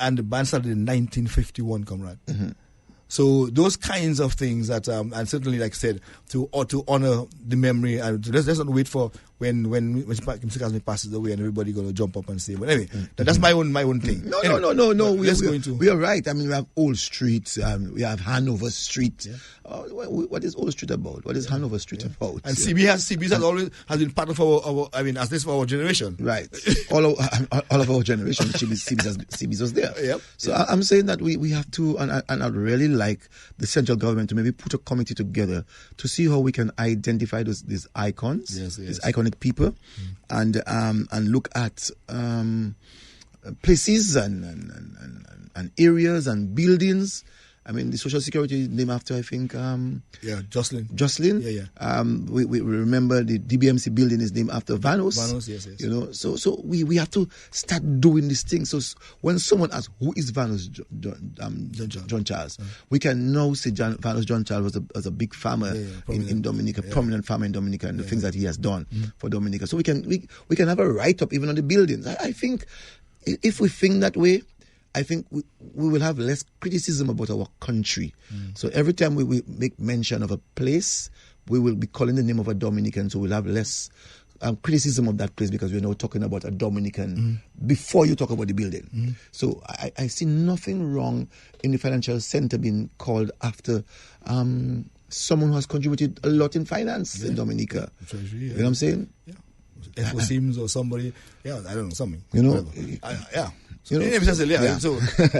And the band started in 1951, comrade. So those kinds of things that, and certainly, like I said, to honor the memory, and let's not wait for when Mr. Casmi passes away and everybody going to jump up and say. But anyway, that's my own thing. No. We are right. I mean, we have Old Street, we have Hanover Street. Yeah. What is Old Street about? What is Hanover Street about? And Sebi has always been part of our I mean, as this for our generation. Right. all of our generation, Sebi was there. Yep. So I'm saying that we have to, and I'd really like the central government to maybe put a committee together to see how we can identify these icons, these iconic people, and look at places and areas and buildings. I mean, the Social Security is named after, I think... Jocelyn. Yeah. We remember the DBMC building is named after Vanos. Yes. You know, so we have to start doing these things. So when someone asks, who is Vanos John Charles? We can now say Vanos John Charles was a big farmer in Dominica, prominent farmer in Dominica, and the things that he has done for Dominica. So we can have a write-up even on the buildings. I think if we think that way, I think we will have less criticism about our country. So every time we make mention of a place, we will be calling the name of a Dominican, so we'll have less criticism of that place because we're now talking about a Dominican before you talk about the building. So I see nothing wrong in the financial center being called after someone who has contributed a lot in finance in Dominica. Treasury, you know what I'm saying? Yeah. Sims or somebody. Yeah, I don't know, something. You know? Yeah. You know, So,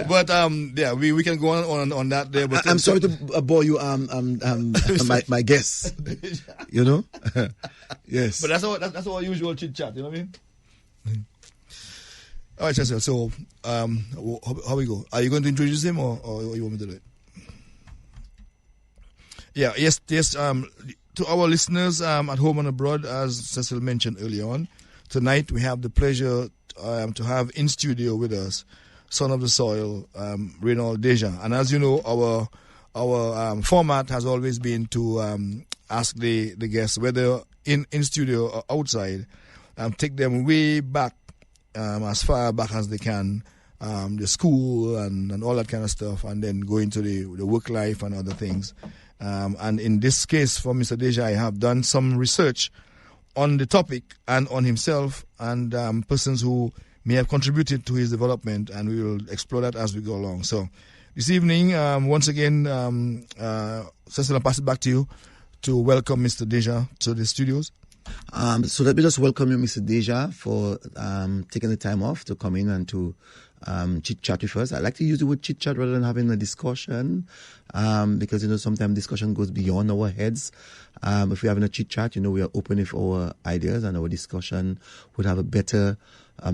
but we can go on that there. But I'm sorry to bore you, my guess. You know, yes. But that's our usual chit chat. You know what I mean? All right, Cecil. So, how we go? Are you going to introduce him, or you want me to do it? Yeah. Yes. To our listeners at home and abroad, as Cecil mentioned earlier on, tonight we have the pleasure to have in studio with us, son of the soil, Renauld Deja. And as you know, our format has always been to ask the guests, whether in studio or outside, take them way back, as far back as they can, the school and all that kind of stuff, and then go into the work life and other things. And in this case, for Mr. Deja, I have done some research on the topic and on himself and persons who may have contributed to his development, and we will explore that as we go along. So this evening, once again, Cecil, I'll pass it back to you to welcome Mr. Deja to the studios. So let me just welcome you, Mr. Deja, for taking the time off to come in and to chit-chat with us. I like to use the word chit-chat rather than having a discussion, because, you know, sometimes discussion goes beyond our heads. If we're having a chit-chat, you know, we are open if our ideas and our discussion would have a better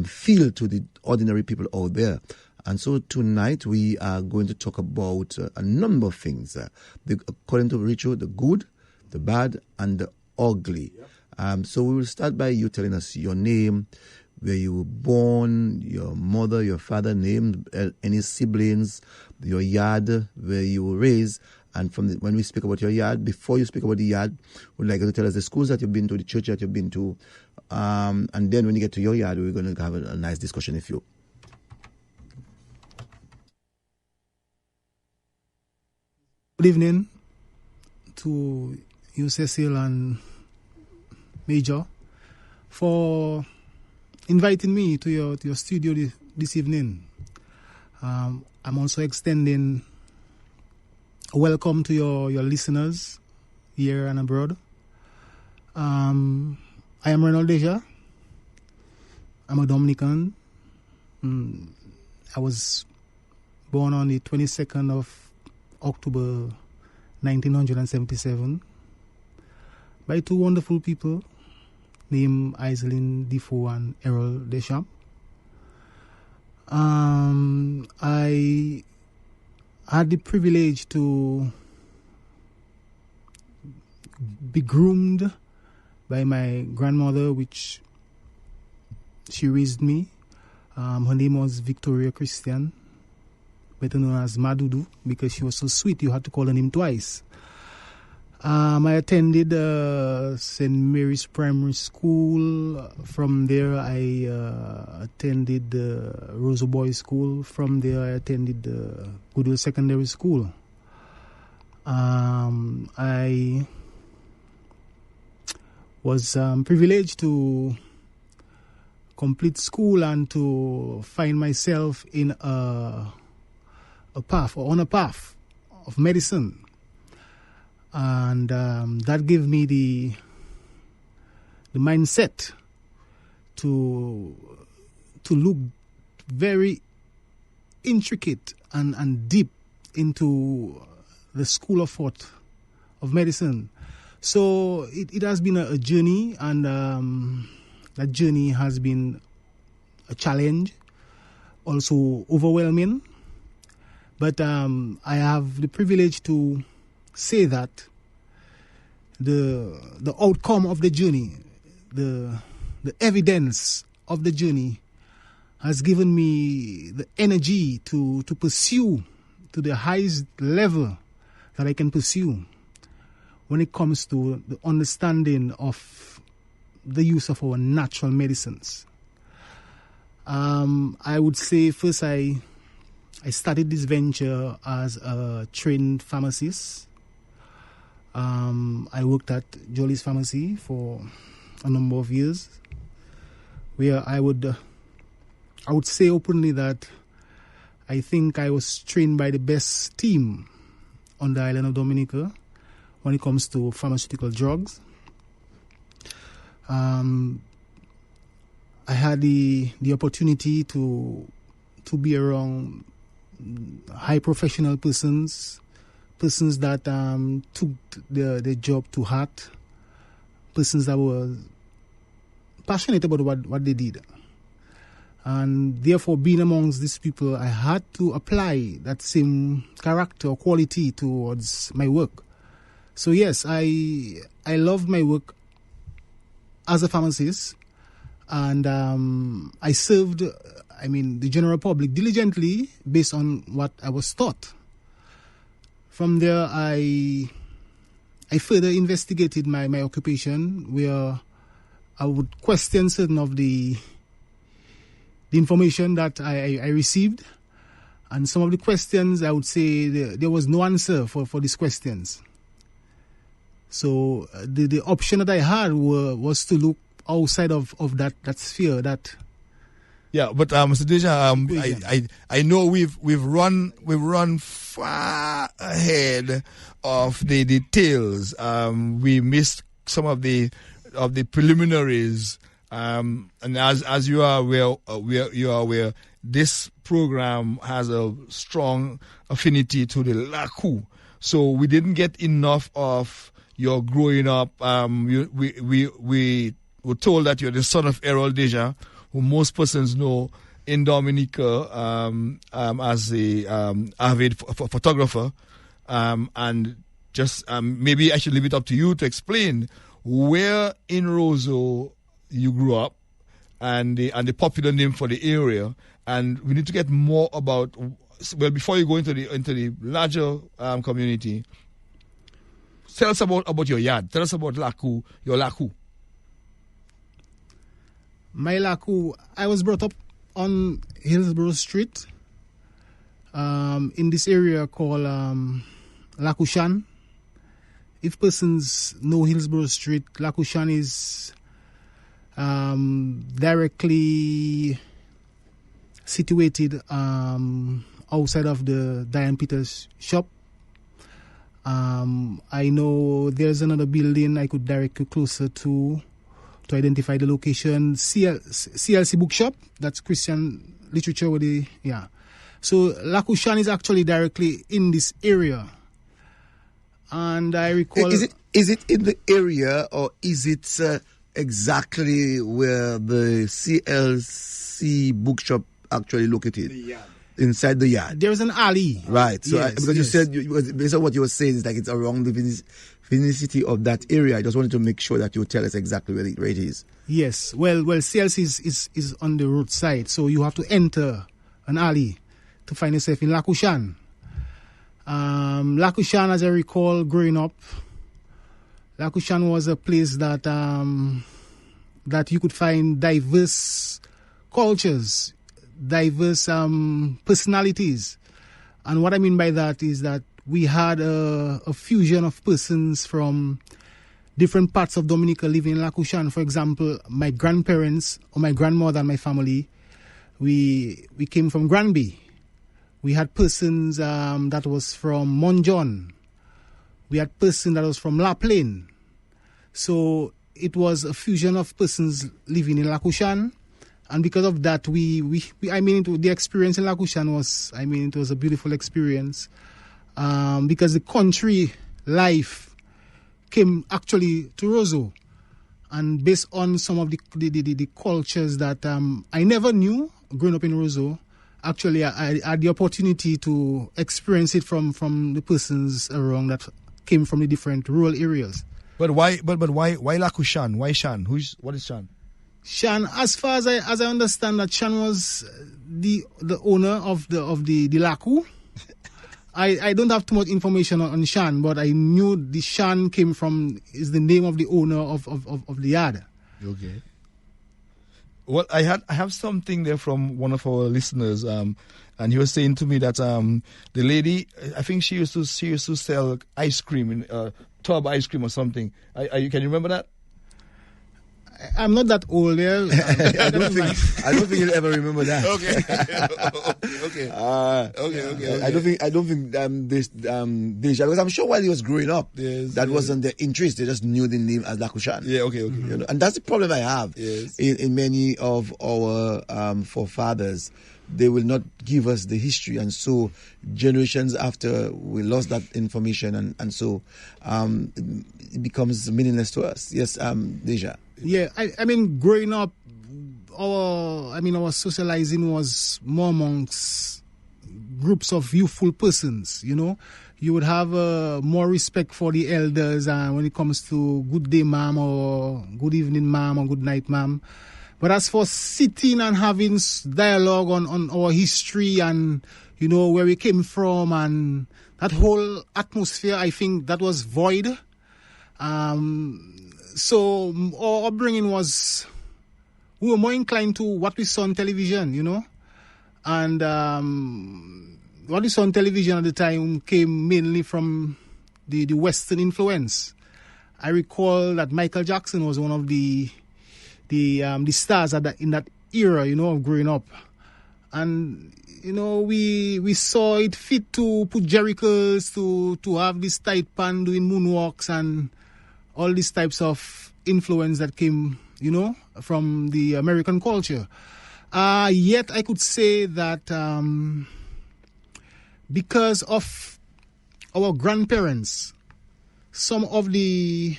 feel to the ordinary people out there. And so tonight we are going to talk about a number of things. According to Richo, the good, the bad, and the ugly. So we will start by you telling us your name, where you were born, your mother, your father name, any siblings, your yard, where you were raised. And when we speak about your yard, before you speak about the yard, we'd like you to tell us the schools that you've been to, the church that you've been to. And then when you get to your yard, we're going to have a nice discussion with you. Good evening to you, Cecil and Major, for inviting me to your studio this evening. I'm also extending a welcome to your listeners here and abroad. I am Renauld Deja. I'm a Dominican. I was born on the 22nd of October 1977 by two wonderful people named Defoe and Renauld Deschamps. I had the privilege to be groomed by my grandmother, which she raised me. Her name was Victoria Christian, better known as Madudu, because she was so sweet you had to call her name twice. I attended St. Mary's Primary School. From there, I attended Rosa Boys School. From there, I attended Goodwill Secondary School. I was privileged to complete school and to find myself in on a path of medicine. And that gave me the mindset to look very intricate and deep into the school of thought of medicine. So it has been a journey, and that journey has been a challenge, also overwhelming. But I have the privilege to say that the outcome of the journey, the evidence of the journey has given me the energy to pursue to the highest level that I can pursue when it comes to the understanding of the use of our natural medicines. I would say first I started this venture as a trained pharmacist. I worked at Jolly's Pharmacy for a number of years, where I would say openly that I think I was trained by the best team on the island of Dominica when it comes to pharmaceutical drugs. I had the opportunity to be around high professional persons that took their job to heart, persons that were passionate about what they did. And therefore, being amongst these people, I had to apply that same character or quality towards my work. So yes, I loved my work as a pharmacist, and I served, the general public diligently based on what I was taught. From there, I further investigated my occupation, where I would question certain of the information that I received, and some of the questions I would say there was no answer for these questions. So the option that I had was to look outside of that sphere. That yeah, but Mr. Deja, I know we've run far ahead of the details. We missed some of the preliminaries. And as you are aware, this program has a strong affinity to the Laku. So we didn't get enough of your growing up. We were told that you're the son of Renauld Deschamps, who most persons know in Dominica as the avid photographer. And just maybe I should leave it up to you to explain where in Roseau you grew up and the popular name for the area. And we need to get more about, well, before you go into the larger community, tell us about your yard. Tell us about your Laku. My Laku, I was brought up on Hillsborough Street in this area called Lakushan. If persons know Hillsborough Street, Lakushan is directly situated outside of the Diane Peters shop. I know there's another building I could direct you closer to identify the location. CLC Bookshop, that's Christian literature with the, yeah. So Lakushan is actually directly in this area. And I recall... Is it in the area, or is it exactly where the CLC Bookshop actually located? The yard. Inside the yard. There's an alley. Right. So yes, because you said, based on what you were saying, it's like it's around the vicinity of that area. I just wanted to make sure that you tell us exactly where it is. Yes. Well, CLC is on the roadside, so you have to enter an alley to find yourself in Lakushan. Lakushan, as I recall, growing up, Lakushan was a place that that you could find diverse cultures, diverse personalities. And what I mean by that is that we had a fusion of persons from different parts of Dominica living in Lakushan. For example, my grandparents or my grandmother and my family, we came from Granby. We had persons that was from Monjon. We had person that was from La Plaine. So it was a fusion of persons living in Lakushan. And because of that, the experience in Lakushan was, it was a beautiful experience. Because the country life came actually to Roseau. And based on some of the cultures that I never knew growing up in Roseau, actually I had the opportunity to experience it from the persons around that came from the different rural areas. But why Lakushan? Why Shan? What is Shan? Shan, as far as I understand, that Shan was the owner of the Laku. I don't have too much information on Shan, but I knew the Shan is the name of the owner of the yard. Okay. Well, I have something there from one of our listeners, and he was saying to me that the lady, I think she used to sell ice cream in tub ice cream or something. Can you remember that? I'm not that old. Yeah. I don't think you'll ever remember that. Okay. I don't think this Deja, because I'm sure while he was growing up, wasn't their interest. They just knew the name as Lakushan. Yeah. Okay. You know? And that's the problem I have in many of our forefathers. They will not give us the history, and so generations after we lost that information, and so it becomes meaningless to us. Yes, Deja. Yeah, I mean, growing up, our socializing was more amongst groups of youthful persons. You know, you would have more respect for the elders, when it comes to good day, ma'am, or good evening, ma'am, or good night, ma'am. But as for sitting and having dialogue on our history and, where we came from and that whole atmosphere, I think that was void. So our upbringing was, we were more inclined to what we saw on television, And what we saw on television at the time came mainly from the Western influence. I recall that Michael Jackson was one of the stars in that era, of growing up. And, we saw it fit to put Jerichos, to have this tight pan doing moonwalks and all these types of influence that came, from the American culture. Yet I could say that because of our grandparents, some of the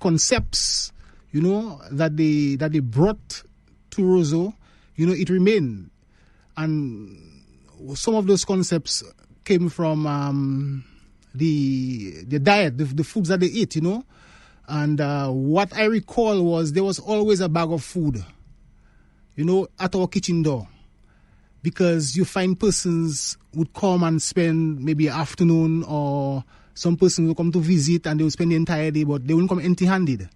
concepts, that they brought to Roseau, it remained. And some of those concepts came from the diet, the foods that they eat, And what I recall was there was always a bag of food, at our kitchen door. Because you find persons would come and spend maybe an afternoon, or some person will come to visit and they will spend the entire day, but they won't come empty-handed.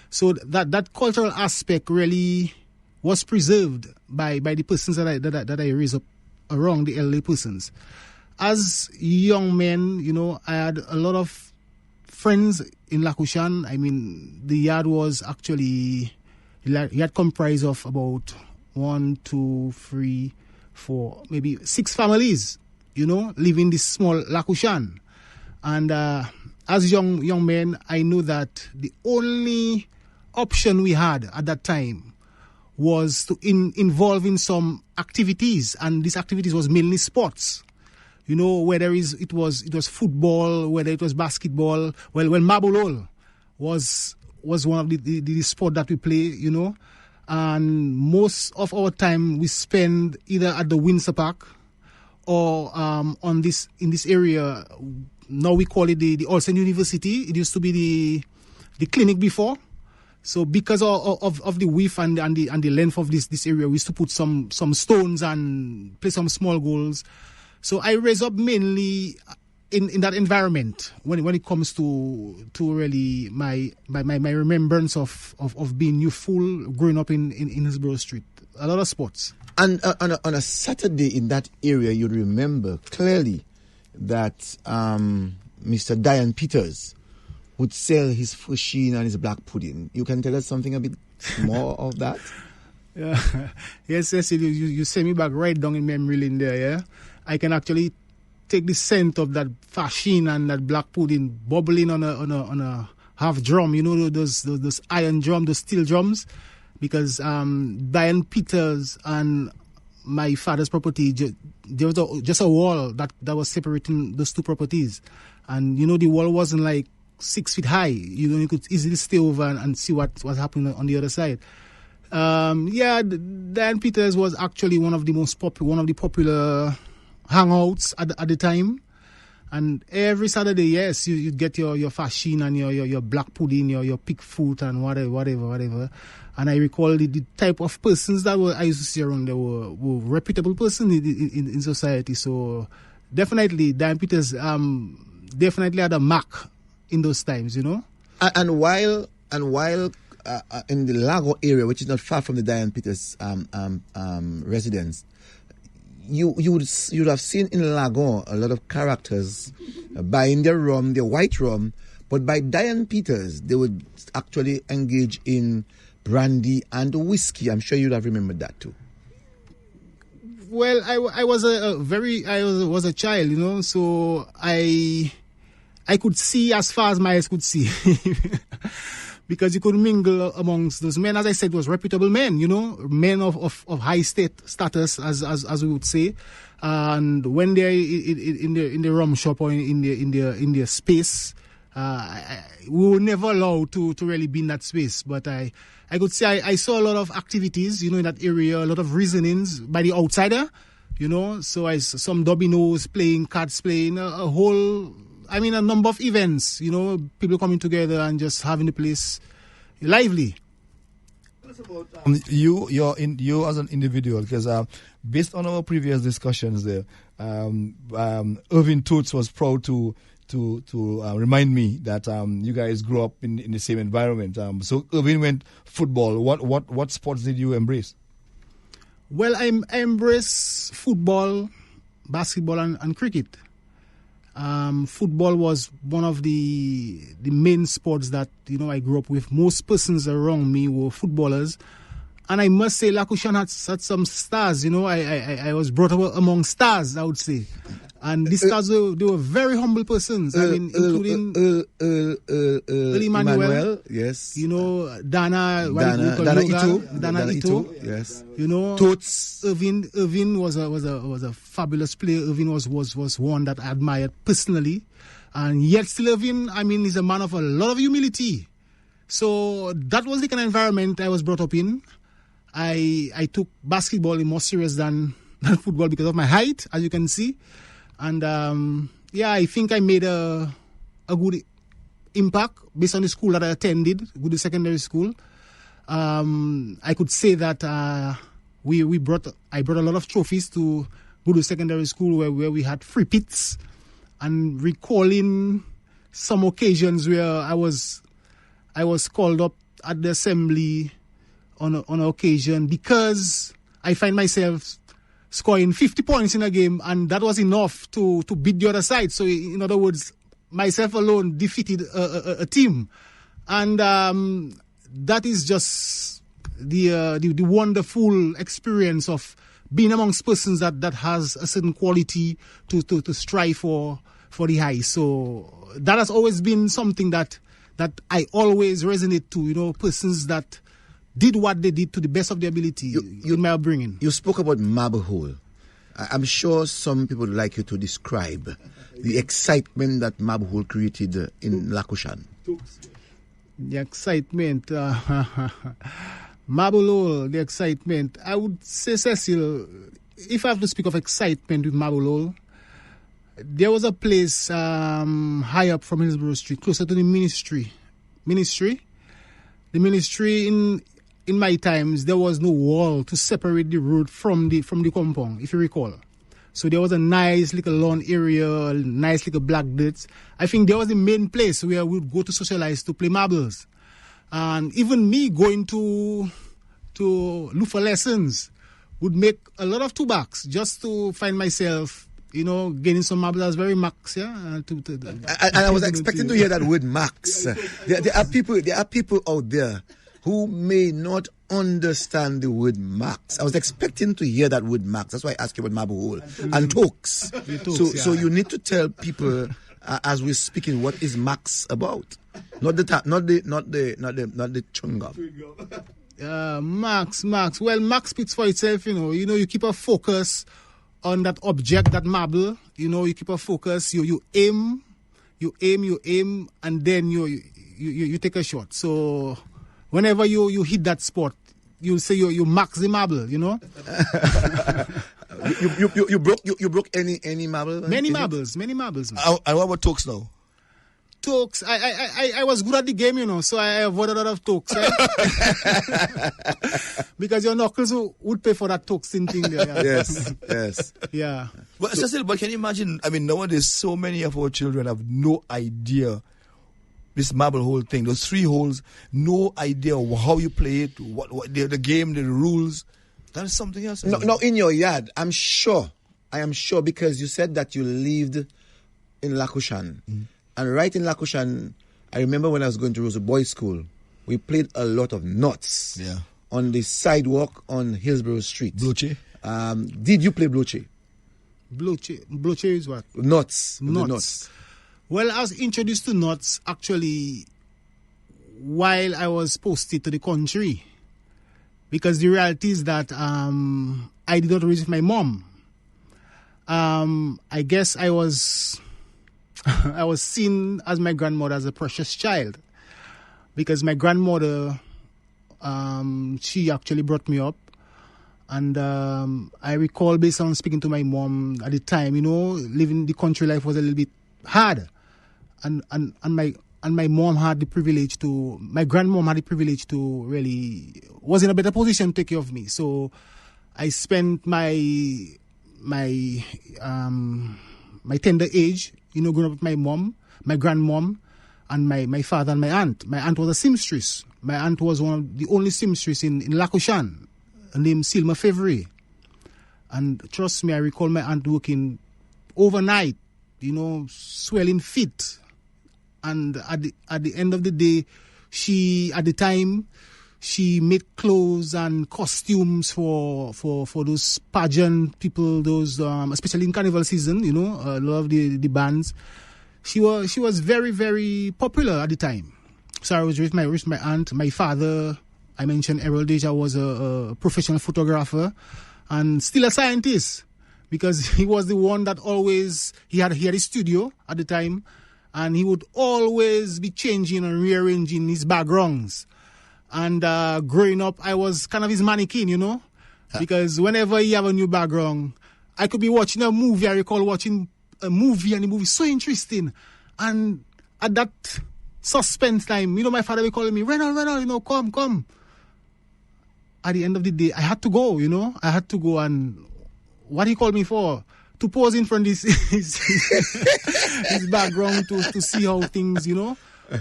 So that cultural aspect really was preserved by the persons that I raised up around, the elderly persons. As young men, I had a lot of friends in Lakushan. I mean, the yard was actually, he had comprised of about 1, 2, 3, 4, maybe 6 families, living this small Lakushan. And as young men, I knew that the only option we had at that time was to involve in some activities, and these activities was mainly sports. Whether it was football, whether it was basketball. Well, Mabulol was one of the sport that we play, and most of our time we spend either at the Windsor Park or in this area. Now we call it the Olsen University. It used to be the clinic before. So because of the width and the length of this area, we used to put some stones and play some small goals. So I raise up mainly in that environment when it comes to really my remembrance of being youthful, growing up in Hillsborough Street. A lot of sports. And on a Saturday in that area, you'd remember clearly that Mr. Diane Peters would sell his fushine and his black pudding. You can tell us something a bit more of that? Yeah. Yes, Cecil, you send me back right down in memory lane there, yeah? I can actually take the scent of that fushine and that black pudding bubbling on a half drum, those iron drum, those steel drums, because Diane Peters and my father's property, there was just a wall that was separating those two properties. And, the wall wasn't like 6 feet high. You could easily stay over and see what was happening on the other side. Diane Peters was actually one of the popular hangouts at the time. And every Saturday, yes, you get your fushine and your black pudding, your pig food and whatever. And I recall the type of persons that I used to see around there were reputable persons in society. So definitely, Diane Peters definitely had a mark in those times, And while in the Lago area, which is not far from the Diane Peters residence, you would have seen in Lago a lot of characters buying their rum, their white rum, but by Diane Peters, they would actually engage in brandy and whiskey. I'm sure you'd have remembered that too. Well, I was a child, so I could see as far as my eyes could see. Because you could mingle amongst those men, as I said, was reputable men, men of high status, as we would say. And when they're in the rum shop or in their space, we were never allowed to really be in that space. But I could say I saw a lot of activities, in that area, a lot of reasonings by the outsider, So I saw some dominoes playing, cards playing, a number of events, people coming together and just having the place lively. Tell us about you as an individual, because based on our previous discussions there, Irvin Toots was proud to remind me that you guys grew up in the same environment. So Irvin went football. What sports did you embrace? Well, I embrace football, basketball, and cricket. Football was one of the main sports that I grew up with. Most persons around me were footballers, and I must say Lakushan had some stars. I was brought up among stars, I would say, and these stars they were very humble persons. Including Emmanuel, yes, Dana Ito, yes, Toots. Irvin was a fabulous player. Irvin was one that I admired personally, and yet still Irvin, he's a man of a lot of humility. So that was the kind of environment I was brought up in. I took basketball more serious than football because of my height, as you can see. And I think I made a good impact based on the school that I attended, good secondary school. I could say that I brought a lot of trophies to good secondary school where we had free pits, and recalling some occasions where I was called up at the assembly on an occasion because I find myself scoring 50 points in a game, and that was enough to beat the other side. So, in other words, myself alone defeated a team. And that is just the wonderful experience of being amongst persons that has a certain quality to strive for the high. So that has always been something that I always resonate to, persons that did what they did to the best of their ability in my upbringing. You spoke about Marble Hole. I'm sure some people would like you to describe the excitement that Marble Hole created in Lakushan. The excitement, Marble Hole, the excitement. I would say, Cecil, if I have to speak of excitement with Marble Hole, there was a place high up from Hillsborough Street, closer to the ministry. The ministry in my times, there was no wall to separate the road from the compound, if you recall. So there was a nice little lawn area, nice little black dirt. I think there was the main place where we would go to socialize to play marbles. And even me going to look for lessons would make a lot of $2 just to find myself, getting some marbles. I was very max, yeah. And I was expecting to hear that word max. There are people out there who may not understand the word max. I was expecting to hear that word max. That's why I asked you about marble hole and tokes. So you need to tell people as we're speaking what is max about. Not the chungum. Max. Well, max speaks for itself. You keep a focus on that object, that marble. You keep a focus. You aim, and then you take a shot. So whenever you hit that spot, you say you max the marble. You broke any marble? Many marbles. Man. And what about tokes now? Tokes. I was good at the game, so I avoided a lot of tokes. Right? Because your knuckles would pay for that toxin thing there. Yeah. Yes. Yeah. But Cecil, can you imagine? I mean, nowadays so many of our children have no idea this marble hole thing. Those 3 holes, no idea how you play it, what the game, the rules. That is something else. No, in your yard, I am sure, because you said that you lived in Lakushan. And right in Lakushan, I remember when I was going to Rosa Boys School, we played a lot of knots on the sidewalk on Hillsborough Street. Bloche? Did you play bloche? Bloche is what? Knots. Well, I was introduced to knots actually while I was posted to the country. Because the reality is that I did not raise with my mom. I guess I was seen as my grandmother as a precious child, because my grandmother, she actually brought me up, and I recall, based on speaking to my mom at the time, living the country life was a little bit hard, and my mom had the privilege to, my grandmom had the privilege to really was in a better position to take care of me. So I spent my tender age, growing up with my mom, my grandmom, and my father and my aunt. My aunt was a seamstress. My aunt was one of the only seamstress in Lakushan, named Silma Fevry. And trust me, I recall my aunt working overnight, swelling feet. And at the end of the day, she made clothes and costumes for those pageant people, those especially in carnival season, a lot of the bands. She was very, very popular at the time. So I was with my aunt. My father, I mentioned Renauld Deschamps, was a professional photographer and still a scientist, because he was the one that always, he had a studio at the time, and he would always be changing and rearranging his backgrounds. And growing up, I was kind of his mannequin, because whenever he have a new background, I could be watching a movie. I recall watching a movie, and the movie so interesting. And at that suspense time, my father would call me, Reynold, come. At the end of the day, I had to go, I had to go. And what he called me for? To pose in front of his background to see how things,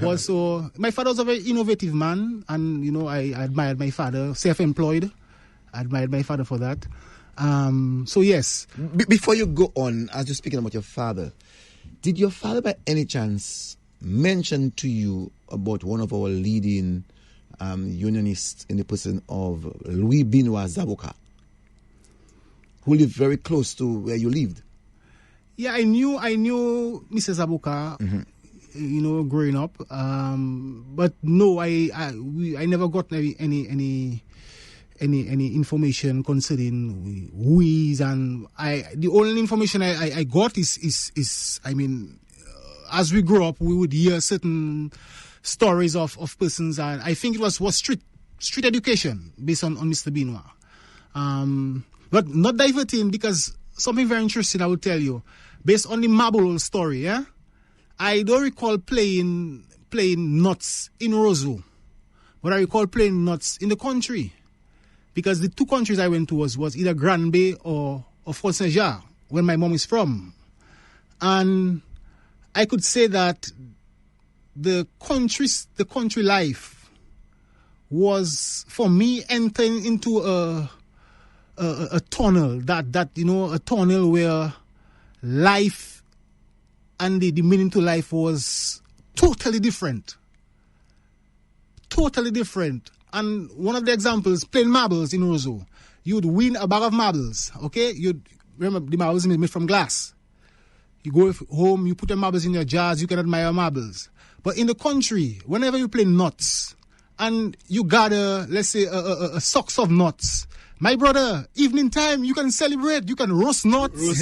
was. So my father was a very innovative man, and I admired my father. Self-employed, I admired my father for that. So yes. Before you go on, as you're speaking about your father, did your father by any chance mention to you about one of our leading unionists in the person of Louis Benoit Zaboka, who lived very close to where you lived? Yeah, I knew Mrs. Zaboka, growing up. But no, I never got any information concerning who he is, and the only information I got is as we grew up, we would hear certain stories of persons, and I think it was street education based on Mr. Benoit. But not diverting, because something very interesting I will tell you. Based on the marble story, I don't recall playing nuts in Roseau, but I recall playing nuts in the country. Because the 2 countries I went to was either Grand Bay or Fort Saint-Jean, where my mom is from. And I could say that the country life was, for me, entering into a tunnel, a tunnel where life and the meaning to life was totally different. Totally different. And one of the examples, playing marbles in Roseau. You'd win a bag of marbles, okay? You'd remember the marbles made from glass. You go home, you put the marbles in your jars, you can admire marbles. But in the country, whenever you play nuts, and you gather, let's say, a socks of nuts, my brother, evening time, you can celebrate, you can roast nuts. You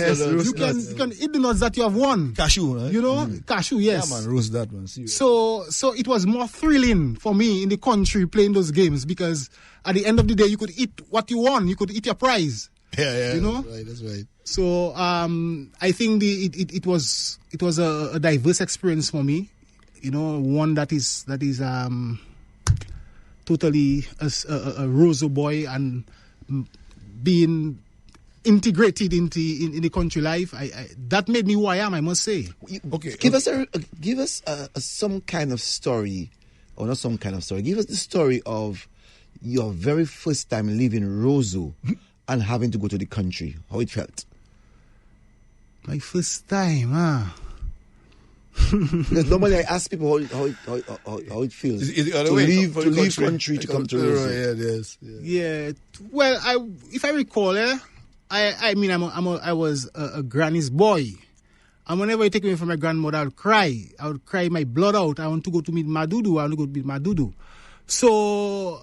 can eat the nuts that you have won. Cashew, right? You know, cashew, yes. Yeah, man, roast that one. So it was more thrilling for me in the country playing those games, because at the end of the day, you could eat what you won. You could eat your prize. Yeah, you know? That's right. So I think it was a diverse experience for me. You know, one that is totally a Roseau boy, and being integrated in the country life, that made me who I am, I must say. Okay, give us some kind of story, or not some kind of story. Give us the story of your very first time leaving Roseau and having to go to the country. How it felt? My first time, Because normally I ask people how it feels to leave country to come to Roseau. Yeah. Well, if I recall, I was a granny's boy, and whenever you take me from my grandmother, I would cry my blood out. I want to go to meet Madudu. So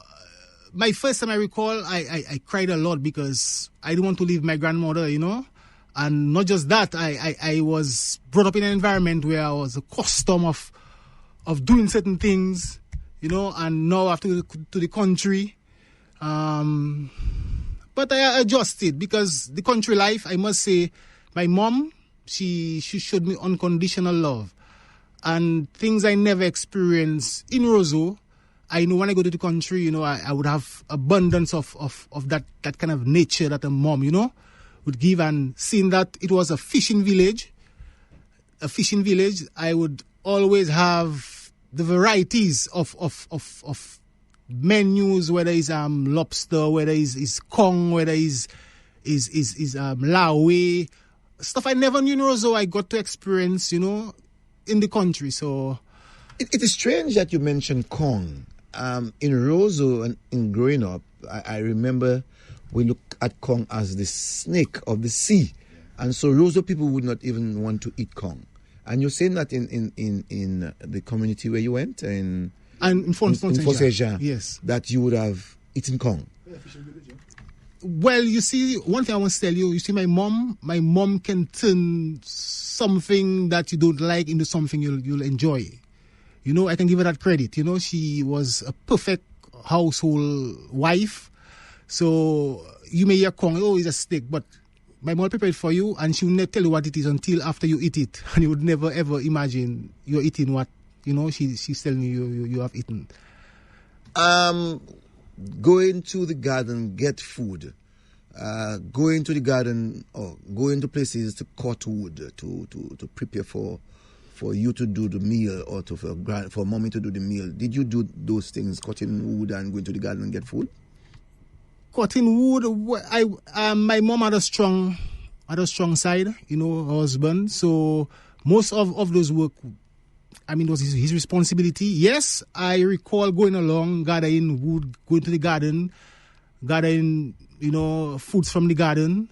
my first time I recall, I cried a lot because I didn't want to leave my grandmother, you know. And not just that, I was brought up in an environment where I was accustomed of doing certain things, you know, and now I have to go to the country. But I adjusted, because the country life, I must say, my mom, she showed me unconditional love. And things I never experienced in Roseau, I know when I go to the country, you know, I would have abundance of that kind of nature that a mom, you know, would give. And seeing that it was a fishing village, I would always have the varieties of menus, whether it's lobster, whether it's kong, whether it's lawe, stuff I never knew in Roseau, I got to experience, you know, in the country. So it is strange that you mentioned kong. In Roseau and in growing up, I remember we look at kong as the snake of the sea, and so Roseau people would not even want to eat kong. And you're saying that in the community where you went, in Fort Saint-Jean, yes, that you would have eaten kong. Well, you see, one thing I want to tell you, my mom can turn something that you don't like into something you'll enjoy. You know, I can give her that credit. You know, she was a perfect household wife. So you may hear kong, oh, it's a steak, but my mom prepared for you, and she will never tell you what it is until after you eat it. And you would never ever imagine you're eating what, you know, she's telling you have eaten. Going to the garden, get food. Going to the garden, or going to places to cut wood to prepare for you to do the meal, or for mommy to do the meal. Did you do those things, cutting wood and going to the garden and get food? Cutting wood, my mom had a strong side, you know, her husband. So most of those work, I mean, it was his responsibility. Yes, I recall going along, gathering wood, going to the garden, gathering, you know, foods from the garden.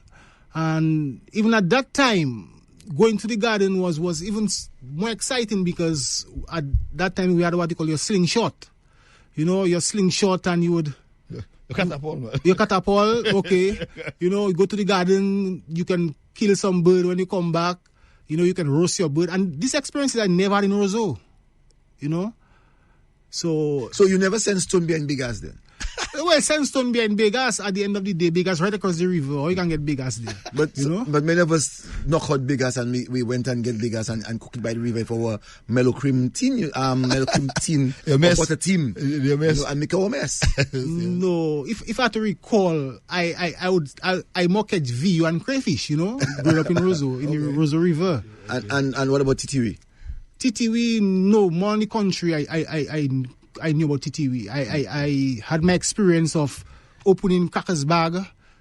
And even at that time, going to the garden was even more exciting, because at that time we had what you call your slingshot. You know, your slingshot, and you would... Your catapult, man. Your catapult, okay. You know, you go to the garden, you can kill some bird when you come back. You know, you can roast your bird. And these experiences I never had in Roseau, you know. So you never sensed stone being big as then? Well, Sandstone behind Vegas, at the end of the day, Vegas right across the river, or you can get Vegas there. But but many of us knock out Vegas and we went and get Vegas and cook it by the river for our mellow cream tea, or butter team, and make our mess. No, if I had to recall, I mocked VU and crayfish, growing up in Roseau, in the Roseau River. And what about Titiwi? Titiwi, no, more in the country, I knew about Titiwi. I had my experience of opening crackers bag,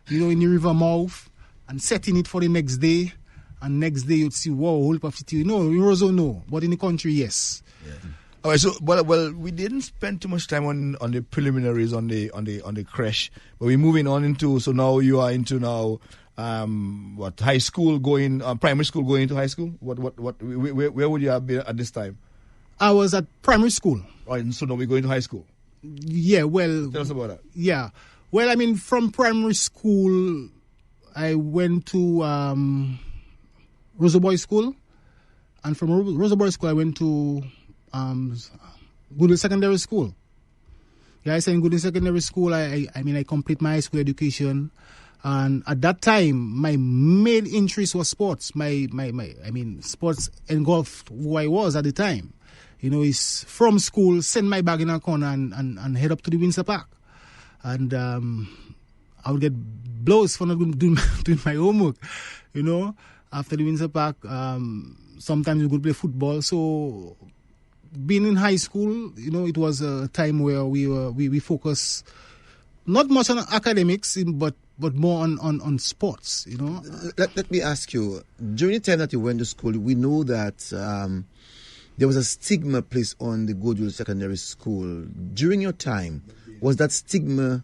in the river mouth and setting it for the next day. And next day you'd see, wow, whole heap of Titiwi. No, in Roseau, no. But in the country, yes. Yeah. All right, so well, we didn't spend too much time on the preliminaries on the creche, but we're moving on into. So now you are into high school going, primary school going into high school. Where would you have been at this time? I was at primary school. Right, so now we're going to high school. Yeah, well, tell us about that. Yeah, well, I mean, from primary school, I went to Roseau Boys School, and from Roseau Boys School, I went to Goodwill Secondary School. Yeah, I said in Goodwill Secondary School, I complete my high school education, and at that time, my main interest was sports. Sports engulfed who I was at the time. Is from school, send my bag in a corner and head up to the Windsor Park. And I would get blows for not doing my homework, After the Windsor Park, sometimes we could play football. So being in high school, it was a time where we focus not much on academics, but more on sports, Let me ask you, during the time that you went to school, we know that there was a stigma placed on the Goodwill Secondary School. During your time, was that stigma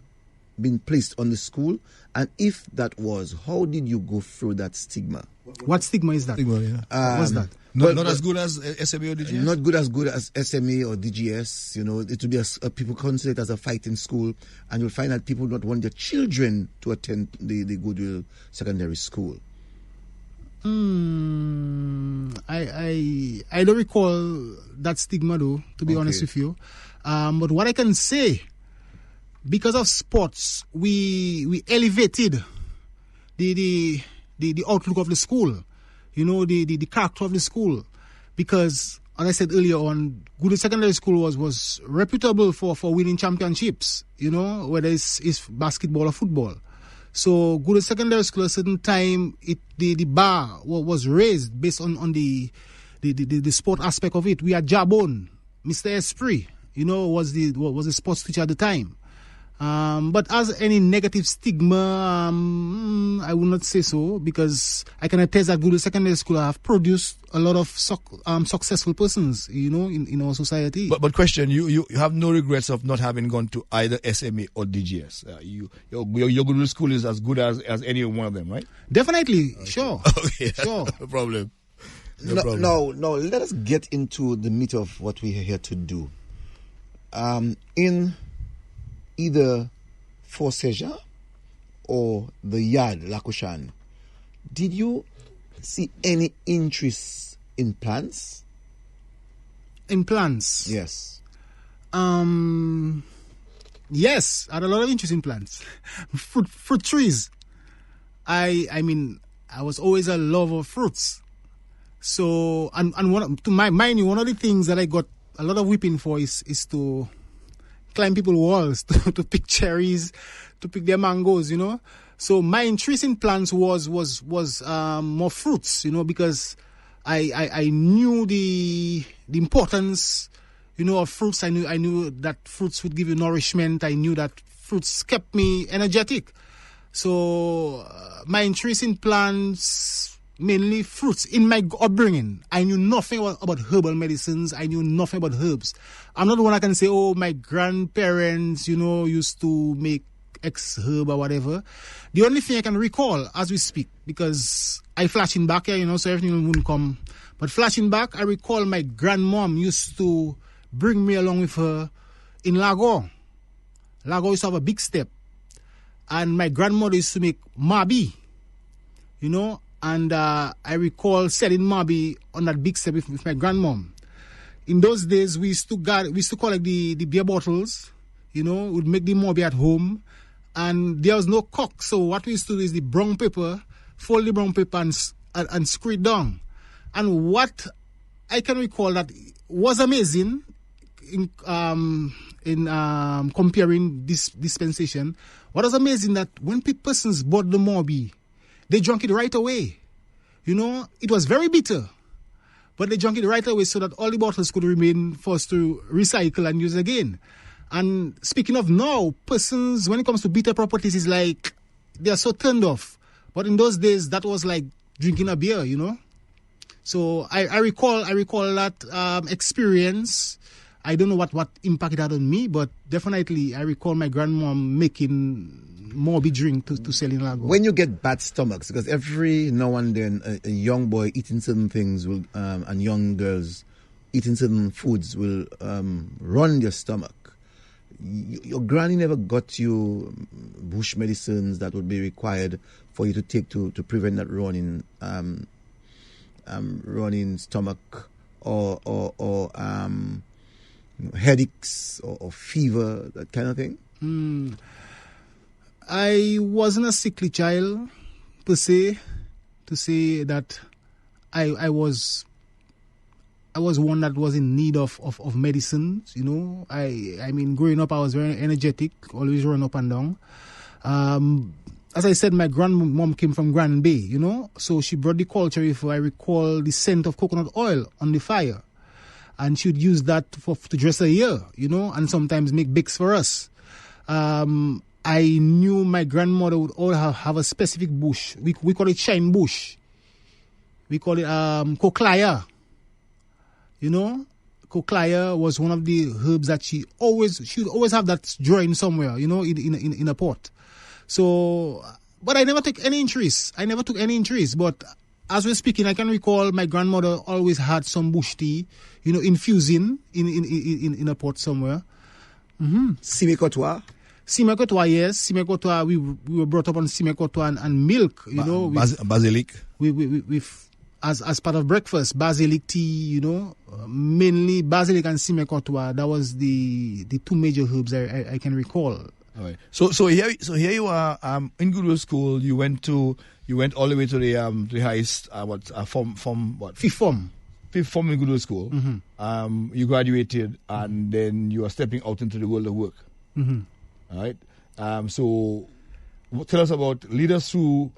being placed on the school? And if that was, how did you go through that stigma? What stigma is that? What's that? Not as good as SME or DGS? Not good as SME or DGS. It would be people consider it as a fighting school. And you'll find that people don't want their children to attend the Goodwill Secondary School. I don't recall that stigma though, to be honest with you. But what I can say, because of sports, we elevated the outlook of the school, the character of the school. Because, as I said earlier on, Goodwill Secondary School was reputable for winning championships, whether it's basketball or football. So Goodwill Secondary School, at a certain time, the bar was raised based on the sport aspect of it. We had Jabon, Mr. Esprit, was the sports teacher at the time. But as any negative stigma, I would not say so, because I can attest that Goodwill Secondary School have produced a lot of successful persons, in our society. But question, you have no regrets of not having gone to either SME or DGS. Your Goodwill School is as good as any one of them, right? Definitely, sure. Okay, sure. No problem. No, let us get into the meat of what we are here to do. In either Fort Seja or the yard, Lakushan, did you see any interest in plants? In plants? Yes. Yes, I had a lot of interest in plants. Fruit trees. I was always a lover of fruits. So, and to my mind, one of the things that I got a lot of whipping for is to climb people's walls to pick cherries, to pick their mangoes, So my interest in plants was more fruits, because I knew the importance, of fruits. I knew that fruits would give you nourishment. I knew that fruits kept me energetic. So my interest in plants, mainly fruits, in my upbringing, I knew nothing about herbal medicines. I knew nothing about herbs. I'm not the one that can say, my grandparents, used to make X herb or whatever. The only thing I can recall as we speak, because I flashing back here, so everything wouldn't come. But flashing back, I recall my grandmom used to bring me along with her in Lago. Lago used to have a big step. And my grandmother used to make mabi, and I recall selling mabi on that big step with my grandmom. In those days, we used to call it the beer bottles, would make the Mobi at home, and there was no cock. So what we used to do is the brown paper, fold the brown paper and screw it down. And what I can recall that was amazing in comparing this dispensation. What was amazing that when persons bought the Mobi, they drank it right away. It was very bitter, but they drank it right away so that all the bottles could remain for us to recycle and use again. And speaking of now, persons, when it comes to bitter properties, is like they are so turned off. But in those days, that was like drinking a beer, So I recall that experience. I don't know what impact it had on me, but definitely I recall my grandmom making Mobi drink to sell in Lago. When you get bad stomachs, because every now and then a young boy eating certain things will, and young girls eating certain foods will run your stomach. Your granny never got you bush medicines that would be required for you to take to prevent that running stomach or headaches or fever, that kind of thing? I wasn't a sickly child per se, to say that I was one that was in need of medicines, I mean, growing up, I was very energetic, always run up and down. As I said, my grandmom came from Grand Bay, so she brought the culture, if I recall, the scent of coconut oil on the fire. And she would use that to dress her hair, and sometimes make bakes for us. I knew my grandmother would always have a specific bush. We call it shine bush. We call it cochlaya. Cochlaya was one of the herbs that she would always have that drawing somewhere, in a pot. So, but I never took any interest. But as we're speaking, I can recall my grandmother always had some bush tea, infusing in a pot somewhere. Simekotwa? Simekotwa, yes. Simekotwa, we were brought up on simekotwa and milk, Basilic. As part of breakfast, basilic tea, mainly basilic and simekotwa. That was the two major herbs I can recall. All right. So here you are in Goodwill School. You went all the way to the highest form what? Fifth form. Fifth form in Goodwill School. Mm-hmm. You graduated and then you are stepping out into the world of work. Mm-hmm. All right. So tell us about, lead us through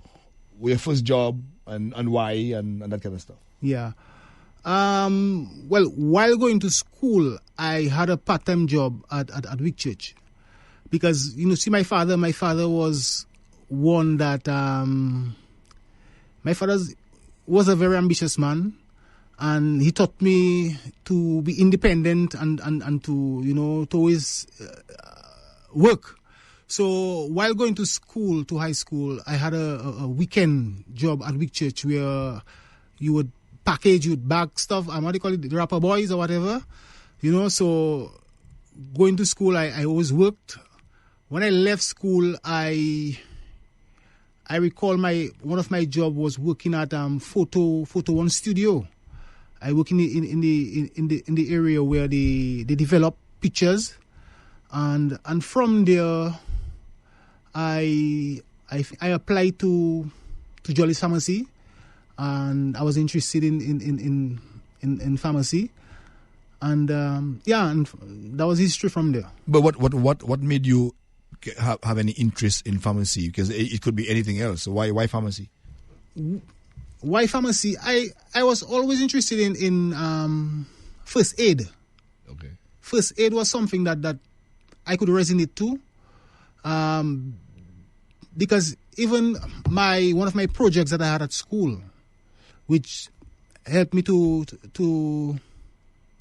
your first job and why and that kind of stuff. Yeah. Well, while going to school, I had a part-time job at Wick Church. Because, see, my father was one that, my father was a very ambitious man, and he taught me to be independent and to always work. So while going to school, to high school, I had a weekend job at Wick Church where you would package, you would bag stuff, what do you call it, the rapper boys or whatever, so going to school, I always worked. When I left school, I recall one of my job was working at Photo One Studio. I work in the area where they develop pictures, and from there, I applied to Jolly's Pharmacy, and I was interested in pharmacy, and and that was history from there. But what made you have any interest in pharmacy? Because it could be anything else. So why pharmacy? Why pharmacy? I was always interested in first aid. Okay. First aid was something that I could resonate to. Because even one of my projects that I had at school, which helped me to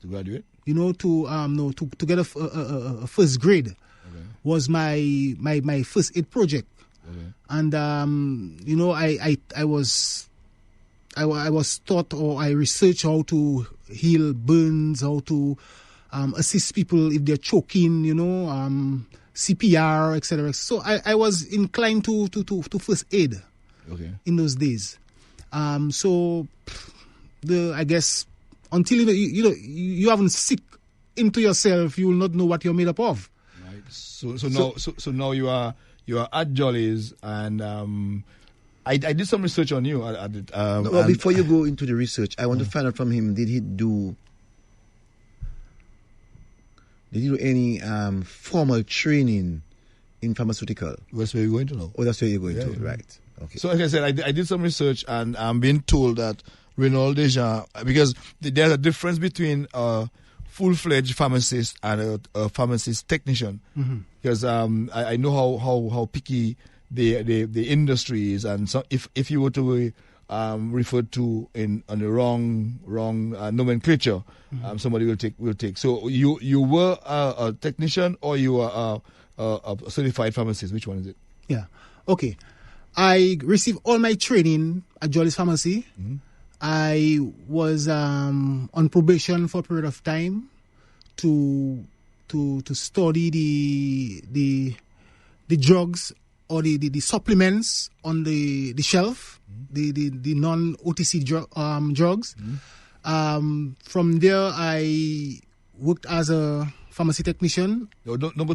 graduate, to get a first grade, okay, was my first aid project. Okay. And I was taught, or I researched how to heal burns, how to assist people if they're choking, CPR, etc. So I was inclined to first aid, okay, in those days. So I guess until you haven't sick into yourself, you will not know what you're made up of. Right. So now you are at Jolly's, and I did some research on you. Before you go into the research, I want to find out from him: did he do any formal training in pharmaceutical? That's where you're going to know. Oh, that's where you're going to, right? Okay. So, like I said, I did some research, and I'm being told that Renauld Deschamps, because there's a difference between a full-fledged pharmacist and a pharmacist technician. Mm-hmm. Because I know how picky the industry is, and so if you were to be referred to on the wrong nomenclature, somebody will take. So you were a technician, or you were a certified pharmacist? Which one is it? Yeah. Okay. I received all my training at Jolly's Pharmacy. Mm-hmm. I was on probation for a period of time to study the drugs or the supplements on the shelf, the non-OTC drugs. Mm-hmm. From there, I worked as a pharmacy technician. Number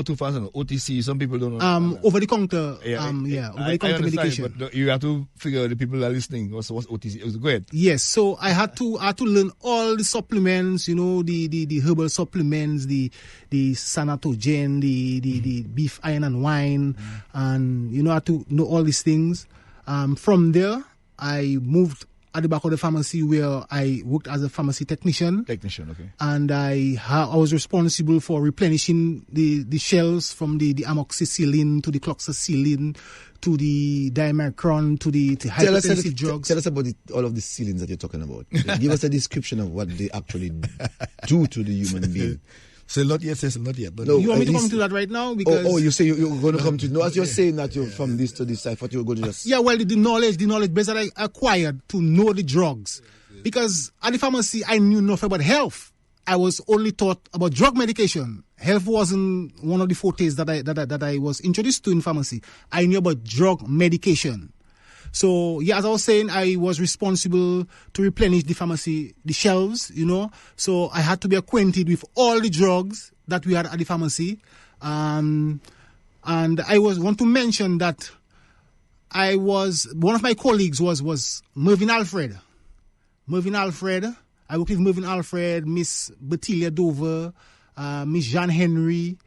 two fast. OTC. Some people don't know. Over the counter. over the counter medication. But you have to figure the people that are listening. What's OTC? Go ahead. Yes. So I had to learn all the supplements. The herbal supplements, the sanatogen, the beef, iron, and wine, and I had to know all these things. From there, I moved at the back of the pharmacy where I worked as a pharmacy technician. Okay. And I was responsible for replenishing the shelves from the amoxicillin to the cloxacillin to the dimercron to the hypertensive drugs. Tell us about all of the ceilings that you're talking about. Give us a description of what they actually do to the human being. So not yet, Cecil, not yet. But no, you want me to come to that right now? Because you say you're going to come to. No, as you're saying that you're from this to this, I thought you were going to just. Yeah, well, the knowledge base that I acquired to know the drugs, because at the pharmacy I knew nothing about health. I was only taught about drug medication. Health wasn't one of the fortes that I was introduced to in pharmacy. I knew about drug medication. So, yeah, as I was saying, I was responsible to replenish the pharmacy, the shelves, So I had to be acquainted with all the drugs that we had at the pharmacy. And I want to mention that one of my colleagues was Mervyn Alfred. I worked with Mervyn Alfred, Miss Bertilia Dover, Miss Jean Henry,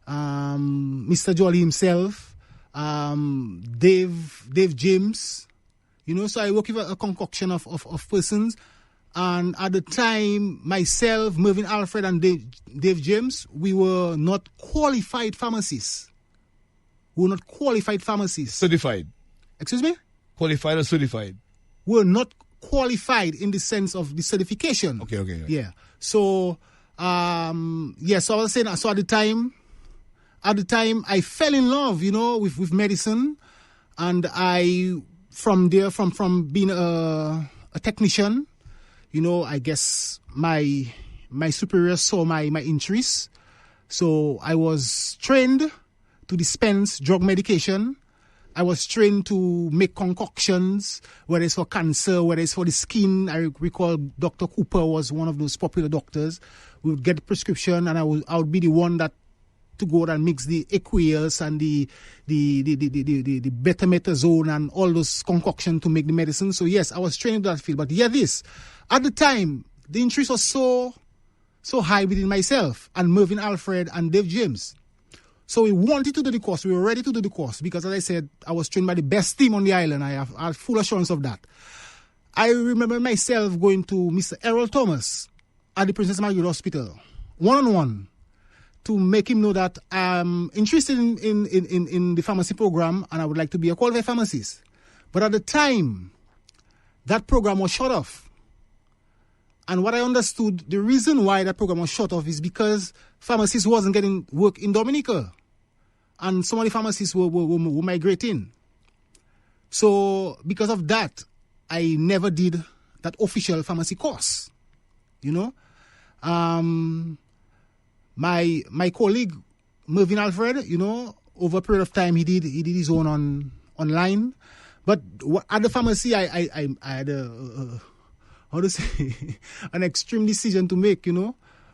Mr. Jolly himself. Dave James, so I work with a concoction of persons, and at the time, myself, Mervyn Alfred, and Dave James, we were not qualified pharmacists. Certified. Excuse me? Qualified or certified? We're not qualified in the sense of the certification. Okay. Yeah. So, so I was saying, so at the time, I fell in love, with medicine, and from being a technician, I guess my superiors saw my interest, so I was trained to dispense drug medication. I was trained to make concoctions, whether it's for cancer, whether it's for the skin. I recall Dr. Cooper was one of those popular doctors. We would get the prescription, and I would be the one that to go and mix the aqueous and the betamethasone and all those concoctions to make the medicine. So yes, I was trained in that field. But at the time, the interest was so high within myself and Mervyn Alfred and Dave James. So we wanted to do the course. We were ready to do the course because, as I said, I was trained by the best team on the island. I have full assurance of that. I remember myself going to Mr. Errol Thomas at the Princess Margaret Hospital, one-on-one, to make him know that I'm interested in the pharmacy program and I would like to be a qualified pharmacist. But at the time, that program was shut off. And what I understood, the reason why that program was shut off is because pharmacists wasn't getting work in Dominica. And some of the pharmacists were migrating. So because of that, I never did that official pharmacy course. My colleague Mervyn Alfred, over a period of time he did his own online. But at the pharmacy, I had an extreme decision to make.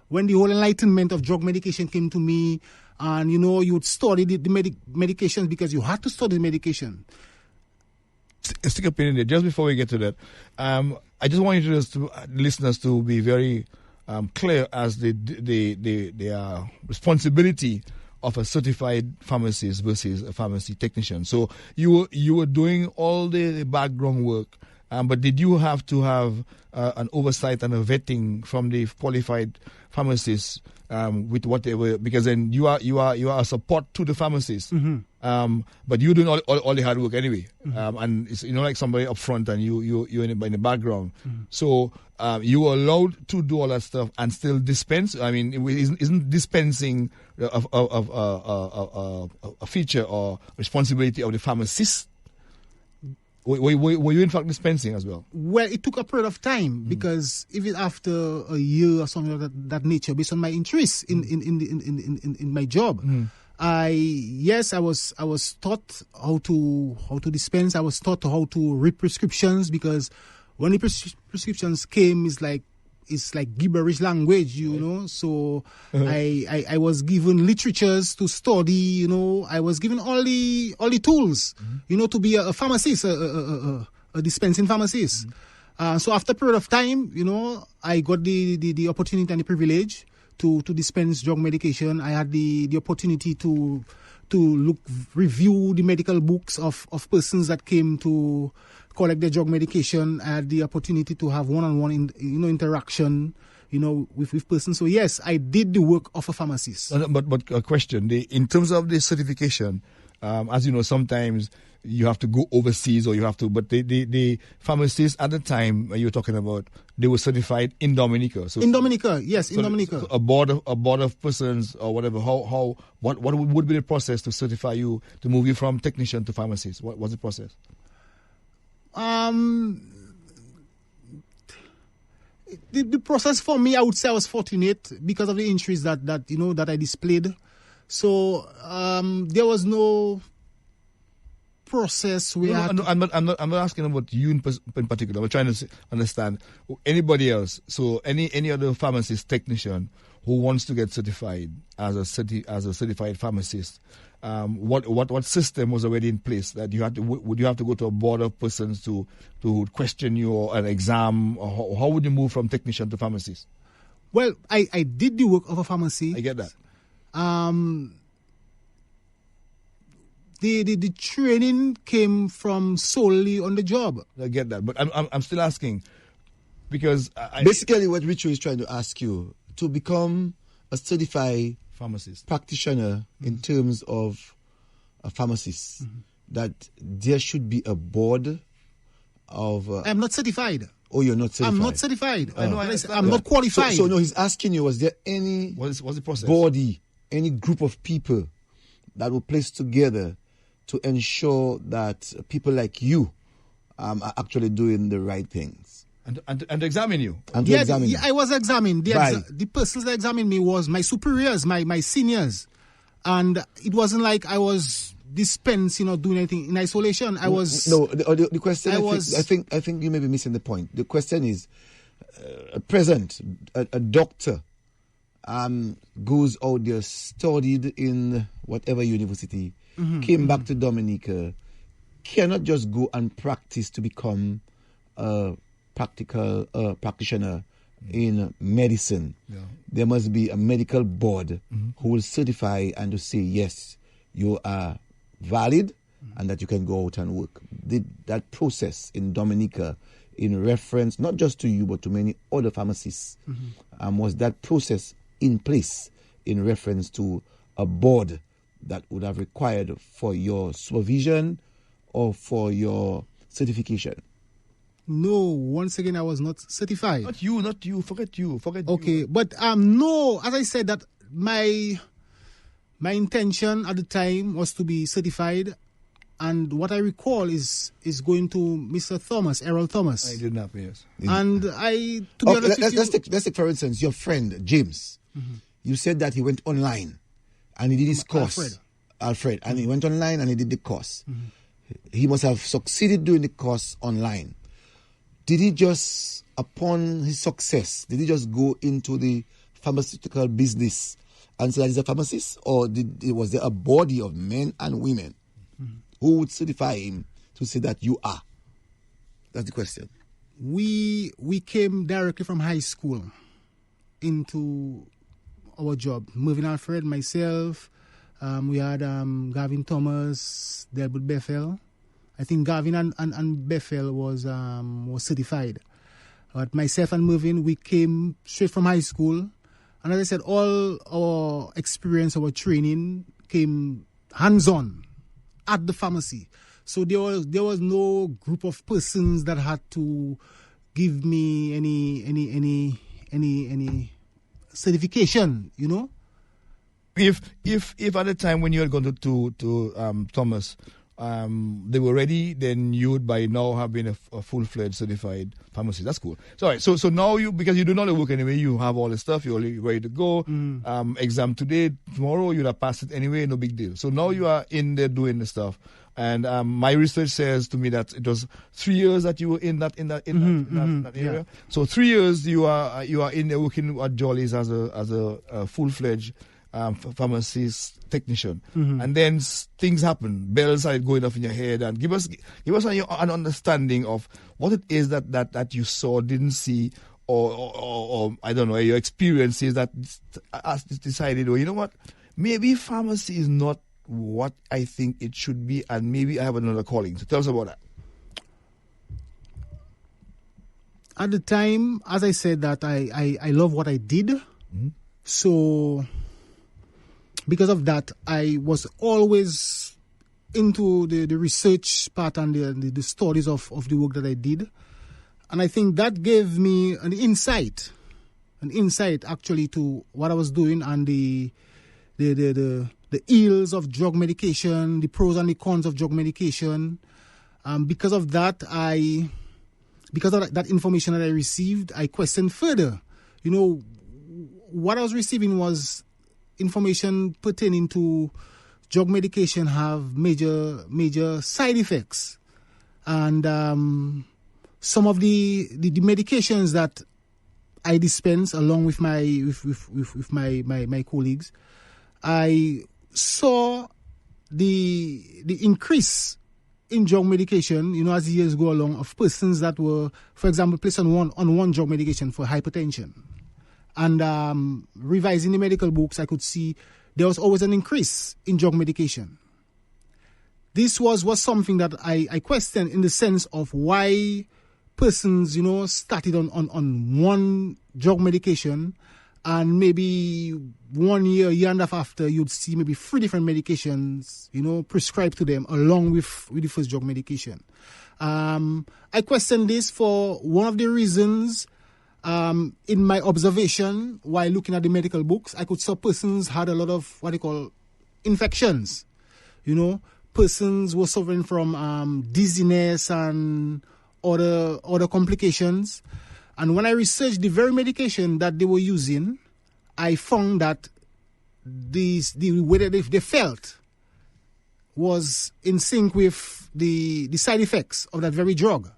When the whole enlightenment of drug medication came to me, And, you would study the medications because you had to study the medication. Stick a pin in there. Just before we get to that, I just want you to listeners to be very clear as the responsibility of a certified pharmacist versus a pharmacy technician. So you were doing all the background work, but did you have to have an oversight and a vetting from the qualified pharmacists with what they were? Because then you are a support to the pharmacist, but you're doing all the hard work anyway, and it's like somebody up front and you're in the background. So you were allowed to do all that stuff and still dispense. I mean, isn't dispensing a feature or responsibility of the pharmacist? Were you in fact dispensing as well? Well, it took a period of time because even after a year or something of that nature, based on my interest in my job, I was taught how to dispense. I was taught how to read prescriptions, because when the prescriptions came, it's like gibberish language, So I was given literatures to study, I was given all the tools, to be a pharmacist, a dispensing pharmacist. So after a period of time, I got the opportunity and the privilege to dispense drug medication. I had the opportunity to review the medical books of persons that came to collect their drug medication. I had the opportunity to have one-on-one interaction, with persons. So yes, I did the work of a pharmacist. But a question: in terms of the certification, as you know, sometimes you have to go overseas, or you have to. But the pharmacists at the time you were talking about, they were certified in Dominica. So in Dominica, yes, in Dominica. So a board of persons or whatever. What would be the process to certify you, to move you from technician to pharmacist? What was the process? The process for me, I would say I was fortunate because of the injuries that I displayed. So there was no process where I'm not asking about you in particular. I'm trying to understand anybody else. So any other pharmacist technician who wants to get certified as a certified pharmacist, what system was already in place that would you have to go to a board of persons to question you, or an exam, or how would you move from technician to pharmacist? Well, I did the work of a pharmacy. I get that. The training came from solely on the job. I get that, but I'm still asking, because basically what Richard is trying to ask you, to become a certified pharmacist practitioner in terms of a pharmacist, that there should be a board of. I'm not certified. Oh, you're not certified. I'm not certified. I'm not qualified. So no, he's asking you: was there any what's the process? Body, any group of people that were placed together to ensure that people like you are actually doing the right things? And to examine you. And to examine you. I was examined. The persons that examined me was my superiors, my seniors. And it wasn't like I was dispensed, doing anything in isolation. I was... No, the question, I think you may be missing the point. The question is, at present, a doctor goes out there, studied in whatever university, came back to Dominica, cannot just go and practice to become a practitioner in medicine. Yeah. There must be a medical board who will certify and to say, yes, you are valid and that you can go out and work. That process in Dominica, in reference not just to you but to many other pharmacists, was that process in place in reference to a board that would have required for your supervision or for your certification? No, once again, I was not certified. Not you. Forget you. Okay, but no, as I said, that my intention at the time was to be certified, and what I recall is going to Mr. Thomas, Errol Thomas. I didn't have, yes. And to be honest with you, let's take for instance your friend James. You said that he went online and he did his course. Alfred, and he went online and he did the course. He must have succeeded doing the course online. Did he just, upon his success, did he just go into the pharmaceutical business and say that he's a pharmacist, or was there a body of men and women who would certify him to say that you are? That's the question. We came directly from high school into our job. Mervyn Alfred, myself, we had Gavin Thomas, Delbert Bethel. I think Gavin and Bethel was certified. But myself and Mervyn, we came straight from high school. And as I said, all our experience, our training came hands-on at the pharmacy. So there was no group of persons that had to give me any certification, you know. If at the time when you had gone to Thomas, they were ready, then you would by now have been a full-fledged certified pharmacist. That's cool. So now because you do not work anyway, you have all the stuff, you're ready to go. Exam today, tomorrow, you'd have passed it anyway, no big deal. So now you are in there doing the stuff. And my research says to me that it was 3 years that you were in that area. Yeah. So 3 years you are in there working at Jolly's as a full-fledged pharmacist technician, and then things happen. Bells started going off in your head, and give us an understanding of what it is that you saw, didn't see, or I don't know, your experiences that decided, well, you know what, maybe pharmacy is not what I think it should be, and maybe I have another calling. So tell us about that. At the time, as I said, that I love what I did. So because of that, I was always into the research part and the studies of the work that I did. And I think that gave me an insight actually to what I was doing and the ills of drug medication, the pros and the cons of drug medication. Because of that information that I received, I questioned further. You know, what I was receiving was information pertaining to drug medication have major side effects, and some of the medications that I dispense along with my colleagues, I saw the increase in drug medication, you know, as the years go along, of persons that were, for example, placed on one drug medication for hypertension. And revising the medical books, I could see there was always an increase in drug medication. This was something that I questioned in the sense of why persons, you know, started on one drug medication, and maybe 1 year and a half after, you'd see maybe 3 different medications, you know, prescribed to them along with the first drug medication. I questioned this for one of the reasons. In my observation, while looking at the medical books, I could see persons had a lot of what they call infections. You know, persons were suffering from dizziness and other complications. And when I researched the very medication that they were using, I found that the way that they felt was in sync with the side effects of that very drug.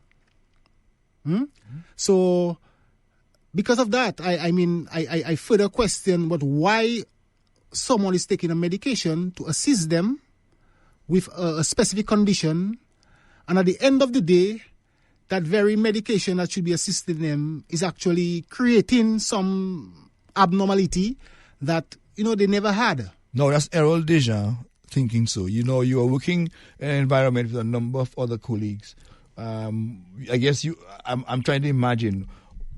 So because of that, I further question, but why someone is taking a medication to assist them with a specific condition, and at the end of the day, that very medication that should be assisting them is actually creating some abnormality that, you know, they never had. No, that's Renauld Deschamps thinking so. You know, you are working in an environment with a number of other colleagues. I guess I'm trying to imagine,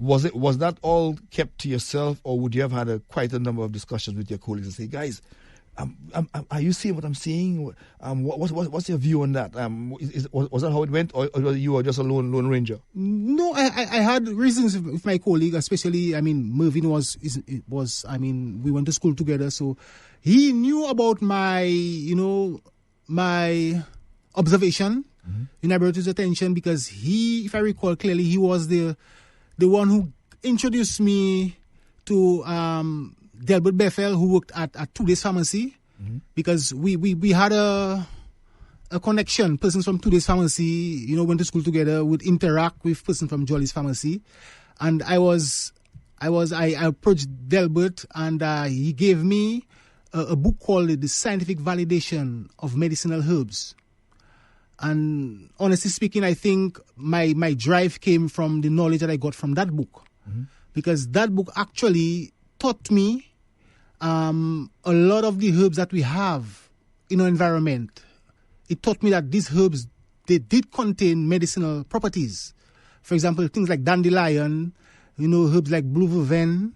was that all kept to yourself, or would you have had quite a number of discussions with your colleagues and say, guys, are you seeing what I'm seeing? What's your view on that? Was that how it went, or you were just a lone ranger? No, I had reasons with my colleague, especially. Mervyn we went to school together, so he knew about my observation. I brought his attention because he, if I recall clearly, he was the one who introduced me to Delbert Bethel, who worked at 2 Days Pharmacy, because we had a connection. Persons from 2 Days Pharmacy, went to school together, would interact with persons from Jolly's Pharmacy, and I was I approached Delbert, and he gave me a book called The Scientific Validation of Medicinal Herbs. And honestly speaking, I think my drive came from the knowledge that I got from that book. Because that book actually taught me a lot of the herbs that we have in our environment. It taught me that these herbs, they did contain medicinal properties. For example, things like dandelion, herbs like blue vervein.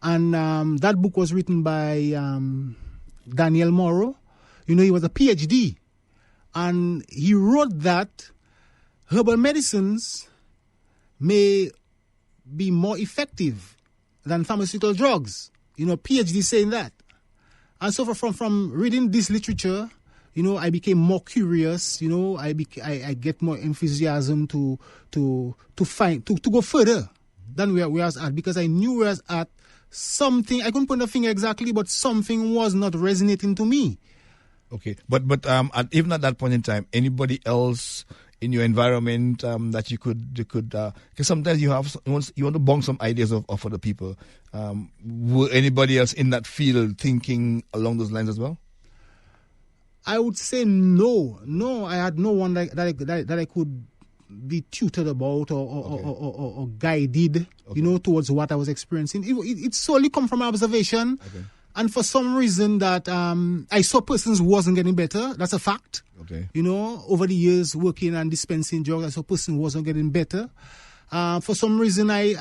And that book was written by Daniel Morrow. He was a PhD. And he wrote that herbal medicines may be more effective than pharmaceutical drugs. PhD saying that. And so from reading this literature, I became more curious. I get more enthusiasm to go further than where I was at, because I knew where I was at. Something, I couldn't put the finger exactly, but something was not resonating to me. Okay, but even at that point in time, anybody else in your environment that you could because sometimes you want to bounce some ideas of other people. Were anybody else in that field thinking along those lines as well? I would say no. I had no one that I could be tutored about or guided, towards what I was experiencing. It solely come from observation. Okay. And for some reason that I saw persons who wasn't getting better. That's a fact. Okay. Over the years working and dispensing drugs, I saw persons who wasn't getting better. For some reason, I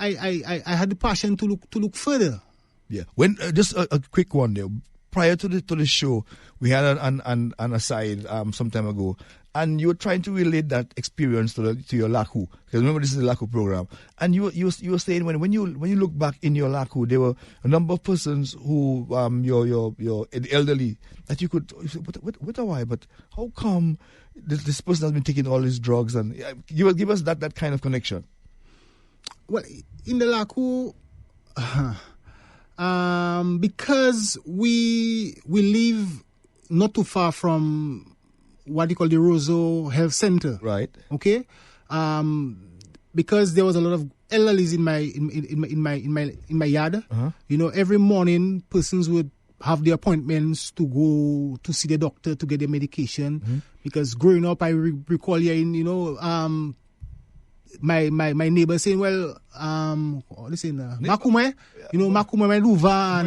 had the passion to look further. Yeah. When just a quick one there. Prior to the show, we had an aside some time ago, and you were trying to relate that experience to your Laku. Because remember, this is the Laku program, and you were saying when you look back in your Laku, there were a number of persons who your elderly that you could what a why, but how come this person has been taking all these drugs, and give us that kind of connection. Well, in the Laku. Because we live not too far from what you call the Roseau Health Center, right? Okay, because there was a lot of elderlies in my yard. Uh-huh. Every morning persons would have the appointments to go to see the doctor to get their medication. Mm-hmm. Because growing up, I recall hearing my neighbor saying, well, Makume, Makume Meduva,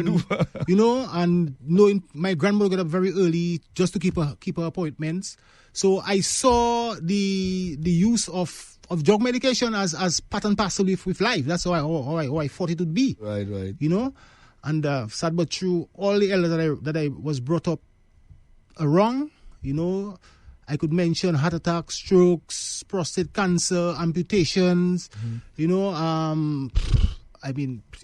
and knowing my grandmother got up very early just to keep her appointments. So I saw the use of drug medication as part and parcel with life. That's how I thought it would be. Right. And sad but true, all the elders that I was brought up around, I could mention heart attacks, strokes, prostate cancer, amputations. Mm-hmm.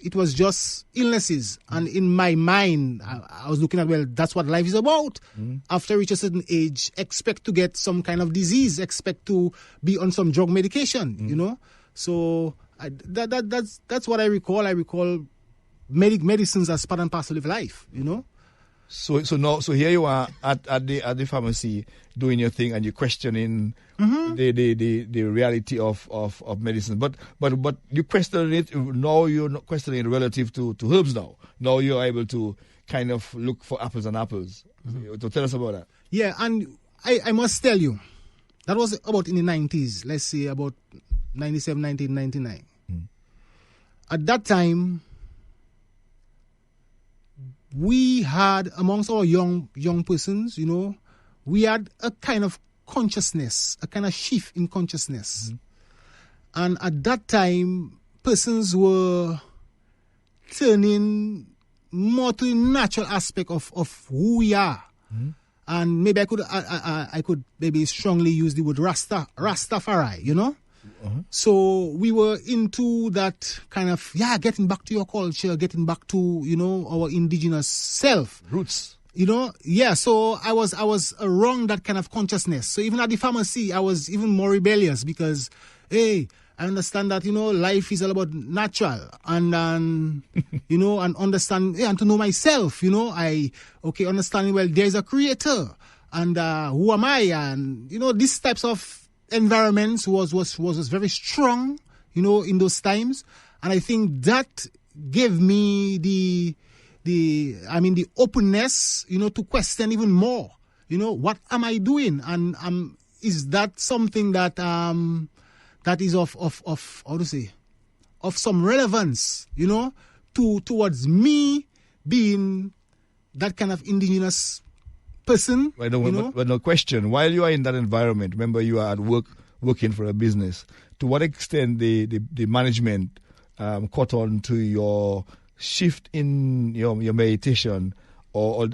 It was just illnesses. Mm-hmm. And in my mind, I was looking at, well, that's what life is about. Mm-hmm. After you reach a certain age, expect to get some kind of disease, expect to be on some drug medication, mm-hmm. So that's what I recall. I recall medicines as part and parcel of life, So here you are at the pharmacy doing your thing, and you're questioning mm-hmm. the reality of medicine. But you question it now. You're not questioning it relative to herbs now. Now you're able to kind of look for apples and apples. Mm-hmm. So tell us about that. Yeah, and I must tell you, that was about in the 90s. Let's say about 97, 1999. Mm-hmm. At that time, we had, amongst our young persons, we had a kind of consciousness, a kind of shift in consciousness. Mm-hmm. And at that time, persons were turning more to the natural aspect of who we are. Mm-hmm. And maybe I could maybe strongly use the word Rastafari, Uh-huh. So we were into that kind of, getting back to your culture, getting back to, our indigenous self. Roots. So I was around that kind of consciousness. So even at the pharmacy, I was even more rebellious because, hey, I understand that, life is all about natural and and understand, and to know myself, understanding, well, there's a creator and who am I? And, these types of environments was very strong, in those times. And I think that gave me the openness, to question even more. What am I doing? And is that something that that is of how to say, of some relevance, towards me being that kind of indigenous person? But no question. While you are in that environment, remember you are at work, working for a business. To what extent the management caught on to your shift in your meditation, or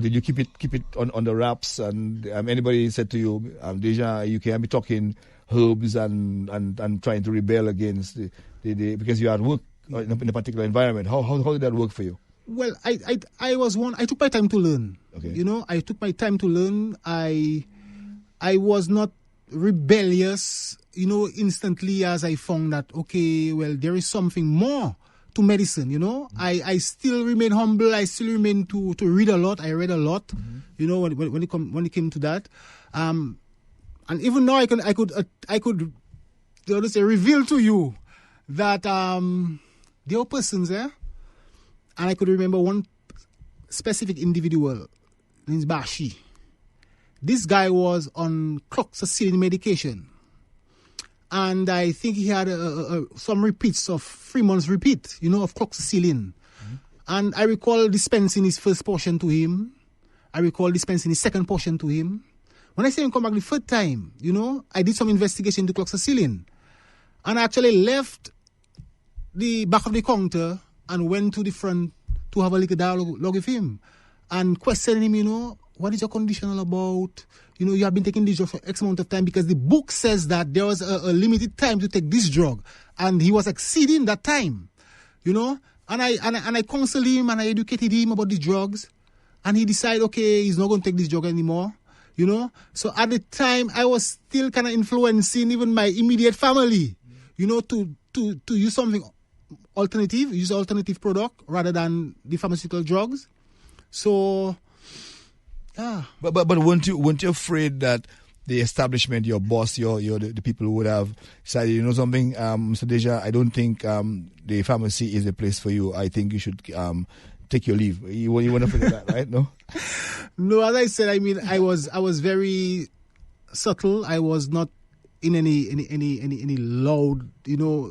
did you keep it on the wraps? And anybody said to you, Deja, you can't be talking herbs and trying to rebel against the because you are at work in a particular environment. How did that work for you? Well, I took my time to learn. Okay. I took my time to learn. I was not rebellious, instantly as I found that, okay, well, there is something more to medicine, I still remain humble. I still remain to read a lot. I read a lot, when it came to that. And even now I could reveal to you that there were persons there, and I could remember one specific individual named Bashi. This guy was on cloxacillin medication, and I think he had some repeats of 3 months repeat, of cloxacillin. And I recall dispensing his first portion to him. I recall dispensing his second portion to him. When I say him come back the third time, I did some investigation into cloxacillin, and I actually left the back of the counter and went to the front to have a little dialogue with him and questioning him, what is your condition all about? You have been taking this drug for X amount of time, because the book says that there was a limited time to take this drug, and he was exceeding that time, And I counseled him and I educated him about the drugs, and he decided, okay, he's not going to take this drug anymore, So at the time, I was still kind of influencing even my immediate family, to use something alternative, use alternative product rather than the pharmaceutical drugs. So, yeah. But weren't you afraid that the establishment, your boss, the people who would have said, something, Mr. Deja, I don't think the pharmacy is a place for you. I think you should take your leave. You weren't afraid of that, right? No. No, as I said, I was very subtle. I was not in any loud,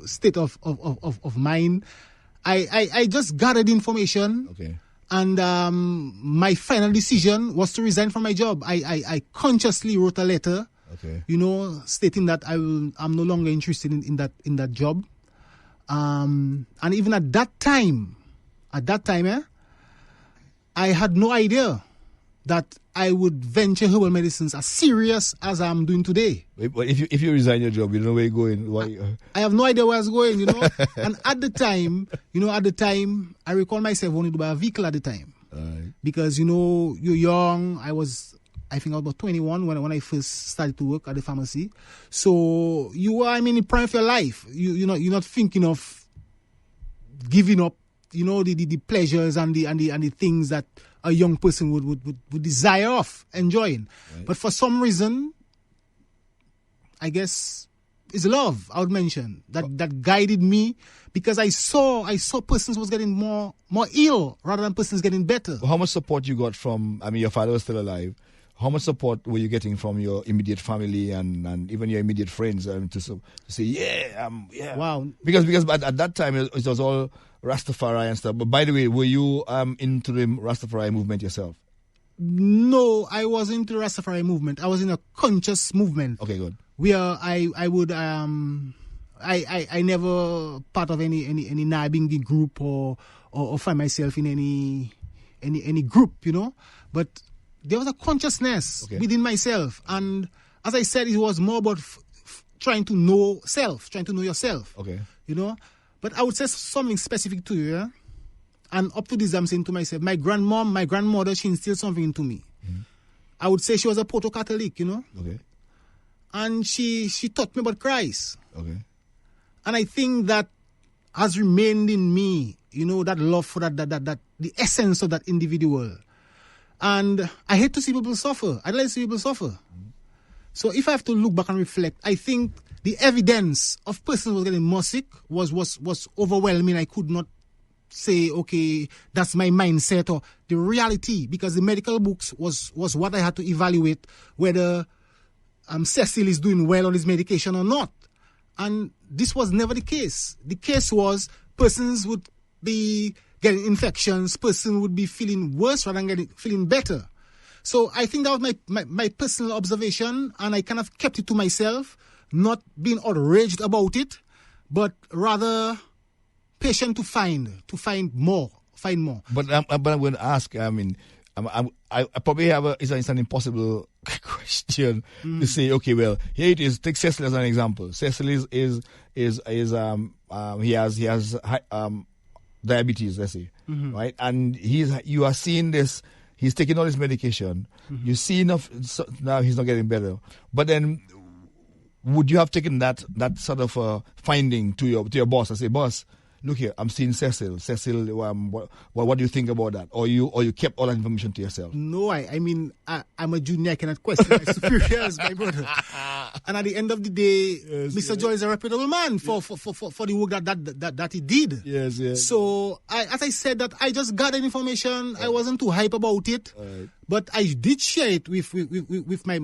state of mind. I just gathered information. Okay. And my final decision was to resign from my job. I consciously wrote a letter, okay, stating that I'm no longer interested in that job. And even at that time, I had no idea that I would venture herbal medicines as serious as I'm doing today. But if you resign your job, you don't know where you're going. Why? I have no idea where I was going, And at the time, I recall myself wanting to buy a vehicle at the time. Right. Because, you're young. I was about 21 when I first started to work at the pharmacy. So you are, in the prime of your life. You're not thinking of giving up, the pleasures and the things that a young person would desire of enjoying. Right. But for some reason, I guess it's love, I would mention, that guided me, because I saw persons was getting more ill rather than persons getting better. How much support you got from, your father was still alive. How much support were you getting from your immediate family and even your immediate friends to say, yeah. Wow. Because at that time, it was all Rastafari and stuff. But by the way, were you into the Rastafari movement yourself? No, I was into the Rastafari movement. I was in a conscious movement. Okay, good. Where I would I never part of any Nabingi group or find myself in any group, But there was a consciousness within myself, and as I said, it was more about trying to know self, trying to know yourself. Okay. But I would say something specific to you, yeah? And up to this, I'm saying to myself, my grandmother, she instilled something into me. Mm-hmm. I would say she was a Proto-Catholic, Okay. And she taught me about Christ. Okay. And I think that has remained in me, that love for that the essence of that individual. And I hate to see people suffer. I don't like to see people suffer. Mm-hmm. So if I have to look back and reflect, I think the evidence of persons who was getting more sick was overwhelming. I could not say, okay, that's my mindset or the reality, because the medical books was what I had to evaluate whether Cecil is doing well on his medication or not. And this was never the case. The case was persons would be getting infections, person would be feeling worse rather than feeling better. So I think that was my personal observation, and I kind of kept it to myself, not being outraged about it, but rather patient to find more. But I'm going to ask, I mean, I probably have it's an impossible question to say, okay, well, here it is. Take Cecil as an example. Cecil is he has diabetes, let's say, right? And you are seeing this. He's taking all his medication. You see enough. So now he's not getting better. But then, would you have taken that sort of finding to your boss and say, boss, look here, I'm seeing Cecil. Cecil, what do you think about that? Or you kept all that information to yourself? No, I mean, I'm a junior. I cannot question my superiors, my brother. And at the end of the day, yes, Mr. Joy is a reputable man for the work that he did. Yes. So, as I said, that I just gathered information. I wasn't too hype about it. Right. But I did share it with my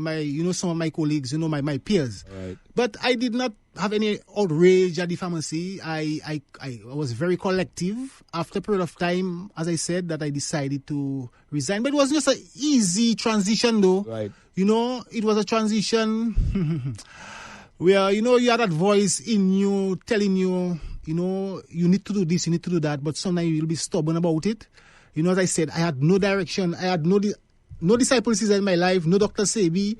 some of my colleagues, my peers. Right. But I did not have any outrage at the pharmacy. I was very collective. After a period of time, as I said, that I decided to resign. But it was just an easy transition, though. Right. It was a transition where, you had that voice in you telling you, you need to do this, you need to do that. But sometimes you'll be stubborn about it. As I said, I had no direction. I had no disciples in my life, no Dr. Sebi,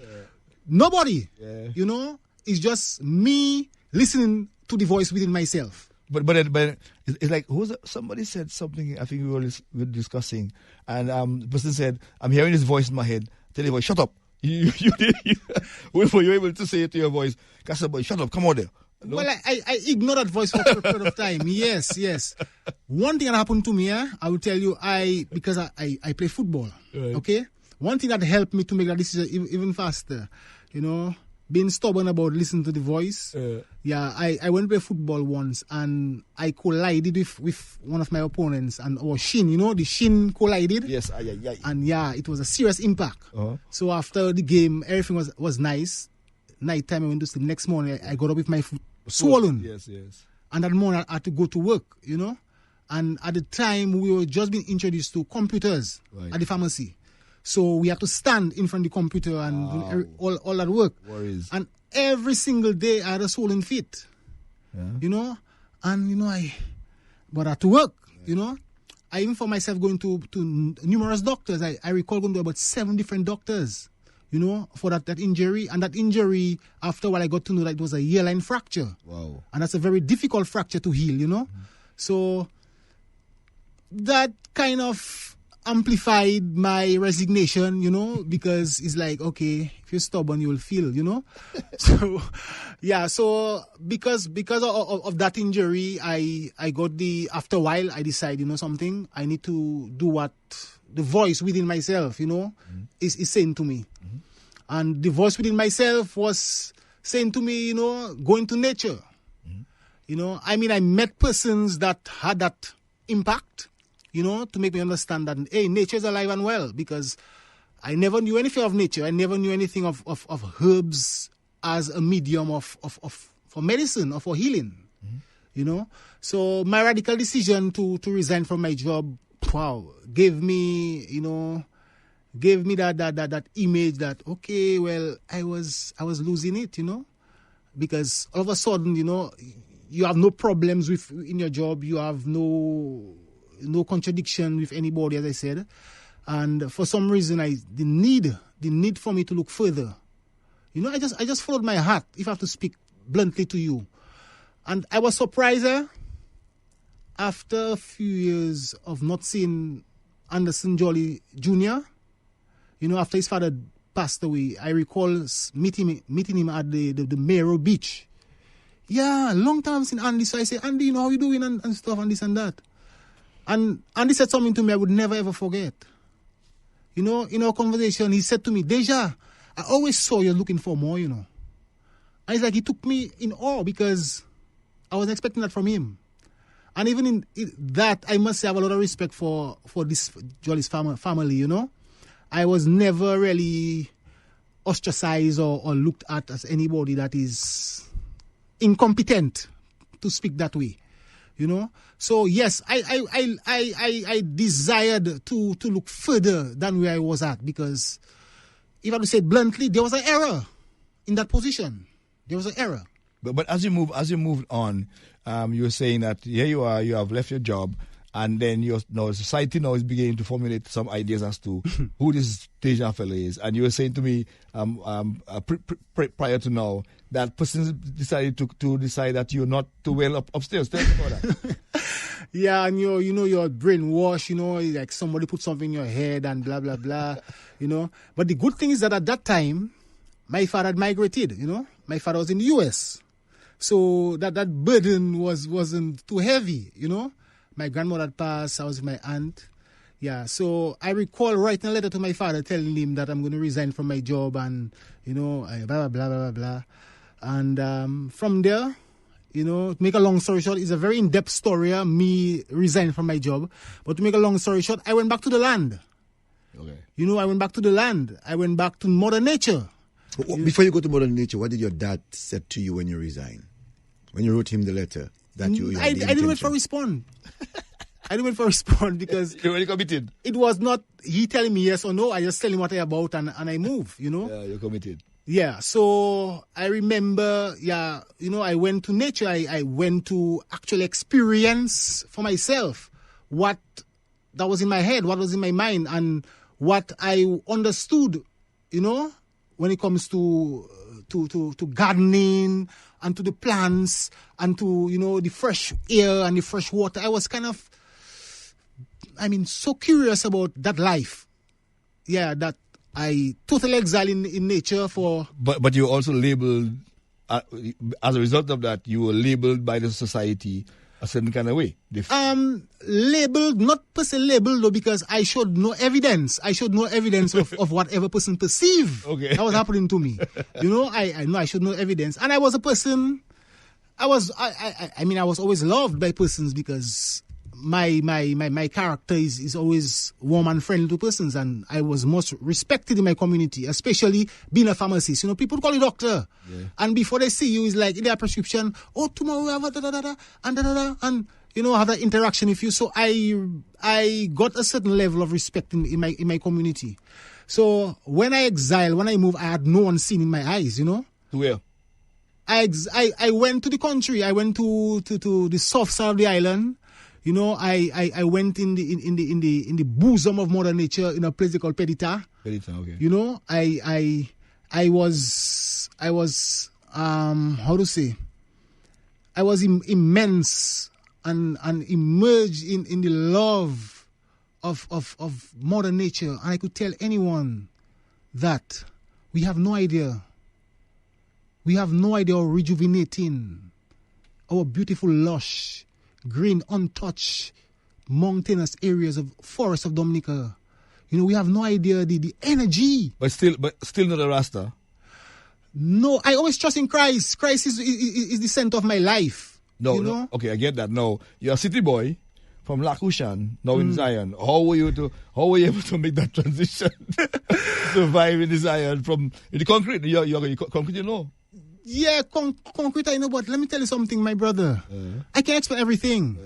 nobody. Yeah. It's just me listening to the voice within myself. But it's like somebody said something. I think we were discussing, and the person said, "I'm hearing this voice in my head. Tell your voice, shut up." You were you able to say it to your voice? Boy, shut up, come on there. No? Well, I ignored that voice for a period of time. Yes. One thing that happened to me, I will tell you, because I play football. Right. Okay. One thing that helped me to make that decision even faster, being stubborn about listening to the voice. I went to play football once and I collided with one of my opponents and our shin, the shin collided. Yes, and it was a serious impact. Uh-huh. So after the game, everything was nice. Nighttime, I went to sleep. Next morning, I got up with my foot swollen. Yes. And that morning, I had to go to work, And at the time, we were just being introduced to computers at the pharmacy. So we had to stand in front of the computer and do all that work. Worries. And every single day I had a swollen feet. Yeah. And, but I had to work, I even found myself going to numerous doctors. I recall going to about 7 different doctors, for that injury. And that injury, after a while, I got to know that it was a hairline fracture. Wow. And that's a very difficult fracture to heal, Mm-hmm. So that kind of amplified my resignation, because it's like, okay, if you're stubborn, you'll feel, So because of that injury, I got after a while, I decided, something, I need to do what the voice within myself, is saying to me. Mm-hmm. And the voice within myself was saying to me, go into nature. Mm-hmm. I met persons that had that impact, to make me understand that, hey, nature is alive and well, because I never knew anything of nature. I never knew anything of herbs as a medium for medicine or for healing, So my radical decision to resign from my job, gave me that image that, okay, well, I was losing it, because all of a sudden, you have no problems in your job. You have no contradiction with anybody, as I said. And for some reason, the need for me to look further. I just followed my heart, if I have to speak bluntly to you. And I was surprised after a few years of not seeing Anderson Jolly Jr., after his father passed away, I recall meeting him at the Mero Beach. Yeah, long time since Andy. So I say, Andy, how you doing and stuff and this and that. And Andy said something to me I would never ever forget. In our conversation, he said to me, Deja, I always saw you looking for more, And And it's like he took me in awe because I wasn't expecting that from him. And even in that, I must say I have a lot of respect for this Jolly's family, you know. I was never really ostracized or looked at as anybody that is incompetent to speak that way, you know. So yes, I desired to look further than where I was at, because if I had to say it bluntly, there was an error in that position. There was an error. But as you moved on, you were saying that here you are, you have left your job, and then society now is beginning to formulate some ideas as to who this Deja fellow is. And you were saying to me prior to now that person decided to decide that you're not too well upstairs. Tell me about that. Yeah, and you're brainwashed, like somebody put something in your head and blah, blah, blah, But the good thing is that at that time, my father had migrated, My father was in the US. So that burden wasn't too heavy, My grandmother had passed, I was with my aunt. Yeah, so I recall writing a letter to my father telling him that I'm going to resign from my job and, blah, blah, blah, blah, blah. And from there, to make a long story short, it's a very in-depth story, me resigning from my job. But to make a long story short, I went back to the land. Okay. I went back to the land. I went back to Mother Nature. Before you go to Mother Nature, what did your dad say to you when you resigned? When you wrote him the letter that you I didn't wait for a response. I didn't wait for a response because you already committed. It was not he telling me yes or no. I just tell him what I'm about and I move, Yeah, you're committed. Yeah, so I remember, I went to nature. I went to actually experience for myself what that was in my head, what was in my mind, and what I understood, when it comes to gardening and to the plants and to, the fresh air and the fresh water. I was kind of, so curious about that life. Yeah, that I totally exile in nature for... But you were also labeled, as a result of that, you were labeled by the society a certain kind of way. Labeled, not per se labeled though, because I showed no evidence. I showed no evidence of whatever person perceived that was happening to me. I showed no evidence. And I was a person, I was always loved by persons because my character is always warm and friendly to persons, and I was most respected in my community, especially being a pharmacist. People call you doctor, and before they see you, it's like in their prescription, tomorrow we have a da-da-da-da, and da-da-da, and have that interaction with you. So I got a certain level of respect in my community. So when I moved, I had no one seen in my eyes. To where? I went to the country. I went to the south side of the island. I went in the bosom of Mother Nature in a place called Pedita. Pedita, okay. I was how to say? I was immense and immersed in the love of Mother Nature, and I could tell anyone that we have no idea. We have no idea how rejuvenating our beautiful lush, green, untouched, mountainous areas of Forest of Dominica. We have no idea the energy. But still not a Rasta. No, I always trust in Christ. Christ is the center of my life. No, okay, I get that. No, you're a city boy from Lakushan, now in Zion. How were you able to make that transition? Survive in the Zion from the concrete? You're concrete, Yeah, concrete, I know, but let me tell you something, my brother. I can't explain everything.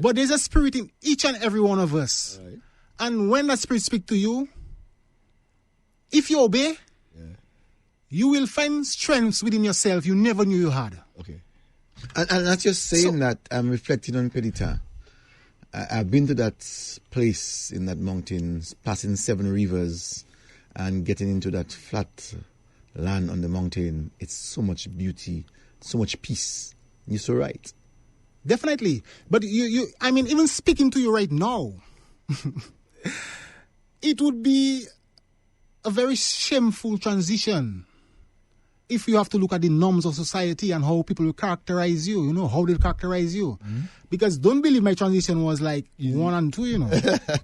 But there's a spirit in each and every one of us. Right. And when that spirit speaks to you, if you obey, you will find strengths within yourself you never knew you had. Okay. And as you're saying that, I'm reflecting on Pedita. I've been to that place in that mountains, passing 7 rivers and getting into that flat land on the mountain. It's so much beauty, so much peace. You're so right. Definitely. But even speaking to you right now, it would be a very shameful transition if you have to look at the norms of society and how people will characterize you, how they characterize you. Because don't believe my transition was like 1 and 2,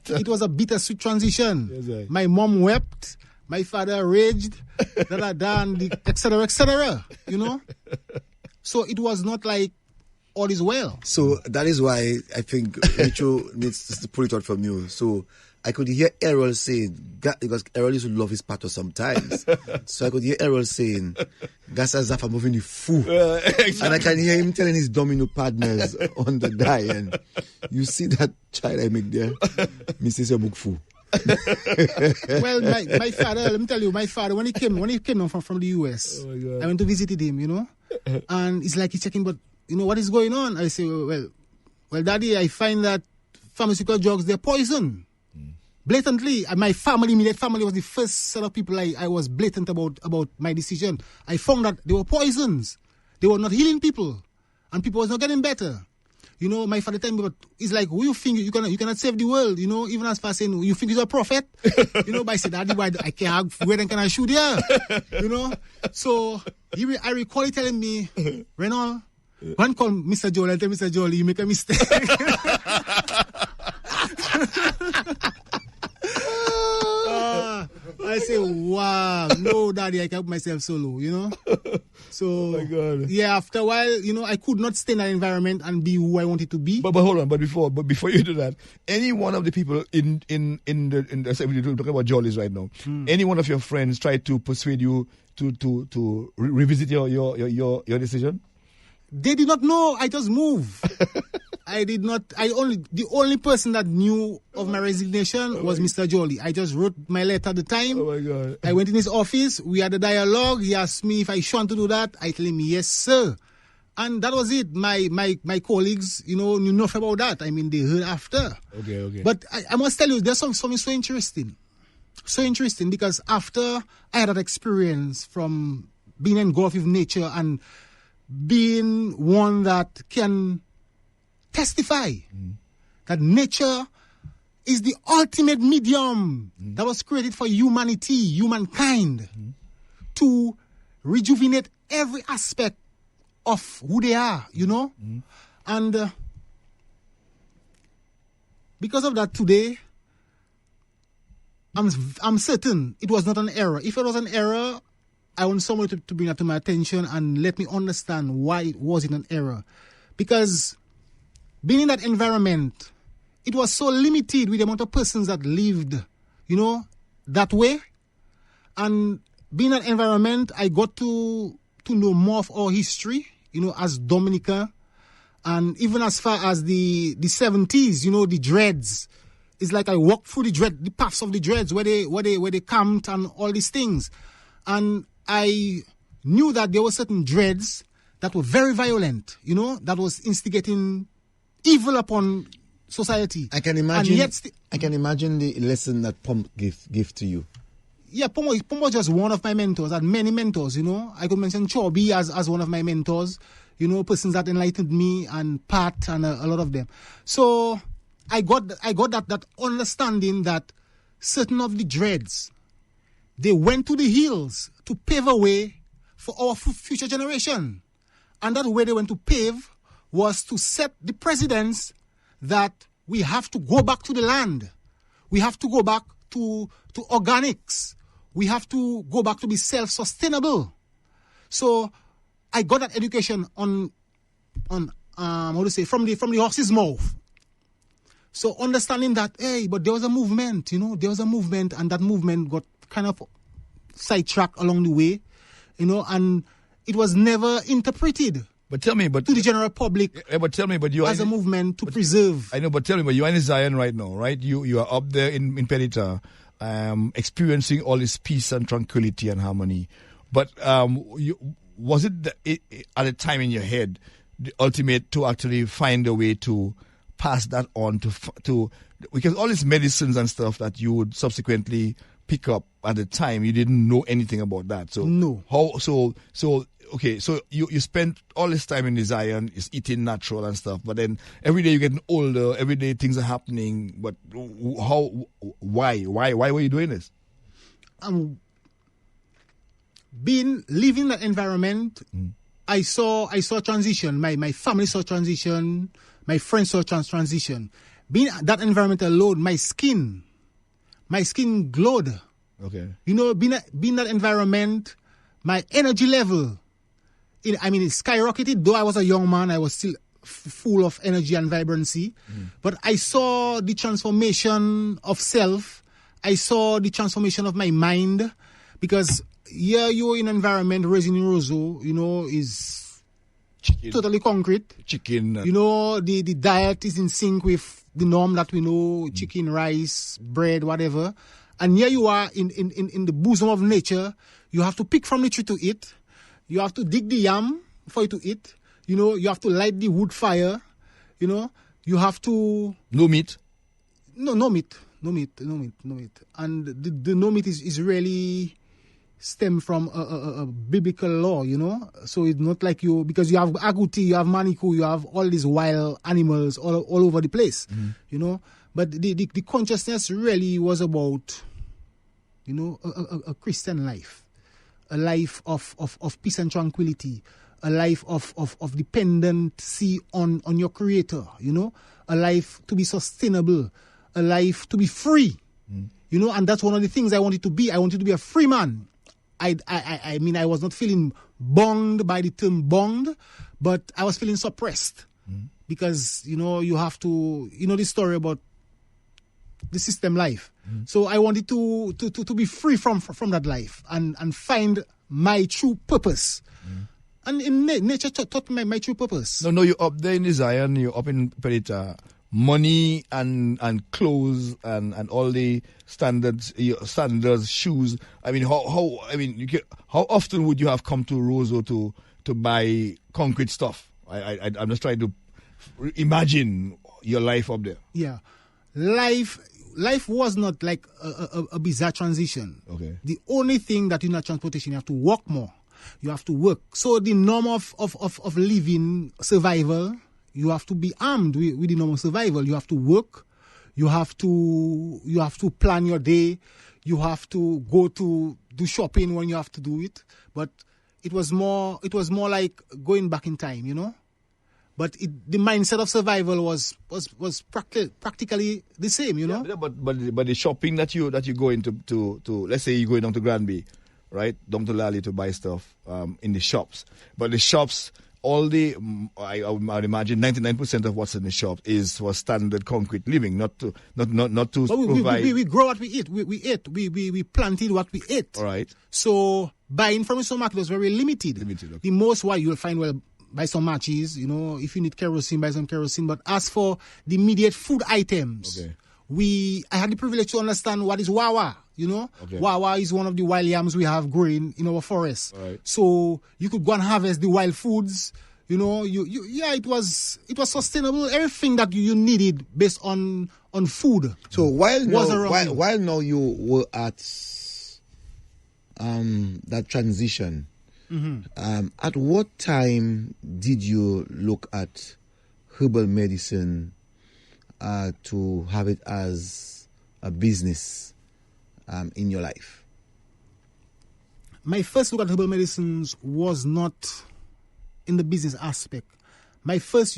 It was a bittersweet transition. Yes, right. My mom wept. My father raged, etc., etc., you know. So it was not like all is well. So that is why I think Rachel needs to pull it out from you. So I could hear Errol saying, because Errol used to love his pato sometimes. So I could hear Errol saying, Gasa Zafa moving the foo. Exactly. And I can hear him telling his domino partners on the die. And you see that child I make there, Mrs. Yabuk foo. Well, my father, let me tell you, my father, when he came from the US, I went to visit him, you know. And it's like he's checking, but, you know, what is going on? I say, well, Daddy, I find that pharmaceutical drugs, they're poison. Blatantly, my family, immediate family was the first set of people I was blatant about my decision. I found that they were poisons. They were not healing people. And people was not getting better. You know, my father told me, but it's like, who you think you cannot save the world, you know, even as far as saying, you think you're a prophet? You know, but I said, Daddy, why I can't, where then can I shoot here? You know? So, I recall he telling me, Reynold, one call Mr. Joel and tell Mr. Joel, you make a mistake. I say, wow, no, Daddy, I kept myself solo, you know? So, oh my God. Yeah, after a while, you know, I could not stay in that environment and be who I wanted to be. But hold on, but before you do that, any one of the people in the we're talking about Jollies right now, any one of your friends tried to persuade you to revisit your decision? They did not know. I just moved. The only person that knew of my resignation was Mr. Jolly. I just wrote my letter at the time. Oh my God. I went in his office. We had a dialogue. He asked me if I want to do that. I told him, yes, sir. And that was it. My colleagues, you know, knew nothing about that. I mean, they heard after. Okay. But I must tell you, there's something so interesting. So interesting because after I had that experience from being engulfed with nature and being one that can testify that nature is the ultimate medium that was created for humankind, to rejuvenate every aspect of who they are, you know? And because of that today, I'm certain it was not an error. If it was an error, I want somebody to bring that to my attention and let me understand why it wasn't an error. Because being in that environment, it was so limited with the amount of persons that lived, you know, that way. And being in that environment, I got to know more of our history, you know, as Dominica. And even as far as the 70s, you know, the dreads. It's like I walked through the paths of the dreads where they camped and all these things. And I knew that there were certain dreads that were very violent, you know, that was instigating evil upon society. I can imagine. I can imagine the lesson that Pom gave to you. Yeah, Pom was just one of my mentors. I had many mentors, you know. I could mention Chobi as one of my mentors, you know, persons that enlightened me, and Pat and a lot of them. So I got that understanding that certain of the dreads, they went to the hills to pave a way for our future generation. And that way they went to pave was to set the precedence that we have to go back to the land. We have to go back to organics. We have to go back to be self-sustainable. So I got that education on from the horse's mouth. So understanding that, hey, but there was a movement, you know, and that movement got kind of sidetracked along the way, you know, and it was never interpreted. But tell me, to the general public, you as a movement to preserve. I know, but tell me, but you're in Zion right now, right? You are up there in Penita, experiencing all this peace and tranquility and harmony. But was it at a time in your head the ultimate to actually find a way to pass that on to because all these medicines and stuff that you would subsequently pick up at the time, you didn't know anything about that. So no. Okay, so you spent all this time in the Zion, is eating natural and stuff, but then every day you're getting older, every day things are happening. But why were you doing this? Living that environment, I saw transition. My family saw transition. My friends saw transition. Being that environment alone, my skin glowed. Okay. You know, being in that environment, my energy level, it skyrocketed. Though I was a young man, I was still full of energy and vibrancy. But I saw the transformation of self. I saw the transformation of my mind, because here you're in an environment, raising in Roseau, you know, is totally concrete. Chicken. You know, the diet is in sync with the norm that we know, chicken, rice, bread, whatever. And here you are in the bosom of nature. You have to pick from the tree to eat. You have to dig the yam for it to eat. You know, you have to light the wood fire. You know, you have to... No meat? No meat. And the no meat is really stem from a biblical law, you know. So it's not like you... Because you have agouti, you have manikou, you have all these wild animals all over the place, you know. But the consciousness really was about, you know, a Christian life. A life of peace and tranquility. A life of dependency on your creator, you know, a life to be sustainable, a life to be free, you know, and that's one of the things I wanted to be. I wanted to be a free man. I mean, I was not feeling bound by the term bound, but I was feeling suppressed because, you know, you have to, you know, the story about the system life. So I wanted to be free from that life and find my true purpose. And in nature taught me my true purpose. No, you're up there in the Zion, you're up in Predator. Money and clothes and all the standards, shoes. I mean, how often would you have come to Roseau to buy concrete stuff? I'm just trying to imagine your life up there. Yeah, life was not like a bizarre transition. Okay. The only thing that in that transportation, you have to walk more. You have to work. So the norm of living, survival, you have to be armed with the norm of survival. You have to work. You have to plan your day. You have to go to do shopping when you have to do it. But it was more like going back in time, you know. But the mindset of survival was practically the same, you know. Yeah, but the shopping that you go into to let's say you go down to Granby, right, down to Lally to buy stuff in the shops. But the shops, all the I would imagine 99% of what's in the shop is for standard concrete living, not to provide. We grow what we eat. We planted what we ate. All right. So buying from the supermarket was very limited. Okay. The most why you'll find buy some matches, you know, if you need kerosene, buy some kerosene. But as for the immediate food items, okay. I had the privilege to understand what is wawa, you know. Okay. Wawa is one of the wild yams we have growing in our forest. Right. So you could go and harvest the wild foods, you know. It was sustainable. Everything that you needed based on food. So while now you were at that transition, at what time did you look at herbal medicine to have it as a business in your life? My first look at herbal medicines was not in the business aspect. My first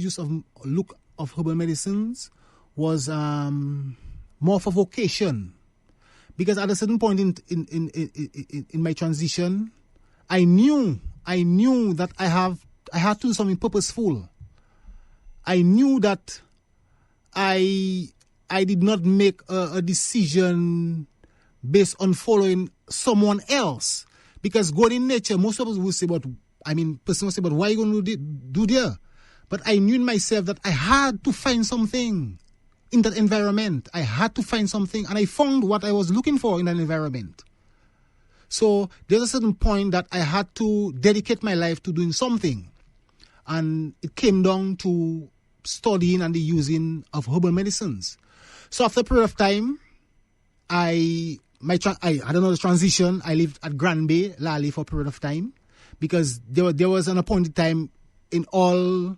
look of herbal medicines was more for vocation, because at a certain point in my transition, I knew that I had to do something purposeful. I knew that I did not make a decision based on following someone else. Because going in nature, most of us will say, person will say, but why are you going to do there? But I knew in myself that I had to find something in that environment. I had to find something, and I found what I was looking for in that environment. So there's a certain point that I had to dedicate my life to doing something. And it came down to studying and the using of herbal medicines. So after a period of time, I had another transition. I lived at Granby, Lally, for a period of time, because there was an appointed time in all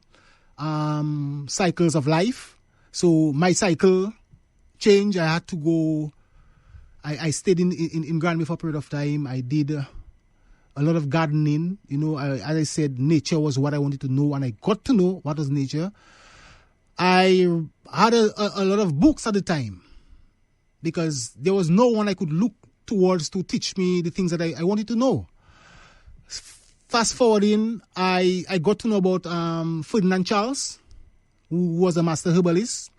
cycles of life. So my cycle changed. I had to go. I stayed in Granby for a period of time. I did a lot of gardening. You know, as I said, nature was what I wanted to know, and I got to know what was nature. I had a lot of books at the time, because there was no one I could look towards to teach me the things that I wanted to know. Fast forwarding, I got to know about Ferdinand Charles, who was a master herbalist.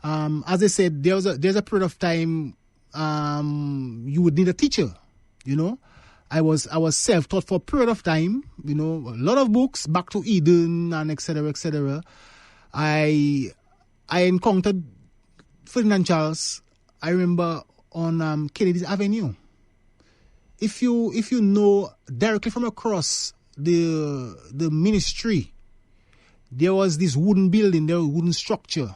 As I said, there's a period of time you would need a teacher, you know. I was self-taught for a period of time, you know, a lot of books, Back to Eden and etc., etc. I encountered Ferdinand Charles, I remember, on Kennedy's Avenue. If you know directly from across the ministry, there was this wooden building, there was a wooden structure.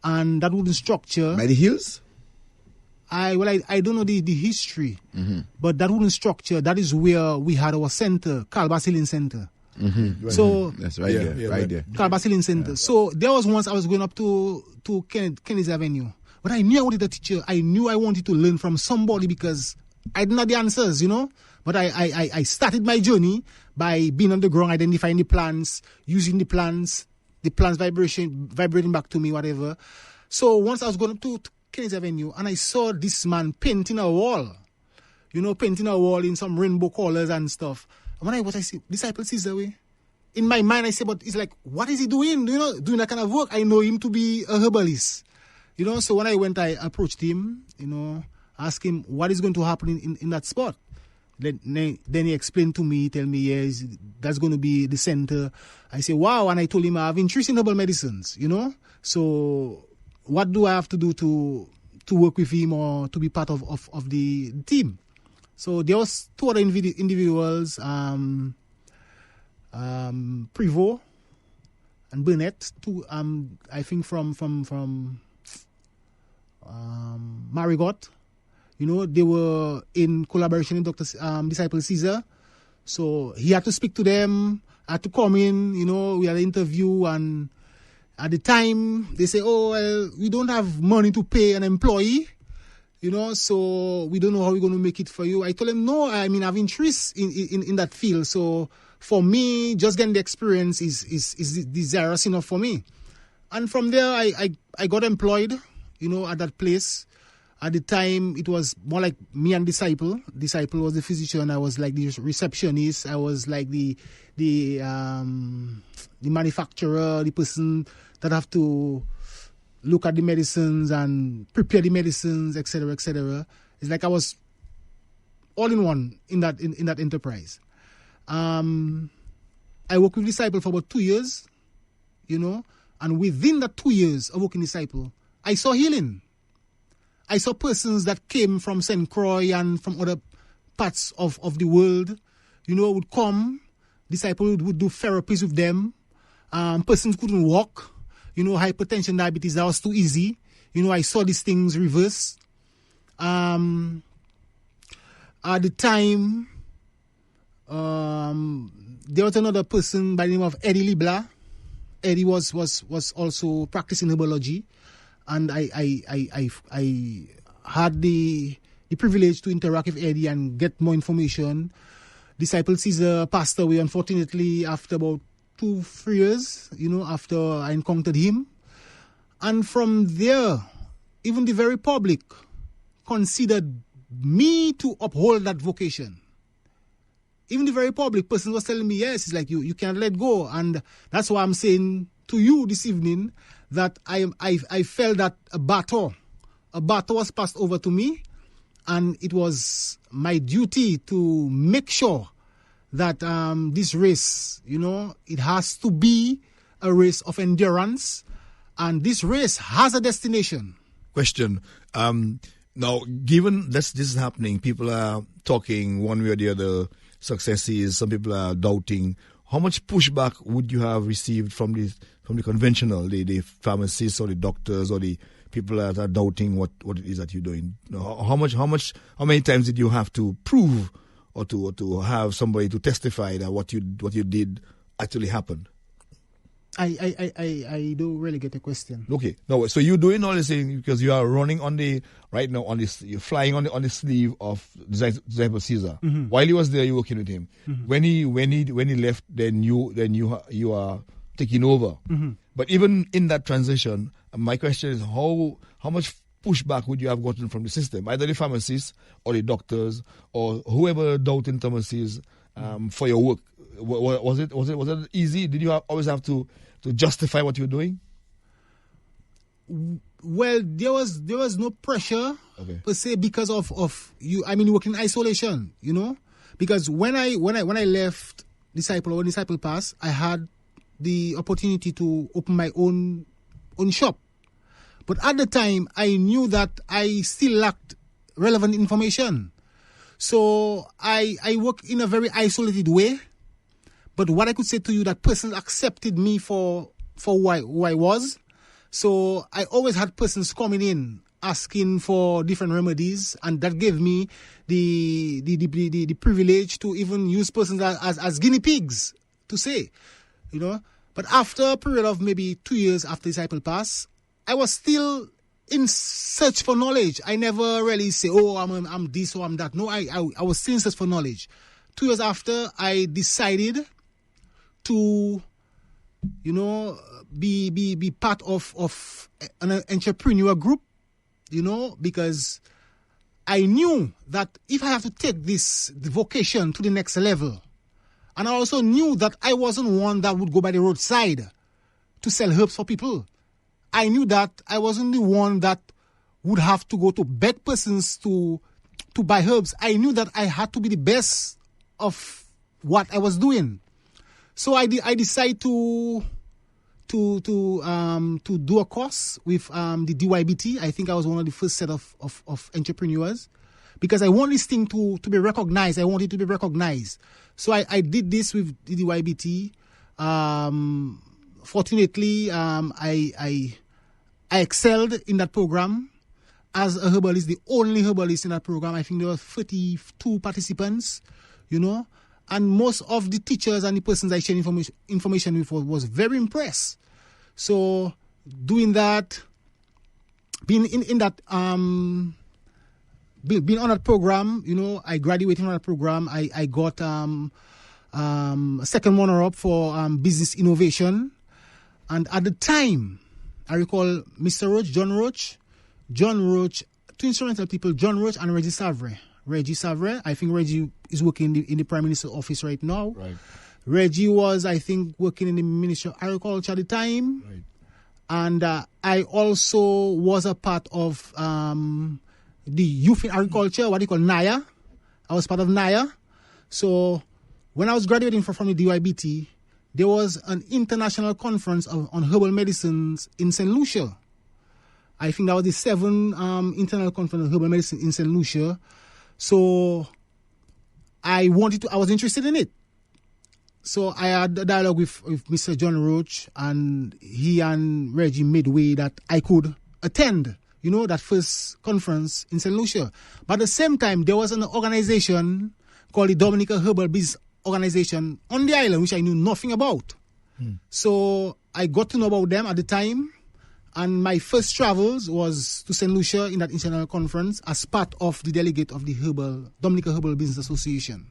And that wooden structure... By the hills? I don't know the history, but that wooden structure, that is where we had our center, Carl Basilin Center. Mm-hmm. So that's right there. Carl Basilin Center. Yeah. So there was once I was going up to Kennedy's Avenue, but I knew I wanted a teacher. I knew I wanted to learn from somebody because I didn't have the answers, you know. But I started my journey by being on the ground, identifying the plants, using the plants vibrating back to me, whatever. So once I was going up to Kennedy's Avenue, and I saw this man painting a wall, you know, in some rainbow colors and stuff. And when I see Disciple Cecil way, in my mind I say, but it's like, what is he doing? You know, doing that kind of work? I know him to be a herbalist, you know. So when I went, I approached him, you know, asked him what is going to happen in that spot. Then he explained to me, tell me, yes, that's going to be the center. I say, wow, and I told him I have interest in herbal medicines, you know. So what do I have to do to work with him or to be part of the team? So there was two other individuals, Prevost and Burnett, two, I think from Marigot. You know, they were in collaboration with Dr. Disciple Cesar. So he had to speak to them, had to come in, you know, we had an interview, and at the time they say, oh, well, we don't have money to pay an employee, you know, so we don't know how we're going to make it for you. I told them, no, I mean, I have interest in that field. So for me, just getting the experience is desirous enough for me. And from there, I got employed, you know, at that place. At the time, it was more like me and Disciple. Disciple was the physician. I was like the receptionist. I was like the manufacturer, the person that have to look at the medicines and prepare the medicines, etc., etc. It's like I was all in one in that enterprise. I worked with Disciple for about 2 years, you know, and within that 2 years of working Disciple, I saw healing. I saw persons that came from St. Croix and from other parts of the world, you know, would come. Disciple would do therapies with them. Persons couldn't walk, you know, hypertension, diabetes, that was too easy. You know, I saw these things reverse. At the time, there was another person by the name of Eddie Libla. Eddie was also practicing herbology. And I had the privilege to interact with Eddie and get more information. Disciple Cesar passed away, unfortunately, after about 2-3 years, you know, after I encountered him. And from there, even the very public considered me to uphold that vocation. Even the very public person was telling me, yes, it's like you can't let go. And that's why I'm saying to you this evening that I felt that a baton was passed over to me, and it was my duty to make sure that this race, you know, it has to be a race of endurance, and this race has a destination. Question. Now, given this is happening, people are talking one way or the other, successes, some people are doubting. How much pushback would you have received from the conventional, the pharmacists or the doctors or the people that are doubting what it is that you're doing? How many times did you have to prove or to have somebody to testify that what you did actually happened? I don't really get the question. Okay, no. So you're doing all this thing because you are running you're flying on the sleeve of Disciple Cesar. Mm-hmm. While he was there, you're working with him. Mm-hmm. When he left, then you are taking over. Mm-hmm. But even in that transition, my question is how much pushback would you have gotten from the system, either the pharmacists or the doctors or whoever doubting Thomas's for your work? Was it easy? Did you always have to justify what you were doing? Well, there was no pressure per se because of you. I mean, you work in isolation, you know. Because when I left Disciple or Disciple Pass, I had the opportunity to open my own shop. But at the time, I knew that I still lacked relevant information. So I work in a very isolated way. But what I could say to you, that person accepted me for who I was. So I always had persons coming in asking for different remedies, and that gave me the privilege to even use persons as guinea pigs, to say, you know. But after a period of maybe 2 years after Disciple Pass, I was still in search for knowledge. I never really say, oh, I'm this or I'm that. No, I was still in search for knowledge. 2 years after, I decided to, you know, be part of an entrepreneur group, you know, because I knew that if I have to take the vocation to the next level, and I also knew that I wasn't one that would go by the roadside to sell herbs for people. I knew that I wasn't the one that would have to go to beg persons to buy herbs. I knew that I had to be the best of what I was doing. So I decided to do a course with the DYBT. I think I was one of the first set of entrepreneurs, because I want this thing to be recognized. I want it to be recognized. So I did this with the DYBT. Fortunately, I excelled in that program as a herbalist, the only herbalist in that program. I think there were 32 participants, you know. And most of the teachers and the persons I shared information with was very impressed. So doing that, being in that, being on that program, you know, I graduated from that program. I got a second runner-up for business innovation. And at the time, I recall Mr. Roach, John Roach, two instrumental people, John Roach and Reggie Savre. I think Reggie is working in the Prime Minister's office right now. Right. Reggie was, I think, working in the Ministry of Agriculture at the time. Right. And I also was a part of the Youth in Agriculture, what they call NAYA. I was part of NAYA. So when I was graduating from the DYBT, there was an international conference on herbal medicines in St. Lucia. I think that was the 7th international conference on herbal medicine in St. Lucia. So I was interested in it. So I had a dialogue with Mr. John Roach, and he and Reggie made way that I could attend, you know, that first conference in St. Lucia. But at the same time, there was an organization called the Dominica Herbal Business Organization on the island, which I knew nothing about. So I got to know about them at the time. And my first travels was to St. Lucia in that international conference as part of the delegate of the Dominica Herbal Business Association.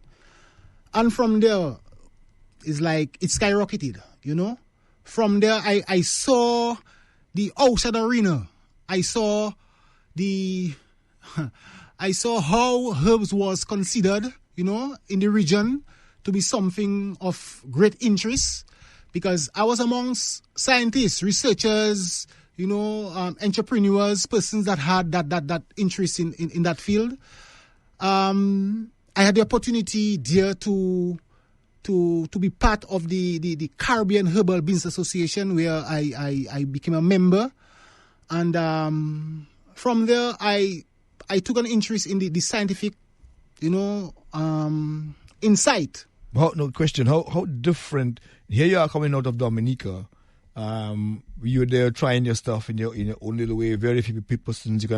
And from there, it's like it skyrocketed, you know. From there, I saw the outside arena. I saw how herbs was considered, you know, in the region to be something of great interest, because I was amongst scientists, researchers, you know, entrepreneurs, persons that had that interest in that field. I had the opportunity there to be part of the Caribbean Herbal Business Association, where I became a member. And from there, I took an interest in the scientific, you know, insight. No question. How different? Here you are coming out of Dominica. You're there trying your stuff in your own little way. Very few persons you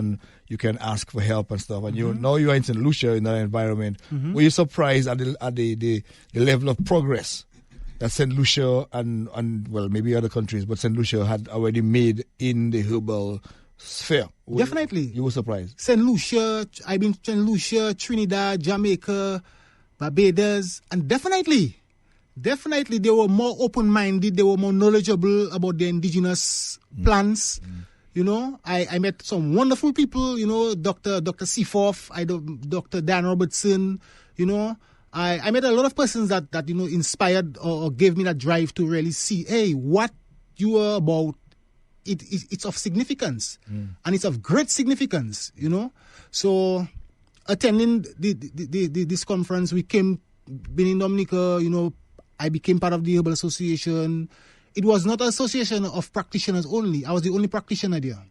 can ask for help and stuff. And now you are in St. Lucia in that environment. Were you surprised at the level of progress that St. Lucia and well, maybe other countries, but St. Lucia had already made in the herbal sphere? Definitely. You were surprised. St. Lucia, I've been to St. Lucia, Trinidad, Jamaica, Barbados, and definitely they were more open-minded, they were more knowledgeable about the indigenous plants, You know, I met some wonderful people, you know, Dr. Seaforth, Dr. Dan Robertson, you know. I met a lot of persons that you know, inspired or gave me that drive to really see, hey, what you are about, it's of significance. And it's of great significance, you know. So attending this conference, being in Dominica, you know, I became part of the Herbal Association. It was not an association of practitioners only. I was the only practitioner there.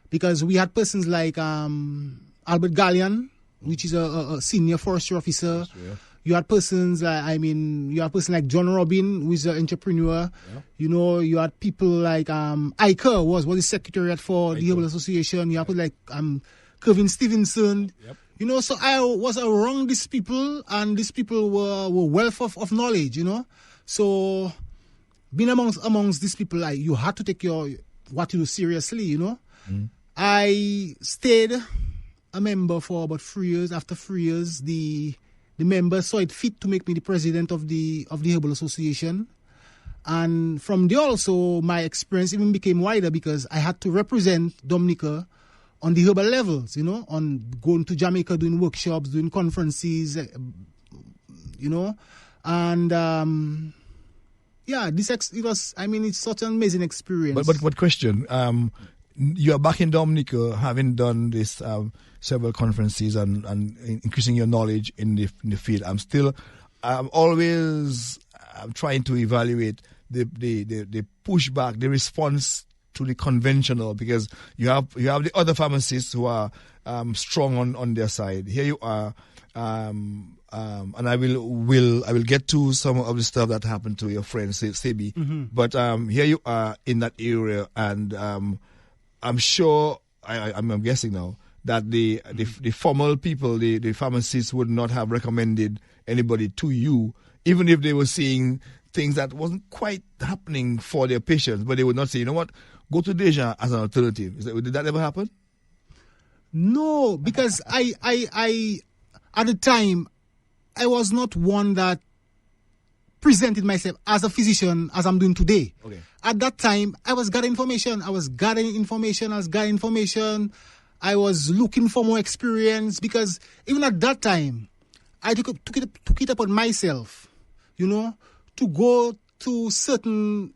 Because we had persons like Albert Gallian, which is a senior forestry officer. Yeah. You had persons like John Robin, who is an entrepreneur. Yeah. You know, you had people like Iker was the secretariat for the Herbal Association. You had people like Kevin Stevenson. Yep. You know, so I was around these people, and these people were wealth of knowledge, you know. So being amongst these people, like, you had to take what you do seriously, you know. I stayed a member for about 3 years. After 3 years, the members saw it fit to make me the president of the Herbal Association. And from there also, my experience even became wider, because I had to represent Dominica on the herbal levels, you know, on going to Jamaica, doing workshops, doing conferences, you know. And it's such an amazing experience. But question, you are back in Dominica, having done this several conferences and increasing your knowledge in the field. I'm always trying to evaluate the pushback, the response to the conventional, because you have the other pharmacists who are strong on their side. Here you are. And I will get to some of the stuff that happened to your friend Sebi. But here you are in that area, and I'm sure, I'm guessing now, that the formal people, the pharmacists, would not have recommended anybody to you, even if they were seeing things that wasn't quite happening for their patients. But they would not say, you know what, go to Deja as an alternative. Did that ever happen? No, because I at the time, I was not one that presented myself as a physician as I'm doing today. Okay. At that time, I was gathering information. I was looking for more experience, because even at that time, I took it upon myself, you know, to go to certain,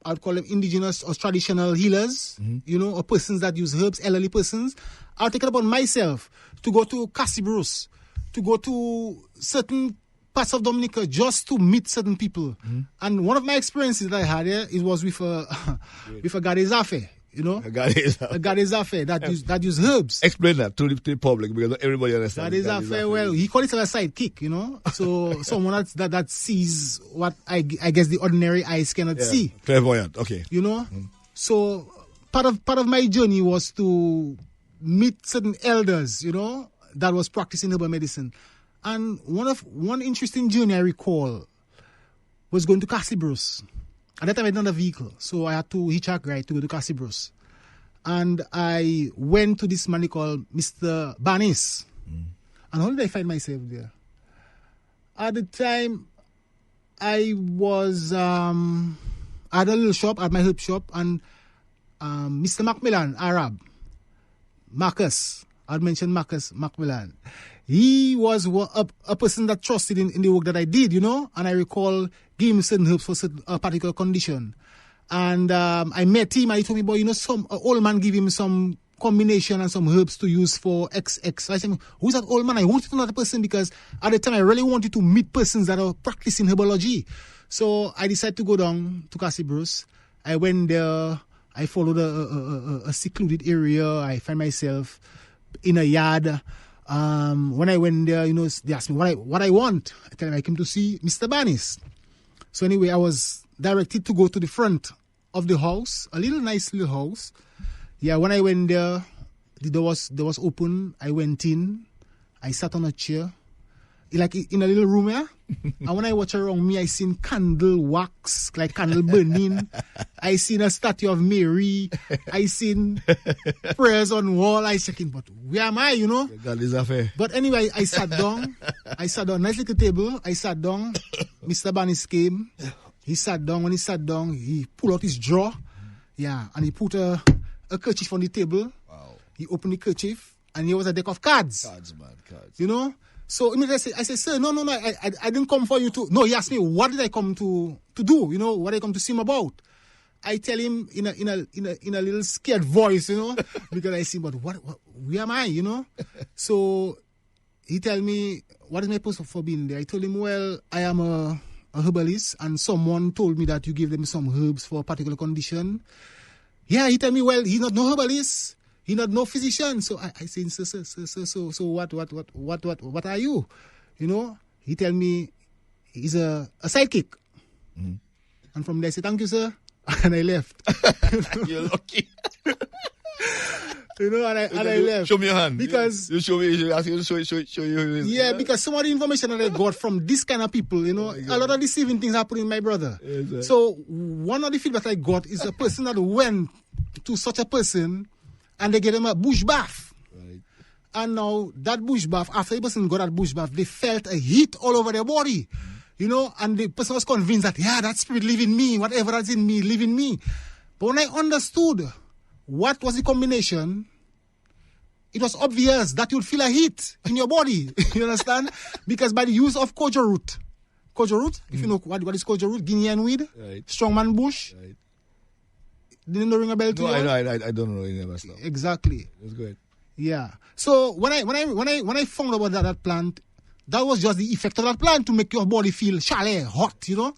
I'd call them indigenous or traditional healers, you know, or persons that use herbs, elderly persons. I'll take it upon myself to go to Casibros, to go to certain parts of Dominica just to meet certain people. And one of my experiences that I had here, it was with a Gadezafe, you know, a Gadezafe that use herbs. Explain that to the public, because everybody understands. Gadezafe, well, he called it a sidekick, you know. So someone that sees what I guess the ordinary eyes cannot see. Clairvoyant, okay. You know, so part of my journey was to meet certain elders, you know, that was practicing herbal medicine. And one interesting journey I recall was going to Casibros. At that time, I didn't have a vehicle, so I had to hitchhike ride to go to Casibros. And I went to this man called Mr. Banis. And how did I find myself there? At the time, I was, I had a little shop, at my herb shop, and Mr. Macmillan, Arab, Marcus, I'd mentioned Marcus Macmillan. He was a person that trusted in the work that I did, you know, and I recall giving him certain herbs for a particular condition. And I met him, and he told me, boy, you know, some old man give him some combination and some herbs to use for XX. So I said, who's that old man? I wanted to know that person, because at the time I really wanted to meet persons that are practicing herbology. So I decided to go down to Casibros. I went there. I followed a secluded area. I find myself in a yard. When I went there, you know, they asked me what I want. I tell them I came to see Mr. Banis. So anyway, I was directed to go to the front of the house, a nice little house. Yeah, when I went there, the door was open. I went in. I sat on a chair, like in a little room, yeah. And when I watch around me, I seen candle wax, like candle burning. I seen a statue of Mary. I seen prayers on wall. I checking, but where am I, you know? That is affair. But anyway, I sat down. Nice little table. I sat down. Mr. Banis came. He sat down. When he sat down, he pulled out his drawer. Yeah, and he put a a kerchief on the table. Wow. He opened the kerchief, and here was a deck of cards. Cards, man, cards. You know? So immediately I say, sir, no, I didn't come for you to. No, he asked me, what did I come to do? You know, what did I come to see him about? I tell him in a little scared voice, you know, because I see, but what where am I, you know? So he tell me, what is my purpose for being there? I told him, well, I am a herbalist, and someone told me that you give them some herbs for a particular condition. Yeah, he tell me, well, he's not no herbalist, he's not no physician. So I say, so what are you? You know? He tell me he's a sidekick. Mm-hmm. And from there I say, thank you, sir. And I left. You're lucky. You know, and I left. Show me your hand. Because you show me. You ask you to show you. Yeah, because some of the information that I got from this kind of people, you know, a lot of deceiving things happen in my brother. Exactly. So one of the feedback I got is a person that went to such a person and they gave him a bush bath. Right. And now that bush bath, after the person got that bush bath, they felt a heat all over their body. You know, and the person was convinced that, yeah, that spirit live in me, whatever that's in me, live in me. But when I understood what was the combination, it was obvious that you'd feel a heat in your body. You understand? Because by the use of kojo root, if you know what is kojo root, Guinean weed, right. Strongman bush. Right. Didn't ring a bell to you? I don't know any of that stuff. Exactly. That's good. Yeah. So when I found about that plant, that was just the effect of that plant to make your body feel chalet, hot, you know.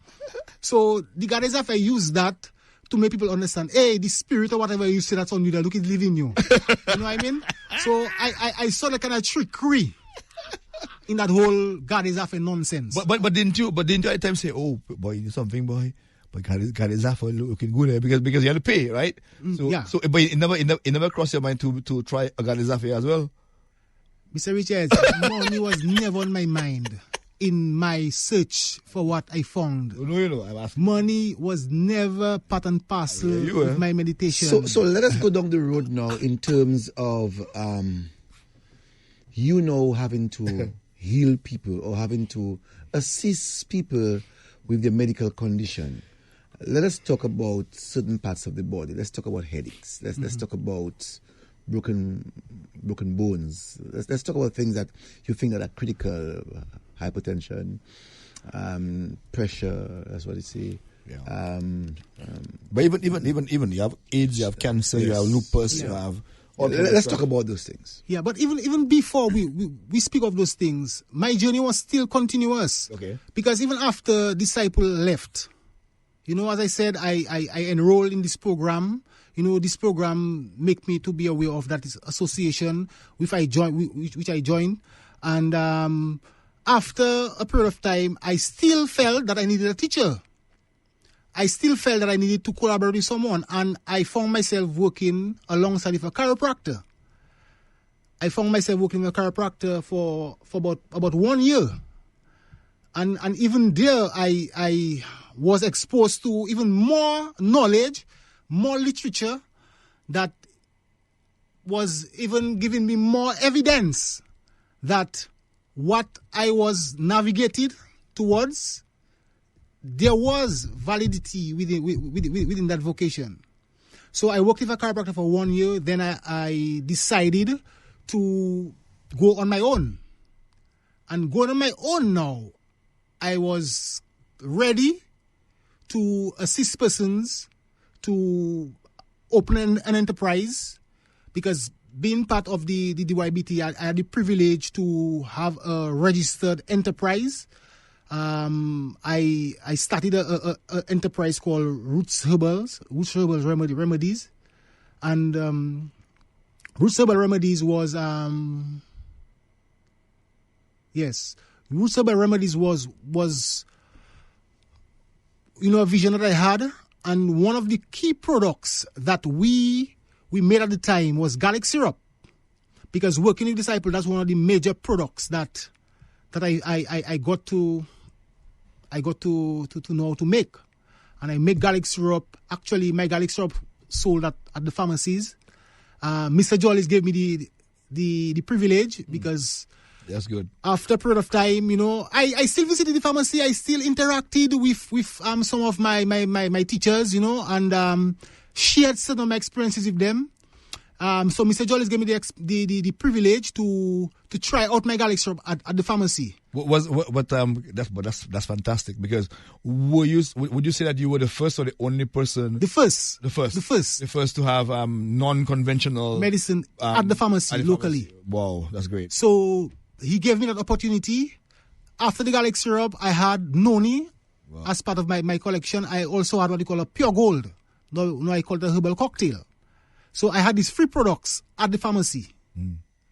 So the goddess I used that to make people understand, hey, the spirit or whatever you say that's on you, that look, it live in you. You know what I mean? So I saw the kind of trickery in that whole goddess affair nonsense. But didn't you at times say, oh boy, you do something, boy? But goddess affair looking good there because you had to pay, right? So yeah. So but it never crossed your mind to try a goddess affair as well. Mr. Richards, money was never on my mind in my search for what I found. No, you know, I'm asking. Money was never part and parcel with my meditation. So let us go down the road now in terms of, having to heal people or having to assist people with their medical condition. Let us talk about certain parts of the body. Let's talk about headaches. Let's talk about broken bones. Let's talk about things that you think that are critical. Hypertension, pressure. That's what they say. Yeah. But even you have AIDS, you have cancer, you have lupus, you have. Let's talk about those things. Yeah, but even before we speak of those things, my journey was still continuous. Okay. Because even after Disciple left, you know, as I said, I enrolled in this program. You know, this program make me to be aware of that association which I joined. And after a period of time, I still felt that I needed a teacher. I still felt that I needed to collaborate with someone. And I found myself working alongside with a chiropractor. I found myself working with a chiropractor for about 1 year. And even there, I was exposed to even more knowledge, more literature that was even giving me more evidence that what I was navigated towards, there was validity within that vocation. So I worked with a chiropractor for 1 year. Then I decided to go on my own. And going on my own now, I was ready to assist persons to open an enterprise, because being part of the DYBT, I had the privilege to have a registered enterprise. I started a enterprise called Roots Herbals Remedies, and Roots Herbal Remedies was Roots Herbal Remedies was a vision that I had, and one of the key products that we made at the time was garlic syrup, because working with Disciple, that's one of the major products that I got to know how to make. And I make garlic syrup. Actually, my garlic syrup sold at the pharmacies. Mr. Jollis gave me the privilege, because that's good. After a period of time, I still visited the pharmacy. I still interacted with some of my teachers, and shared some of my experiences with them. So Mr. Jolly's gave me the privilege to try out my garlic syrup at the pharmacy. That's fantastic, because would you say that you were the first or the only person? The first to have non-conventional medicine at the pharmacy locally. Pharmacy. Wow, that's great. So he gave me that opportunity. After the garlic syrup, I had noni as part of my collection. I also had what they call a pure gold. No, I call it a herbal cocktail. So I had these free products at the pharmacy.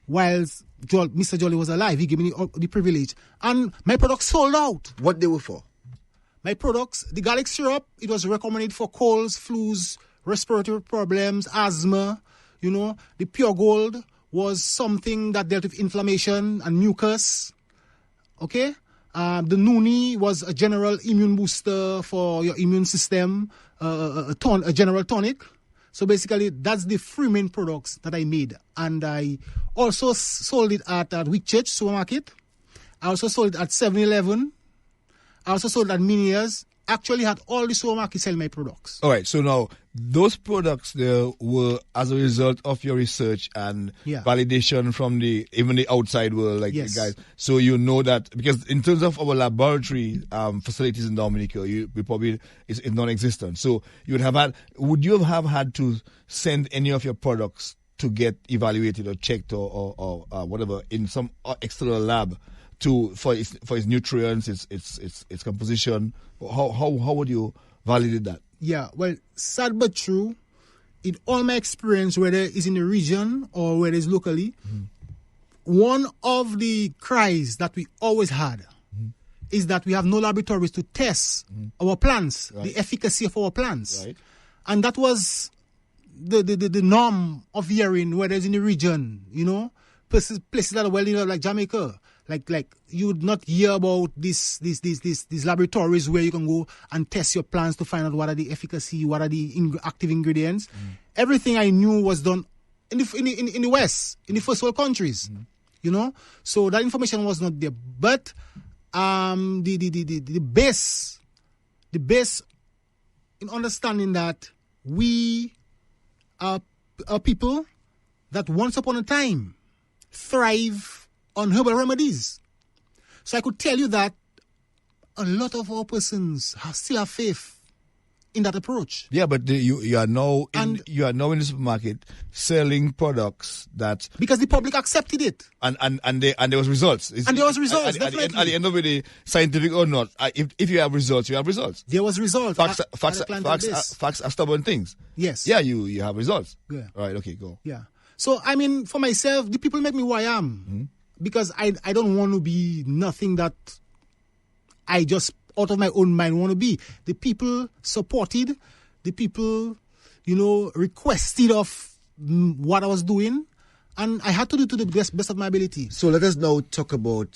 Whilst Mr. Jolly was alive, he gave me the privilege. And my products sold out. What they were for? My products, the garlic syrup, it was recommended for colds, flus, respiratory problems, asthma. The pure gold was something that dealt with inflammation and mucus. Okay? The noni was a general immune booster for your immune system, a general tonic. So basically, that's the three main products that I made. And I also sold it at Whitchurch supermarket. I also sold it at 7-Eleven. I also sold it at Miniers. Actually had all the supermarkets selling my products. All right, so now those products there were as a result of your research and validation from even the outside world, like yes. the guys. So you know that, because in terms of our laboratory facilities in Dominica, we probably it's non-existent. So would you have had to send any of your products to get evaluated or checked or whatever in some external lab for its nutrients, its composition? How would you validate that? Yeah, well, sad but true. In all my experience, whether it's in the region or whether it's locally, one of the cries that we always had is that we have no laboratories to test our plants, the efficacy of our plants. Right. And that was the norm of hearing, whether it's in the region, places that are well developed like Jamaica. Like you would not hear about these laboratories where you can go and test your plants to find out what are the efficacy, what are the active ingredients. Everything I knew was done in the West, in the first world countries. So that information was not there. But the base in understanding that we are people that once upon a time thrive on herbal remedies. So I could tell you that a lot of our persons still have faith in that approach. Yeah, but you are now in the supermarket selling products that, because the public accepted it, and there was results. There was results. At the end of the day, scientific or not, if you have results, you have results. There was results. Facts are stubborn things. Yes. Yeah, you have results. Yeah. All right. Okay. Go. Yeah. So I mean, for myself, the people make me who I am. Because I don't want to be nothing that I just out of my own mind want to be. The people supported, the people, requested of what I was doing, and I had to do to the best of my ability. So let us now talk about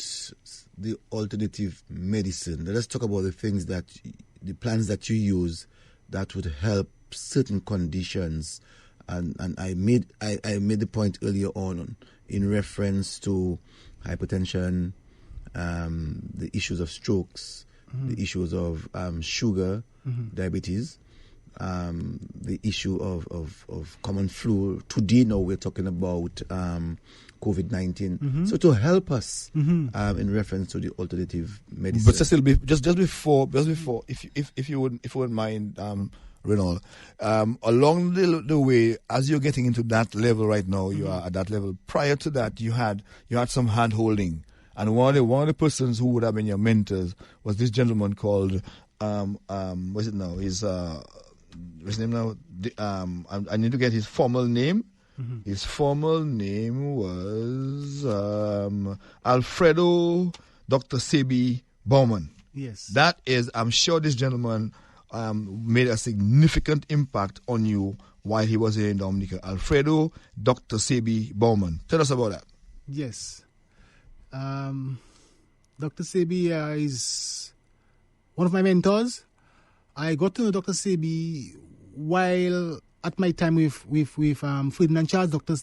the alternative medicine. Let us talk about the plants that you use that would help certain conditions. And I made the point earlier on in reference to hypertension, the issues of strokes, the issues of sugar, diabetes, the issue of common flu. Today now we're talking about COVID-19. So to help us in reference to the alternative medicine. But Cecil, just before, if you wouldn't mind, Reynold, along the way, as you're getting into that level right now, you are at that level. Prior to that, you had some hand holding, and one of the persons who would have been your mentors was this gentleman called what's it now? His name now? I need to get his formal name. His formal name was Alfredo Dr. Sebi Bauman. Yes, that is. I'm sure this gentleman made a significant impact on you while he was here in Dominica. Alfredo Dr. Sebi Bauman. Tell us about that. Yes. Dr. Sebi is one of my mentors. I got to know Dr. Sebi while at my time with Ferdinand Charles, Doctor's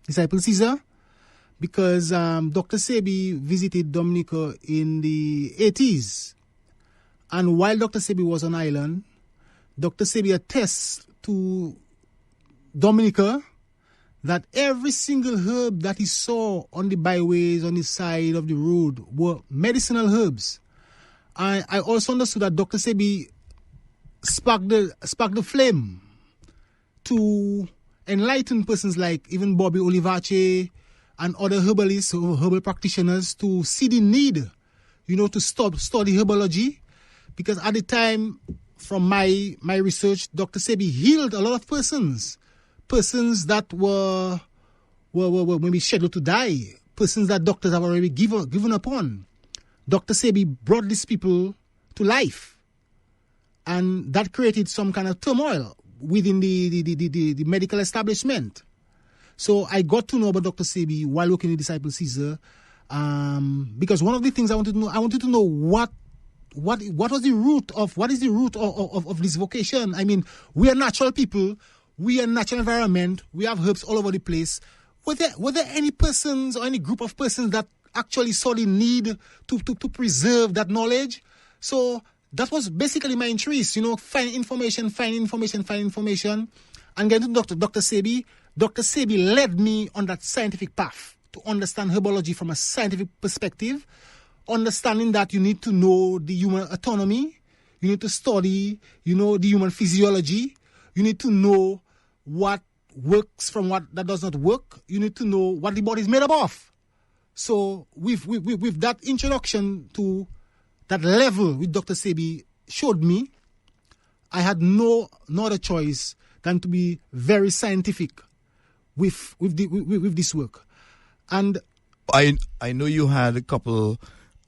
disciple Cecil, because Dr. Sebi visited Dominica in the 80s. And while Dr. Sebi was on island, Dr. Sebi attests to Dominica that every single herb that he saw on the byways, on the side of the road, were medicinal herbs. I also understood that Dr. Sebi sparked the flame to enlighten persons like even Bobby Olivache and other herbalists, herbal practitioners, to see the need, to study herbology. Because at the time, from my research, Dr. Sebi healed a lot of persons that were maybe scheduled to die, persons that doctors have already given up on. Dr. Sebi brought these people to life, and that created some kind of turmoil within the medical establishment. So I got to know about Dr. Sebi while working in Disciple Caesar, because one of the things I wanted to know what is the root of this vocation. I mean, we are natural people, we are natural environment, we have herbs all over the place. Were there any persons or any group of persons that actually saw the need to preserve that knowledge? So that was basically my interest, find information, and getting to Dr. Sebi. Dr. Sebi led me on that scientific path to understand herbology from a scientific perspective, understanding that you need to know the human autonomy, you need to study, the human physiology, you need to know what works from what that does not work, you need to know what the body is made up of. So with that introduction to that level which Dr. Sebi showed me, I had no other choice than to be very scientific with this work. And I know you had a couple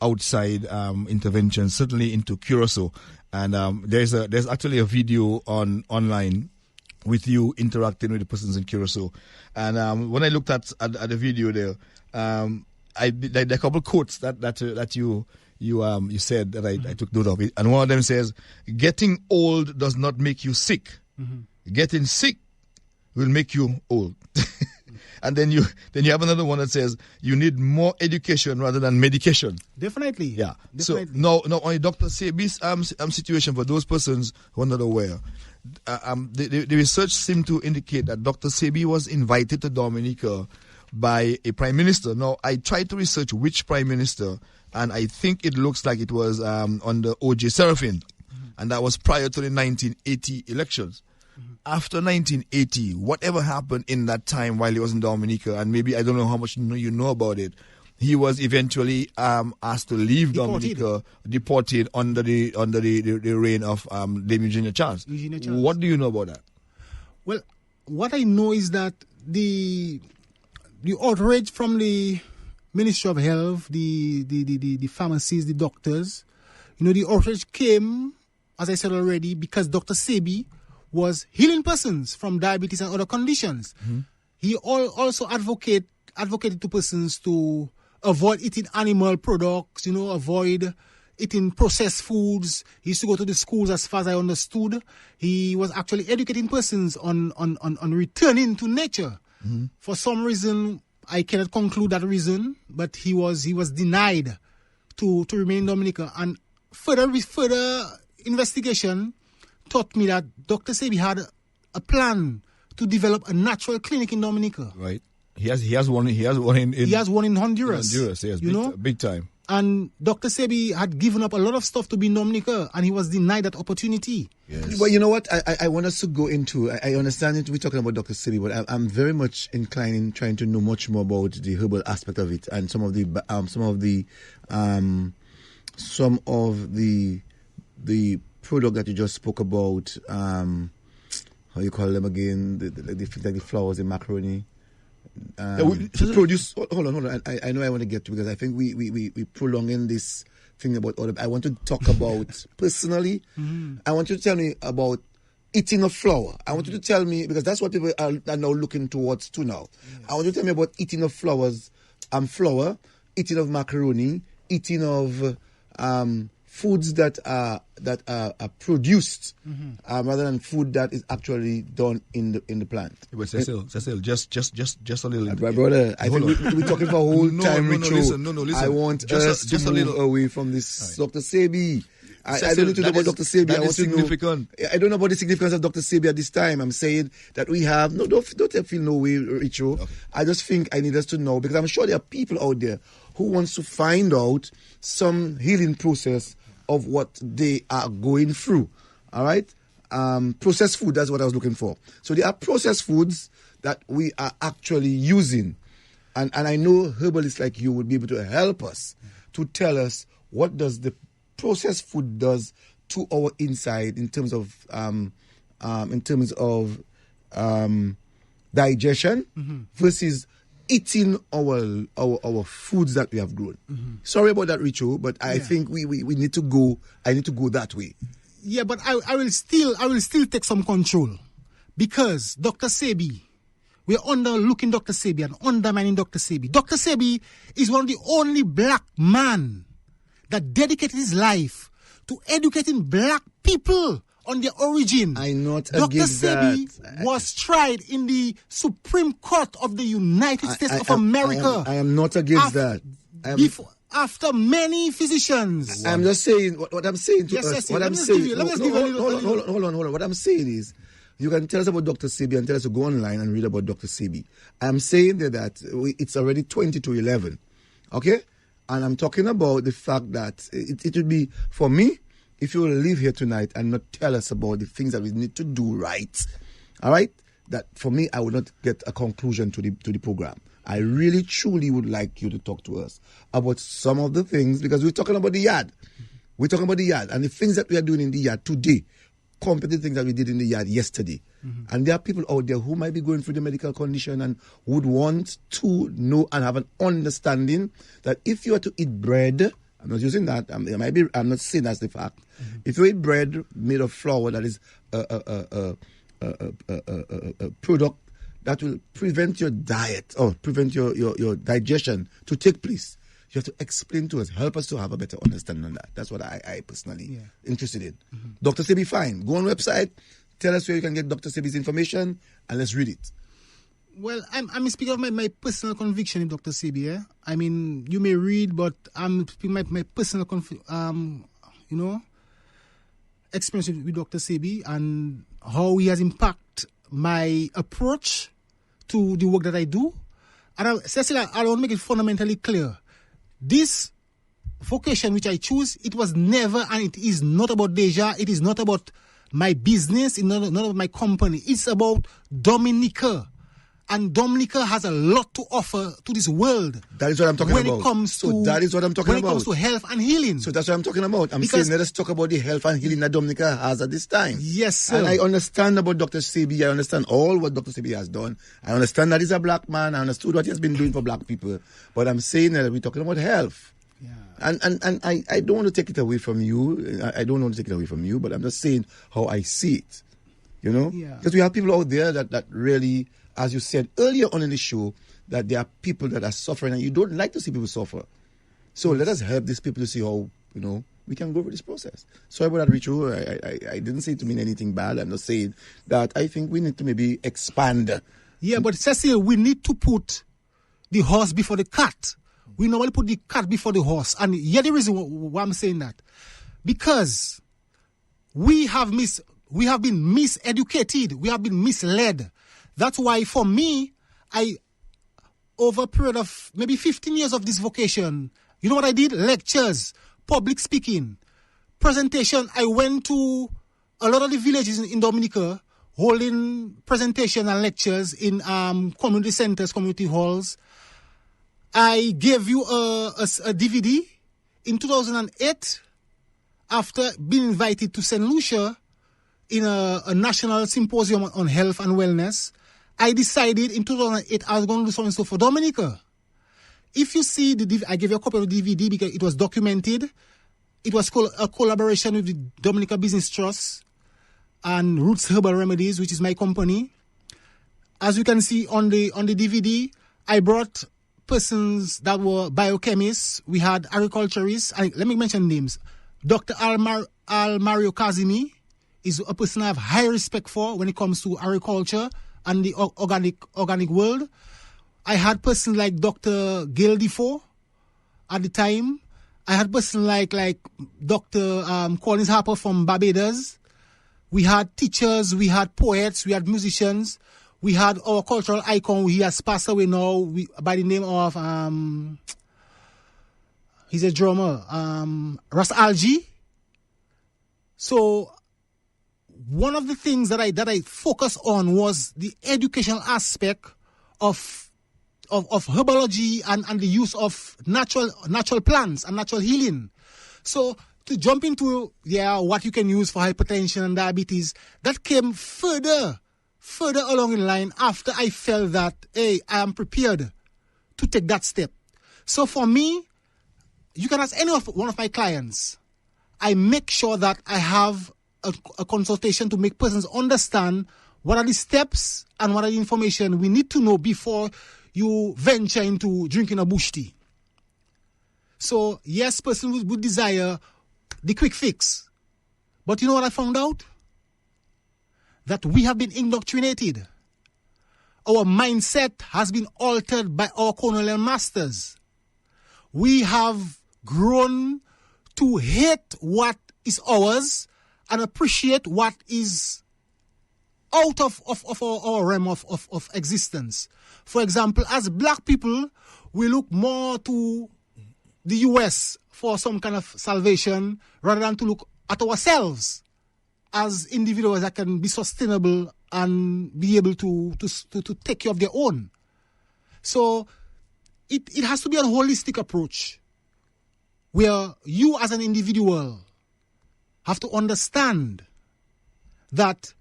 outside interventions, certainly into Curacao, and there's actually a video online with you interacting with the persons in Curacao. And when I looked at the video there, there are a couple quotes that you said that I took note of it, and one of them says, "Getting old does not make you sick. Mm-hmm. Getting sick will make you old." And then you have another one that says, "You need more education rather than medication." Definitely. Yeah. Definitely. So now on Dr. Sebi's situation, for those persons who are not aware, the research seemed to indicate that Dr. Sebi was invited to Dominica by a prime minister. Now, I tried to research which prime minister, and I think it looks like it was under O.J. Serafin, and that was prior to the 1980 elections. After 1980, whatever happened in that time while he was in Dominica, and maybe I don't know how much you know about it, he was eventually asked to leave Dominica, deported under the reign of Dame Eugenia Charles. What do you know about that? Well, what I know is that the outrage from the Ministry of Health, the pharmacists, the doctors, the outrage came, as I said already, because Dr. Sebi was healing persons from diabetes and other conditions. Mm-hmm. He also advocated to persons to avoid eating animal products, avoid eating processed foods. He used to go to the schools, as far as I understood. He was actually educating persons on returning to nature. Mm-hmm. For some reason, I cannot conclude that reason, but he was denied to remain in Dominica. And further investigation taught me that Dr. Sebi had a plan to develop a natural clinic in Dominica. Right. He has one in Honduras. Yes, big time. And Dr. Sebi had given up a lot of stuff to be in Dominica, and he was denied that opportunity. Yes. Well, you know what? I want us to go into. I understand it. We're talking about Dr. Sebi, but I'm very much inclined in trying to know much more about the herbal aspect of it and some of the product that you just spoke about. How you call them again? The flowers in macaroni. Produce. Hold on. I know I want to get to, because I think we prolonging this thing about other. I want to talk about personally. Mm-hmm. I want you to tell me about eating a flower. I want you to tell me, because that's what people are now looking towards to now. Yes. I want you to tell me about eating of flowers, flour, eating of macaroni, eating of foods that are produced, mm-hmm. Rather than food that is actually done in the plant. But Cecil, just a little. My brother, I think we're talking for a whole time. Listen. I want us to move away from this, right. Dr. Sebi. I don't need to know about Dr. Sebi. That is significant. I don't know about the significance of Dr. Sebi at this time. I'm saying that we have, no, don't feel no way, Richo. Okay. I just think I need us to know, because I'm sure there are people out there who wants to find out some healing process of what they are going through. All right? Processed food, that's what I was looking for. So there are processed foods that we are actually using. And I know herbalists like you would be able to help us to tell us what does the processed food does to our inside in terms of digestion versus eating our foods that we have grown. Sorry about that, Richo, but I think we need to go. I need to go that way. Yeah, but I will still take some control, because Dr. Sebi, we're underlooking Dr. Sebi and undermining Dr. Sebi. Dr. Sebi is one of the only black man that dedicated his life to educating black people on their origin. I'm not Dr. against Sebi that. was tried in the Supreme Court of the United States of America. I am not against that. After many physicians. I'm just saying what I'm saying to yes, us. Cecil, what I'm saying. Hold on. What I'm saying is, you can tell us about Dr. Sebi and tell us to go online and read about Dr. Sebi. I'm saying that it's already 20 to 11. Okay? And I'm talking about the fact that it would be, for me, if you will leave here tonight and not tell us about the things that we need to do right, all right, that for me, I would not get a conclusion to the program. I really, truly would like you to talk to us about some of the things, because we're talking about the yard. We're talking about the yard and the things that we are doing in the yard today compared to the things that we did in the yard yesterday. And there are people out there who might be going through the medical condition and would want to know and have an understanding that if you are to eat bread, I'm not using that, I'm not saying that's the fact. If you eat bread made of flour, that is a product that will prevent your diet or prevent your digestion to take place, you have to explain to us, help us to have a better understanding on that. That's what I personally interested in. Dr. Sebi, fine. Go on website, tell us where you can get Dr. Sebi's information, and let's read it. Well, I'm speaking of my personal conviction in Dr. Sebi. Eh? I mean, you may read, but I'm speaking my personal experience with Dr. Sebi and how he has impacted my approach to the work that I do. And Cecil, I want to make it fundamentally clear. This vocation which I choose, it was never, and it is not about Deja. It is not about my business. It's not about my company. It's about Dominica. And Dominica has a lot to offer to this world. That is what I'm talking about. That is what I'm talking about. When it comes to health and healing. So that's what I'm talking about. I'm saying let us talk about the health and healing that Dominica has at this time. Yes, sir. And I understand about Dr. Sebi. I understand all what Dr. Sebi has done. I understand that he's a black man. I understood what he has been doing for black people. But I'm saying that we're talking about health. Yeah. And I don't want to take it away from you. I don't want to take it away from you. But I'm just saying how I see it. You know? Because we have people out there that really, as you said earlier on in the show, that there are people that are suffering and you don't like to see people suffer. So let us help these people to see how, we can go through this process. Sorry about that, Richo. I didn't say it to mean anything bad. I'm just saying that I think we need to maybe expand. Yeah, but Cecil, we need to put the horse before the cat. We normally put the cat before the horse. And the reason why I'm saying that, because we have been miseducated. We have been misled. That's why, for me, over a period of maybe 15 years of this vocation, you know what I did? Lectures, public speaking, presentation. I went to a lot of the villages in Dominica, holding presentation and lectures in community centers, community halls. I gave you a DVD in 2008 after being invited to St. Lucia in a national symposium on health and wellness. I decided in 2008 I was going to do something for Dominica. If you see I gave you a copy of the DVD because it was documented. It was a collaboration with the Dominica Business Trust and Roots Herbal Remedies, which is my company. As you can see on the DVD, I brought persons that were biochemists. We had agriculturists. Let me mention names. Dr. Mario Kazimi is a person I have high respect for when it comes to agriculture and the organic world. I had persons like Dr. Gail Defoe at the time. I had person like Dr. Collins Harper from Barbados. We had teachers, we had poets, we had musicians. We had our cultural icon. He has passed away now by the name of, he's a drummer, Ras Algi. So one of the things that I focused on was the educational aspect of herbology and the use of natural plants and natural healing. So to jump into what you can use for hypertension and diabetes, that came further along in line after I felt that, hey, I am prepared to take that step. So for me, you can ask one of my clients. I make sure that I have a consultation to make persons understand what are the steps and what are the information we need to know before you venture into drinking a bush tea. So yes, person would desire the quick fix. But you know what I found out? That we have been indoctrinated. Our mindset has been altered by our colonial masters. We have grown to hate what is ours and appreciate what is out of our realm of existence. For example, as black people, we look more to the US for some kind of salvation rather than to look at ourselves as individuals that can be sustainable and be able to take care of their own. So it has to be a holistic approach where you as an individual have to understand that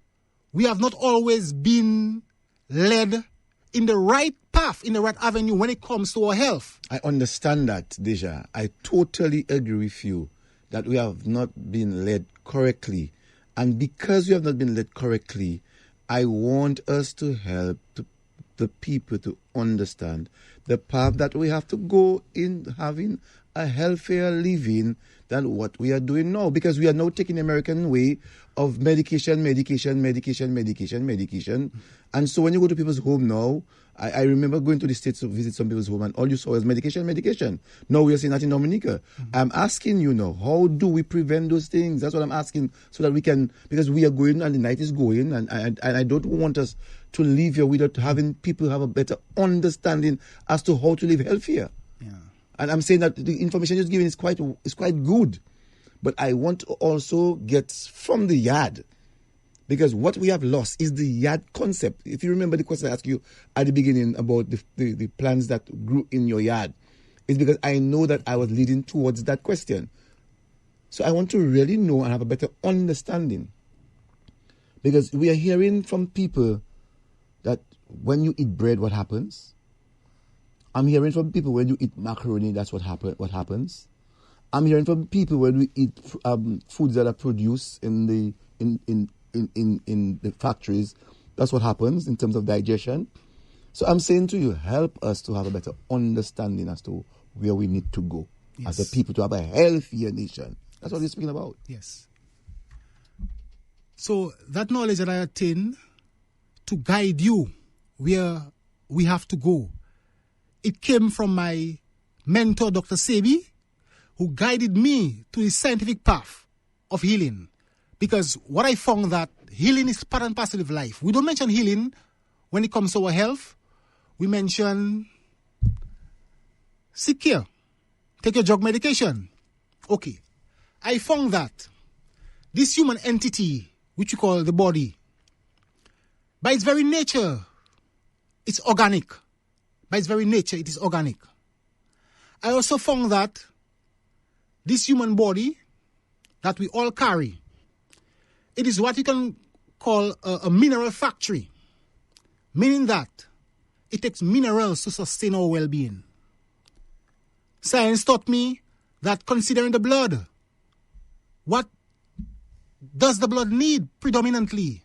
we have not always been led in the right path, in the right avenue when it comes to our health. I understand that, Deja. I totally agree with you that we have not been led correctly. And because we have not been led correctly, I want us to help the people to understand the path that we have to go in having a healthier living than what we are doing now. Because we are now taking the American way of medication. And so when you go to people's home now, I remember going to the States to visit some people's home and all you saw was medication. Now we are seeing that in Dominica. I'm asking you now, how do we prevent those things? That's what I'm asking, so that we can, because we are going and the night is going, and I don't want us to leave here without having people have a better understanding as to how to live healthier. Yeah. And I'm saying that the information you're giving is quite good. But I want to also get from the yard. Because what we have lost is the yard concept. If you remember the question I asked you at the beginning about the plants that grew in your yard, it's because I know that I was leading towards that question. So I want to really know and have a better understanding. Because we are hearing from people that when you eat bread, what happens? I'm hearing from people when you eat macaroni, that's what happens. I'm hearing from people when we eat foods that are produced in the factories, that's what happens in terms of digestion. So I'm saying to you, help us to have a better understanding as to where we need to go as a people to have a healthier nation. That's what we're speaking about. Yes. So that knowledge that I attain to guide you where we have to go, it came from my mentor, Dr. Sebi, who guided me to the scientific path of healing. Because what I found that healing is part and parcel of life. We don't mention healing when it comes to our health. We mention seek care. Take your drug medication. Okay. I found that this human entity, which we call the body, by its very nature, it's organic. By its very nature, it is organic. I also found that this human body that we all carry, it is what you can call a mineral factory, meaning that it takes minerals to sustain our well-being. Science taught me that considering the blood, what does the blood need predominantly?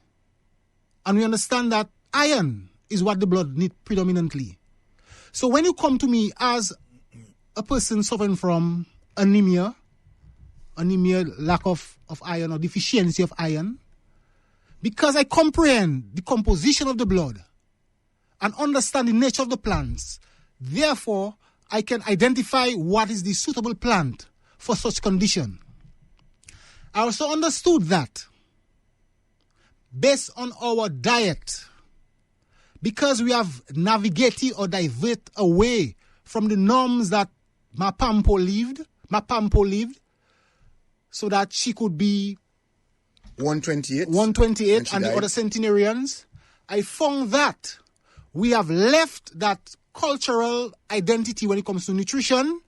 And we understand that iron is what the blood needs predominantly. So when you come to me as a person suffering from anemia, lack of iron or deficiency of iron, because I comprehend the composition of the blood and understand the nature of the plants, therefore I can identify what is the suitable plant for such condition. I also understood that based on our diet, because we have navigated or divert away from the norms that my pampo lived, so that she could be 128 and the other centenarians, I found that we have left that cultural identity when it comes to nutrition,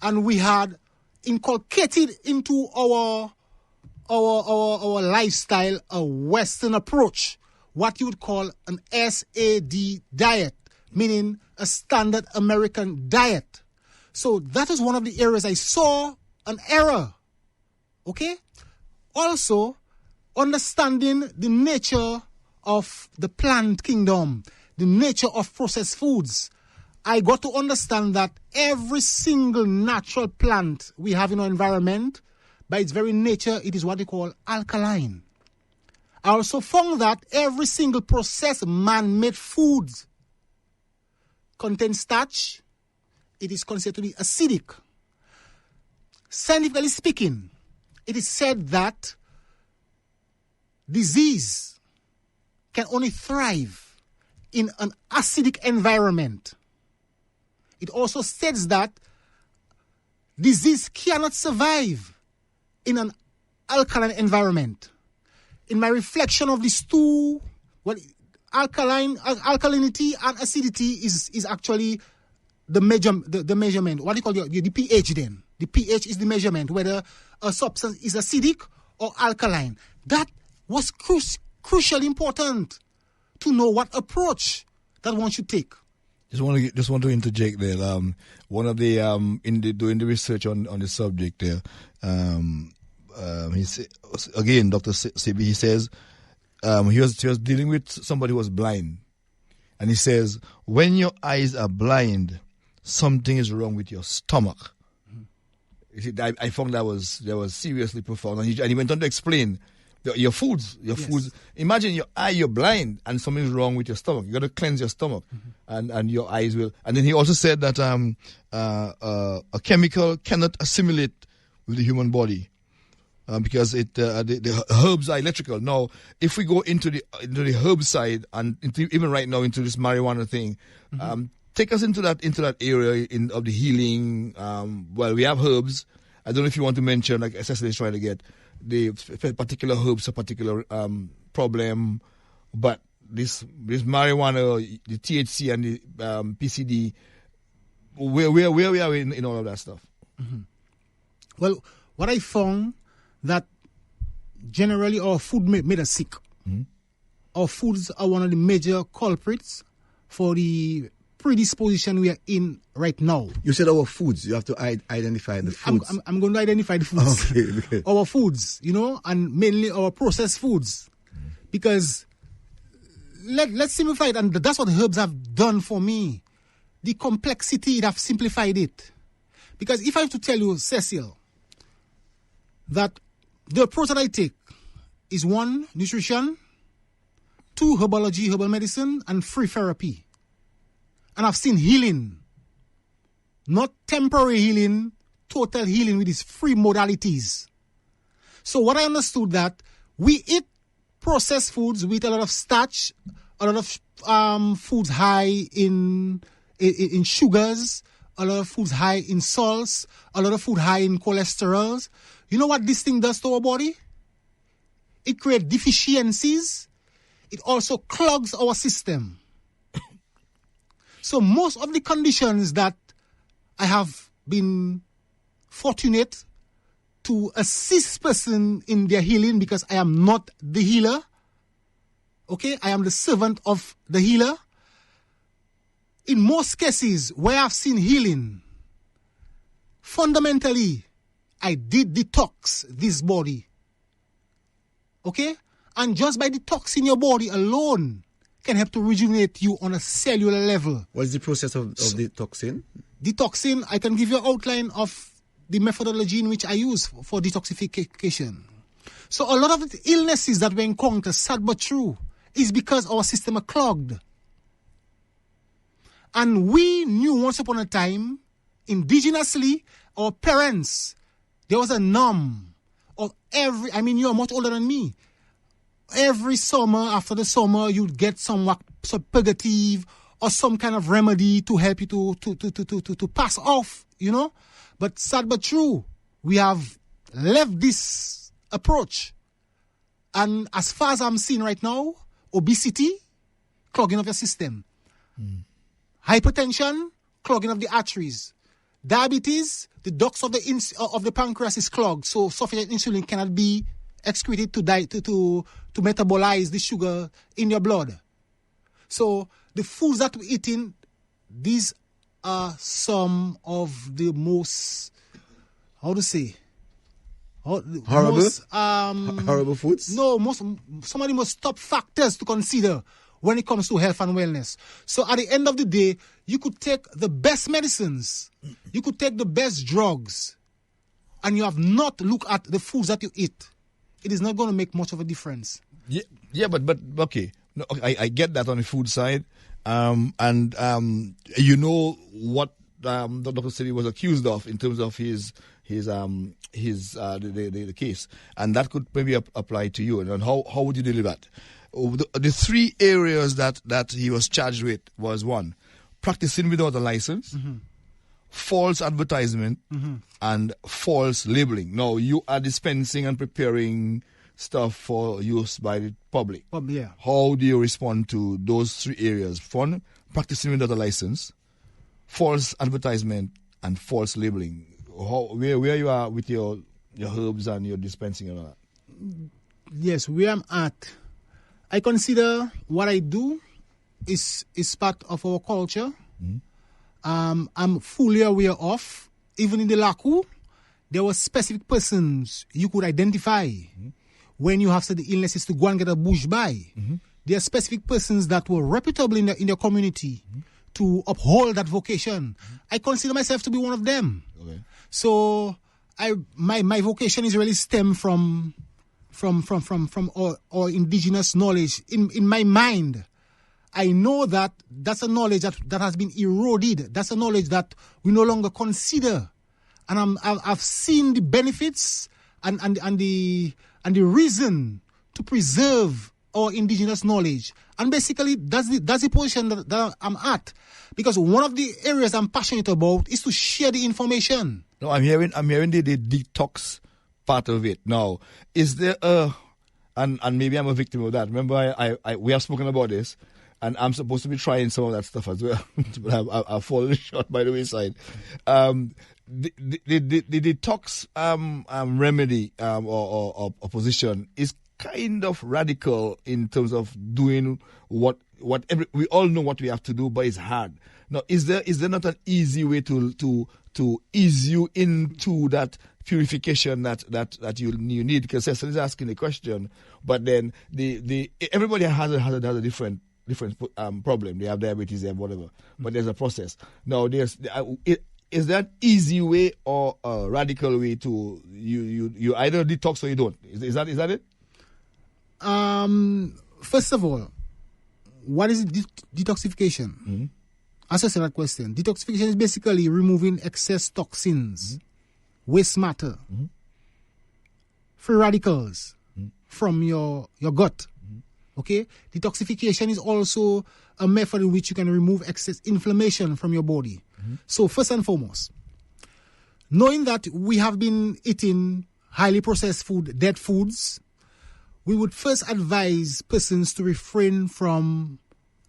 and we had inculcated into our lifestyle a Western approach, what you would call an SAD diet, meaning a standard American diet. So that is one of the areas I saw an error. Okay? Also, understanding the nature of the plant kingdom, the nature of processed foods, I got to understand that every single natural plant we have in our environment, by its very nature, it is what they call alkaline. I also found that every single processed man-made food contains starch. It is considered to be acidic. Scientifically speaking, it is said that disease can only thrive in an acidic environment. It also states that disease cannot survive in an alkaline environment. In my reflection of these two, alkalinity and acidity is actually the measurement. What do you call the pH then? The pH is the measurement, whether a substance is acidic or alkaline. That was crucially important to know what approach that one should take. Just want to interject there. One of the doing the research on the subject there, he say, again, Dr. Sebi, he says he was dealing with somebody who was blind, and he says when your eyes are blind, something is wrong with your stomach. You see, I found that was seriously profound, and he went on to explain your foods. Imagine you're blind, and something's wrong with your stomach. You got to cleanse your stomach, and your eyes will. And then he also said that a chemical cannot assimilate with the human body. Because the herbs are electrical. Now, if we go into the herb side and even right now into this marijuana thing, take us into that area of the healing. Well, we have herbs. I don't know if you want to mention, like Cecil is trying to get the particular herbs, a particular problem, but this marijuana, the THC and the PCD, where we are in all of that stuff. Mm-hmm. Well, what I found, that generally our food made us sick. Mm-hmm. Our foods are one of the major culprits for the predisposition we are in right now. You said our foods. You have to identify the foods. I'm going to identify the foods. Okay. Our foods, and mainly our processed foods. Mm-hmm. Because let's simplify it, and that's what herbs have done for me. The complexity, it have simplified it. Because if I have to tell you, Cecil, that the approach that I take is 1, nutrition, 2, herbology, herbal medicine, and free therapy. And I've seen healing. Not temporary healing, total healing with these free modalities. So what I understood that we eat processed foods with a lot of starch, a lot of foods high in sugars, a lot of foods high in salts, a lot of food high in cholesterol. You know what this thing does to our body? It creates deficiencies. It also clogs our system. So most of the conditions that I have been fortunate to assist person in their healing, because I am not the healer. Okay, I am the servant of the healer. In most cases where I've seen healing, fundamentally, I did detox this body. Okay? And just by detoxing your body alone can help to rejuvenate you on a cellular level. What is the process of detoxing? Detoxing, I can give you an outline of the methodology in which I use for detoxification. So a lot of the illnesses that we encounter, sad but true, is because our system are clogged. And we knew once upon a time, indigenously, our parents there was a norm of you're much older than me. Every summer, after the summer, you'd get some purgative or some kind of remedy to help you to pass off, But sad but true, we have left this approach. And as far as I'm seeing right now, obesity, clogging of your system. Hypertension, clogging of the arteries. Diabetes, the ducts of the pancreas is clogged, so sufficient insulin cannot be excreted to metabolize the sugar in your blood. So the foods that we're eating, these are some of the most, horrible foods? No, some of the most top factors to consider when it comes to health and wellness. So at the end of the day, you could take the best medicines, you could take the best drugs, and you have not looked at the foods that you eat. It is not going to make much of a difference. Yeah, but okay. No, I get that on the food side. You know what Dr. Sebi was accused of in terms of the case, and that could maybe apply to you. And how would you deal with that? The three areas that he was charged with was: one, practicing without a license, false advertisement, and false labeling. Now, you are dispensing and preparing stuff for use by the public. Yeah. How do you respond to those three areas? One, practicing without a license, false advertisement, and false labeling. Where you are with your herbs and your dispensing and all that? Yes, where I'm at, I consider what I do is part of our culture. I'm fully aware of, even in the Laku, there were specific persons you could identify when you have certain illnesses to go and get a bush by. There are specific persons that were reputable in your community to uphold that vocation. I consider myself to be one of them. Okay. So my vocation is really stem from our indigenous knowledge. In my mind, I know that that's a knowledge that has been eroded. That's a knowledge that we no longer consider. And I've seen the benefits and the reason to preserve our indigenous knowledge. And basically, that's the position that I'm at. Because one of the areas I'm passionate about is to share the information. No, I'm hearing the detox part of it. Now, is there and maybe I'm a victim of that. Remember, we have spoken about this, and I'm supposed to be trying some of that stuff as well. But I've fallen short by the wayside. The detox remedy or position is kind of radical in terms of doing what we all know what we have to do, but it's hard. Now, is there not an easy way to ease you into that purification that you need? Because Cecil is asking the question, but then everybody has a different problem. They have diabetes, they have whatever, but there's a process. Now, is there an easy way or a radical way to you either detox or you don't? Is that it? First of all, what is detoxification? Answer to that question. Detoxification is basically removing excess toxins, waste matter, free radicals from your gut. Okay? Detoxification is also a method in which you can remove excess inflammation from your body. So first and foremost, knowing that we have been eating highly processed food, dead foods, we would first advise persons to refrain from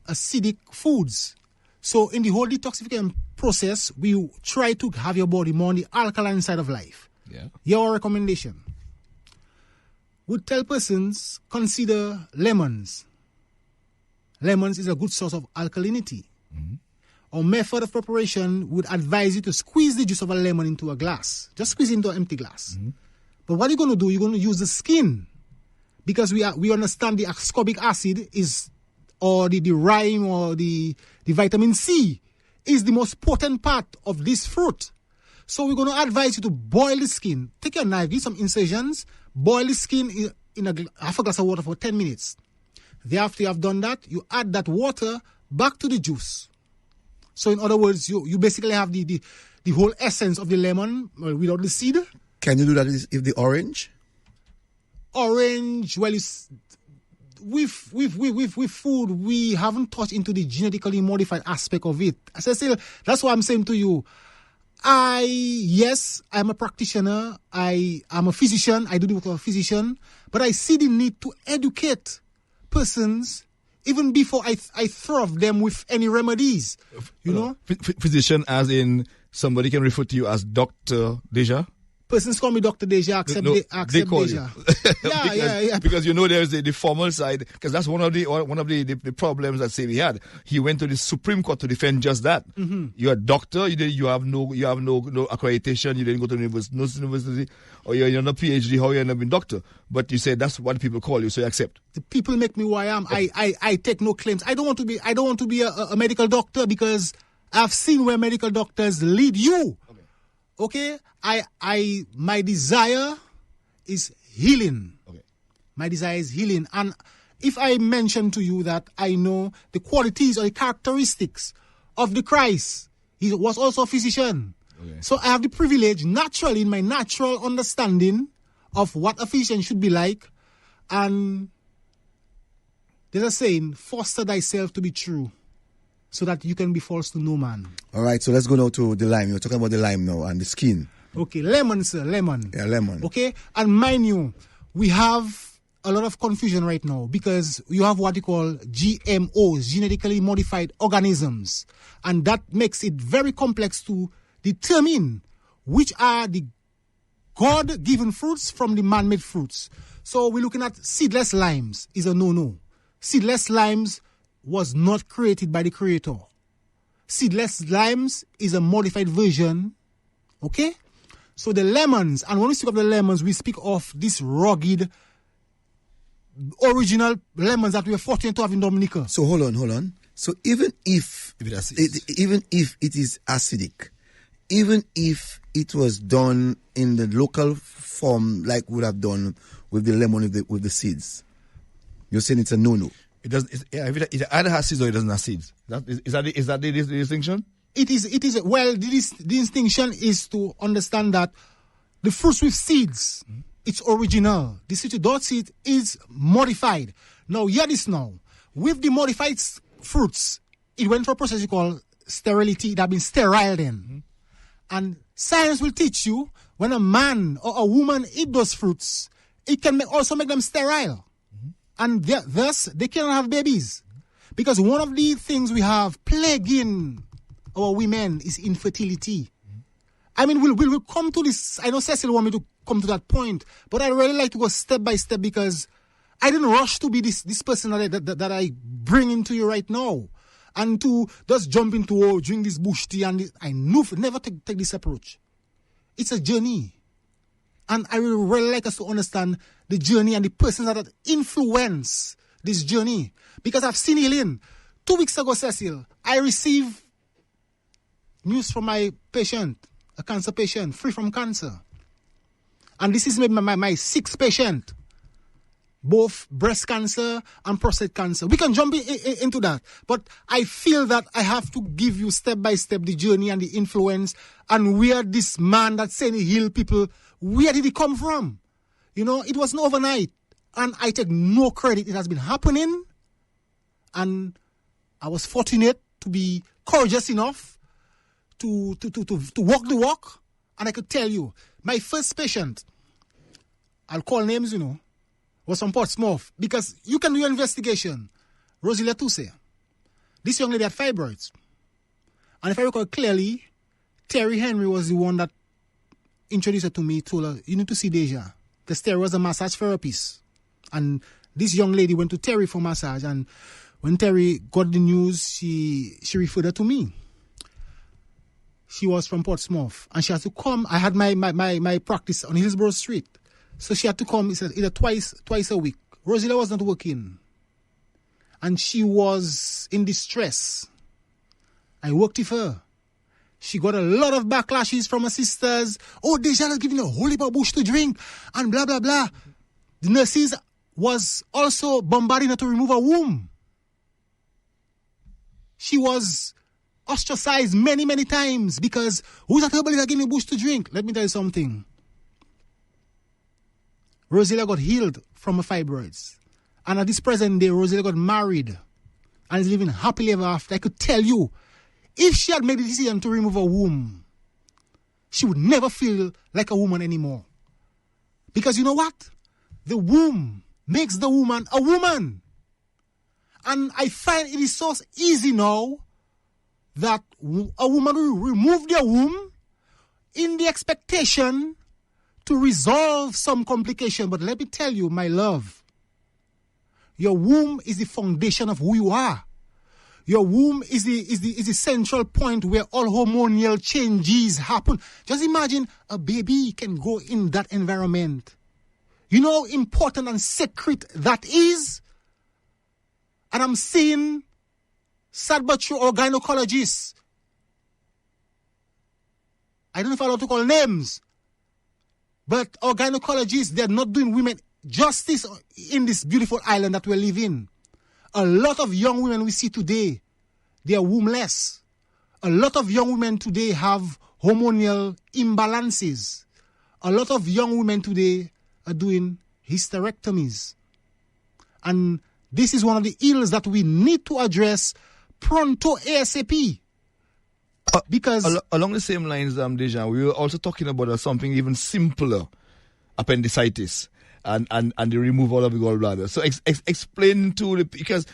acidic foods. So in the whole detoxification process, we try to have your body more on the alkaline side of life. Yeah. Your recommendation would tell persons, consider lemons. Lemons is a good source of alkalinity. Our method of preparation would advise you to squeeze the juice of a lemon into a glass. Just squeeze it into an empty glass. But what you're going to do, you're going to use the skin. Because we understand the ascorbic acid is, or the rime or the vitamin C is the most potent part of this fruit. So we're going to advise you to boil the skin. Take your knife, give some incisions, boil the skin in half a glass of water for 10 minutes. Thereafter you have done that, you add that water back to the juice. So in other words, you basically have the whole essence of the lemon without the seed, Can you do that if the orange? Orange, well, it's, with food, we haven't touched into the genetically modified aspect of it. Cecil, that's what I'm saying to you. Yes, I'm a practitioner. I'm a physician. I do the work of a physician. But I see the need to educate persons even before I throw them with any remedies. You know? Physician as in somebody can refer to you as Dr. Deja? Persons call me Dr. Deja, accept they call Deja. Yeah, because you know there's the formal side, because that's one of the problems that Sebi had. He went to the Supreme Court to defend just that. Mm-hmm. You're a doctor, you have no accreditation, you didn't go to university, or you're not a PhD, how you're not been doctor. But you say that's what people call you, so you accept. The people make me who I am. Okay. I take no claims. I don't want to be a medical doctor, because I've seen where medical doctors lead you. Okay, my desire is healing. Okay. My desire is healing. And if I mention to you that I know the qualities or the characteristics of the Christ, he was also a physician. Okay. So I have the privilege, naturally, in my natural understanding of what a physician should be like. And there's a saying, foster thyself to be true, so that you can be false to no man. All right, so let's go now to the lime. You're talking about the lime now and the skin. Okay, lemon, sir, lemon. Yeah, lemon. Okay, and mind you, we have a lot of confusion right now, because you have what you call GMOs, genetically modified organisms. And that makes it very complex to determine which are the God-given fruits from the man-made fruits. So we're looking at seedless limes is a no-no. Seedless limes was not created by the creator. Seedless limes is a modified version. Okay? So the lemons, and when we speak of the lemons, we speak of this rugged, original lemons that we are fortunate to have in Dominica. So hold on. So even if it is acidic, even if it was done in the local form like we would have done with the lemon with the seeds, you're saying it's a no-no? It doesn't. It either has seeds or it doesn't have seeds. Is that the distinction? It is. Well, the distinction is to understand that the fruits with seeds, it's original. The seed without seed is modified. Now, hear this now. With the modified fruits, it went through a process called sterility. It had been sterile then. Mm-hmm. And science will teach you, when a man or a woman eat those fruits, it can also make them sterile. And thus, they cannot have babies. Because one of the things we have plaguing our women is infertility. I mean, we'll come to this. I know Cecil want me to come to that point, but I really like to go step by step, because I didn't rush to be this person that I bring into you right now. And to just jump into, drink this bush tea, and I never take this approach. It's a journey. And I would really like us to understand the journey and the persons that influence this journey. Because I've seen healing. 2 weeks ago, Cecil, I received news from my patient, a cancer patient, free from cancer. And this is maybe my sixth patient. Both breast cancer and prostate cancer. We can jump into that. But I feel that I have to give you step by step the journey and the influence, and where this man that's saying he heal people, where did he come from? You know, it wasn't overnight. And I take no credit. It has been happening. And I was fortunate to be courageous enough to walk the walk. And I could tell you, my first patient, I'll call names, you know, was from Portsmouth, because you can do your investigation. Rosie Letousse. This young lady had fibroids. And if I recall clearly, Terry Henry was the one that introduced her to me, told her, you need to see Deja. Because Terry was a massage therapist. And this young lady went to Terry for massage. And when Terry got the news, she referred her to me. She was from Portsmouth. And she had to come. I had my practice on Hillsborough Street. So she had to come, he said, either twice a week. Rosilla was not working. And she was in distress. I worked with her. She got a lot of backlashes from her sisters. Oh, Deja is giving a whole heap of bush to drink. And blah, blah, blah. The nurses was also bombarding her to remove her womb. She was ostracized many, many times because who's that herbalist that giving bush to drink? Let me tell you something. Roselia got healed from her fibroids. And at this present day, Roselia got married and is living happily ever after. I could tell you, if she had made the decision to remove her womb, she would never feel like a woman anymore. Because you know what? The womb makes the woman a woman. And I find it is so easy now that a woman will remove their womb in the expectation to resolve some complication. But let me tell you, my love, your womb is the foundation of who you are. Your womb is the central point where all hormonal changes happen. Just imagine a baby can go in that environment. You know how important and sacred that is? And I'm seeing sad but true gynecologists. I don't know if I'm allowed to call names. But our gynecologists, they're not doing women justice in this beautiful island that we live in. A lot of young women we see today, they are wombless. A lot of young women today have hormonal imbalances. A lot of young women today are doing hysterectomies. And this is one of the ills that we need to address pronto ASAP. Because along the same lines, Deja, we were also talking about something even simpler, appendicitis and the removal of the gallbladder. So explain because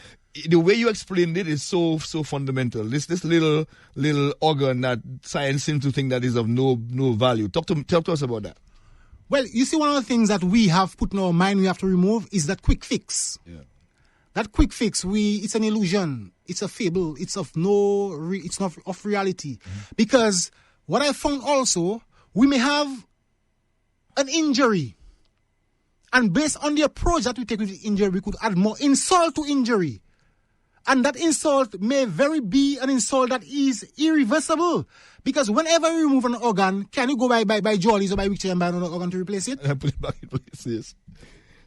the way you explained it is so fundamental. This little organ that science seems to think that is of no value. Talk to us about that. Well, you see, one of the things that we have put in our mind we have to remove is that quick fix. Yeah. That quick fix, it's an illusion. It's a fable. It's it's not of reality. Mm-hmm. Because what I found also, we may have an injury. And based on the approach that we take with the injury, we could add more insult to injury. And that insult may be an insult that is irreversible. Because whenever you remove an organ, can you go by Jollies or by Victory and buy another organ to replace it? And put it back in place, yes.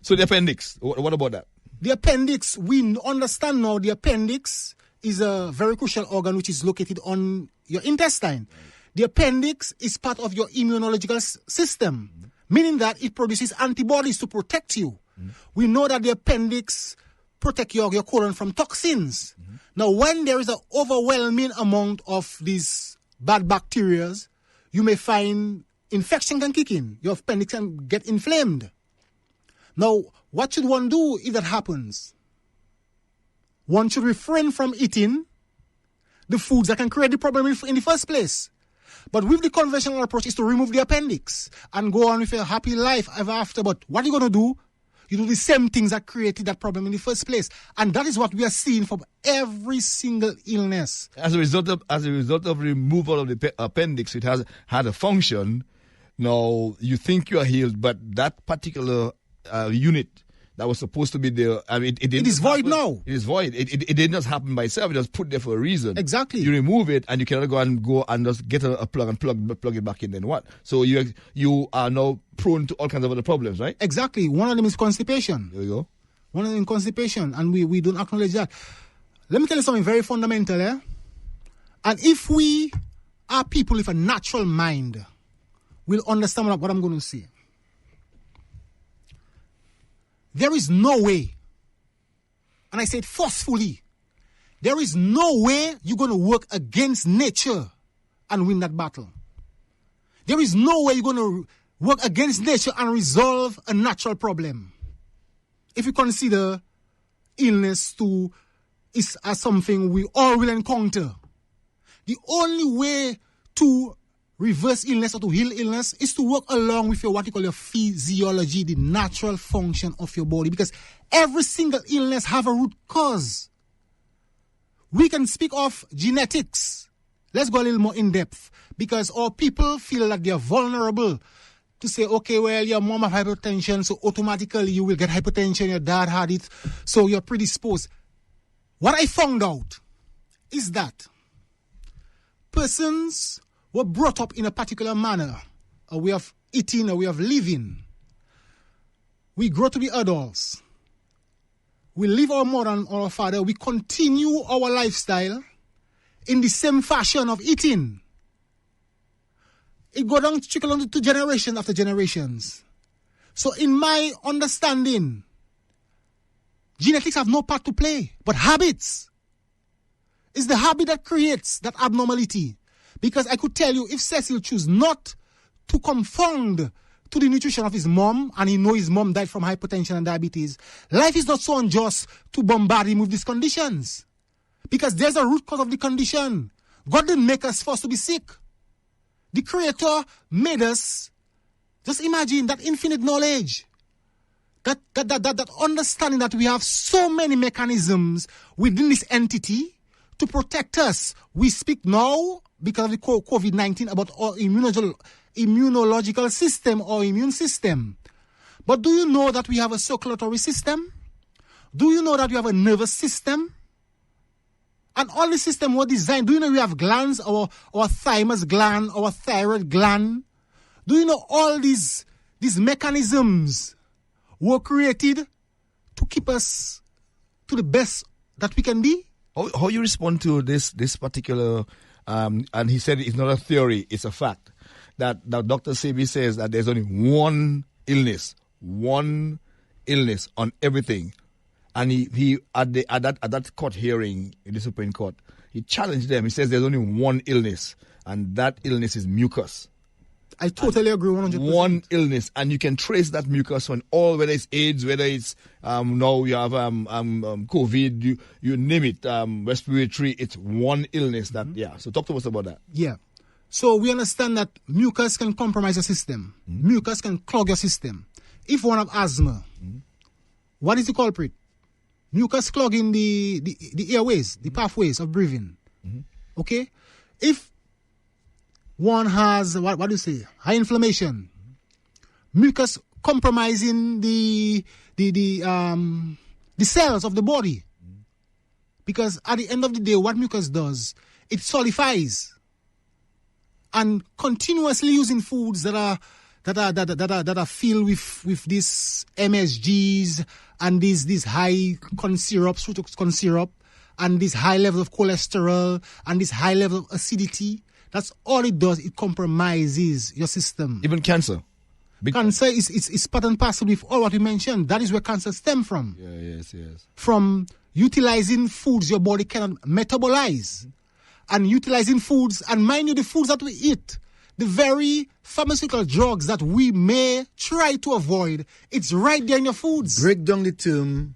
So the appendix, what about that? The appendix, we understand now the appendix is a very crucial organ which is located on your intestine. Right. The appendix is part of your immunological system, meaning that it produces antibodies to protect you. We know that the appendix protects your colon from toxins. Now, when there is an overwhelming amount of these bad bacteria, you may find infection can kick in. Your appendix can get inflamed. Now, what should one do if that happens? One should refrain from eating the foods that can create the problem in the first place. But with the conventional approach is to remove the appendix and go on with a happy life ever after. But what are you going to do? You do the same things that created that problem in the first place. And that is what we are seeing from every single illness. As a result of removal of the appendix, it has had a function. Now, you think you are healed, but that particular unit that was supposed to be there, I mean, it is void now. It is void. It did not happen by itself. It was put there for a reason. Exactly. You remove it, and you cannot go and just get a plug and plug it back in. Then what? So you are now prone to all kinds of other problems, right? Exactly. One of them is constipation. There we go. One of them is constipation, and we don't acknowledge that. Let me tell you something very fundamental, eh? And if we are people with a natural mind, we'll understand what I'm going to say. There is no way, and I say it forcefully, there is no way you're going to work against nature and win that battle. There is no way you're going to work against nature and resolve a natural problem. If you consider illness as something we all will encounter, the only way to reverse illness or to heal illness is to work along with what you call your physiology, the natural function of your body, because every single illness have a root cause. We can speak of genetics. Let's go a little more in depth, because our people feel that they are vulnerable to say, okay, well, your mom have hypertension, so automatically you will get hypertension, your dad had it, so you're predisposed. What I found out is that persons were brought up in a particular manner, a way of eating, a way of living. We grow to be adults. We leave our mother and our father. We continue our lifestyle in the same fashion of eating. It goes down, trickle down to generation after generations. So in my understanding, genetics have no part to play, but habits. It's the habit that creates that abnormality. Because I could tell you, if Cecil choose not to conform to the nutrition of his mom, and he know his mom died from hypertension and diabetes, life is not so unjust to bombard him with these conditions. Because there's a root cause of the condition. God didn't make us forced to be sick. The Creator made us. Just imagine that infinite knowledge. That understanding that we have so many mechanisms within this entity to protect us. We speak now, because of the COVID-19, about our immunological system or immune system. But do you know that we have a circulatory system? Do you know that we have a nervous system? And all the system were designed. Do you know we have glands, our thymus gland, our thyroid gland? Do you know all these mechanisms were created to keep us to the best that we can be? How you respond to this particular, and he said it's not a theory, it's a fact, that Dr. Sebi says that there's only one illness on everything. And he at that court hearing in the Supreme Court, he challenged them. He says there's only one illness, and that illness is mucus. I totally agree 100%. One illness, and you can trace that mucus on all, whether it's AIDS, whether it's now you have COVID, you name it, respiratory. It's one illness that So talk to us about that. Yeah. So we understand that mucus can compromise your system. Mucus can clog your system. If one have asthma, what is the culprit? Mucus clogging the airways, the pathways of breathing. Okay? If one has, what do you say, high inflammation, mucus compromising the cells of the body. Because at the end of the day, what mucus does, it solidifies. And continuously using foods that are filled with these MSGs and these high corn syrup, corn syrup, and this high level of cholesterol and this high level of acidity. That's all it does. It compromises your system. Even cancer. Cancer is part and parcel with all what we mentioned. That is where cancer stems from. Yes. From utilizing foods your body cannot metabolize. And utilizing foods, and mind you, the foods that we eat, the very pharmaceutical drugs that we may try to avoid, it's right there in your foods. Break down the term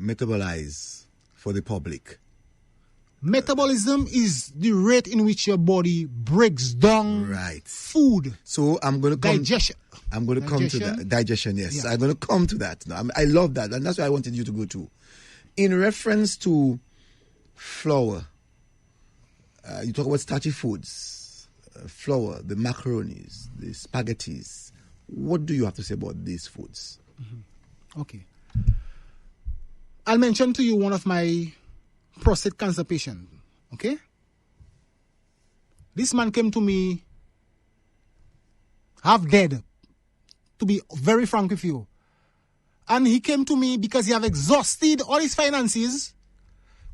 metabolize for the public. Metabolism is the rate in which your body breaks down food. So I'm going to come. Digestion. I'm going to come to that. Digestion, yes. Yeah. I'm going to come to that. Now, I love that, and that's why I wanted you to go to. In reference to flour, you talk about starchy foods, flour, the macaronis, the spaghettis. What do you have to say about these foods? Okay. I'll mention to you one of my prostate cancer patient, okay? This man came to me half dead, to be very frank with you. And he came to me because he have exhausted all his finances,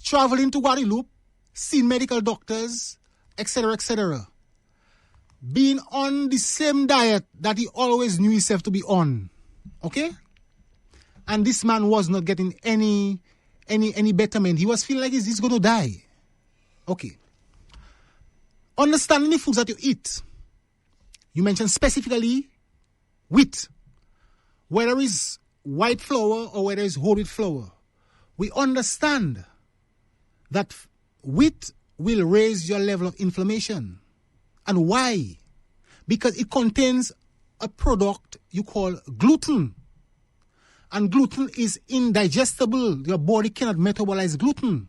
traveling to Guadeloupe, seen medical doctors, etc., etc. Being on the same diet that he always knew himself to be on, okay? And this man was not getting any betterment. He was feeling like he's going to die. Okay. Understanding the foods that you eat. You mentioned specifically wheat. Whether it's white flour or whether it's whole wheat flour. We understand that wheat will raise your level of inflammation. And why? Because it contains a product you call gluten. And gluten is indigestible. Your body cannot metabolize gluten.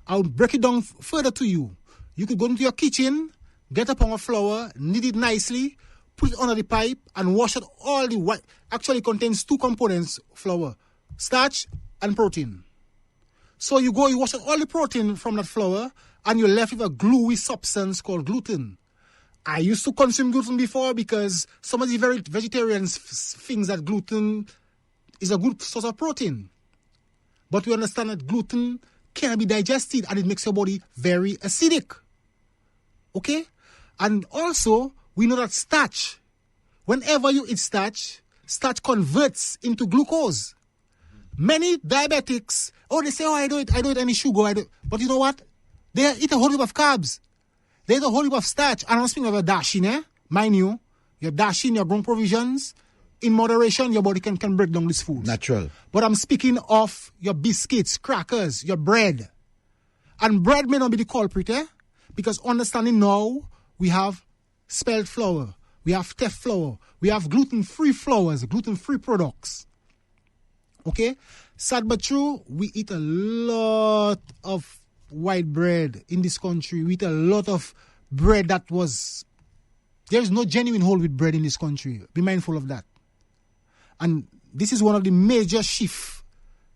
I'll break it down further to you. You could go into your kitchen, get a pound of flour, knead it nicely, put it under the pipe, and wash out all the white. Actually, it contains two components, flour, starch and protein. So you wash out all the protein from that flour, and you're left with a gluey substance called gluten. I used to consume gluten before because some of the very vegetarians think that gluten is a good source of protein. But we understand that gluten cannot be digested and it makes your body very acidic. Okay? And also, we know that starch, Whenever you eat starch, starch converts into glucose. Many diabetics, they say, I don't eat any sugar. But you know what? They eat a whole heap of carbs. They eat a whole heap of starch. And I'm speaking of your dashing, mind you, your dashing, your growing provisions, in moderation, your body can break down these foods. Natural. But I'm speaking of your biscuits, crackers, your bread. And bread may not be the culprit, because understanding now, we have spelt flour, we have teff flour, we have gluten-free flours, gluten-free products. Okay? Sad but true, we eat a lot of white bread in this country. We eat a lot of bread there's no genuine whole wheat bread in this country. Be mindful of that. And this is one of the major shifts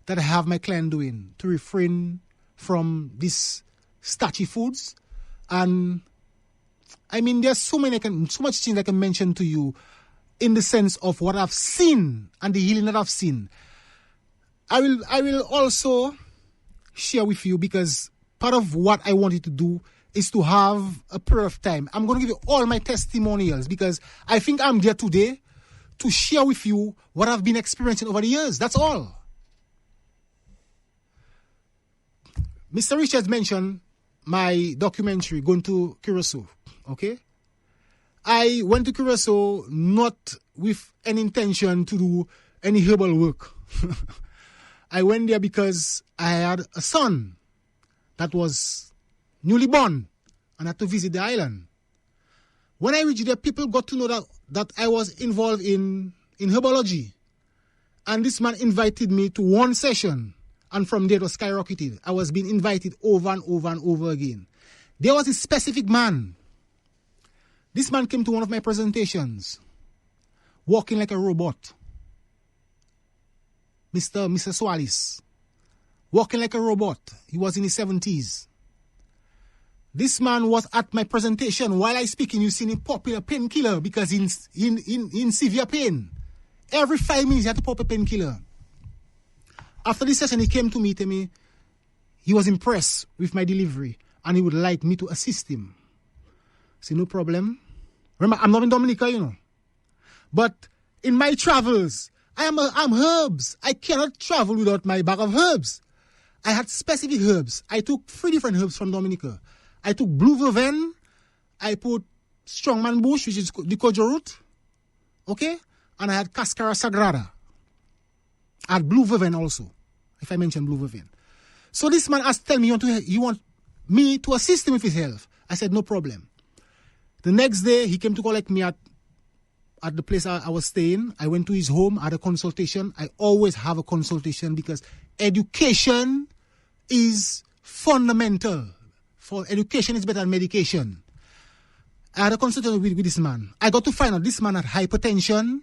that I have my client doing, to refrain from these starchy foods. And I mean, there's so much things I can mention to you in the sense of what I've seen and the healing that I've seen. I will also share with you, because part of what I wanted to do is to have a period of time. I'm going to give you all my testimonials, because I think I'm there today to share with you what I've been experiencing over the years. That's all. Mr. Richards mentioned my documentary, Going to Curacao. Okay? I went to Curacao not with an intention to do any herbal work. I went there because I had a son that was newly born and had to visit the island. When I reached there, people got to know that I was involved in herbology. And this man invited me to one session. And from there it was skyrocketed. I was being invited over and over and over again. There was a specific man. This man came to one of my presentations, walking like a robot. Mr. Swalis, walking like a robot. He was in his 70s. This man was at my presentation. While I speaking, you see him popping a painkiller because he's in severe pain. Every 5 minutes, he had to pop a painkiller. After this session, he came to meet me. He was impressed with my delivery, and he would like me to assist him. I said, no problem. Remember, I'm not in Dominica, you know. But in my travels, I'm herbs. I cannot travel without my bag of herbs. I had specific herbs. I took 3 different herbs from Dominica. I took blue vervain. I put strongman bush, which is the kojo root. Okay? And I had cascara sagrada. I had blue vervain also, if I mention blue vervain. So this man asked, tell me, you want me to assist him with his health? I said, no problem. The next day, he came to collect me at the place I was staying. I went to his home, had a consultation. I always have a consultation because education is fundamental. For education is better than medication. I had a consultation with this man. I got to find out this man had hypertension,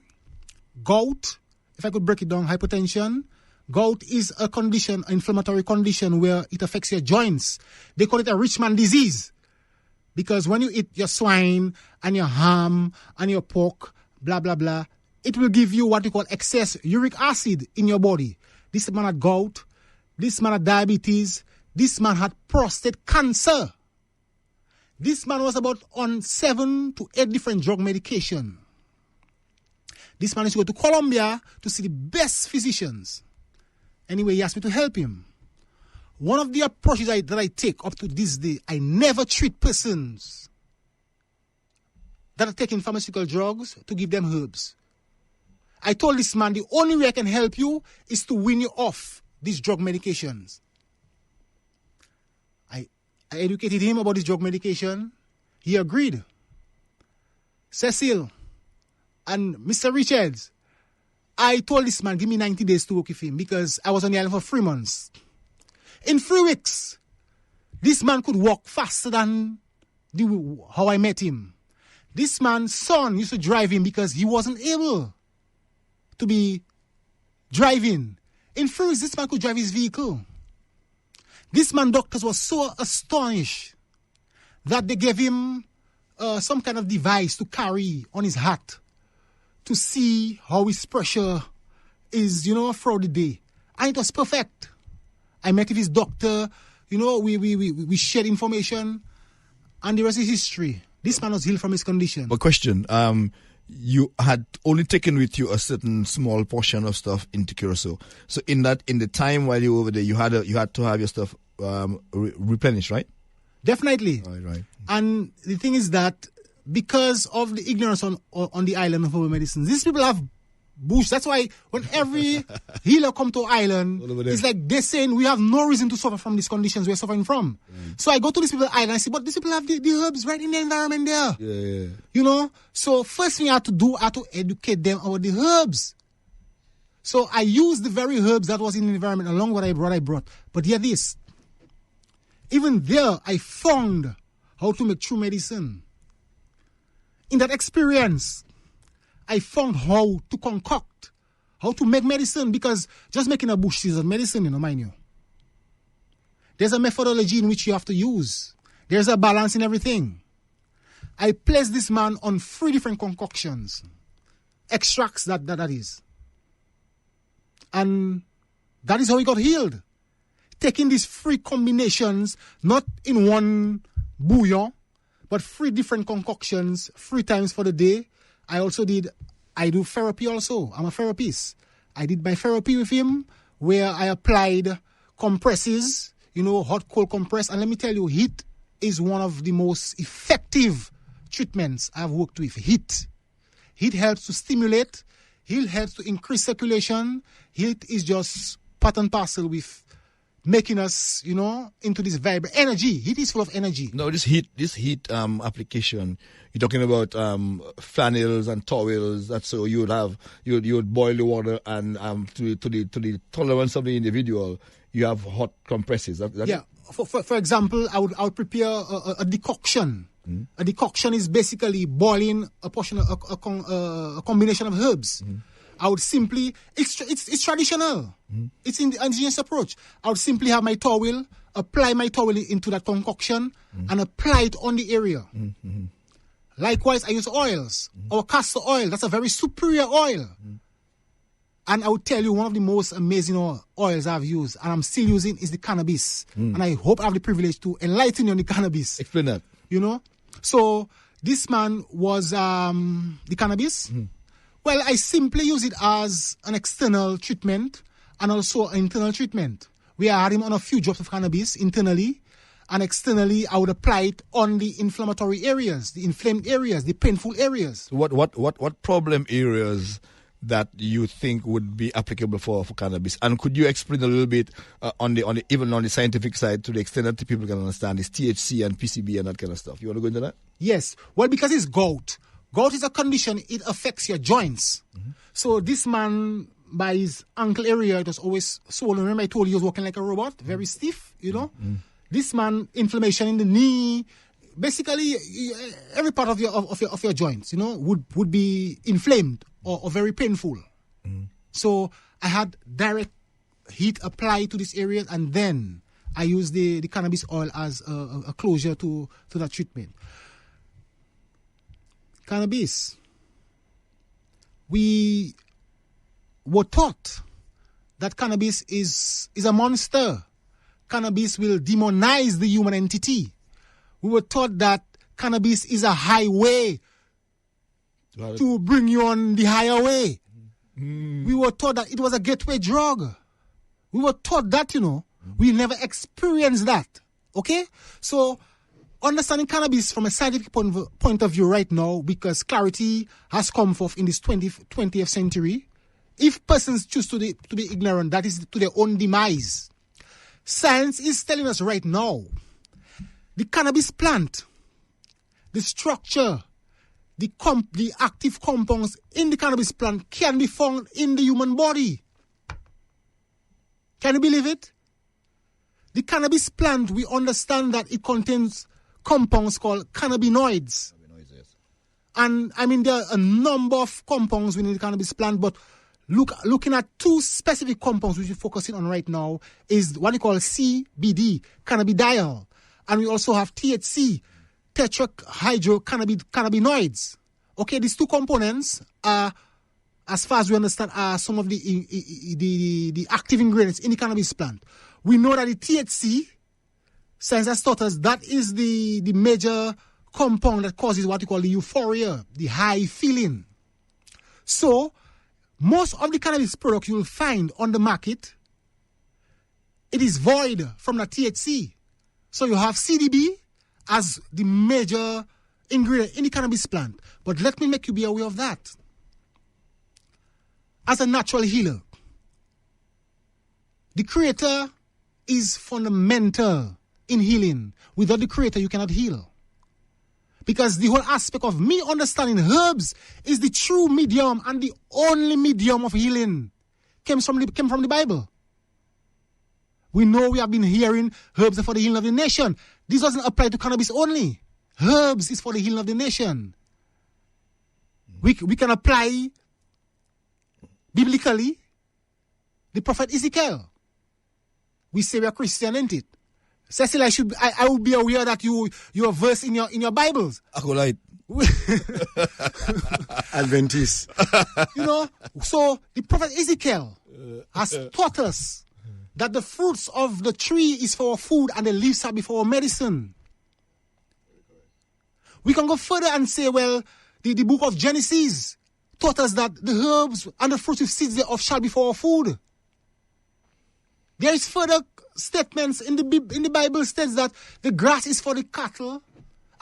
gout. If I could break it down, hypertension. Gout is a condition, an inflammatory condition where it affects your joints. They call it a rich man disease. Because when you eat your swine and your ham and your pork, blah, blah, blah, it will give you what you call excess uric acid in your body. This man had gout. This man had diabetes. This man had prostate cancer. This man was about on 7 to 8 different drug medication. This man used to go to Colombia to see the best physicians. Anyway, he asked me to help him. One of the approaches that I take up to this day, I never treat persons that are taking pharmaceutical drugs to give them herbs. I told this man the only way I can help you is to wean you off these drug medications. I educated him about this drug medication. He agreed. Cecil and Mr. Richards, I told this man, give me 90 days to work with him because I was on the island for 3 months. In 3 weeks, this man could walk faster than how I met him. This man's son used to drive him because he wasn't able to be driving. In 3 weeks, this man could drive his vehicle. This man doctors was so astonished that they gave him some kind of device to carry on his hat to see how his pressure is, throughout the day. And it was perfect. I met with his doctor, we shared information, and the rest is history. This man was healed from his condition. But question, you had only taken with you a certain small portion of stuff into Curacao. So in the time while you were over there, you had to have your stuff replenished, right? Definitely. Right. And the thing is that because of the ignorance on the island of herbal medicine, these people have bush. That's why when every healer come to island, it's like they're saying we have no reason to suffer from these conditions we're suffering from. So I go to these people island and I say, but these people have the herbs right in the environment there. Yeah. You know? So first thing I had to do, I had to educate them about the herbs. So I used the very herbs that was in the environment along with what I brought. But hear this. Even there, I found how to make true medicine. In that experience, I found how to concoct, how to make medicine, because just making a bush is a medicine, mind you. There's a methodology in which you have to use. There's a balance in everything. I placed this man on 3 different concoctions, extracts that is. And that is how he got healed. Taking these 3 combinations, not in one bouillon, but 3 different concoctions, 3 times for the day. I do therapy also. I'm a therapist. I did my therapy with him where I applied compresses, hot, cold compress. And let me tell you, heat is one of the most effective treatments I've worked with. Heat. Heat helps to stimulate. Heat helps to increase circulation. Heat is just part and parcel with making us, into this vibrant energy. Heat is full of energy. No, this heat application, you're talking about flannels and towels. That's so you would boil the water and to the tolerance of the individual, you have hot compresses. Yeah. For example, I would prepare a decoction. A decoction is basically boiling a portion of a combination of herbs. I would simply, it's traditional. It's in the indigenous approach. I would simply have my towel, apply my towel into that concoction, and apply it on the area. Likewise, I use oils, or castor oil. That's a very superior oil. And I would tell you, one of the most amazing oils I've used, and I'm still using, is the cannabis. And I hope I have the privilege to enlighten you on the cannabis. Explain that. So this man was the cannabis. Well, I simply use it as an external treatment and also an internal treatment. We had him on a few drops of cannabis internally, and externally I would apply it on the inflammatory areas, the inflamed areas, the painful areas. What problem areas that you think would be applicable for cannabis? And could you explain a little bit even on the scientific side, to the extent that people can understand this THC and PCB and that kind of stuff? You want to go into that? Yes. Well, because it's gout. Gout is a condition, it affects your joints. So this man, by his ankle area, it was always swollen. Remember I told you he was walking like a robot, very stiff, This man, inflammation in the knee, basically every part of your joints, would be inflamed or very painful. So I had direct heat applied to these areas, and then I used the cannabis oil as a closure to that treatment. Cannabis. We were taught that cannabis is a monster. Cannabis will demonize the human entity. We were taught that cannabis is a highway to bring you on the higher way. We were taught that it was a gateway drug. We were taught that, we never experienced that. Okay? So, understanding cannabis from a scientific point of view right now, because clarity has come forth in this 20th century. If persons choose to be ignorant, that is to their own demise. Science is telling us right now, the cannabis plant, the structure, the active compounds in the cannabis plant can be found in the human body. Can you believe it? The cannabis plant, we understand that it contains compounds called cannabinoids. Yes. And there are a number of compounds within the cannabis plant, but looking at 2 specific compounds which we're focusing on right now is what we call CBD, cannabidiol. And we also have THC, tetrahydrocannabinoids. Okay, these 2 components are, as far as we understand, are some of the active ingredients in the cannabis plant. We know that the THC, science has taught us, that is the major compound that causes what we call the euphoria, the high feeling. So, most of the cannabis products you will find on the market, it is void from the THC. So you have CBD as the major ingredient in the cannabis plant. But let me make you be aware of that. As a natural healer, the creator is fundamental in healing. Without the creator, you cannot heal. Because the whole aspect of me understanding herbs is the true medium and the only medium of healing came from the Bible. We know we have been hearing herbs are for the healing of the nation. This doesn't apply to cannabis only. Herbs is for the healing of the nation. We can apply biblically the prophet Ezekiel. We say we are Christian, ain't it? Cecil, I will be aware that you are versed in your Bibles. Acolyte. Adventist. So the prophet Ezekiel has taught us that the fruits of the tree is for our food and the leaves are for our medicine. We can go further and say, well, the book of Genesis taught us that the herbs and the fruits with seeds thereof shall be for our food. There is further statements in the Bible states that the grass is for the cattle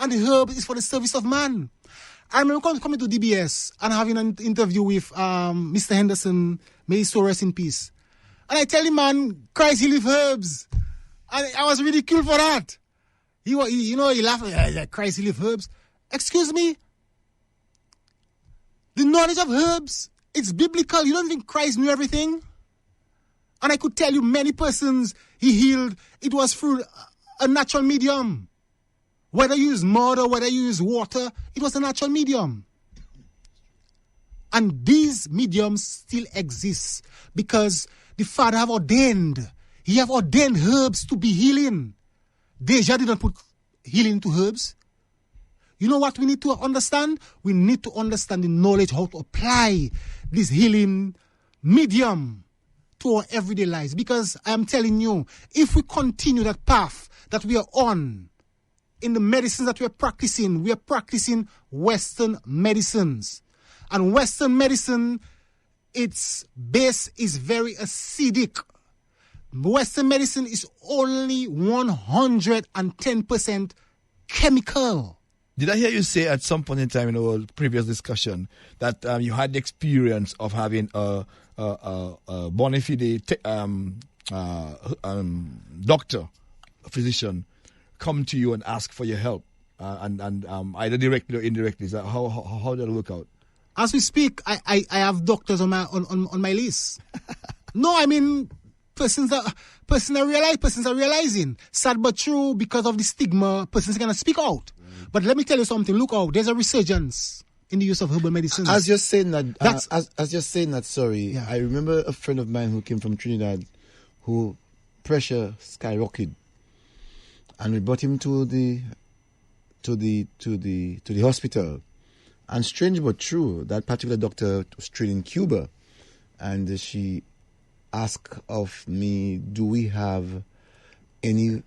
and the herb is for the service of man. I remember coming to DBS and having an interview with Mr. Henderson, may his soul rest in peace. And I tell him, man, Christ healeth herbs. And I was ridiculed for that. He laughed, Christ healeth herbs. Excuse me? The knowledge of herbs, it's biblical. You don't think Christ knew everything? And I could tell you many persons he healed, it was through a natural medium. Whether you use mud or whether you use water, it was a natural medium. And these mediums still exist because the Father have ordained. He have ordained herbs to be healing. Deja did not put healing to herbs. You know what we need to understand? We need to understand the knowledge how to apply this healing medium to our everyday lives. Because I am telling you, if we continue that path that we are on, in the medicines that we are practicing Western medicines. And Western medicine, its base is very acidic. Western medicine is only 110% chemical. Did I hear you say at some point in time in our previous discussion that you had the experience of having a bona fide doctor, a physician, come to you and ask for your help, and either directly or indirectly? Is that how did it work out? As we speak, I have doctors on my list. No, I mean persons are realizing. Sad but true, because of the stigma, persons are gonna speak out. But let me tell you something. Look out, there's a resurgence in the use of herbal medicine. As you're saying that, sorry, yeah. I remember a friend of mine who came from Trinidad, who pressure skyrocketed, and we brought him to the hospital. And strange but true, that particular doctor was trained in Cuba, and she asked of me, "Do we have any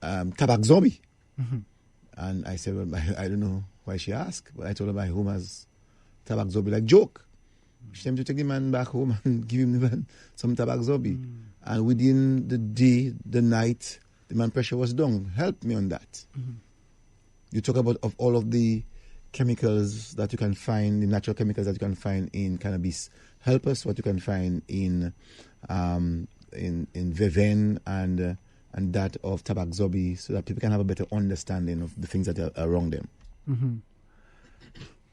tabac zombie?" Mm-hmm. And I said, "Well, I don't know why she asked, but I told her my home has tabac zombie, like joke." She told me to take the man back home and give him the man some tabac zombie. Mm. And within the day, the night, the man pressure was down. Help me on that. Mm-hmm. You talk about of all of the chemicals that you can find, the natural chemicals that you can find in cannabis. Help us what you can find in Veven and that of tabac zombie, so that people can have a better understanding of the things that are around them. Mm-hmm.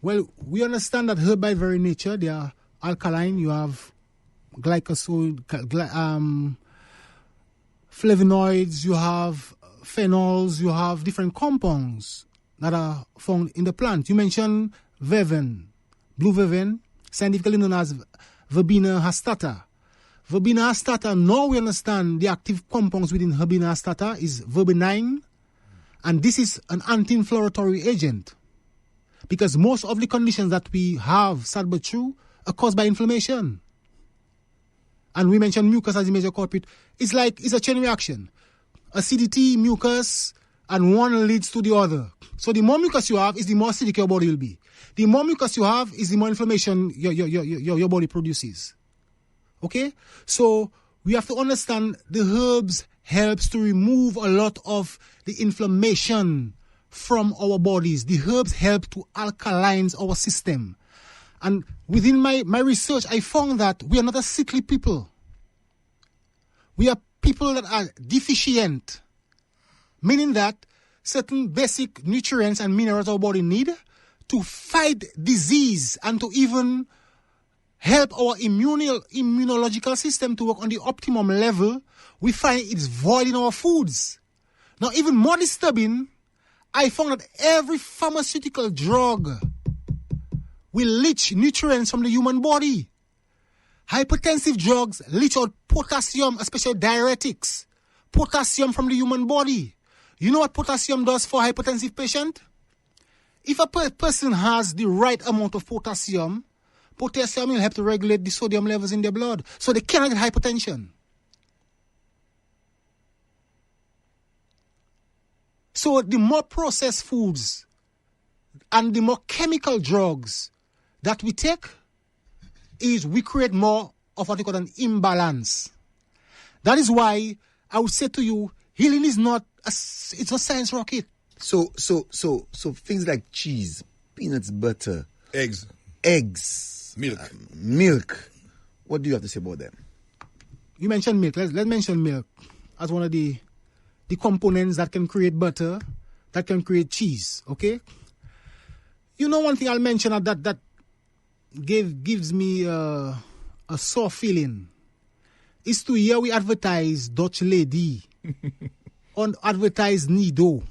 Well, we understand that herb by very nature, they are alkaline. You have glycoside, flavonoids, you have phenols, you have different compounds that are found in the plant. You mentioned Veven, blue Veven, scientifically known as Verbena hastata. Verbena hastata, now we understand the active compounds within Verbena hastata is verbenine, and this is an anti-inflammatory agent. Because most of the conditions that we have, sad but true, are caused by inflammation. And we mentioned mucus as the major culprit. It's a chain reaction. Acidity, mucus, and one leads to the other. So the more mucus you have, is the more acidic your body will be. The more mucus you have is the more inflammation your body produces. Okay? So we have to understand the herbs helps to remove a lot of the inflammation from our bodies. The herbs help to alkalinize our system. And within my research, I found that we are not a sickly people. We are people that are deficient, meaning that certain basic nutrients and minerals our body need to fight disease and to even help our immunological system to work on the optimum level, we find it's void in our foods. Now, even more disturbing, I found that every pharmaceutical drug will leach nutrients from the human body. Hypertensive drugs leach out potassium, especially diuretics. Potassium from the human body. You know what potassium does for a hypertensive patient? If a person has the right amount of potassium will help to regulate the sodium levels in their blood, so they cannot get hypertension. So the more processed foods and the more chemical drugs that we take, is we create more of what we call an imbalance. That is why I would say to you, healing is not it's a science rocket. So things like cheese, peanuts, butter, eggs, milk. What do you have to say about them? You mentioned milk. Let's mention milk as one of the components that can create butter, that can create cheese. Okay. You know, one thing I'll mention that gives me a sore feeling is to hear we advertise Dutch Lady on advertise Nido,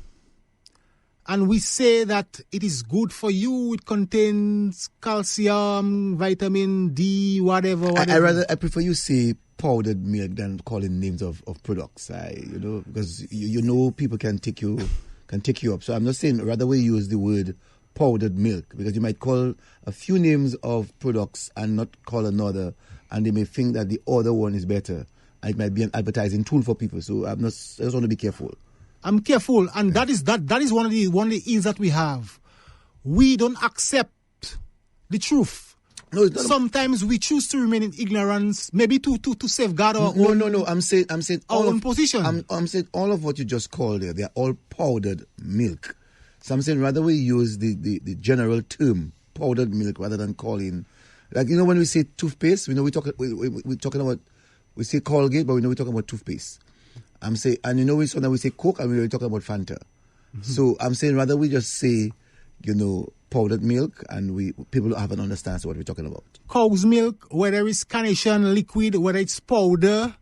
and we say that it is good for you. It contains calcium, vitamin D, whatever. I prefer you say powdered milk than calling names of products. Because you know people can take you up. So I'm not saying rather we use the word powdered milk, because you might call a few names of products and not call another, and they may think that the other one is better. It might be an advertising tool for people. So I just want to be careful. I'm careful, and that is one of the ills that we have. We don't accept the truth. No, sometimes we choose to remain in ignorance, maybe to safeguard our own. No. I'm saying our own position. I'm saying all of what you just called there, they are all powdered milk. So I'm saying rather we use the general term powdered milk rather than calling, like, you know, when we say toothpaste, we talking about, we say Colgate, but we know we're talking about toothpaste. I'm saying, and you know, we say Coke, and we're talking about Fanta. Mm-hmm. So I'm saying rather we just say, you know, powdered milk, and people don't have an understanding of what we're talking about. Cow's milk, whether it's carnation liquid, whether it's powder,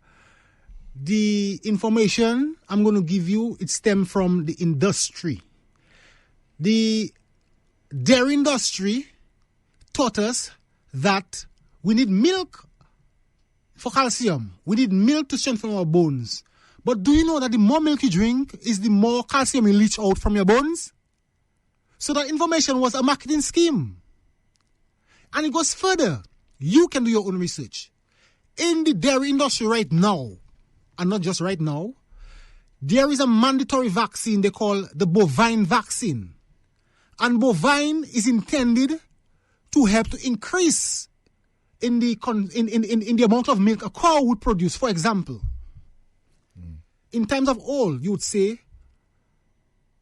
the information I'm going to give you, it stems from the industry. The dairy industry taught us that we need milk for calcium. We need milk to strengthen our bones. But do you know that the more milk you drink is the more calcium you leach out from your bones? So that information was a marketing scheme. And it goes further. You can do your own research. In the dairy industry right now, and not just right now, there is a mandatory vaccine they call the bovine vaccine. And bovine is intended to help to increase in the amount of milk a cow would produce. For example, in times of old, you would say,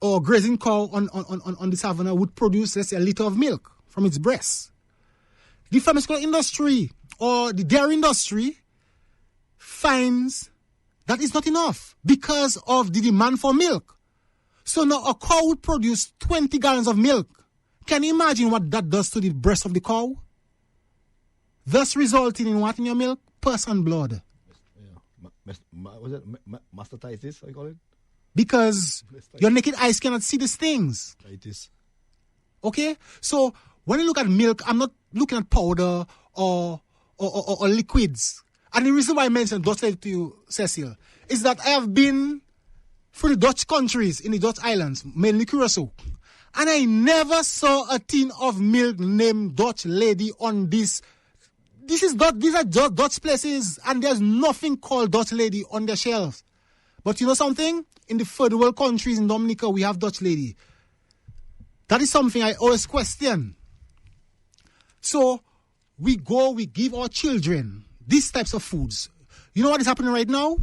or grazing cow on the savannah would produce, let's say, a liter of milk from its breast. The pharmaceutical industry or the dairy industry finds that is not enough because of the demand for milk. So now a cow would produce 20 gallons of milk. Can you imagine what that does to the breast of the cow? Thus resulting in what in your milk? Pus and blood. Was it mastitis, I call it? Because your naked eyes cannot see these things. Okay? So when you look at milk, I'm not looking at powder or liquids. And the reason why I mentioned Dutch Lady to you, Cecil, is that I have been through the Dutch countries in the Dutch islands, mainly Curacao. And I never saw a tin of milk named Dutch Lady on this. These are just Dutch places, and there's nothing called Dutch Lady on their shelves. But you know something? In the third world countries in Dominica, we have Dutch Lady. That is something I always question. So we give our children these types of foods. You know what is happening right now?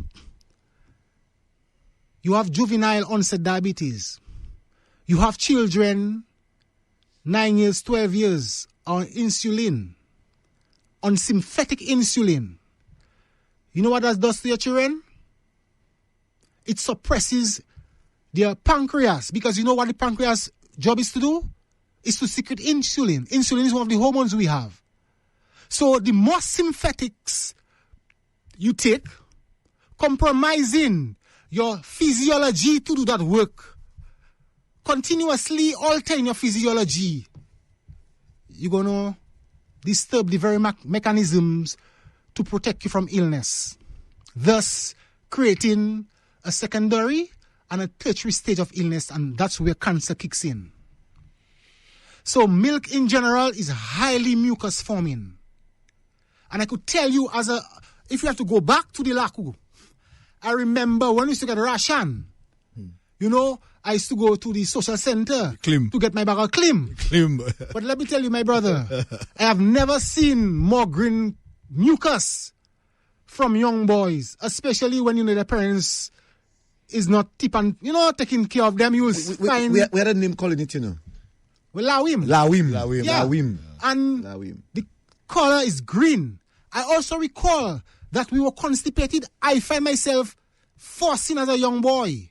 You have juvenile onset diabetes. You have children 9 years, 12 years on insulin, on synthetic insulin. You know what that does to your children? It suppresses their pancreas, because you know what the pancreas job is to do? Is to secrete insulin. Insulin is one of the hormones we have. So the more synthetics you take, compromising your physiology to do that work, continuously altering your physiology, you're going to disturb the very mechanisms to protect you from illness, thus creating a secondary and a tertiary stage of illness, and that's where cancer kicks in. So milk in general is highly mucus forming. And I could tell you, if you have to go back to the Laku, I remember when we used to get a ration, you know, I used to go to the social center to get my bag of Klim. But let me tell you, my brother, I have never seen more green mucus from young boys, especially when, you know, their parents is not taking care of them. You will find... We had a name calling it, you know. Well, Lawim. Yeah. Lawim. And Lawim. The color is green. I also recall that we were constipated. I find myself forcing as a young boy.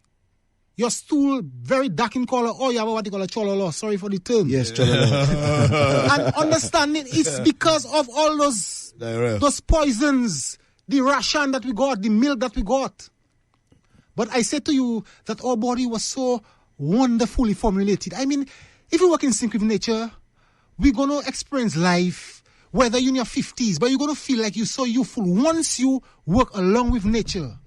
Your stool very dark in color. Oh, you have what they call a chololo. Sorry for the term. Yes, chololo. And understanding it's because of all those poisons, the ration that we got, the milk that we got. But I said to you that our body was so wonderfully formulated. I mean, if you work in sync with nature, we're going to experience life, whether you're in your 50s, but you're going to feel like you're so youthful. Once you work along with nature,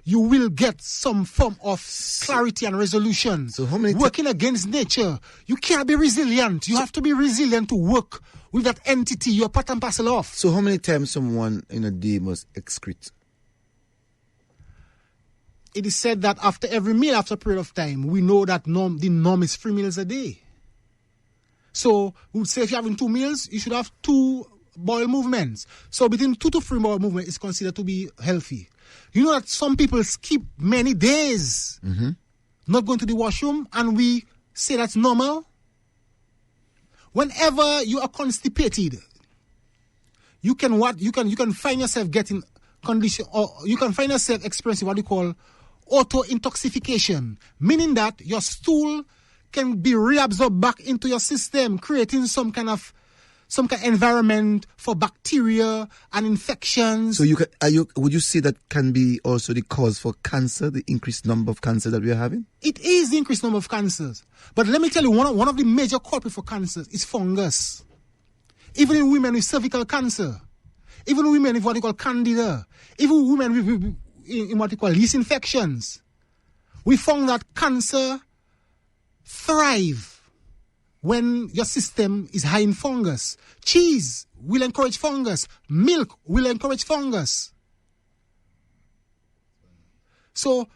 you will get some form of clarity and resolution. So how many working against nature, you can't be resilient. You have to be resilient to work with that entity you're part and parcel of. So how many times someone in a day must excrete? It is said that after every meal, after a period of time, we know that the norm is 3 meals a day. So we would say if you're having 2 meals, you should have 2 bowel movements. So between 2 to 3 bowel movements is considered to be healthy. You know that some people skip many days not going to the washroom, and we say that's normal. Whenever you are constipated, you can find yourself getting condition, or you can find yourself experiencing what you call auto-intoxication, meaning that your stool can be reabsorbed back into your system, creating some kind of environment for bacteria and infections. So would you say that can be also the cause for cancer, the increased number of cancer that we are having? It is the increased number of cancers. But let me tell you, one of the major culprits for cancers is fungus. Even in women with cervical cancer, even women with what they call candida, even women with in what they call yeast infections, we found that cancer thrive when your system is high in fungus. Cheese will encourage fungus. Milk will encourage fungus. So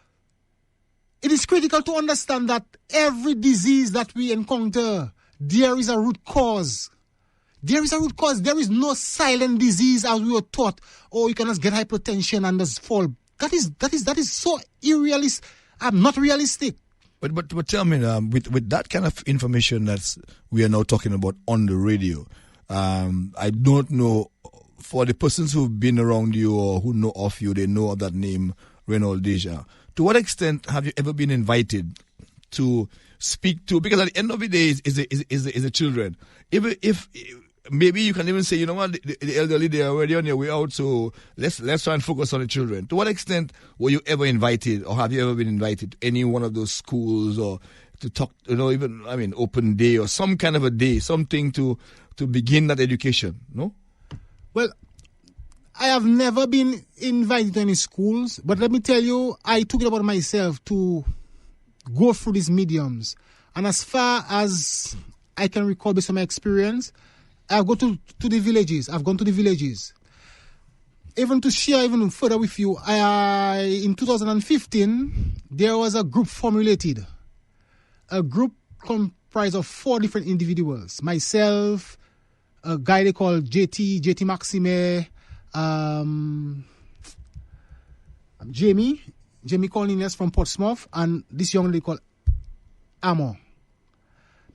it is critical to understand that every disease that we encounter, there is a root cause. There is a root cause. There is no silent disease as we were taught. Oh, you can just get hypertension and just fall. That is so irrealistic. Not realistic. But tell me, with that kind of information that we are now talking about on the radio, I don't know, for the persons who've been around you or who know of you, they know of that name, Renauld Deschamps. To what extent have you ever been invited to speak to? Because at the end of the day, is the children. If maybe you can even say, you know what, the elderly, they are already on their way out, so let's try and focus on the children. To what extent were you ever invited, or have you ever been invited to any one of those schools, or to talk, even, open day or some kind of a day, something to begin that education, no? Well, I have never been invited to any schools, but let me tell you, I took it upon myself to go through these mediums. And as far as I can recall based on my experience, I've gone to the villages. I've gone to the villages. Even to share even further with you, in 2015, there was a group formulated. A group comprised of 4 different individuals. Myself, a guy they call JT Maxime, Jamie Cornelius from Portsmouth, and this young lady called Amo.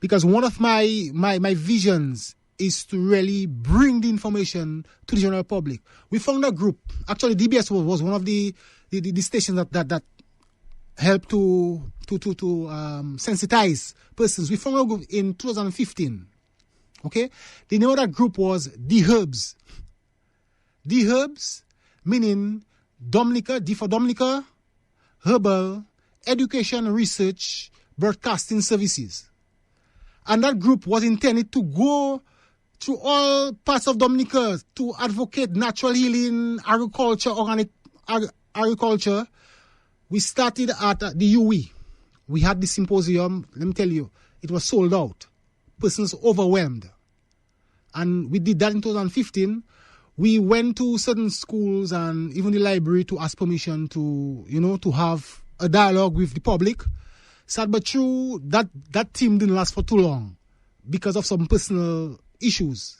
Because one of my visions is to really bring the information to the general public. We found a group. Actually, DBS was one of the stations that helped to sensitize persons. We found a group in 2015. Okay? The name of that group was The Herbs. The Herbs, meaning Dominica, D for Dominica, Herbal, Education, Research, Broadcasting Services. And that group was intended to go to all parts of Dominica to advocate natural healing, agriculture, organic agriculture. We started at the UE. We had the symposium. Let me tell you, it was sold out. Persons overwhelmed. And we did that in 2015. We went to certain schools and even the library to ask permission to have a dialogue with the public. Sad but true, that team didn't last for too long because of some personal issues.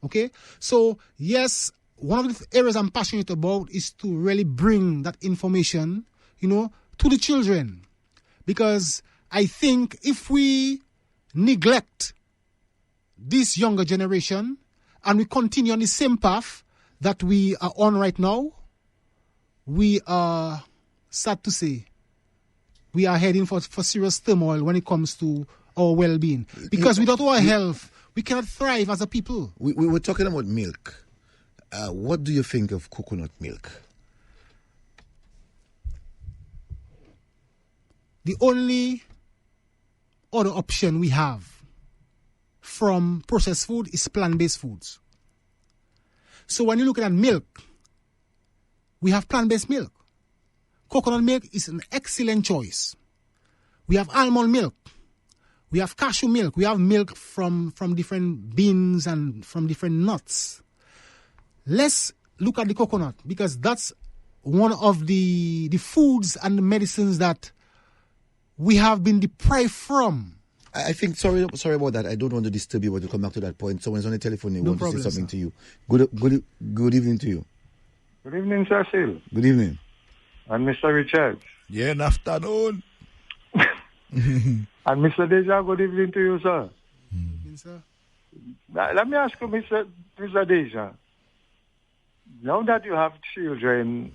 Okay? So, yes, one of the areas I'm passionate about is to really bring that information, to the children. Because I think if we neglect this younger generation and we continue on the same path that we are on right now, we are, sad to say, we are heading for serious turmoil when it comes to our well-being. Because without our health, we cannot thrive as a people. We were talking about milk. What do you think of coconut milk? The only other option we have from processed food is plant-based foods. So when you look at milk, we have plant-based milk. Coconut milk is an excellent choice. We have almond milk. We have cashew milk. We have milk from different beans and from different nuts. Let's look at the coconut because that's one of the foods and the medicines that we have been deprived from. I think, sorry about that. I don't want to disturb you, but to come back to that point. Someone's on the telephone. They want to say something to you. Good evening to you. Good evening, Cecil. Good evening. And Mr. Richard. Yeah, good afternoon. And Mr. Deja, good evening to you, sir. Yes, sir. Let me ask you, Mr. Deja. Now that you have children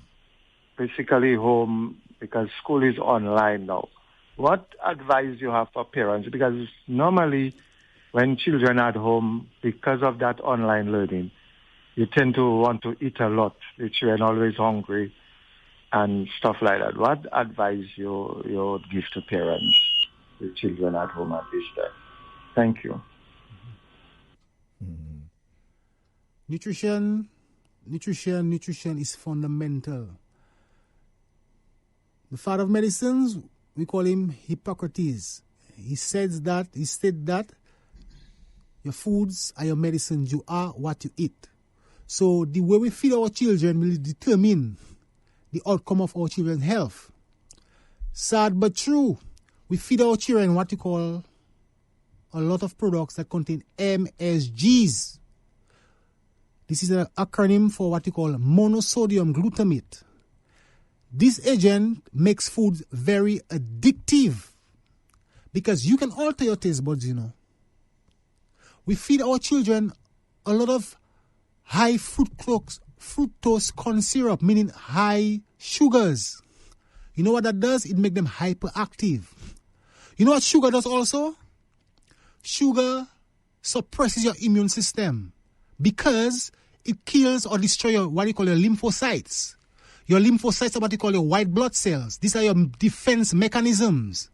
basically home because school is online now, what advice you have for parents? Because normally when children are at home, because of that online learning, you tend to want to eat a lot. The children are always hungry and stuff like that. What advice you would give to parents with children at home at this time? Thank you. Nutrition is fundamental. The father of medicines, we call him Hippocrates. He said that your foods are your medicines. You are what you eat. So the way we feed our children will determine the outcome of our children's health. Sad but true. We feed our children what you call a lot of products that contain MSGs. This is an acronym for what you call monosodium glutamate. This agent makes food very addictive because you can alter your taste buds, We feed our children a lot of high fructose corn syrup, meaning high sugars. You know what that does? It makes them hyperactive. You know what sugar does also? Sugar suppresses your immune system because it kills or destroys what you call your lymphocytes. Your lymphocytes are what you call your white blood cells. These are your defense mechanisms.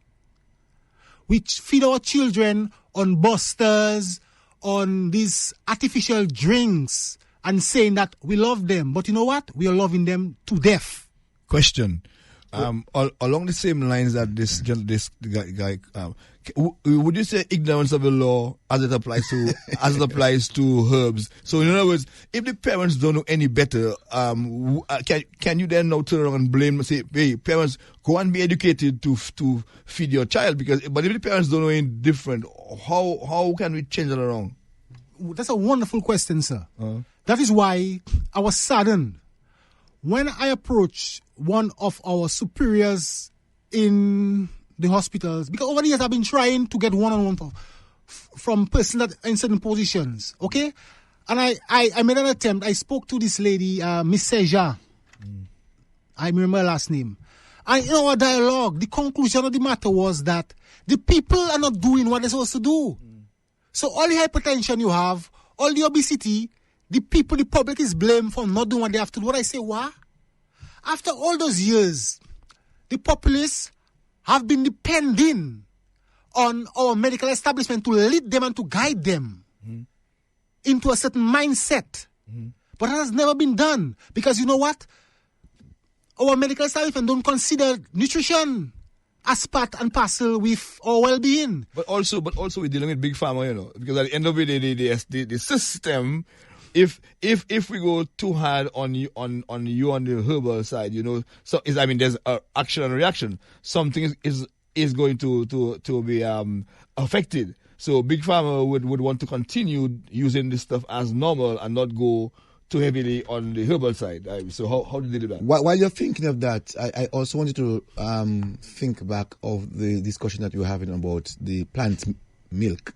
We feed our children on busters, on these artificial drinks, and saying that we love them. But you know what? We are loving them to death. Question. Along the same lines that this guy, would you say ignorance of the law as it applies to herbs? So in other words, if the parents don't know any better, can you then now turn around and blame and say, hey, parents, go and be educated to feed your child? But if the parents don't know any different, how can we change that around? That's a wonderful question, sir. That is why I was saddened when I approached one of our superiors in the hospitals, because over the years I've been trying to get one-on-one from persons that are in certain positions, okay? And I made an attempt. I spoke to this lady, Miss Deja. I remember her last name. And in our dialogue, the conclusion of the matter was that the people are not doing what they're supposed to do. So all the hypertension you have, all the obesity, the people, the public is blamed for not doing what they have to do. What I say, what? After all those years, the populace have been depending on our medical establishment to lead them and to guide them into a certain mindset. But that has never been done. Because you know what? Our medical establishment don't consider nutrition as part and parcel with our well-being. But also we're dealing with big pharma, you know, because at the end of the day, the system, if we go too hard on you on the herbal side, you know, so there's action and reaction. Something is going to be affected. So big pharma would want to continue using this stuff as normal and not go too heavily on the herbal side. So how do they do that? While you're thinking of that, I also wanted to think back of the discussion that you were having about the plant milk.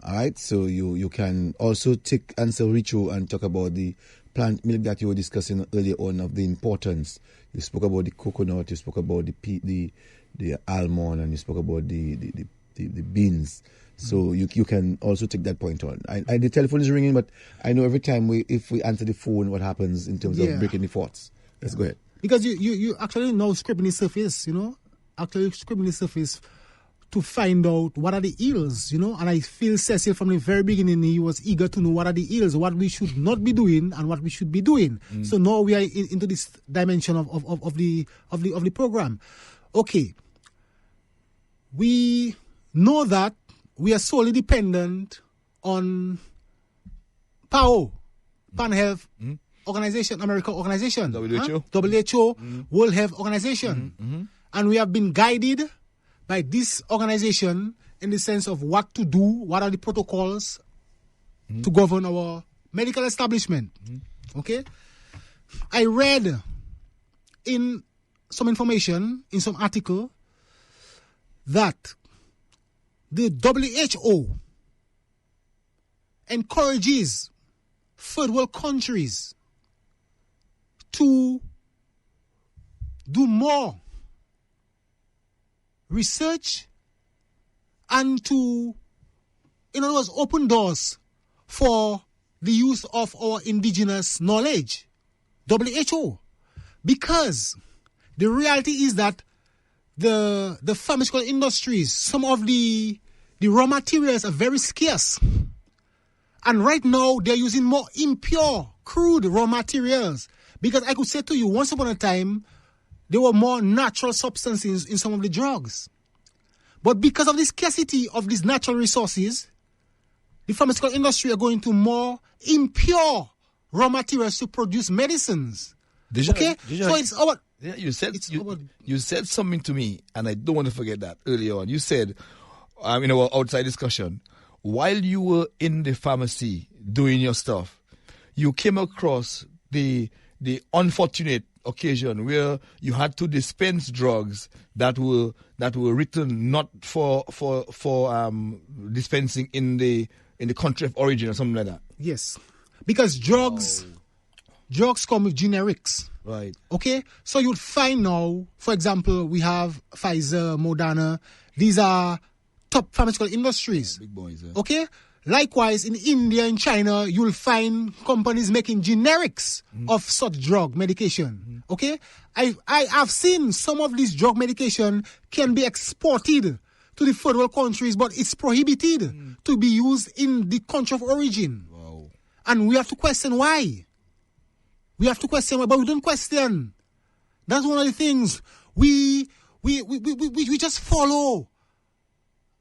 All right, so you can also take answer Richo and talk about the plant milk that you were discussing earlier on, of the importance. You spoke about the coconut, you spoke about the almond, and you spoke about the beans. So you can also take that point on. The telephone is ringing, but I know every time if we answer the phone, what happens in terms of breaking the thoughts. Let's go ahead. Because you actually know scraping the surface, you know, to find out what are the ills, you know. And I feel Cecil from the very beginning, he was eager to know what are the ills, what we should not be doing and what we should be doing. So now we are into this dimension of the program. Okay. We know that we are solely dependent on PAO, Pan Health Organization, American Organization, WHO, World Health Organization. And we have been guided by this organization in the sense of what to do, what are the protocols to govern our medical establishment. Okay? I read in some information, in some article, that the WHO encourages third world countries to do more research and to, in other words, open doors for the use of our indigenous knowledge. WHO. Because the reality is that the pharmaceutical industries, some of the raw materials are very scarce. And right now, they're using more impure, crude raw materials. Because I could say to you, once upon a time, there were more natural substances in some of the drugs. But because of the scarcity of these natural resources, the pharmaceutical industry are going to more impure raw materials to produce medicines. Deja, okay? So it's our... Yeah, you said something to me, and I don't want to forget that earlier on. You said, in our outside discussion, while you were in the pharmacy doing your stuff, you came across the unfortunate occasion where you had to dispense drugs that were written not for dispensing in the country of origin or something like that. Yes, because drugs come with generics. Right. Okay, so you'd find now, for example, we have Pfizer, Moderna. These are top pharmaceutical industries. Big boys. Yeah. Okay. Likewise, in India and China, you'll find companies making generics of such drug medication. Okay, I've seen some of these drug medication can be exported to the third world countries, but it's prohibited to be used in the country of origin. Wow. And we have to question why. But we don't question. That's one of the things we just follow.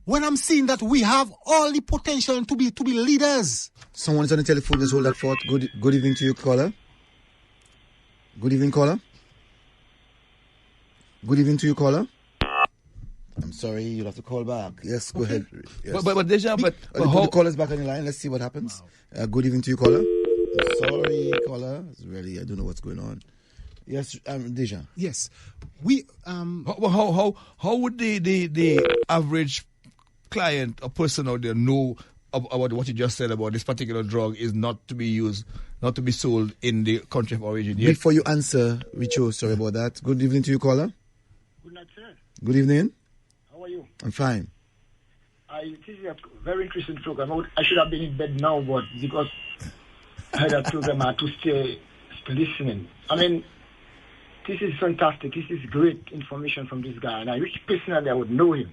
When I'm seeing that we have all the potential to be leaders. Someone's on the telephone. Let's hold that thought. Good evening to you, caller. Good evening, caller. Good evening to you, caller. I'm sorry, you'll have to call back. Yes, go ahead. Yes. But Deja, put the callers back on the line. Let's see what happens. Wow. Good evening to you, caller. I'm sorry, caller. It's really, I don't know what's going on. Yes, Deja. Yes, we. How would the average client or person out there know about what you just said about this particular drug is not to be used, not to be sold in the country of origin? Yet? Before you answer, Richo, sorry about that. Good evening to you, caller. Good night, sir. Good evening. How are you? I'm fine. This is a very interesting program. I should have been in bed now, but because I had a program, I had to stay listening. I mean, this is fantastic. This is great information from this guy, and I wish personally I would know him.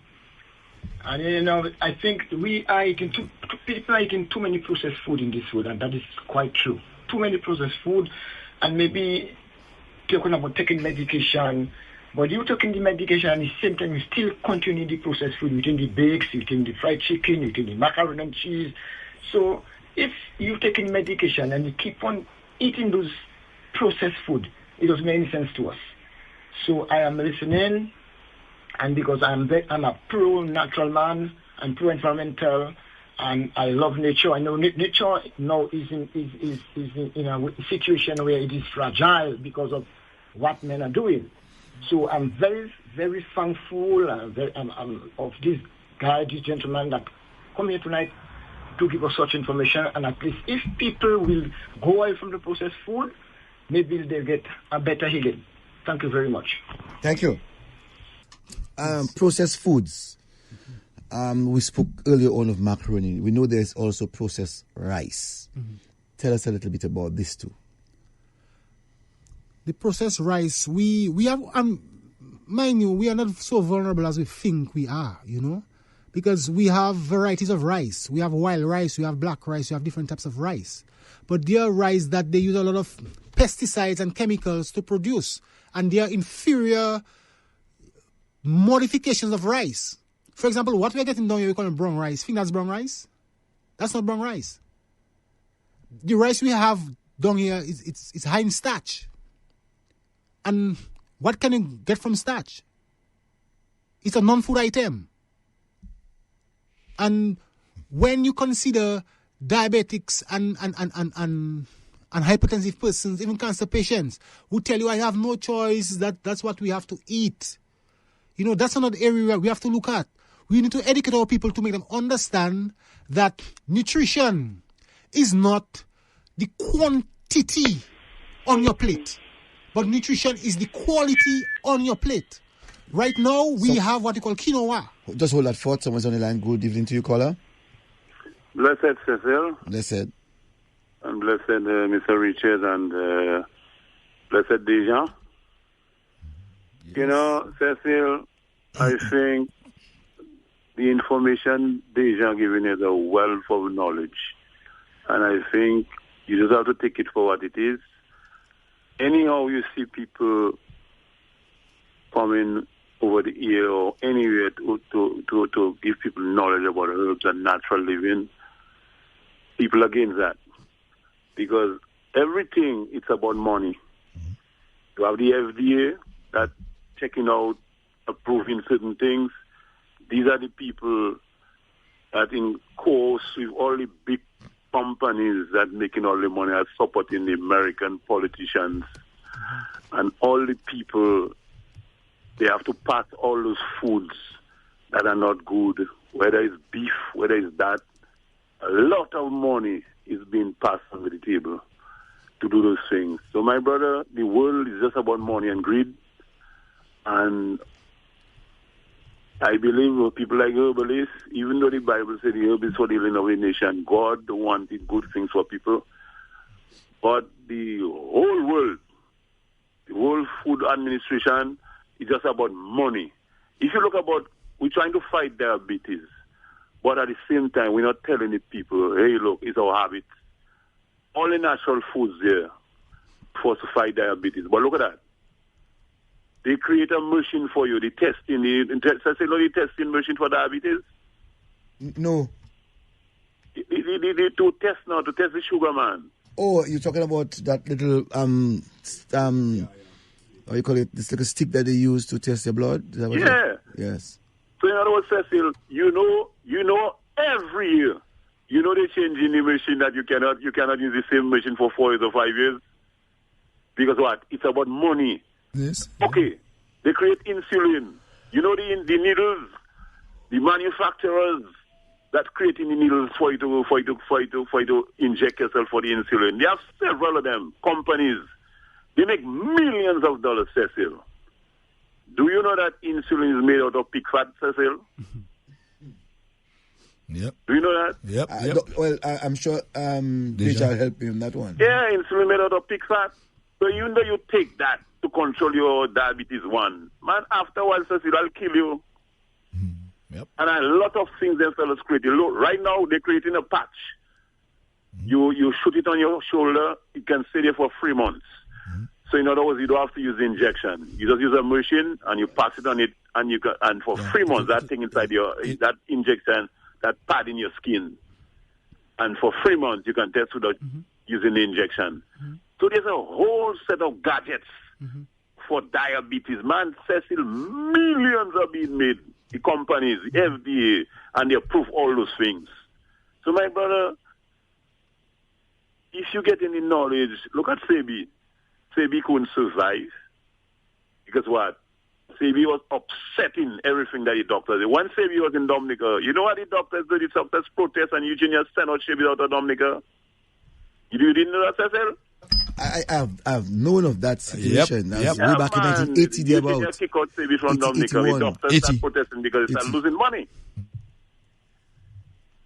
And I think people are eating too many processed food in this food, and that is quite true. Too many processed food, and maybe talking about taking medication. But you're taking the medication and at the same time you still continue the processed food, within the bakes, within the fried chicken, within the macaroni and cheese. So if you're taking medication and you keep on eating those processed food, it doesn't make any sense to us. So I am listening, and because I'm a pro-natural man, I'm pro-environmental, and I love nature. I know nature now is in a situation where it is fragile because of what men are doing. So I'm very, very thankful of this guy, this gentleman that come here tonight to give us such information. And at least if people will go away from the processed food, maybe they'll get a better healing. Thank you very much. Thank you. Processed foods. We spoke earlier on of macaroni. We know there's also processed rice. Mm-hmm. Tell us a little bit about this too. The processed rice, we have, mind you, we are not so vulnerable as we think we are, because we have varieties of rice. We have wild rice, we have black rice, we have different types of rice. But they are rice that they use a lot of pesticides and chemicals to produce, and they are inferior modifications of rice. For example, what we are getting down here, we call it brown rice. Think that's brown rice? That's not brown rice. The rice we have down here it's high in starch. And what can you get from starch? It's a non-food item. And when you consider diabetics and hypertensive persons, even cancer patients, who tell you I have no choice, that's what we have to eat. That's another area we have to look at. We need to educate our people to make them understand that nutrition is not the quantity on your plate, but nutrition is the quality on your plate. Right now, we have what we call quinoa. Just hold that thought. Someone's on the line. Good evening to you, caller. Blessed Cecil. Blessed. And blessed Mr. Richard and blessed Deja. Cecil, I think the information Deja giving is a wealth of knowledge. And I think you just have to take it for what it is. Anyhow, you see people coming over the ear or anywhere to give people knowledge about herbs and natural living, people against that. Because everything, it's about money. You have the FDA that checking out, approving certain things. These are the people that in course with all the big companies that making all the money are supporting the American politicians and all the people. They have to pass all those foods that are not good, whether it's beef, whether it's that. A lot of money is being passed on the table to do those things. So my brother, the world is just about money and greed. And I believe with people like Herbalist, even though the Bible said the herb is for the healing of a nation, God wanted good things for people. But the whole world, the World Food Administration, is just about money. If you look about, we're trying to fight diabetes, but at the same time, we're not telling the people, hey, look, it's our habit. All the natural foods there for us to fight diabetes. But look at that. They create a machine for you, the testing machine for diabetes? No. To test the sugar, man. Oh, you're talking about that little, what do you call it? This little stick that they use to test your blood? Is that what yeah. Yes. So in other words, Cecil, you know every year, they change in the machine that you cannot use the same machine for 4 years or 5 years. Because what? It's about money. Yes. Okay. They create insulin. The needles, the manufacturers that creating the needles for you to inject yourself for the insulin. They have several of them, companies. They make millions of dollars, Cecil. Do you know that insulin is made out of pig fat, Cecil? Yep. Do you know that? Yep. I'm sure Deja will help me on that one. Yeah, insulin made out of pig fat. So you take that to control your diabetes 1. Man, afterwards, Cecil, I'll kill you. Yep. And a lot of things themselves creating. Look, right now, they're creating a patch. You shoot it on your shoulder, it can stay there for 3 months. So in other words, you don't have to use the injection. You just use a machine and you pass it on it, and for 3 months, that thing inside that injection, that pad in your skin. And for 3 months, you can test without using the injection. So there's a whole set of gadgets for diabetes. Man, Cecil, millions are being made. The companies, the FDA, and they approve all those things. So my brother, if you get any knowledge, look at Sebi. Sebi couldn't survive. Because what? Sebi was upsetting everything that the doctors did. When Sebi was in Dominica, you know what the doctors did? The doctors protest and Eugenia sent out Sebi out of Dominica. You didn't know that, Cecil? I've known of that situation. Way back in 1980, they about. Kick out Sebi from Dominica. The doctors started protesting because they started losing money.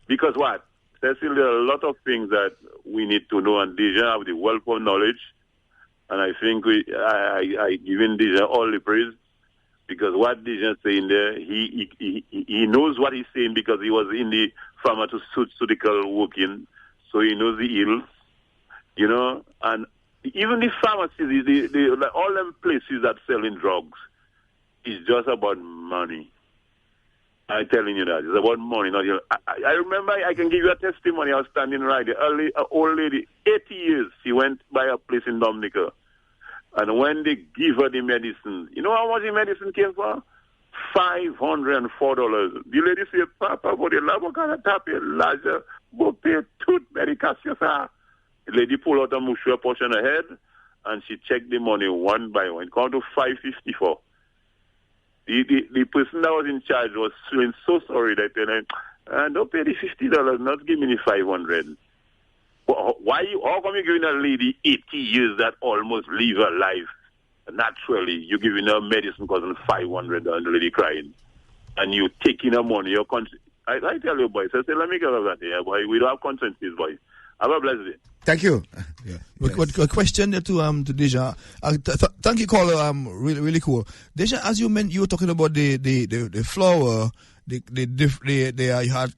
Because what? Cecil, there are a lot of things that we need to know, and Deja have the wealth of knowledge. And I think I given Deja all the praise, because what Deja saying there, he knows what he's saying because he was in the pharmaceutical working, so he knows the ills, and even the pharmacies, all them places that selling drugs, is just about money. I'm telling you that. It's about money. Not I remember, I can give you a testimony. I was standing right there. An old lady, 80 years, she went by a place in Dominica. And when they give her the medicine, you know how much the medicine came for? $504. The lady said, Papa, but the labo can't tap it larger, but pay tooth medication, sir. The lady pulled out a mushroom portion ahead, and she checked the money one by one. It came to $554. The person that was in charge was feeling so sorry that they said, don't pay the $50, not give me the $500. How come you're giving a lady 80 years that almost leave her life? Naturally, you're giving her medicine costing $500 and the lady crying. And you're taking her money. I tell you, boys, I say, let me get over that here, boy. We don't have consciences, boys. Have a blessed day. Thank you. Yes. A question there to Deja. Thank you, caller. Really, really cool. Deja, as you meant, you were talking about the flower. You had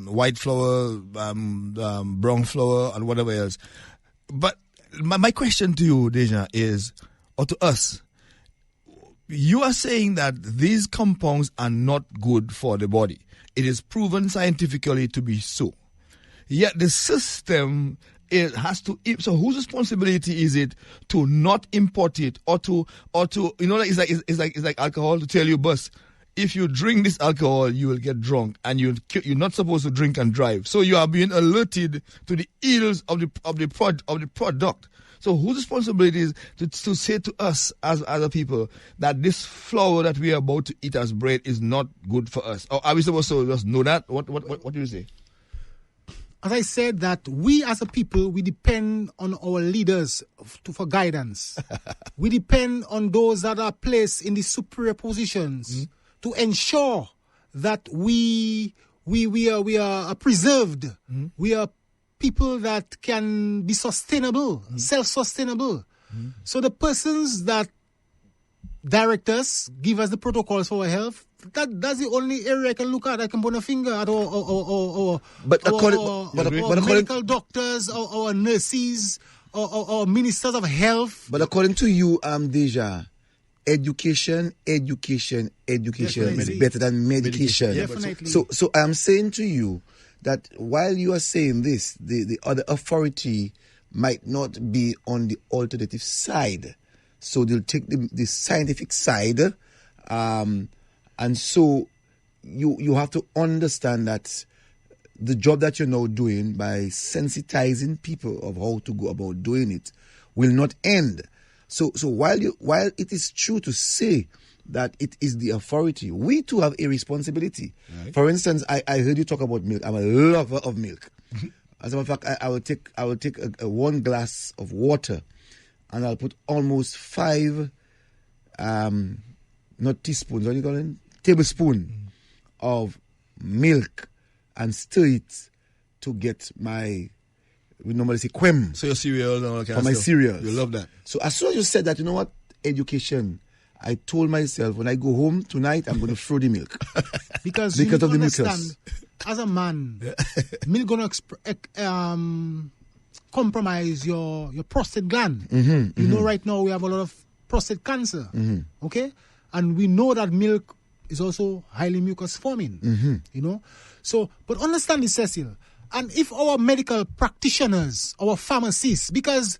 white flower, brown flower, and whatever else. But my question to you, Deja, is, or to us, you are saying that these compounds are not good for the body. It is proven scientifically to be so. Yet the system has to. So whose responsibility is it to not import it, or to it's like alcohol, to tell you, boss, if you drink this alcohol, you will get drunk, and you're not supposed to drink and drive. So you are being alerted to the ills of the product. So whose responsibility is to say to us as other people that this flour that we are about to eat as bread is not good for us? Or are we supposed to just know that? What do you say? As I said, that we as a people, we depend on our leaders for guidance. We depend on those that are placed in the superior positions to ensure that we are preserved. We are people that can be sustainable, self-sustainable. So the persons that direct us, give us the protocols for our health, that's the only area I can look at. I can point a finger at our medical doctors, or nurses, or ministers of health. But according to you, Deja, education is better than medication. Definitely. So I'm saying to you that while you are saying this, the other authority might not be on the alternative side. So they'll take the scientific side, and so you have to understand that the job that you're now doing by sensitizing people of how to go about doing it will not end. So while it is true to say that it is the authority, we too have a responsibility. Right. For instance, I heard you talk about milk. I'm a lover of milk. As a matter of fact, I will take a 1 glass of water, and I'll put almost 5, not teaspoons, what do you call it? Tablespoon of milk, and stir it to get my, we normally say quem. So your cereal and all that kind for my cereals. You love that. So as soon as you said that, you know what? Education. I told myself when I go home tonight, I'm going to throw the milk. because of the mucus. mucus. As a man, milk going to compromise your prostate gland. You know, right now we have a lot of prostate cancer. Okay? And we know that milk is also highly mucus forming. You know? So, but understand this, Cecil. And if our medical practitioners, our pharmacists, because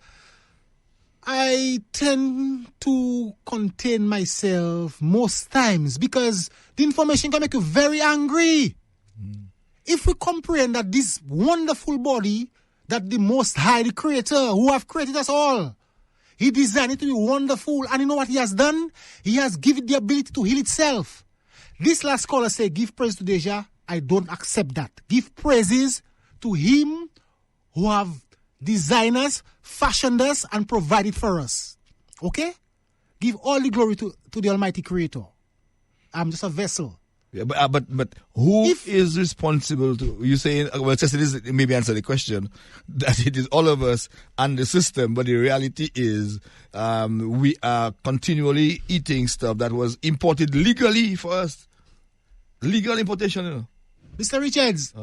I tend to contain myself most times because the information can make you very angry. If we comprehend that this wonderful body, that the Most High, the Creator, who have created us all, He designed it to be wonderful, and you know what He has done? He has given the ability to heal itself. This last caller say, give praise to Deja. I don't accept that. Give praises to Him who have designed us, fashioned us, and provided for us. Okay? Give all the glory to the Almighty Creator. I'm just a vessel. Yeah, but who is responsible to, you saying, well, just it is, maybe answer the question, that it is all of us and the system, but the reality is we are continually eating stuff that was imported legally for us. Legal importation, you know. Mr. Richards,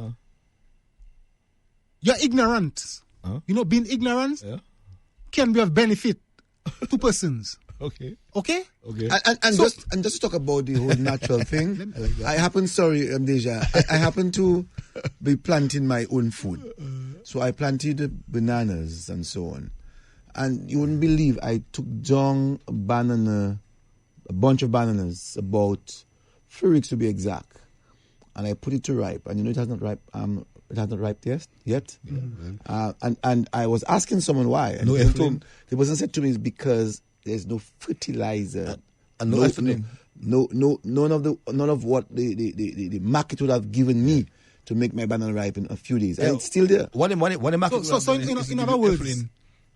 you're ignorant. You know, being ignorant can be of benefit to persons. Okay. And just to talk about the whole natural thing, I happen to be planting my own food. So I planted bananas and so on. And you wouldn't believe I took down a bunch of bananas, about 3 weeks to be exact. And I put it to ripe. And you know it has not ripe. It has not ripe yet. And I was asking someone why. And the person said to me, it's because there's no fertilizer. And no effluent. None of what the market would have given me to make my banana ripe in a few days. And it's still there. What the market so in other words,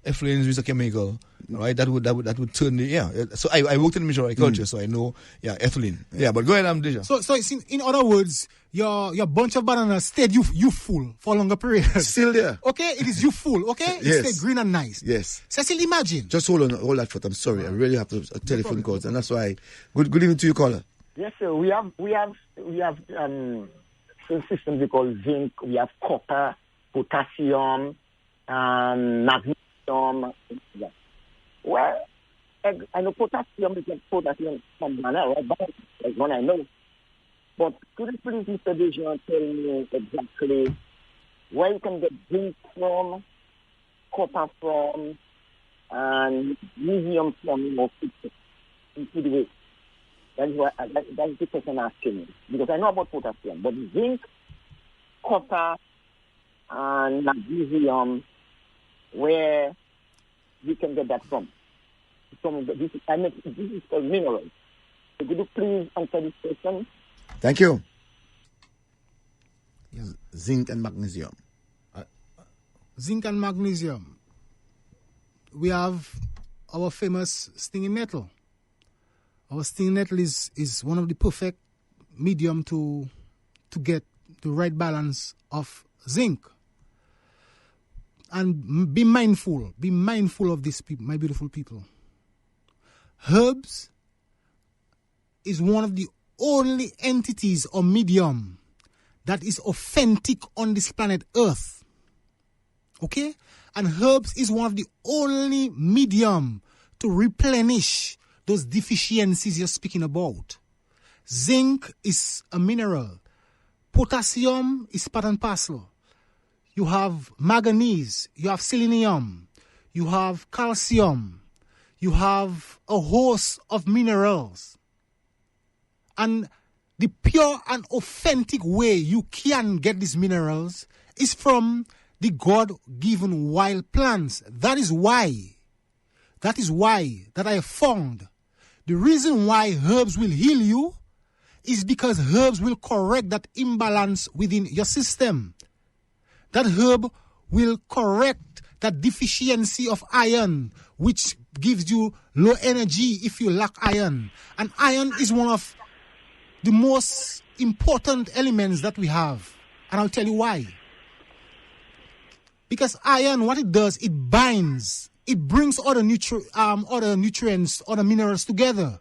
effluent is a chemical, right? That would turn the So I worked in mineral agriculture, so I know effluent. Yeah, but go ahead, Deja. So it's in other words, your bunch of bananas stayed youthful for a longer period. Still there. Okay, it is youthful. Okay, yes. It stayed green and nice. Yes. Cecil, imagine. Just hold that thought. I'm sorry, I really have to telephone calls, and that's why. Good evening to you, caller. Yes, sir. We have some systems we call zinc. We have copper, potassium, magnesium. Well, I know potassium is potassium from banana, right? But that's one I know. But could you please, Mr. Deja, tell me exactly where you can get zinc from, copper from, and magnesium from, in the way? That's the question I'm asking. Because I know about potassium, but zinc, copper, and magnesium, where we can get that from? This is called minerals. So could you please answer this question? Thank you. Zinc and magnesium. Zinc and magnesium. We have our famous stinging nettle. Our stinging nettle is one of the perfect medium to get the right balance of zinc. And be mindful of this, my beautiful people. Herbs is one of the only entities or medium that is authentic on this planet Earth. Okay? And herbs is one of the only medium to replenish those deficiencies you're speaking about. Zinc is a mineral. Potassium is part and parcel. You have manganese, you have selenium, you have calcium, you have a host of minerals. And the pure and authentic way you can get these minerals is from the God-given wild plants. That is why that I found the reason why herbs will heal you is because herbs will correct that imbalance within your system. That herb will correct that deficiency of iron, which gives you low energy if you lack iron. And iron is one of the most important elements that we have. And I'll tell you why. Because iron, what it does, it binds. It brings other nutrients, other minerals together.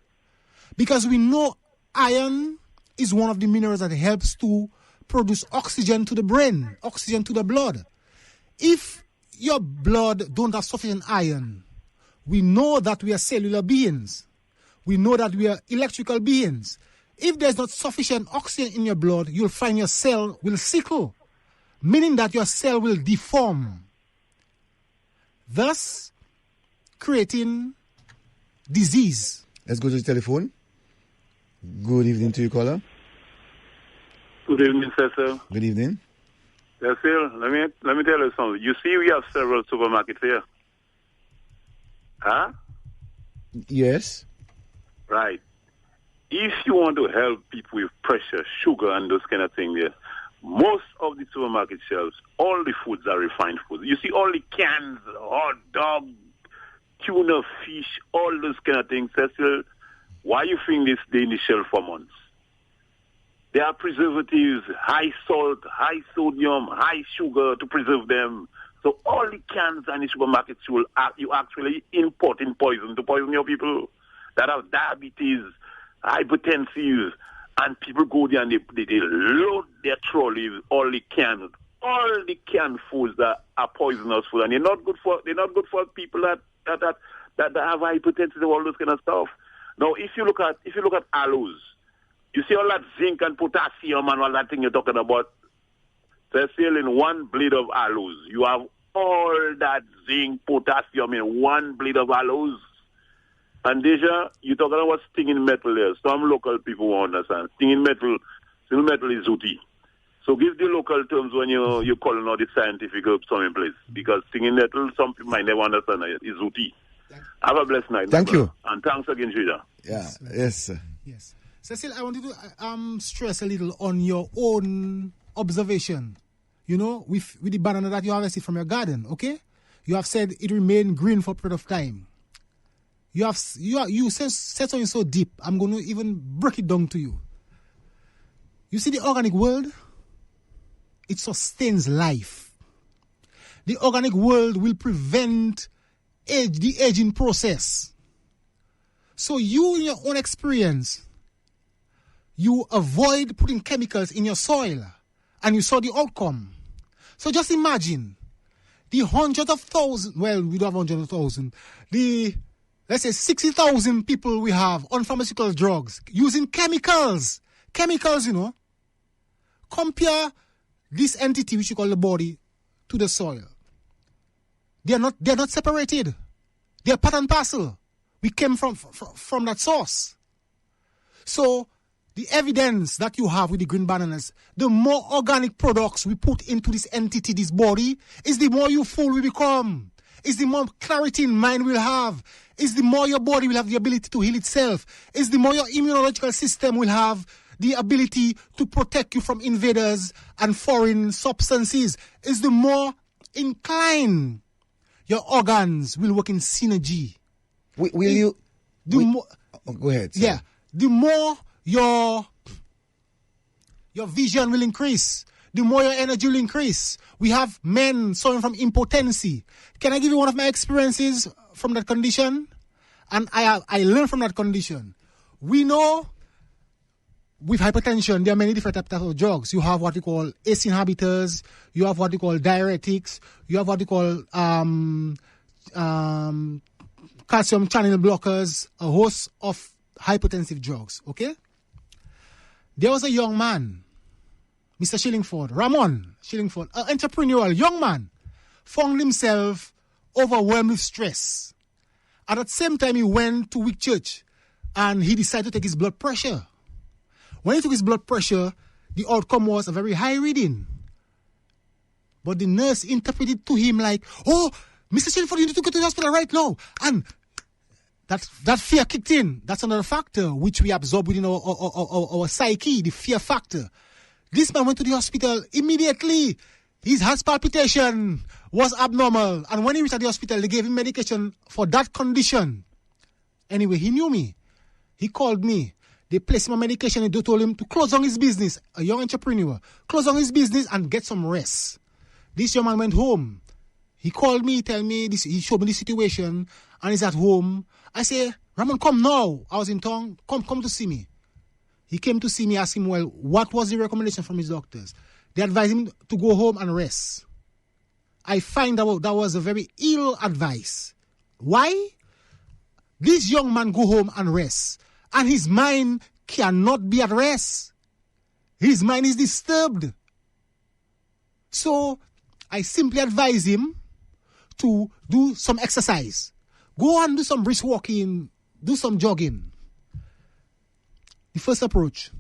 Because we know iron is one of the minerals that helps to produce oxygen to the brain, oxygen to the blood. If your blood don't have sufficient iron, we know that we are cellular beings. We know that we are electrical beings. If there's not sufficient oxygen in your blood, you'll find your cell will sickle, meaning that your cell will deform, thus creating disease. Let's go to the telephone. Good evening to you, caller. Good evening, Cecil. Good evening. Cecil, let me tell you something. You see, we have several supermarkets here. Huh? Yes. Right. If you want to help people with pressure, sugar, and those kind of things, yeah, most of the supermarket shelves, all the foods are refined foods. You see all the cans, hot dog, tuna, fish, all those kind of things. Cecil, why you think this stay in the shelf for months? There are preservatives, high salt, high sodium, high sugar to preserve them. So all the cans and the supermarkets, you actually importing poison to poison your people that have diabetes, hypertensive, and people go there and they load their trolley with all the canned foods that are poisonous food, and they're not good for people that have hypertension and all those kind of stuff. Now, if you look at aloes, you see all that zinc and potassium and all that thing you're talking about. Cecil, in one blade of aloes, you have all that zinc, potassium in one blade of aloes. And Deja, you're talking about stinging metal there. Some local people won't understand. Stinging metal is zooty. So give the local terms when you're calling out the scientific herbs in place. Because stinging metal, some people might never understand it. It's zooty. Have a blessed night. Thank you. And thanks again, Deja. Yeah. Yes, sir. Yes. Cecil, I wanted to stress a little on your own observation. You know, with the banana that you harvested from your garden, okay? You have said it remained green for a period of time. You said something so deep, I'm going to even break it down to you. You see, the organic world, it sustains life. The organic world will prevent the aging process. So you, in your own experience, you avoid putting chemicals in your soil, and you saw the outcome. So just imagine the hundreds of thousands, well, we don't have hundreds of thousands, let's say 60,000 people we have on pharmaceutical drugs using chemicals. Chemicals, you know. Compare this entity, which you call the body, to the soil. They're not separated. They're part and parcel. We came from that source. So the evidence that you have with the green bananas, the more organic products we put into this entity, this body, is the more full we become. Is the more clarity in mind we'll have. Is the more your body will have the ability to heal itself. Is the more your immunological system will have the ability to protect you from invaders and foreign substances. Is the more inclined your organs will work in synergy. Go ahead. Sorry. Yeah. The more your vision will increase. The more your energy will increase. We have men suffering from impotency. Can I give you one of my experiences from that condition? And I learned from that condition. We know with hypertension, there are many different types of drugs. You have what you call ACE inhibitors. You have what you call diuretics. You have what you call calcium channel blockers, a host of hypertensive drugs. Okay? There was a young man, Mr. Ramon Shillingford, an entrepreneurial young man, found himself overwhelmed with stress. At the same time, he went to weak church and he decided to take his blood pressure. When he took his blood pressure, the outcome was a very high reading. But the nurse interpreted to him like, oh, Mr. Shelford, you need to go to the hospital right now. And that fear kicked in. That's another factor which we absorb within our psyche, the fear factor. This man went to the hospital immediately. His heart palpitation was abnormal. And when he reached the hospital, they gave him medication for that condition. Anyway, he knew me. He called me. They placed him on medication and they told him to close down his business. A young entrepreneur. Close down his business and get some rest. This young man went home. He called me, tell me this. He showed me the situation, and he's at home. I say, Ramon, come now. I was in town. Come to see me. He came to see me, asked him, well, what was the recommendation from his doctors? They advised him to go home and rest. I find that was a very ill advice. Why? This young man go home and rest, and his mind cannot be at rest. His mind is disturbed. So I simply advise him to do some exercise. Go and do some brisk walking, do some jogging. The first approach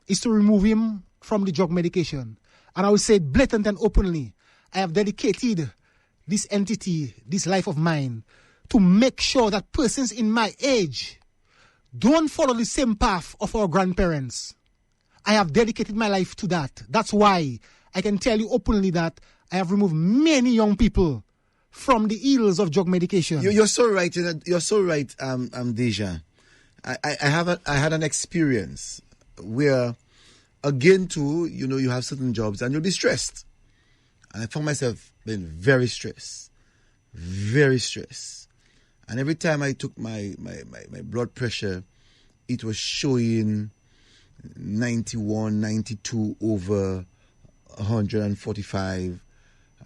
is to remove him from the drug medication. And I will say blatant and openly, I have dedicated this entity, this life of mine, to make sure that persons in my age don't follow the same path of our grandparents. I have dedicated my life to that. That's why I can tell you openly that I have removed many young people from the ills of drug medication. You're so right. You're so right, Deja. I had an experience where, again, too, you have certain jobs and you'll be stressed. And I found myself being very stressed. And every time I took my blood pressure, it was showing 91, 92 over 145.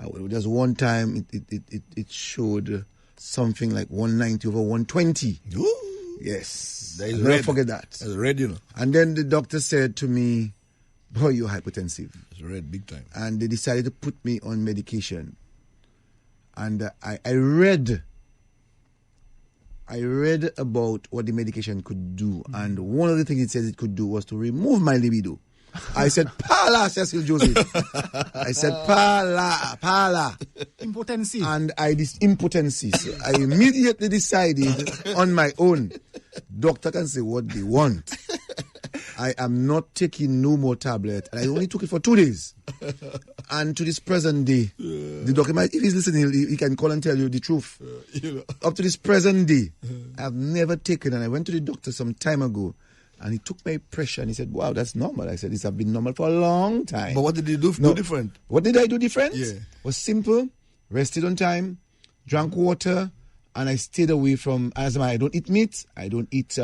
There's one time it showed something like 190 over 120. Ooh. Yes. I'll never forget that. That's red, And then the doctor said to me, boy, you're hypertensive. It's red, big time. And they decided to put me on medication. And I read about what the medication could do. And one of the things it says it could do was to remove my libido. I said, Pala, Cecil Joseph. I said, Pala. Impotency. And impotency. So I immediately decided on my own, doctor can say what they want. I am not taking no more tablet. And I only took it for 2 days. And to this present day, the doctor, if he's listening, he can call and tell you the truth. Up to this present day, I've never taken, and I went to the doctor some time ago, and he took my pressure and he said, wow, that's normal. I said, this has been normal for a long time. But what did you do different? What did I do different? Yeah. Was simple, rested on time, drank water, and I stayed away from, I don't eat meat, I don't eat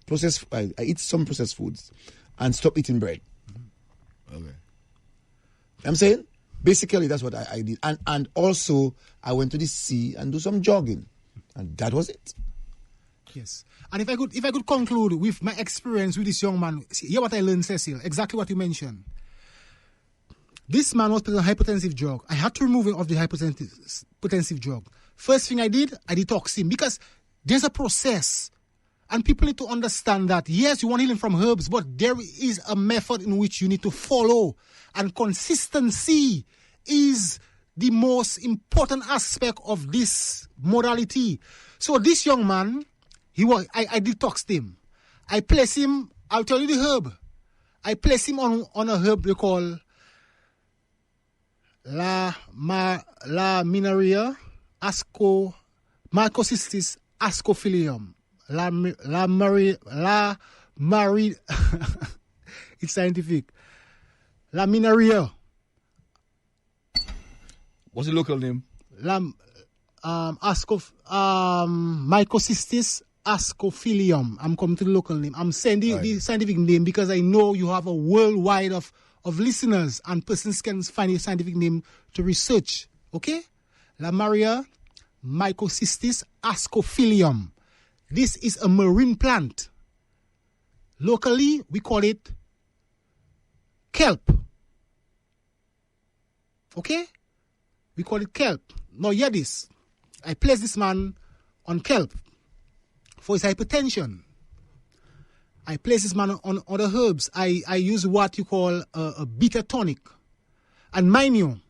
processed, I eat some processed foods, and stop eating bread. Okay. I'm saying, basically that's what I did. And also, I went to the sea and do some jogging. And that was it. Yes. And if I could conclude with my experience with this young man, hear what I learned, Cecil, exactly what you mentioned. This man was put on a hypertensive drug. I had to remove him of the hypertensive drug. First thing I did, I detoxed him, because there's a process. And people need to understand that, yes, you want healing from herbs, but there is a method in which you need to follow. And consistency is the most important aspect of this modality. So this young man, I detoxed him. I placed him, I'll tell you the herb. I placed him on a herb they call La Minaria Marcosistis ascophilium. La Marie, it's scientific. La Minaria. What's the local name? Mycocystis ascophilium. I'm coming to the local name. I'm sending the scientific name because I know you have a worldwide of listeners and persons can find a scientific name to research. Okay? La Maria Mycocystis ascophilium. This is a marine plant. Locally, we call it kelp. Okay? We call it kelp. Now, hear this. I place this man on kelp for his hypertension. I place this man on other herbs. I use what you call a bitter tonic. And mind you,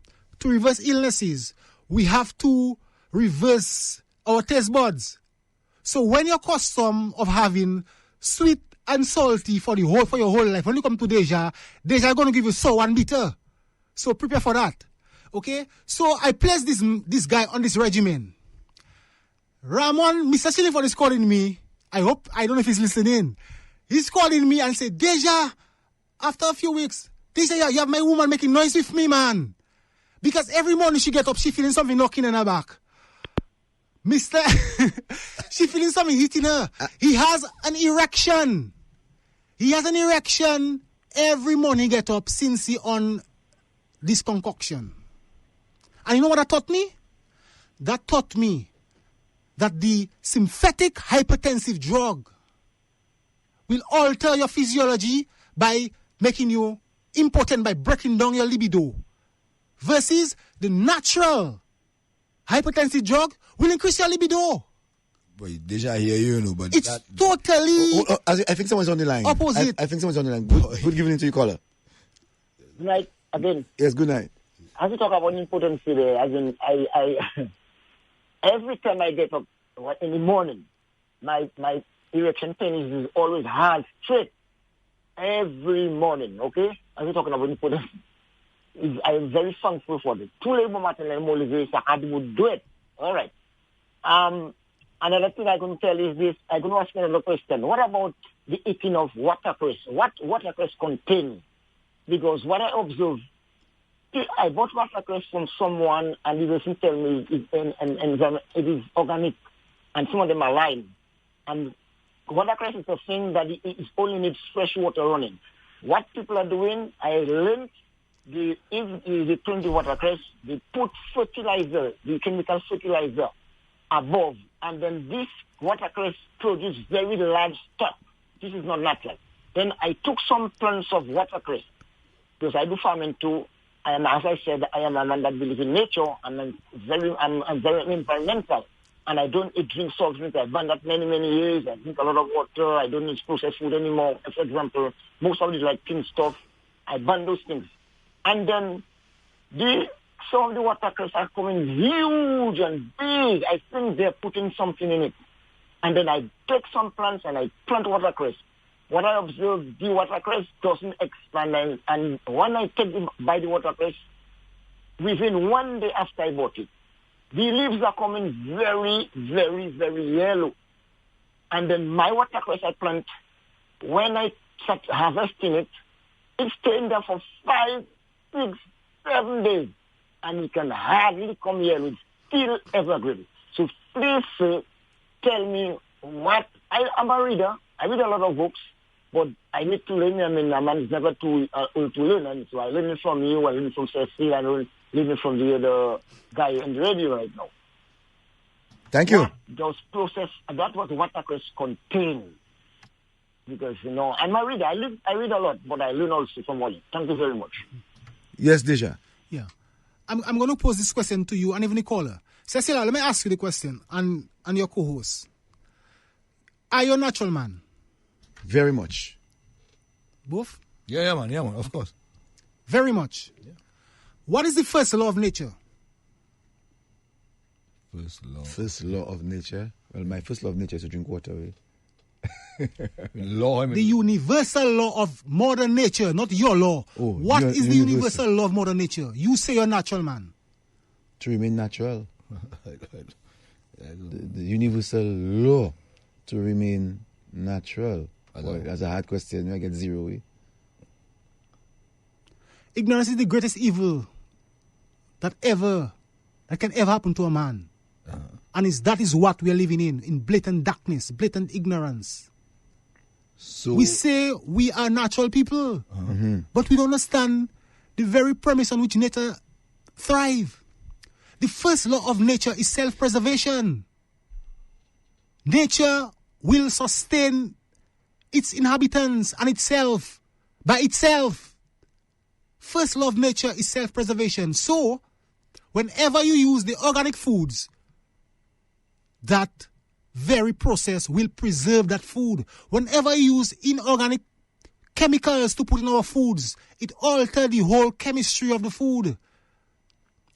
to reverse illnesses, we have to reverse our taste buds. So when you're accustomed of having sweet and salty for your whole life, when you come to Deja is going to give you sour and bitter. So prepare for that. Okay? So I place this guy on this regimen. Ramon, Mr. Shillingford is calling me. I don't know if he's listening. He's calling me and said, Deja, after a few weeks, Deja, you have my woman making noise with me, man. Because every morning she get up, she feeling something knocking in her back. She feeling something hitting her. He has an erection. He has an erection every morning he get up since he on this concoction. And you know what that taught me? That taught me that the synthetic hypertensive drug will alter your physiology by making you impotent, by breaking down your libido. Versus the natural hypertensive drug will increase your libido. But Deja hear you, but it's totally I think someone's on the line. Opposite. I think someone's on the line. Good evening to you, caller. Good night again. Yes, good night. As you talk about impotency there, as in I every time I get up in the morning, my erection penis is always hard straight. Every morning, okay? As you're talking about impotency, I'm very thankful for this. Tous les moments I would do it. All right. Another thing I'm going to tell is this. I'm going to ask you another question. What about the eating of watercress? What watercress contains? Because what I observe, I bought watercress from someone and the person tell me it is organic, and some of them are lying. And watercress is a thing that it only needs fresh water running. What people are doing, I learned, if they clean the watercress, they put fertilizer, the chemical fertilizer above, and then this watercress produces very large stock. This is not natural. Then I took some plants of watercress, because I do farming too, and as I said, I am a man that believes in nature, and I'm very environmental, and I don't drink soft drinks. I've done that many years. I drink a lot of water. I don't eat processed food anymore. For example, most of it is like clean stuff. I ban those things. And then some of the watercress are coming huge and big. I think they're putting something in it. And then I take some plants and I plant watercress. What I observe, the watercress doesn't expand. And when I buy the watercress, within 1 day after I bought it, the leaves are coming very, very, very yellow. And then my watercress I plant, when I start harvesting it, it's staying there for 5, 6, 7 days. And it can hardly come yellow. It's still evergreen. So please tell me what... I'm a reader. I read a lot of books. But I need to learn. I mean, a man is never too old to learn. And so I learn it from you, I learn it from Cecil, I learn it from the other guy on the radio right now. Thank you. Those process, that's what watercress contains. Because, I'm a reader. I read a lot, but I learn also from all. Thank you very much. Yes, Deja. Yeah. I'm going to pose this question to you and even the caller. Cecil, let me ask you the question and your co-host. Are you a natural man? Very much. Both? Yeah, man, of course. Very much. Yeah. What is the first law of nature? First law of nature? Well, my first law of nature is to drink water. The universal law of modern nature, not your law. What is the universal law of modern nature? You say you're a natural man. To remain natural. the universal law to remain natural. Boy, that's a hard question. I get 0. Ignorance is the greatest evil that can ever happen to a man. And that is what we are living in blatant darkness, blatant ignorance. So we say we are natural people, but we don't understand the very premise on which nature thrives. The first law of nature is self-preservation. Nature will sustain its inhabitants and itself by itself. First law of nature is self-preservation. So, whenever you use the organic foods that very process will preserve that food. Whenever you use inorganic chemicals to put in our foods, it alters the whole chemistry of the food.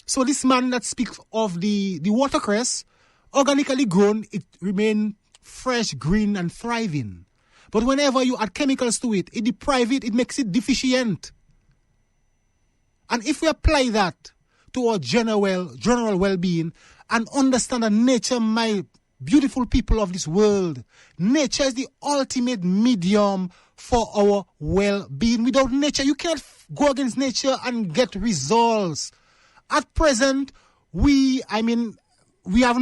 So this man that speaks of the watercress, organically grown, it remains fresh, green, and thriving. But whenever you add chemicals to it, it deprives it, it makes it deficient. And if we apply that to our general well-being and understand that nature, my beautiful people of this world, nature is the ultimate medium for our well-being. Without nature, you cannot go against nature and get results. At present, we haven't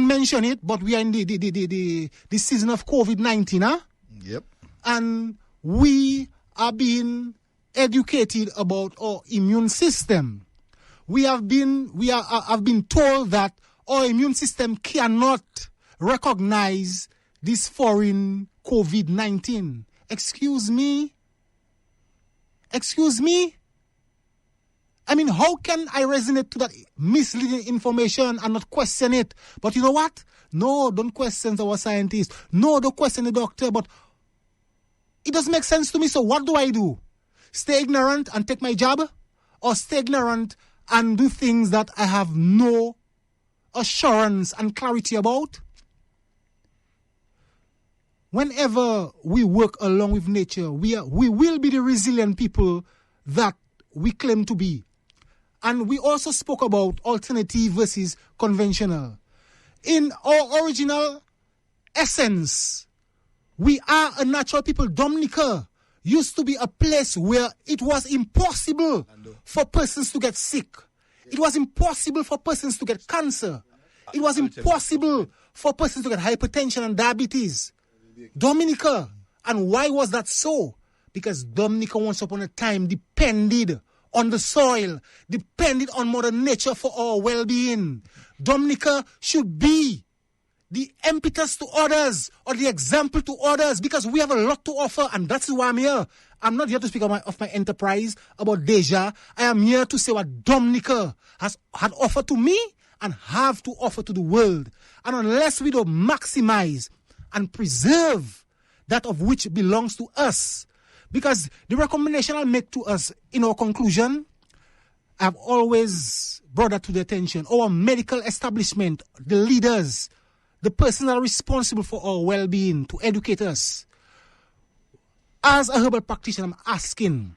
mentioned it, but we are in the season of COVID-19, huh? Yep. And we are being educated about our immune system. I've been told that our immune system cannot recognize this foreign COVID-19. Excuse me? I mean, how can I resonate to that misleading information and not question it? But you know what? No, don't question our scientists. No, don't question the doctor. But it doesn't make sense to me. So what do I do? Stay ignorant and take my job? Or stay ignorant and do things that I have no assurance and clarity about? Whenever we work along with nature, we will be the resilient people that we claim to be. And we also spoke about alternative versus conventional. In our original essence, we are a natural people. Dominica used to be a place where it was impossible for persons to get sick. It was impossible for persons to get cancer. It was impossible for persons to get hypertension and diabetes. Dominica. And why was that so? Because Dominica once upon a time depended on the soil, depended on Mother Nature for our well-being. Dominica should be the impetus to others or the example to others because we have a lot to offer, and that's why I'm here. I'm not here to speak of my enterprise about Deja. I am here to say what Dominica had offered to me and have to offer to the world. And unless we don't maximize and preserve that of which belongs to us, because the recommendation I'll make to us in our conclusion, I've always brought that to the attention. Our medical establishment, the leaders, the persons that are responsible for our well-being, to educate us. As a herbal practitioner, I'm asking,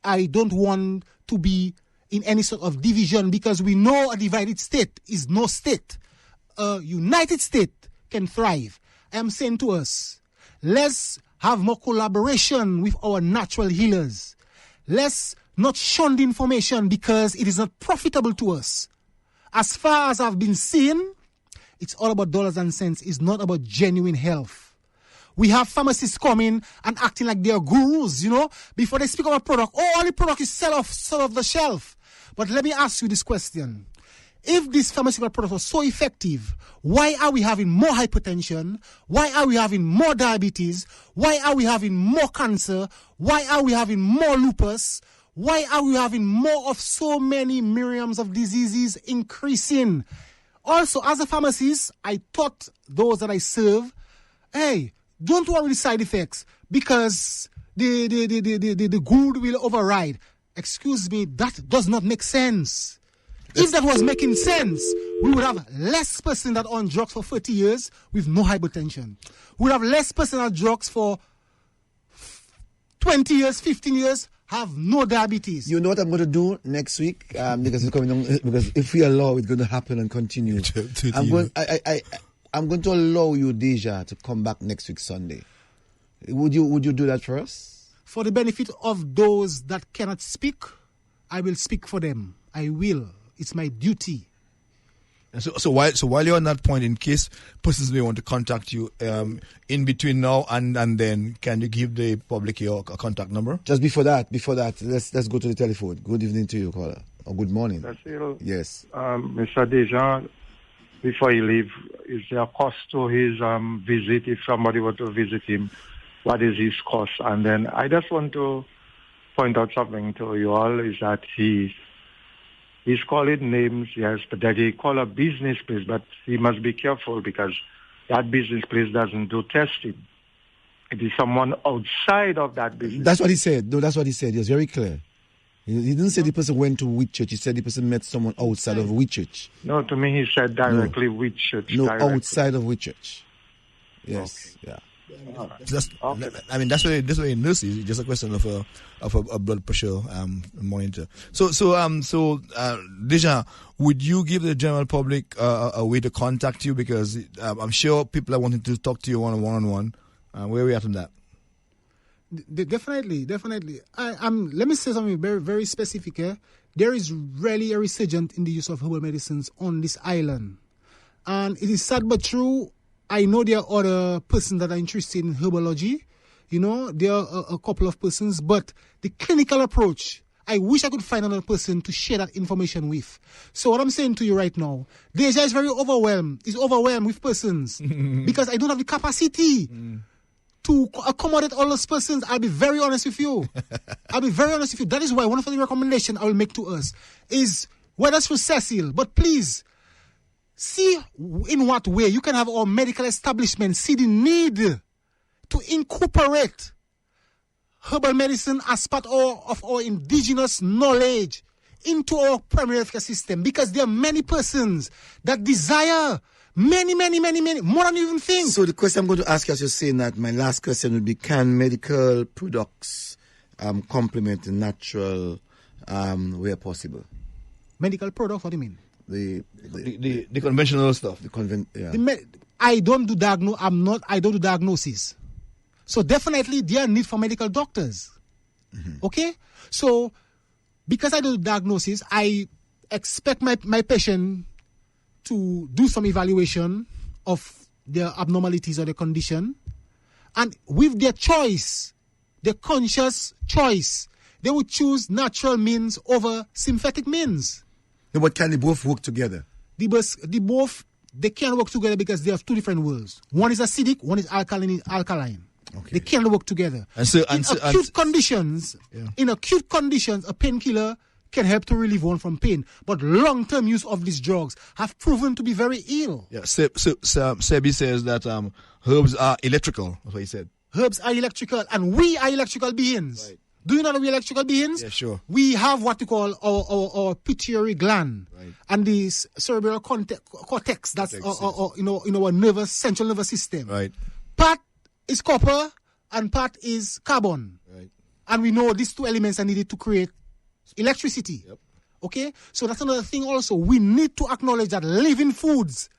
I don't want to be in any sort of division because we know a divided state is no state. A united state can thrive. I am saying to us, let's have more collaboration with our natural healers. Let's not shun the information because it is not profitable to us. As far as I've been seeing, it's all about dollars and cents. It's not about genuine health. We have pharmacists coming and acting like they're gurus, before they speak of a product. Oh, all the product is sell off the shelf. But let me ask you this question. If this pharmaceutical product was so effective, why are we having more hypertension? Why are we having more diabetes? Why are we having more cancer? Why are we having more lupus? Why are we having more of so many myriads of diseases increasing? Also, as a pharmacist, I taught those that I serve, hey, don't worry the side effects because the good will override. Excuse me, that does not make sense. If that was making sense, we would have less person that on drugs for 30 years with no hypertension. We would have less person on drugs for 20 years, 15 years, have no diabetes. You know what I'm going to do next week? Because it's coming on, because if we allow, it's going to happen and continue. I'm going to allow you, Deja, to come back next week Sunday. Would you do that for us? For the benefit of those that cannot speak, I will speak for them. I will. It's my duty. So while you're on that point, in case persons may want to contact you in between now and then, can you give the public your contact number? Just before that, let's go to the telephone. Good evening to you, caller. Or good morning. Cecil, yes. Mr. Deja, before you leave, is there a cost to his visit? If somebody were to visit him, what is his cost? And then I just want to point out something to you all, is that he's calling names, yes, but that he call a business place, but he must be careful because that business place doesn't do testing. It is someone outside of that business. That's what he said. No, that's what he said. He was very clear. He didn't say the person went to which church. He said the person met someone outside of which church. No, to me he said directly which church. No, directly. outside of which church. Yes, okay. That's, Okay. I mean, that's what it knows. It's just a question of a blood pressure monitor. So, Deja, would you give the general public a way to contact you? Because I'm sure people are wanting to talk to you one-on-one. Where are we at on that? Definitely. Let me say something very, very specific here. There is really a resurgence in the use of herbal medicines on this island. And it is sad but true. I know there are other persons that are interested in herbology. You know, there are a couple of persons. But the clinical approach, I wish I could find another person to share that information with. So what I'm saying to you right now, Deja is very overwhelmed. He's overwhelmed with persons because I don't have the capacity to accommodate all those persons. I'll be very honest with you. That is why one of the recommendations I will make to us is, whether it's for Cecil, but please see in what way you can have our medical establishment see the need to incorporate herbal medicine as part of our indigenous knowledge into our primary healthcare system, because there are many persons that desire many, more than you even think. So the question I'm going to ask you, as you're saying that, my last question would be, can medical products complement the natural where possible? Medical products, what do you mean? The conventional stuff. I don't do diagnosis. So definitely there are need for medical doctors. Mm-hmm. Okay? So because I do diagnosis, I expect my patient to do some evaluation of their abnormalities or their condition. And with their choice, their conscious choice, they would choose natural means over synthetic means. No, but can they both work together? They can't work together because they have two different worlds. One is acidic, one is alkaline. Okay. They can't work together. In acute conditions, a painkiller can help to relieve one from pain. But long-term use of these drugs have proven to be very ill. Yeah, Sebi says that herbs are electrical. That's what he said. Herbs are electrical, and we are electrical beings. Right. Do you know that we're electrical beings? Yeah, sure. We have what we call our pituitary gland, right, and the cerebral cortex. That's in our central nervous system. Right. Part is copper and part is carbon. Right. And we know these two elements are needed to create electricity. Yep. Okay? So that's another thing also. We need to acknowledge that living foods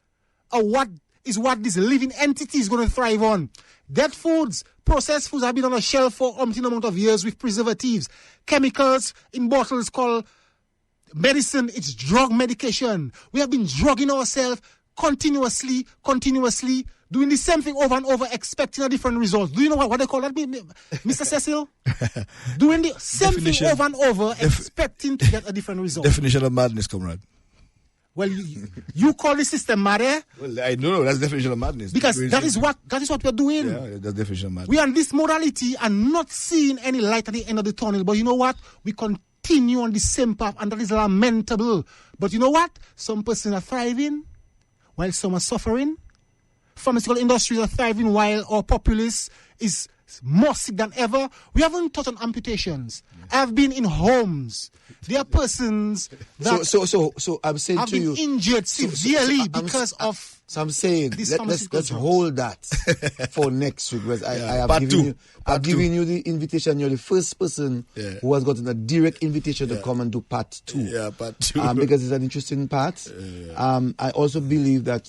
are what this living entity is going to thrive on. Dead foods, processed foods have been on a shelf for umpteen amount of years with preservatives, chemicals in bottles called medicine. It's drug medication. We have been drugging ourselves continuously, doing the same thing over and over, expecting a different result. Do you know what they call that, Mr. Cecil? Doing the same thing over and over, expecting to get a different result. Definition of madness, comrade. Well, you call the system mad, eh? Well, I know that's definition of madness. Because that is what we're doing. Yeah, that's definition of madness. We are in this modality and not seeing any light at the end of the tunnel. But you know what? We continue on the same path, and that is lamentable. But you know what? Some persons are thriving while some are suffering. Pharmaceutical industries are thriving while our populace is more sick than ever. We haven't touched on amputations. I have been in homes. There are persons that so I'm saying have to you, been injured severely because of. So I'm saying let's hold that for next week, because I have given you the invitation. You're the first person who has gotten a direct invitation to come and do part 2. Yeah, part 2. Because it's an interesting part. I also believe that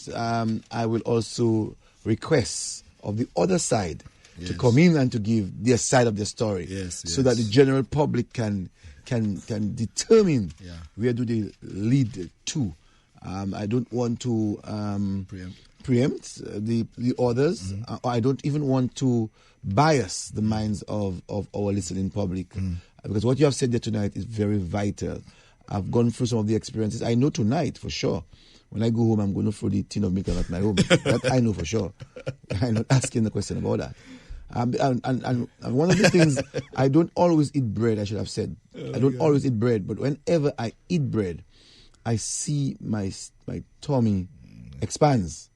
I will also request of the other side to come in and to give their side of the story, so that the general public can determine where do they lead to. I don't want to preempt the others. I don't even want to bias the minds of our listening public, because what you have said there tonight is very vital. I've gone through some of the experiences. I know tonight for sure. When I go home, I'm going to throw the tin of milk at my home. That I know for sure. I'm not asking the question about that. And one of the things, I don't always eat bread, I should have said. I don't always eat bread, but whenever I eat bread, I see my tummy expands.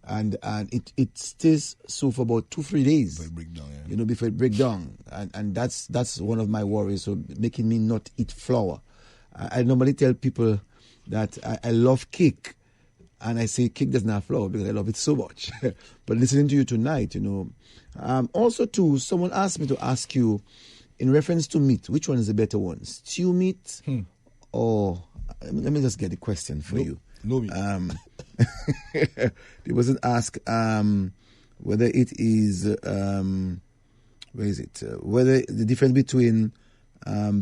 and it stays so for about 2-3 days. Before it break down, yeah. You know, before it break down, and that's one of my worries. So making me not eat flour. I normally tell people that I love cake, and I say cake doesn't have flour because I love it so much. But listening to you tonight, you know, also too, someone asked me to ask you in reference to meat, which one is the better one, stew meat or? Let me just get the question for you. No meat. They wasn't asked whether it is where is it? Whether the difference between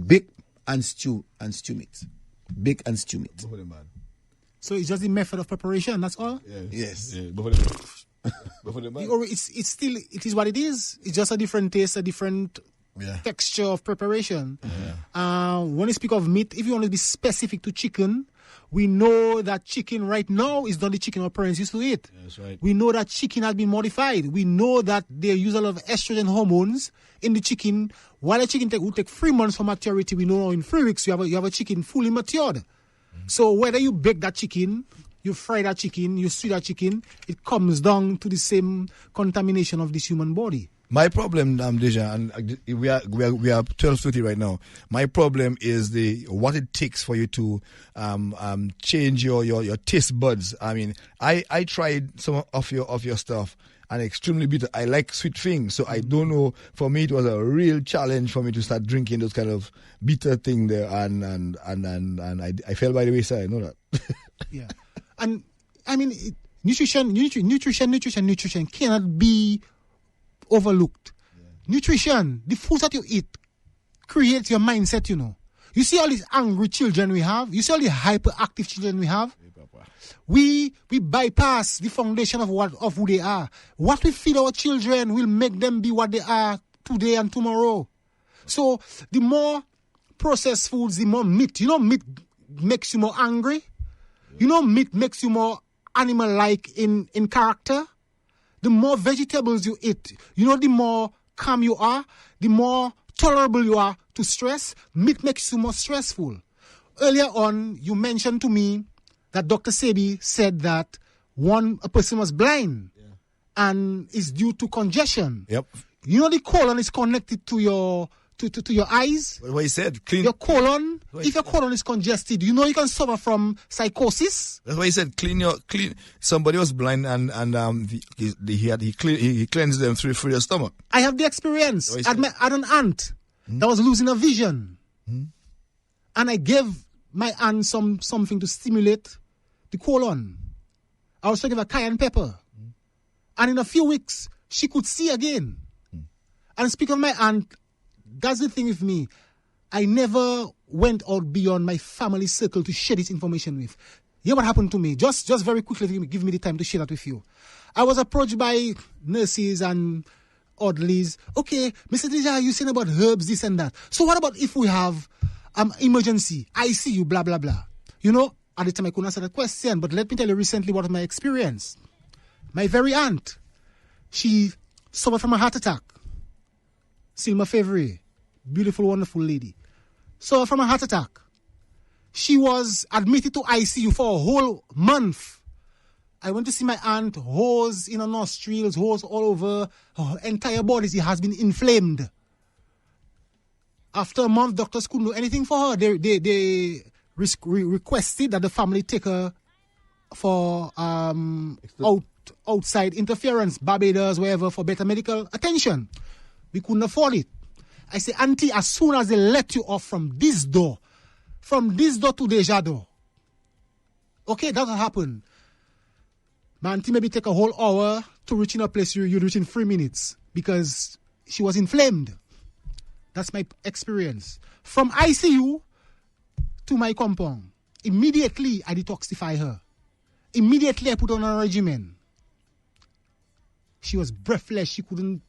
bake and stew meat, bake and stew meat. Both of them, man. So it's just the method of preparation. That's all. Yeah. Yes. Yeah, both of them. Both of them, man. It's still, it is what it is. It's just a different taste, a different texture of preparation. When you speak of meat, if you want to be specific to chicken, we know that chicken right now is not the chicken our parents used to eat. Yeah, that's right. We know that chicken has been modified. We know that they use a lot of estrogen hormones in the chicken. While a chicken will take 3 months for maturity, we know now in 3 weeks you have a chicken fully matured. So whether you bake that chicken, you fry that chicken, you stew that chicken, it comes down to the same contamination of this human body. My problem, Deja, and we are 12:30 right now. My problem is what it takes for you to change your taste buds. I mean, I tried some of your stuff and extremely bitter. I like sweet things, so I don't know. For me, it was a real challenge for me to start drinking those kind of bitter thing there, and I fell by the wayside. I know that. Yeah, and I mean, nutrition cannot be overlooked. Nutrition, the foods that you eat, creates your mindset, you know. You see all these angry children we have, you see all the hyperactive children we have. We bypass the foundation of who they are. What we feed our children will make them be what they are today and tomorrow. So the more processed foods, the more meat. You know, meat makes you more angry. You know, meat makes you more animal-like in character. The more vegetables you eat, you know, the more calm you are, the more tolerable you are to stress. Meat makes you more stressful. Earlier on, you mentioned to me that Dr. Sebi said that a person was blind and is due to congestion. Yep. You know, the colon is connected to your eyes. What he said, clean your colon. If your colon is congested, you know you can suffer from psychosis. That's why he said clean. Somebody was blind and he cleansed them through your stomach. I have the experience. I had an aunt that was losing her vision, and I gave my aunt something to stimulate the colon. I was talking about cayenne pepper, and in a few weeks she could see again. And speaking of my aunt, that's the thing with me. I never went out beyond my family circle to share this information with. Hear what happened to me. Just very quickly, give me the time to share that with you. I was approached by nurses and orderlies. Okay, Mr. Deja, you saying about herbs, this and that. So what about if we have emergency, ICU, blah, blah, blah. You know, at the time I couldn't answer that question, but let me tell you recently what was my experience. My very aunt, she suffered from a heart attack. Still my favorite. Beautiful, wonderful lady. So from a heart attack, she was admitted to ICU for a whole month. I went to see my aunt, hose in her nostrils, hose all over her entire body. She has been inflamed. After a month, doctors couldn't do anything for her. They requested that the family take her for outside interference, Barbados, wherever, for better medical attention. We couldn't afford it. I say, Auntie, as soon as they let you off from this door to Deja door, okay, that will happen. My auntie maybe take a whole hour to reach in a place you reach in 3 minutes because she was inflamed. That's my experience. From ICU to my compound, immediately I detoxify her. Immediately I put on a regimen. She was breathless. She couldn't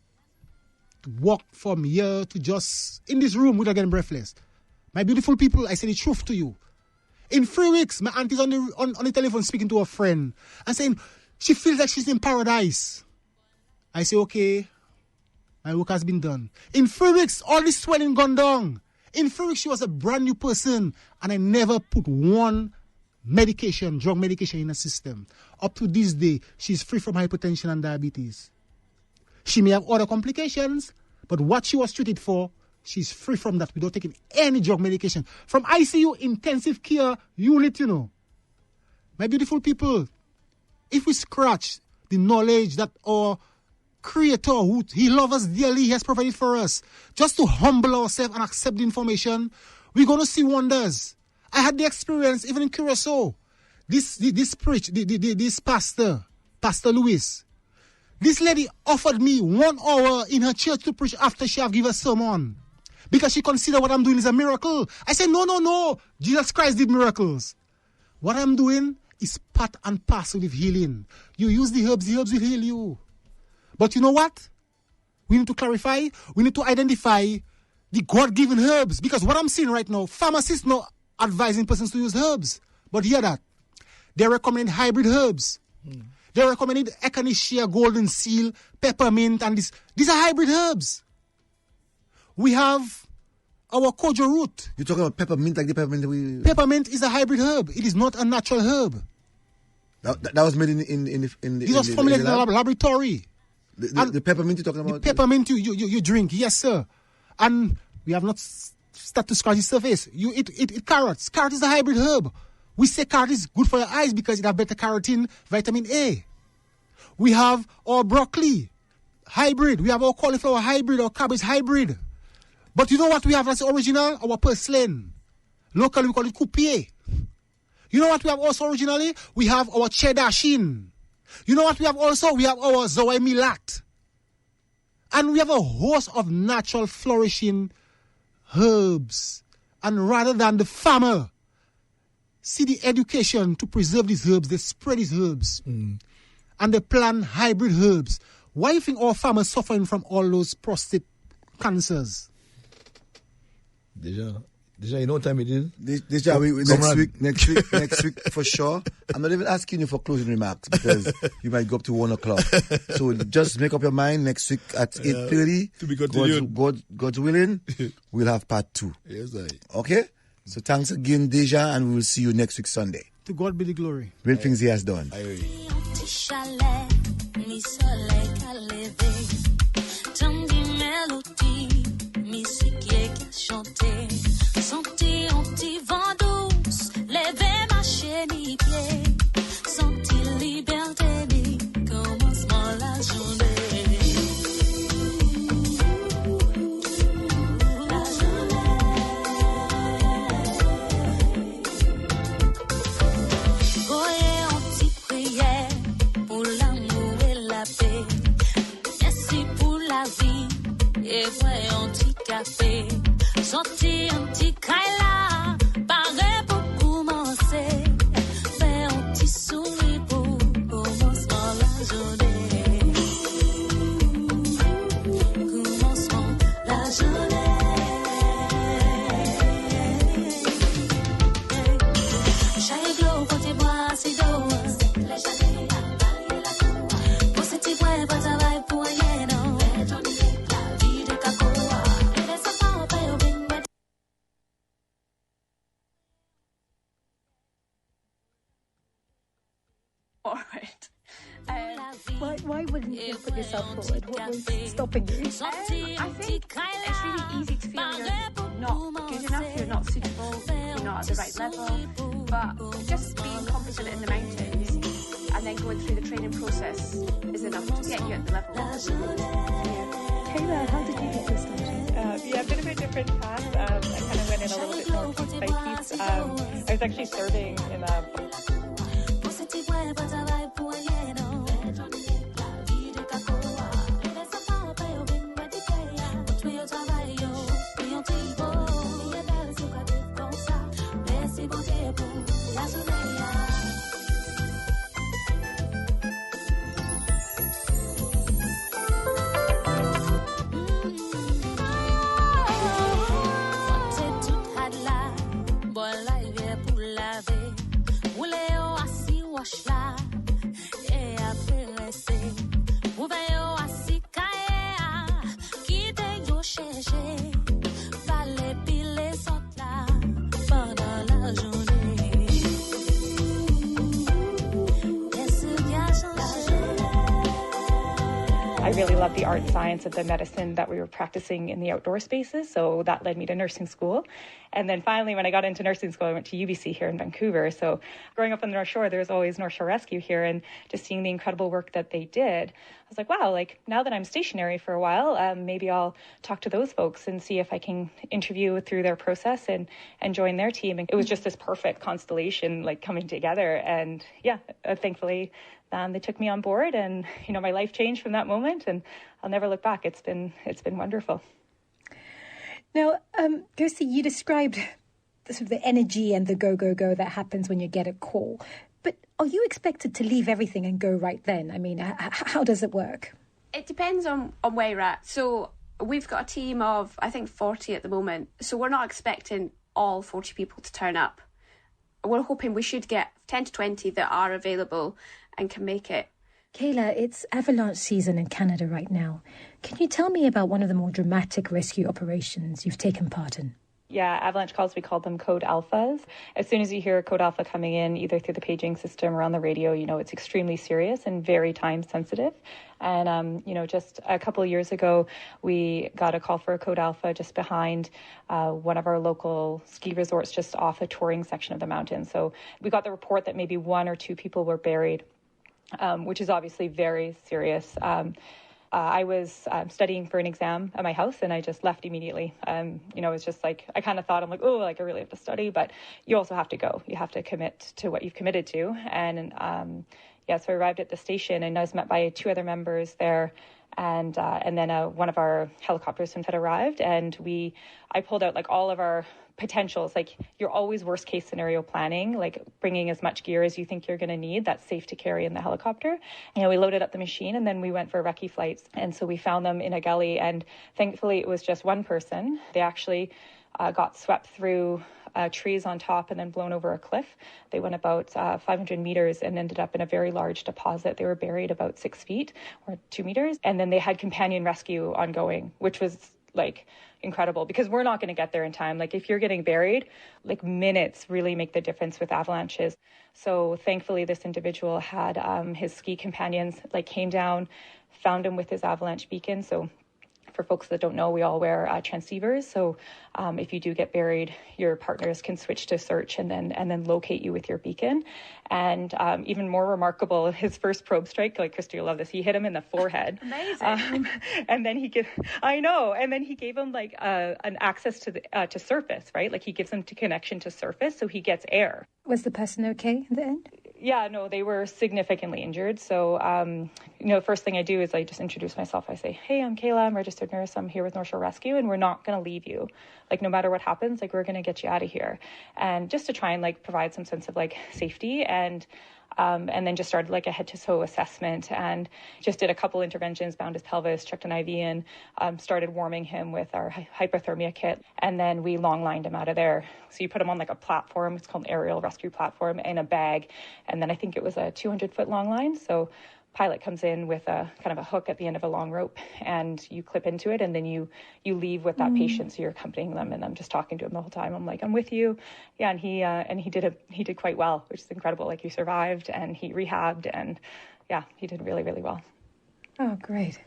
walk from here to just in this room without getting breathless. My beautiful people, I say the truth to you. In 3 weeks, my auntie's on the telephone speaking to a friend and saying she feels like she's in paradise. I say, okay, my work has been done. In 3 weeks, all this swelling gone down. In 3 weeks, she was a brand new person, and I never put one medication, drug medication in her system. Up to this day, she's free from hypertension and diabetes. She may have other complications, but what she was treated for, she's free from that without taking any drug medication. From ICU, intensive care unit, you know. My beautiful people, if we scratch the knowledge that our Creator, who He loves us dearly, He has provided for us, just to humble ourselves and accept the information, we're going to see wonders. I had the experience even in Curacao. This pastor, Pastor Louis, this lady offered me 1 hour in her church to preach after she have given a sermon, because she considered what I'm doing is a miracle. I said, no. Jesus Christ did miracles. What I'm doing is part and parcel with healing. You use the herbs will heal you. But you know what? We need to clarify. We need to identify the God-given herbs. Because what I'm seeing right now, pharmacists not advising persons to use herbs. But hear that. They recommend hybrid herbs. They recommended echinacea, golden seal, peppermint, and this. These are hybrid herbs. We have our kojo root. You're talking about peppermint, like the peppermint we... Peppermint is a hybrid herb. It is not a natural herb. That was made in the... It was formulated in a laboratory. The peppermint you're talking about? The peppermint you drink, yes, sir. And we have not started to scratch the surface. You eat carrots. Carrot is a hybrid herb. We say carrot is good for your eyes because it has better carotene, vitamin A. We have our broccoli hybrid. We have our cauliflower hybrid, our cabbage hybrid. But you know what we have as original? Our purslane. Locally, we call it coupier. You know what we have also originally? We have our cheddar shin. You know what we have also? We have our zoe milat. And we have a host of natural flourishing herbs. And rather than the farmer see the education to preserve these herbs, they spread these herbs. And they plant hybrid herbs. Why do you think our farmers suffering from all those prostate cancers? Deja, you know what time it is? Deja, next week for sure. I'm not even asking you for closing remarks because you might go up to 1 o'clock. So just make up your mind. Next week at 8:30. To be continued. God's willing, we'll have part 2. Yes, I. Okay? So thanks again, Deja, and we will see you next week Sunday. To God be the glory. Great things He has done. Chanter, sentir un petit vent douce, lever ma chaîne y pied, sentir liberté, ni commencement la journée. La journée. Voyez un petit prière pour l'amour et la paix, merci pour la vie, et voyez un petit café. Sorti un petit kaila, paraît pour commencer. Fais un petit sourire pour commencement la journée. Commencement la journée. Chaque glow quand tu bois, c'est d'eau. Les journées, la balle et la cour. Pour ce petit point, pas de travail pour rien, non. La vie de cacoa. Et les enfants, pas au bing. All right. Why wouldn't you put yourself forward? What was stopping you? I think It's really easy to feel you're not good enough, you're not suitable, you're not at the right level. But just being competent in the mountains and then going through the training process is enough to get you at the level. Taylor, how did you get this started? Yeah, a bit of a different path. I kind of went in a little bit more piece by piece. I was actually serving in a... Yeah. really loved the art and science of the medicine that we were practicing in the outdoor spaces, so that led me to nursing school. And then finally, when I got into nursing school, I went to UBC here in Vancouver. So growing up on the North Shore, there was always North Shore Rescue here, and just seeing the incredible work that they did, I was like, wow, like now that I'm stationary for a while, maybe I'll talk to those folks and see if I can interview through their process and join their team. And it was just this perfect constellation, like coming together. And yeah, thankfully, they took me on board, and my life changed from that moment, and I'll never look back. It's been wonderful. Now, Kirsty, you described sort of the energy and the go that happens when you get a call. But are you expected to leave everything and go right then? I mean, how does it work? It depends on where you're at. So we've got a team of, I think, 40 at the moment. So we're not expecting all 40 people to turn up. We're hoping we should get 10 to 20 that are available and can make it. Kayla, it's avalanche season in Canada right now. Can you tell me about one of the more dramatic rescue operations you've taken part in? Yeah, avalanche calls, we call them code alphas. As soon as you hear a code alpha coming in, either through the paging system or on the radio, it's extremely serious and very time sensitive. And, just a couple of years ago, we got a call for a code alpha just behind one of our local ski resorts, just off a touring section of the mountain. So we got the report that maybe 1 or 2 people were buried, which is obviously very serious. I was studying for an exam at my house, and I just left immediately. It's just like, I kind of thought, I'm like, oh, like I really have to study, but you also have to go. You have to commit to what you've committed to. And so I arrived at the station, and I was met by 2 other members there. And then one of our helicopters had arrived, and I pulled out like all of our potentials. Like, you're always worst case scenario planning, like bringing as much gear as you think you're going to need that's safe to carry in the helicopter. We loaded up the machine, and then we went for recce flights. And so we found them in a gully, and thankfully it was just one person. They actually got swept through trees on top and then blown over a cliff. They went about 500 meters and ended up in a very large deposit. They were buried about 6 feet or 2 meters. And then they had companion rescue ongoing, which was like incredible, because we're not going to get there in time. Like, if you're getting buried, like minutes really make the difference with avalanches. So thankfully this individual had his ski companions came down, found him with his avalanche beacon. So for folks that don't know, we all wear transceivers. So if you do get buried, your partners can switch to search and then locate you with your beacon. And even more remarkable, his first probe strike, like Christy, you'll love this, he hit him in the forehead. Amazing. And then he gave him an access to surface, right? Like, he gives him connection to surface, so he gets air. Was the person okay in the end? Yeah, no, they were significantly injured. So, the first thing I do is I just introduce myself. I say, hey, I'm Kayla, I'm a registered nurse. I'm here with North Shore Rescue, and we're not going to leave you. Like, no matter what happens, we're going to get you out of here. And just to try and provide some sense of safety, and then just started a head to toe assessment, and just did a couple interventions, bound his pelvis, checked an IV in, started warming him with our hypothermia kit, and then we long lined him out of there. So you put him on a platform, it's called an aerial rescue platform, in a bag, and then I think it was a 200-foot long line. So pilot comes in with a kind of a hook at the end of a long rope, and you clip into it, and then you leave with that patient. So you're accompanying them, and I'm just talking to him the whole time. I'm like, I'm with you. Yeah. And he did quite well, which is incredible. He survived, and he rehabbed, and yeah, he did really, really well. Oh, great.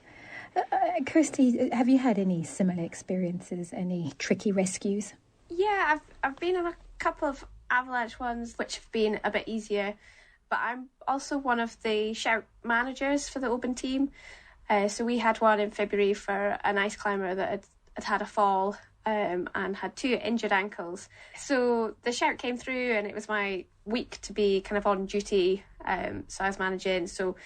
Kirsty, have you had any similar experiences, any tricky rescues? Yeah, I've been on a couple of avalanche ones which have been a bit easier, but I'm also one of the shout managers for the open team. So we had one in February for an ice climber that had a fall and had 2 injured ankles. So the shout came through, and it was my week to be kind of on duty. So I was managing. So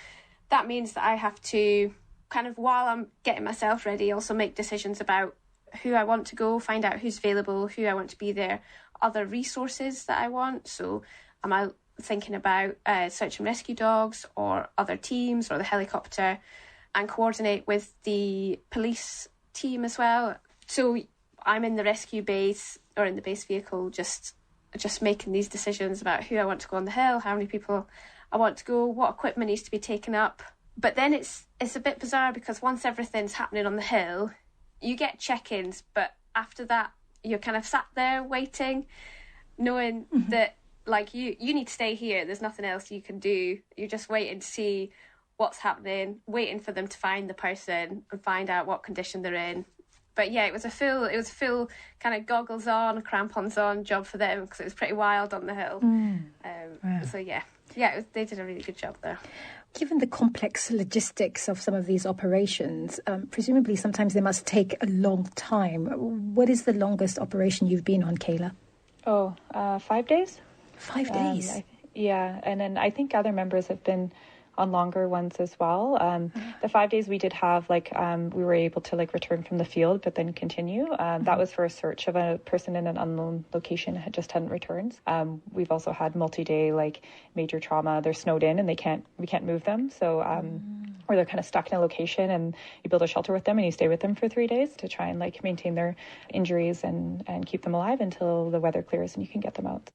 that means that I have to kind of, while I'm getting myself ready, also make decisions about who I want to go, find out who's available, who I want to be there, other resources that I want. So am I thinking about search and rescue dogs or other teams or the helicopter, and coordinate with the police team as well. So I'm in the rescue base or in the base vehicle, just making these decisions about who I want to go on the hill, how many people I want to go, what equipment needs to be taken up. But then it's a bit bizarre, because once everything's happening on the hill, you get check-ins, but after that you're kind of sat there waiting, knowing that you need to stay here, there's nothing else you can do. You're just waiting to see what's happening, waiting for them to find the person and find out what condition they're in. But yeah, it was a full kind of goggles on, crampons on job for them, because it was pretty wild on the hill. Wow. So yeah, they did a really good job there. Given the complex logistics of some of these operations, presumably sometimes they must take a long time. What is the longest operation you've been on, Kayla? 5 days. 5 days? And then I think other members have been on longer ones as well. The 5 days we did have, we were able to return from the field, but then continue. That was for a search of a person in an unknown location, hadn't returned. We've also had multi-day, major trauma. They're snowed in and we can't move them. So, or they're kind of stuck in a location, and you build a shelter with them and you stay with them for 3 days to try and maintain their injuries and keep them alive until the weather clears and you can get them out.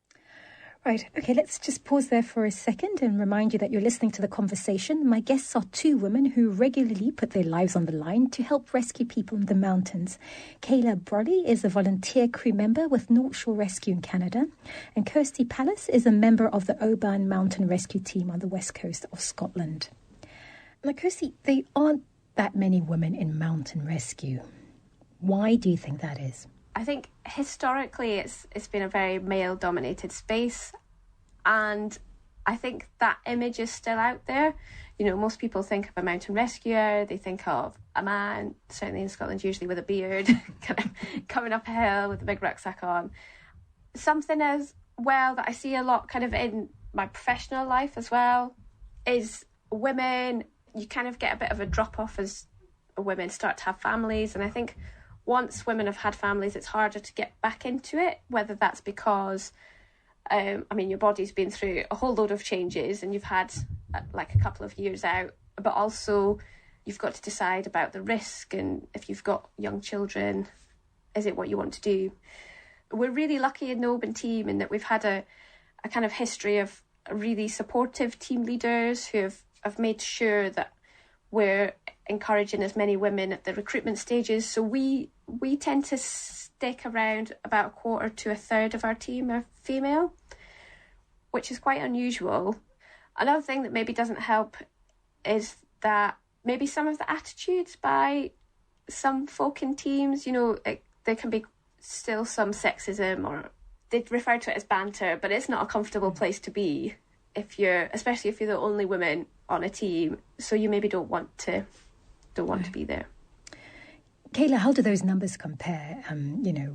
Right, okay, let's just pause there for a second and remind you that you're listening to The Conversation. My guests are two women who regularly put their lives on the line to help rescue people in the mountains. Kayla Brolly is a volunteer crew member with North Shore Rescue in Canada, and Kirsty Palace is a member of the Oban Mountain Rescue Team on the west coast of Scotland. Now, Kirsty, there aren't that many women in mountain rescue. Why do you think that is? I think historically it's been a very male-dominated space, and I think that image is still out there. Most people think of a mountain rescuer, they think of a man, certainly in Scotland, usually with a beard, kind of coming up a hill with a big rucksack on. Something as well that I see a lot kind of in my professional life as well is women, you kind of get a bit of a drop-off as women start to have families, and I think once women have had families, it's harder to get back into it, whether that's because, your body's been through a whole load of changes and you've had a couple of years out, but also you've got to decide about the risk, and if you've got young children, is it what you want to do? We're really lucky in the Oban team in that we've had a kind of history of really supportive team leaders who have made sure that we're encouraging as many women at the recruitment stages. So we tend to stick around about a quarter to a third of our team are female, which is quite unusual. Another thing that maybe doesn't help is that maybe some of the attitudes by some folk in teams, there can be still some sexism, or they refer to it as banter, but it's not a comfortable place to be especially if you're the only woman on a team, so you maybe don't want to be there. Kayla, how do those numbers compare?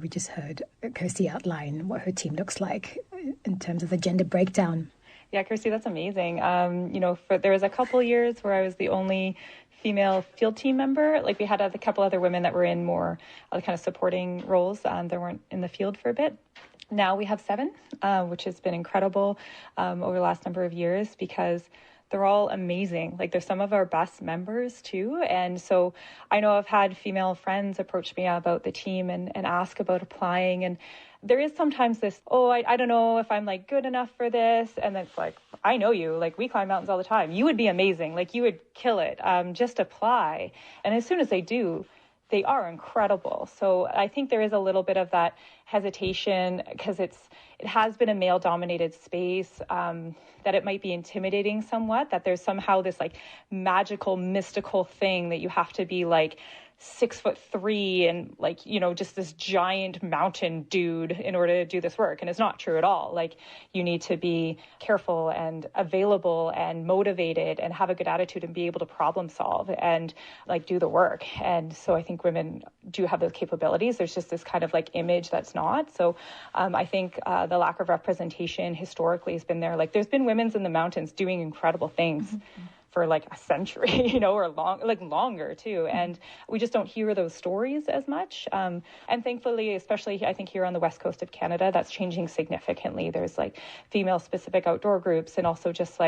We just heard Kirsty outline what her team looks like in terms of the gender breakdown. Yeah, Kirsty, that's amazing. There was a couple years where I was the only female field team member. We had a couple other women that were in more kind of supporting roles. They weren't in the field for a bit. Now we have 7, which has been incredible over the last number of years, because they're all amazing. They're some of our best members too. And so I know I've had female friends approach me about the team and ask about applying. And there is sometimes this, I don't know if I'm good enough for this. And it's I know you, we climb mountains all the time. You would be amazing. You would kill it. Just apply. And as soon as they do, they are incredible. So I think there is a little bit of that hesitation, because it has been a male-dominated space, that it might be intimidating somewhat, that there's somehow this magical, mystical thing that you have to be 6'3" and just this giant mountain dude in order to do this work. And it's not true at all. You need to be careful and available and motivated and have a good attitude and be able to problem solve and do the work. And so I think women do have those capabilities. There's just this kind of image that's not. So I think the lack of representation historically has been there. There's been women's in the mountains doing incredible things. Mm-hmm. For a century, or longer too. And we just don't hear those stories as much. And thankfully, especially I think here on the west coast of Canada, that's changing significantly. There's female specific outdoor groups, and also just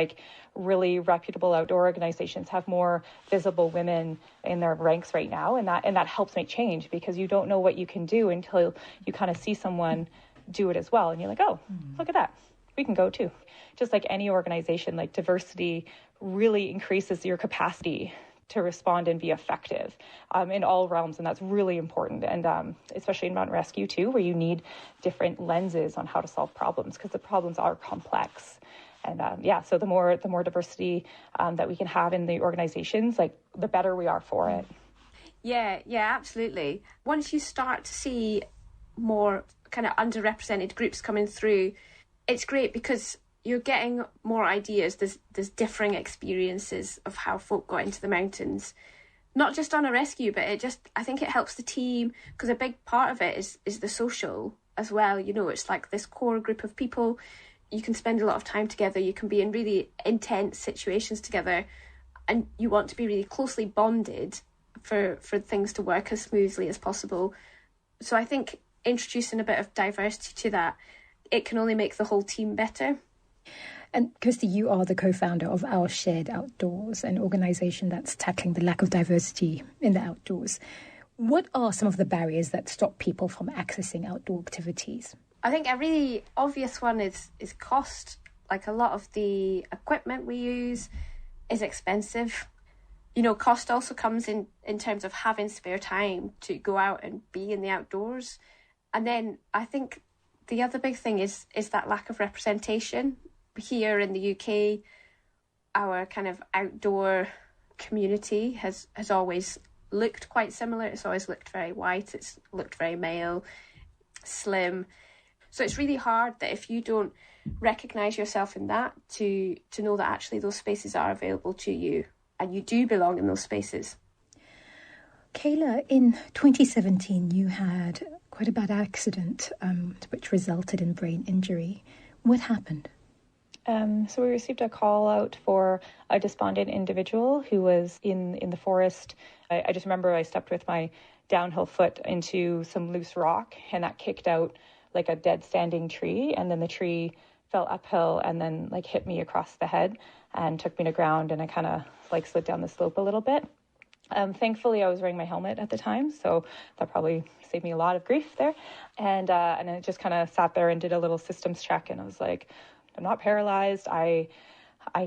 really reputable outdoor organizations have more visible women in their ranks right now. And that helps make change, because you don't know what you can do until you kind of see someone do it as well. And you're look at that. We can go too. Just like any organization, diversity really increases your capacity to respond and be effective in all realms. And that's really important. And especially in mountain rescue too, where you need different lenses on how to solve problems, because the problems are complex. And so the more diversity that we can have in the organizations, like the better we are for it. Yeah, absolutely. Once you start to see more kind of underrepresented groups coming through, it's great because you're getting more ideas. There's differing experiences of how folk got into the mountains, not just on a rescue, but I think it helps the team, because a big part of it is the social as well. You know, it's like this core group of people. You can spend a lot of time together. You can be in really intense situations together, and you want to be really closely bonded for things to work as smoothly as possible. So I think introducing a bit of diversity to that, it can only make the whole team better. And Kirsty, you are the co-founder of Our Shared Outdoors, an organisation that's tackling the lack of diversity in the outdoors. What are some of the barriers that stop people from accessing outdoor activities? I think a really obvious one is cost. Like, a lot of the equipment we use is expensive. You know, cost also comes in terms of having spare time to go out and be in the outdoors. And then I think the other big thing is that lack of representation. Here in the UK, our kind of outdoor community has always looked quite similar. It's always looked very white. It's looked very male, slim. So it's really hard that if you don't recognise yourself in that, to know that actually those spaces are available to you and you do belong in those spaces. Kayla, in 2017, you had quite a bad accident, which resulted in brain injury. What happened? So we received a call out for a despondent individual who was in the forest. I just remember I stepped with my downhill foot into some loose rock, and that kicked out like a dead standing tree, and then the tree fell uphill and then like hit me across the head and took me to ground, and I kind of like slid down the slope a little bit. Thankfully, I was wearing my helmet at the time, so that probably saved me a lot of grief there. And I just kind of sat there and did a little systems check, and I was like, I'm not paralyzed. I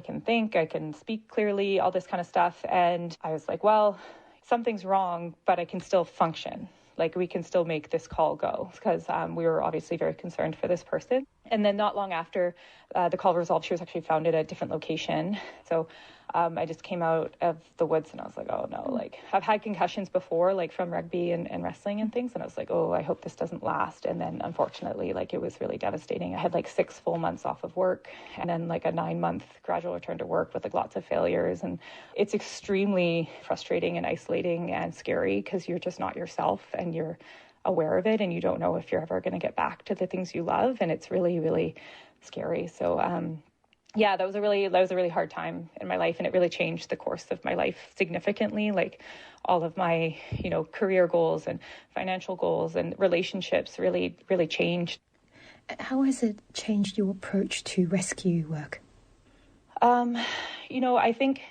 can think, I can speak clearly, all this kind of stuff. And I was like, well, something's wrong, but I can still function. Like, we can still make this call go, because we were obviously very concerned for this person. And then not long after the call resolved, she was actually found at a different location. So I just came out of the woods and I was like, oh no, like I've had concussions before, like from rugby and wrestling and things. And I was like, oh, I hope this doesn't last. And then unfortunately, like it was really devastating. I had like 6 full months off of work and then like a 9-month gradual return to work with like lots of failures. And it's extremely frustrating and isolating and scary because you're just not yourself and you're aware of it and you don't know if you're ever going to get back to the things you love. And it's really, really scary. So, that was a really hard time in my life, and it really changed the course of my life significantly. Like all of my, career goals and financial goals and relationships really, really changed. How has it changed your approach to rescue work? I think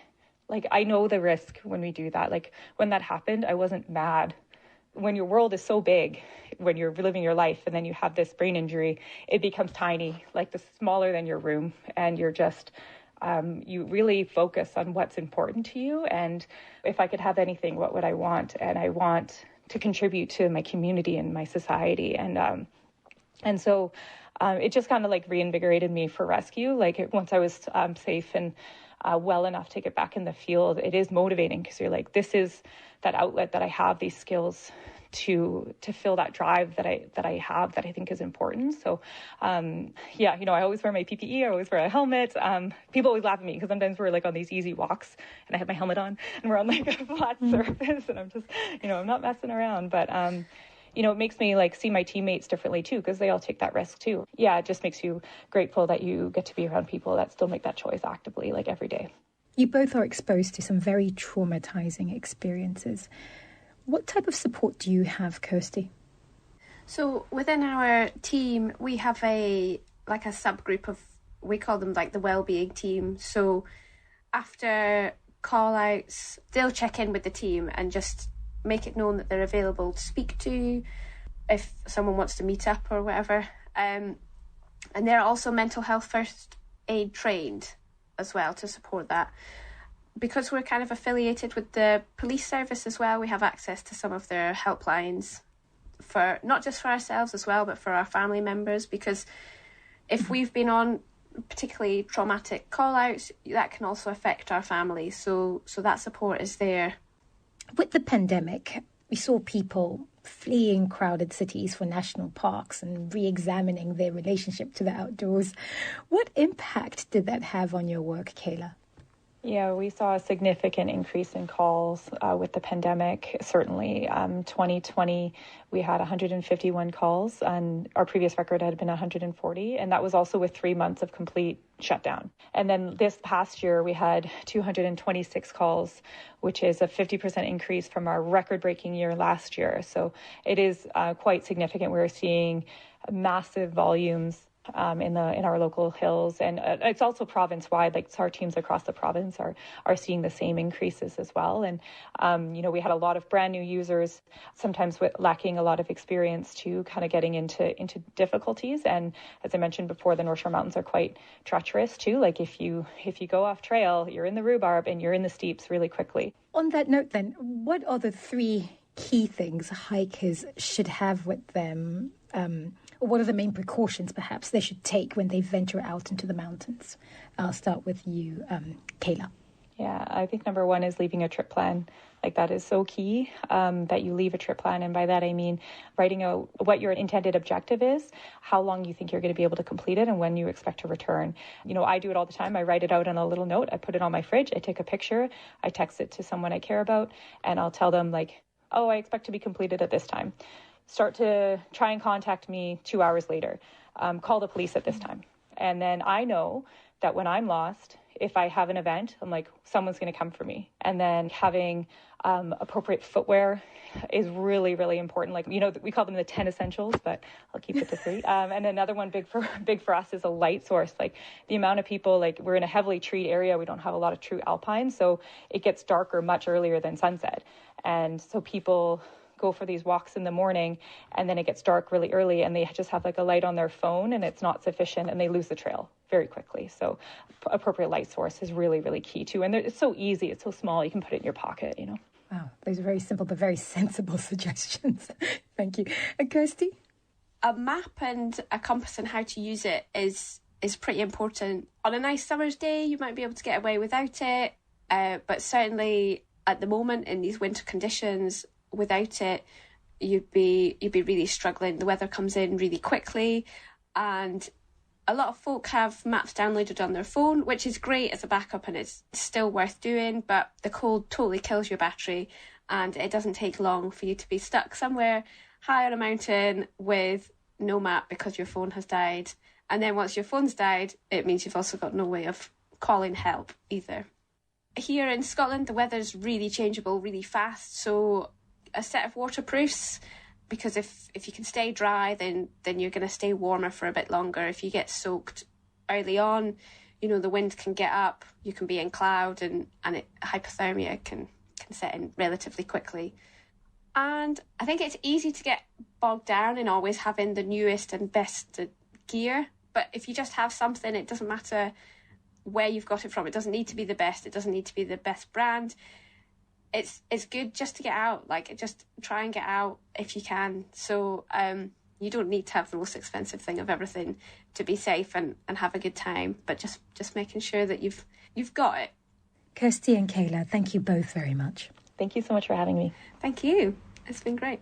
like I know the risk when we do that. Like when that happened, I wasn't mad. When your world is so big, when you're living your life and then you have this brain injury, it becomes tiny, like the smaller than your room. And you're just, you really focus on what's important to you. And if I could have anything, what would I want? And I want to contribute to my community and my society. And so it just kind of like reinvigorated me for rescue. Like once I was safe and well enough to get back in the field, it is motivating because you're like, this is that outlet that I have, these skills to fill that drive that I have that I think is important. So, I always wear my PPE. I always wear a helmet. People always laugh at me because sometimes we're like on these easy walks and I have my helmet on and we're on like a flat surface and I'm just, I'm not messing around. But, it makes me like see my teammates differently too, because they all take that risk too. Yeah, it just makes you grateful that you get to be around people that still make that choice actively, like every day. You both are exposed to some very traumatizing experiences. What type of support do you have, Kirsty? So within our team, we have a subgroup of, we call them like the wellbeing team. So after call outs, they'll check in with the team and just make it known that they're available to speak to if someone wants to meet up or whatever. And they're also mental health first aid trained as well to support that. Because we're kind of affiliated with the police service as well, we have access to some of their helplines for not just for ourselves as well, but for our family members. Because if we've been on particularly traumatic call-outs, that can also affect our families. So that support is there. With the pandemic, we saw people fleeing crowded cities for national parks and re-examining their relationship to the outdoors. What impact did that have on your work, Kayla? Yeah, we saw a significant increase in calls with the pandemic. Certainly, 2020, we had 151 calls, and our previous record had been 140, and that was also with 3 months of complete shutdown. And then this past year, we had 226 calls, which is a 50% increase from our record-breaking year last year. So it is quite significant. We're seeing massive volumes in our local hills, and it's also province-wide. Like our teams across the province are seeing the same increases as well. And we had a lot of brand new users, sometimes lacking a lot of experience too, kind of getting into difficulties. And as I mentioned before, the North Shore Mountains are quite treacherous too. Like if you go off trail, you're in the rhubarb and you're in the steeps really quickly. On that note, then, what are the 3 key things hikers should have with them? Or what are the main precautions, perhaps, they should take when they venture out into the mountains? I'll start with you, Kayla. Yeah, I think number 1 is leaving a trip plan. Like that is so key, that you leave a trip plan. And by that, I mean writing out what your intended objective is, how long you think you're going to be able to complete it, and when you expect to return. I do it all the time. I write it out on a little note. I put it on my fridge. I take a picture. I text it to someone I care about, and I'll tell them like, oh, I expect to be completed at this time. Start to try and contact me 2 hours later. Call the police at this time. And then I know that when I'm lost, if I have an event, I'm like, someone's going to come for me. And then having appropriate footwear is really, really important. Like, we call them the 10 essentials, but I'll keep it to 3. And another one big for us is a light source. Like the amount of people, like we're in a heavily treed area. We don't have a lot of true alpine. So it gets darker much earlier than sunset. And so people go for these walks in the morning, and then it gets dark really early, and they just have like a light on their phone, and it's not sufficient, and they lose the trail very quickly. So appropriate light source is really, really key too. And it's so easy. It's so small. You can put it in your pocket, Wow, those are very simple but very sensible suggestions. Thank you. Kirsty? A map and a compass and how to use it is pretty important. On a nice summer's day, you might be able to get away without it, but certainly at the moment in these winter conditions, without it, you'd be really struggling. The weather comes in really quickly, and a lot of folk have maps downloaded on their phone, which is great as a backup, and it's still worth doing, but the cold totally kills your battery, and it doesn't take long for you to be stuck somewhere high on a mountain with no map because your phone has died. And then once your phone's died, it means you've also got no way of calling help either. Here in Scotland, the weather's really changeable really fast, so a set of waterproofs, because if you can stay dry, then you're going to stay warmer for a bit longer. If you get soaked early on, the wind can get up, you can be in cloud, and hypothermia can set in relatively quickly. And I think it's easy to get bogged down in always having the newest and best gear, but if you just have something, it doesn't matter where you've got it from. It doesn't need to be the best. It doesn't need to be the best brand. It's good just to get out, just try and get out if you can. So you don't need to have the most expensive thing of everything to be safe and have a good time, but just making sure that you've got it. Kirsty and Kayla, thank you both very much. Thank you so much for having me. Thank you. It's been great.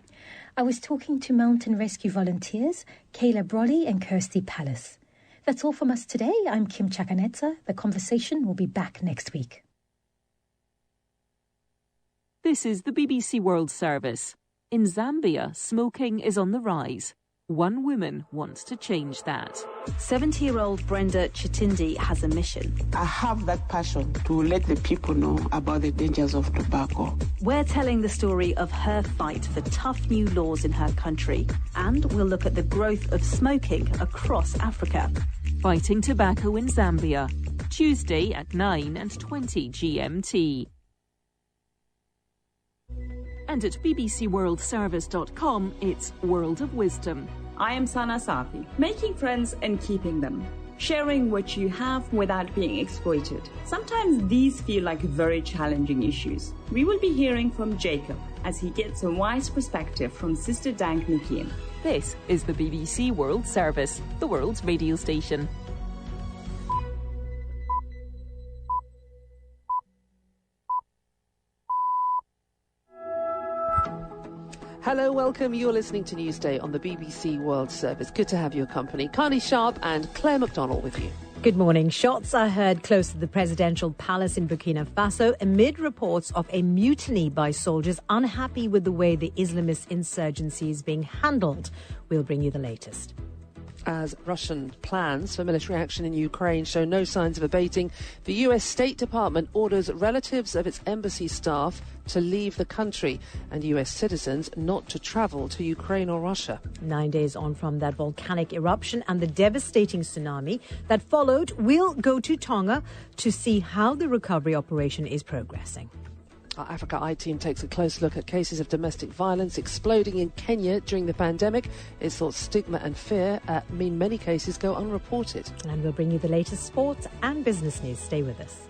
I was talking to mountain rescue volunteers, Kayla Brolly and Kirsty Palace. That's all from us today. I'm Kim Chakanetsa. The conversation will be back next week. This is the BBC World Service. In Zambia, smoking is on the rise. One woman wants to change that. 70-year-old Brenda Chitindi has a mission. I have that passion to let the people know about the dangers of tobacco. We're telling the story of her fight for tough new laws in her country, and we'll look at the growth of smoking across Africa. Fighting tobacco in Zambia, Tuesday at 9 and 20 GMT. And at bbcworldservice.com, it's World of Wisdom. I am Sana Safi, making friends and keeping them. Sharing what you have without being exploited. Sometimes these feel like very challenging issues. We will be hearing from Jacob as he gets a wise perspective from Sister Dank McKeon. This is the BBC World Service, the world's radio station. Hello, welcome. You're listening to Newsday on the BBC World Service. Good to have your company. Carly Sharp and Claire McDonald with you. Good morning. Shots are heard close to the presidential palace in Burkina Faso amid reports of a mutiny by soldiers unhappy with the way the Islamist insurgency is being handled. We'll bring you the latest. As Russian plans for military action in Ukraine show no signs of abating, the US State Department orders relatives of its embassy staff to leave the country and US citizens not to travel to Ukraine or Russia. 9 days on from that volcanic eruption and the devastating tsunami that followed, we'll go to Tonga to see how the recovery operation is progressing. Our Africa Eye team takes a close look at cases of domestic violence exploding in Kenya during the pandemic. It's thought stigma and fear mean many cases go unreported. And we'll bring you the latest sports and business news. Stay with us.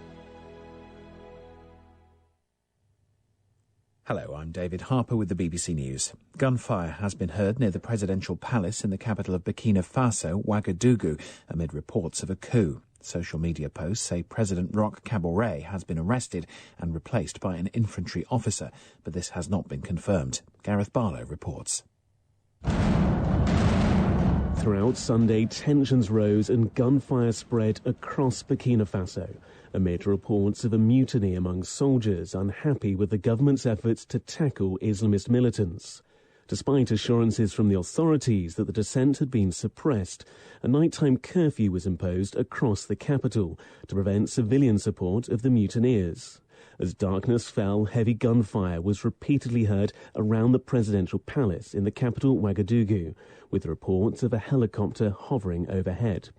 Hello, I'm David Harper with the BBC News. Gunfire has been heard near the presidential palace in the capital of Burkina Faso, Ouagadougou, amid reports of a coup. Social media posts say President Roch Kabore has been arrested and replaced by an infantry officer, but this has not been confirmed. Gareth Barlow reports. Throughout Sunday, tensions rose and gunfire spread across Burkina Faso amid reports of a mutiny among soldiers unhappy with the government's efforts to tackle Islamist militants. Despite assurances from the authorities that the dissent had been suppressed, a nighttime curfew was imposed across the capital to prevent civilian support of the mutineers. As darkness fell, heavy gunfire was repeatedly heard around the presidential palace in the capital Ouagadougou, with reports of a helicopter hovering overhead.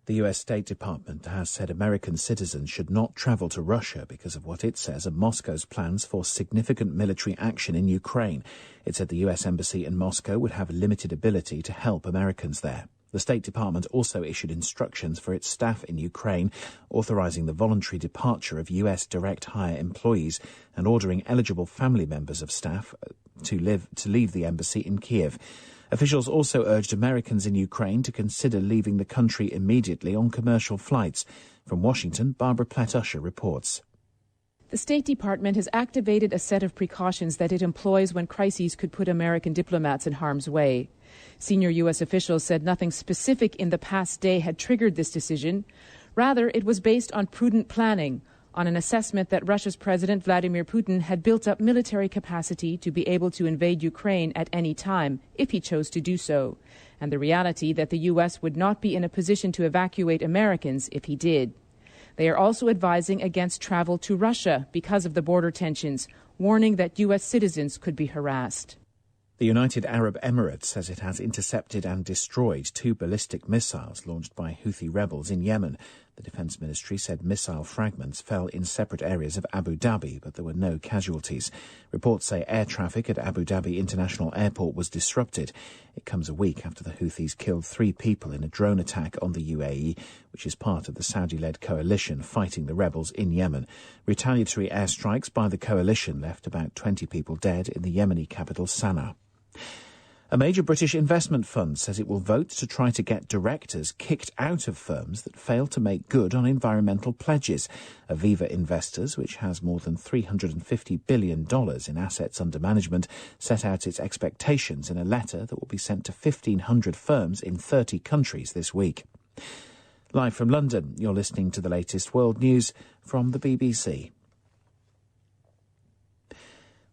The US State Department has said American citizens should not travel to Russia because of what it says are Moscow's plans for significant military action in Ukraine. It said the US Embassy in Moscow would have limited ability to help Americans there. The State Department also issued instructions for its staff in Ukraine, authorizing the voluntary departure of US direct hire employees and ordering eligible family members of staff to leave the embassy in Kiev. Officials also urged Americans in Ukraine to consider leaving the country immediately on commercial flights. From Washington, Barbara Platt-Usher reports. The State Department has activated a set of precautions that it employs when crises could put American diplomats in harm's way. Senior U.S. officials said nothing specific in the past day had triggered this decision. Rather, it was based on prudent planning, on an assessment that Russia's President Vladimir Putin had built up military capacity to be able to invade Ukraine at any time, if he chose to do so, and the reality that the U.S. would not be in a position to evacuate Americans if he did. They are also advising against travel to Russia because of the border tensions, warning that U.S. citizens could be harassed. The United Arab Emirates says it has intercepted and destroyed 2 ballistic missiles launched by Houthi rebels in Yemen. The Defence Ministry said missile fragments fell in separate areas of Abu Dhabi, but there were no casualties. Reports say air traffic at Abu Dhabi International Airport was disrupted. It comes a week after the Houthis killed 3 people in a drone attack on the UAE, which is part of the Saudi-led coalition fighting the rebels in Yemen. Retaliatory airstrikes by the coalition left about 20 people dead in the Yemeni capital Sana'a. A major British investment fund says it will vote to try to get directors kicked out of firms that fail to make good on environmental pledges. Aviva Investors, which has more than $350 billion in assets under management, set out its expectations in a letter that will be sent to 1,500 firms in 30 countries this week. Live from London, you're listening to the latest world news from the BBC.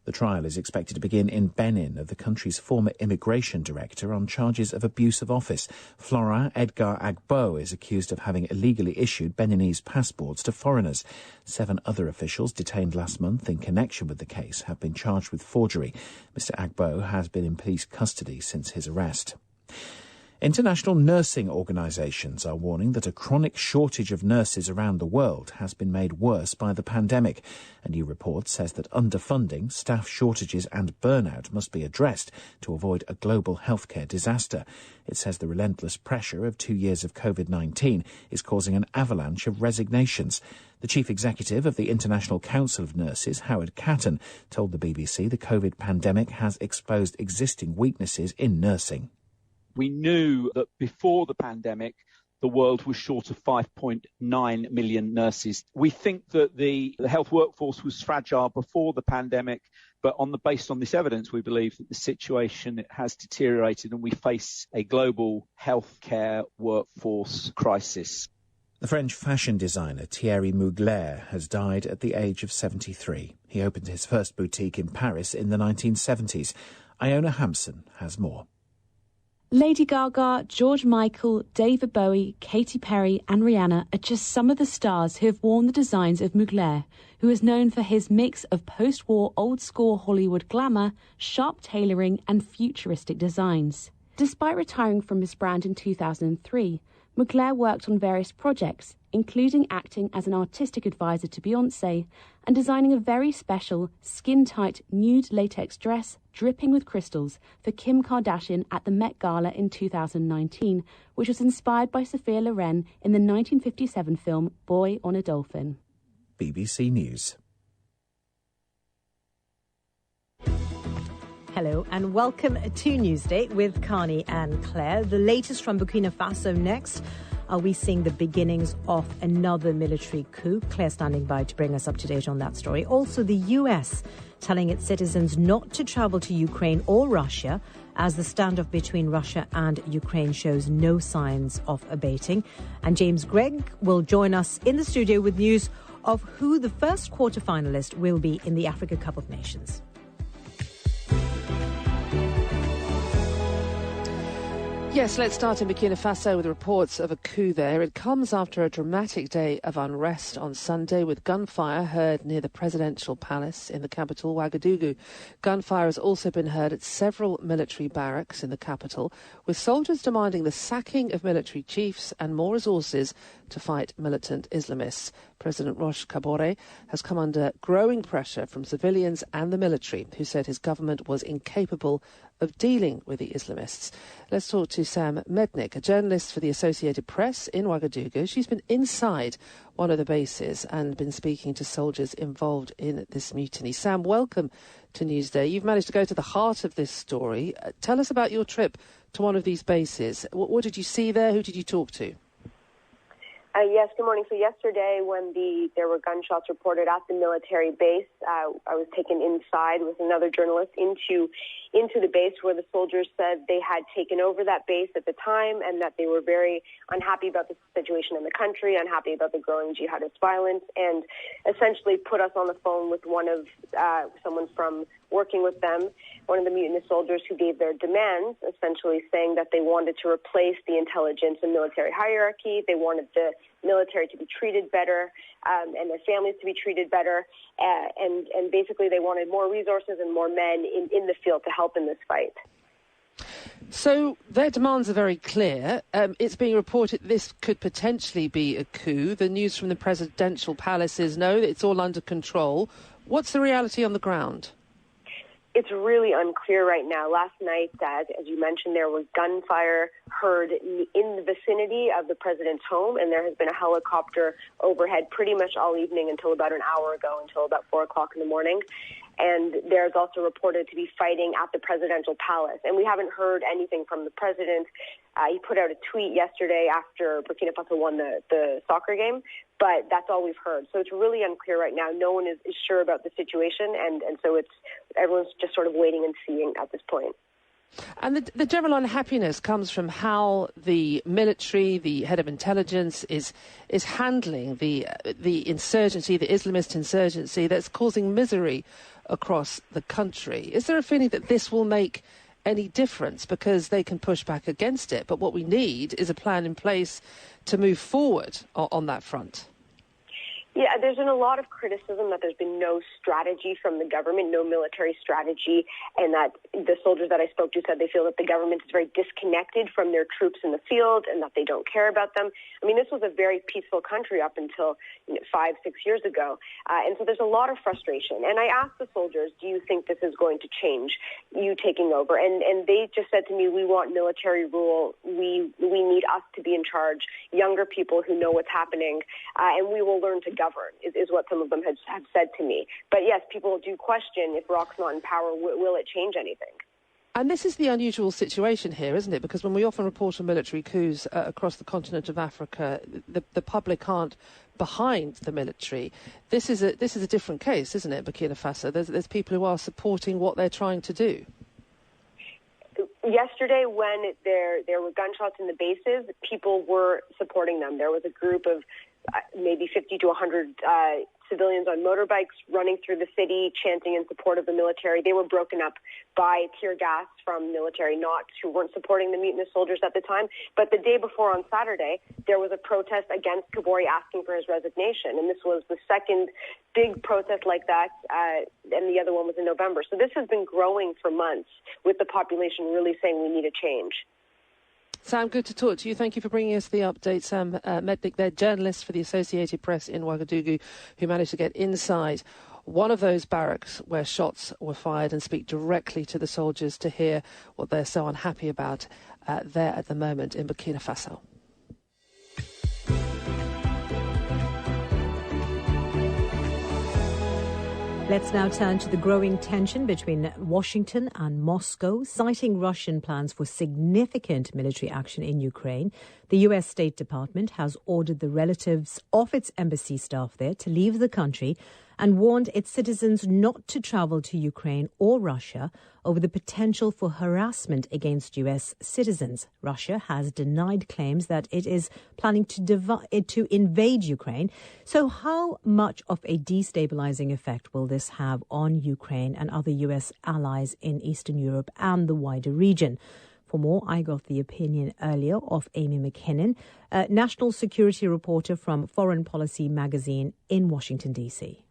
The trial is expected to begin in Benin of the country's former immigration director on charges of abuse of office. Florent Edgar Agbo is accused of having illegally issued Beninese passports to foreigners. 7 other officials detained last month in connection with the case have been charged with forgery. Mr. Agbo has been in police custody since his arrest. International nursing organisations are warning that a chronic shortage of nurses around the world has been made worse by the pandemic. A new report says that underfunding, staff shortages and burnout must be addressed to avoid a global healthcare disaster. It says the relentless pressure of 2 years of COVID-19 is causing an avalanche of resignations. The chief executive of the International Council of Nurses, Howard Catton, told the BBC the COVID pandemic has exposed existing weaknesses in nursing. We knew that before the pandemic, the world was short of 5.9 million nurses. We think that the health workforce was fragile before the pandemic, But based on this evidence, we believe that the situation has deteriorated and we face a global healthcare workforce crisis. The French fashion designer Thierry Mugler has died at the age of 73. He opened his first boutique in Paris in the 1970s. Iona Hampson has more. Lady Gaga, George Michael, David Bowie, Katy Perry and Rihanna are just some of the stars who have worn the designs of Mugler, who is known for his mix of post-war old-school Hollywood glamour, sharp tailoring and futuristic designs. Despite retiring from his brand in 2003, Mugler worked on various projects, including acting as an artistic advisor to Beyoncé and designing a very special, skin-tight, nude latex dress dripping with crystals for Kim Kardashian at the Met Gala in 2019, which was inspired by Sophia Loren in the 1957 film Boy on a Dolphin. BBC News. Hello and welcome to Newsday with Carney and Claire. The latest from Burkina Faso next. Are we seeing the beginnings of another military coup? Claire standing by to bring us up to date on that story. Also, the US telling its citizens not to travel to Ukraine or Russia as the standoff between Russia and Ukraine shows no signs of abating. And James Gregg will join us in the studio with news of who the first quarter-finalist will be in the Africa Cup of Nations. Yes, let's start in Burkina Faso with reports of a coup there. It comes after a dramatic day of unrest on Sunday with gunfire heard near the presidential palace in the capital, Ouagadougou. Gunfire has also been heard at several military barracks in the capital, with soldiers demanding the sacking of military chiefs and more resources to fight militant Islamists. President Roch Kabore has come under growing pressure from civilians and the military, who said his government was incapable of dealing with the Islamists. Let's talk to Sam Mednick, a journalist for the Associated Press in Ouagadougou. She's been inside one of the bases and been speaking to soldiers involved in this mutiny. Sam, welcome to Newsday. You've managed to go to the heart of this story. Tell us about your trip to one of these bases. What did you see there? Who did you talk to? Yes, good morning. So yesterday when there were gunshots reported at the military base, I was taken inside with another journalist into the base where the soldiers said they had taken over that base at the time and that they were very unhappy about the situation in the country, unhappy about the growing jihadist violence, and essentially put us on the phone with someone from working with them, one of the mutinous soldiers who gave their demands, essentially saying that they wanted to replace the intelligence and military hierarchy. They wanted the military to be treated better and their families to be treated better. And basically they wanted more resources and more men in the field to help in this fight. So their demands are very clear. It's being reported this could potentially be a coup. The news from the presidential palace is no, it's all under control. What's the reality on the ground? It's really unclear right now. Last night, as you mentioned, there was gunfire heard in the vicinity of the president's home, and there has been a helicopter overhead pretty much all evening until about an hour ago, until about 4 o'clock in the morning. And there's also reported to be fighting at the presidential palace. And we haven't heard anything from the president. He put out a tweet yesterday after Burkina Faso won the soccer game, but that's all we've heard. So it's really unclear right now. No one is sure about the situation, and so everyone's just sort of waiting and seeing at this point. And the general unhappiness comes from how the military, the head of intelligence, is handling the insurgency, the Islamist insurgency that's causing misery across the country. Is there a feeling that this will make any difference because they can push back against it? But what we need is a plan in place to move forward on that front. Yeah, there's been a lot of criticism that there's been no strategy from the government, no military strategy, and that the soldiers that I spoke to said they feel that the government is very disconnected from their troops in the field and that they don't care about them. I mean, this was a very peaceful country up until 5-6 years ago, and so there's a lot of frustration. And I asked the soldiers, do you think this is going to change, you taking over? And they just said to me, we want military rule. We need us to be in charge, younger people who know what's happening, and we will learn to govern. Is what some of them have said to me. But yes, people do question if Roch's not in power, will it change anything? And this is the unusual situation here, isn't it? Because when we often report on military coups across the continent of Africa, the public aren't behind the military. This is a different case, isn't it, Burkina Faso? There's people who are supporting what they're trying to do. Yesterday, when there were gunshots in the bases, people were supporting them. There was a group of maybe 50 to 100 civilians on motorbikes running through the city, chanting in support of the military. They were broken up by tear gas from military knots who weren't supporting the mutinous soldiers at the time. But the day before, on Saturday, there was a protest against Kabore asking for his resignation. And this was the second big protest like that, and the other one was in November. So this has been growing for months, with the population really saying we need a change. Sam, good to talk to you. Thank you for bringing us the update. Sam Mednick, they're journalist for the Associated Press in Ouagadougou, who managed to get inside one of those barracks where shots were fired and speak directly to the soldiers to hear what they're so unhappy about there at the moment in Burkina Faso. Let's now turn to the growing tension between Washington and Moscow, citing Russian plans for significant military action in Ukraine. The U.S. State Department has ordered the relatives of its embassy staff there to leave the country and warned its citizens not to travel to Ukraine or Russia over the potential for harassment against U.S. citizens. Russia has denied claims that it is planning to invade Ukraine. So how much of a destabilizing effect will this have on Ukraine and other U.S. allies in Eastern Europe and the wider region? For more, I got the opinion earlier of Amy McKinnon, national security reporter from Foreign Policy magazine in Washington, D.C.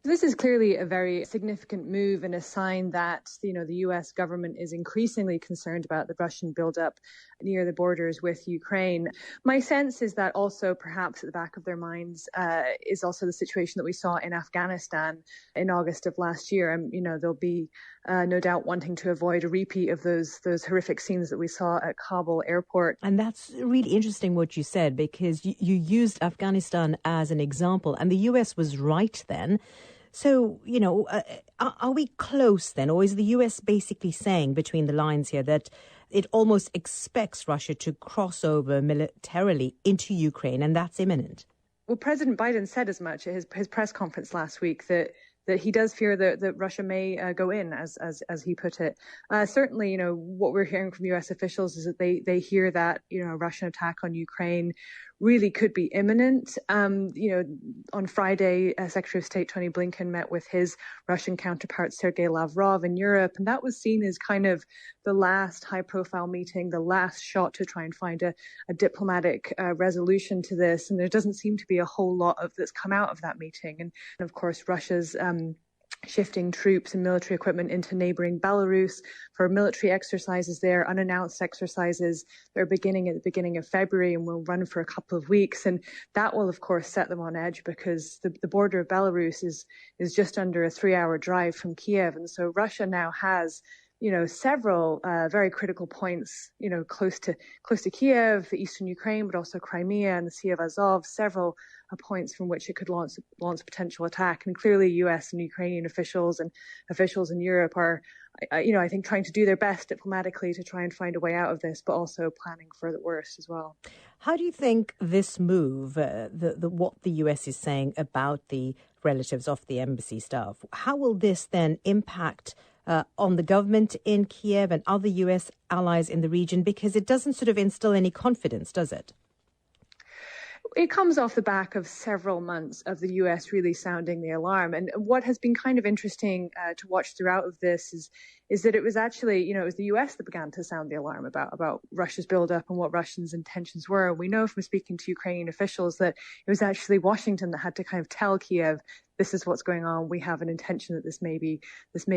This is clearly a very significant move and a sign that, the U.S. government is increasingly concerned about the Russian buildup near the borders with Ukraine. My sense is that also perhaps at the back of their minds is also the situation that we saw in Afghanistan in August of last year. And, they'll be no doubt wanting to avoid a repeat of those horrific scenes that we saw at Kabul airport. And that's really interesting what you said, because you used Afghanistan as an example, and the U.S. was right then. So, are we close then? Or is the U.S. basically saying between the lines here that it almost expects Russia to cross over militarily into Ukraine, and that's imminent? Well, President Biden said as much at his press conference last week that he does fear that Russia may go in, as he put it. Certainly, what we're hearing from U.S. officials is that they hear that, a Russian attack on Ukraine really could be imminent. On Friday, Secretary of State Tony Blinken met with his Russian counterpart Sergei Lavrov in Europe, and that was seen as kind of the last high-profile meeting, the last shot to try and find a diplomatic resolution to this. And there doesn't seem to be a whole lot of that's come out of that meeting. And of course, Russia's shifting troops and military equipment into neighboring Belarus for military exercises there, unannounced exercises. They're beginning at the beginning of February and will run for a couple of weeks. And that will, of course, set them on edge, because the border of Belarus is just under a 3-hour drive from Kiev. And so Russia now has several very critical points, close to Kiev, the eastern Ukraine, but also Crimea and the Sea of Azov, several points from which it could launch a potential attack. And clearly U.S. and Ukrainian officials and officials in Europe are, I think, trying to do their best diplomatically to try and find a way out of this, but also planning for the worst as well. How do you think this move, what the U.S. is saying about the relatives of the embassy staff, how will this then impact on the government in Kiev and other U.S. allies in the region? Because it doesn't sort of instill any confidence, does it? It comes off the back of several months of the U.S. really sounding the alarm. And what has been kind of interesting to watch throughout of this is that it was actually, it was the U.S. that began to sound the alarm about Russia's buildup and what Russians' intentions were. We know from speaking to Ukrainian officials that it was actually Washington that had to kind of tell Kiev, this is what's going on. We have an intention that this may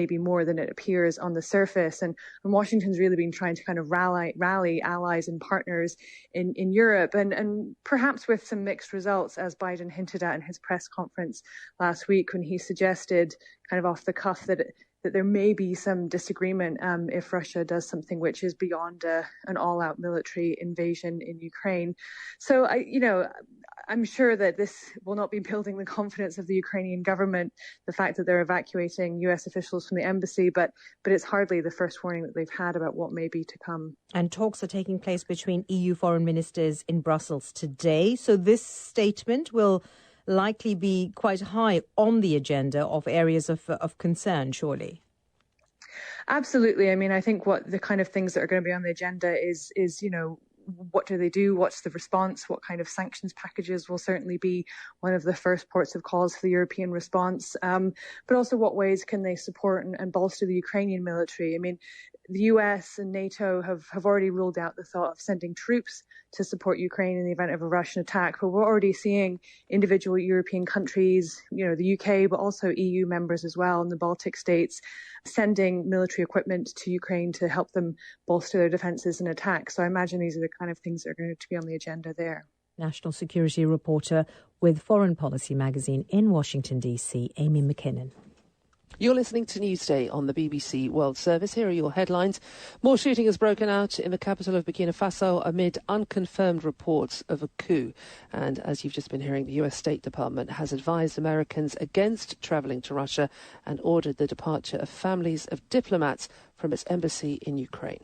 be more than it appears on the surface. And Washington's really been trying to kind of rally allies and partners in Europe, and perhaps with some mixed results, as Biden hinted at in his press conference last week, when he suggested kind of off the cuff that there may be some disagreement if Russia does something which is beyond an all-out military invasion in Ukraine. So I'm sure that this will not be building the confidence of the Ukrainian government, the fact that they're evacuating US officials from the embassy, but it's hardly the first warning that they've had about what may be to come. And talks are taking place between EU foreign ministers in Brussels today. So this statement will likely be quite high on the agenda of areas of concern, surely. Absolutely. I mean, I think what the kind of things that are going to be on the agenda is what do they do? What's the response? What kind of sanctions packages will certainly be one of the first ports of calls for the European response. But also what ways can they support and bolster the Ukrainian military? I mean, the US and NATO have already ruled out the thought of sending troops to support Ukraine in the event of a Russian attack. But we're already seeing individual European countries, the UK, but also EU members as well, and the Baltic states, sending military equipment to Ukraine to help them bolster their defences in attack. So I imagine these are the kind of things that are going to be on the agenda there. National security reporter with Foreign Policy magazine in Washington, D.C., Amy McKinnon. You're listening to Newsday on the BBC World Service. Here are your headlines. More shooting has broken out in the capital of Burkina Faso amid unconfirmed reports of a coup. And as you've just been hearing, the US State Department has advised Americans against travelling to Russia and ordered the departure of families of diplomats from its embassy in Ukraine.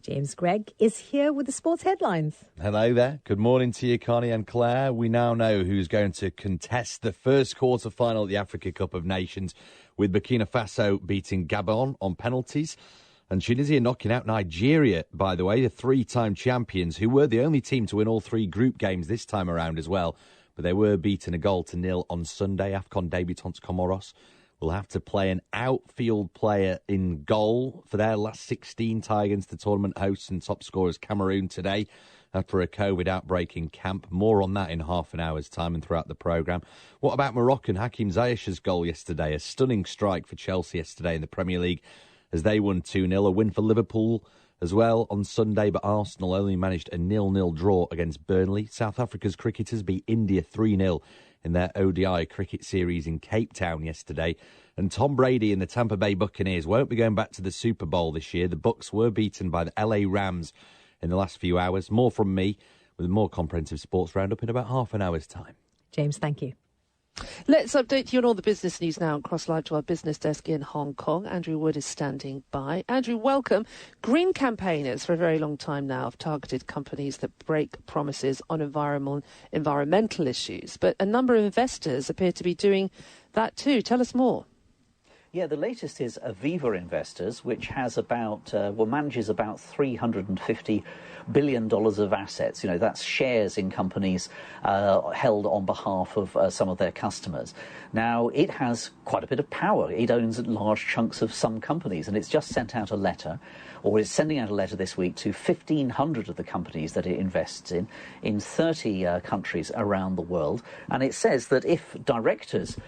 James Gregg is here with the sports headlines. Hello there. Good morning to you, Connie and Claire. We now know who's going to contest the first quarter-final at the Africa Cup of Nations, with Burkina Faso beating Gabon on penalties and Tunisia knocking out Nigeria, by the way, the three-time champions, who were the only team to win all three group games this time around as well. But they were beaten 1-0 on Sunday. AFCON debutants Comoros will have to play an outfield player in goal for their last 16 tie against the tournament hosts and top scorers Cameroon today after a COVID outbreak in camp. More on that in half an hour's time and throughout the programme. What about Moroccan Hakim Ziyech's goal yesterday? A stunning strike for Chelsea yesterday in the Premier League as they won 2-0. A win for Liverpool as well on Sunday, but Arsenal only managed a 0-0 draw against Burnley. South Africa's cricketers beat India 3-0 in their ODI cricket series in Cape Town yesterday. And Tom Brady and the Tampa Bay Buccaneers won't be going back to the Super Bowl this year. The Bucs were beaten by the LA Rams in the last few hours. More from me with a more comprehensive sports roundup in about half an hour's time. James, thank you. Let's update you on all the business news now and cross live to our business desk in Hong Kong. Andrew Wood is standing by. Andrew, welcome. Green campaigners for a very long time now have targeted companies that break promises on environmental issues, but a number of investors appear to be doing that too. Tell us more. Yeah, the latest is Aviva Investors, which has manages about $350 billion of assets. That's shares in companies held on behalf of some of their customers. Now, it has quite a bit of power. It owns large chunks of some companies, and it's just sent out a letter, or is sending out a letter this week to 1,500 of the companies that it invests in 30 countries around the world. And it says that if directors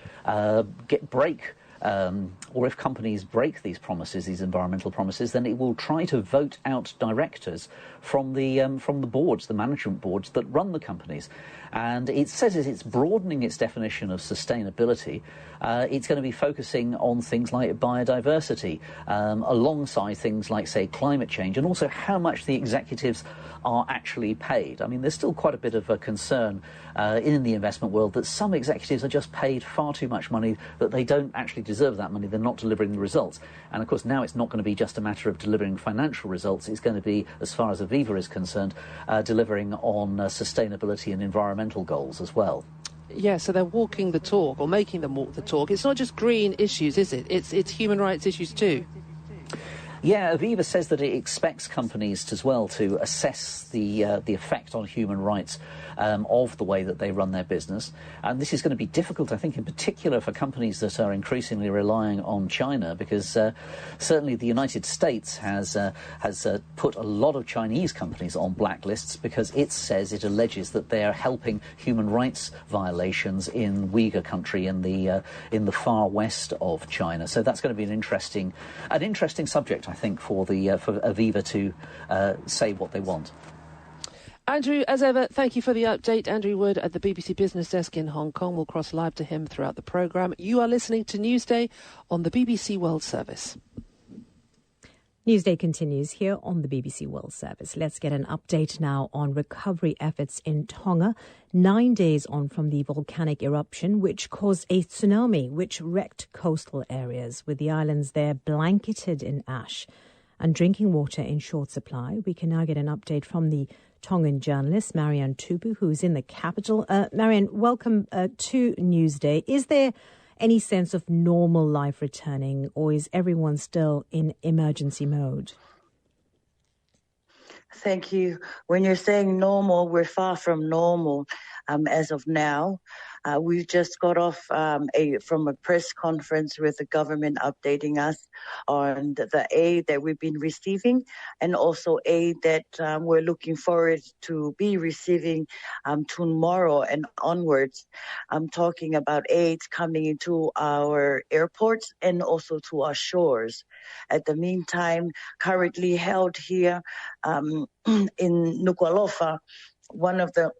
or if companies break these promises, these environmental promises, then it will try to vote out directors from the boards, the management boards that run the companies. And it says it's broadening its definition of sustainability. It's going to be focusing on things like biodiversity, alongside things like, say, climate change, and also how much the executives are actually paid. I mean, there's still quite a bit of a concern in the investment world that some executives are just paid far too much money, that they don't actually deserve that money, they're not delivering the results. And of course, now it's not going to be just a matter of delivering financial results, it's going to be, as far as Aviva is concerned, delivering on sustainability and environmental goals as well. Yeah, so they're walking the talk, or making them walk the talk. It's not just green issues, is it? It's human rights issues too. Yeah, Aviva says that it expects companies as well to assess the effect on human rights of the way that they run their business. And this is going to be difficult, I think, in particular for companies that are increasingly relying on China, because certainly the United States has put a lot of Chinese companies on blacklists because it says, it alleges that they are helping human rights violations in Uyghur country in the far west of China. So that's going to be an interesting subject, I think, for Aviva to say what they want. Andrew, as ever, thank you for the update. Andrew Wood at the BBC Business Desk in Hong Kong. We'll cross live to him throughout the programme. You are listening to Newsday on the BBC World Service. Newsday continues here on the BBC World Service. Let's get an update now on recovery efforts in Tonga, 9 days on from the volcanic eruption, which caused a tsunami, which wrecked coastal areas, with the islands there blanketed in ash and drinking water in short supply. We can now get an update from the Tongan journalist, Marianne Tupu, who's in the capital. Marianne, welcome to Newsday. Is there any sense of normal life returning, or is everyone still in emergency mode? Thank you. When you're saying normal, we're far from normal as of now. We've just got off from a press conference with the government updating us on the aid that we've been receiving, and also aid that we're looking forward to be receiving tomorrow and onwards. I'm talking about aid coming into our airports and also to our shores. At the meantime, currently held here in Nuku'alofa, one of the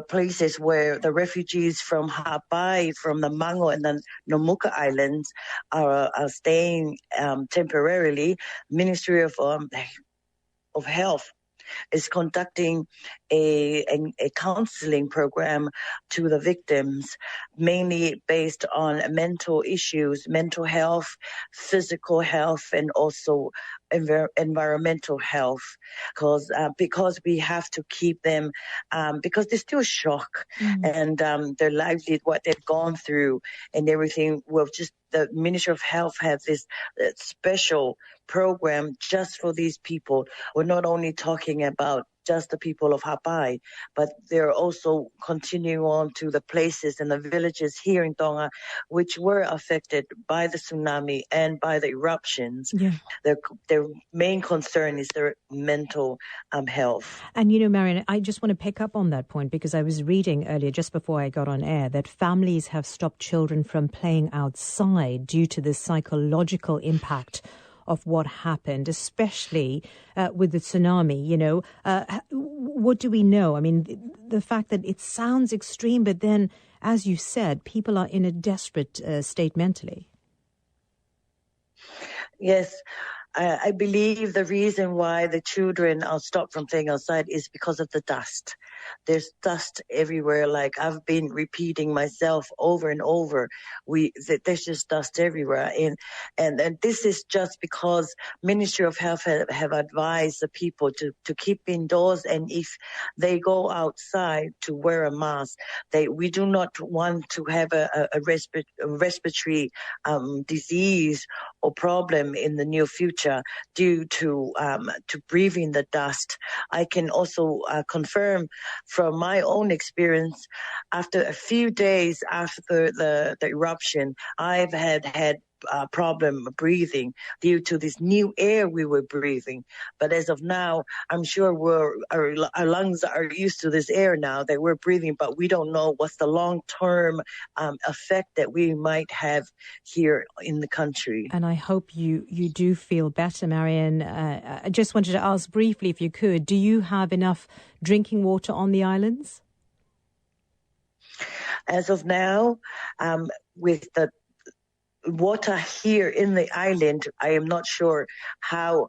places where the refugees from Hawaii, from the Mango and the Nomuka Islands are staying temporarily. Ministry of Health is conducting a counseling program to the victims, mainly based on mental issues, mental health, physical health, and also environmental health, because we have to keep them, because they're still shocked, and their livelihood, what they've gone through and everything. Well, just the Ministry of Health has this special program just for these people. We're not only talking about just the people of Hawaii, but they're also continuing on to the places and the villages here in Tonga which were affected by the tsunami and by the eruptions. Yeah. Their main concern is their mental health. And, Marianne, I just want to pick up on that point, because I was reading earlier, just before I got on air, that families have stopped children from playing outside due to the psychological impact of what happened, especially with the tsunami. What do we know? I mean, the fact that it sounds extreme, but then, as you said, people are in a desperate state mentally. Yes. I believe the reason why the children are stopped from playing outside is because of the dust. There's dust everywhere. Like I've been repeating myself over and over. There's just dust everywhere. And this is just because Ministry of Health have advised the people to keep indoors. And if they go outside, to wear a mask. We do not want to have a respiratory disease or problem in the near future due to breathing the dust. I can also confirm from my own experience, after a few days after the eruption, I've had problem breathing due to this new air we were breathing. But as of now, I'm sure our lungs are used to this air now that we're breathing, but we don't know what's the long-term effect that we might have here in the country. And I hope you do feel better, Marianne. I just wanted to ask briefly, if you could, do you have enough drinking water on the islands? As of now, with the water here in the island, I am not sure how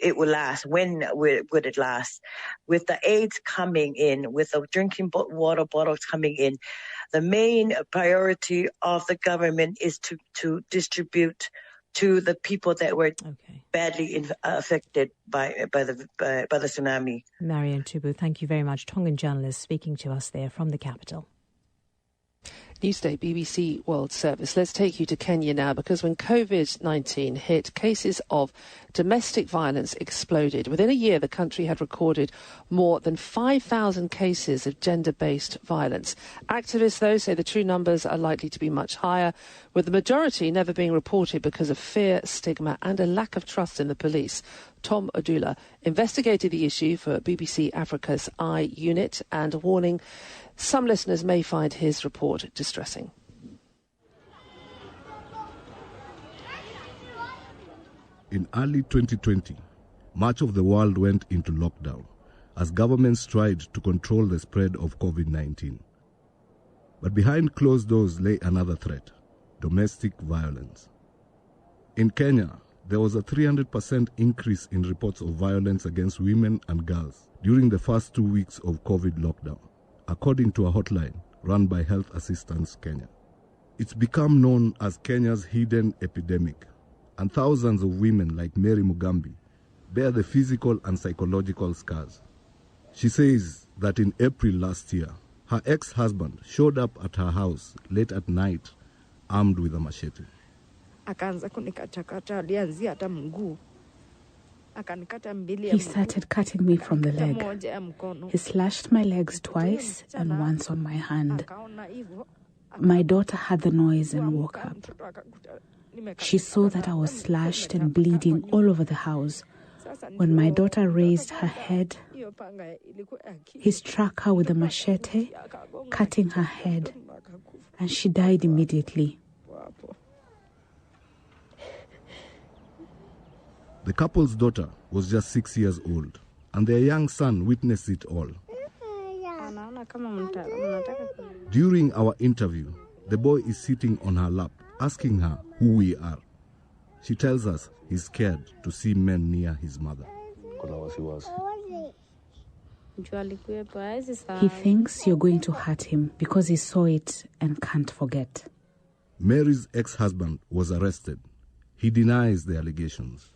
it will last. When would it last? With the aids coming in, with the drinking water bottles coming in, the main priority of the government is to distribute to the people that were badly affected by the tsunami. Marianne Tupu, thank you very much. Tongan journalist speaking to us there from the capital. Newsday, BBC World Service. Let's take you to Kenya now, because when COVID-19 hit, cases of domestic violence exploded. Within a year, the country had recorded more than 5,000 cases of gender-based violence. Activists, though, say the true numbers are likely to be much higher, with the majority never being reported because of fear, stigma and a lack of trust in the police. Tom Odula investigated the issue for BBC Africa's Eye unit and warning some listeners may find his report distressing. In early 2020, much of the world went into lockdown as governments tried to control the spread of COVID-19. But behind closed doors lay another threat: domestic violence. In Kenya, there was a 300% increase in reports of violence against women and girls during the first 2 weeks of COVID lockdown, according to a hotline run by Health Assistance Kenya. It's become known as Kenya's hidden epidemic, and thousands of women like Mary Mugambi bear the physical and psychological scars. She says that in April last year, her ex-husband showed up at her house late at night, armed with a machete. He started cutting me from the leg. He slashed my legs twice and once on my hand. My daughter heard the noise and woke up. She saw that I was slashed and bleeding all over the house. When my daughter raised her head, he struck her with a machete, cutting her head, and she died immediately. The couple's daughter was just 6 years old, and their young son witnessed it all. During our interview, the boy is sitting on her lap, asking her who we are. She tells us he's scared to see men near his mother. He thinks you're going to hurt him because he saw it and can't forget. Mary's ex-husband was arrested. He denies the allegations.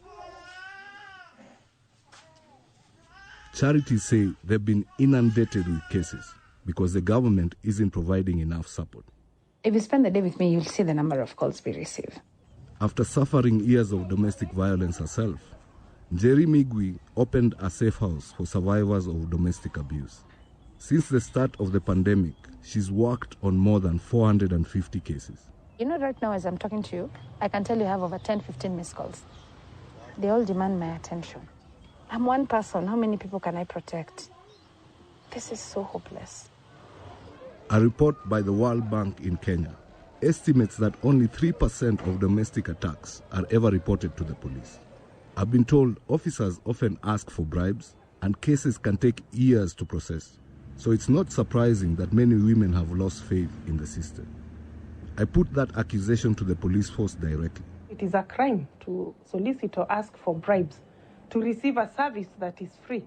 Charities say they've been inundated with cases because the government isn't providing enough support. If you spend the day with me, you'll see the number of calls we receive. After suffering years of domestic violence herself, Njeri Migwi opened a safe house for survivors of domestic abuse. Since the start of the pandemic, she's worked on more than 450 cases. You know, right now as I'm talking to you, I can tell you have over 10-15 missed calls. They all demand my attention. I'm one person. How many people can I protect? This is so hopeless. A report by the World Bank in Kenya estimates that only 3% of domestic attacks are ever reported to the police. I've been told officers often ask for bribes and cases can take years to process. So it's not surprising that many women have lost faith in the system. I put that accusation to the police force directly. It is a crime to solicit or ask for bribes to receive a service that is free.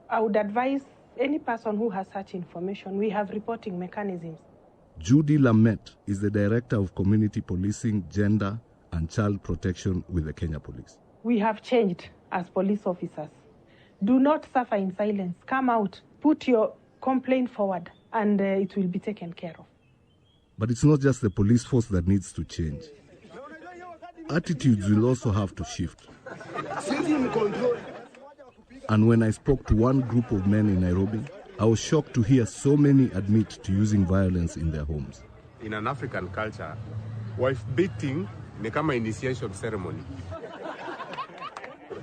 I would advise any person who has such information, we have reporting mechanisms. Judy Lamet is the Director of Community Policing, Gender and Child Protection with the Kenya Police. We have changed as police officers. Do not suffer in silence. Come out, put your complaint forward, and it will be taken care of. But it's not just the police force that needs to change. Attitudes will also have to shift. And when I spoke to one group of men in Nairobi, I was shocked to hear so many admit to using violence in their homes. In an African culture, wife beating is like an initiation ceremony.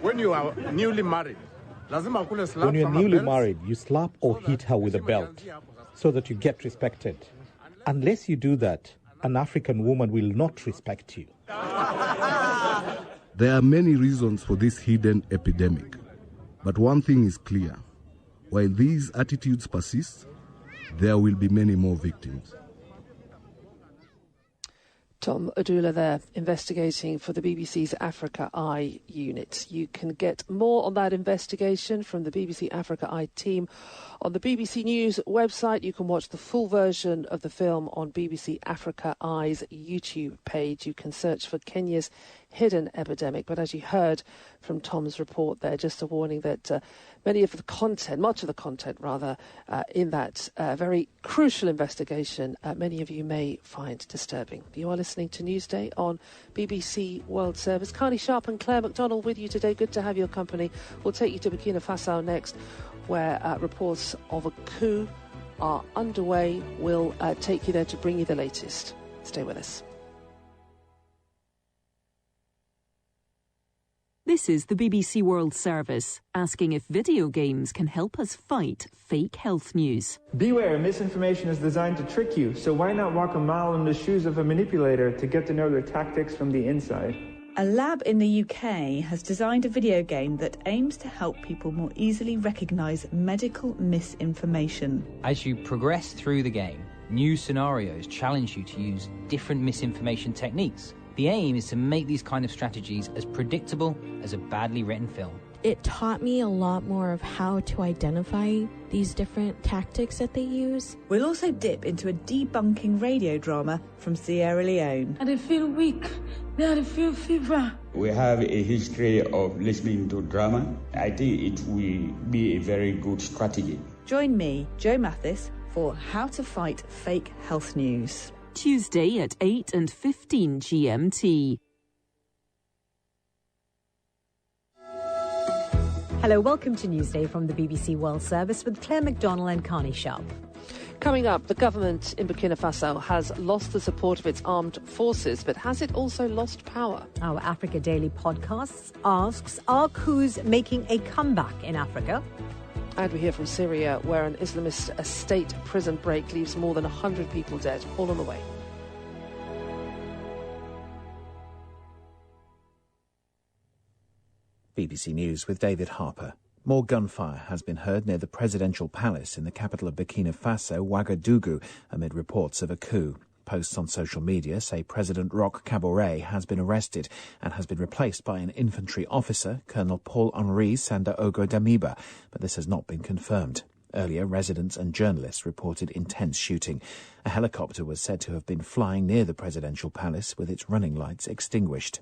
When you are newly married, when you're newly married, you slap or hit her with a belt so that you get respected. Unless you do that, an African woman will not respect you. There are many reasons for this hidden epidemic. But one thing is clear. While these attitudes persist, there will be many more victims. Tom Adula there, investigating for the BBC's Africa Eye unit. You can get more on that investigation from the BBC Africa Eye team on the BBC News website. You can watch the full version of the film on BBC Africa Eye's YouTube page. You can search for Kenya's hidden epidemic. But as you heard from Tom's report there, just a warning that much of the content in that very crucial investigation, many of you may find disturbing. You are listening to Newsday on BBC World Service. Carly Sharp and Claire McDonald with you today. Good to have your company. We'll take you to Burkina Faso next, where reports of a coup are underway. We'll take you there to bring you the latest. Stay with us. This is the BBC World Service, asking if video games can help us fight fake health news. Beware, misinformation is designed to trick you, so why not walk a mile in the shoes of a manipulator to get to know their tactics from the inside? A lab in the UK has designed a video game that aims to help people more easily recognise medical misinformation. As you progress through the game, new scenarios challenge you to use different misinformation techniques The aim is to make these kind of strategies as predictable as a badly written film. It taught me a lot more of how to identify these different tactics that they use. We'll also dip into a debunking radio drama from Sierra Leone. I feel weak. I feel fever. We have a history of listening to drama. I think it will be a very good strategy. Join me, Jo Mathis, for How to Fight Fake Health News. Tuesday at 8:15 GMT. Hello, welcome to Newsday from the BBC World Service with Claire McDonnell and Carney Sharp. Coming up, the government in Burkina Faso has lost the support of its armed forces, but has it also lost power? Our Africa Daily podcast asks, are coups making a comeback in Africa? And we hear from Syria, where an Islamist state prison break leaves more than 100 people dead. All on the way. BBC News with David Harper. More gunfire has been heard near the presidential palace in the capital of Burkina Faso, Ouagadougou, amid reports of a coup. Posts on social media say President Roch Kabore has been arrested and has been replaced by an infantry officer, Colonel Paul-Henri Sanda-Ogo Damiba, but this has not been confirmed. Earlier, residents and journalists reported intense shooting. A helicopter was said to have been flying near the presidential palace with its running lights extinguished.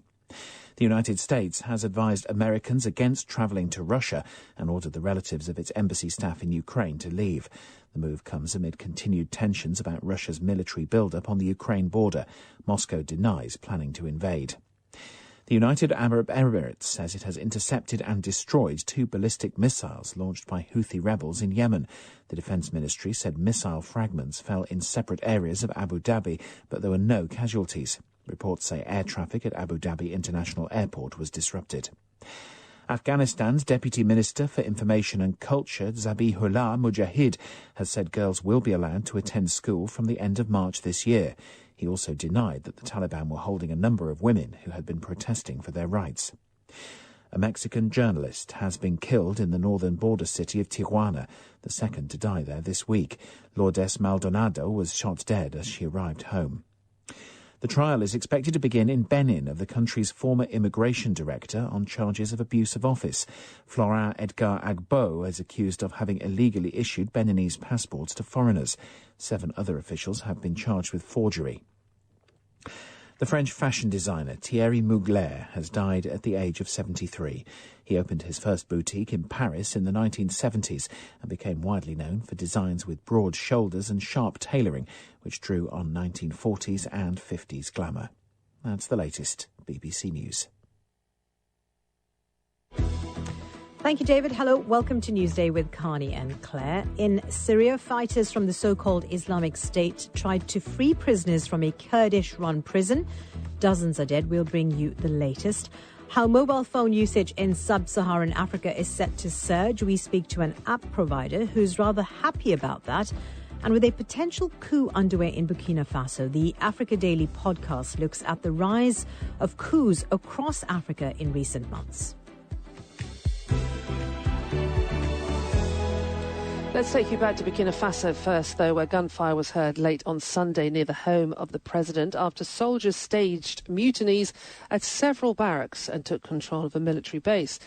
The United States has advised Americans against travelling to Russia and ordered the relatives of its embassy staff in Ukraine to leave. The move comes amid continued tensions about Russia's military build-up on the Ukraine border. Moscow denies planning to invade. The United Arab Emirates says it has intercepted and destroyed 2 ballistic missiles launched by Houthi rebels in Yemen. The Defence Ministry said missile fragments fell in separate areas of Abu Dhabi, but there were no casualties. Reports say air traffic at Abu Dhabi International Airport was disrupted. Afghanistan's Deputy Minister for Information and Culture, Zabihullah Mujahid, has said girls will be allowed to attend school from the end of March this year. He also denied that the Taliban were holding a number of women who had been protesting for their rights. A Mexican journalist has been killed in the northern border city of Tijuana, the second to die there this week. Lourdes Maldonado was shot dead as she arrived home. The trial is expected to begin in Benin of the country's former immigration director on charges of abuse of office. Florent Edgar Agbo is accused of having illegally issued Beninese passports to foreigners. 7 other officials have been charged with forgery. The French fashion designer Thierry Mugler has died at the age of 73. He opened his first boutique in Paris in the 1970s and became widely known for designs with broad shoulders and sharp tailoring, which drew on 1940s and 50s glamour. That's the latest. BBC News. Thank you, David. Hello, welcome to Newsday with Carney and Claire. In Syria, fighters from the so-called Islamic State tried to free prisoners from a Kurdish-run prison. Dozens are dead. We'll bring you the latest. How mobile phone usage in sub-Saharan Africa is set to surge. We speak to an app provider who's rather happy about that. And with a potential coup underway in Burkina Faso, the Africa Daily podcast looks at the rise of coups across Africa in recent months. Let's take you back to Burkina Faso first, though, where gunfire was heard late on Sunday near the home of the president after soldiers staged mutinies at several barracks and took control of a military base.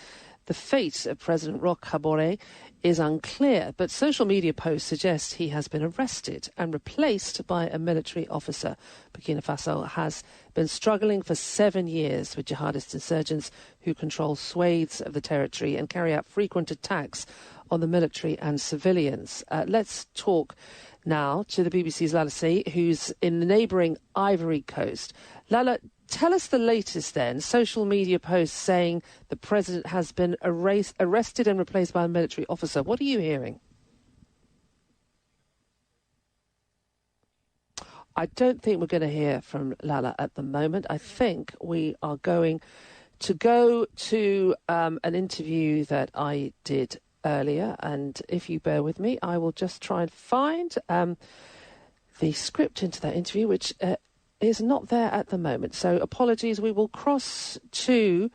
The fate of President Roch Kabore is unclear, but social media posts suggest he has been arrested and replaced by a military officer. Burkina Faso has been struggling for 7 years with jihadist insurgents who control swathes of the territory and carry out frequent attacks on the military and civilians. Let's talk now to the BBC's Lala C, who's in the neighbouring Ivory Coast. Lala, tell us the latest then. Social media posts saying the president has been arrested and replaced by a military officer. What are you hearing? I don't think we're going to hear from Lala at the moment. I think we are going to go to an interview that I did earlier, and if you bear with me, I will just try and find the script into that interview, which is not there at the moment. So apologies. We will cross to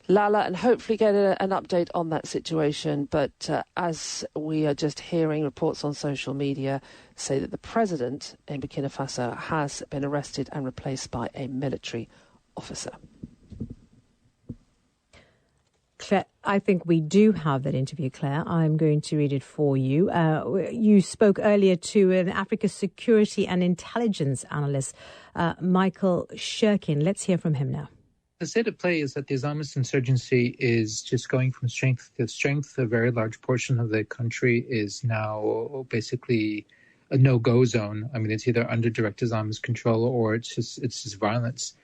Lala and hopefully get an update on that situation. But as we are just hearing, reports on social media say that the president in Burkina Faso has been arrested and replaced by a military officer. Claire, I think we do have that interview, Claire. I'm going to read it for you. You spoke earlier to an Africa security and intelligence analyst, Michael Shirkin. Let's hear from him now. The state of play is that the Islamist insurgency is just going from strength to strength. A very large portion of the country is now basically a no-go zone. I mean, it's either under direct Islamist control or it's just violence.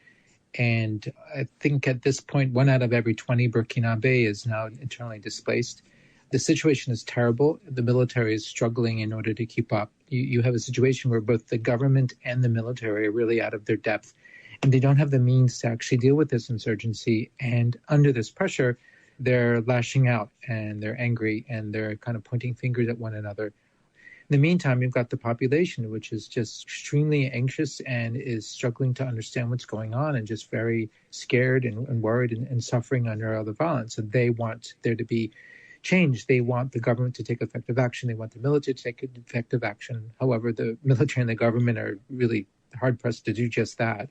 And I think at this point, 1 out of every 20 Burkinabe is now internally displaced. The situation is terrible. The military is struggling in order to keep up. You have a situation where both the government and the military are really out of their depth, and they don't have the means to actually deal with this insurgency. And under this pressure, they're lashing out and they're angry and they're kind of pointing fingers at one another. In the meantime, you've got the population, which is just extremely anxious and is struggling to understand what's going on and just very scared and worried and suffering under all the violence. And they want there to be change. They want the government to take effective action. They want the military to take effective action. However, the military and the government are really hard-pressed to do just that.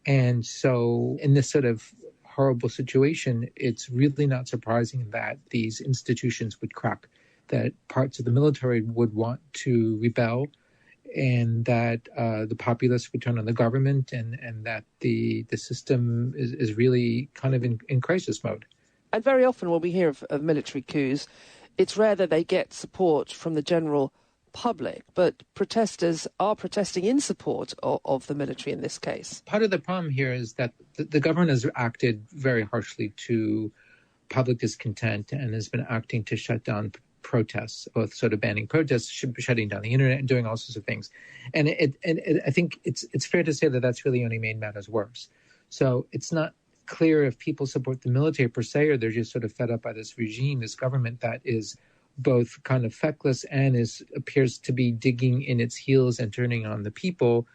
And so in this sort of horrible situation, it's really not surprising that these institutions would crack, that parts of the military would want to rebel, and that the populace would turn on the government, and that the system is really kind of in crisis mode. And very often when we hear of military coups, it's rare that they get support from the general public, but protesters are protesting in support of the military in this case. Part of the problem here is that the government has acted very harshly to public discontent and has been acting to shut down protests, both sort of banning protests, shutting down the internet, and doing all sorts of things. And I think it's fair to say that that's really only made matters worse. So it's not clear if people support the military per se, or they're just sort of fed up by this regime, this government that is both kind of feckless and appears to be digging in its heels and turning on the people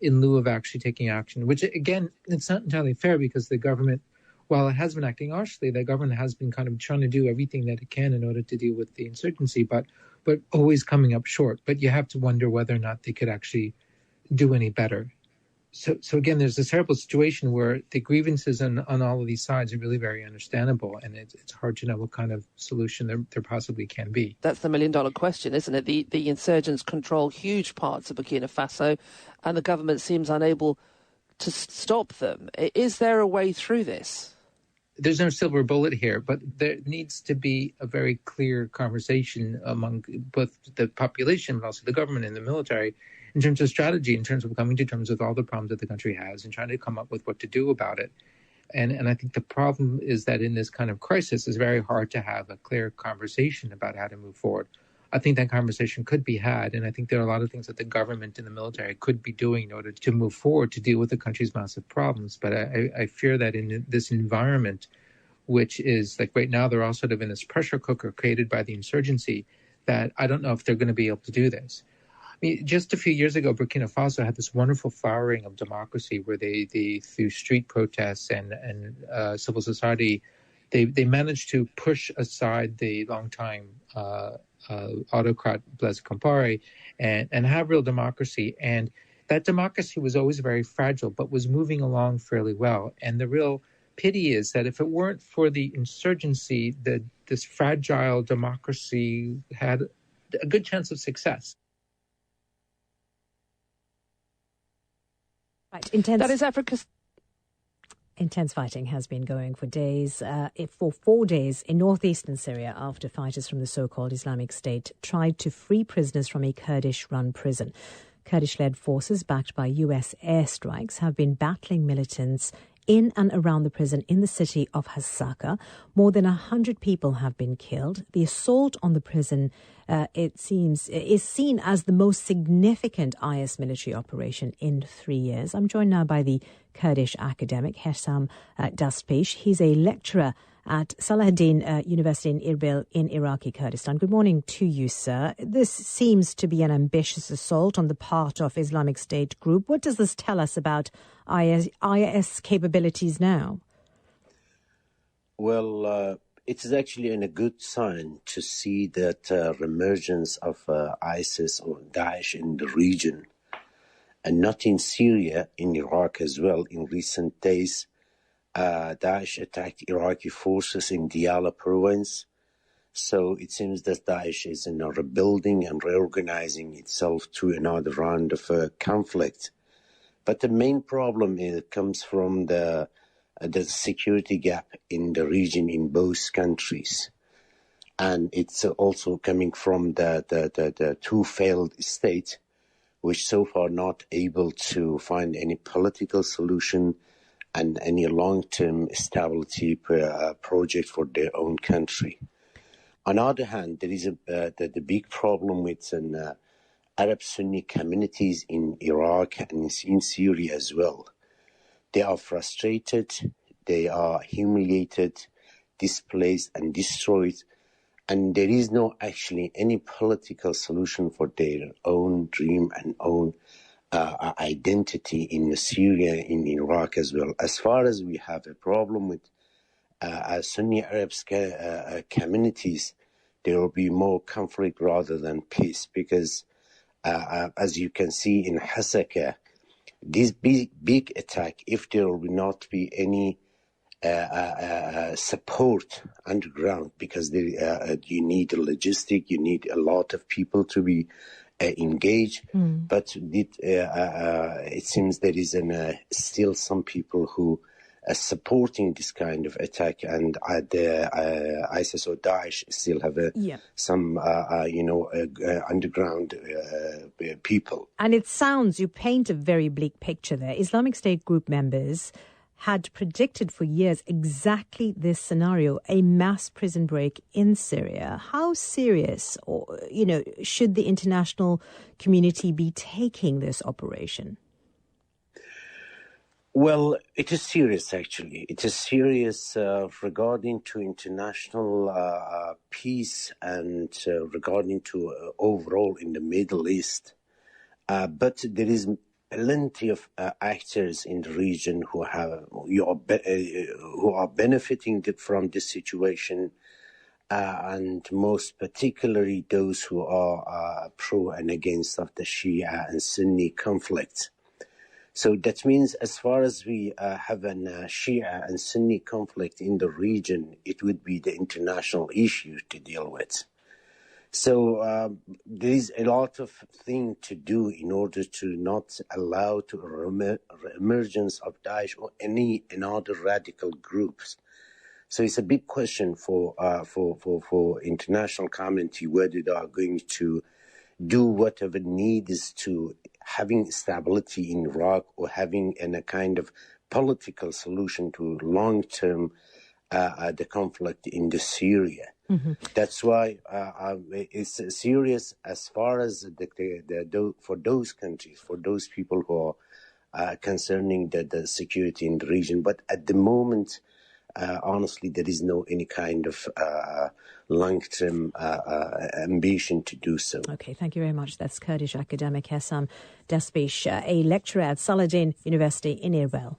in lieu of actually taking action, which, again, it's not entirely fair, because the government, while it has been acting harshly, the government has been kind of trying to do everything that it can in order to deal with the insurgency, but always coming up short. But you have to wonder whether or not they could actually do any better. So again, there's this terrible situation where the grievances on all of these sides are really very understandable, and it's hard to know what kind of solution there possibly can be. That's the million-dollar question, isn't it? The insurgents control huge parts of Burkina Faso, and the government seems unable to stop them. Is there a way through this? There's no silver bullet here, but there needs to be a very clear conversation among both the population, but also the government and the military, in terms of strategy, in terms of coming to terms with all the problems that the country has and trying to come up with what to do about it. And I think the problem is that in this kind of crisis, it's very hard to have a clear conversation about how to move forward. I think that conversation could be had, and I think there are a lot of things that the government and the military could be doing in order to move forward to deal with the country's massive problems. But I fear that in this environment, which is like right now, they're all sort of in this pressure cooker created by the insurgency, that I don't know if they're going to be able to do this. I mean, just a few years ago, Burkina Faso had this wonderful flowering of democracy where they through street protests and civil society, they managed to push aside the longtime autocrat Blaise Compaoré and have real democracy. And that democracy was always very fragile, but was moving along fairly well. And the real pity is that if it weren't for the insurgency, this fragile democracy had a good chance of success. Right, that is Africa's. Intense fighting has been going for days, for 4 days in northeastern Syria after fighters from the so-called Islamic State tried to free prisoners from a Kurdish-run prison. Kurdish-led forces backed by U.S. airstrikes have been battling militants in and around the prison in the city of Hasaka. More than 100 people have been killed. The assault on the prison, it seems, is seen as the most significant IS military operation in 3 years. I'm joined now by the Kurdish academic Hesham Dastpesh. He's a lecturer at Salahuddin University in Erbil in Iraqi Kurdistan. Good morning to you, sir. This seems to be an ambitious assault on the part of Islamic State group. What does this tell us about IS capabilities now? Well, it is actually a good sign to see that reemergence of ISIS or Daesh in the region. and not in Syria, in Iraq as well. In recent days, Daesh attacked Iraqi forces in Diyala province. So it seems that Daesh is rebuilding and reorganizing itself to another round of conflict. But the main problem comes from the security gap in the region in both countries. And it's also coming from the two failed states, which so far not able to find any political solution and any long-term stability project for their own country. On the other hand, there is the big problem with Arab Sunni communities in Iraq and in Syria as well. They are frustrated, they are humiliated, displaced and destroyed, and there is no actually any political solution for their own dream and own identity in Syria, in Iraq as well. As far as we have a problem with Sunni Arab communities, there will be more conflict rather than peace, because as you can see in Hasaka, this big attack, if there will not be any support underground, because you need logistic, you need a lot of people to be engaged. But it seems there is still some people who are supporting this kind of attack, and ISIS or Daesh still have some underground people. And it sounds, you paint a very bleak picture there. Islamic State group members had predicted for years exactly this scenario, a mass prison break in Syria. How serious, should the international community be taking this operation? Well, it is serious, actually. It is serious regarding to international peace and regarding to overall in the Middle East. But there is plenty of actors in the region who are benefiting from this situation, and most particularly those who are pro and against of the Shia and Sunni conflict. So that means, as far as we have a Shia and Sunni conflict in the region, it would be the international issue to deal with. So there is a lot of things to do in order to not allow to emergence of Daesh or any other radical groups. So it's a big question for international community whether they are going to do whatever needs to having stability in Iraq or having a kind of political solution to long-term the conflict in the Syria. Mm-hmm. That's why it's serious as far as for those countries, for those people who are concerning the security in the region. But at the moment, honestly, there is no any kind of long-term ambition to do so. Okay, thank you very much. That's Kurdish academic Hessam Despish, a lecturer at Saladin University in Erbil.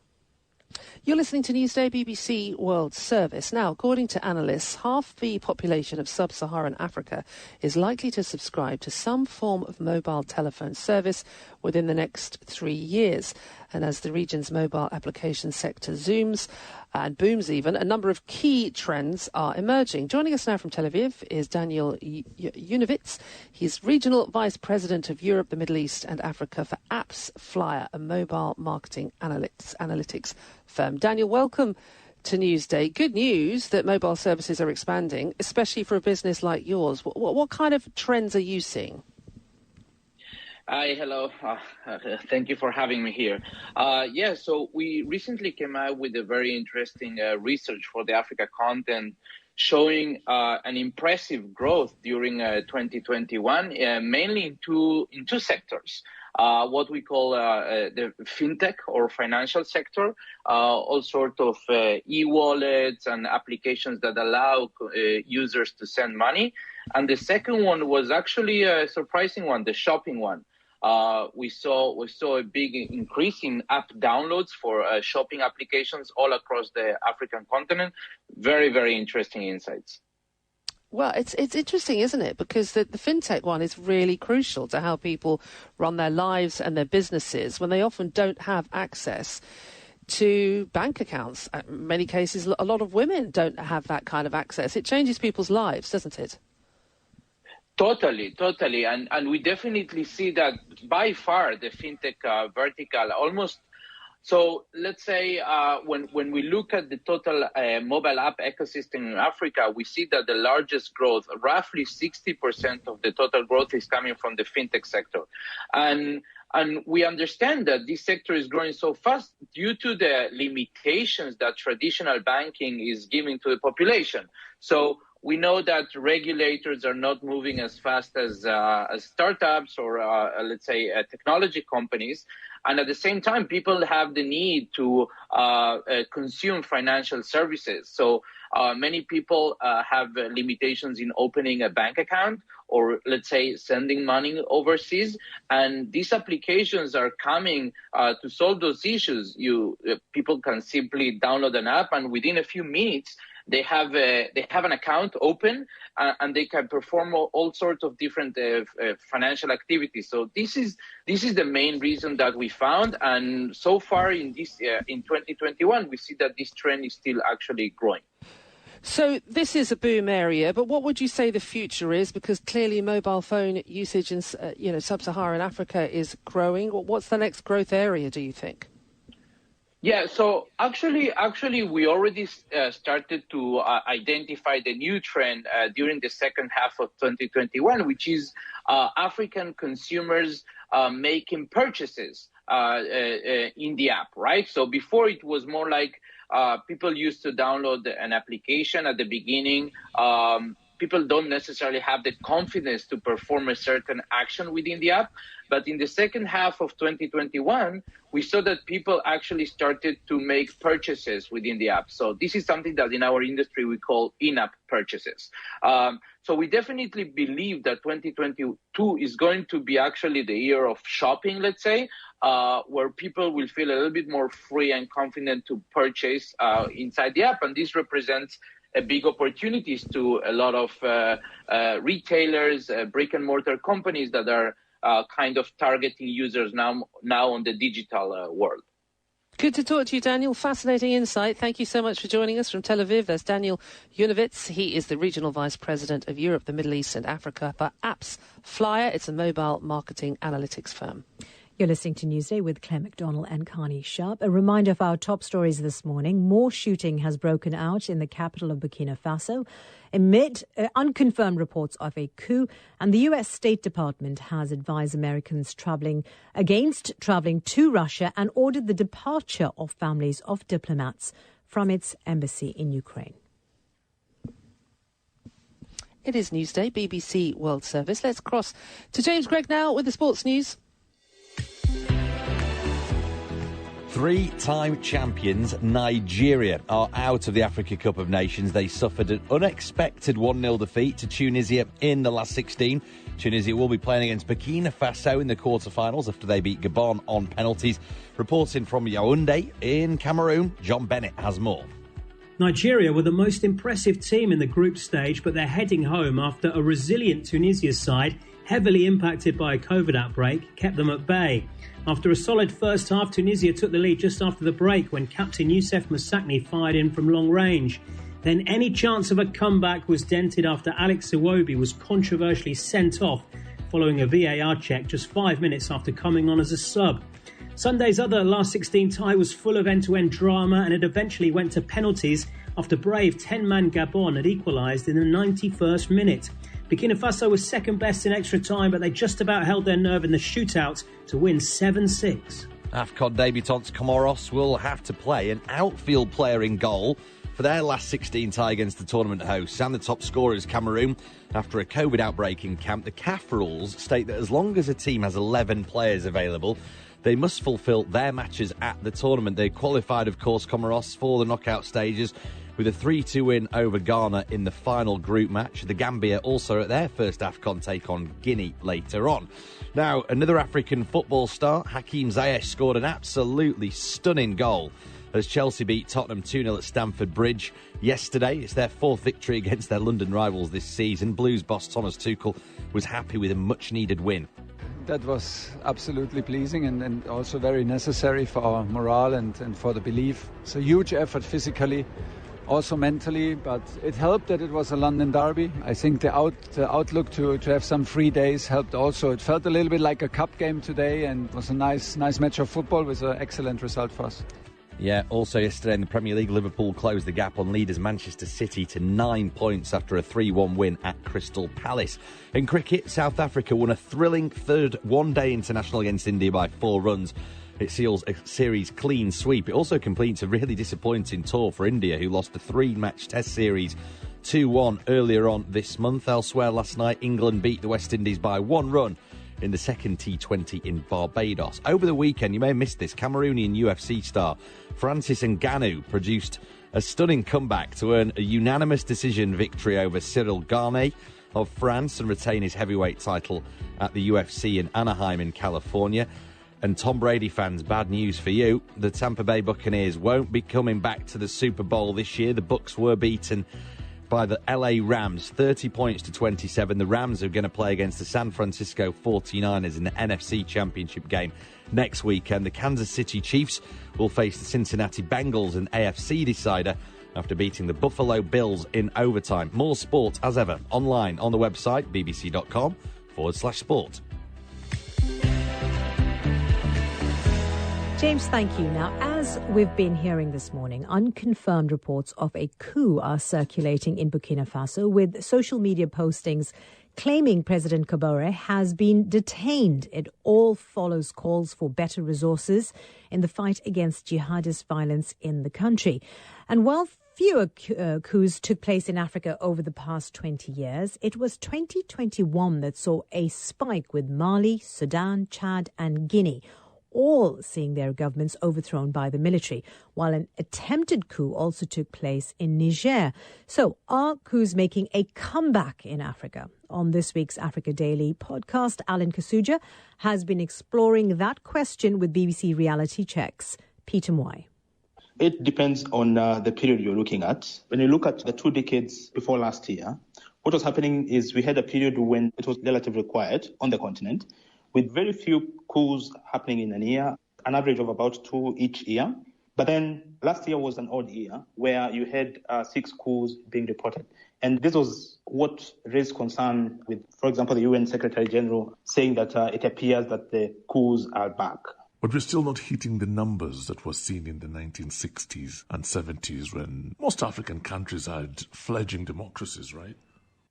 You're listening to Newsday BBC World Service. Now, according to analysts, half the population of sub-Saharan Africa is likely to subscribe to some form of mobile telephone service within the next 3 years. And as the region's mobile application sector zooms and booms even, a number of key trends are emerging. Joining us now from Tel Aviv is Daniel Yunovitz. He's Regional Vice President of Europe, the Middle East and Africa for Apps Flyer, a mobile marketing analytics firm. Daniel, welcome to Newsday. Good news that mobile services are expanding, especially for a business like yours. What kind of trends are you seeing? Hi, hello. Thank you for having me here. So we recently came out with a very interesting research for the Africa content showing an impressive growth during 2021, mainly in two sectors. What we call the fintech or financial sector, all sort of e-wallets and applications that allow users to send money. And the second one was actually a surprising one, the shopping one. We saw a big increase in app downloads for shopping applications all across the African continent. Very, very interesting insights. Well, it's interesting, isn't it? Because the fintech one is really crucial to how people run their lives and their businesses when they often don't have access to bank accounts. In many cases, a lot of women don't have that kind of access. It changes people's lives, doesn't it? Totally. And we definitely see that by far the fintech vertical almost. So let's say when we look at the total mobile app ecosystem in Africa, we see that the largest growth, roughly 60% of the total growth, is coming from the fintech sector. And we understand that this sector is growing so fast due to the limitations that traditional banking is giving to the population. So we know that regulators are not moving as fast as startups or, let's say, technology companies. And at the same time, people have the need to consume financial services. So many people have limitations in opening a bank account or, let's say, sending money overseas. And these applications are coming to solve those issues. People can simply download an app, and within a few minutes, they have an account open and they can perform all sorts of different financial activities. So this is the main reason that we found, and so far in 2021 we see that this trend is still actually growing. So this is a boom area, but what would you say the future is? Because clearly mobile phone usage in sub-Saharan Africa is growing. What's the next growth area, do you think? Yeah, so actually, we already started to identify the new trend during the second half of 2021, which is African consumers making purchases in the app, right? So before it was more like people used to download an application at the beginning. People don't necessarily have the confidence to perform a certain action within the app. But in the second half of 2021, we saw that people actually started to make purchases within the app. So this is something that in our industry we call in-app purchases. So we definitely believe that 2022 is going to be actually the year of shopping, let's say, where people will feel a little bit more free and confident to purchase inside the app. And this represents a big opportunities to a lot of retailers, brick and mortar companies that are kind of targeting users now on the digital world. Good to talk to you, Daniel. Fascinating insight. Thank you so much for joining us from Tel Aviv. There's Daniel Yunovitz. He is the Regional Vice President of Europe, the Middle East and Africa for Apps Flyer. It's a mobile marketing analytics firm. You're listening to Newsday with Claire McDonald and Carney Sharp. A reminder of our top stories this morning. More shooting has broken out in the capital of Burkina Faso amid unconfirmed reports of a coup. And the US State Department has advised Americans against traveling to Russia and ordered the departure of families of diplomats from its embassy in Ukraine. It is Newsday, BBC World Service. Let's cross to James Gregg now with the sports news. Three-time champions Nigeria are out of the Africa Cup of Nations. They suffered an unexpected 1-0 defeat to Tunisia in the last 16. Tunisia will be playing against Burkina Faso in the quarter-finals after they beat Gabon on penalties. Reporting from Yaoundé in Cameroon, John Bennett has more. Nigeria were the most impressive team in the group stage, but they're heading home after a resilient Tunisia side, heavily impacted by a COVID outbreak, kept them at bay. After a solid first half, Tunisia took the lead just after the break when captain Youssef Moussakni fired in from long range. Then any chance of a comeback was dented after Alex Iwobi was controversially sent off following a VAR check just 5 minutes after coming on as a sub. Sunday's other last 16 tie was full of end-to-end drama, and it eventually went to penalties after brave 10-man Gabon had equalised in the 91st minute. Burkina Faso was second best in extra time, but they just about held their nerve in the shootout to win 7-6. AFCON debutants Comoros will have to play an outfield player in goal for their last 16 tie against the tournament hosts, and the top scorer is Cameroon. After a COVID outbreak in camp, the CAF rules state that as long as a team has 11 players available, they must fulfil their matches at the tournament. They qualified, of course, Comoros for the knockout stages with a 3-2 win over Ghana in the final group match. The Gambia also at their first AFCON take on Guinea later on. Now, another African football star, Hakim Ziyech, scored an absolutely stunning goal as Chelsea beat Tottenham 2-0 at Stamford Bridge yesterday. It's their fourth victory against their London rivals this season. Blues boss Thomas Tuchel was happy with a much-needed win. That was absolutely pleasing and also very necessary for our morale and for the belief. It's a huge effort physically, also mentally, but it helped that it was a London derby. I think the outlook to have some free days helped also. It felt a little bit like a cup game today and it was a nice match of football with an excellent result for us. Yeah, also yesterday in the Premier League, Liverpool closed the gap on leaders Manchester City to 9 points after a 3-1 win at Crystal Palace. In cricket, South Africa won a thrilling third one-day international against India by 4 runs. It seals a series clean sweep. It also completes a really disappointing tour for India, who lost a 3-match test series 2-1 earlier on this month. Elsewhere last night, England beat the West Indies by 1 run in the second T20 in Barbados. Over the weekend, you may have missed this, Cameroonian UFC star Francis Ngannou produced a stunning comeback to earn a unanimous decision victory over Cyril Gane of France and retain his heavyweight title at the UFC in Anaheim in California. And Tom Brady fans, bad news for you. The Tampa Bay Buccaneers won't be coming back to the Super Bowl this year. The Bucs were beaten by the LA Rams, 30 points to 27. The Rams are going to play against the San Francisco 49ers in the NFC Championship game next weekend. The Kansas City Chiefs will face the Cincinnati Bengals, an AFC decider, after beating the Buffalo Bills in overtime. More sport as ever online on the website bbc.com/sport. James, thank you. Now, as we've been hearing this morning, unconfirmed reports of a coup are circulating in Burkina Faso, with social media postings claiming President Kabore has been detained. It all follows calls for better resources in the fight against jihadist violence in the country. And while fewer coups took place in Africa over the past 20 years, it was 2021 that saw a spike, with Mali, Sudan, Chad and Guinea all seeing their governments overthrown by the military, while an attempted coup also took place in Niger. So are coups making a comeback in Africa? On this week's Africa Daily podcast, Alan Kasuja has been exploring that question with BBC Reality Check's Peter Mwai. It depends on the period you're looking at. When you look at the 2 decades before last year, what was happening is we had a period when it was relatively quiet on the continent, with very few coups happening in an year, an average of about 2 each year. But then last year was an odd year where you had 6 coups being reported. And this was what raised concern with, for example, the UN Secretary General saying that it appears that the coups are back. But we're still not hitting the numbers that were seen in the 1960s and 70s when most African countries had fledgling democracies, right?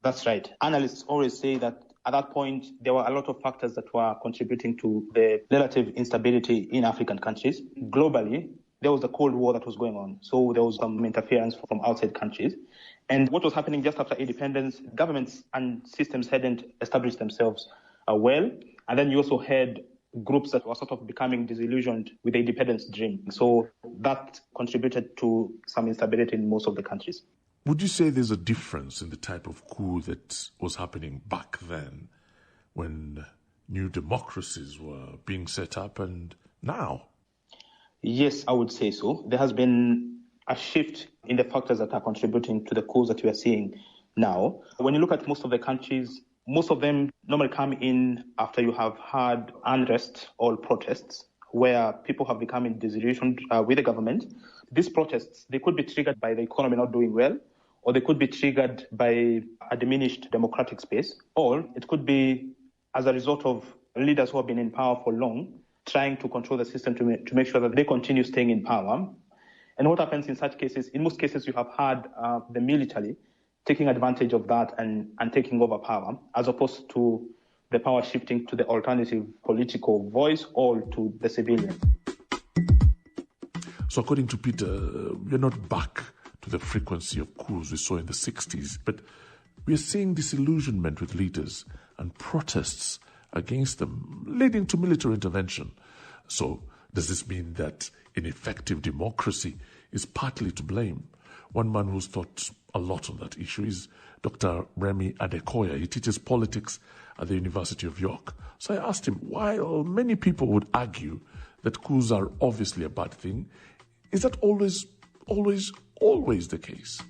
That's right. Analysts always say that at that point, there were a lot of factors that were contributing to the relative instability in African countries. Globally, there was the Cold War that was going on. So there was some interference from outside countries. And what was happening just after independence, governments and systems hadn't established themselves well. And then you also had groups that were sort of becoming disillusioned with the independence dream. So that contributed to some instability in most of the countries. Would you say there's a difference in the type of coup that was happening back then when new democracies were being set up and now? Yes, I would say so. There has been a shift in the factors that are contributing to the coups that we are seeing now. When you look at most of the countries, most of them normally come in after you have had unrest or protests where people have become disillusioned with the government. These protests, they could be triggered by the economy not doing well, or they could be triggered by a diminished democratic space, or it could be as a result of leaders who have been in power for long, trying to control the system to make sure that they continue staying in power. And what happens in such cases, in most cases you have had the military taking advantage of that and taking over power, as opposed to the power shifting to the alternative political voice or to the civilians. So according to Peter, we're not back to the frequency of coups we saw in the 60s, but we're seeing disillusionment with leaders and protests against them, leading to military intervention. So does this mean that ineffective democracy is partly to blame? One man who's thought a lot on that issue is Dr. Remi Adekoya. He teaches politics at the University of York. So I asked him, while many people would argue that coups are obviously a bad thing, Is that always the case?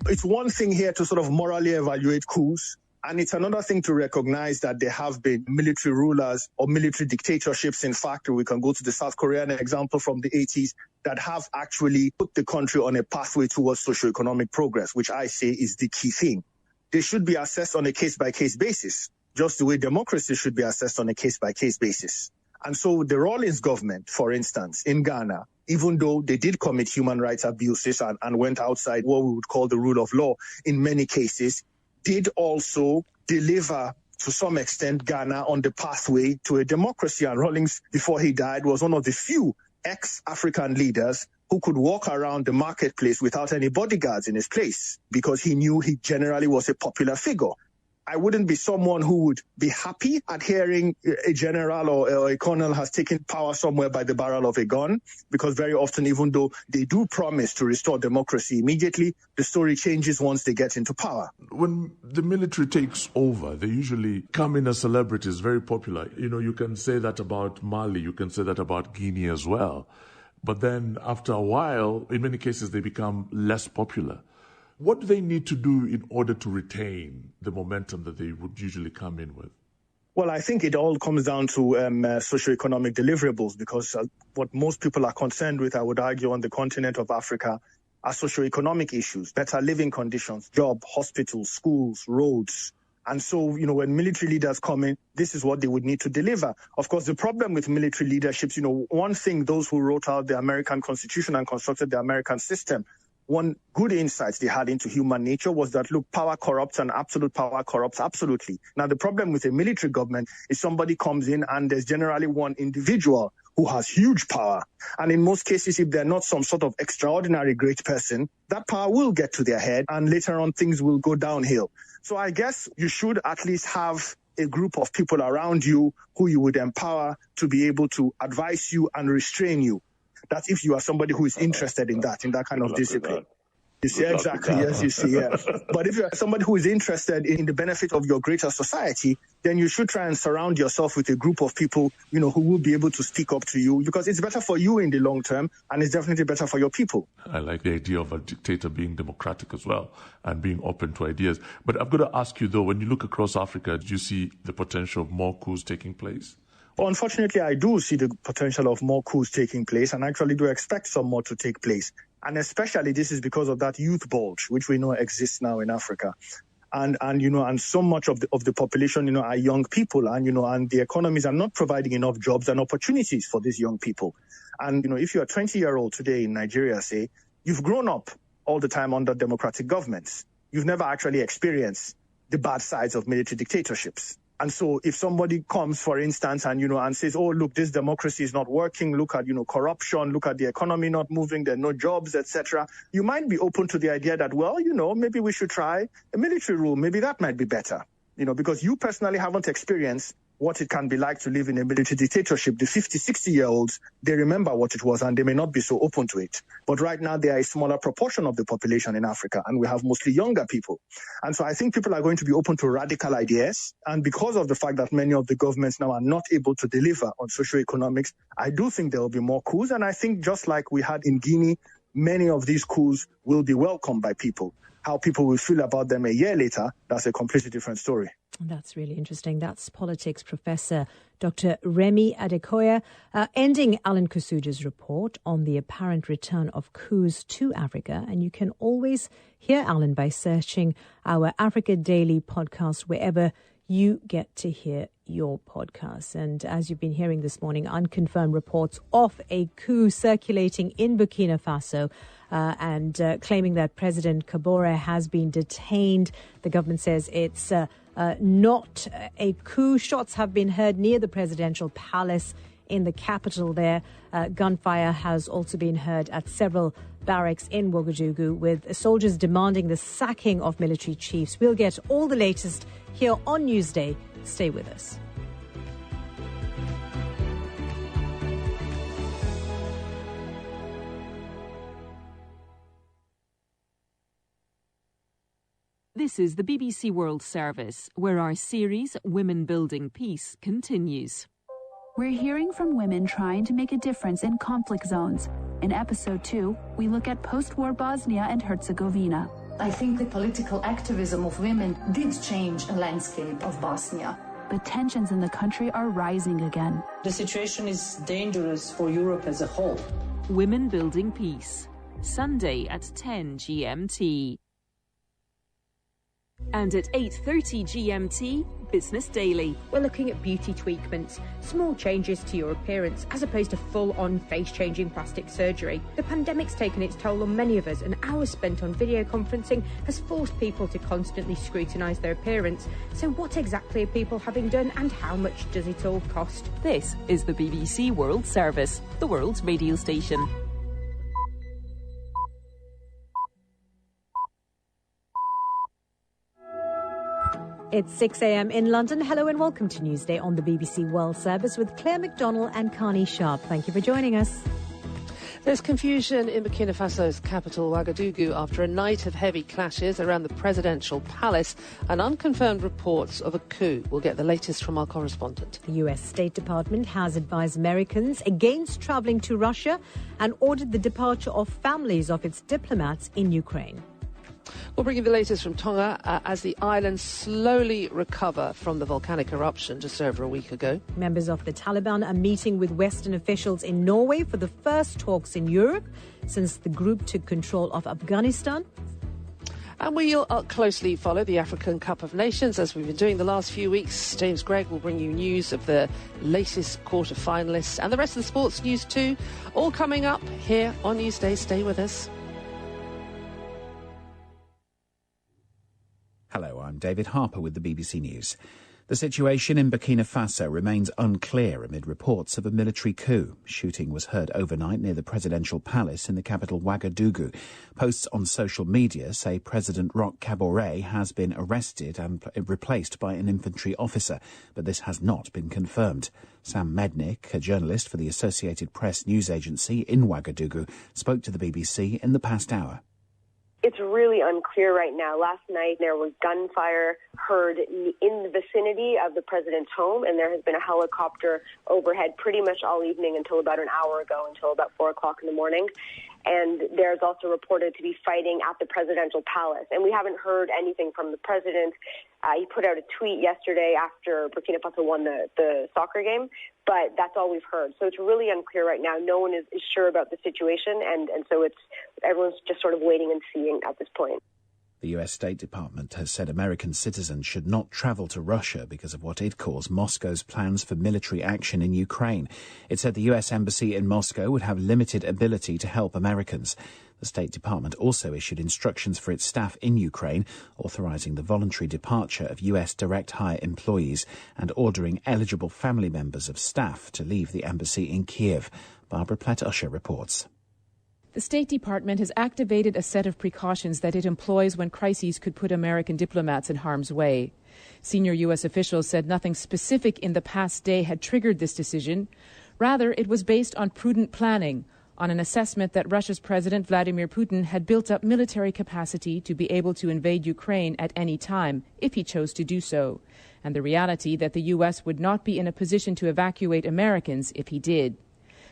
It's one thing here to sort of morally evaluate coups, and it's another thing to recognize that there have been military rulers or military dictatorships. In fact, we can go to the South Korean example from the 80s that have actually put the country on a pathway towards socioeconomic progress, which I say is the key thing. They should be assessed on a case-by-case basis, just the way democracy should be assessed on a case-by-case basis. And so the Rawlings government, for instance, in Ghana, even though they did commit human rights abuses and went outside what we would call the rule of law in many cases, did also deliver, to some extent, Ghana on the pathway to a democracy. And Rawlings, before he died, was one of the few ex-African leaders who could walk around the marketplace without any bodyguards in his place, because he knew he generally was a popular figure. I wouldn't be someone who would be happy at hearing a general or a colonel has taken power somewhere by the barrel of a gun, because very often, even though they do promise to restore democracy immediately, the story changes once they get into power. When the military takes over, they usually come in as celebrities, very popular. You can say that about Mali, you can say that about Guinea as well. But then after a while, in many cases, they become less popular. What do they need to do in order to retain the momentum that they would usually come in with? Well, I think it all comes down to socioeconomic deliverables, because what most people are concerned with, I would argue, on the continent of Africa are socioeconomic issues, better living conditions, job, hospitals, schools, roads. And so, when military leaders come in, this is what they would need to deliver. Of course, the problem with military leaderships, one thing those who wrote out the American Constitution and constructed the American system, one good insight they had into human nature was that, look, power corrupts and absolute power corrupts absolutely. Now, the problem with a military government is somebody comes in and there's generally one individual who has huge power. And in most cases, if they're not some sort of extraordinary great person, that power will get to their head and later on things will go downhill. So I guess you should at least have a group of people around you who you would empower to be able to advise you and restrain you. That's if you are somebody who is interested in that kind of discipline. You see, exactly, yes, you see, yeah. But if you're somebody who is interested in the benefit of your greater society, then you should try and surround yourself with a group of people, who will be able to speak up to you, because it's better for you in the long term, and it's definitely better for your people. I like the idea of a dictator being democratic as well and being open to ideas. But I've got to ask you, though, when you look across Africa, do you see the potential of more coups taking place? Well, unfortunately, I do see the potential of more coups taking place, and actually do expect some more to take place. And especially this is because of that youth bulge, which we know exists now in Africa. And so much of the population, are young people, and the economies are not providing enough jobs and opportunities for these young people. And, if you're a 20-year-old today in Nigeria, say, you've grown up all the time under democratic governments. You've never actually experienced the bad sides of military dictatorships. And so if somebody comes, for instance, and says, oh, look, this democracy is not working, look at, corruption, look at the economy not moving, there are no jobs, etc., you might be open to the idea that, well, maybe we should try a military rule. Maybe that might be better, because you personally haven't experienced what it can be like to live in a military dictatorship. The 50, 60-year-olds, they remember what it was, and they may not be so open to it. But right now, they are a smaller proportion of the population in Africa, and we have mostly younger people. And so I think people are going to be open to radical ideas. And because of the fact that many of the governments now are not able to deliver on socioeconomics, I do think there will be more coups. And I think just like we had in Guinea, many of these coups will be welcomed by people. How people will feel about them a year later, that's a completely different story. That's really interesting. That's politics professor Dr. Remi Adekoya, ending Alan Kusuja's report on the apparent return of coups to Africa. And you can always hear Alan by searching our Africa Daily podcast wherever you get to hear your podcasts. And as you've been hearing this morning, unconfirmed reports of a coup circulating in Burkina Faso, and claiming that President Kabore has been detained. The government says it's not a coup. Shots have been heard near the presidential palace in the capital there. Gunfire has also been heard at several barracks in Ouagadougou, with soldiers demanding the sacking of military chiefs. We'll get all the latest here on Newsday. Stay with us. This is the BBC World Service, where our series, Women Building Peace, continues. We're hearing from women trying to make a difference in conflict zones, In episode 2, we look at post-war Bosnia and Herzegovina. I think the political activism of women did change the landscape of Bosnia. But tensions in the country are rising again. The situation is dangerous for Europe as a whole. Women Building Peace. Sunday at 10 GMT. And at 8:30 GMT, Business Daily. We're looking at beauty treatments, small changes to your appearance as opposed to full-on face-changing plastic surgery. The pandemic's taken its toll on many of us, and hours spent on video conferencing has forced people to constantly scrutinise their appearance. So what exactly are people having done, and how much does it all cost? This is the BBC World Service, the world's radio station. It's 6 a.m. in London. Hello and welcome to Newsday on the BBC World Service with Claire McDonnell and Carney Sharp. Thank you for joining us. There's confusion in Burkina Faso's capital, Ouagadougou, after a night of heavy clashes around the presidential palace and unconfirmed reports of a coup. We'll get the latest from our correspondent. The U.S. State Department has advised Americans against travelling to Russia and ordered the departure of families of its diplomats in Ukraine. We'll bring you the latest from Tonga as the island slowly recover from the volcanic eruption just over a week ago. Members of the Taliban are meeting with Western officials in Norway for the first talks in Europe since the group took control of Afghanistan. And we'll closely follow the African Cup of Nations as we've been doing the last few weeks. James Gregg will bring you news of the latest quarter-finalists and the rest of the sports news too. All coming up here on Newsday. Stay with us. Hello, I'm David Harper with the BBC News. The situation in Burkina Faso remains unclear amid reports of a military coup. Shooting was heard overnight near the presidential palace in the capital Ouagadougou. Posts on social media say President Roch Kabore has been arrested and replaced by an infantry officer, but this has not been confirmed. Sam Mednick, a journalist for the Associated Press news agency in Ouagadougou, spoke to the BBC in the past hour. It's really unclear right now. Last night there was gunfire heard in the vicinity of the president's home, and there has been a helicopter overhead pretty much all evening until about an hour ago, until about 4 o'clock in the morning. And there's also reported to be fighting at the presidential palace. And we haven't heard anything from the president. He put out a tweet yesterday after Burkina Faso won the soccer game, but that's all we've heard. So it's really unclear right now. No one is sure about the situation, and so everyone's just sort of waiting and seeing at this point. The US State Department has said American citizens should not travel to Russia because of what it calls Moscow's plans for military action in Ukraine. It said the US Embassy in Moscow would have limited ability to help Americans. The State Department also issued instructions for its staff in Ukraine, authorizing the voluntary departure of US direct hire employees and ordering eligible family members of staff to leave the embassy in Kiev. Barbara Platt-Usher reports. The State Department has activated a set of precautions that it employs when crises could put American diplomats in harm's way. Senior U.S. officials said nothing specific in the past day had triggered this decision. Rather, it was based on prudent planning, on an assessment that Russia's President Vladimir Putin had built up military capacity to be able to invade Ukraine at any time, if he chose to do so, and the reality that the U.S. would not be in a position to evacuate Americans if he did.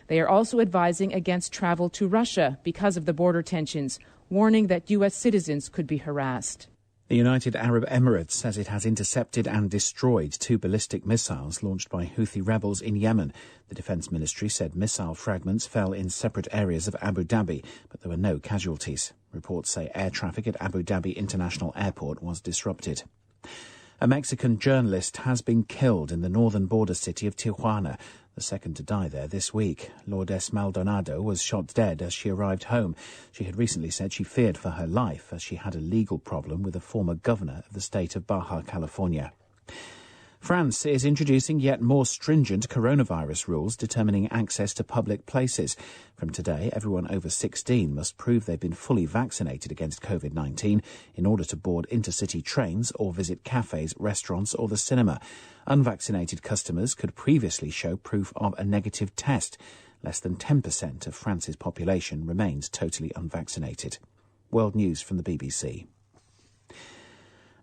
They are also advising against travel to Russia because of the border tensions, warning that U.S. citizens could be harassed. The United Arab Emirates says it has intercepted and destroyed 2 ballistic missiles launched by Houthi rebels in Yemen. The Defence Ministry said missile fragments fell in separate areas of Abu Dhabi, but there were no casualties. Reports say air traffic at Abu Dhabi International Airport was disrupted. A Mexican journalist has been killed in the northern border city of Tijuana, the second to die there this week. Lourdes Maldonado was shot dead as she arrived home. She had recently said she feared for her life as she had a legal problem with a former governor of the state of Baja California. France is introducing yet more stringent coronavirus rules determining access to public places. From today, everyone over 16 must prove they've been fully vaccinated against COVID-19 in order to board intercity trains or visit cafes, restaurants or the cinema. Unvaccinated customers could previously show proof of a negative test. Less than 10% of France's population remains totally unvaccinated. World News from the BBC.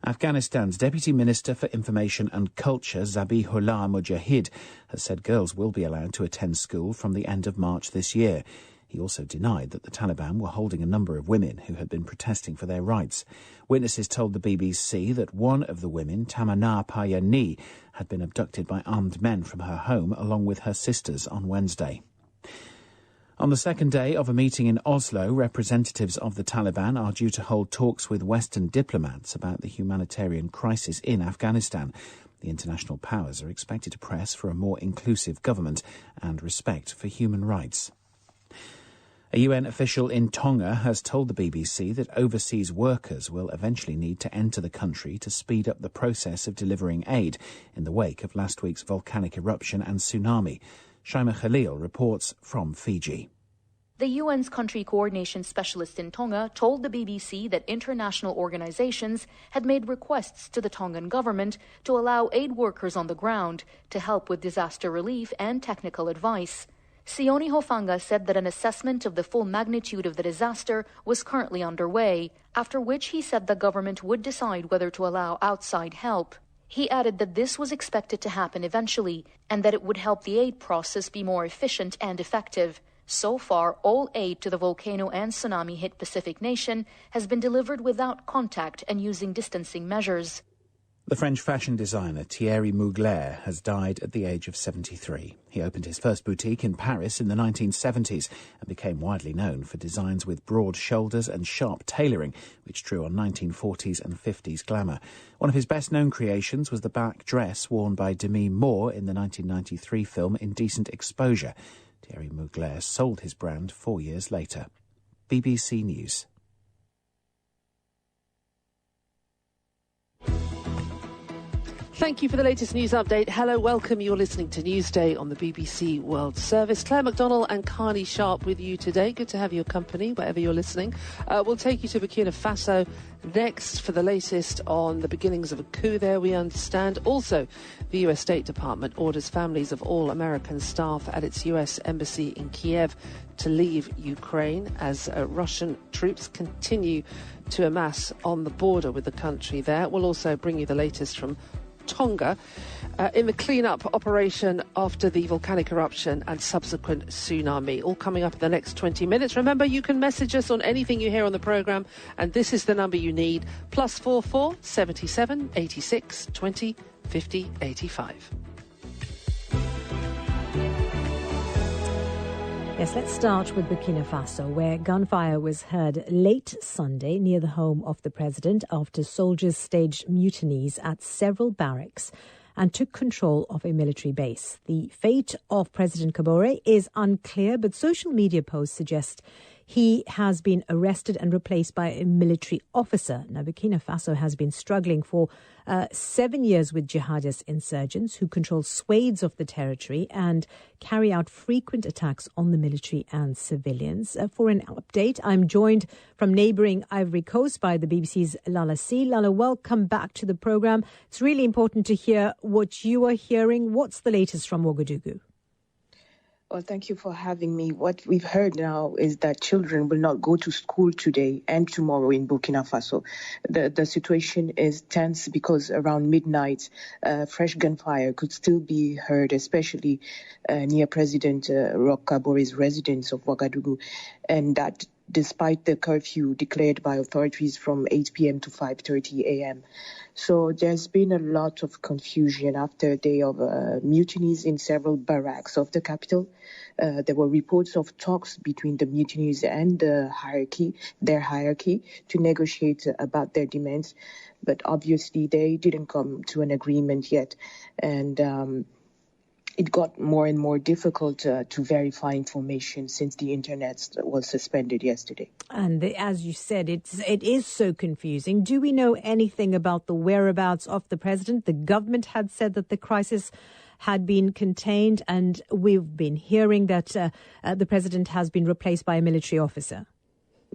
Afghanistan's Deputy Minister for Information and Culture, Zabihullah Mujahid, has said girls will be allowed to attend school from the end of March this year. He He also denied that the Taliban were holding a number of women who had been protesting for their rights. Witnesses told the BBC that one of the women, Tamanna Payani, had been abducted by armed men from her home along with her sisters on Wednesday. On the second day of a meeting in Oslo, representatives of the Taliban are due to hold talks with Western diplomats about the humanitarian crisis in Afghanistan. The international powers are expected to press for a more inclusive government and respect for human rights. A UN official in Tonga has told the BBC that overseas workers will eventually need to enter the country to speed up the process of delivering aid in the wake of last week's volcanic eruption and tsunami. Shaima Khalil reports from Fiji. The UN's country coordination specialist in Tonga told the BBC that international organizations had made requests to the Tongan government to allow aid workers on the ground to help with disaster relief and technical advice. Sione Hofanga said that an assessment of the full magnitude of the disaster was currently underway, after which he said the government would decide whether to allow outside help. He added that this was expected to happen eventually, and that it would help the aid process be more efficient and effective. So far, all aid to the volcano and tsunami-hit Pacific nation has been delivered without contact and using distancing measures. The French fashion designer Thierry Mugler has died at the age of 73. He opened his first boutique in Paris in the 1970s and became widely known for designs with broad shoulders and sharp tailoring, which drew on 1940s and 50s glamour. One of his best-known creations was the black dress worn by Demi Moore in the 1993 film Indecent Exposure. Thierry Mugler sold his brand 4 years later. BBC News. Thank you for the latest news update. Hello, welcome. You're listening to Newsday on the BBC World Service. Claire McDonnell and Carney Sharp with you today. Good to have your company, wherever you're listening. We'll take you to Burkina Faso next for the latest on the beginnings of a coup there, we understand. Also, the US State Department orders families of all American staff at its US embassy in Kiev to leave Ukraine as Russian troops continue to amass on the border with the country there. We'll also bring you the latest from Tonga in the clean-up operation after the volcanic eruption and subsequent tsunami. All coming up in the next 20 minutes. Remember, you can message us on anything you hear on the programme, and this is the number you need, +44 77 86 20 50 85. Yes, let's start with Burkina Faso, where gunfire was heard late Sunday near the home of the president after soldiers staged mutinies at several barracks and took control of a military base. The fate of President Kabore is unclear, but social media posts suggest he has been arrested and replaced by a military officer. Now, Burkina Faso has been struggling for 7 years with jihadist insurgents who control swathes of the territory and carry out frequent attacks on the military and civilians. For an update, I'm joined from neighbouring Ivory Coast by the BBC's Lala C. Lala, welcome back to the programme. It's really important to hear what you are hearing. What's the latest from Ouagadougou? Well, thank you for having me. What we've heard now is that children will not go to school today and tomorrow in Burkina Faso. The situation is tense because around midnight, fresh gunfire could still be heard, especially near President Roch Kabore's residence of Ouagadougou, and that despite the curfew declared by authorities from 8 p.m. to 5:30 a.m. So there's been a lot of confusion after a day of mutinies in several barracks of the capital. There were reports of talks between the mutineers and their hierarchy, to negotiate about their demands. But obviously they didn't come to an agreement yet. And it got more and more difficult to verify information since the internet was suspended yesterday. And as you said, it is so confusing. Do we know anything about the whereabouts of the president? The government had said that the crisis had been contained, and we've been hearing that the president has been replaced by a military officer.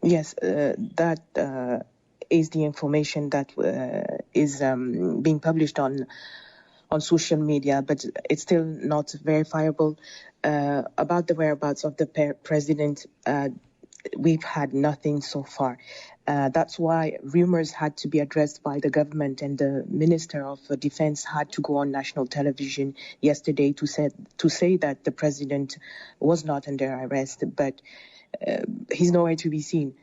Yes, that is the information that is being published on social media, but it's still not verifiable. About the whereabouts of the president, we've had nothing so far. That's why rumors had to be addressed by the government, and the Minister of Defense had to go on national television yesterday to say that the president was not under arrest. But he's nowhere to be seen.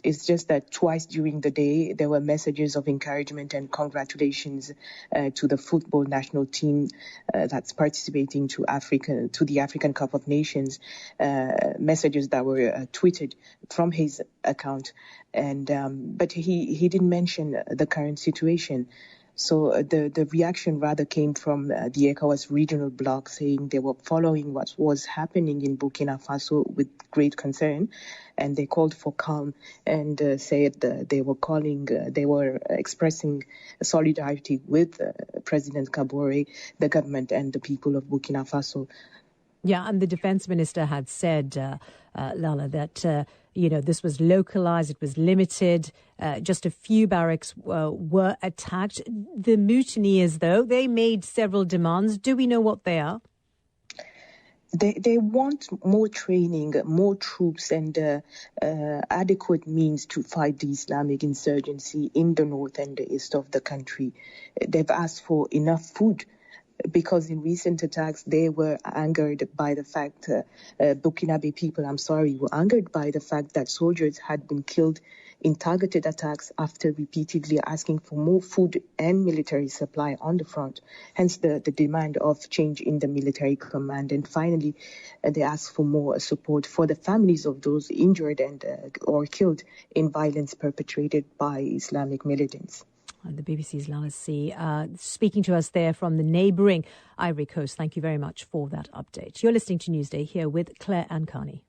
It's just that twice during the day there were messages of encouragement and congratulations to the football national team that's participating to the African Cup of Nations. Messages that were tweeted from his account, but he didn't mention the current situation. So the reaction rather came from the ECOWAS regional bloc, saying they were following what was happening in Burkina Faso with great concern, and they called for calm and said they were expressing solidarity with President Kabore, the government, and the people of Burkina Faso. Yeah, and the defense minister had said, Lala, that this was localized, it was limited. Just a few barracks were attacked. The mutineers, though, they made several demands. Do we know what they are? They want more training, more troops, and adequate means to fight the Islamic insurgency in the north and the east of the country. They've asked for enough food, because in recent attacks, they were angered by the fact, Burkinabe people, were angered by the fact that soldiers had been killed in targeted attacks after repeatedly asking for more food and military supply on the front, hence the demand of change in the military command. And finally, they asked for more support for the families of those injured and or killed in violence perpetrated by Islamic militants. The BBC's Lala C, speaking to us there from the neighbouring Ivory Coast. Thank you very much for that update. You're listening to Newsday here with Claire Ankani.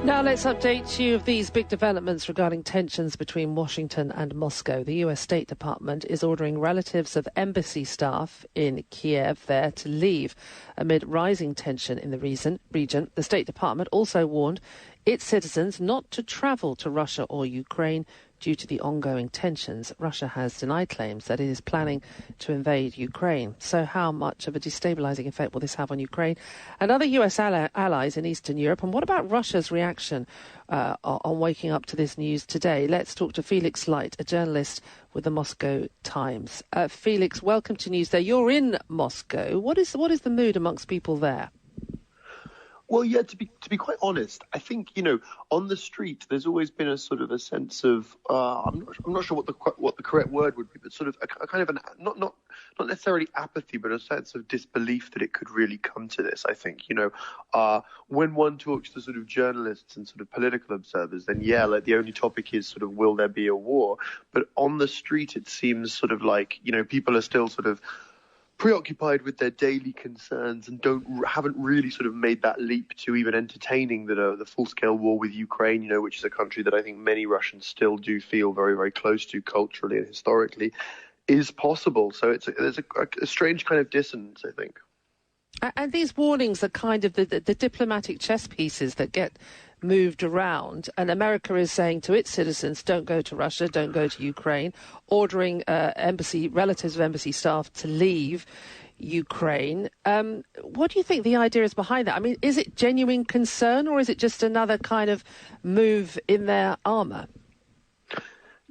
Now let's update you of these big developments regarding tensions between Washington and Moscow. The US State Department is ordering relatives of embassy staff in Kiev there to leave amid rising tension in the region. The State Department also warned its citizens not to travel to Russia or Ukraine due to the ongoing tensions. Russia has denied claims that it is planning to invade Ukraine. So how much of a destabilising effect will this have on Ukraine and other US allies in Eastern Europe? And what about Russia's reaction on waking up to this news today? Let's talk to Felix Light, a journalist with the Moscow Times. Felix, welcome to Newsday. You're in Moscow. What is the mood amongst people there? Well, yeah, to be quite honest, I think, on the street, there's always been a sort of a sense of, I'm not sure what the correct word would be, but sort of a kind of not necessarily apathy, but a sense of disbelief that it could really come to this. I think, when one talks to sort of journalists and sort of political observers, then the only topic is sort of, will there be a war? But on the street, it seems sort of like, people are still sort of preoccupied with their daily concerns and haven't really sort of made that leap to even entertaining the full-scale war with Ukraine, which is a country that I think many Russians still do feel very, very close to culturally and historically, is possible. So there's a strange kind of dissonance, I think. And these warnings are kind of the diplomatic chess pieces that get moved around, and America is saying to its citizens, don't go to Russia, don't go to Ukraine, ordering relatives of embassy staff to leave Ukraine. What do you think the idea is behind that? I mean, is it genuine concern, or is it just another kind of move in their armour?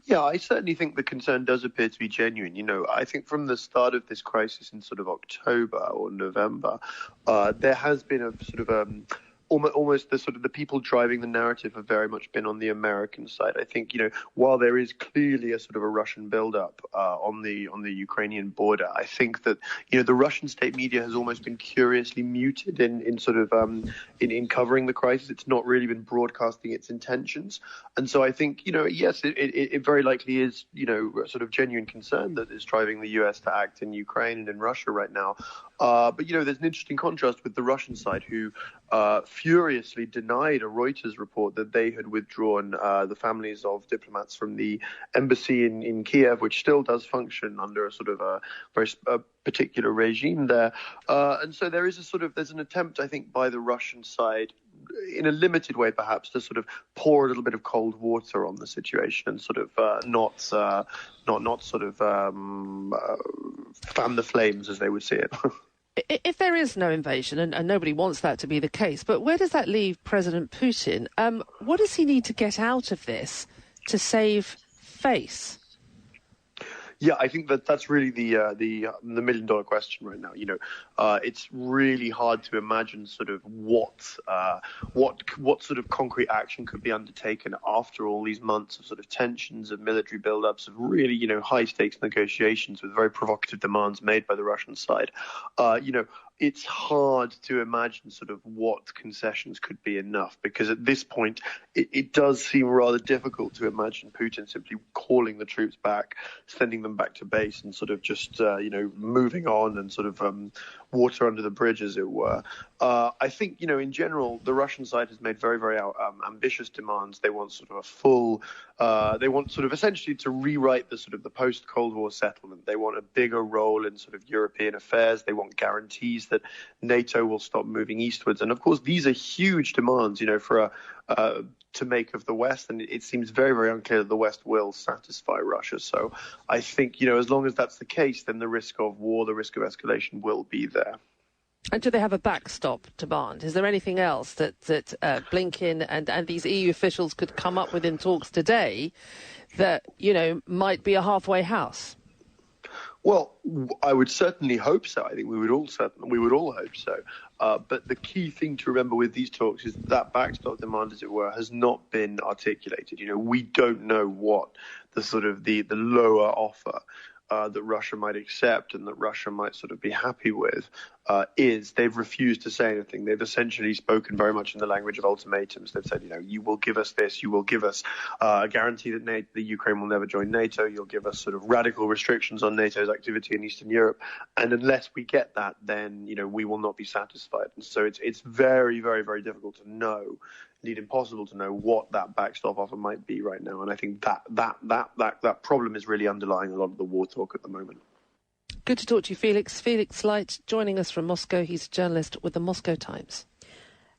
Yeah, I certainly think the concern does appear to be genuine. I think from the start of this crisis in sort of October or November, there has been a sort of almost the sort of the people driving the narrative have very much been on the American side. I think, while there is clearly a sort of a Russian buildup on the Ukrainian border, I think that, the Russian state media has almost been curiously muted in sort of in covering the crisis. It's not really been broadcasting its intentions. And so I think, yes, it very likely is, sort of genuine concern that is driving the US to act in Ukraine and in Russia right now. But, there's an interesting contrast with the Russian side, who furiously denied a Reuters report that they had withdrawn the families of diplomats from the embassy in Kiev, which still does function under a sort of a very particular regime there. And so there's an attempt, I think, by the Russian side, in a limited way perhaps, to sort of pour a little bit of cold water on the situation and sort of not sort of fan the flames, as they would see it. If there is no invasion, and nobody wants that to be the case, but where does that leave President Putin? What does he need to get out of this to save face? Yeah, I think that's really the $1 million question right now. It's really hard to imagine sort of what sort of concrete action could be undertaken after all these months of sort of tensions, of military buildups, of really high stakes negotiations with very provocative demands made by the Russian side. It's hard to imagine sort of what concessions could be enough, because at this point it does seem rather difficult to imagine Putin simply calling the troops back, sending them back to base, and sort of just moving on and sort of water under the bridge, as it were. I think in general the Russian side has made very, very ambitious demands. They want sort of a full they want sort of essentially to rewrite the sort of the post-Cold War settlement. They want a bigger role in sort of European affairs. They want guarantees that NATO will stop moving eastwards. And of course, these are huge demands, for to make of the West. And it seems very, very unclear that the West will satisfy Russia. So I think, as long as that's the case, then the risk of war, the risk of escalation will be there. And do they have a backstop demand? Is there anything else that Blinken and these EU officials could come up with in talks today that, might be a halfway house? Well, I would certainly hope so. I think we would all hope so. But the key thing to remember with these talks is that backstop demand, as it were, has not been articulated. We don't know what the sort of the lower offer that Russia might accept and that Russia might sort of be happy with is. They've refused to say anything. They've essentially spoken very much in the language of ultimatums. They've said, you will give us this, you will give us a guarantee that the Ukraine will never join NATO, you'll give us sort of radical restrictions on NATO's activity in Eastern Europe, and unless we get that, then we will not be satisfied. And so it's very, very, very difficult to know, indeed impossible to know, what that backstop offer might be right now. And I think that problem is really underlying a lot of the war talk at the moment. Good to talk to you, Felix. Felix Light joining us from Moscow. He's a journalist with the Moscow Times.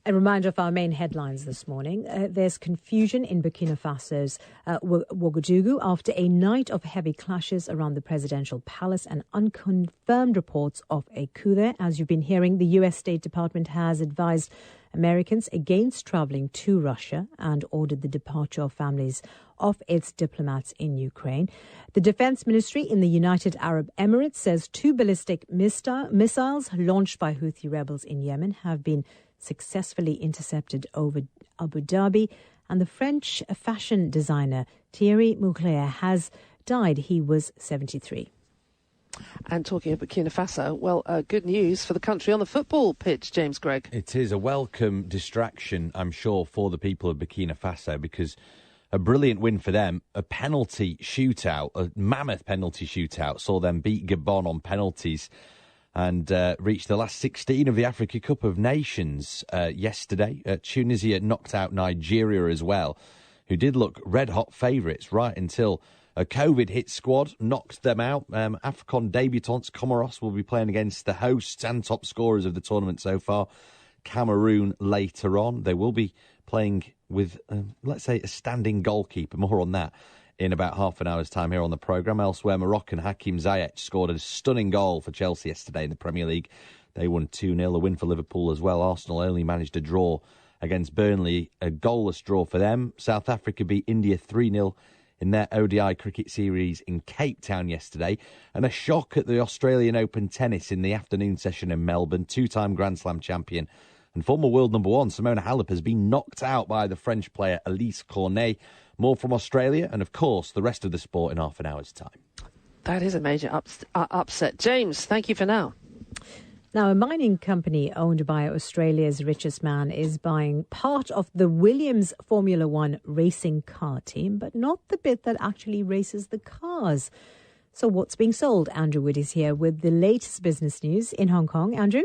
A reminder of our main headlines this morning. There's confusion in Burkina Faso's Ouagadougou after a night of heavy clashes around the presidential palace and unconfirmed reports of a coup there. As you've been hearing, the US State Department has advised Americans against travelling to Russia and ordered the departure of families of its diplomats in Ukraine. The Defence Ministry in the United Arab Emirates says 2 ballistic missiles launched by Houthi rebels in Yemen have been successfully intercepted over Abu Dhabi, and the French fashion designer Thierry Mugler has died. He was 73. And talking of Burkina Faso, well, good news for the country on the football pitch, James Gregg. It is a welcome distraction, I'm sure, for the people of Burkina Faso, because a brilliant win for them, a penalty shootout, a mammoth penalty shootout, saw them beat Gabon on penalties and reached the last 16 of the Africa Cup of Nations yesterday. Tunisia knocked out Nigeria as well, who did look red-hot favourites right until a COVID-hit squad knocked them out. AFCON debutants Comoros will be playing against the hosts and top scorers of the tournament so far, Cameroon, later on. They will be playing with, let's say, a standing goalkeeper. More on that in about half an hour's time here on the programme. Elsewhere, Moroccan Hakim Ziyech scored a stunning goal for Chelsea yesterday in the Premier League. They won 2-0, a win for Liverpool as well. Arsenal only managed a draw against Burnley, a goalless draw for them. South Africa beat India 3-0 in their ODI cricket series in Cape Town yesterday. And a shock at the Australian Open tennis in the afternoon session in Melbourne. 2-time Grand Slam champion and former world number 1 Simona Halep has been knocked out by the French player Elise Cornet. More from Australia and, of course, the rest of the sport in half an hour's time. That is a major upset. James, thank you for now. Now, a mining company owned by Australia's richest man is buying part of the Williams Formula One racing car team, but not the bit that actually races the cars. So what's being sold? Andrew Wood is here with the latest business news in Hong Kong. Andrew?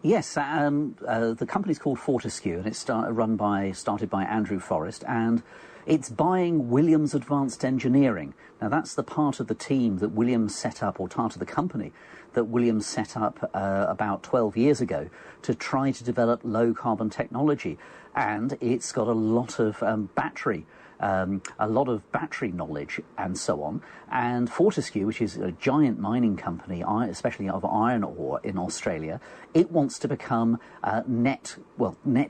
Yes, the company's called Fortescue, and it's started by Andrew Forrest, and it's buying Williams Advanced Engineering. Now, that's the part of the team that Williams set up, or part of the company that Williams set up about 12 years ago to try to develop low-carbon technology. And it's got a lot of battery knowledge and so on. And Fortescue, which is a giant mining company, especially of iron ore in Australia, it wants to become net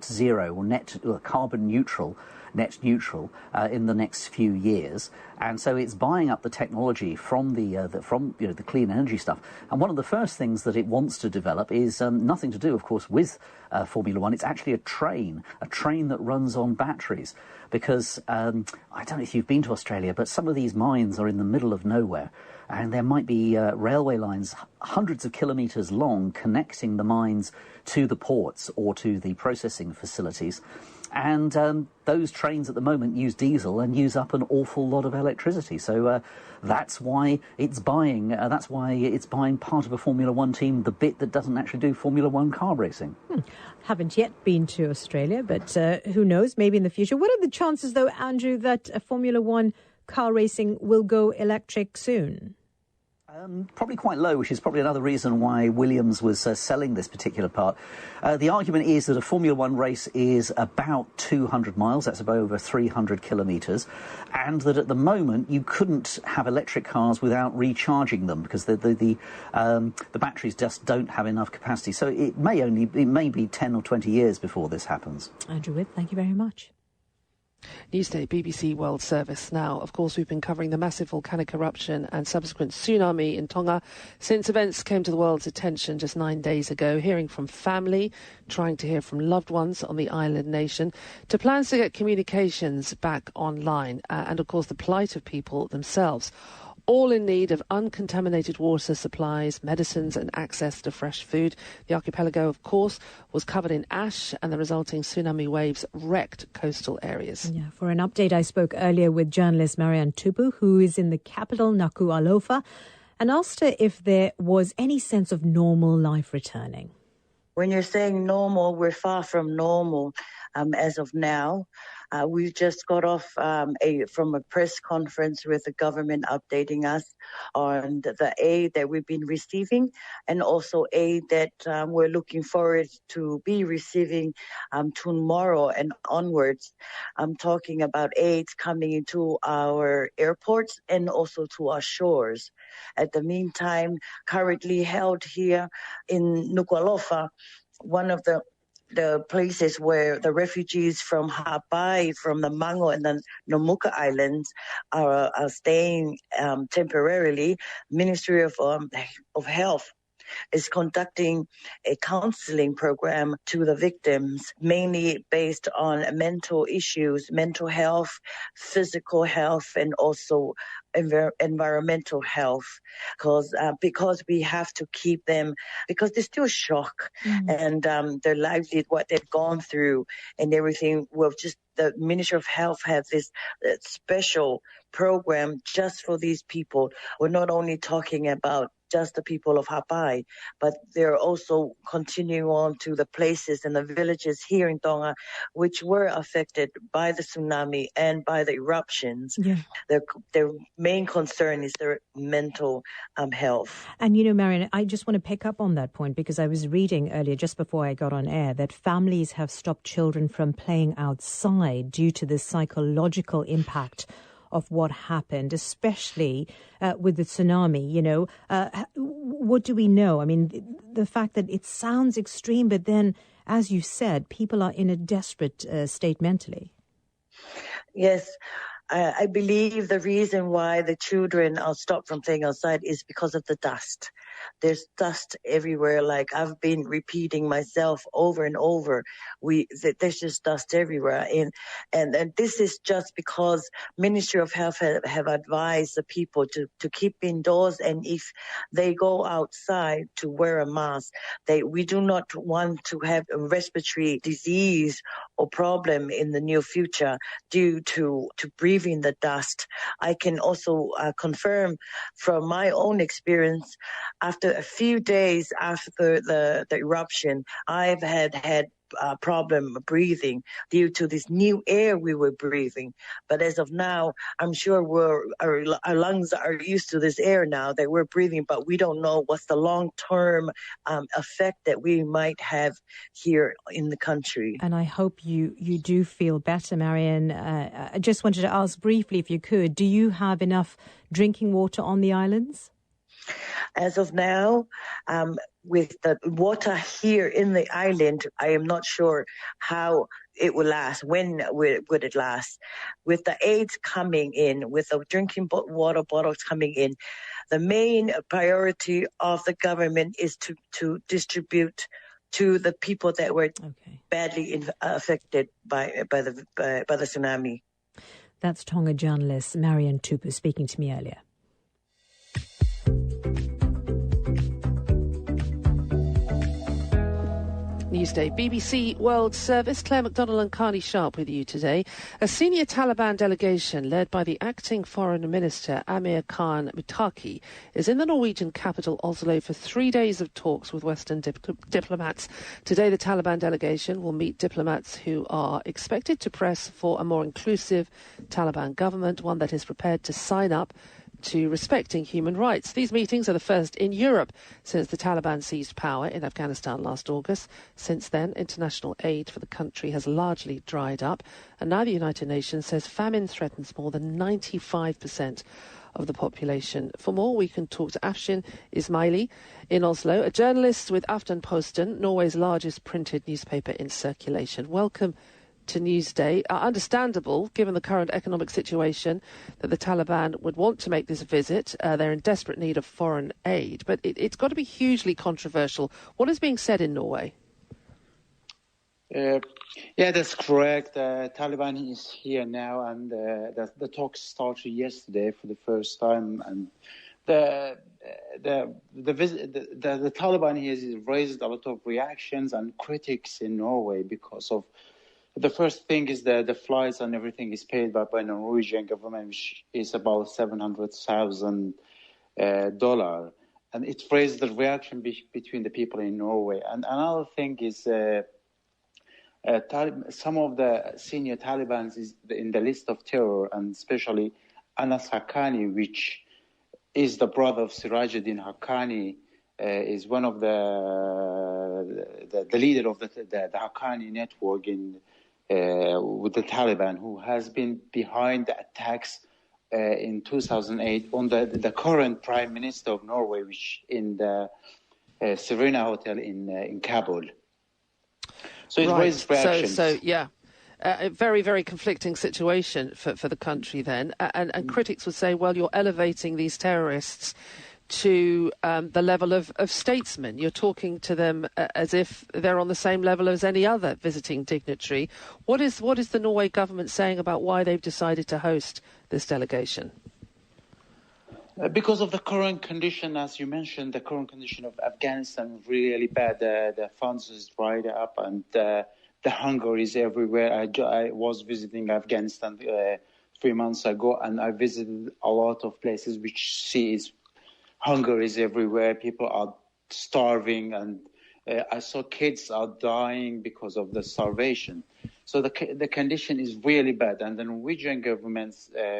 zero or carbon neutral in the next few years. And so it's buying up the technology from the clean energy stuff. And one of the first things that it wants to develop is nothing to do, of course, with Formula One. It's actually a train that runs on batteries. Because I don't know if you've been to Australia, but some of these mines are in the middle of nowhere. And there might be railway lines hundreds of kilometres long connecting the mines to the ports or to the processing facilities. And those trains at the moment use diesel and use up an awful lot of electricity. So that's why it's buying. Part of a Formula One team, the bit that doesn't actually do Formula One car racing. Haven't yet been to Australia, but who knows? Maybe in the future. What are the chances, though, Andrew, that Formula One car racing will go electric soon? Probably quite low, which is probably another reason why Williams was selling this particular part. The argument is that a Formula One race is about 200 miles, that's about over 300 kilometres, and that at the moment you couldn't have electric cars without recharging them because the batteries just don't have enough capacity. So it may be 10 or 20 years before this happens. Andrew Witt, thank you very much. Newsday, BBC World Service. Now, of course, we've been covering the massive volcanic eruption and subsequent tsunami in Tonga since events came to the world's attention just 9 days ago, hearing from family, trying to hear from loved ones on the island nation, to plans to get communications back online, and, of course, the plight of people themselves. All in need of uncontaminated water supplies, medicines and access to fresh food. The archipelago, of course, was covered in ash and the resulting tsunami waves wrecked coastal areas. Yeah, for an update, I spoke earlier with journalist Marianne Tupu, who is in the capital, Nuku'alofa, and asked her if there was any sense of normal life returning. When you're saying normal, we're far from normal as of now. We've just got off from a press conference with the government updating us on the aid that we've been receiving and also aid that we're looking forward to be receiving tomorrow and onwards. I'm talking about aid coming into our airports and also to our shores. At the meantime, currently held here in Nuku'alofa, one of the places where the refugees from Hawaii, from the Mango and the Nomuka Islands are staying temporarily. Ministry of Health is conducting a counseling program to the victims, mainly based on mental issues, mental health, physical health, and also environmental health, because we have to keep them, because they're still shocked and their lives, what they've gone through and everything. Well, just the Ministry of Health has this special program just for these people. We're not only talking about just the people of Hawaii, but they're also continuing on to the places and the villages here in Tonga which were affected by the tsunami and by the eruptions. Yeah. Their main concern is their mental health. And, you know, Marianne, I just want to pick up on that point because I was reading earlier, just before I got on air, that families have stopped children from playing outside due to the psychological impact of what happened, especially with the tsunami. You know, what do we know? I mean, the fact that it sounds extreme, but then, as you said, people are in a desperate state mentally. Yes. I believe the reason why the children are stopped from playing outside is because of the dust. There's dust everywhere. Like I've been repeating myself over and over. There's just dust everywhere. And this is just because Ministry of Health have advised the people to keep indoors. And if they go outside, to wear a mask. We do not want to have a respiratory disease or problem in the near future due to breathing the dust. I can also confirm from my own experience, after a few days after the eruption, I've had problem breathing due to this new air we were breathing. But as of now, I'm sure our lungs are used to this air now that we're breathing, but we don't know what's the long-term effect that we might have here in the country. And I hope you do feel better, Marianne. I just wanted to ask briefly, if you could, do you have enough drinking water on the islands? As of now, with the water here in the island, I am not sure how it will last. When would it last? With the aids coming in, with the drinking water bottles coming in, the main priority of the government is to distribute to the people that were badly affected by the tsunami. That's Tonga journalist Marian Tupu speaking to me earlier. Newsday, BBC World Service. Claire McDonald and Carly Sharp with you today. A senior Taliban delegation led by the acting foreign minister Amir Khan Muttaqi is in the Norwegian capital Oslo for 3 days of talks with Western diplomats. Today the Taliban delegation will meet diplomats who are expected to press for a more inclusive Taliban government, one that is prepared to sign up to respecting human rights. These meetings are the first in Europe since the Taliban seized power in Afghanistan last August. Since then, international aid for the country has largely dried up, and now the United Nations says famine threatens more than 95% of the population. For more, we can talk to Afshin Ismaili in Oslo, a journalist with Aftenposten, Norway's largest printed newspaper in circulation. Welcome to Newsday. Understandable, given the current economic situation, that the Taliban would want to make this visit. They're in desperate need of foreign aid, but it's got to be hugely controversial. What is being said in Norway? Yeah, that's correct. Taliban is here now, and the talks started yesterday for the first time. And the Taliban has raised a lot of reactions and critics in Norway because of the first thing is that the flights and everything is paid by the Norwegian government, which is about $700,000, and it raised the reaction between the people in Norway. And another thing is some of the senior Talibans is in the list of terror, and especially Anas Haqqani, which is the brother of Sirajuddin Haqqani, is one of the leader of the Haqqani network with the Taliban, who has been behind the attacks in 2008 on the current Prime Minister of Norway, which in the Serena Hotel in Kabul. So it raised reactions. So yeah. A very, very conflicting situation for the country then. And critics would say, well, you're elevating these terrorists to the level of statesmen. You're talking to them as if they're on the same level as any other visiting dignitary. What is the Norway government saying about why they've decided to host this delegation? Because of the current condition, as you mentioned, the current condition of Afghanistan is really bad. The funds is dried up, and the hunger is everywhere. I was visiting Afghanistan 3 months ago, and I visited a lot of places which sees hunger is everywhere. People are starving, and I saw kids are dying because of the starvation. So the condition is really bad. And the Norwegian government,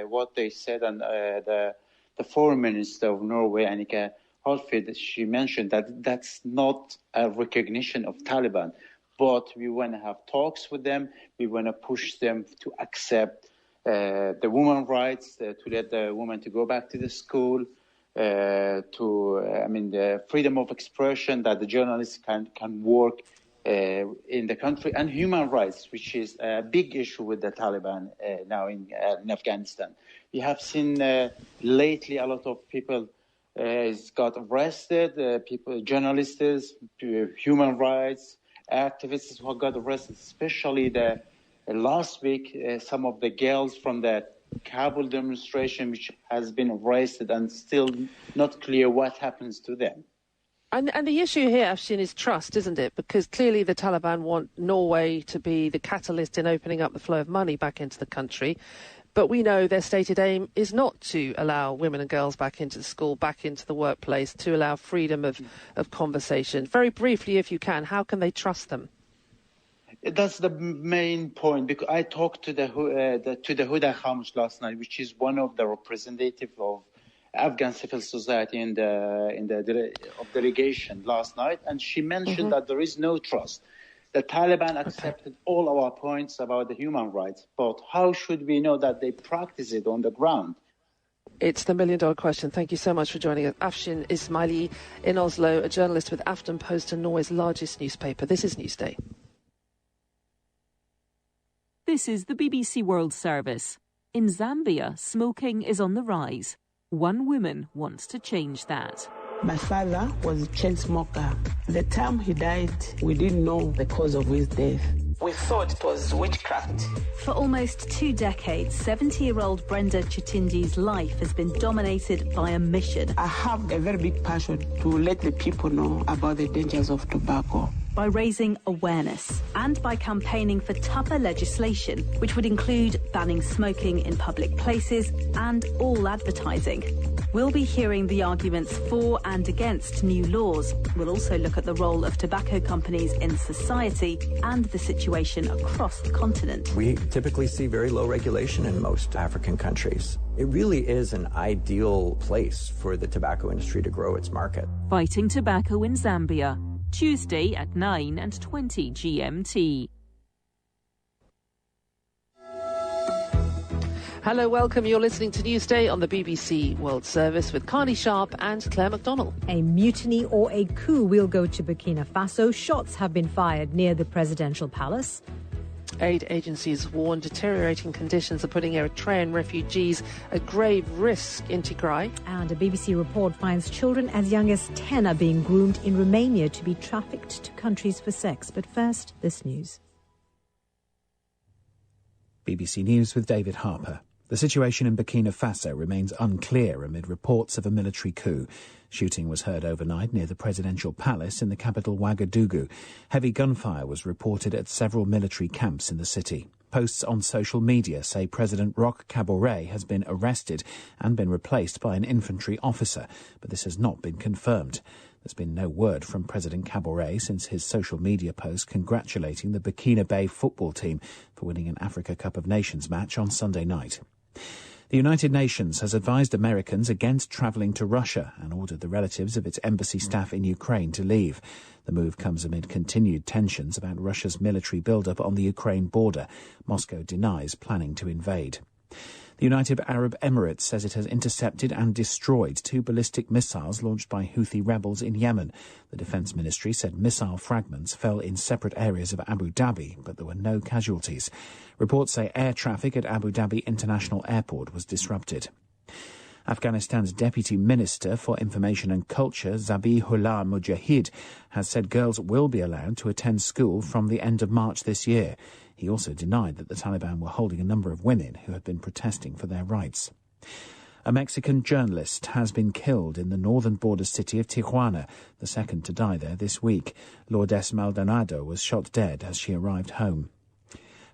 what they said, and the foreign minister of Norway, Annika Holfid, she mentioned that that's not a recognition of Taliban, but we want to have talks with them. We want to push them to accept the women's rights, to let the women to go back to the school, the freedom of expression, that the journalists can work in the country, and human rights, which is a big issue with the Taliban now in Afghanistan. We have seen lately a lot of people got arrested, journalists, human rights activists who got arrested, especially last week, some of the girls from the Kabul demonstration, which has been arrested, and still not clear what happens to them. And the issue here, Afshin, is trust, isn't it? Because clearly the Taliban want Norway to be the catalyst in opening up the flow of money back into the country. But we know their stated aim is not to allow women and girls back into school, back into the workplace, to allow freedom of conversation. Very briefly, if you can, how can they trust them? That's the main point, because I talked to the Huda Khamush last night, which is one of the representatives of Afghan civil society in the delegation last night, and she mentioned that there is no trust. The Taliban accepted all our points about the human rights, but how should we know that they practice it on the ground? It's the million-dollar question. Thank you so much for joining us. Afshin Ismaili in Oslo, a journalist with Aftenposten, Norway's largest newspaper. This is Newsday. This is the BBC World Service. In Zambia, smoking is on the rise. One woman wants to change that. My father was a chain smoker. The time he died, we didn't know the cause of his death. We thought it was witchcraft. For almost 2 decades, 70-year-old Brenda Chitindi's life has been dominated by a mission. I have a very big passion to let the people know about the dangers of tobacco. By raising awareness and by campaigning for tougher legislation, which would include banning smoking in public places and all advertising. We'll be hearing the arguments for and against new laws. We'll also look at the role of tobacco companies in society and the situation across the continent. We typically see very low regulation in most African countries. It really is an ideal place for the tobacco industry to grow its market. Fighting tobacco in Zambia, Tuesday at 9:20 GMT. Hello, welcome. You're listening to Newsday on the BBC World Service with Carney Sharp and Claire McDonald. A mutiny or a coup will go to Burkina Faso. Shots have been fired near the presidential palace. Aid agencies warn deteriorating conditions are putting Eritrean refugees at grave risk in Tigray. And a BBC report finds children as young as 10 are being groomed in Romania to be trafficked to countries for sex. But first, this news. BBC News with David Harper. The situation in Burkina Faso remains unclear amid reports of a military coup. Shooting was heard overnight near the presidential palace in the capital Ouagadougou. Heavy gunfire was reported at several military camps in the city. Posts on social media say President Roch Kabore has been arrested and been replaced by an infantry officer, but this has not been confirmed. There's been no word from President Kabore since his social media post congratulating the Burkina Faso football team for winning an Africa Cup of Nations match on Sunday night. The United Nations has advised Americans against travelling to Russia and ordered the relatives of its embassy staff in Ukraine to leave. The move comes amid continued tensions about Russia's military build-up on the Ukraine border. Moscow denies planning to invade. The United Arab Emirates says it has intercepted and destroyed 2 ballistic missiles launched by Houthi rebels in Yemen. The Defence Ministry said missile fragments fell in separate areas of Abu Dhabi, but there were no casualties. Reports say air traffic at Abu Dhabi International Airport was disrupted. Afghanistan's Deputy Minister for Information and Culture, Zabihullah Mujahid, has said girls will be allowed to attend school from the end of March this year. He also denied that the Taliban were holding a number of women who had been protesting for their rights. A Mexican journalist has been killed in the northern border city of Tijuana, the second to die there this week. Lourdes Maldonado was shot dead as she arrived home.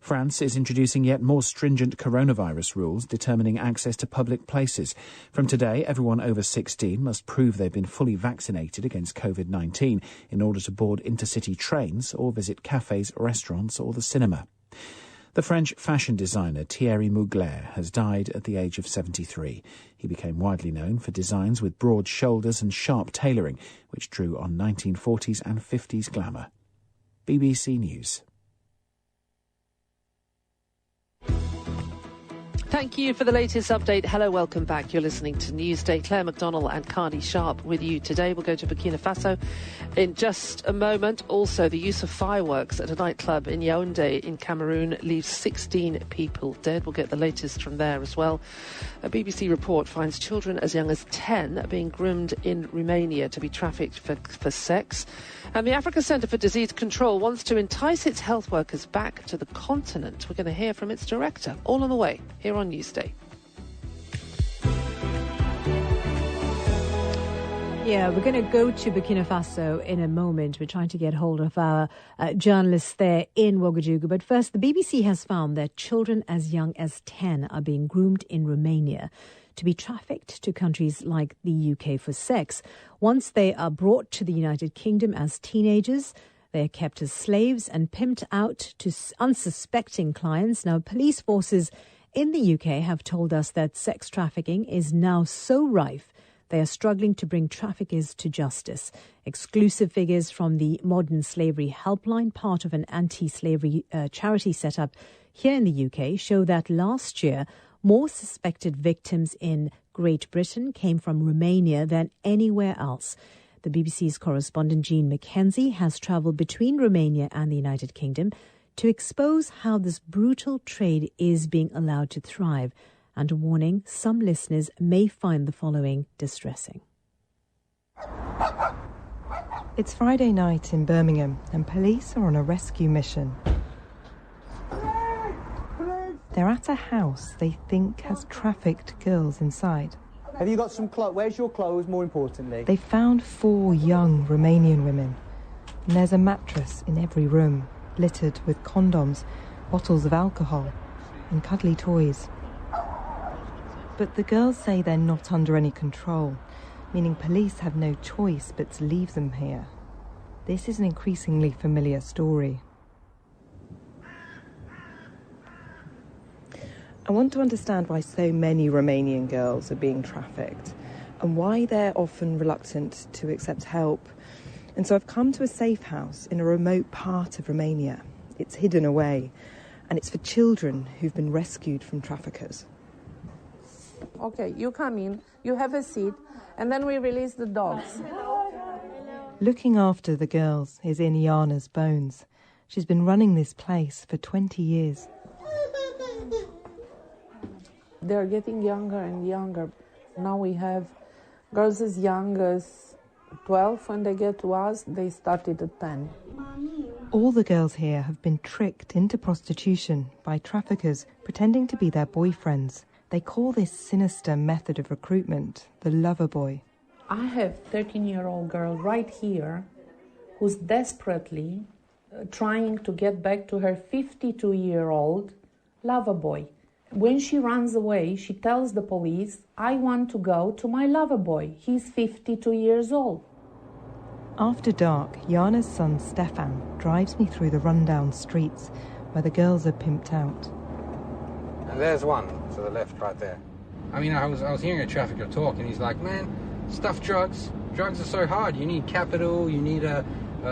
France is introducing yet more stringent coronavirus rules determining access to public places. From today, everyone over 16 must prove they've been fully vaccinated against COVID-19 in order to board intercity trains or visit cafes, restaurants or the cinema. The French fashion designer Thierry Mugler has died at the age of 73. He became widely known for designs with broad shoulders and sharp tailoring, which drew on 1940s and 50s glamour. BBC News. Thank you for the latest update. Hello, welcome back. You're listening to Newsday. Claire McDonald and Carney Sharp with you today. We'll go to Burkina Faso in just a moment. Also, the use of fireworks at a nightclub in Yaoundé in Cameroon leaves 16 people dead. We'll get the latest from there as well. A BBC report finds children as young as 10 are being groomed in Romania to be trafficked for sex. And the Africa Centre for Disease Control wants to entice its health workers back to the continent. We're going to hear from its director. All on the way, here on Newsday. Yeah, we're going to go to Burkina Faso in a moment. We're trying to get hold of our journalists there in Ouagadougou. But first, the BBC has found that children as young as 10 are being groomed in Romania to be trafficked to countries like the UK for sex. Once they are brought to the United Kingdom as teenagers, they are kept as slaves and pimped out to unsuspecting clients. Now, police forces in the UK have told us that sex trafficking is now so rife they are struggling to bring traffickers to justice. Exclusive figures from the Modern Slavery Helpline, part of an anti-slavery charity set up here in the UK, show that last year, more suspected victims in Great Britain came from Romania than anywhere else. The BBC's correspondent Jean Mackenzie has travelled between Romania and the United Kingdom to expose how this brutal trade is being allowed to thrive, and a warning, some listeners may find the following distressing. It's Friday night in Birmingham and police are on a rescue mission. They're at a house they think has trafficked girls inside. Have you got some clothes? Where's your clothes, more importantly? They found 4 young Romanian women. And there's a mattress in every room, littered with condoms, bottles of alcohol and cuddly toys. But the girls say they're not under any control, meaning police have no choice but to leave them here. This is an increasingly familiar story. I want to understand why so many Romanian girls are being trafficked and why they're often reluctant to accept help. And so I've come to a safe house in a remote part of Romania. It's hidden away, and it's for children who've been rescued from traffickers. Okay, you come in, you have a seat, and then we release the dogs. Looking after the girls is in Iana's bones. She's been running this place for 20 years. They're getting younger and younger. Now we have girls as young as 12. When they get to us, they started at 10. All the girls here have been tricked into prostitution by traffickers pretending to be their boyfriends. They call this sinister method of recruitment the lover boy. I have a 13-year-old girl right here who's desperately trying to get back to her 52-year-old lover boy. When she runs away, she tells the police, I want to go to my lover boy. He's 52 years old. After dark, Jana's son Stefan drives me through the rundown streets where the girls are pimped out. And there's one to the left right there. I mean, I was hearing a trafficker talk and he's like, man, stuff drugs. Drugs are so hard. You need capital, you need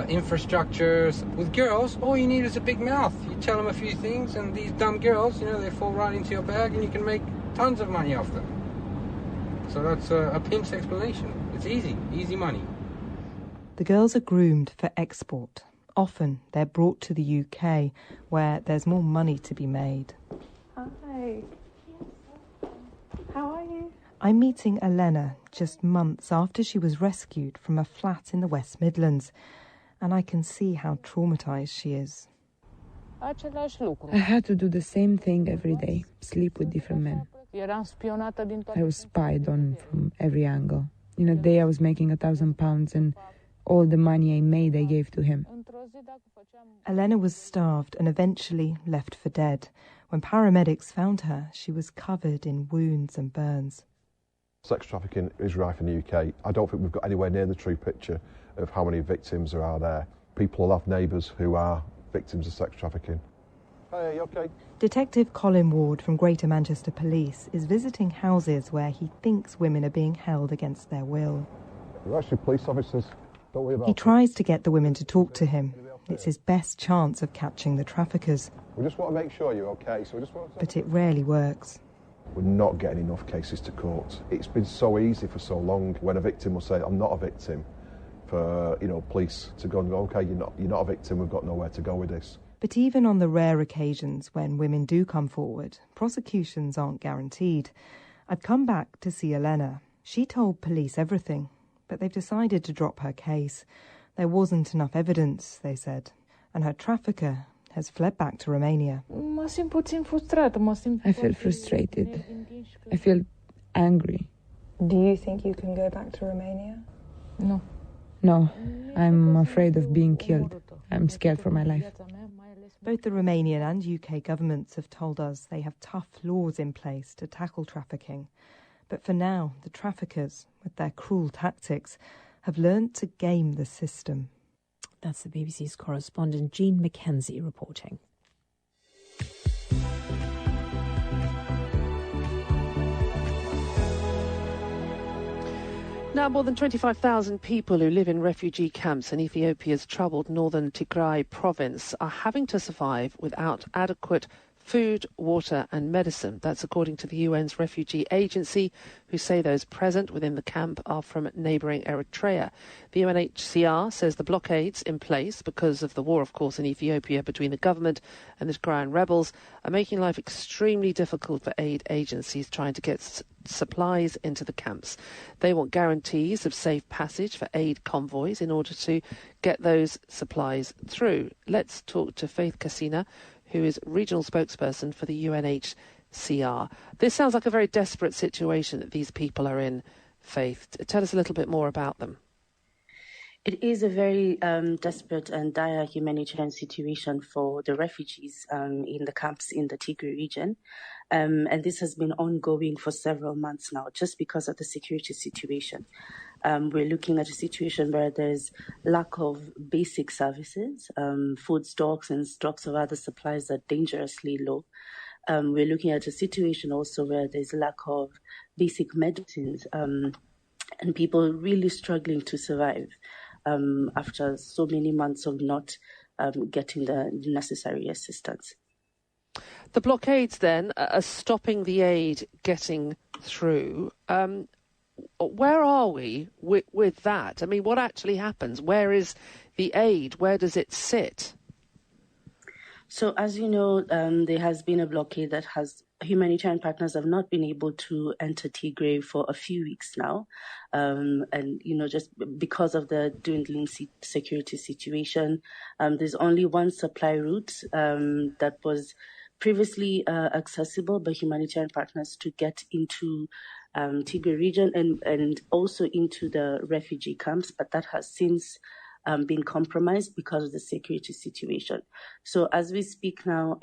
infrastructures. With girls, all you need is a big mouth. You tell them a few things and these dumb girls, they fall right into your bag and you can make tons of money off them. So that's a pimp's explanation. It's easy money. The girls are groomed for export. Often they're brought to the UK where there's more money to be made. Hi. How are you? I'm meeting Elena just months after she was rescued from a flat in the West Midlands, and I can see how traumatised she is. I had to do the same thing every day, sleep with different men. I was spied on from every angle. A day I was making £1,000 and all the money I made I gave to him. Elena was starved and eventually left for dead. When paramedics found her, she was covered in wounds and burns. Sex trafficking is rife in the UK. I don't think we've got anywhere near the true picture of how many victims there are there. People will have neighbours who are victims of sex trafficking. Hey, okay? Detective Colin Ward from Greater Manchester Police is visiting houses where he thinks women are being held against their will. We're actually police officers. Don't worry about it. He tries to get the women to talk to him. It's his best chance of catching the traffickers. We just want to make sure you're okay, so we just want to... But it rarely works. We're not getting enough cases to court. It's been so easy for so long when a victim will say, I'm not a victim, for, police to go and go, OK, you're not a victim, we've got nowhere to go with this. But even on the rare occasions when women do come forward, prosecutions aren't guaranteed. I'd come back to see Elena. She told police everything, but they've decided to drop her case. There wasn't enough evidence, they said, and her trafficker has fled back to Romania. I feel frustrated. I feel angry. Do you think you can go back to Romania? No, I'm afraid of being killed. I'm scared for my life. Both the Romanian and UK governments have told us they have tough laws in place to tackle trafficking. But for now, the traffickers, with their cruel tactics, have learned to game the system. That's the BBC's correspondent Jean Mackenzie reporting. Now, more than 25,000 people who live in refugee camps in Ethiopia's troubled northern Tigray province are having to survive without adequate food, water and medicine. That's according to the UN's refugee agency, who say those present within the camp are from neighbouring Eritrea. The UNHCR says the blockades in place because of the war, of course, in Ethiopia between the government and the Tigrayan rebels are making life extremely difficult for aid agencies trying to get supplies into the camps. They want guarantees of safe passage for aid convoys in order to get those supplies through. Let's talk to Faith Cassina, who is regional spokesperson for the UNHCR. This sounds like a very desperate situation that these people are in, Faith. Tell us a little bit more about them. It is a very desperate and dire humanitarian situation for the refugees in the camps in the Tigray region. And this has been ongoing for several months now, just because of the security situation. We're looking at a situation where there's lack of basic services, food stocks and stocks of other supplies are dangerously low. We're looking at a situation also where there's lack of basic medicines and people really struggling to survive after so many months of not getting the necessary assistance. The blockades then are stopping the aid getting through. Where are we with that? I mean, what actually happens? Where is the aid? Where does it sit? So, as you know, there has been a blockade that humanitarian partners have not been able to enter Tigray for a few weeks now. And, just because of the dwindling security situation, there's only one supply route that was previously accessible by humanitarian partners to get into Tigray region and also into the refugee camps, but that has since been compromised because of the security situation. So as we speak now,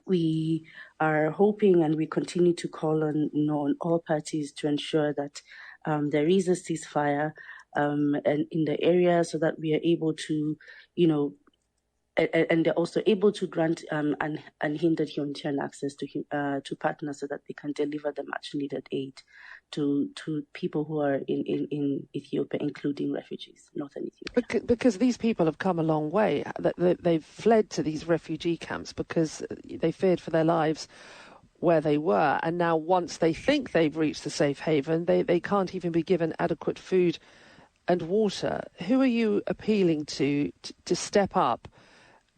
we are hoping and we continue to call on all parties to ensure that there is a ceasefire and in the area so that we are able to, and they're also able to grant unhindered humanitarian access to partners so that they can deliver the much needed aid to people who are in Ethiopia, including refugees, northern Ethiopia. Because these people have come a long way. They've fled to these refugee camps because they feared for their lives where they were. And now once they think they've reached the safe haven, they can't even be given adequate food and water. Who are you appealing to step up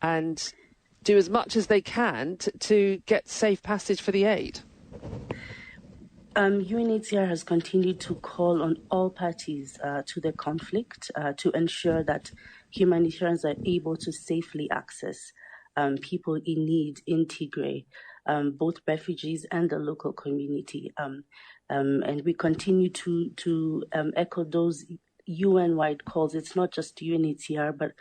and do as much as they can to get safe passage for the aid? UNHCR has continued to call on all parties to the conflict to ensure that humanitarians are able to safely access people in need in Tigray, both refugees and the local community. And we continue to echo those UN-wide calls. It's not just UNHCR, but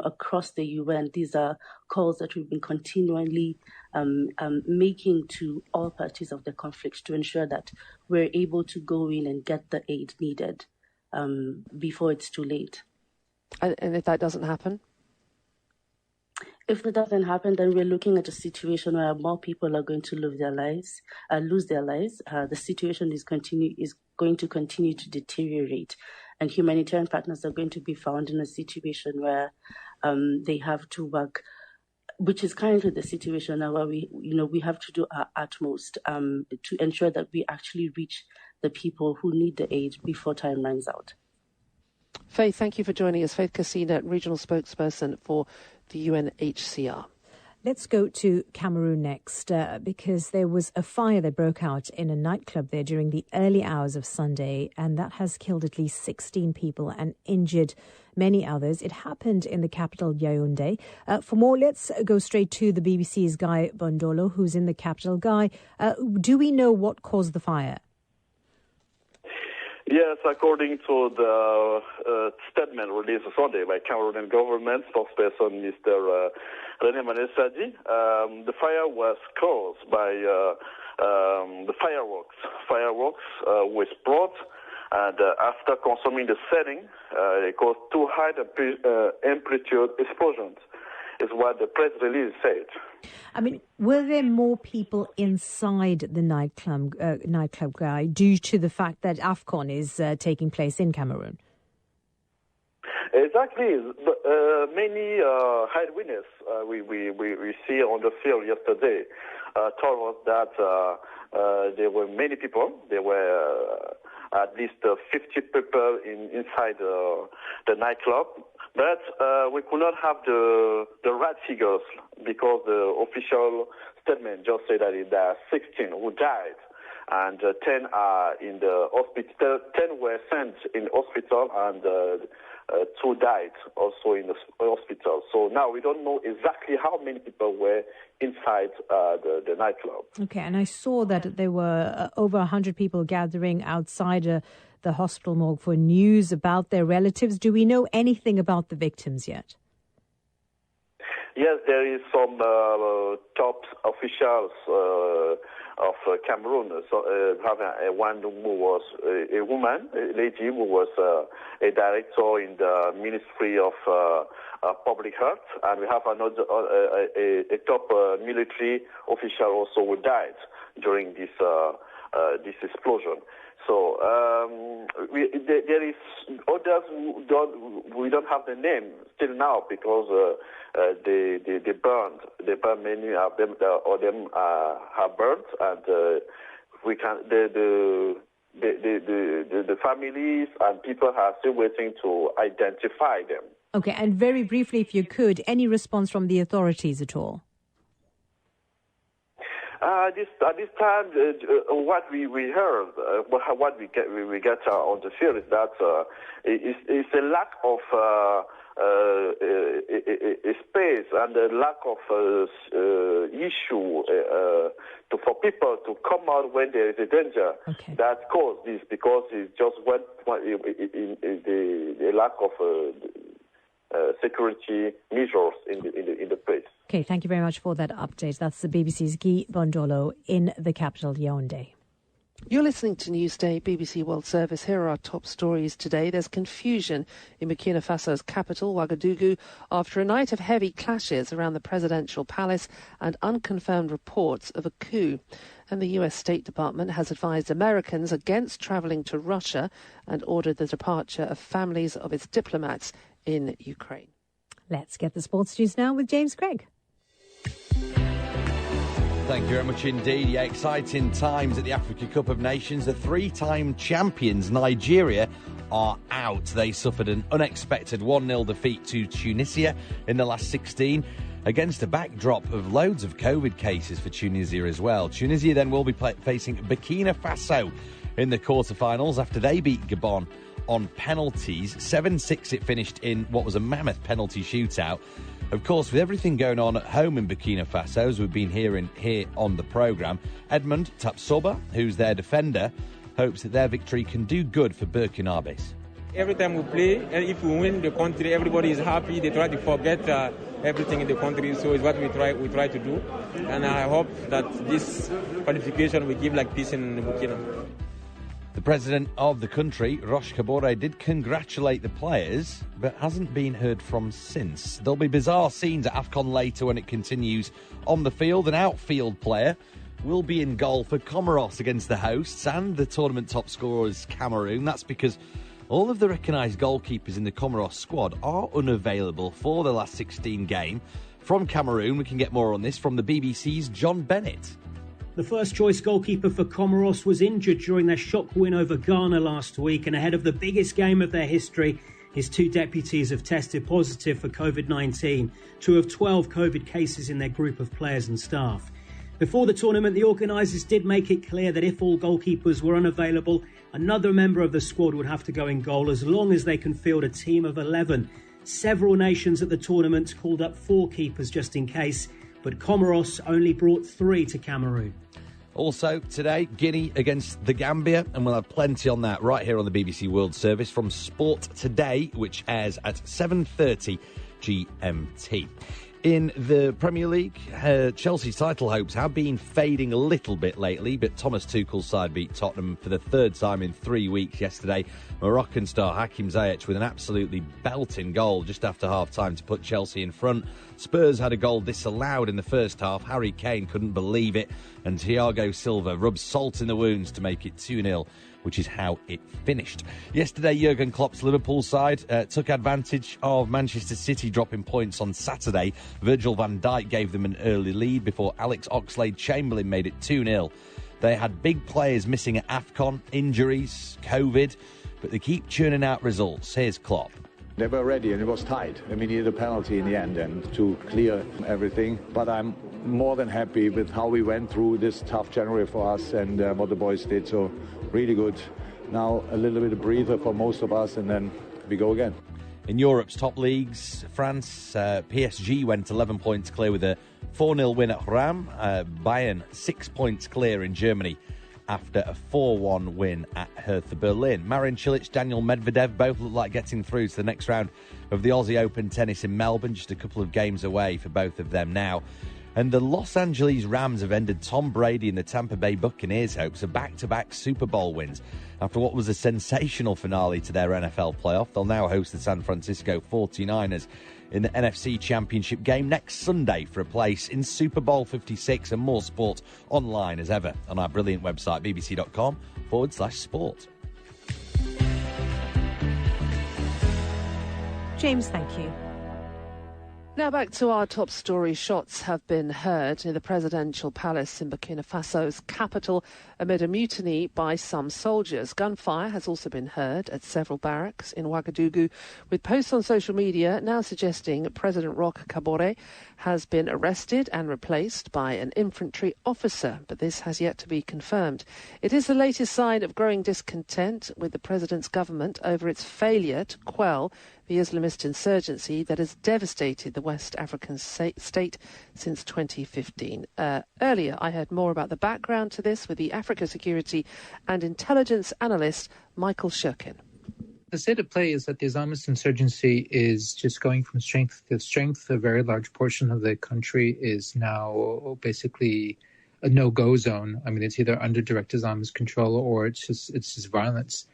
across the UN, these are calls that we've been continually making to all parties of the conflict to ensure that we're able to go in and get the aid needed before it's too late. And if that doesn't happen? If that doesn't happen, then we're looking at a situation where more people are going to lose their lives. The situation is going to continue to deteriorate, and humanitarian partners are going to be found in a situation where they have to work, which is currently the situation now, where we have to do our utmost to ensure that we actually reach the people who need the aid before time runs out. Faith, thank you for joining us. Faith Cassina, regional spokesperson for the UNHCR. Let's go to Cameroon next, because there was a fire that broke out in a nightclub there during the early hours of Sunday, and that has killed at least 16 people and injured many others. It happened in the capital, Yaoundé. For more, let's go straight to the BBC's Guy Bondolo, who's in the capital. Guy, do we know what caused the fire? Yes, according to the statement released Sunday by Cameroonian government spokesperson Mr. Reynold, the fire was caused by the fireworks. Fireworks was brought, and after consuming the setting, it caused too high amplitude explosions, is what the press release said. I mean, were there more people inside the nightclub, Guy, due to the fact that AFCON is taking place in Cameroon? Exactly. Many eyewitnesses we see on the field yesterday told us that there were many people. There were at least 50 people inside the nightclub. But we could not have the right figures because the official statement just said that there are 16 who died and 10 are in the hospital. 10 were sent in hospital and 2 died also in the hospital. So now we don't know exactly how many people were inside the nightclub. Okay, and I saw that there were over 100 people gathering outside the hospital morgue for news about their relatives. Do we know anything about the victims yet? Yes, there is some top officials of Cameroon. So having one who was a woman, a lady who was a director in the Ministry of Public Health, and we have another a top military official also who died during this explosion. So there is others we don't have the name still now because they burned. They burned many of them. Or them have burned, and we can the families and people are still waiting to identify them. Okay, and very briefly, if you could, any response from the authorities at all? At this time, what we heard, what we get on the field is that it's a lack of a space and a lack of issue for people to come out when there is a danger that caused this, because it's just the lack of security measures in the place. Okay, thank you very much for that update. That's the BBC's Guy Bondolo in the capital, Yaoundé. You're listening to Newsday, BBC World Service. Here are our top stories today. There's confusion in Burkina Faso's capital, Ouagadougou, after a night of heavy clashes around the presidential palace and unconfirmed reports of a coup. And the US State Department has advised Americans against travelling to Russia and ordered the departure of families of its diplomats in Ukraine. Let's get the sports news now with James Craig. Thank you very much indeed. Yeah, exciting times at the Africa Cup of Nations. The 3-time champions, Nigeria, are out. They suffered an unexpected 1-0 defeat to Tunisia in the last 16 against a backdrop of loads of COVID cases for Tunisia as well. Tunisia then will be facing Burkina Faso in the quarterfinals after they beat Gabon on penalties. 7-6 it finished in what was a mammoth penalty shootout. Of course, with everything going on at home in Burkina Faso, as we've been hearing here on the programme, Edmond Tapsoba, who's their defender, hopes that their victory can do good for Burkinabés. Every time we play, and if we win the country, everybody is happy. They try to forget everything in the country, so it's what we try to do. And I hope that this qualification will give like peace in Burkina. The president of the country, Roch Kabore, did congratulate the players, but hasn't been heard from since. There'll be bizarre scenes at AFCON later when it continues on the field. An outfield player will be in goal for Comoros against the hosts and the tournament top scorers, Cameroon. That's because all of the recognised goalkeepers in the Comoros squad are unavailable for the last 16 game. From Cameroon, we can get more on this from the BBC's John Bennett. The first-choice goalkeeper for Comoros was injured during their shock win over Ghana last week, and ahead of the biggest game of their history, his 2 deputies have tested positive for COVID-19, 2 of 12 COVID cases in their group of players and staff. Before the tournament, the organisers did make it clear that if all goalkeepers were unavailable, another member of the squad would have to go in goal as long as they can field a team of 11. Several nations at the tournament called up 4 keepers just in case, but Comoros only brought 3 to Cameroon. Also today, Guinea against the Gambia, and we'll have plenty on that right here on the BBC World Service from Sport Today, which airs at 7:30 GMT. In the Premier League, Chelsea's title hopes have been fading a little bit lately, but Thomas Tuchel's side beat Tottenham for the 3rd time in 3 weeks yesterday. Moroccan star Hakim Ziyech with an absolutely belting goal just after half-time to put Chelsea in front. Spurs had a goal disallowed in the first half. Harry Kane couldn't believe it, and Thiago Silva rubbed salt in the wounds to make it 2-0 which is how it finished. Yesterday, Jurgen Klopp's Liverpool side took advantage of Manchester City dropping points on Saturday. Virgil van Dijk gave them an early lead before Alex Oxlade-Chamberlain made it 2-0. They had big players missing at AFCON, injuries, COVID, but they keep churning out results. Here's Klopp. They were ready and it was tight. And we needed a penalty in the end and to clear everything. But I'm more than happy with how we went through this tough January for us and what the boys did. So really good. Now a little bit of breather for most of us and then we go again. In Europe's top leagues, France, PSG went 11 points clear with a 4-0 win at Ram. Bayern 6 points clear in Germany after a 4-1 win at Hertha Berlin. Marin Cilic, Daniel Medvedev both look like getting through to the next round of the Aussie Open tennis in Melbourne, just a couple of games away for both of them now. And the Los Angeles Rams have ended Tom Brady and the Tampa Bay Buccaneers' hopes of back-to-back Super Bowl wins. After what was a sensational finale to their NFL playoff, they'll now host the San Francisco 49ers in the NFC Championship game next Sunday for a place in Super Bowl 56, and more sport online as ever on our brilliant website, bbc.com/sport. James, thank you. Now back to our top story. Shots have been heard in the presidential palace in Burkina Faso's capital amid a mutiny by some soldiers. Gunfire has also been heard at several barracks in Ouagadougou, with posts on social media now suggesting President Roch Kabore has been arrested and replaced by an infantry officer, but this has yet to be confirmed. It is the latest sign of growing discontent with the president's government over its failure to quell the Islamist insurgency that has devastated the West African state since 2015. Earlier, I heard more about the background to this with the Africa security and intelligence analyst Michael Shirkin. The state of play is that the Islamist insurgency is just going from strength to strength. A very large portion of the country is now basically a no-go zone. I mean, it's either under direct Islamist control or it's just violence.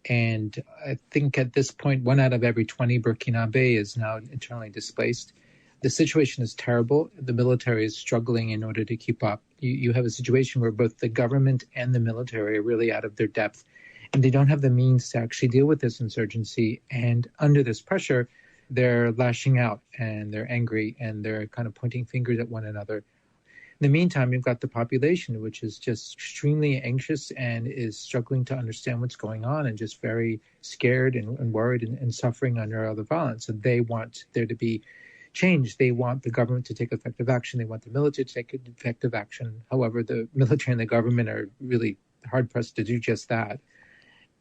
And I think at this point, 1 out of every 20 Burkinabe is now internally displaced. The situation is terrible. The military is struggling in order to keep up. You have a situation where both the government and the military are really out of their depth, and they don't have the means to actually deal with this insurgency. And under this pressure, they're lashing out and they're angry and they're kind of pointing fingers at one another. In the meantime, you've got the population, which is just extremely anxious and is struggling to understand what's going on and just very scared and worried and suffering under all the violence. And they want there to be change. They want the government to take effective action. They want the military to take effective action. However, the military and the government are really hard-pressed to do just that.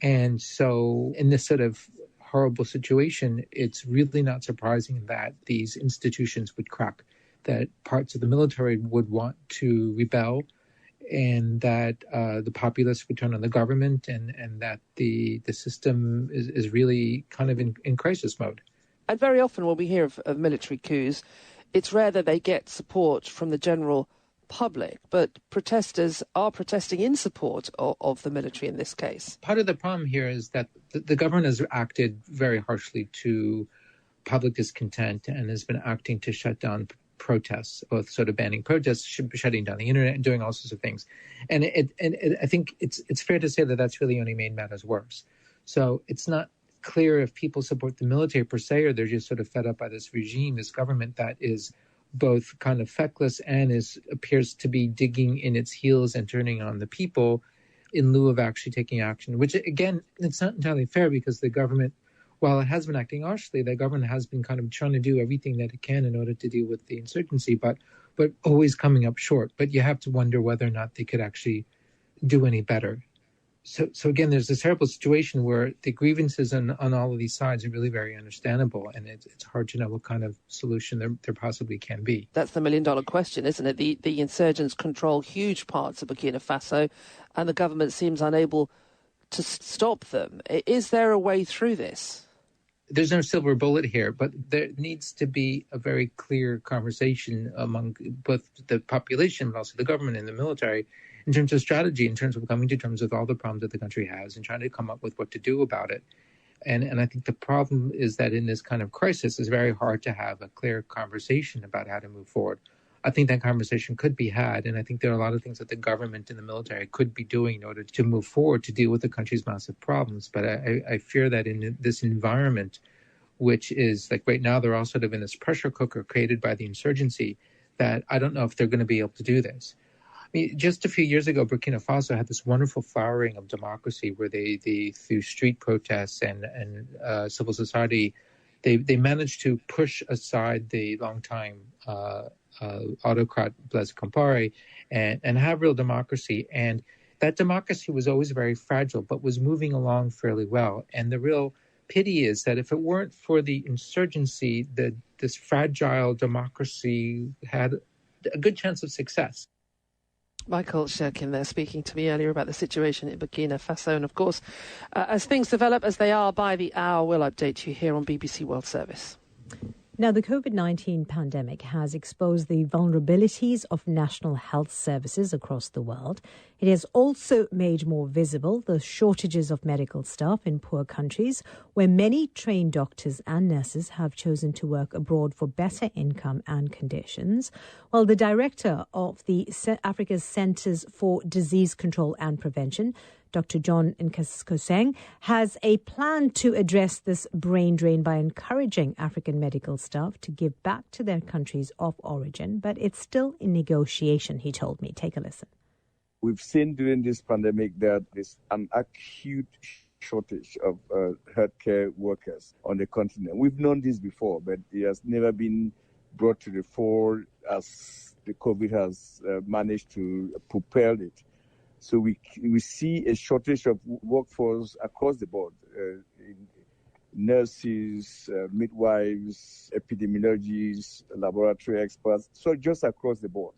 And so in this sort of horrible situation, it's really not surprising that these institutions would crack, that parts of the military would want to rebel, and that the populace would turn on the government, and that the system is really kind of in crisis mode. And very often when we hear of military coups, it's rare that they get support from the general public, but protesters are protesting in support of the military in this case. Part of the problem here is that the government has acted very harshly to public discontent and has been acting to shut down protests, both sort of banning protests, shutting down the internet, and doing all sorts of things. And I think it's fair to say that that's really only made matters worse. So it's not clear if people support the military per se, or they're just sort of fed up by this regime, this government that is both kind of feckless and appears to be digging in its heels and turning on the people in lieu of actually taking action, which again, it's not entirely fair, because the government, while it has been acting harshly, the government has been kind of trying to do everything that it can in order to deal with the insurgency, but always coming up short. But you have to wonder whether or not they could actually do any better. So again, there's this terrible situation where the grievances on all of these sides are really very understandable, and it's hard to know what kind of solution there possibly can be. That's the million-dollar question, isn't it? The insurgents control huge parts of Burkina Faso, and the government seems unable to stop them. Is there a way through this? There's no silver bullet here, but there needs to be a very clear conversation among both the population, but also the government and the military, in terms of strategy, in terms of coming to terms with all the problems that the country has and trying to come up with what to do about it. And I think the problem is that in this kind of crisis, it's very hard to have a clear conversation about how to move forward. I think that conversation could be had. And I think there are a lot of things that the government and the military could be doing in order to move forward to deal with the country's massive problems. But I fear that in this environment, which is like right now, they're all sort of in this pressure cooker created by the insurgency, that I don't know if they're going to be able to do this. I mean, just a few years ago, Burkina Faso had this wonderful flowering of democracy where they through street protests and civil society, they managed to push aside the longtime autocrat Blaise Compaoré and have real democracy. And that democracy was always very fragile, but was moving along fairly well. And the real pity is that if it weren't for the insurgency, this fragile democracy had a good chance of success. Michael Shirkin there speaking to me earlier about the situation in Burkina Faso. And of course, as things develop, as they are by the hour, we'll update you here on BBC World Service. Now, the COVID-19 pandemic has exposed the vulnerabilities of national health services across the world. It has also made more visible the shortages of medical staff in poor countries, where many trained doctors and nurses have chosen to work abroad for better income and conditions. While the director of the Africa's Centres for Disease Control and Prevention, Dr. John Nkoseng, has a plan to address this brain drain by encouraging African medical staff to give back to their countries of origin, but it's still in negotiation, he told me. Take a listen. We've seen during this pandemic that there's an acute shortage of healthcare workers on the continent. We've known this before, but it has never been brought to the fore as the COVID has managed to propel it. So we see a shortage of workforce across the board, nurses, midwives, epidemiologists, laboratory experts, so just across the board.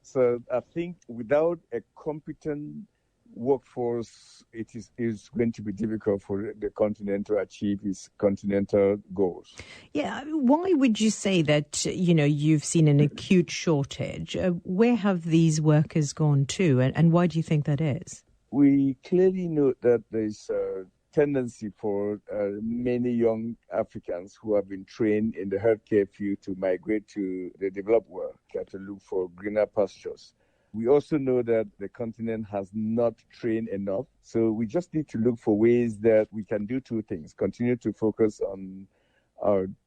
So I think without a competent workforce, it is going to be difficult for the continent to achieve its continental goals. Yeah, why would you say that, you've seen an acute shortage? Where have these workers gone to, and why do you think that is? We clearly know that there's a tendency for many young Africans who have been trained in the healthcare field to migrate to the developed world, to look for greener pastures. We also know that the continent has not trained enough. So we just need to look for ways that we can do two things. Continue to focus on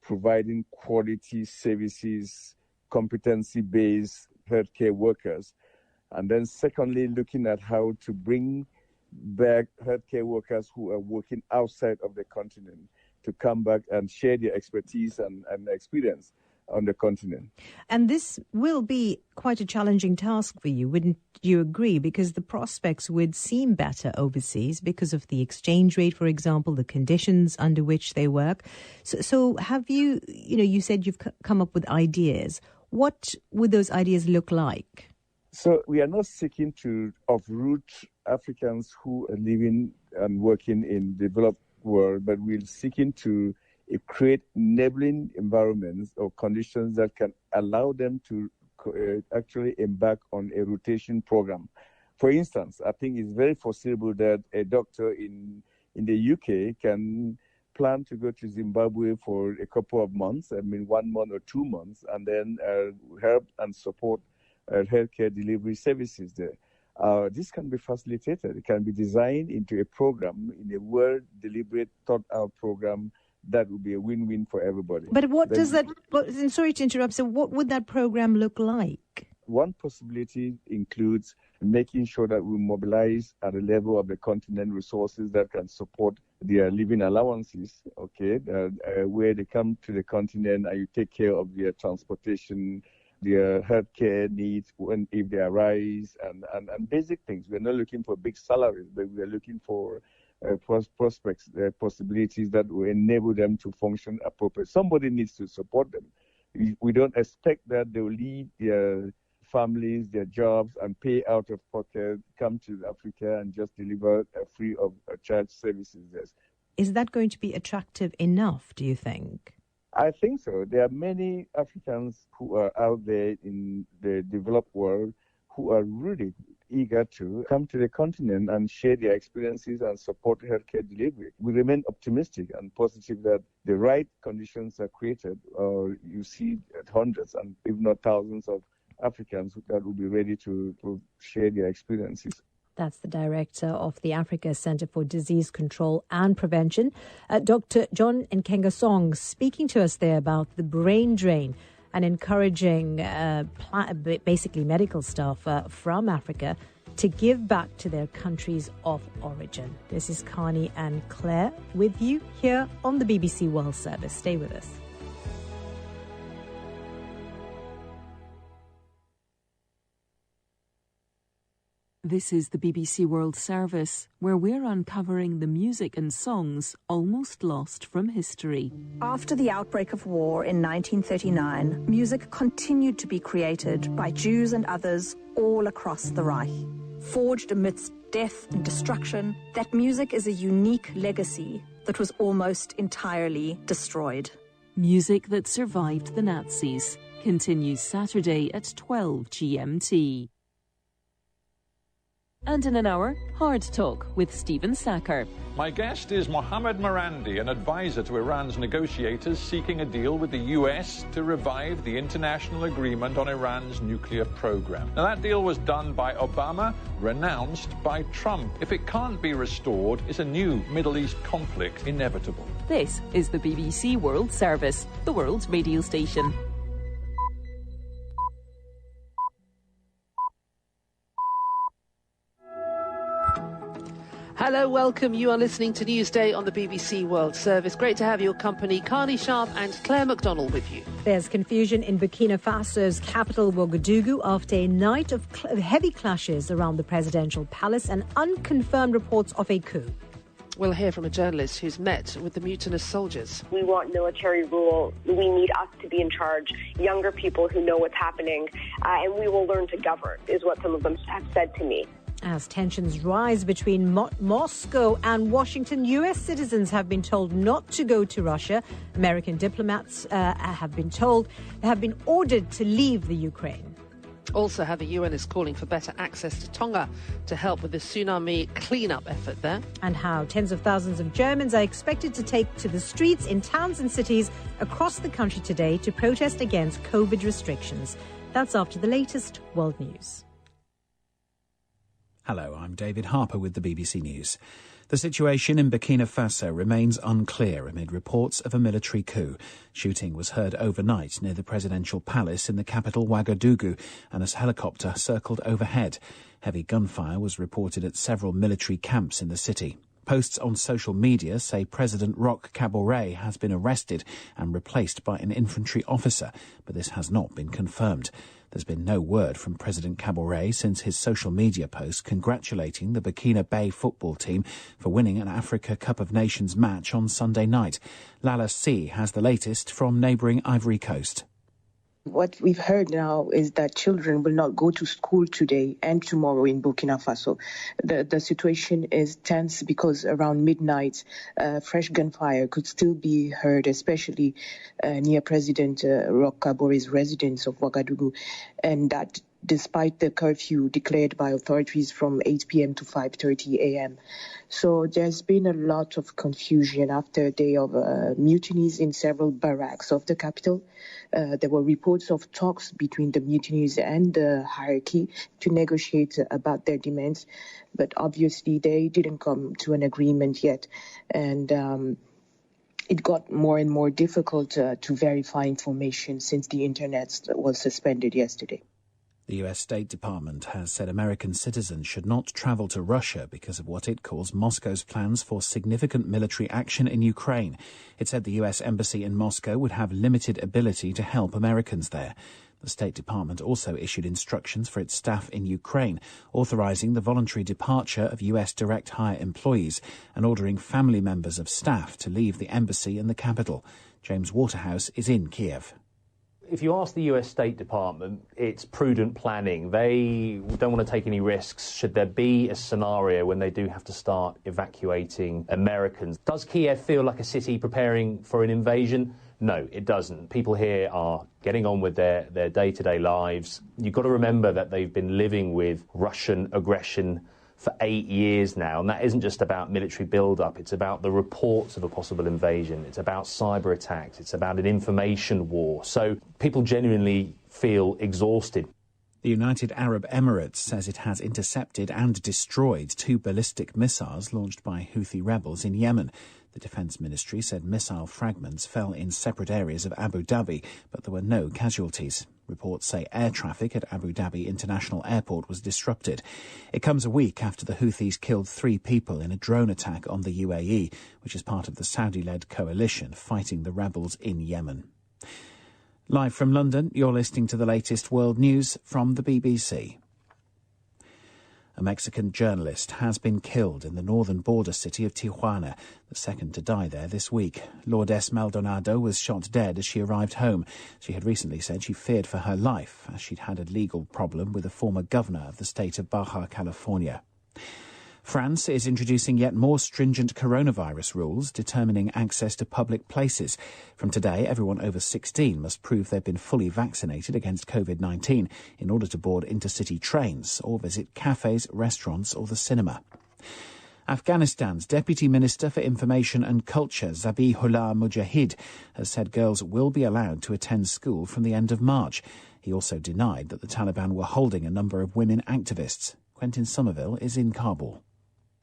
providing quality services, competency-based healthcare workers. And then secondly, looking at how to bring back healthcare workers who are working outside of the continent to come back and share their expertise and experience on the continent. And this will be quite a challenging task for you, wouldn't you agree? Because the prospects would seem better overseas because of the exchange rate, for example, the conditions under which they work. So have you said you've come up with ideas. What would those ideas look like? So we are not seeking to uproot Africans who are living and working in the developed world, but we're seeking to create enabling environments or conditions that can allow them to actually embark on a rotation program. For instance, I think it's very foreseeable that a doctor in the UK can plan to go to Zimbabwe for a couple of months, 1 month or 2 months, and then help and support healthcare delivery services there. This can be facilitated. It can be designed into a program, in a well-deliberate, thought-out program that would be a win-win for everybody. But sorry to interrupt, so what would that program look like? One possibility includes making sure that we mobilize at the level of the continent resources that can support their living allowances, where they come to the continent and you take care of their transportation, their healthcare needs if they arise, and basic things. We're not looking for big salaries, but we are looking for prospects, possibilities that will enable them to function appropriately. Somebody needs to support them. We don't expect that they will leave their families, their jobs, and pay out of pocket, come to Africa and just deliver free of charge services. Is that going to be attractive enough, do you think? I think so. There are many Africans who are out there in the developed world who are really eager to come to the continent and share their experiences and support healthcare delivery. We remain optimistic and positive that the right conditions are created. You see hundreds and if not thousands of Africans that will be ready to share their experiences. That's the director of the Africa Centre for Disease Control and Prevention, Dr. John Nkengasong, speaking to us there about the brain drain and encouraging basically medical staff from Africa to give back to their countries of origin. This is Connie and Claire with you here on the BBC World Service. Stay with us. This is the BBC World Service, where we're uncovering the music and songs almost lost from history. After the outbreak of war in 1939, music continued to be created by Jews and others all across the Reich. Forged amidst death and destruction, that music is a unique legacy that was almost entirely destroyed. Music that survived the Nazis continues Saturday at 12 GMT. And in an hour, Hard Talk with Stephen Sacker. My guest is Mohammad Marandi, an advisor to Iran's negotiators seeking a deal with the US to revive the international agreement on Iran's nuclear program. Now, that deal was done by Obama, renounced by Trump. If it can't be restored, is a new Middle East conflict inevitable? This is the BBC World Service, the world's radio station. Hello, welcome. You are listening to Newsday on the BBC World Service. Great to have your company. Carney Sharp and Claire McDonald with you. There's confusion in Burkina Faso's capital, Ouagadougou, after a night of heavy clashes around the presidential palace and unconfirmed reports of a coup. We'll hear from a journalist who's met with the mutinous soldiers. We want military rule. We need us to be in charge, younger people who know what's happening, and we will learn to govern, is what some of them have said to me. As tensions rise between Moscow and Washington, U.S. citizens have been told not to go to Russia. American diplomats have been ordered to leave the Ukraine. Also, how the UN is calling for better access to Tonga to help with the tsunami cleanup effort there. And how tens of thousands of Germans are expected to take to the streets in towns and cities across the country today to protest against COVID restrictions. That's after the latest world news. Hello, I'm David Harper with the BBC News. The situation in Burkina Faso remains unclear amid reports of a military coup. Shooting was heard overnight near the presidential palace in the capital Ouagadougou, and a helicopter circled overhead. Heavy gunfire was reported at several military camps in the city. Posts on social media say President Roch Kabore has been arrested and replaced by an infantry officer, but this has not been confirmed. There's been no word from President Kabore since his social media post congratulating the Burkina Bay football team for winning an Africa Cup of Nations match on Sunday night. Lala C has the latest from neighbouring Ivory Coast. What we've heard now is that children will not go to school today and tomorrow in Burkina Faso. The situation is tense because around midnight, fresh gunfire could still be heard, especially near President Roch Kabore's residence of Ouagadougou, and that despite the curfew declared by authorities from 8 p.m. to 5:30 a.m. So there's been a lot of confusion after a day of mutinies in several barracks of the capital. There were reports of talks between the mutineers and the hierarchy to negotiate about their demands, but obviously they didn't come to an agreement yet. And it got more and more difficult to verify information since the internet was suspended yesterday. The US State Department has said American citizens should not travel to Russia because of what it calls Moscow's plans for significant military action in Ukraine. It said the US Embassy in Moscow would have limited ability to help Americans there. The State Department also issued instructions for its staff in Ukraine, authorizing the voluntary departure of US direct hire employees and ordering family members of staff to leave the embassy in the capital. James Waterhouse is in Kiev. If you ask the US State Department, it's prudent planning. They don't want to take any risks should there be a scenario when they do have to start evacuating Americans. Does Kiev feel like a city preparing for an invasion? No, it doesn't. People here are getting on with their day-to-day lives. You've got to remember that they've been living with Russian aggression for 8 years now, and that isn't just about military build-up, it's about the reports of a possible invasion, it's about cyber attacks, it's about an information war. So people genuinely feel exhausted. The United Arab Emirates says it has intercepted and destroyed 2 ballistic missiles launched by Houthi rebels in Yemen. The Defence Ministry said missile fragments fell in separate areas of Abu Dhabi, but there were no casualties. Reports say air traffic at Abu Dhabi International Airport was disrupted. It comes a week after the Houthis killed 3 people in a drone attack on the UAE, which is part of the Saudi-led coalition fighting the rebels in Yemen. Live from London, you're listening to the latest world news from the BBC. A Mexican journalist has been killed in the northern border city of Tijuana, the second to die there this week. Lourdes Maldonado was shot dead as she arrived home. She had recently said she feared for her life, as she'd had a legal problem with a former governor of the state of Baja California. France is introducing yet more stringent coronavirus rules determining access to public places. From today, everyone over 16 must prove they've been fully vaccinated against COVID-19 in order to board intercity trains or visit cafes, restaurants or the cinema. Afghanistan's Deputy Minister for Information and Culture, Zabihullah Mujahid, has said girls will be allowed to attend school from the end of March. He also denied that the Taliban were holding a number of women activists. Quentin Somerville is in Kabul.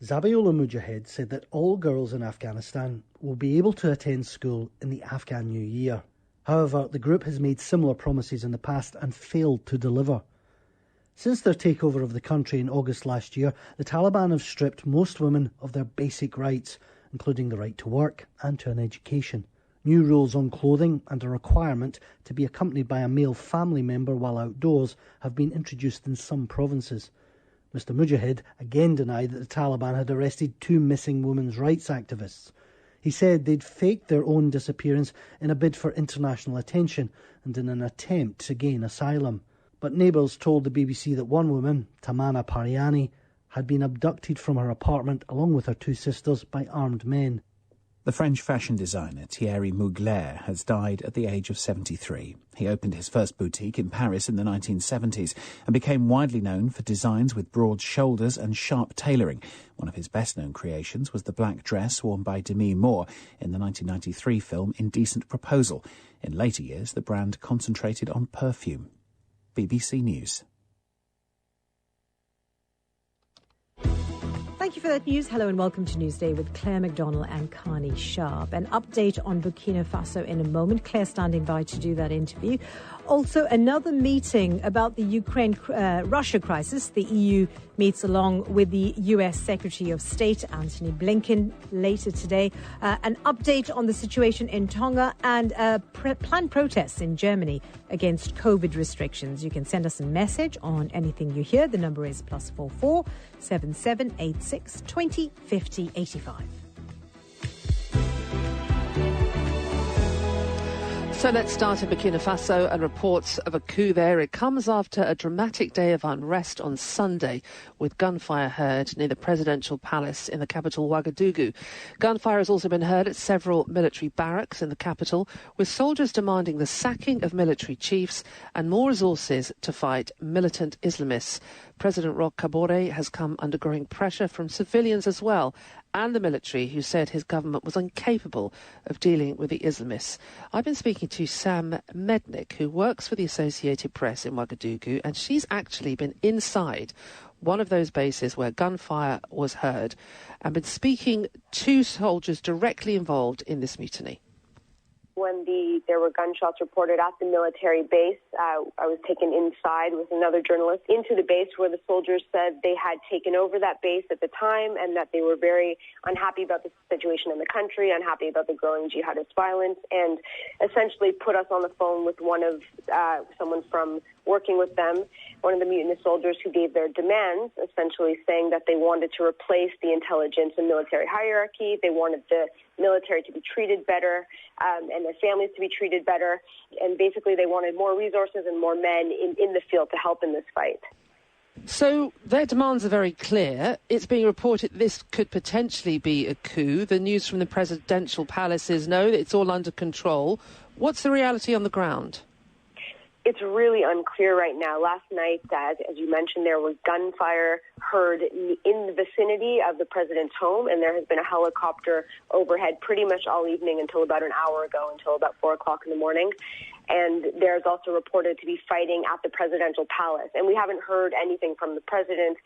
Zabihullah Mujahid said that all girls in Afghanistan will be able to attend school in the Afghan New Year. However, the group has made similar promises in the past and failed to deliver. Since their takeover of the country in August last year, the Taliban have stripped most women of their basic rights, including the right to work and to an education. New rules on clothing and a requirement to be accompanied by a male family member while outdoors have been introduced in some provinces. Mr Mujahid again denied that the Taliban had arrested 2 missing women's rights activists. He said they'd faked their own disappearance in a bid for international attention and in an attempt to gain asylum. But neighbours told the BBC that one woman, Tamana Pariani, had been abducted from her apartment along with her 2 sisters by armed men. The French fashion designer Thierry Mugler has died at the age of 73. He opened his first boutique in Paris in the 1970s and became widely known for designs with broad shoulders and sharp tailoring. One of his best-known creations was the black dress worn by Demi Moore in the 1993 film Indecent Proposal. In later years, the brand concentrated on perfume. BBC News. Thank you for that news. Hello and welcome to Newsday with Claire McDonnell and Carney Sharp. An update on Burkina Faso in a moment. Claire standing by to do that interview. Also, another meeting about the Ukraine-Russia crisis. The EU meets along with the US Secretary of State, Antony Blinken, later today. An update on the situation in Tonga and planned protests in Germany against COVID restrictions. You can send us a message on anything you hear. The number is +44 7786 20 50 85. So let's start in Burkina Faso and reports of a coup there. It comes after a dramatic day of unrest on Sunday with gunfire heard near the presidential palace in the capital Ouagadougou. Gunfire has also been heard at several military barracks in the capital, with soldiers demanding the sacking of military chiefs and more resources to fight militant Islamists. President Roch Kabore has come under growing pressure from civilians as well, and the military, who said his government was incapable of dealing with the Islamists. I've been speaking to Sam Mednick, who works for the Associated Press in Ouagadougou, and she's actually been inside one of those bases where gunfire was heard and been speaking to soldiers directly involved in this mutiny. When there were gunshots reported at the military base, I was taken inside with another journalist into the base where the soldiers said they had taken over that base at the time and that they were very unhappy about the situation in the country, unhappy about the growing jihadist violence, and essentially put us on the phone with someone from working with them, one of the mutinous soldiers who gave their demands, essentially saying that they wanted to replace the intelligence and military hierarchy. They wanted the military to be treated better and their families to be treated better. And basically they wanted more resources and more men in the field to help in this fight. So their demands are very clear. It's being reported this could potentially be a coup. The news from the presidential palace is no, it's all under control. What's the reality on the ground? It's really unclear right now. Last night, as you mentioned, there was gunfire heard in the vicinity of the president's home, and there has been a helicopter overhead pretty much all evening until about an hour ago, until about 4 o'clock in the morning. and there's also reported to be fighting at the presidential palace. And we haven't heard anything from the president.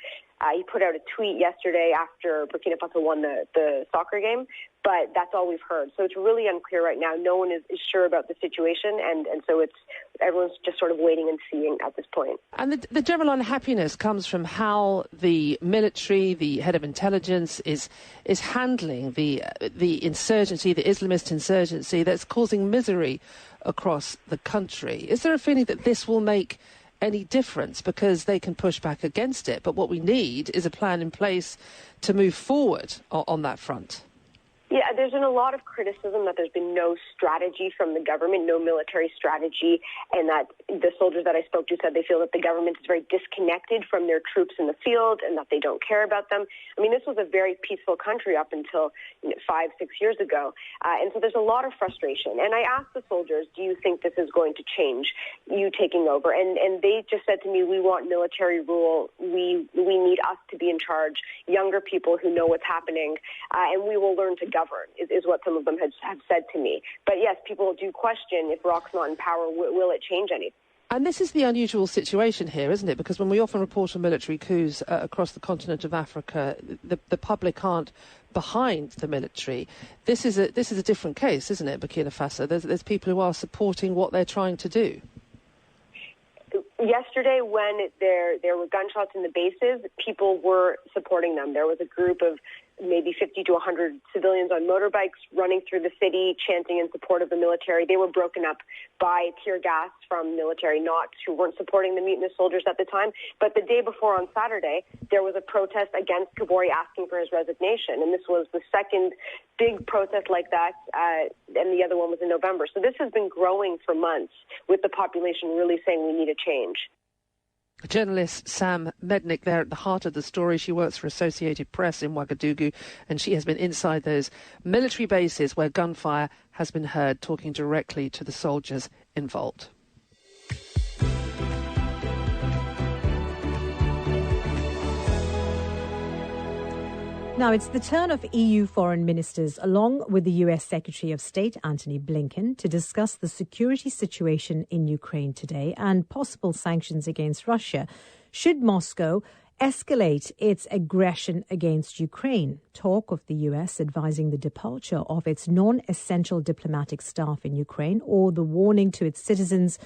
He put out a tweet yesterday after Burkina Faso won the soccer game, but that's all we've heard. So it's really unclear right now. No one is sure about the situation, and so everyone's just sort of waiting and seeing at this point. And the general unhappiness comes from how the military, the head of intelligence, is handling the insurgency, the Islamist insurgency that's causing misery across the country. Is there a feeling that this will make any difference, because they can push back against it? But what we need is a plan in place to move forward on that front. Yeah, there's been a lot of criticism that there's been no strategy from the government, no military strategy, and that the soldiers that I spoke to said they feel that the government is very disconnected from their troops in the field and that they don't care about them. I mean, this was a very peaceful country up until 5-6 years ago, and so there's a lot of frustration. And I asked the soldiers, do you think this is going to change, you taking over? And they just said to me, we want military rule. We need us to be in charge, younger people who know what's happening, and we will learn to govern. Is what some of them have said to me. But yes, people do question if Rock's not in power, will it change anything? And this is the unusual situation here, isn't it? Because when we often report on military coups across the continent of Africa, the public aren't behind the military. This is a different case, isn't it, Burkina Faso? There's people who are supporting what they're trying to do. Yesterday, when there were gunshots in the bases, people were supporting them. There was a group of maybe 50 to 100 civilians on motorbikes running through the city, chanting in support of the military. They were broken up by tear gas from military knots who weren't supporting the mutinous soldiers at the time. But the day before, on Saturday, there was a protest against Kabore asking for his resignation. And this was the second big protest like that, and the other one was in November. So this has been growing for months, with the population really saying we need a change. Journalist Sam Mednick there at the heart of the story. She works for Associated Press in Ouagadougou, and she has been inside those military bases where gunfire has been heard, talking directly to the soldiers involved. Now, it's the turn of EU foreign ministers, along with the US Secretary of State Antony Blinken, to discuss the security situation in Ukraine today and possible sanctions against Russia should Moscow escalate its aggression against Ukraine. Talk of the US advising the departure of its non-essential diplomatic staff in Ukraine, or the warning to its citizens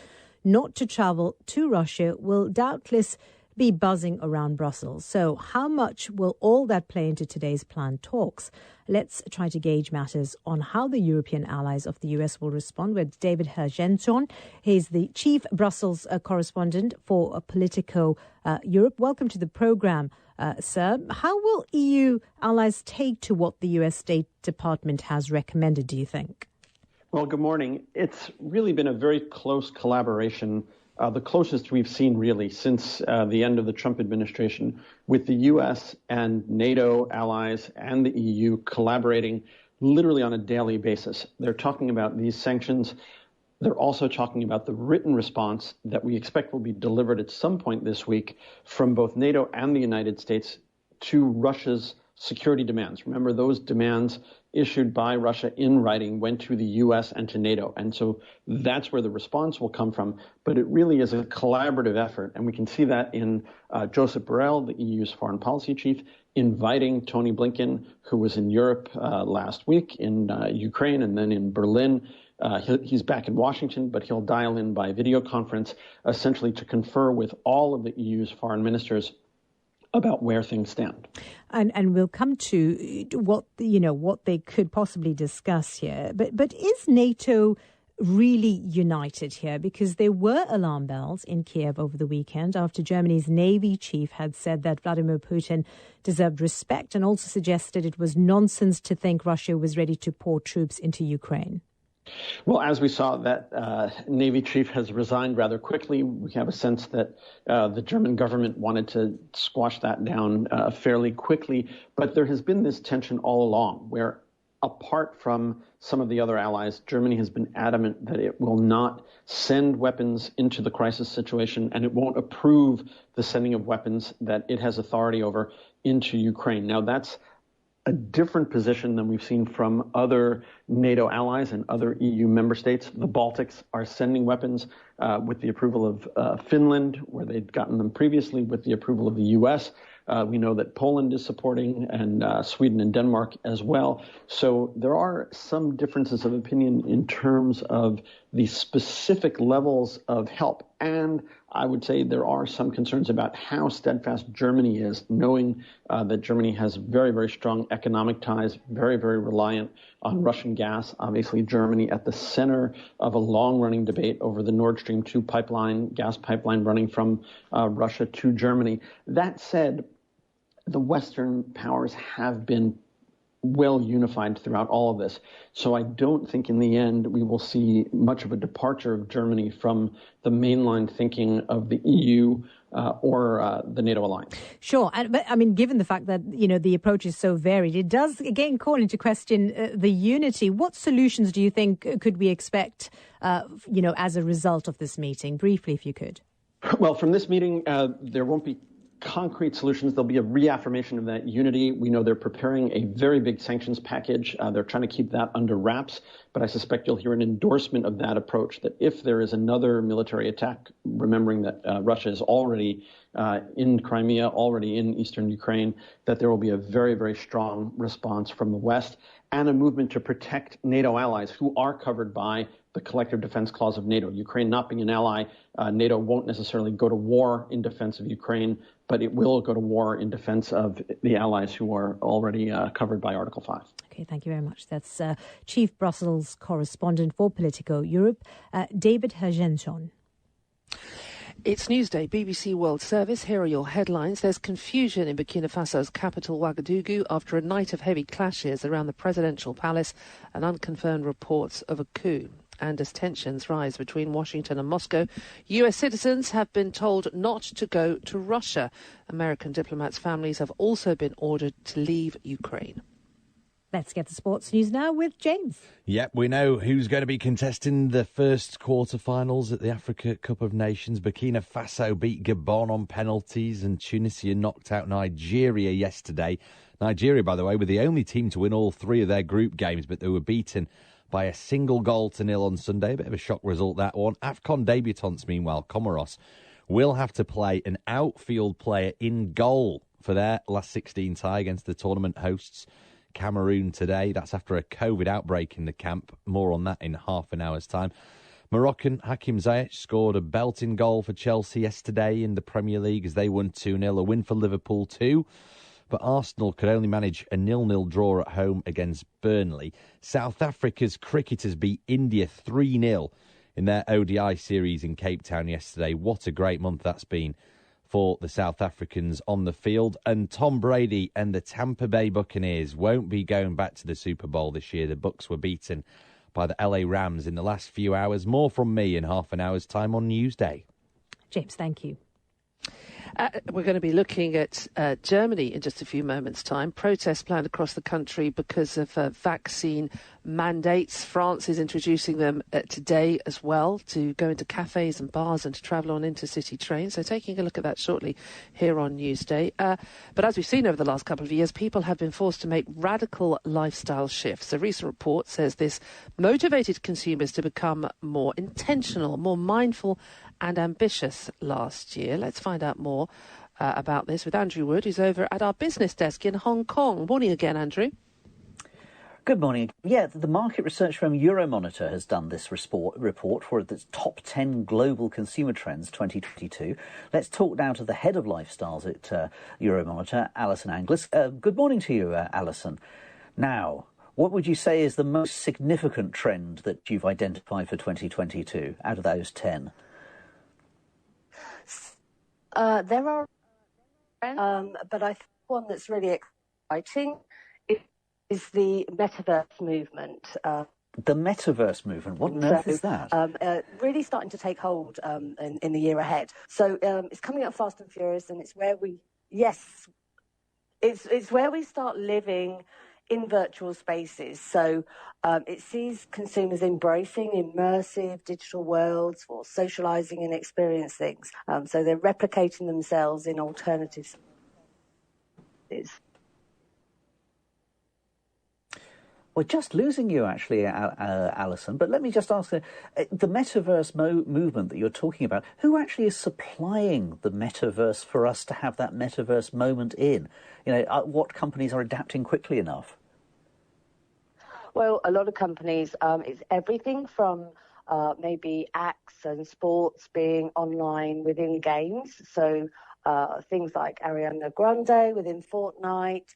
not to travel to Russia, will doubtless be buzzing around Brussels. So how much will all that play into today's planned talks? Let's try to gauge matters on how the European allies of the US will respond with David Hergenton. He's the chief Brussels correspondent for Politico Europe. Welcome to the programme, sir. How will EU allies take to what the US State Department has recommended, do you think? Well, good morning. It's really been a very close collaboration, the closest we've seen really since the end of the Trump administration, with the U.S. and NATO allies and the EU collaborating literally on a daily basis. They're talking about these sanctions. They're also talking about the written response that we expect will be delivered at some point this week from both NATO and the United States to Russia's security demands. Remember, those demands issued by Russia in writing went to the U.S. and to NATO. And so that's where the response will come from. But it really is a collaborative effort. And we can see that in Josep Borrell, the EU's foreign policy chief, inviting Tony Blinken, who was in Europe last week, in Ukraine, and then in Berlin. He's back in Washington, but he'll dial in by video conference, essentially to confer with all of the EU's foreign ministers about where things stand. And we'll come to what they could possibly discuss here. But is NATO really united here? Because there were alarm bells in Kiev over the weekend after Germany's Navy chief had said that Vladimir Putin deserved respect, and also suggested it was nonsense to think Russia was ready to pour troops into Ukraine. Well, as we saw, that Navy chief has resigned rather quickly. We have a sense that the German government wanted to squash that down fairly quickly. But there has been this tension all along where, apart from some of the other allies, Germany has been adamant that it will not send weapons into the crisis situation, and it won't approve the sending of weapons that it has authority over into Ukraine. Now, that's a different position than we've seen from other NATO allies and other EU member states. The Baltics are sending weapons with the approval of Finland, where they'd gotten them previously with the approval of the U.S. We know that Poland is supporting, and Sweden and Denmark as well. So there are some differences of opinion in terms of the specific levels of help. And I would say there are some concerns about how steadfast Germany is, knowing that Germany has very, very strong economic ties, very, very reliant on Russian gas. Obviously, Germany at the center of a long-running debate over the Nord Stream 2 pipeline, gas pipeline running from Russia to Germany. That said, the Western powers have been well unified throughout all of this. So I don't think in the end we will see much of a departure of Germany from the mainline thinking of the EU or the NATO alliance. Sure. But I mean, given the fact that, the approach is so varied, it does, again, call into question the unity. What solutions do you think could we expect, as a result of this meeting? Briefly, if you could. Well, from this meeting, there won't be concrete solutions. There'll be a reaffirmation of that unity. We know they're preparing a very big sanctions package. They're trying to keep that under wraps, but I suspect you'll hear an endorsement of that approach, that if there is another military attack, remembering that Russia is already in Crimea, already in eastern Ukraine, that there will be a very, very strong response from the West and a movement to protect NATO allies who are covered by the collective defense clause of NATO. Ukraine not being an ally, NATO won't necessarily go to war in defense of Ukraine, but it will go to war in defense of the allies who are already covered by Article 5. Okay, thank you very much. That's Chief Brussels Correspondent for Politico Europe, David Hergenson. It's Newsday, BBC World Service. Here are your headlines. There's confusion in Burkina Faso's capital, Ouagadougou, after a night of heavy clashes around the presidential palace and unconfirmed reports of a coup. And as tensions rise between Washington and Moscow, US citizens have been told not to go to Russia. American diplomats' families have also been ordered to leave Ukraine. Let's get the sports news now with James. Yep, we know who's going to be contesting the first quarter-finals at the Africa Cup of Nations. Burkina Faso beat Gabon on penalties and Tunisia knocked out Nigeria yesterday. Nigeria, by the way, were the only team to win all three of their group games, but they were beaten by a single goal to nil on Sunday. A bit of a shock result, that one. AFCON debutants, meanwhile, Comoros, will have to play an outfield player in goal for their last 16 tie against the tournament hosts Cameroon today. That's after a COVID outbreak in the camp. More on that in half an hour's time. Moroccan Hakim Ziyech scored a belting goal for Chelsea yesterday in the Premier League as they won 2-0. A win for Liverpool too. But Arsenal could only manage a 0-0 draw at home against Burnley. South Africa's cricketers beat India 3-0 in their ODI series in Cape Town yesterday. What a great month that's been for the South Africans on the field. And Tom Brady and the Tampa Bay Buccaneers won't be going back to the Super Bowl this year. The Bucs were beaten by the LA Rams in the last few hours. More from me in half an hour's time on Newsday. James, thank you. We're going to be looking at Germany in just a few moments' time. Protests planned across the country because of vaccine mandates. France is introducing them today as well, to go into cafes and bars and to travel on intercity trains. So taking a look at that shortly here on Newsday. But as we've seen over the last couple of years, people have been forced to make radical lifestyle shifts. A recent report says this motivated consumers to become more intentional, more mindful and ambitious last year. Let's find out more about this with Andrew Wood, who's over at our business desk in Hong Kong. Morning again, Andrew. Good morning. Yeah, the market research firm Euromonitor has done this report for its top 10 global consumer trends 2022. Let's talk now to the head of lifestyles at Euromonitor, Alison Anglis. Good morning to you, Alison. Now, what would you say is the most significant trend that you've identified for 2022 out of those 10? There are, but I think one that's really exciting is the metaverse movement. The metaverse movement? What on earth is that? Really starting to take hold in the year ahead. So it's coming up fast and furious, and it's where it's where we start living in virtual spaces. So it sees consumers embracing immersive digital worlds for socializing and experience things. So they're replicating themselves in alternative spaces. We're just losing you, actually, Alison. But let me just ask, the metaverse movement that you're talking about, who actually is supplying the metaverse for us to have that metaverse moment in? What companies are adapting quickly enough? Well, a lot of companies, it's everything from maybe acts and sports being online within games. So things like Ariana Grande within Fortnite,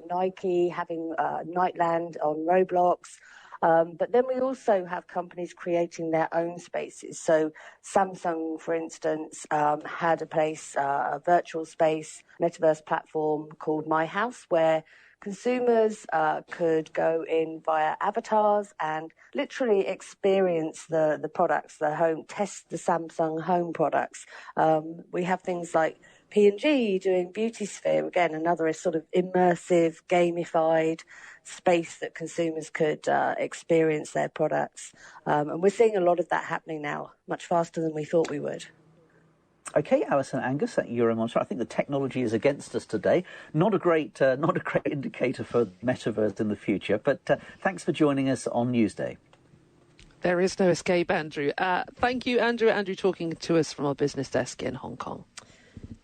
Nike having Nightland on Roblox. But then we also have companies creating their own spaces. So Samsung, for instance, had a virtual space, metaverse platform called My House, where consumers could go in via avatars and literally experience the products, test the Samsung Home products. We have things like P&G doing Beauty Sphere, again, another sort of immersive, gamified space that consumers could experience their products. And we're seeing a lot of that happening now, much faster than we thought we would. Okay, Alison Angus at Euromonitor. I think the technology is against us today. Not a great indicator for metaverse in the future. But thanks for joining us on Newsday. There is no escape, Andrew. Thank you, Andrew. Andrew talking to us from our business desk in Hong Kong.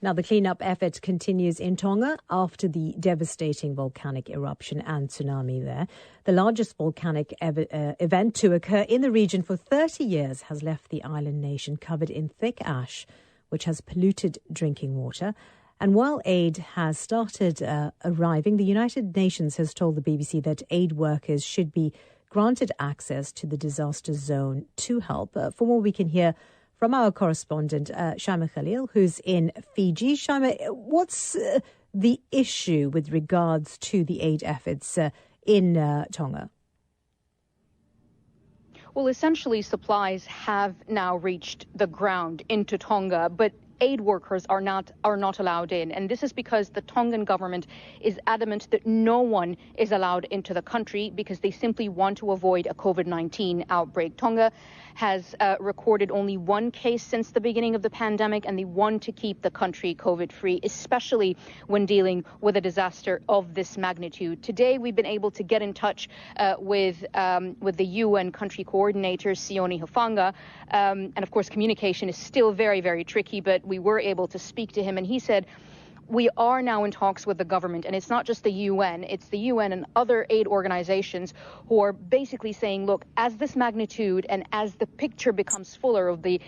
Now, the cleanup effort continues in Tonga after the devastating volcanic eruption and tsunami there. The largest volcanic event to occur in the region for 30 years has left the island nation covered in thick ash, which has polluted drinking water. And while aid has started arriving, the United Nations has told the BBC that aid workers should be granted access to the disaster zone to help. For more, we can hear from our correspondent, Shaima Khalil, who's in Fiji. Shaima, what's the issue with regards to the aid efforts in Tonga? Well, essentially, supplies have now reached the ground into Tonga, but aid workers are not allowed in. And this is because the Tongan government is adamant that no one is allowed into the country because they simply want to avoid a COVID-19 outbreak. Tonga has recorded only one case since the beginning of the pandemic, and they want to keep the country COVID-free, especially when dealing with a disaster of this magnitude. Today, we've been able to get in touch with the UN country coordinator, Sione Hufanga, and of course, communication is still very, very tricky, but we were able to speak to him, and he said, we are now in talks with the government, and it's not just the UN, it's the UN and other aid organizations who are basically saying, look, as this magnitude and as the picture becomes fuller of the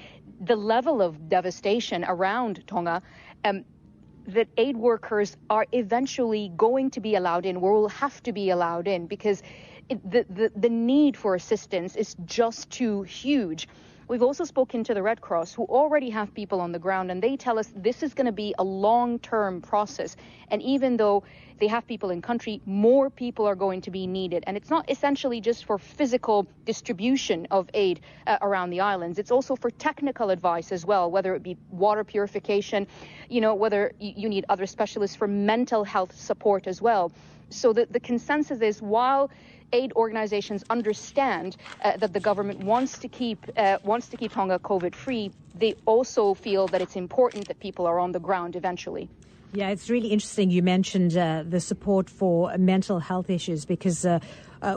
level of devastation around Tonga, that aid workers are eventually going to be allowed in, or will have to be allowed in, because the need for assistance is just too huge. We've also spoken to the Red Cross, who already have people on the ground, and they tell us this is going to be a long-term process. And even though they have people in country, more people are going to be needed. And it's not essentially just for physical distribution of aid around the islands. It's also for technical advice as well, whether it be water purification, whether you need other specialists for mental health support as well. So the consensus is, while aid organizations understand that the government wants to keep Tonga COVID-free, they also feel that it's important that people are on the ground eventually. Yeah, it's really interesting you mentioned the support for mental health issues, because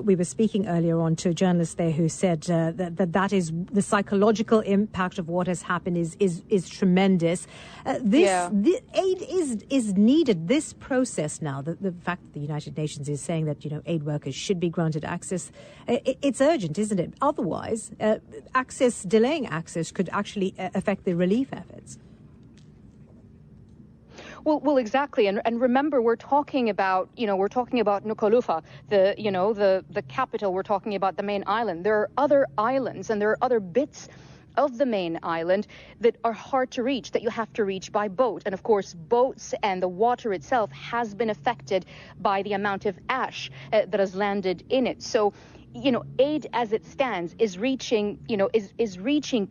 we were speaking earlier on to a journalist there who said that is the psychological impact of what has happened is tremendous. The aid is needed. This process now, the fact that the United Nations is saying that aid workers should be granted access, it's urgent, isn't it? Otherwise, delaying access could actually affect the relief efforts. Well, exactly, and remember, we're talking about Nuku'alofa, the capital. We're talking about the main island. There are other islands, and there are other bits of the main island that are hard to reach, that you have to reach by boat. And of course, boats and the water itself has been affected by the amount of ash that has landed in it. So, aid as it stands is reaching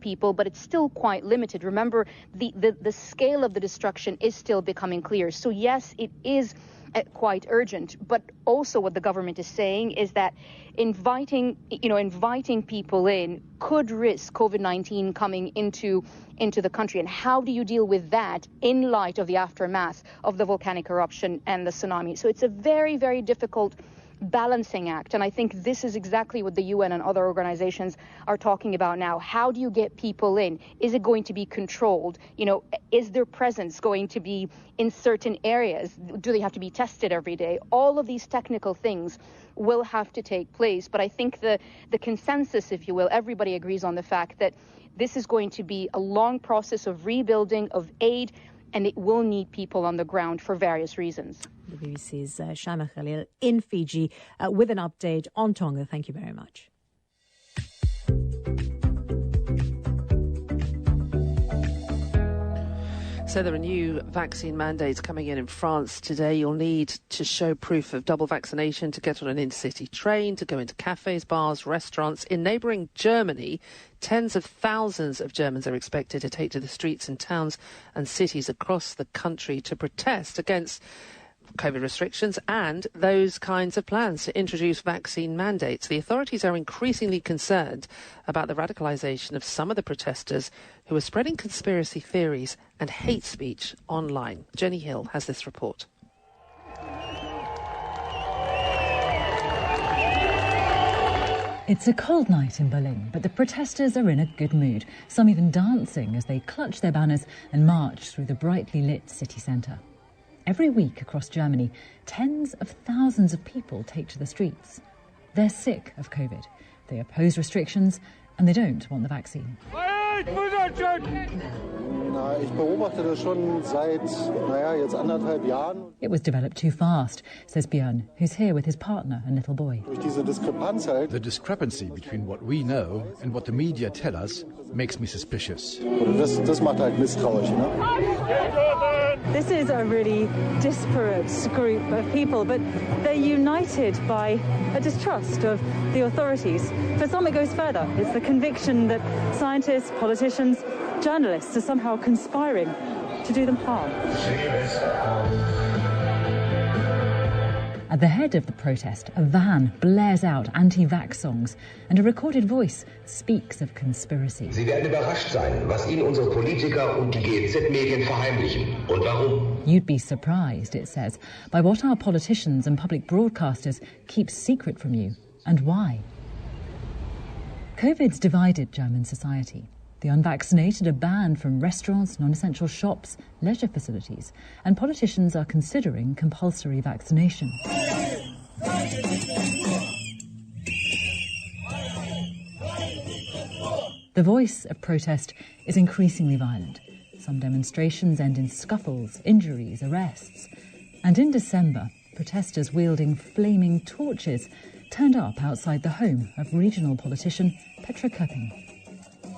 people, but it's still quite limited. Remember, the scale of the destruction is still becoming clear. So yes, it is quite urgent. But also what the government is saying is that inviting people in could risk COVID-19 coming into the country. And how do you deal with that in light of the aftermath of the volcanic eruption and the tsunami? So it's a very, very difficult balancing act. And I think this is exactly what the UN and other organizations are talking about now. How do you get people in? Is it going to be controlled? Is their presence going to be in certain areas? Do they have to be tested every day? All of these technical things will have to take place. But I think the consensus, if you will, everybody agrees on the fact that this is going to be a long process of rebuilding, of aid, and it will need people on the ground for various reasons. The BBC's Shaima Khalil in Fiji with an update on Tonga. Thank you very much. So there are new vaccine mandates coming in France today. You'll need to show proof of double vaccination to get on an intercity train, to go into cafes, bars, restaurants. In neighbouring Germany, tens of thousands of Germans are expected to take to the streets in towns and cities across the country to protest against COVID restrictions and those kinds of plans to introduce vaccine mandates. The authorities are increasingly concerned about the radicalisation of some of the protesters who are spreading conspiracy theories and hate speech online. Jenny Hill has this report. It's a cold night in Berlin, but the protesters are in a good mood, some even dancing as they clutch their banners and march through the brightly lit city centre. Every week across Germany, tens of thousands of people take to the streets. They're sick of COVID. They oppose restrictions and they don't want the vaccine. It was developed too fast, says Björn, who's here with his partner and little boy. The discrepancy between what we know and what the media tell us makes me suspicious. This is a really disparate group of people, but they're united by a distrust of the authorities. For some, it goes further. It's the conviction that scientists, politicians, journalists are somehow conspiring to do them harm. At the head of the protest, a van blares out anti-vax songs and a recorded voice speaks of conspiracy. Sie werden überrascht sein, was Ihnen unsere Politiker und die GEZ-Medien verheimlichen und warum. You'd be surprised, it says, by what our politicians and public broadcasters keep secret from you and why. COVID's divided German society. The unvaccinated are banned from restaurants, non-essential shops, leisure facilities, and politicians are considering compulsory vaccination. The voice of protest is increasingly violent. Some demonstrations end in scuffles, injuries, arrests. And in December, protesters wielding flaming torches turned up outside the home of regional politician Petra Köpping.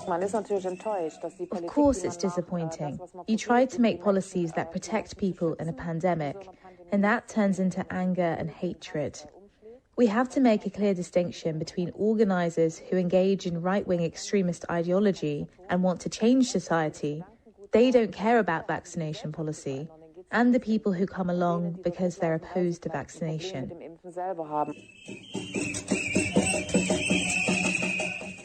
Of course it's disappointing. You try to make policies that protect people in a pandemic, and that turns into anger and hatred. We have to make a clear distinction between organisers who engage in right-wing extremist ideology and want to change society. They don't care about vaccination policy, and the people who come along because they're opposed to vaccination.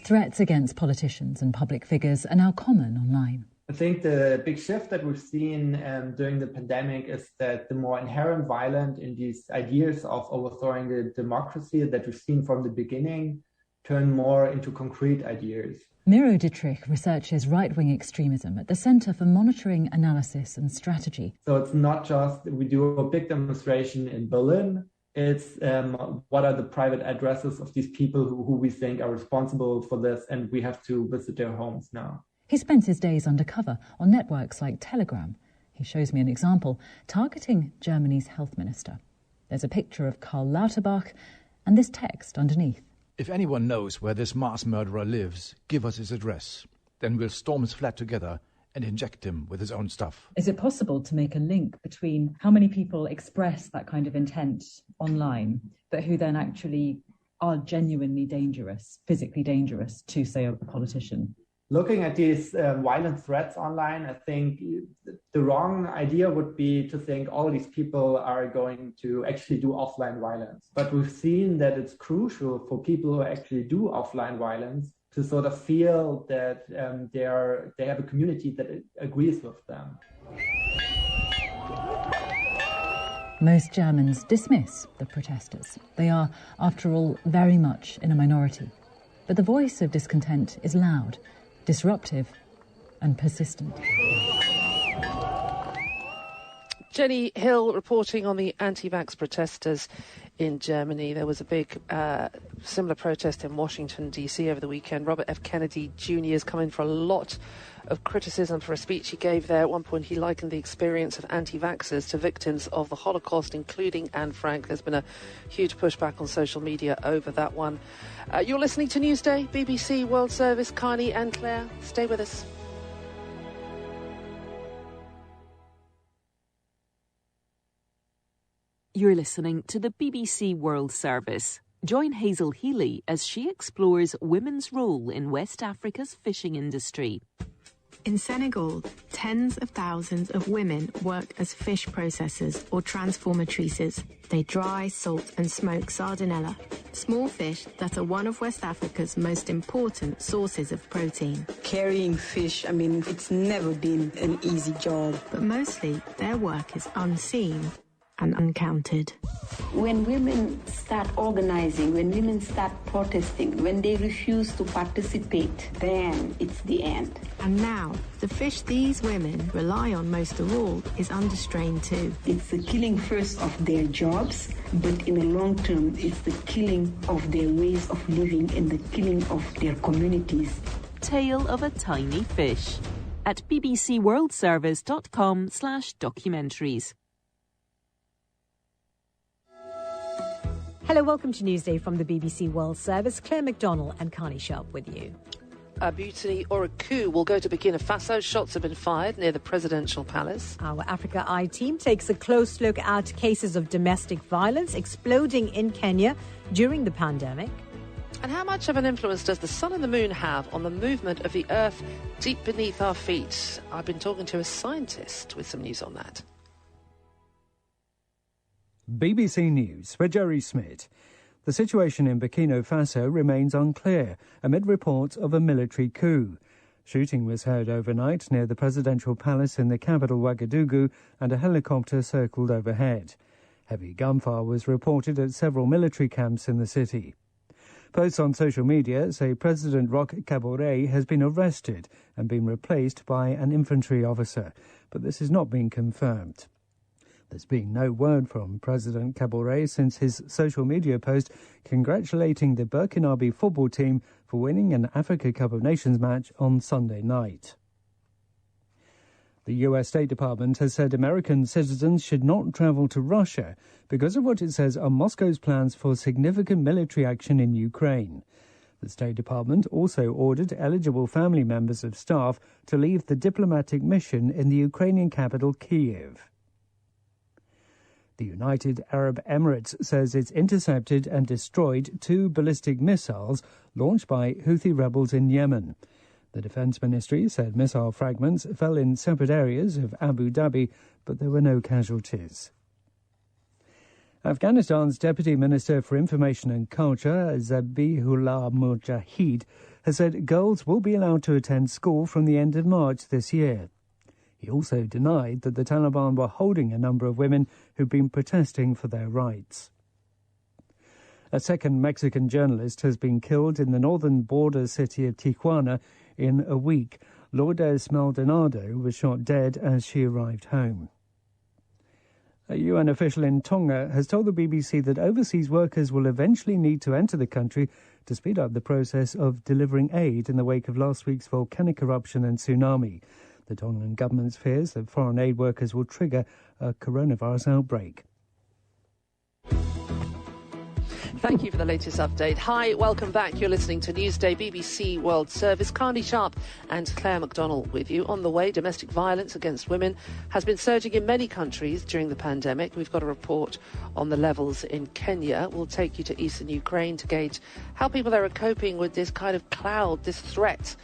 Threats against politicians and public figures are now common online. I think the big shift that we've seen during the pandemic is that the more inherent violence in these ideas of overthrowing the democracy that we've seen from the beginning turn more into concrete ideas. Miro Dietrich researches right-wing extremism at the Centre for Monitoring, Analysis and Strategy. So it's not just we do a big demonstration in Berlin. It's what are the private addresses of these people who we think are responsible for this, and we have to visit their homes now. He spends his days undercover on networks like Telegram. He shows me an example targeting Germany's health minister. There's a picture of Karl Lauterbach and this text underneath. If anyone knows where this mass murderer lives, give us his address. Then we'll storm his flat together and inject him with his own stuff. Is it possible to make a link between how many people express that kind of intent online, but who then actually are genuinely dangerous, physically dangerous to, say, a politician? Looking at these violent threats online, I think the wrong idea would be to think all these people are going to actually do offline violence. But we've seen that it's crucial for people who actually do offline violence to sort of feel that they have a community that agrees with them. Most Germans dismiss the protesters. They are, after all, very much in a minority. But the voice of discontent is loud, disruptive, and persistent. Jenny Hill reporting on the anti-vax protesters in Germany. There was a big similar protest in Washington, D.C. over the weekend. Robert F. Kennedy Jr. has come in for a lot of criticism for a speech he gave there. At one point, he likened the experience of anti-vaxxers to victims of the Holocaust, including Anne Frank. There's been a huge pushback on social media over that one. You're listening to Newsday, BBC World Service. Carney and Claire, stay with us. You're listening to the BBC World Service. Join Hazel Healy as she explores women's role in West Africa's fishing industry. In Senegal, tens of thousands of women work as fish processors or transformatrices. They dry, salt and smoke sardinella, small fish that are one of West Africa's most important sources of protein. Carrying fish, it's never been an easy job. But mostly, their work is unseen and uncounted. When women start organizing, when women start protesting, when they refuse to participate, then it's the end. And now, the fish these women rely on most of all is under strain too. It's the killing first of their jobs, but in the long term, it's the killing of their ways of living and the killing of their communities. Tale of a Tiny Fish at bbcworldservice.com/documentaries. Hello, welcome to Newsday from the BBC World Service. Claire McDonnell and Carney Sharp with you. A mutiny or a coup will go to Burkina Faso. Shots have been fired near the presidential palace. Our Africa Eye team takes a close look at cases of domestic violence exploding in Kenya during the pandemic. And how much of an influence does the sun and the moon have on the movement of the earth deep beneath our feet? I've been talking to a scientist with some news on that. BBC News with Jerry Smith. The situation in Burkina Faso remains unclear amid reports of a military coup. Shooting was heard overnight near the presidential palace in the capital Ouagadougou and a helicopter circled overhead. Heavy gunfire was reported at several military camps in the city. Posts on social media say President Roch Kabore has been arrested and been replaced by an infantry officer, but this has not been confirmed. There's been no word from President Kabore since his social media post congratulating the Burkinabe football team for winning an Africa Cup of Nations match on Sunday night. The US State Department has said American citizens should not travel to Russia because of what it says are Moscow's plans for significant military action in Ukraine. The State Department also ordered eligible family members of staff to leave the diplomatic mission in the Ukrainian capital, Kyiv. The United Arab Emirates says it's intercepted and destroyed 2 ballistic missiles launched by Houthi rebels in Yemen. The Defense Ministry said missile fragments fell in separate areas of Abu Dhabi, but there were no casualties. Afghanistan's Deputy Minister for Information and Culture, Zabihullah Mujahid, has said girls will be allowed to attend school from the end of March this year. He also denied that the Taliban were holding a number of women who've been protesting for their rights. A second Mexican journalist has been killed in the northern border city of Tijuana in a week. Lourdes Maldonado was shot dead as she arrived home. A UN official in Tonga has told the BBC that overseas workers will eventually need to enter the country to speed up the process of delivering aid in the wake of last week's volcanic eruption and tsunami. The Tongan government fears that foreign aid workers will trigger a coronavirus outbreak. Thank you for the latest update. Hi, welcome back. You're listening to Newsday, BBC World Service. Carney Sharp and Claire McDonnell with you. On the way, domestic violence against women has been surging in many countries during the pandemic. We've got a report on the levels in Kenya. We'll take you to eastern Ukraine to gauge how people there are coping with this kind of cloud, this threat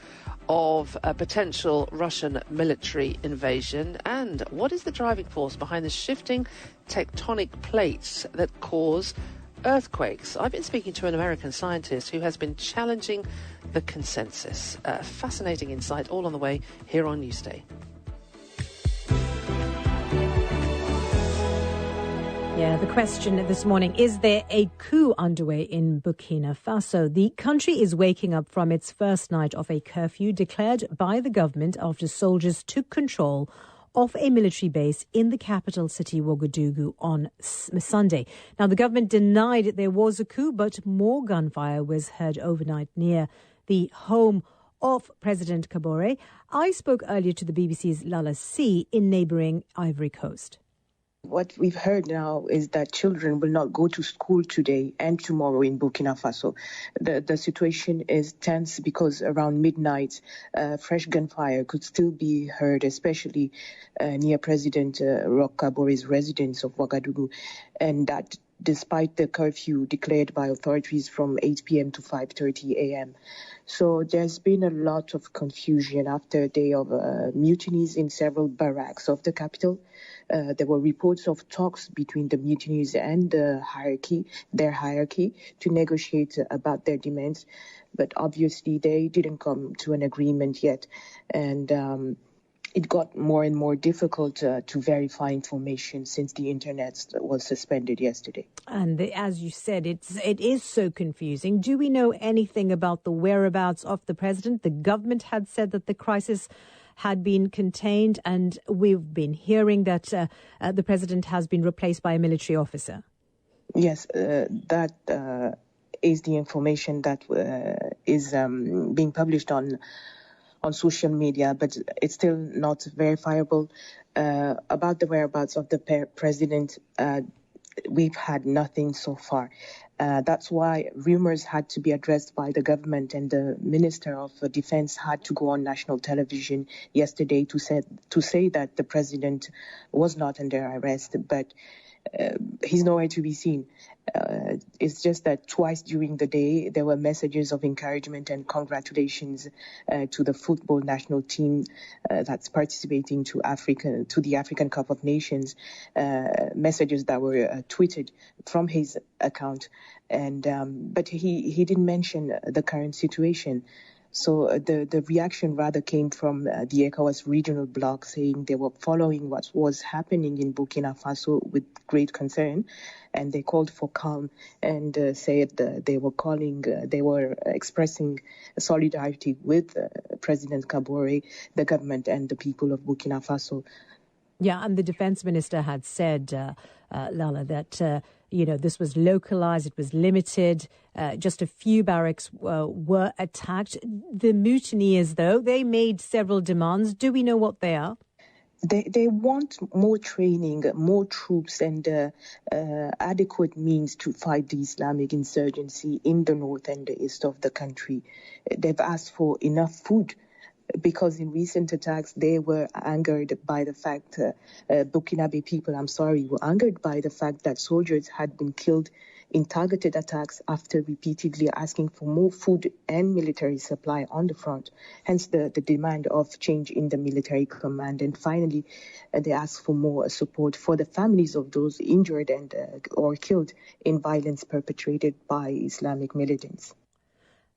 of a potential Russian military invasion, and what is the driving force behind the shifting tectonic plates that cause earthquakes. I've been speaking to an American scientist who has been challenging the consensus. Fascinating insight, all on the way here on Newsday. Yeah, the question this morning, is there a coup underway in Burkina Faso? The country is waking up from its first night of a curfew declared by the government after soldiers took control of a military base in the capital city, Ouagadougou, on Sunday. Now, the government denied there was a coup, but more gunfire was heard overnight near the home of President Kabore. I spoke earlier to the BBC's Lala C in neighbouring Ivory Coast. What we've heard now is that children will not go to school today and tomorrow in Burkina Faso. The situation is tense because around midnight, fresh gunfire could still be heard, especially near President Roch Kabore's residence of Ouagadougou, and that despite the curfew declared by authorities from 8 p.m. to 5:30 a.m. So there's been a lot of confusion after a day of mutinies in several barracks of the capital. There were reports of talks between the mutineers and their hierarchy, to negotiate about their demands. But obviously they didn't come to an agreement yet. And it got more and more difficult to verify information since the internet was suspended yesterday. And as you said, it is so confusing. Do we know anything about the whereabouts of the president? The government had said that the crisis had been contained, and we've been hearing that the president has been replaced by a military officer. Yes, that is the information that is being published on social media, but it's still not verifiable. About the whereabouts of the president, we've had nothing so far. That's why rumors had to be addressed by the government, and the Minister of Defense had to go on national television yesterday to say that the president was not under arrest, but he's nowhere to be seen. It's just that twice during the day there were messages of encouragement and congratulations to the football national team that's participating to the African Cup of Nations, messages that were tweeted from his account, and but he didn't mention the current situation. So the reaction rather came from the ECOWAS regional bloc, saying they were following what was happening in Burkina Faso with great concern, and they called for calm and said they were expressing solidarity with President Kabore, the government, and the people of Burkina Faso. Yeah, and the defense minister had said, Lala, that this was localized, it was limited. Just a few barracks were attacked. The mutineers, though, they made several demands. Do we know what they are? They want more training, more troops, and adequate means to fight the Islamic insurgency in the north and the east of the country. They've asked for enough food, because in recent attacks, they were angered by the fact, Burkinabe people, were angered by the fact that soldiers had been killed in targeted attacks after repeatedly asking for more food and military supply on the front, hence the demand of change in the military command. And finally, they asked for more support for the families of those injured and or killed in violence perpetrated by Islamic militants.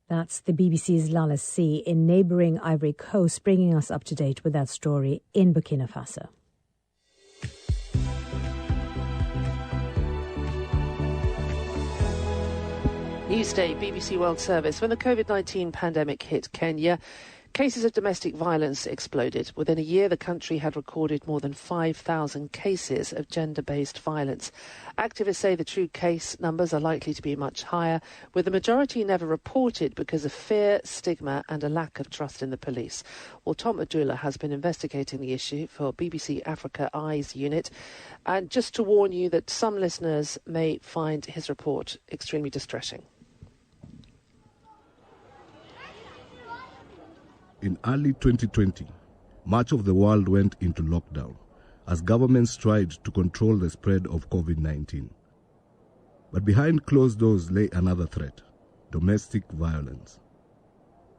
That's the BBC's Lala C in neighbouring Ivory Coast, bringing us up to date with that story in Burkina Faso. Newsday, BBC World Service. When the COVID-19 pandemic hit Kenya, cases of domestic violence exploded. Within a year, the country had recorded more than 5,000 cases of gender-based violence. Activists say the true case numbers are likely to be much higher, with the majority never reported because of fear, stigma and a lack of trust in the police. Well, Tom Adula has been investigating the issue for BBC Africa Eyes unit. And just to warn you that some listeners may find his report extremely distressing. In early 2020, much of the world went into lockdown as governments tried to control the spread of COVID-19. But behind closed doors lay another threat: domestic violence.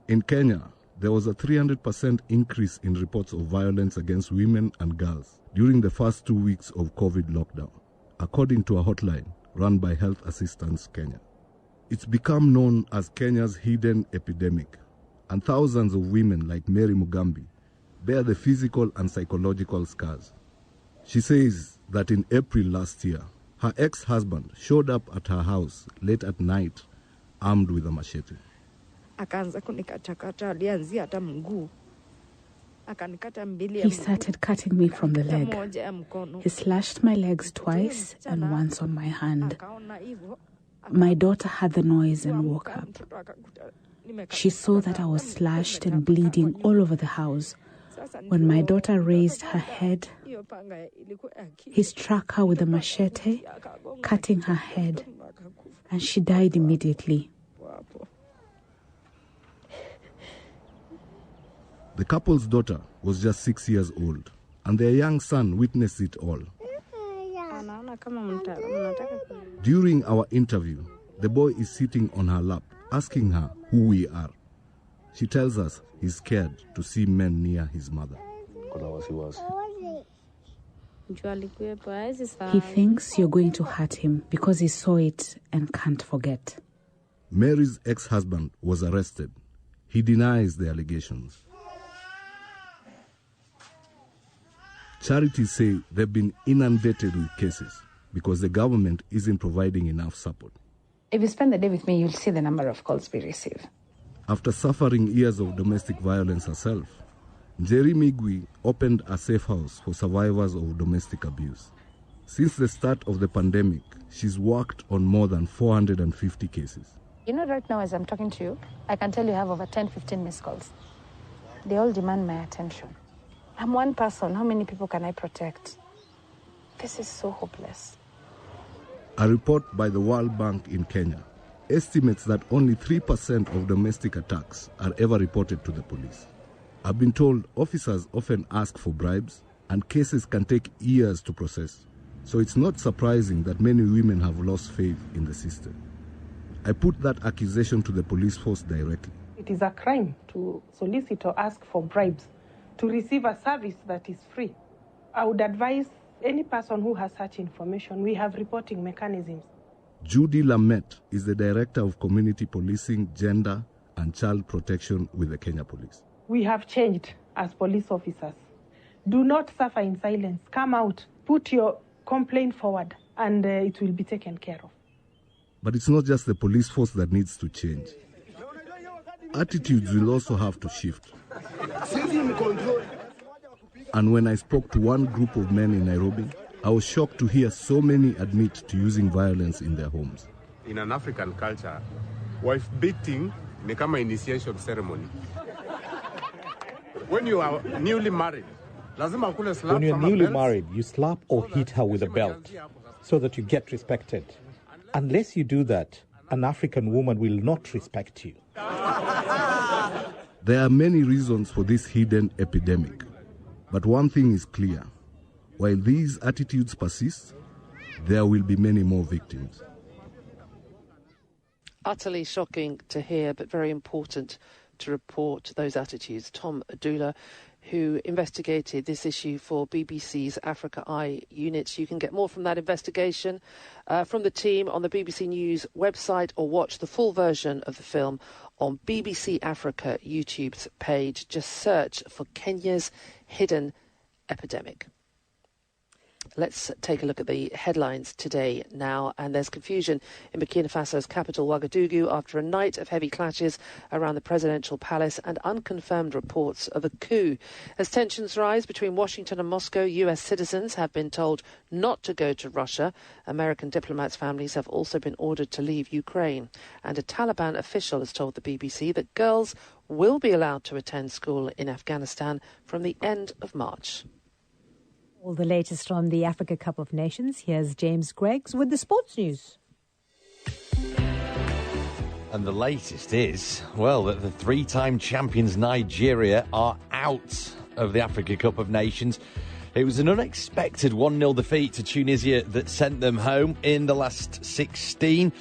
In Kenya, there was a 300% increase in reports of violence against women and girls during the first 2 weeks of COVID lockdown, according to a hotline run by Health Assistance Kenya. It's become known as Kenya's hidden epidemic, and thousands of women like Mary Mugambi bear the physical and psychological scars. She says that in April last year, Her ex-husband showed up at her house late at night, armed with a machete. He started cutting me from the leg. He slashed my legs twice and once on my hand. My daughter heard the noise and woke up. She saw that I was slashed and bleeding all over the house. When my daughter raised her head, he struck her with a machete, cutting her head, and she died immediately. The couple's daughter was just 6 years old, and their young son witnessed it all. During our interview, the boy is sitting on her lap, asking her who we are. She tells us he's scared to see men near his mother. He thinks you're going to hurt him because he saw it and can't forget. Mary's ex-husband was arrested. He denies the allegations. Charities say they've been inundated with cases because the government isn't providing enough support. If you spend the day with me, you'll see the number of calls we receive. After suffering years of domestic violence herself, Njeri Migwi opened a safe house for survivors of domestic abuse. Since the start of the pandemic, she's worked on more than 450 cases. You know, right now as I'm talking to you, I can tell you I have over 10, 15 missed calls. They all demand my attention. I'm one person. How many people can I protect? This is so hopeless. A report by the World Bank in Kenya estimates that only 3% of domestic attacks are ever reported to the police. I've been told officers often ask for bribes and cases can take years to process. So it's not surprising that many women have lost faith in the system. I put that accusation to the police force directly. It is a crime to solicit or ask for bribes to receive a service that is free. I would advise any person who has such information, we have reporting mechanisms. Judy Lamet is the Director of Community Policing, Gender and Child Protection with the Kenya Police. We have changed as police officers. Do not suffer in silence. Come out, put your complaint forward, and it will be taken care of. But it's not just the police force that needs to change. Attitudes will also have to shift. And when I spoke to one group of men in Nairobi, I was shocked to hear so many admit to using violence in their homes. In an African culture, wife beating is an initiation ceremony. When you are newly married, you slap or hit her with a belt so that you get respected. Unless you do that, an African woman will not respect you. There are many reasons for this hidden epidemic. But one thing is clear. While these attitudes persist, there will be many more victims. Utterly shocking to hear, but very important to report those attitudes. Tom Adula, who investigated this issue for BBC's Africa Eye unit. You can get more from that investigation from the team on the BBC News website, or watch the full version of the film on BBC Africa YouTube's page. Just search for Kenya's hidden epidemic. Let's take a look at the headlines today now. And there's confusion in Burkina Faso's capital, Ouagadougou, after a night of heavy clashes around the presidential palace and unconfirmed reports of a coup. As tensions rise between Washington and Moscow, US citizens have been told not to go to Russia. American diplomats' families have also been ordered to leave Ukraine. And a Taliban official has told the BBC that girls will be allowed to attend school in Afghanistan from the end of March. All the latest from the Africa Cup of Nations. Here's James Greggs with the sports news. And the latest is, well, that the three-time champions Nigeria are out of the Africa Cup of Nations. It was an unexpected 1-0 defeat to Tunisia that sent them home in the last 16.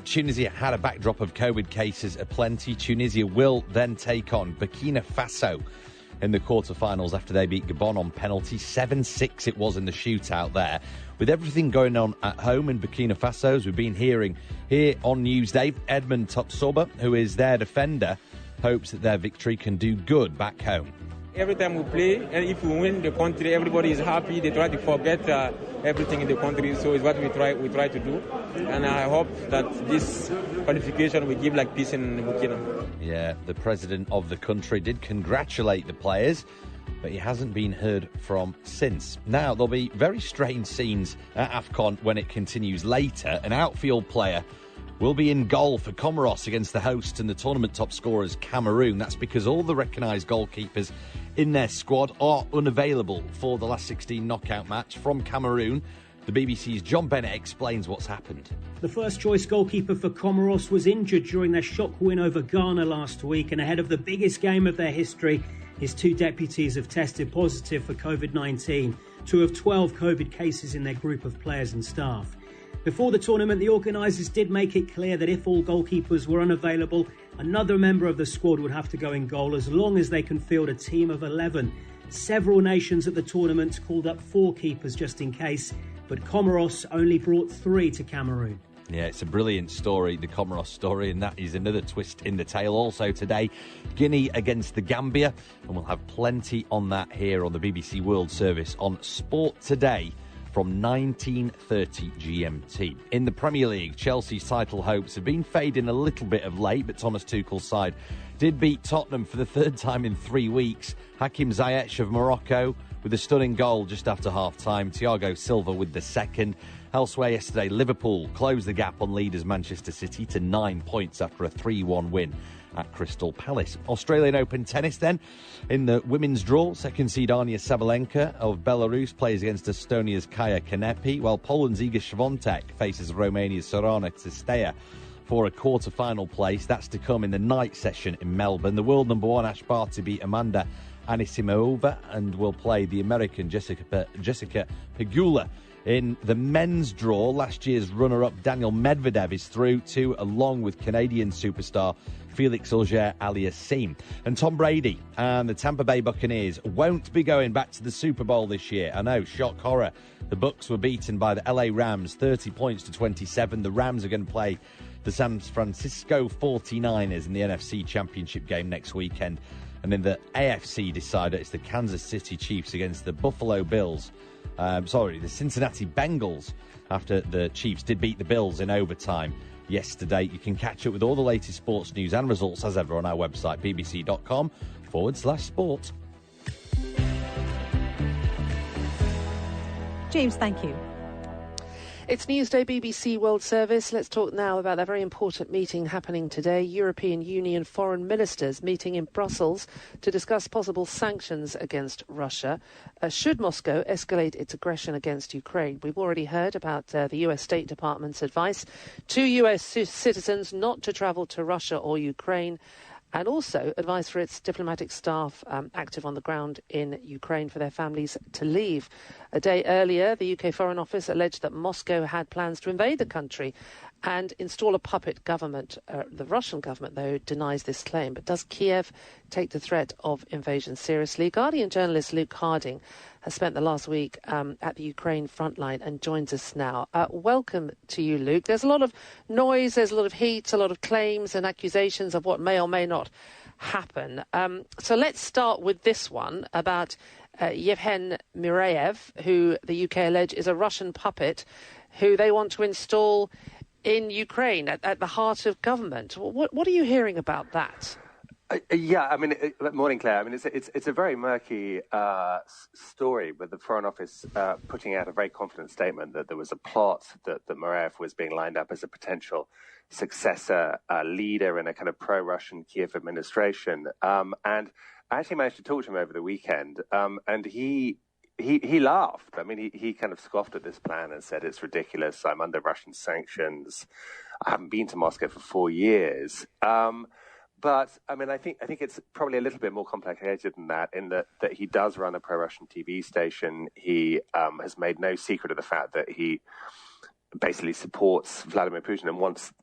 Tunisia had a backdrop of COVID cases aplenty. Tunisia will then take on Burkina Faso in the quarterfinals after they beat Gabon on penalty. 7-6 it was in the shootout there. With everything going on at home in Burkina Faso, as we've been hearing here on Newsday, Edmond Topsoba, who is their defender, hopes that their victory can do good back home. Every time we play, and if we win the country, everybody is happy. They try to forget everything in the country. So it's what we try to do. And I hope that this qualification will give like peace in Burkina. Yeah, the president of the country did congratulate the players, but he hasn't been heard from since. Now, there'll be very strange scenes at AFCON when it continues later. An outfield player will be in goal for Comoros against the host and the tournament top scorers, Cameroon. That's because all the recognised goalkeepers in their squad are unavailable for the last 16 knockout match. From Cameroon, the BBC's John Bennett explains what's happened. The first-choice goalkeeper for Comoros was injured during their shock win over Ghana last week, and ahead of the biggest game of their history, his two deputies have tested positive for COVID-19, 2 of 12 COVID cases in their group of players and staff. Before the tournament, the organisers did make it clear that if all goalkeepers were unavailable, another member of the squad would have to go in goal as long as they can field a team of 11. Several nations at the tournament called up 4 keepers just in case, but Comoros only brought 3 to Cameroon. Yeah, it's a brilliant story, the Comoros story, and that is another twist in the tale. Also today, Guinea against the Gambia, and we'll have plenty on that here on the BBC World Service on Sport Today from 19:30 GMT. In the Premier League, Chelsea's title hopes have been fading a little bit of late, but Thomas Tuchel's side did beat Tottenham for the 3rd time in 3 weeks. Hakim Ziyech of Morocco with a stunning goal just after half-time. Thiago Silva with the second. Elsewhere yesterday, Liverpool closed the gap on leaders Manchester City to 9 points after a 3-1 win at Crystal Palace. Australian Open tennis then. In the women's draw, second seed Ania Sabalenka of Belarus plays against Estonia's Kaia Kanepi, while Poland's Iga Swiatek faces Romania's Sorana Cîrstea for a quarter-final place. That's to come in the night session in Melbourne. The world number 1 Ash Barty beat Amanda Anisimova and will play the American Jessica Pegula. In the men's draw, last year's runner-up Daniel Medvedev is through too, along with Canadian superstar Felix Auger-Aliassime. And Tom Brady and the Tampa Bay Buccaneers won't be going back to the Super Bowl this year. I know, shock horror. The Bucs were beaten by the LA Rams 30 points to 27. The Rams are going to play the San Francisco 49ers in the NFC Championship game next weekend. And in the AFC decider, it's the Kansas City Chiefs against the Buffalo Bills. The Cincinnati Bengals, after the Chiefs did beat the Bills in overtime yesterday. You can catch up with all the latest sports news and results as ever on our website, bbc.com/sport. James, thank you. It's Newsday BBC World Service. Let's talk now about a very important meeting happening today. European Union foreign ministers meeting in Brussels to discuss possible sanctions against Russia. Should Moscow escalate its aggression against Ukraine? We've already heard about the US State Department's advice to US citizens not to travel to Russia or Ukraine, and also advice for its diplomatic staff active on the ground in Ukraine for their families to leave. A day earlier, the UK Foreign Office alleged that Moscow had plans to invade the country and install a puppet government. The Russian government, though, denies this claim. But does Kiev take the threat of invasion seriously? Guardian journalist Luke Harding has spent the last week at the Ukraine frontline and joins us now. Welcome to you, Luke. There's a lot of noise, there's a lot of heat, a lot of claims and accusations of what may or may not happen. So let's start with this one about Yevhen Mireyev, who the UK allege is a Russian puppet who they want to install in Ukraine at the heart of government. What are you hearing about that? Yeah, I mean, morning, Claire. I mean, it's a very murky story, with the Foreign Office putting out a very confident statement that there was a plot that Mireyev was being lined up as a potential successor leader in a kind of pro-Russian Kiev administration. And I actually managed to talk to him over the weekend, and he laughed. I mean, he kind of scoffed at this plan and said, it's ridiculous. I'm under Russian sanctions. I haven't been to Moscow for 4 years. But I mean, I think it's probably a little bit more complicated than that, in that he does run a pro-Russian TV station. He has made no secret of the fact that he basically supports Vladimir Putin and wants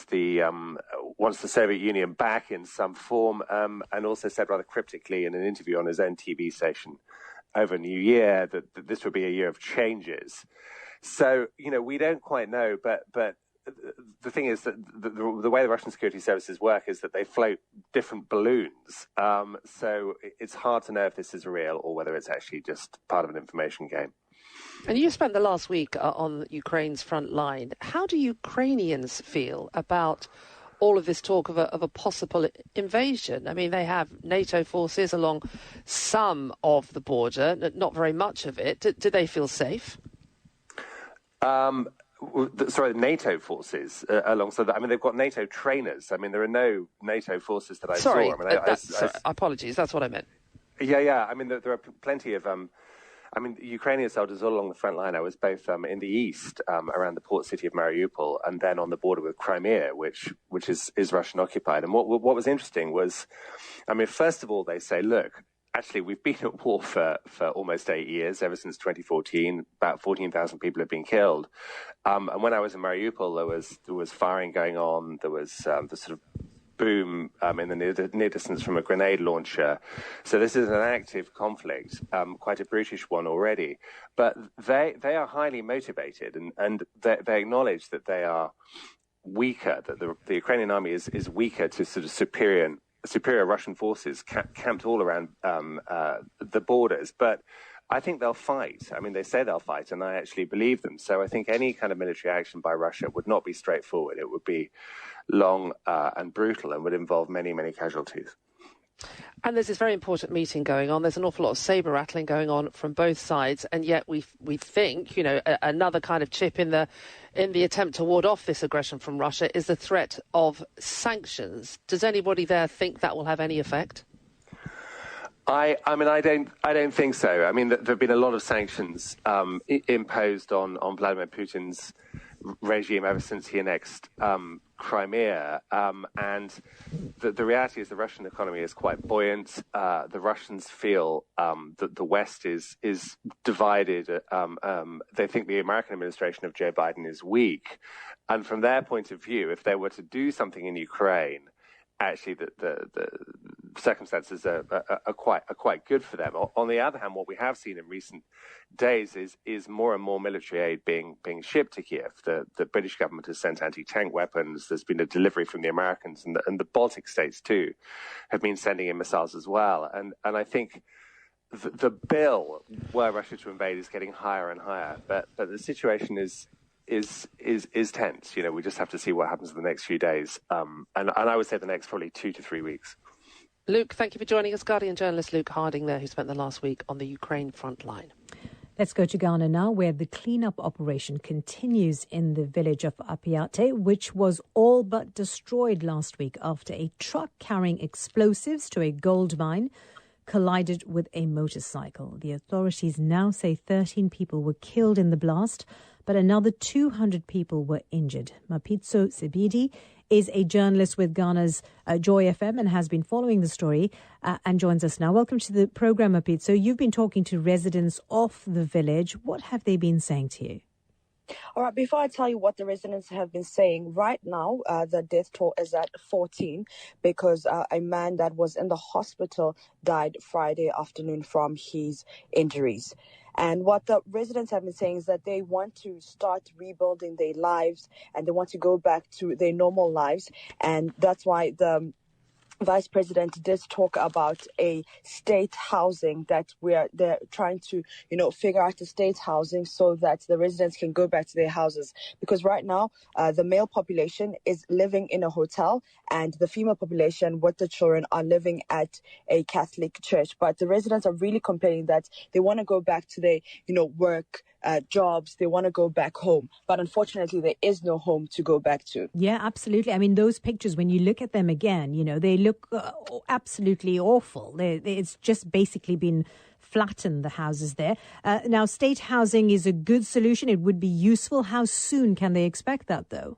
the Soviet Union back in some form, and also said rather cryptically in an interview on his own TV station over New Year that this would be a year of changes. So, we don't quite know, but the thing is that the way the Russian security services work is that they float different balloons. So it's hard to know if this is real or whether it's actually just part of an information game. And you spent the last week on Ukraine's front line. How do Ukrainians feel about all of this talk of a possible invasion? I mean, they have NATO forces along some of the border, not very much of it. Do they feel safe? Sorry, NATO forces alongside that. I mean, they've got NATO trainers. I mean, there are no NATO forces that I saw. I mean, apologies, that's what I meant. Yeah. I mean, there are plenty of... Ukrainian soldiers all along the front line. I was both in the east, around the port city of Mariupol, and then on the border with Crimea, which is Russian occupied. And what was interesting was, I mean, first of all, they say, look, actually, we've been at war for almost 8 years, ever since 2014. About 14,000 people have been killed. And when I was in Mariupol, there was firing going on. There was the sort of boom in the near distance from a grenade launcher. So this is an active conflict, quite a brutish one already. But they are highly motivated, and they acknowledge that they are weaker, that the Ukrainian army is weaker to sort of superior Russian forces camped all around the borders. But I think they'll fight. I mean, they say they'll fight, and I actually believe them. So I think any kind of military action by Russia would not be straightforward. It would be long and brutal and would involve many, many casualties. And there's this very important meeting going on. There's an awful lot of saber rattling going on from both sides, and yet we think, another kind of chip in the attempt to ward off this aggression from Russia is the threat of sanctions. Does anybody there think that will have any effect? I don't think so. I mean, there have been a lot of sanctions imposed on Vladimir Putin's regime ever since he annexed Crimea. And the reality is the Russian economy is quite buoyant. The Russians feel that the West is divided. They think the American administration of Joe Biden is weak. And from their point of view, if they were to do something in Ukraine, actually the circumstances are quite good for them. On the other hand, what we have seen in recent days is more and more military aid being shipped to Kiev. The British government has sent anti-tank weapons. There's been a delivery from the Americans, and the Baltic states too have been sending in missiles as well. And I think the bill were Russia to invade is getting higher and higher, but the situation is tense. We just have to see what happens in the next few days, and I would say the next probably 2 to 3 weeks. Luke, thank you for joining us. Guardian journalist Luke Harding there, who spent the last week on the Ukraine front line. Let's go to Ghana now, where the cleanup operation continues in the village of Apiate, which was all but destroyed last week after a truck carrying explosives to a gold mine collided with a motorcycle. The authorities now say 13 people were killed in the blast, but another 200 people were injured. Mapitso Sebi is a journalist with Ghana's Joy FM and has been following the story and joins us now. Welcome to the programme, Mapitso. You've been talking to residents of the village. What have they been saying to you? All right, before I tell you what the residents have been saying, right now the death toll is at 14 because a man that was in the hospital died Friday afternoon from his injuries. And what the residents have been saying is that they want to start rebuilding their lives and they want to go back to their normal lives. And that's why the Vice President did talk about a state housing that they're trying to, figure out a state housing so that the residents can go back to their houses. Because right now, the male population is living in a hotel and the female population with the children are living at a Catholic church. But the residents are really complaining that they want to go back to their, work, jobs. They want to go back home. But unfortunately, there is no home to go back to. Yeah, absolutely. I mean, those pictures, when you look at them again, they look absolutely awful. It's just basically been flattened, the houses there. Now, state housing is a good solution. It would be useful. How soon can they expect that, though?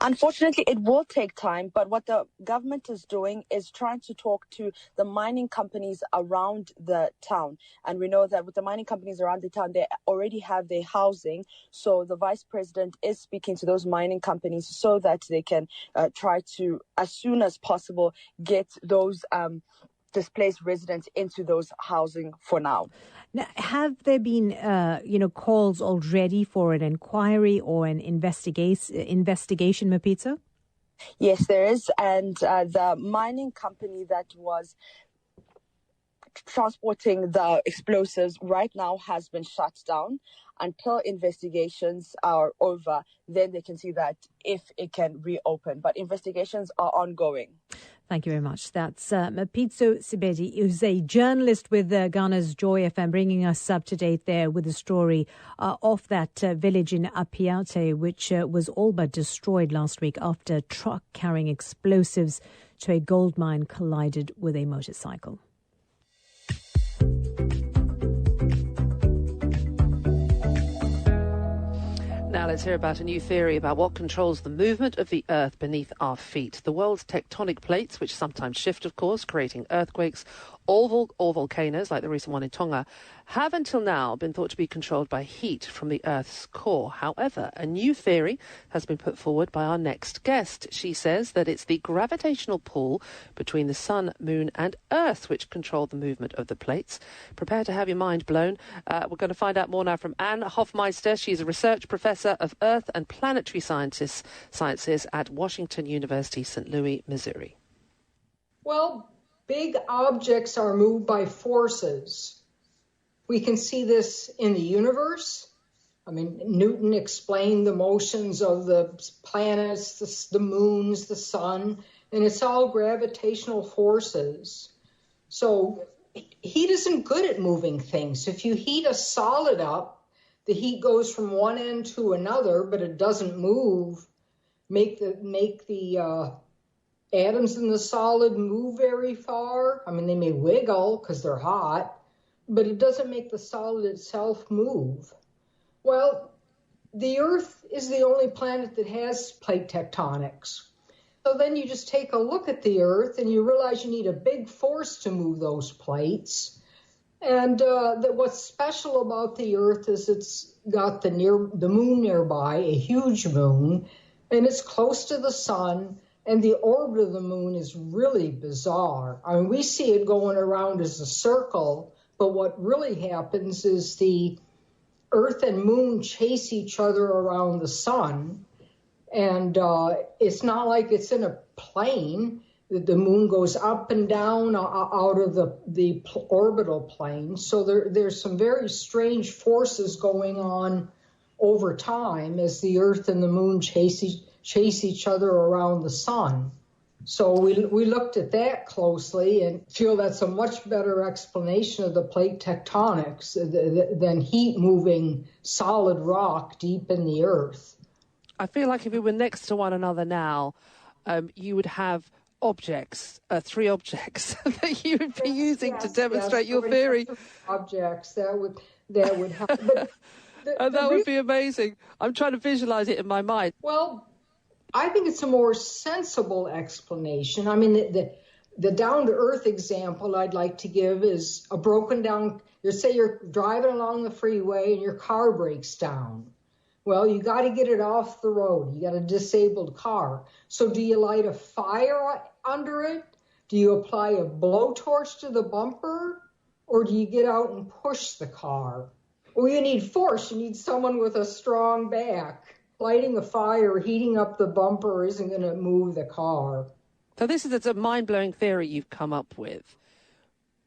Unfortunately, it will take time, but what the government is doing is trying to talk to the mining companies around the town. And we know that with the mining companies around the town, they already have their housing. So the vice president is speaking to those mining companies so that they can try to, as soon as possible, get those displaced residents into those housing for now. Now, have there been, calls already for an inquiry or an investigation, Mapitso? Yes, there is. And the mining company that was transporting the explosives right now has been shut down until investigations are over. Then they can see that if it can reopen. But investigations are ongoing. Thank you very much. That's Mapitso Sebi, who's a journalist with Ghana's Joy FM, bringing us up to date there with the story of that village in Apiate, which was all but destroyed last week after a truck carrying explosives to a gold mine collided with a motorcycle. Now let's hear about a new theory about what controls the movement of the earth beneath our feet. The world's tectonic plates, which sometimes shift, of course, creating earthquakes, or volcanoes, like the recent one in Tonga, have until now been thought to be controlled by heat from the Earth's core. However, a new theory has been put forward by our next guest. She says that it's the gravitational pull between the sun, moon and Earth which control the movement of the plates. Prepare to have your mind blown. We're going to find out more now from Anne Hofmeister. She's a research professor of Earth and Planetary Sciences at Washington University, St. Louis, Missouri. Well, big objects are moved by forces. We can see this in the universe. I mean, Newton explained the motions of the planets, the moons, the sun, and it's all gravitational forces. So heat isn't good at moving things. If you heat a solid up, the heat goes from one end to another, but it doesn't move, make the atoms in the solid move very far. I mean, they may wiggle because they're hot, but it doesn't make the solid itself move. Well, the Earth is the only planet that has plate tectonics. So then you just take a look at the Earth and you realize you need a big force to move those plates. And that what's special about the Earth is it's got the moon nearby, a huge moon, and it's close to the sun. And the orbit of the moon is really bizarre. I mean, we see it going around as a circle, but what really happens is the Earth and moon chase each other around the sun. And it's not like it's in a plane. The moon goes up and down out of the orbital plane. So there's some very strange forces going on over time as the Earth and the moon chase each other around the sun. So we looked at that closely and feel that's a much better explanation of the plate tectonics than heat moving solid rock deep in the Earth. I feel like if we were next to one another now, you would have objects, 3 objects that you would be using to demonstrate your theory. Objects that would help. And that would be amazing. I'm trying to visualize it in my mind. Well, I think it's a more sensible explanation. I mean, the down-to-earth example I'd like to give is a broken down, say you're driving along the freeway and your car breaks down. Well, you got to get it off the road. You got a disabled car. So do you light a fire under it? Do you apply a blowtorch to the bumper? Or do you get out and push the car? Well, you need force. You need someone with a strong back. Lighting a fire, heating up the bumper isn't going to move the car. So this is a mind-blowing theory you've come up with.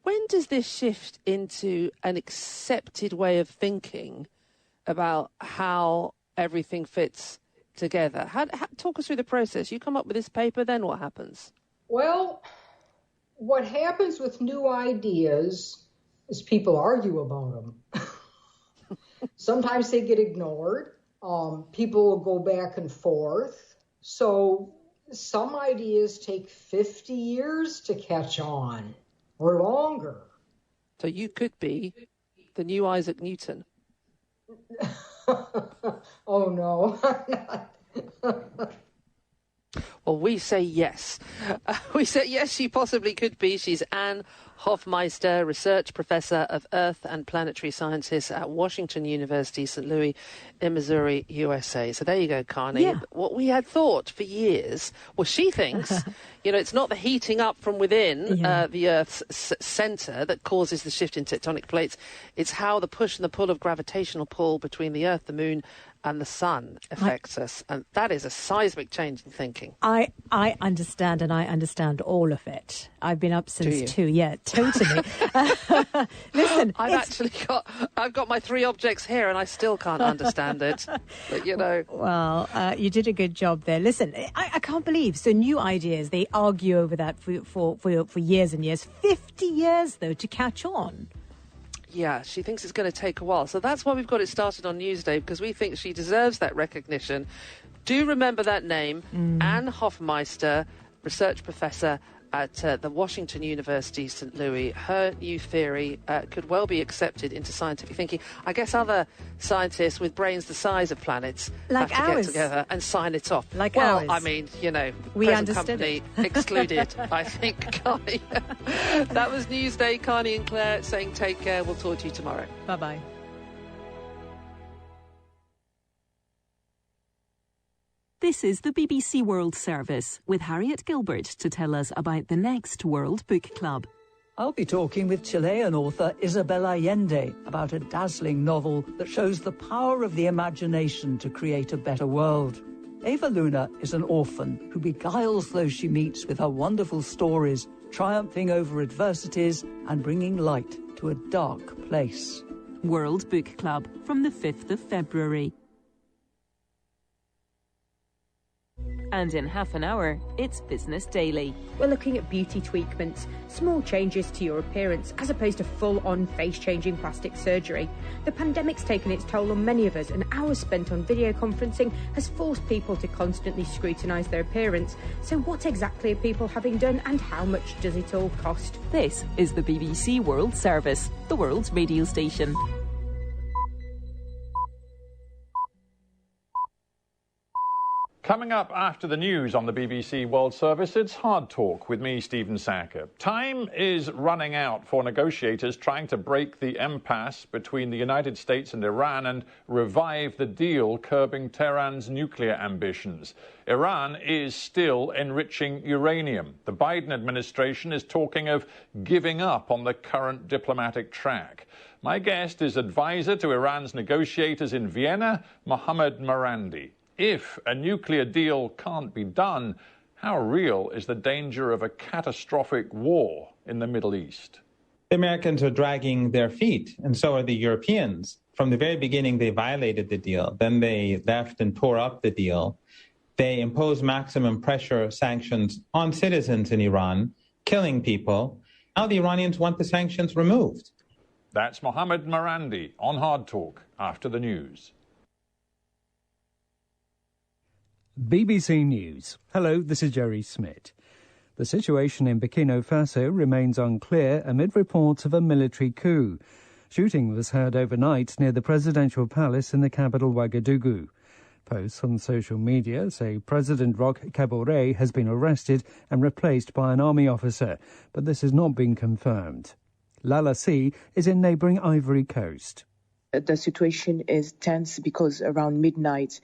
When does this shift into an accepted way of thinking about how everything fits together? Talk us through the process. You come up with this paper, then what happens? Well, what happens with new ideas is people argue about them. Sometimes they get ignored. People will go back and forth. So some ideas take 50 years to catch on or longer. So you could be the new Isaac Newton. Oh, no. Well, we say yes. We say yes, she possibly could be. She's Anne Hofmeister, Research Professor of Earth and Planetary Sciences at Washington University, St. Louis in Missouri, USA. So there you go, Carney. Yeah. What we had thought for years, well, she thinks, it's not the heating up from within the Earth's centre that causes the shift in tectonic plates. It's how the push and the pull of gravitational pull between the Earth, the Moon and the sun affects us. And that is a seismic change in thinking. I understand, and I understand all of it. I've been up since 2. Yeah, totally. Listen, I've got my 3 objects here and I still can't understand it. But, Well, you did a good job there. Listen, I can't believe. So new ideas, they argue over that for years and years. 50 years, though, to catch on. Yeah, she thinks it's going to take a while. So that's why we've got it started on Newsday, because we think she deserves that recognition. Do remember that name, Anne Hofmeister, Research Professor at the Washington University, St. Louis. Her new theory could well be accepted into scientific thinking. I guess other scientists with brains the size of planets have to get together and sign it off. Ours. I mean, we present understood company it. excluded, I think, Carney. That was Newsday. Carney and Claire saying take care. We'll talk to you tomorrow. Bye-bye. This is the BBC World Service with Harriet Gilbert to tell us about the next World Book Club. I'll be talking with Chilean author Isabel Allende about a dazzling novel that shows the power of the imagination to create a better world. Eva Luna is an orphan who beguiles those she meets with her wonderful stories, triumphing over adversities and bringing light to a dark place. World Book Club from the 5th of February. And in half an hour, it's Business Daily. We're looking at beauty treatments, small changes to your appearance, as opposed to full-on face-changing plastic surgery. The pandemic's taken its toll on many of us, and hours spent on video conferencing has forced people to constantly scrutinise their appearance. So what exactly are people having done, and how much does it all cost? This is the BBC World Service, the world's radio station. Coming up after the news on the BBC World Service, it's Hard Talk with me, Stephen Sacker. Time is running out for negotiators trying to break the impasse between the United States and Iran and revive the deal curbing Tehran's nuclear ambitions. Iran is still enriching uranium. The Biden administration is talking of giving up on the current diplomatic track. My guest is advisor to Iran's negotiators in Vienna, Mohammad Marandi. If a nuclear deal can't be done, how real is the danger of a catastrophic war in the Middle East? The Americans are dragging their feet, and so are the Europeans. From the very beginning, they violated the deal. Then they left and tore up the deal. They imposed maximum pressure sanctions on citizens in Iran, killing people. Now the Iranians want the sanctions removed. That's Mohammad Marandi on Hard Talk after the news. BBC News. Hello, this is Jerry Smith. The situation in Burkina Faso remains unclear amid reports of a military coup. Shooting was heard overnight near the presidential palace in the capital Ouagadougou. Posts on social media say President Roch Kabore has been arrested and replaced by an army officer, but this has not been confirmed. Lalasi is in neighbouring Ivory Coast. The situation is tense because around midnight,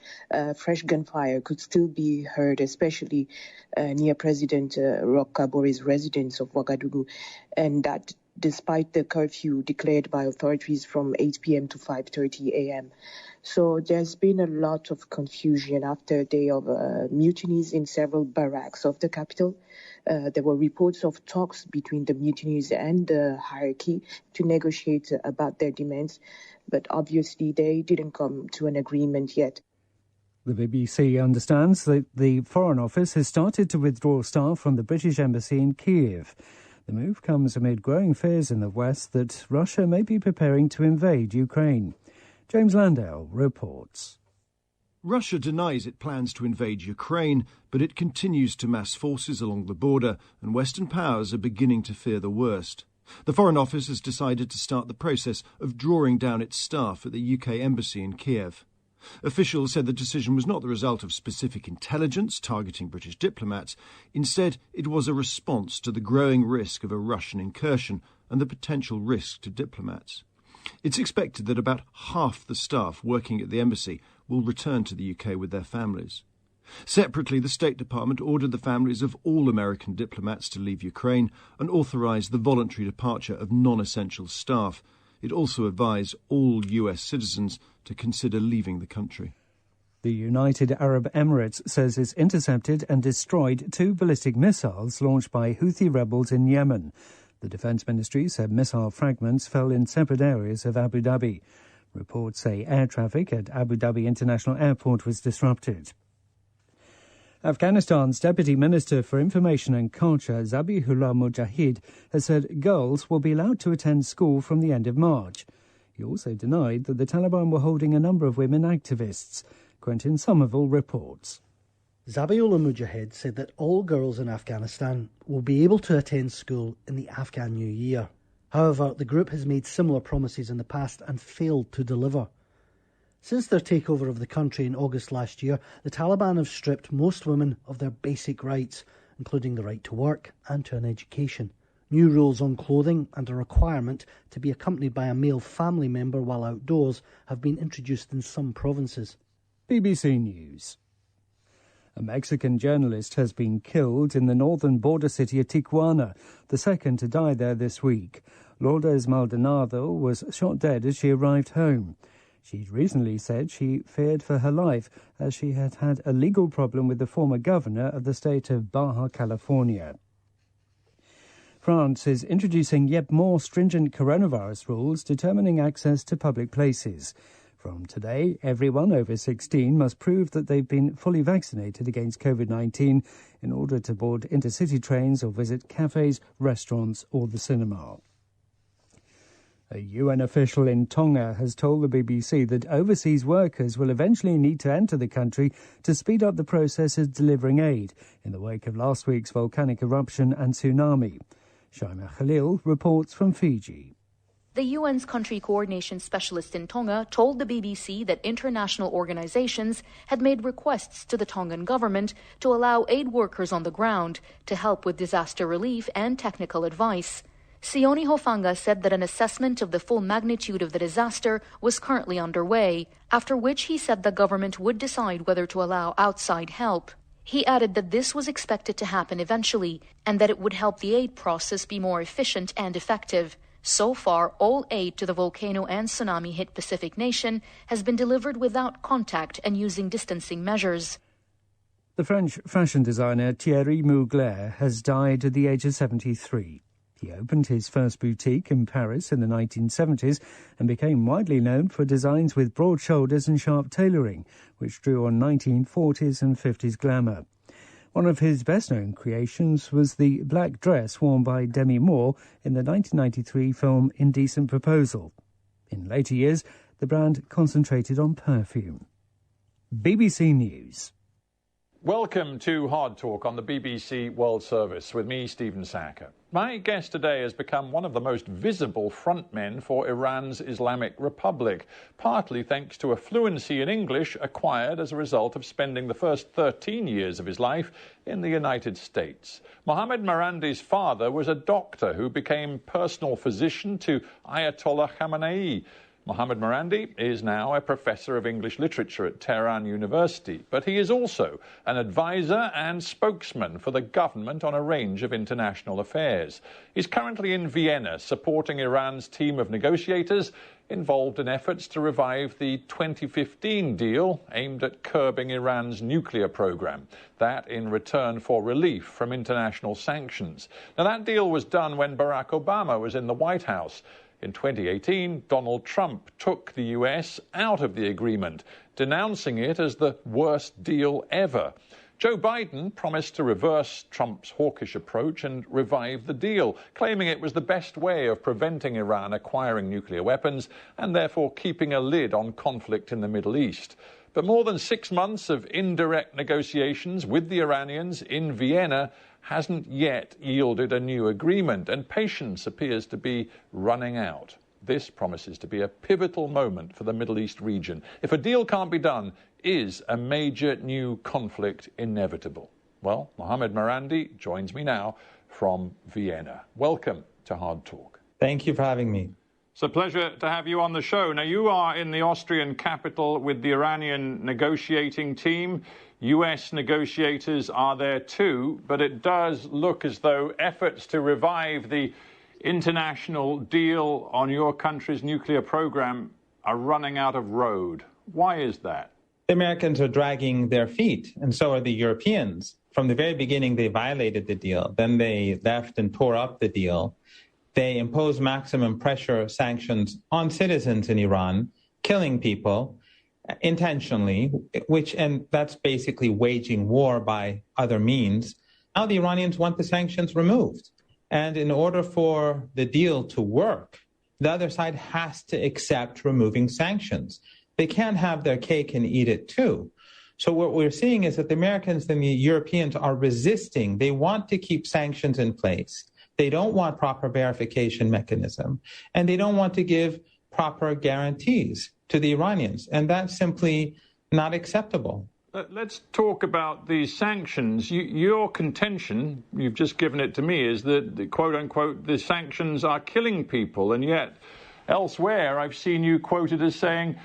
fresh gunfire could still be heard, especially near President Roch Kabore's residence of Ouagadougou, and that despite the curfew declared by authorities from 8 p.m. to 5:30 a.m. So there's been a lot of confusion after a day of mutinies in several barracks of the capital. There were reports of talks between the mutineers and the hierarchy to negotiate about their demands, but obviously they didn't come to an agreement yet. The BBC understands that the Foreign Office has started to withdraw staff from the British Embassy in Kiev. The move comes amid growing fears in the West that Russia may be preparing to invade Ukraine. James Landale reports. Russia denies it plans to invade Ukraine, but it continues to mass forces along the border, and Western powers are beginning to fear the worst. The Foreign Office has decided to start the process of drawing down its staff at the UK Embassy in Kiev. Officials said the decision was not the result of specific intelligence targeting British diplomats. Instead, it was a response to the growing risk of a Russian incursion and the potential risk to diplomats. It's expected that about half the staff working at the embassy will return to the UK with their families. Separately, the State Department ordered the families of all American diplomats to leave Ukraine and authorised the voluntary departure of non-essential staff. It also advised all US citizens to consider leaving the country. The United Arab Emirates says it's intercepted and destroyed 2 ballistic missiles launched by Houthi rebels in Yemen. The Defence Ministry said missile fragments fell in separate areas of Abu Dhabi. Reports say air traffic at Abu Dhabi International Airport was disrupted. Afghanistan's Deputy Minister for Information and Culture, Zabihullah Mujahid, has said girls will be allowed to attend school from the end of March. He also denied that the Taliban were holding a number of women activists. Quentin Somerville reports. Zabihullah Mujahid said that all girls in Afghanistan will be able to attend school in the Afghan New Year. However, the group has made similar promises in the past and failed to deliver. Since their takeover of the country in August last year, the Taliban have stripped most women of their basic rights, including the right to work and to an education. New rules on clothing and a requirement to be accompanied by a male family member while outdoors have been introduced in some provinces. BBC News. A Mexican journalist has been killed in the northern border city of Tijuana, the second to die there this week. Lourdes Maldonado was shot dead as she arrived home. She'd recently said she feared for her life as she had had a legal problem with the former governor of the state of Baja California. France is introducing yet more stringent coronavirus rules determining access to public places. From today, everyone over 16 must prove that they've been fully vaccinated against COVID-19 in order to board intercity trains or visit cafes, restaurants or the cinema. A UN official in Tonga has told the BBC that overseas workers will eventually need to enter the country to speed up the process of delivering aid in the wake of last week's volcanic eruption and tsunami. Shaima Khalil reports from Fiji. The UN's country coordination specialist in Tonga told the BBC that international organizations had made requests to the Tongan government to allow aid workers on the ground to help with disaster relief and technical advice. Sione Hofanga said that an assessment of the full magnitude of the disaster was currently underway, after which he said the government would decide whether to allow outside help. He added that this was expected to happen eventually and that it would help the aid process be more efficient and effective. So far, all aid to the volcano and tsunami-hit Pacific nation has been delivered without contact and using distancing measures. The French fashion designer Thierry Mugler has died at the age of 73. He opened his first boutique in Paris in the 1970s and became widely known for designs with broad shoulders and sharp tailoring, which drew on 1940s and 50s glamour. One of his best-known creations was the black dress worn by Demi Moore in the 1993 film Indecent Proposal. In later years, the brand concentrated on perfume. BBC News. Welcome to Hard Talk on the BBC World Service with me, Stephen Sacker. My guest today has become one of the most visible frontmen for Iran's Islamic Republic, partly thanks to a fluency in English acquired as a result of spending the first 13 years of his life in the United States. Mohammad Morandi's father was a doctor who became personal physician to Ayatollah Khamenei. Mohammad Morandi is now a professor of English literature at Tehran University, but he is also an advisor and spokesman for the government on a range of international affairs. He's currently in Vienna supporting Iran's team of negotiators involved in efforts to revive the 2015 deal aimed at curbing Iran's nuclear program, that in return for relief from international sanctions. Now, that deal was done when Barack Obama was in the White House. In 2018, Donald Trump took the US out of the agreement, denouncing it as the worst deal ever. Joe Biden promised to reverse Trump's hawkish approach and revive the deal, claiming it was the best way of preventing Iran acquiring nuclear weapons and therefore keeping a lid on conflict in the Middle East. But more than 6 months of indirect negotiations with the Iranians in Vienna hasn't yet yielded a new agreement, and patience appears to be running out. This promises to be a pivotal moment for the Middle East region. If a deal can't be done, is a major new conflict inevitable? Well, Mohammed Marandi joins me now from Vienna. Welcome to Hard Talk. Thank you for having me. It's a pleasure to have you on the show. Now, you are in the Austrian capital with the Iranian negotiating team. US negotiators are there too, but it does look as though efforts to revive the international deal on your country's nuclear program are running out of road. Why is that? The Americans are dragging their feet, and so are the Europeans. From the very beginning, they violated the deal. Then they left and tore up the deal. They imposed maximum pressure sanctions on citizens in Iran, killing people intentionally, and that's basically waging war by other means. Now the Iranians want the sanctions removed. And in order for the deal to work, the other side has to accept removing sanctions. They can't have their cake and eat it too. So what we're seeing is that the Americans and the Europeans are resisting. They want to keep sanctions in place. They don't want proper verification mechanism, and they don't want to give proper guarantees to the Iranians. And that's simply not acceptable. Let's talk about these sanctions. Your contention, you've just given it to me, is that, quote unquote, the sanctions are killing people. And yet elsewhere, I've seen you quoted as saying,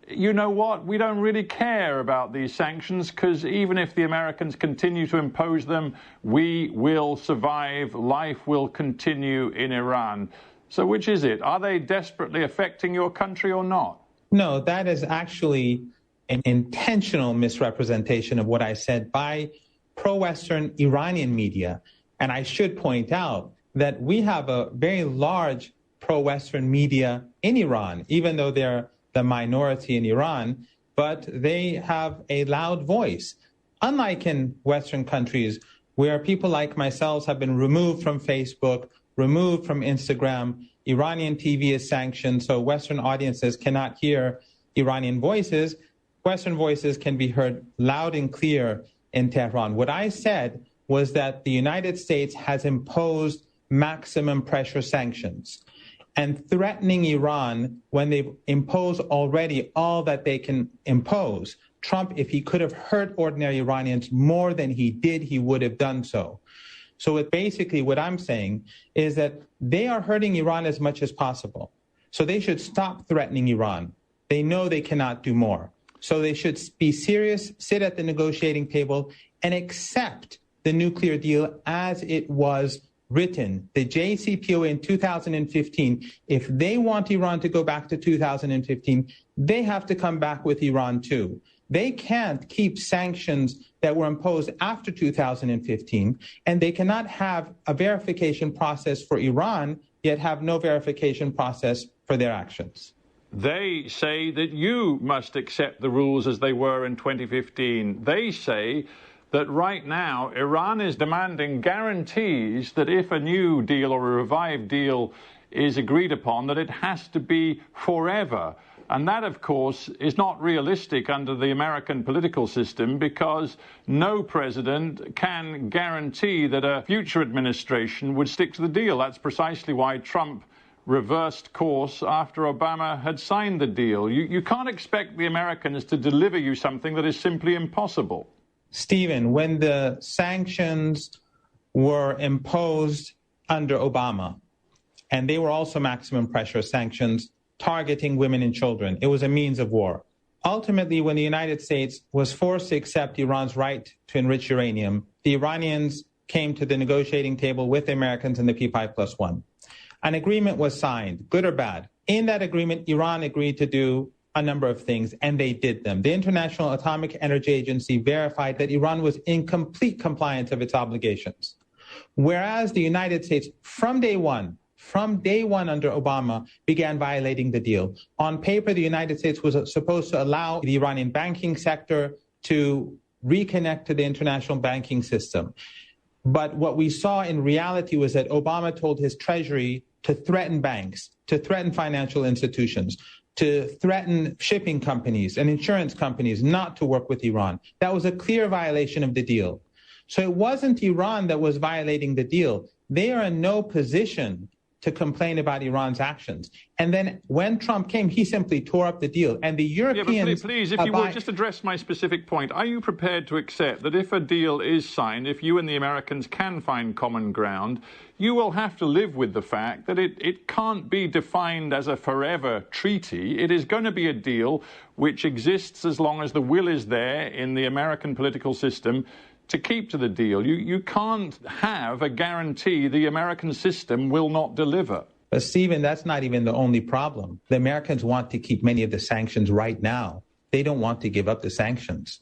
you know what, we don't really care about these sanctions because even if the Americans continue to impose them, we will survive. Life will continue in Iran. So which is it? Are they desperately affecting your country or not? No, that is actually an intentional misrepresentation of what I said by pro-Western Iranian media. And I should point out that we have a very large pro-Western media in Iran, even though they're the minority in Iran, but they have a loud voice. Unlike in Western countries where people like myself have been removed from Facebook, removed from Instagram, Iranian TV is sanctioned, so Western audiences cannot hear Iranian voices. Western voices can be heard loud and clear in Tehran. What I said was that the United States has imposed maximum pressure sanctions and threatening Iran when they've imposed already all that they can impose. Trump, if he could have hurt ordinary Iranians more than he did, he would have done so. So basically what I'm saying is that they are hurting Iran as much as possible. So they should stop threatening Iran. They know they cannot do more. So they should be serious, sit at the negotiating table, and accept the nuclear deal as it was written. The JCPOA in 2015, if they want Iran to go back to 2015, they have to come back with Iran too. They can't keep sanctions that were imposed after 2015, and they cannot have a verification process for Iran, yet have no verification process for their actions. They say that you must accept the rules as they were in 2015. They say that right now Iran is demanding guarantees that if a new deal or a revived deal is agreed upon, that it has to be forever. And that, of course, is not realistic under the American political system because no president can guarantee that a future administration would stick to the deal. That's precisely why Trump reversed course after Obama had signed the deal. You can't expect the Americans to deliver you something that is simply impossible. Stephen, when the sanctions were imposed under Obama, and they were also maximum pressure sanctions targeting women and children, it was a means of war. Ultimately, when the United States was forced to accept Iran's right to enrich uranium, the Iranians came to the negotiating table with the Americans in the P5+1. An agreement was signed, good or bad. In that agreement, Iran agreed to do a number of things, and they did them. The International Atomic Energy Agency verified that Iran was in complete compliance of its obligations. Whereas the United States, from day one under Obama, began violating the deal. On paper, the United States was supposed to allow the Iranian banking sector to reconnect to the international banking system. But what we saw in reality was that Obama told his treasury to threaten banks, to threaten financial institutions, to threaten shipping companies and insurance companies not to work with Iran. That was a clear violation of the deal. So it wasn't Iran that was violating the deal. They are in no position to complain about Iran's actions. And then when Trump came, he simply tore up the deal. And the Europeans... Yeah, but please, if you would, just address my specific point. Are you prepared to accept that if a deal is signed, if you and the Americans can find common ground, you will have to live with the fact that it can't be defined as a forever treaty. It is going to be a deal which exists as long as the will is there in the American political system to keep to the deal. You can't have a guarantee the American system will not deliver. But, Stephen, that's not even the only problem. The Americans want to keep many of the sanctions right now. They don't want to give up the sanctions.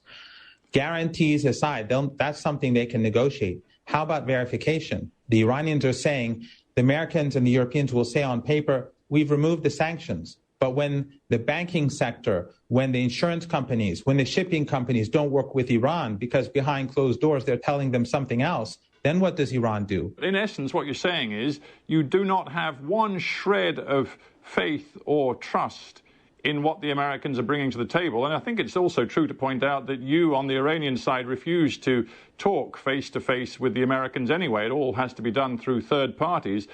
Guarantees aside, that's something they can negotiate. How about verification? The Iranians are saying, the Americans and the Europeans will say on paper, we've removed the sanctions. But when the banking sector, when the insurance companies, when the shipping companies don't work with Iran because behind closed doors they're telling them something else, then what does Iran do? In essence, what you're saying is you do not have one shred of faith or trust in what the Americans are bringing to the table. And I think it's also true to point out that you, on the Iranian side, refuse to talk face-to-face with the Americans anyway. It all has to be done through third parties.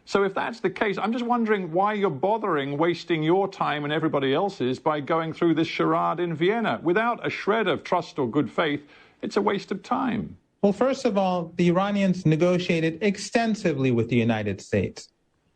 So if that's the case, I'm just wondering why you're bothering wasting your time and everybody else's by going through this charade in Vienna. Without a shred of trust or good faith, it's a waste of time. Well, first of all, the Iranians negotiated extensively with the United States.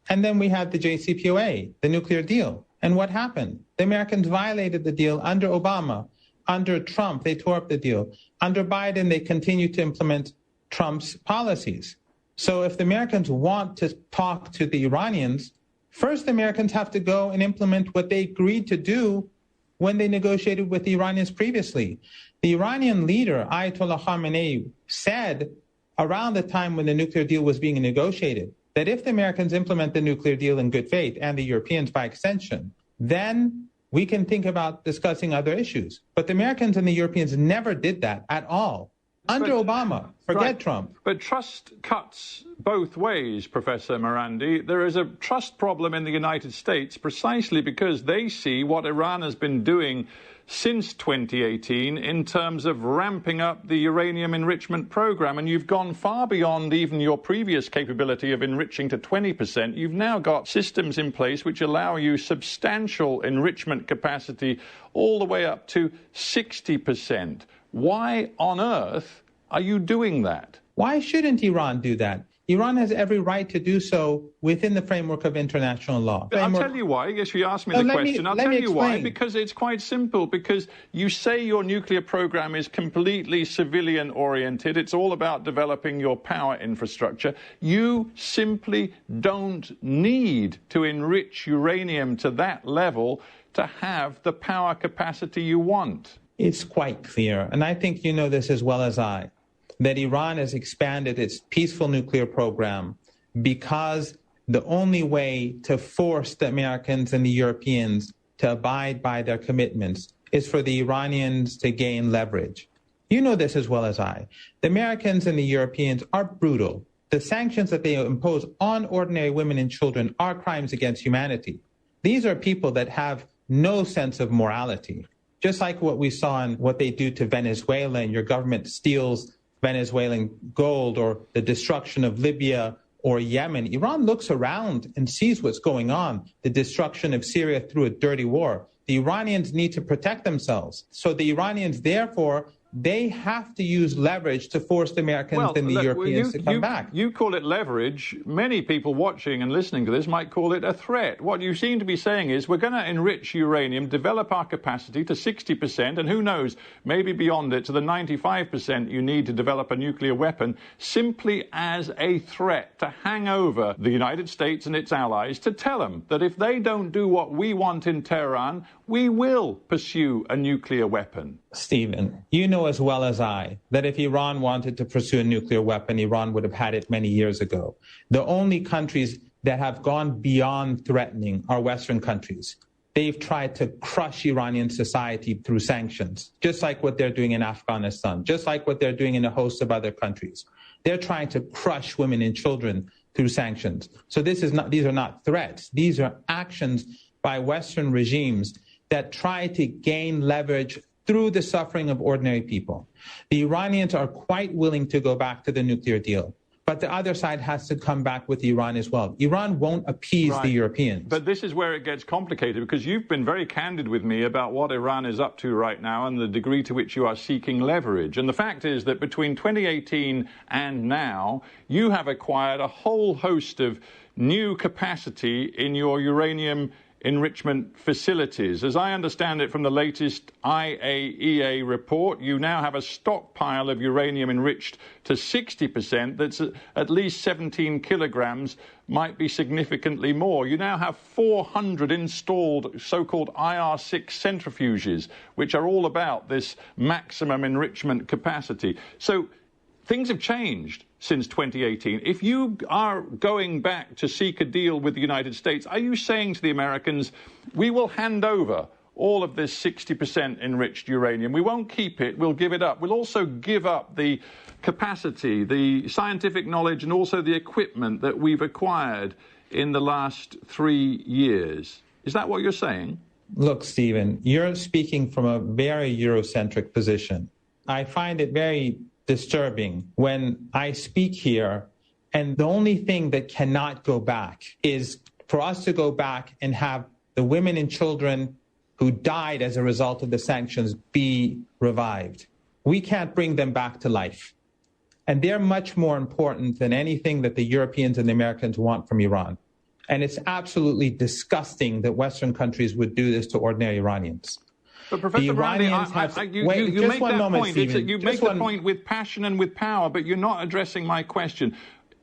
And then we had the JCPOA, the nuclear deal. And what happened? The Americans violated the deal under Obama. Under Trump, they tore up the deal. Under Biden, they continued to implement Trump's policies. So if the Americans want to talk to the Iranians, first the Americans have to go and implement what they agreed to do when they negotiated with the Iranians previously. The Iranian leader, Ayatollah Khamenei, said around the time when the nuclear deal was being negotiated that if the Americans implement the nuclear deal in good faith, and the Europeans by extension, then we can think about discussing other issues. But the Americans and the Europeans never did that at all. Under Obama, forget Trump. But trust cuts both ways, Professor Morandi. There is a trust problem in the United States precisely because they see what Iran has been doing since 2018 in terms of ramping up the uranium enrichment program. And you've gone far beyond even your previous capability of enriching to 20%. You've now got systems in place which allow you substantial enrichment capacity all the way up to 60%. Why on earth are you doing that? Why shouldn't Iran do that? Iran has every right to do so within the framework of international law. I'll tell you why. Yes, you asked me the question. I'll tell you why. Because it's quite simple. Because you say your nuclear program is completely civilian-oriented. It's all about developing your power infrastructure. You simply don't need to enrich uranium to that level to have the power capacity you want. It's quite clear, and I think you know this as well as I, that Iran has expanded its peaceful nuclear program because the only way to force the Americans and the Europeans to abide by their commitments is for the Iranians to gain leverage. You know this as well as I. The Americans and the Europeans are brutal. The sanctions that they impose on ordinary women and children are crimes against humanity. These are people that have no sense of morality. Just like what we saw in what they do to Venezuela, and your government steals Venezuelan gold, or the destruction of Libya or Yemen. Iran looks around and sees what's going on, the destruction of Syria through a dirty war. The Iranians need to protect themselves. So the Iranians, therefore, they have to use leverage to force the Americans and the Europeans to come back. You call it leverage. Many people watching and listening to this might call it a threat. What you seem to be saying is we're going to enrich uranium, develop our capacity to 60%, and who knows, maybe beyond it to the 95% you need to develop a nuclear weapon, simply as a threat to hang over the United States and its allies, to tell them that if they don't do what we want in Tehran, we will pursue a nuclear weapon. Stephen, you know as well as I that if Iran wanted to pursue a nuclear weapon, Iran would have had it many years ago. The only countries that have gone beyond threatening are Western countries. They've tried to crush Iranian society through sanctions, just like what they're doing in Afghanistan, just like what they're doing in a host of other countries. They're trying to crush women and children through sanctions. So these are not threats. These are actions by Western regimes that try to gain leverage through the suffering of ordinary people. The Iranians are quite willing to go back to the nuclear deal. but the other side has to come back with Iran as well. Iran won't appease the Europeans. But this is where it gets complicated, because you've been very candid with me about what Iran is up to right now and the degree to which you are seeking leverage. And the fact is that between 2018 and now, you have acquired a whole host of new capacity in your uranium enrichment facilities. As I understand it from the latest IAEA report, you now have a stockpile of uranium enriched to 60% that's at least 17 kilograms, might be significantly more. You now have 400 installed so-called IR6 centrifuges, which are all about this maximum enrichment capacity. So things have changed since 2018. If you are going back to seek a deal with the United States, are you saying to the Americans, we will hand over all of this 60% enriched uranium, we won't keep it, we'll give it up. We'll also give up the capacity, the scientific knowledge, and also the equipment that we've acquired in the last 3 years. Is that what you're saying? Look, Stephen, you're speaking from a very Eurocentric position. I find it very disturbing when I speak here, and the only thing that cannot go back is for us to go back and have the women and children who died as a result of the sanctions be revived. We can't bring them back to life. And they're much more important than anything that the Europeans and the Americans want from Iran. And it's absolutely disgusting that Western countries would do this to ordinary Iranians. But Professor Brandy, you make that point. You make the point with passion and with power, but you're not addressing my question.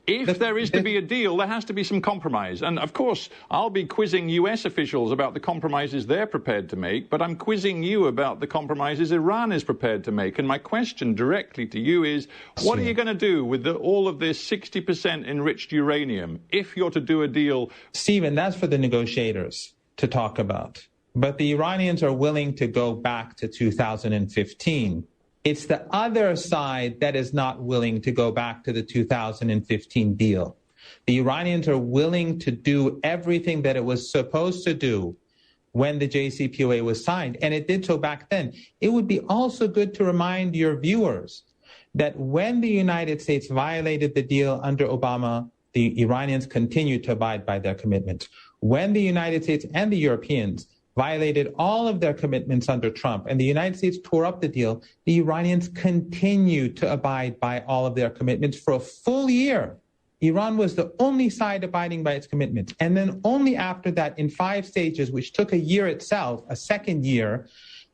If there is to be a deal, there has to be some compromise. And, of course, I'll be quizzing U.S. officials about the compromises they're prepared to make, but I'm quizzing you about the compromises Iran is prepared to make. And my question directly to you is, what are you going to do with all of this 60% enriched uranium if you're to do a deal? Stephen, that's for the negotiators to talk about. But the Iranians are willing to go back to 2015. It's the other side that is not willing to go back to the 2015 deal. The Iranians are willing to do everything that it was supposed to do when the JCPOA was signed, and it did so back then. It would be also good to remind your viewers that when the United States violated the deal under Obama, the Iranians continued to abide by their commitments. When the United States and the Europeans violated all of their commitments under Trump, and the United States tore up the deal, the Iranians continued to abide by all of their commitments for a full year. Iran was the only side abiding by its commitments. And then only after that, in 5 stages, which took a year itself, a second year,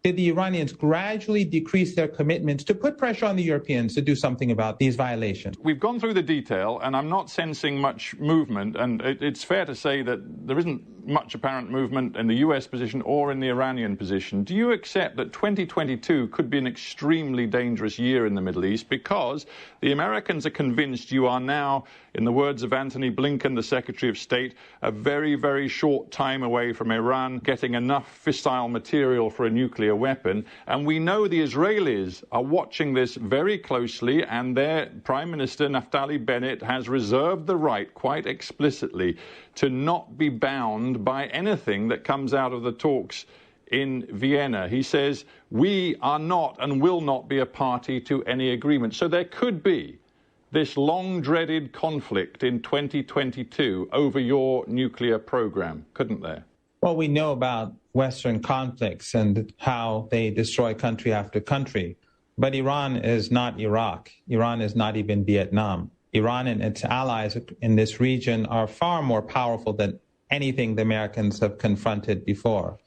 did the Iranians gradually decrease their commitments to put pressure on the Europeans to do something about these violations. We've gone through the detail, and I'm not sensing much movement, and it's fair to say that there isn't much apparent movement in the US position or in the Iranian position. Do you accept that 2022 could be an extremely dangerous year in the Middle East because the Americans are convinced you are now, in the words of Antony Blinken, the Secretary of State, a very, very short time away from Iran getting enough fissile material for a nuclear weapon? And we know the Israelis are watching this very closely, and their Prime Minister, Naftali Bennett, has reserved the right, quite explicitly, to not be bound by anything that comes out of the talks in Vienna. He says, we are not and will not be a party to any agreement. So there could be this long-dreaded conflict in 2022 over your nuclear program, couldn't there? Well, we know about Western conflicts and how they destroy country after country. But Iran is not Iraq. Iran is not even Vietnam. Iran and its allies in this region are far more powerful than anything the Americans have confronted before.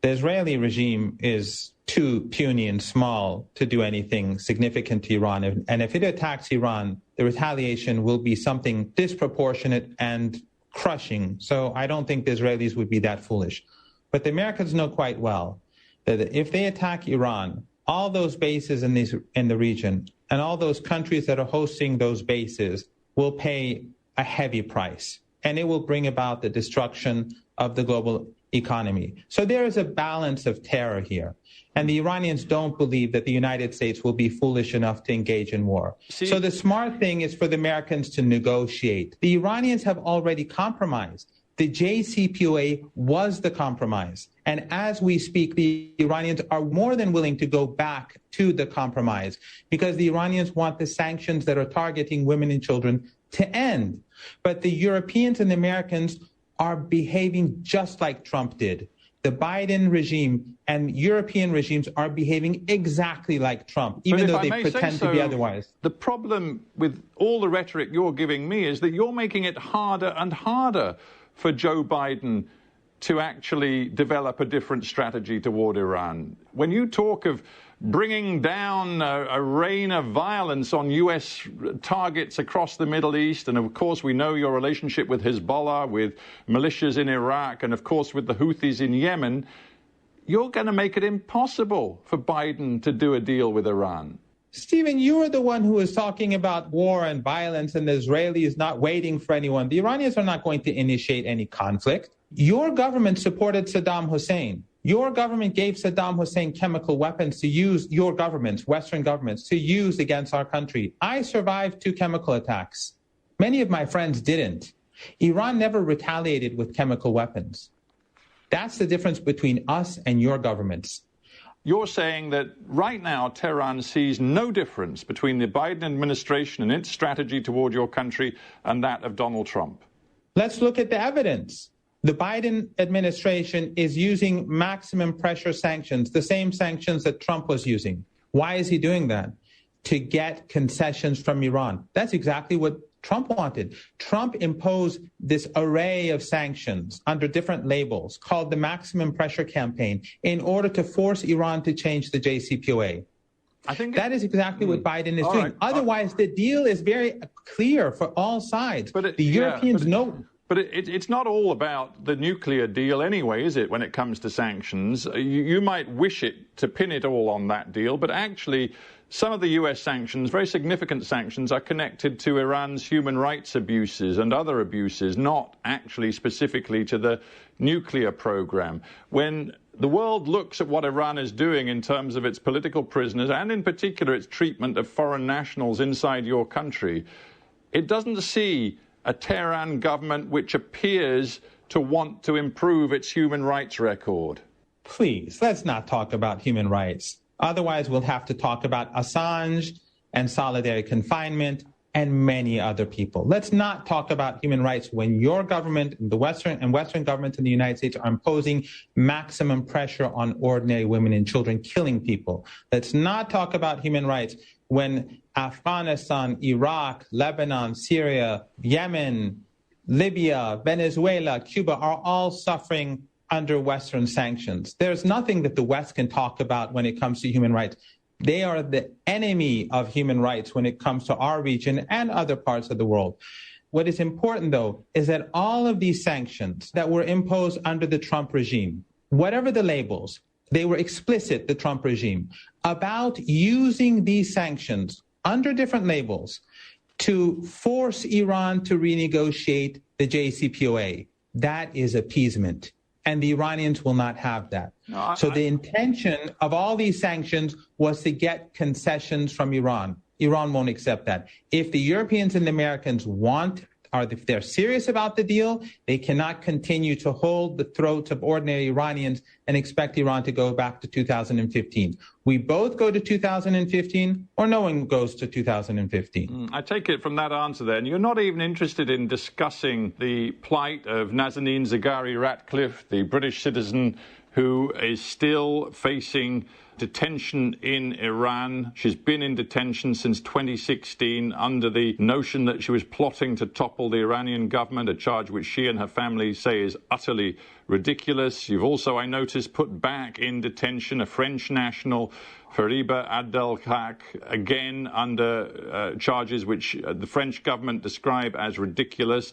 The Israeli regime is too puny and small to do anything significant to Iran. And if it attacks Iran, the retaliation will be something disproportionate and crushing. So I don't think the Israelis would be that foolish. But the Americans know quite well that if they attack Iran, all those bases in the region and all those countries that are hosting those bases will pay a heavy price. And it will bring about the destruction of the global economy. So there is a balance of terror here. And the Iranians don't believe that the United States will be foolish enough to engage in war. So the smart thing is for the Americans to negotiate. The Iranians have already compromised. The JCPOA was the compromise. And as we speak, the Iranians are more than willing to go back to the compromise because the Iranians want the sanctions that are targeting women and children to end. But the Europeans and the Americans are behaving just like Trump did. The Biden regime and European regimes are behaving exactly like Trump, even though they pretend to be otherwise. The problem with all the rhetoric you're giving me is that you're making it harder and harder for Joe Biden to actually develop a different strategy toward Iran. When you talk of bringing down a reign of violence on U.S. targets across the Middle East, and of course we know your relationship with Hezbollah, with militias in Iraq, and of course with the Houthis in Yemen, you're going to make it impossible for Biden to do a deal with Iran. Stephen, you are the one who was talking about war and violence and the Israelis not waiting for anyone. The Iranians are not going to initiate any conflict. Your government supported Saddam Hussein. Your government gave Saddam Hussein chemical weapons to use, your governments, Western governments, to use against our country. I survived 2 chemical attacks. Many of my friends didn't. Iran never retaliated with chemical weapons. That's the difference between us and your governments. You're saying that right now Tehran sees no difference between the Biden administration and its strategy toward your country and that of Donald Trump. Let's look at the evidence. The Biden administration is using maximum pressure sanctions, the same sanctions that Trump was using. Why is he doing that? To get concessions from Iran. That's exactly what Trump wanted. Trump imposed this array of sanctions under different labels called the maximum pressure campaign in order to force Iran to change the JCPOA. I think that is exactly what Biden is doing. Right. Otherwise, the deal is very clear for all sides. But the Europeans know. But it's not all about the nuclear deal anyway, is it, when it comes to sanctions? You might wish it to pin it all on that deal, but actually some of the US sanctions, very significant sanctions, are connected to Iran's human rights abuses and other abuses, not actually specifically to the nuclear program. When the world looks at what Iran is doing in terms of its political prisoners and in particular its treatment of foreign nationals inside your country, it doesn't see a Tehran government which appears to want to improve its human rights record. Please, let's not talk about human rights. Otherwise, we'll have to talk about Assange and solitary confinement and many other people. Let's not talk about human rights when your government, the Western governments in the United States are imposing maximum pressure on ordinary women and children, killing people. Let's not talk about human rights when Afghanistan, Iraq, Lebanon, Syria, Yemen, Libya, Venezuela, Cuba are all suffering under Western sanctions. There's nothing that the West can talk about when it comes to human rights. They are the enemy of human rights when it comes to our region and other parts of the world. What is important, though, is that all of these sanctions that were imposed under the Trump regime, whatever the labels, they were explicit, the Trump regime, about using these sanctions under different labels to force Iran to renegotiate the JCPOA. That is appeasement. And the Iranians will not have that. So the intention of all these sanctions was to get concessions from Iran. Iran won't accept that. If the Europeans and the Americans if they're serious about the deal, they cannot continue to hold the throats of ordinary Iranians and expect Iran to go back to 2015. We both go to 2015 or no one goes to 2015. I take it from that answer then, you're not even interested in discussing the plight of Nazanin Zaghari Ratcliffe, the British citizen who is still facing detention in Iran. She's been in detention since 2016 under the notion that she was plotting to topple the Iranian government, a charge which she and her family say is utterly ridiculous. You've also, I noticed, put back in detention a French national, Fariba Abdelhak, again under charges which the French government describe as ridiculous.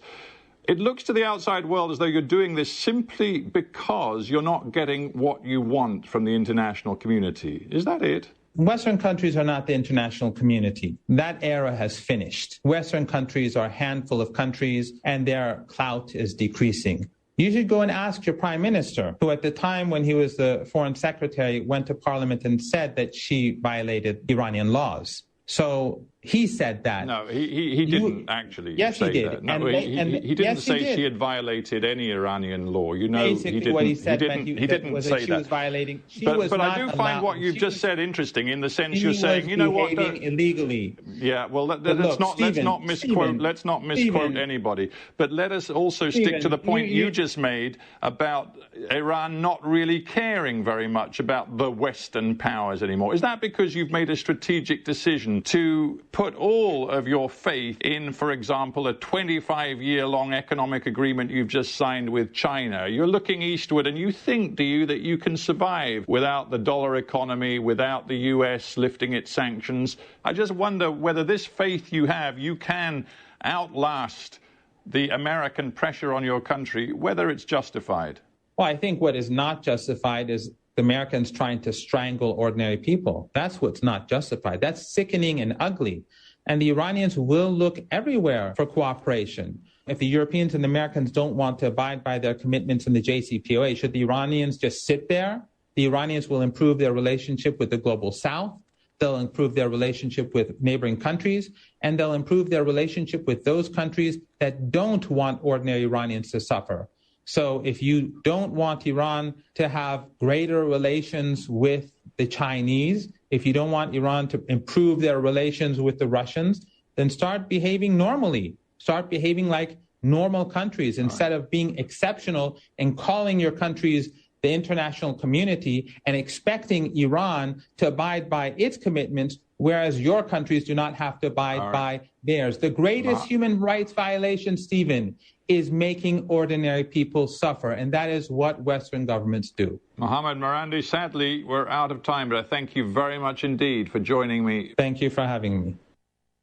It looks to the outside world as though you're doing this simply because you're not getting what you want from the international community. Is that it? Western countries are not the international community. That era has finished. Western countries are a handful of countries, and their clout is decreasing. You should go and ask your prime minister, who at the time when he was the foreign secretary went to parliament and said that she violated Iranian laws. So He said that. No, he didn't actually yes, say he did. that. No, And he didn't yes, say he did. she had violated any Iranian law. You know, Basically, he didn't, what he said he didn't say she that. was violating. She but was but not I do find what you've just said interesting in the sense you're saying, you know what, illegally. Yeah, well, let's not misquote anybody. But let us also stick to the point you just made about Iran not really caring very much about the Western powers anymore. Is that because you've made a strategic decision to put all of your faith in, for example, a 25-year-long economic agreement you've just signed with China? You're looking eastward and you think, do you, that you can survive without the dollar economy, without the US lifting its sanctions? I just wonder whether this faith you have, you can outlast the American pressure on your country, whether it's justified. Well, I think what is not justified is the Americans trying to strangle ordinary people. That's what's not justified. That's sickening and ugly. And the Iranians will look everywhere for cooperation. If the Europeans and the Americans don't want to abide by their commitments in the JCPOA, should the Iranians just sit there? The Iranians will improve their relationship with the global South. They'll improve their relationship with neighboring countries, and they'll improve their relationship with those countries that don't want ordinary Iranians to suffer. So if you don't want Iran to have greater relations with the Chinese, if you don't want Iran to improve their relations with the Russians, then start behaving normally. Start behaving like normal countries instead of being exceptional and calling your countries the international community and expecting Iran to abide by its commitments, whereas your countries do not have to abide by theirs. The greatest human rights violation, Stephen, is making ordinary people suffer, and that is what Western governments do. Mohammed Marandi, sadly, we're out of time, but I thank you very much indeed for joining me. Thank you for having me.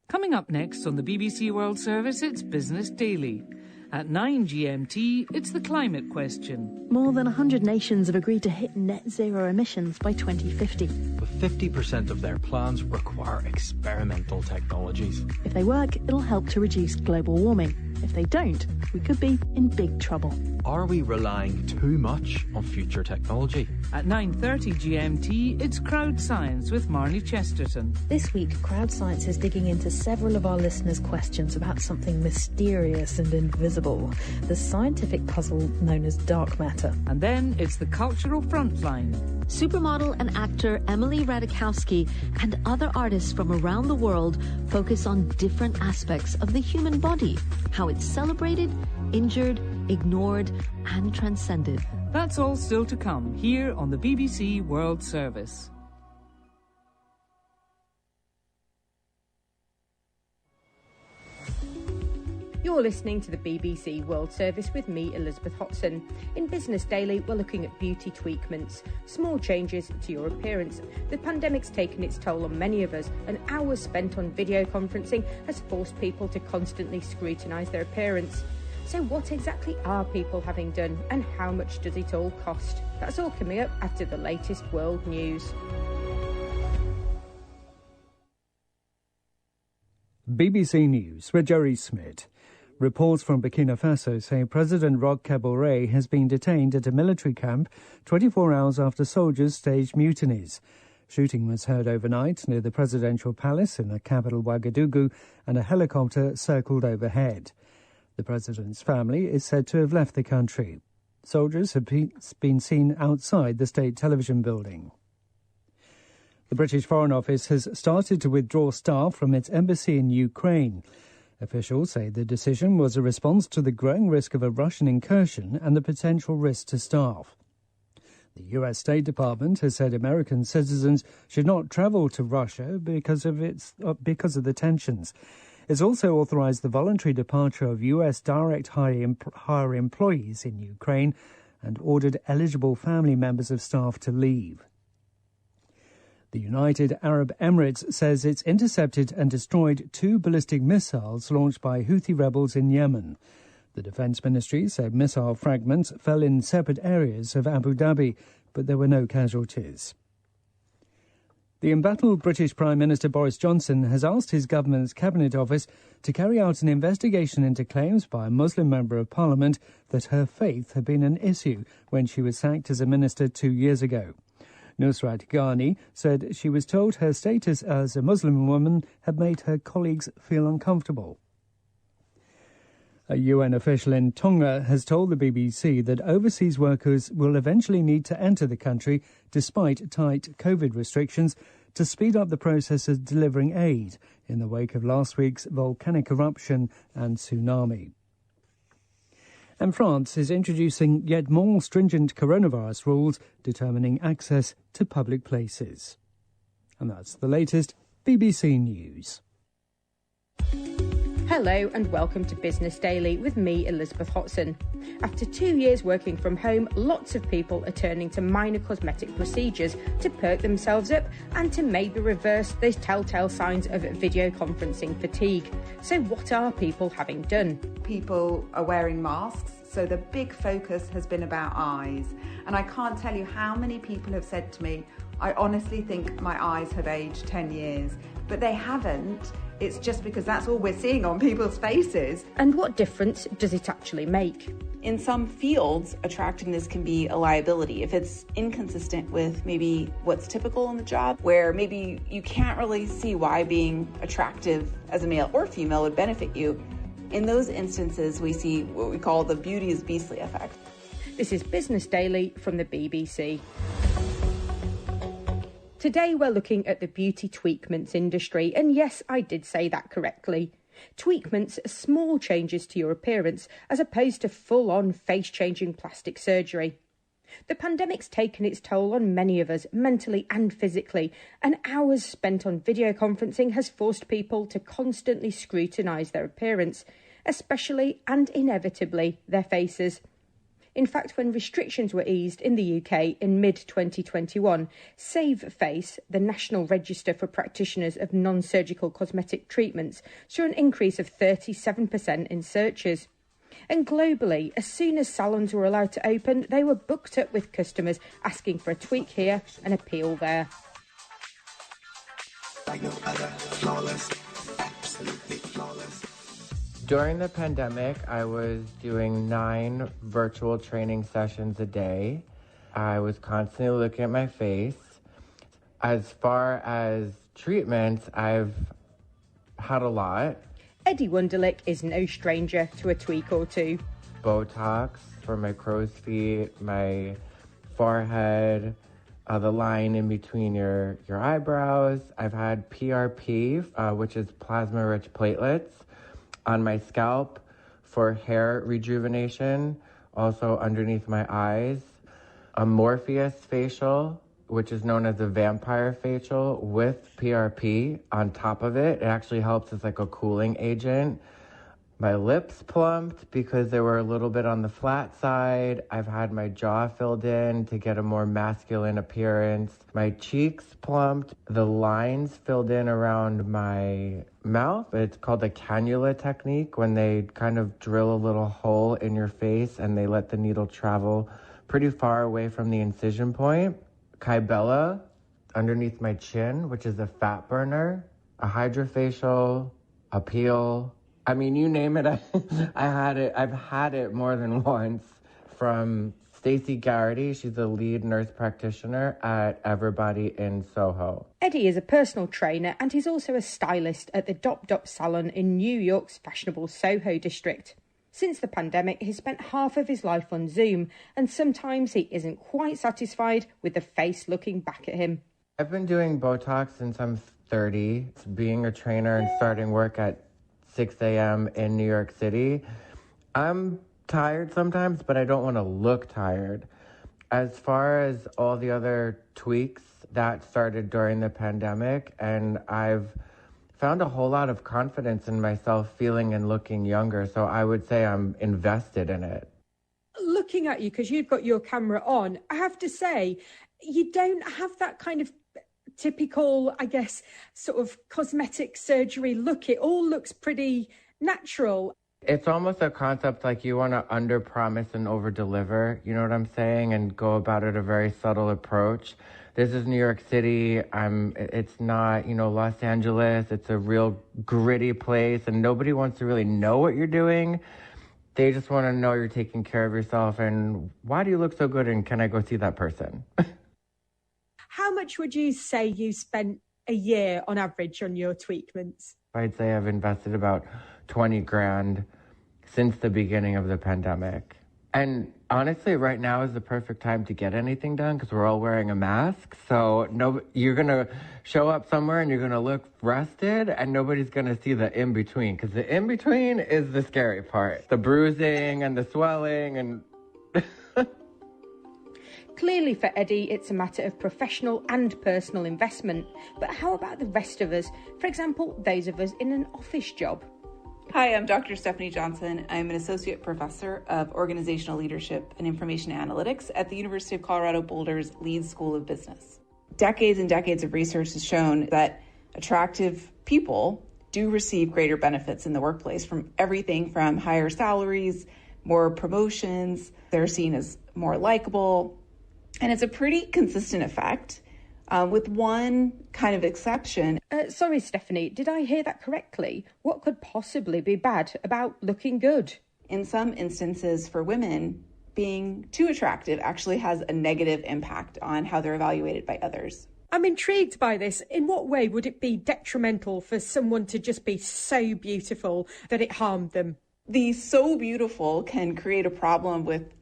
Coming up next on the BBC World Service, it's Business Daily. At 9 GMT, it's the climate question. More than 100 nations have agreed to hit net zero emissions by 2050. But 50% of their plans require experimental technologies. If they work, it'll help to reduce global warming. If they don't, we could be in big trouble. Are we relying too much on future technology? At 9:30 GMT, it's Crowd Science with Marnie Chesterton. This week, Crowd Science is digging into several of our listeners' questions about something mysterious and invisible, the scientific puzzle known as dark matter. And then it's the Cultural Frontline. Supermodel and actor Emily Ratajkowski and other artists from around the world focus on different aspects of the human body, how it's celebrated, injured, ignored, and transcended. That's all still to come here on the BBC World Service. You're listening to the BBC World Service with me, Elizabeth Hotson. In Business Daily, we're looking at beauty tweakments, small changes to your appearance. The pandemic's taken its toll on many of us, and hours spent on video conferencing has forced people to constantly scrutinise their appearance. So what exactly are people having done, and how much does it all cost? That's all coming up after the latest world news. BBC News with Jerry Smith. Reports from Burkina Faso say President Roch Kabore has been detained at a military camp 24 hours after soldiers staged mutinies. Shooting was heard overnight near the presidential palace in the capital Ouagadougou, and a helicopter circled overhead. The president's family is said to have left the country. Soldiers have been seen outside the state television building. The British Foreign Office has started to withdraw staff from its embassy in Ukraine. Officials say the decision was a response to the growing risk of a Russian incursion and the potential risk to staff. The US State Department has said American citizens should not travel to Russia because of the tensions. It's also authorized the voluntary departure of US direct hire employees in Ukraine and ordered eligible family members of staff to leave. The United Arab Emirates says it's intercepted and destroyed 2 ballistic missiles launched by Houthi rebels in Yemen. The Defense Ministry said missile fragments fell in separate areas of Abu Dhabi, but there were no casualties. The embattled British Prime Minister Boris Johnson has asked his government's Cabinet Office to carry out an investigation into claims by a Muslim Member of Parliament that her faith had been an issue when she was sacked as a minister 2 years ago. Nusrat Ghani said she was told her status as a Muslim woman had made her colleagues feel uncomfortable. A UN official in Tonga has told the BBC that overseas workers will eventually need to enter the country despite tight COVID restrictions to speed up the process of delivering aid in the wake of last week's volcanic eruption and tsunami. And France is introducing yet more stringent coronavirus rules determining access to public places. And that's the latest BBC News. Hello and welcome to Business Daily with me, Elizabeth Hotson. After 2 years working from home, lots of people are turning to minor cosmetic procedures to perk themselves up and to maybe reverse those telltale signs of video conferencing fatigue. So what are people having done? People are wearing masks, so the big focus has been about eyes. And I can't tell you how many people have said to me, I honestly think my eyes have aged 10 years, but they haven't. It's just because that's all we're seeing on people's faces. And what difference does it actually make? In some fields, attractiveness can be a liability if it's inconsistent with maybe what's typical in the job, where maybe you can't really see why being attractive as a male or female would benefit you. In those instances, we see what we call the beauty is beastly effect. This is Business Daily from the BBC. Today we're looking at the beauty tweakments industry, and yes, I did say that correctly. Tweakments are small changes to your appearance as opposed to full-on face-changing plastic surgery. The pandemic's taken its toll on many of us, mentally and physically, and hours spent on video conferencing has forced people to constantly scrutinise their appearance, especially and inevitably their faces. In fact, when restrictions were eased in the UK in mid-2021, Save Face, the National Register for Practitioners of Non-Surgical Cosmetic Treatments, saw an increase of 37% in searches. And globally, as soon as salons were allowed to open, they were booked up with customers asking for a tweak here and a peel there. Like no other, flawless, absolutely flawless. During the pandemic, I was doing 9 virtual training sessions a day. I was constantly looking at my face. As far as treatments, I've had a lot. Eddie Wunderlich is no stranger to a tweak or two. Botox for my crow's feet, my forehead, the line in between your eyebrows. I've had PRP, which is plasma-rich platelets, on my scalp for hair rejuvenation, also underneath my eyes. A Morpheus facial, which is known as a vampire facial with PRP on top of it. It actually helps as like a cooling agent. My lips plumped because they were a little bit on the flat side. I've had my jaw filled in to get a more masculine appearance. My cheeks plumped. The lines filled in around my mouth. It's called a cannula technique, when they kind of drill a little hole in your face and they let the needle travel pretty far away from the incision point. Kybella underneath my chin, which is a fat burner. A hydrofacial, a peel. I mean, you name it, I had it. I've had it more than once. From Stacey Garrity, she's the lead nurse practitioner at Everybody in Soho. Eddie is a personal trainer and he's also a stylist at the Dop Dop salon in New York's fashionable Soho district. Since the pandemic, he's spent half of his life on Zoom, and sometimes he isn't quite satisfied with the face looking back at him. I've been doing Botox since I'm 30. Being a trainer and starting work at 6 a.m. in New York City. I'm tired sometimes, but I don't want to look tired. As far as all the other tweaks, that started during the pandemic, and I've found a whole lot of confidence in myself feeling and looking younger, so I would say I'm invested in it. Looking at you, because you've got your camera on, I have to say, you don't have that kind of typical, I guess, sort of cosmetic surgery look. It all looks pretty natural. It's almost a concept like you want to under-promise and over-deliver, you know what I'm saying, and go about it a very subtle approach. This is New York City. It's not, Los Angeles. It's a real gritty place, and nobody wants to really know what you're doing. They just want to know you're taking care of yourself, and why do you look so good, and can I go see that person? How much would you say you spent a year on average on your treatments? I'd say I've invested about 20 grand since the beginning of the pandemic. And honestly, right now is the perfect time to get anything done because we're all wearing a mask. So you're going to show up somewhere and you're going to look rested and nobody's going to see the in-between, because the in-between is the scary part. The bruising and the swelling and... Clearly for Eddie, it's a matter of professional and personal investment. But how about the rest of us? For example, those of us in an office job. Hi, I'm Dr. Stephanie Johnson. I'm an associate professor of organizational leadership and information analytics at the University of Colorado Boulder's Leeds School of Business. Decades and decades of research has shown that attractive people do receive greater benefits in the workplace, from everything from higher salaries, more promotions. They're seen as more likable. And it's a pretty consistent effect, with one kind of exception. Sorry, Stephanie, did I hear that correctly? What could possibly be bad about looking good? In some instances, for women, being too attractive actually has a negative impact on how they're evaluated by others. I'm intrigued by this. In what way would it be detrimental for someone to just be so beautiful that it harmed them? The so beautiful can create a problem with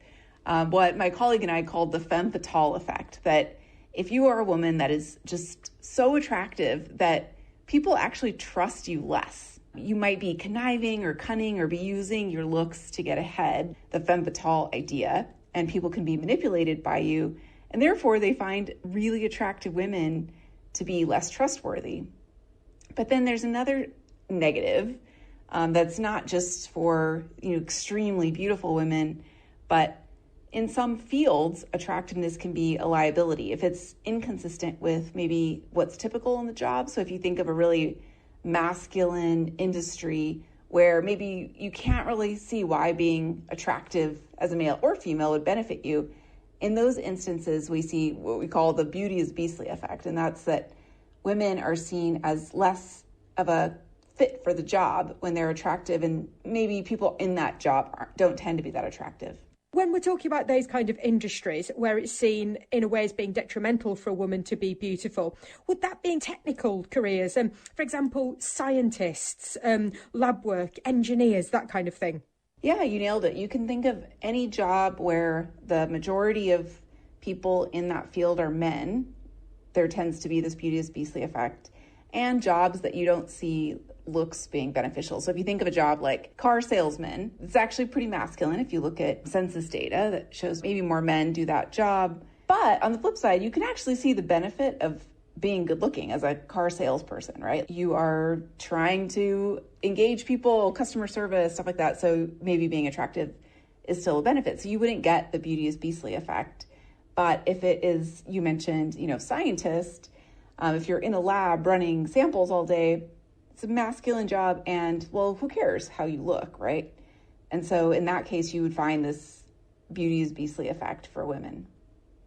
what my colleague and I called the femme fatale effect, that if you are a woman that is just so attractive that people actually trust you less. You might be conniving or cunning or be using your looks to get ahead, the femme fatale idea, and people can be manipulated by you, and therefore they find really attractive women to be less trustworthy. But then there's another negative that's not just for extremely beautiful women, but in some fields, attractiveness can be a liability if it's inconsistent with maybe what's typical in the job. So if you think of a really masculine industry where maybe you can't really see why being attractive as a male or female would benefit you, in those instances, we see what we call the beauty is beastly effect. And that's that women are seen as less of a fit for the job when they're attractive, and maybe people in that job don't tend to be that attractive. When we're talking about those kind of industries where it's seen in a way as being detrimental for a woman to be beautiful, would that be in technical careers? For example, scientists, lab work, engineers, that kind of thing? Yeah, you nailed it. You can think of any job where the majority of people in that field are men. There tends to be this beauty is beastly effect. And jobs that you don't see looks being beneficial. So if you think of a job like car salesman, it's actually pretty masculine if you look at census data that shows maybe more men do that job. But on the flip side, you can actually see the benefit of being good looking as a car salesperson, right? You are trying to engage people, customer service, stuff like that. So maybe being attractive is still a benefit. So you wouldn't get the beauty is beastly effect. But if it is, you mentioned, scientist, if you're in a lab running samples all day, it's a masculine job, and, well, who cares how you look, right? And so in that case, you would find this beauty is beastly effect for women.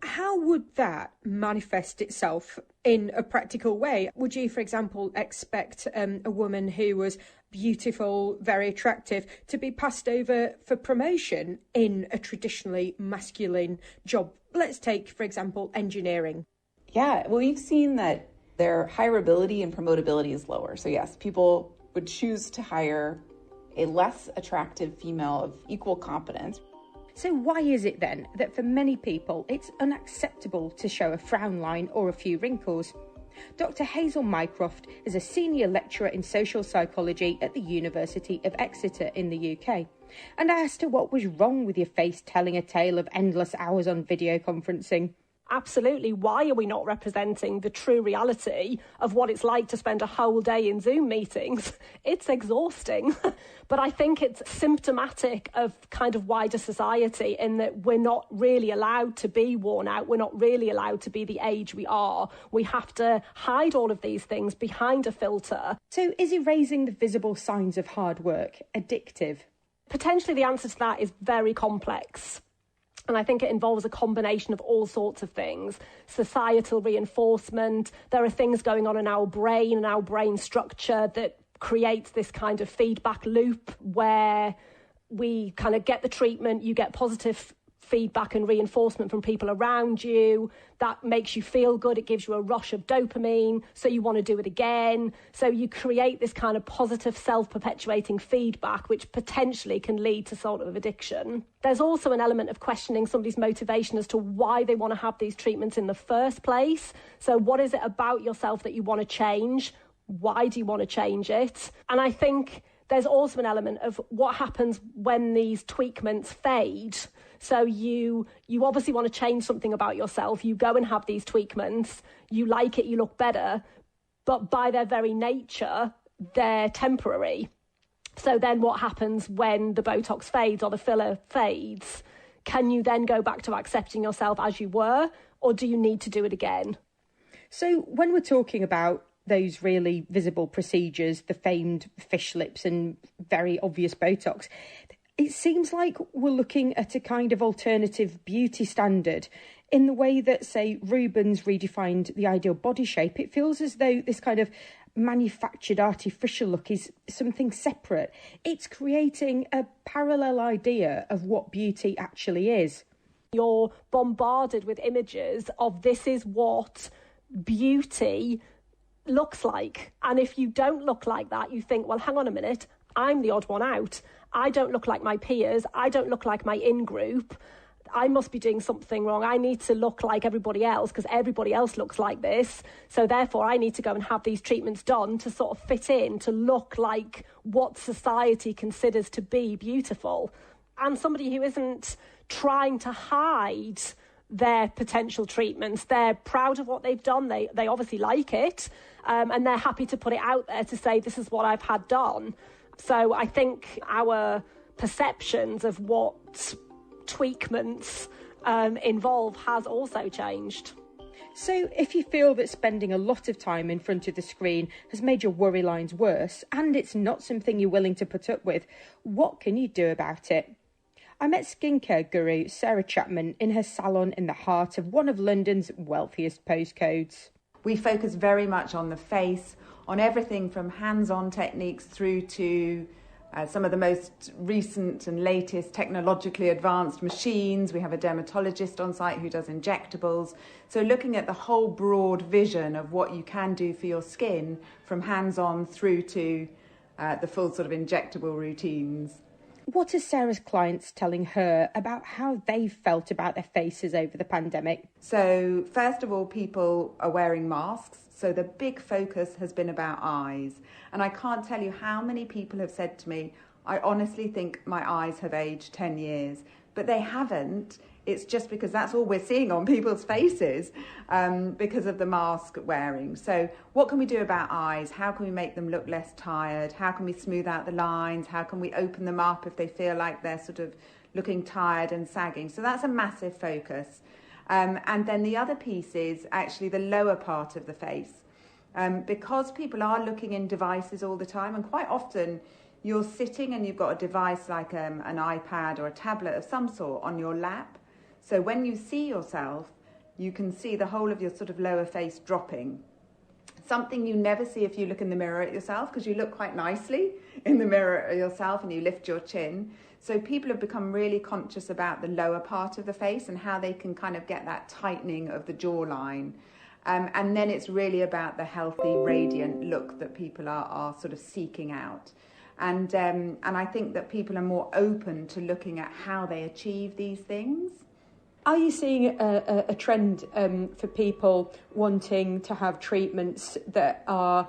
How would that manifest itself in a practical way? Would you, for example, expect a woman who was beautiful, very attractive, to be passed over for promotion in a traditionally masculine job? Let's take, for example, engineering. Yeah, well, we've seen that their hireability and promotability is lower. So yes, people would choose to hire a less attractive female of equal competence. So why is it then that for many people it's unacceptable to show a frown line or a few wrinkles? Dr. Hazel Mycroft is a senior lecturer in social psychology at the University of Exeter in the UK. And I asked her what was wrong with your face telling a tale of endless hours on video conferencing. Absolutely. Why are we not representing the true reality of what it's like to spend a whole day in Zoom meetings? It's exhausting. But I think it's symptomatic of kind of wider society in that we're not really allowed to be worn out. We're not really allowed to be the age we are. We have to hide all of these things behind a filter. So is erasing the visible signs of hard work addictive? Potentially the answer to that is very complex. And I think it involves a combination of all sorts of things. Societal reinforcement. There are things going on in our brain and our brain structure that creates this kind of feedback loop where we kind of get the treatment, you get positive feedback and reinforcement from people around you. That makes you feel good. It gives you a rush of dopamine, so you want to do it again. So you create this kind of positive self-perpetuating feedback, which potentially can lead to sort of addiction. There's also an element of questioning somebody's motivation as to why they want to have these treatments in the first place. So what is it about yourself that you want to change? Why do you want to change it? And I think there's also an element of what happens when these tweakments fade. So you obviously want to change something about yourself. You go and have these tweakments. You like it, you look better. But by their very nature, they're temporary. So then what happens when the Botox fades or the filler fades? Can you then go back to accepting yourself as you were, or do you need to do it again? So when we're talking about those really visible procedures, the famed fish lips and very obvious Botox, it seems like we're looking at a kind of alternative beauty standard. In the way that, say, Rubens redefined the ideal body shape, it feels as though this kind of manufactured artificial look is something separate. It's creating a parallel idea of what beauty actually is. You're bombarded with images of this is what beauty looks like. And if you don't look like that, you think, well, hang on a minute, I'm the odd one out. I don't look like my peers. I don't look like my in-group. I must be doing something wrong. I need to look like everybody else because everybody else looks like this. So therefore, I need to go and have these treatments done to sort of fit in, to look like what society considers to be beautiful. And somebody who isn't trying to hide their potential treatments, they're proud of what they've done. They obviously like it, and they're happy to put it out there to say, this is what I've had done. So I think our perceptions of what tweakments involve has also changed. So if you feel that spending a lot of time in front of the screen has made your worry lines worse, and it's not something you're willing to put up with, what can you do about it? I met skincare guru Sarah Chapman in her salon in the heart of one of London's wealthiest postcodes. We focus very much on the face, on everything from hands-on techniques through to some of the most recent and latest technologically advanced machines. We have a dermatologist on site who does injectables. So looking at the whole broad vision of what you can do for your skin from hands-on through to the full sort of injectable routines. What are Sarah's clients telling her about how they've felt about their faces over the pandemic? So first of all, people are wearing masks. So the big focus has been about eyes. And I can't tell you how many people have said to me, I honestly think my eyes have aged 10 years. But they haven't. It's just because that's all we're seeing on people's faces because of the mask wearing. So what can we do about eyes? How can we make them look less tired? How can we smooth out the lines? How can we open them up if they feel like they're sort of looking tired and sagging? So that's a massive focus. And then the other piece is actually the lower part of the face. Because people are looking in devices all the time, and quite often you're sitting and you've got a device like an iPad or a tablet of some sort on your lap. So when you see yourself, you can see the whole of your sort of lower face dropping. Something you never see if you look in the mirror at yourself, because you look quite nicely in the mirror at yourself and you lift your chin. So people have become really conscious about the lower part of the face and how they can kind of get that tightening of the jawline. And then it's really about the healthy, radiant look that people are sort of seeking out. And I think that people are more open to looking at how they achieve these things. Are you seeing a trend for people wanting to have treatments that are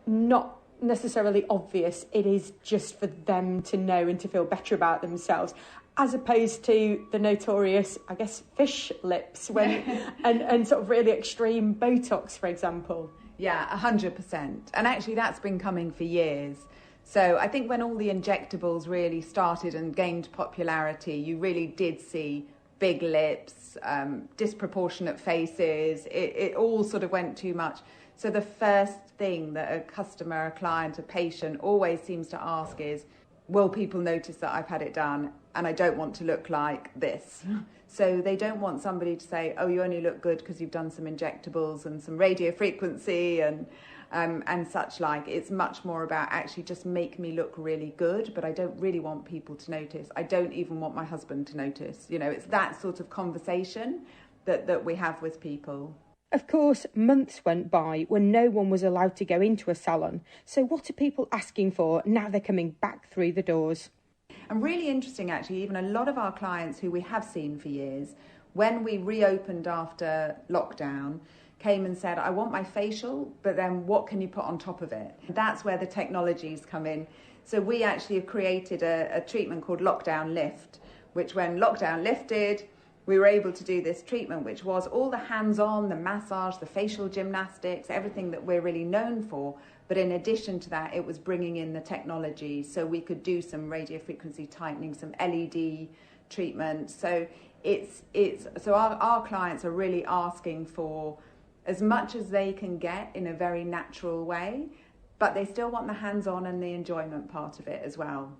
not necessarily obvious? It is just for them to know and to feel better about themselves, as opposed to the notorious, I guess, fish lips and sort of really extreme Botox, for example. Yeah, 100%. And actually that's been coming for years. So I think when all the injectables really started and gained popularity, you really did see big lips, disproportionate faces. It all sort of went too much. So the first thing that a customer, a client, a patient always seems to ask is, will people notice that I've had it done and I don't want to look like this? So they don't want somebody to say, oh, you only look good because you've done some injectables and some radio frequency. And and such like. It's much more about actually just make me look really good, but I don't really want people to notice. I don't even want my husband to notice. You know, it's that sort of conversation that we have with people. Of course, months went by when no one was allowed to go into a salon. So what are people asking for now they're coming back through the doors? And really interesting, actually, even a lot of our clients who we have seen for years, when we reopened after lockdown, came and said, I want my facial, but then what can you put on top of it? That's where the technologies come in. So we actually have created a treatment called Lockdown Lift, which when lockdown lifted, we were able to do this treatment, which was all the hands-on, the massage, the facial gymnastics, everything that we're really known for. But in addition to that, it was bringing in the technology. So we could do some radiofrequency tightening, some LED treatment. So so our clients are really asking for as much as they can get in a very natural way, but they still want the hands-on and the enjoyment part of it as well.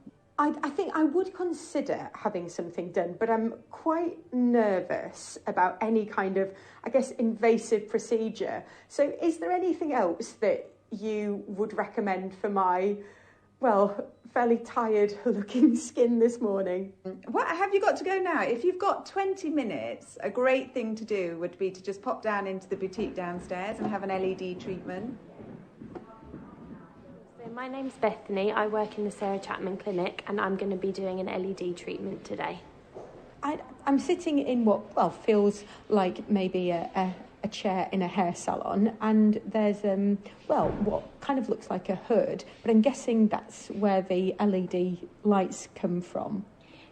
I think I would consider having something done, but I'm quite nervous about any kind of, I guess, invasive procedure. So is there anything else that you would recommend for my, well, fairly tired looking skin this morning? What have you got to go now? If you've got 20 minutes, a great thing to do would be to just pop down into the boutique downstairs and have an LED treatment. My name's Bethany. I work in the Sarah Chapman Clinic and I'm going to be doing an LED treatment today. I'm sitting in what, well, feels like maybe a chair in a hair salon, and there's, what kind of looks like a hood, but I'm guessing that's where the LED lights come from.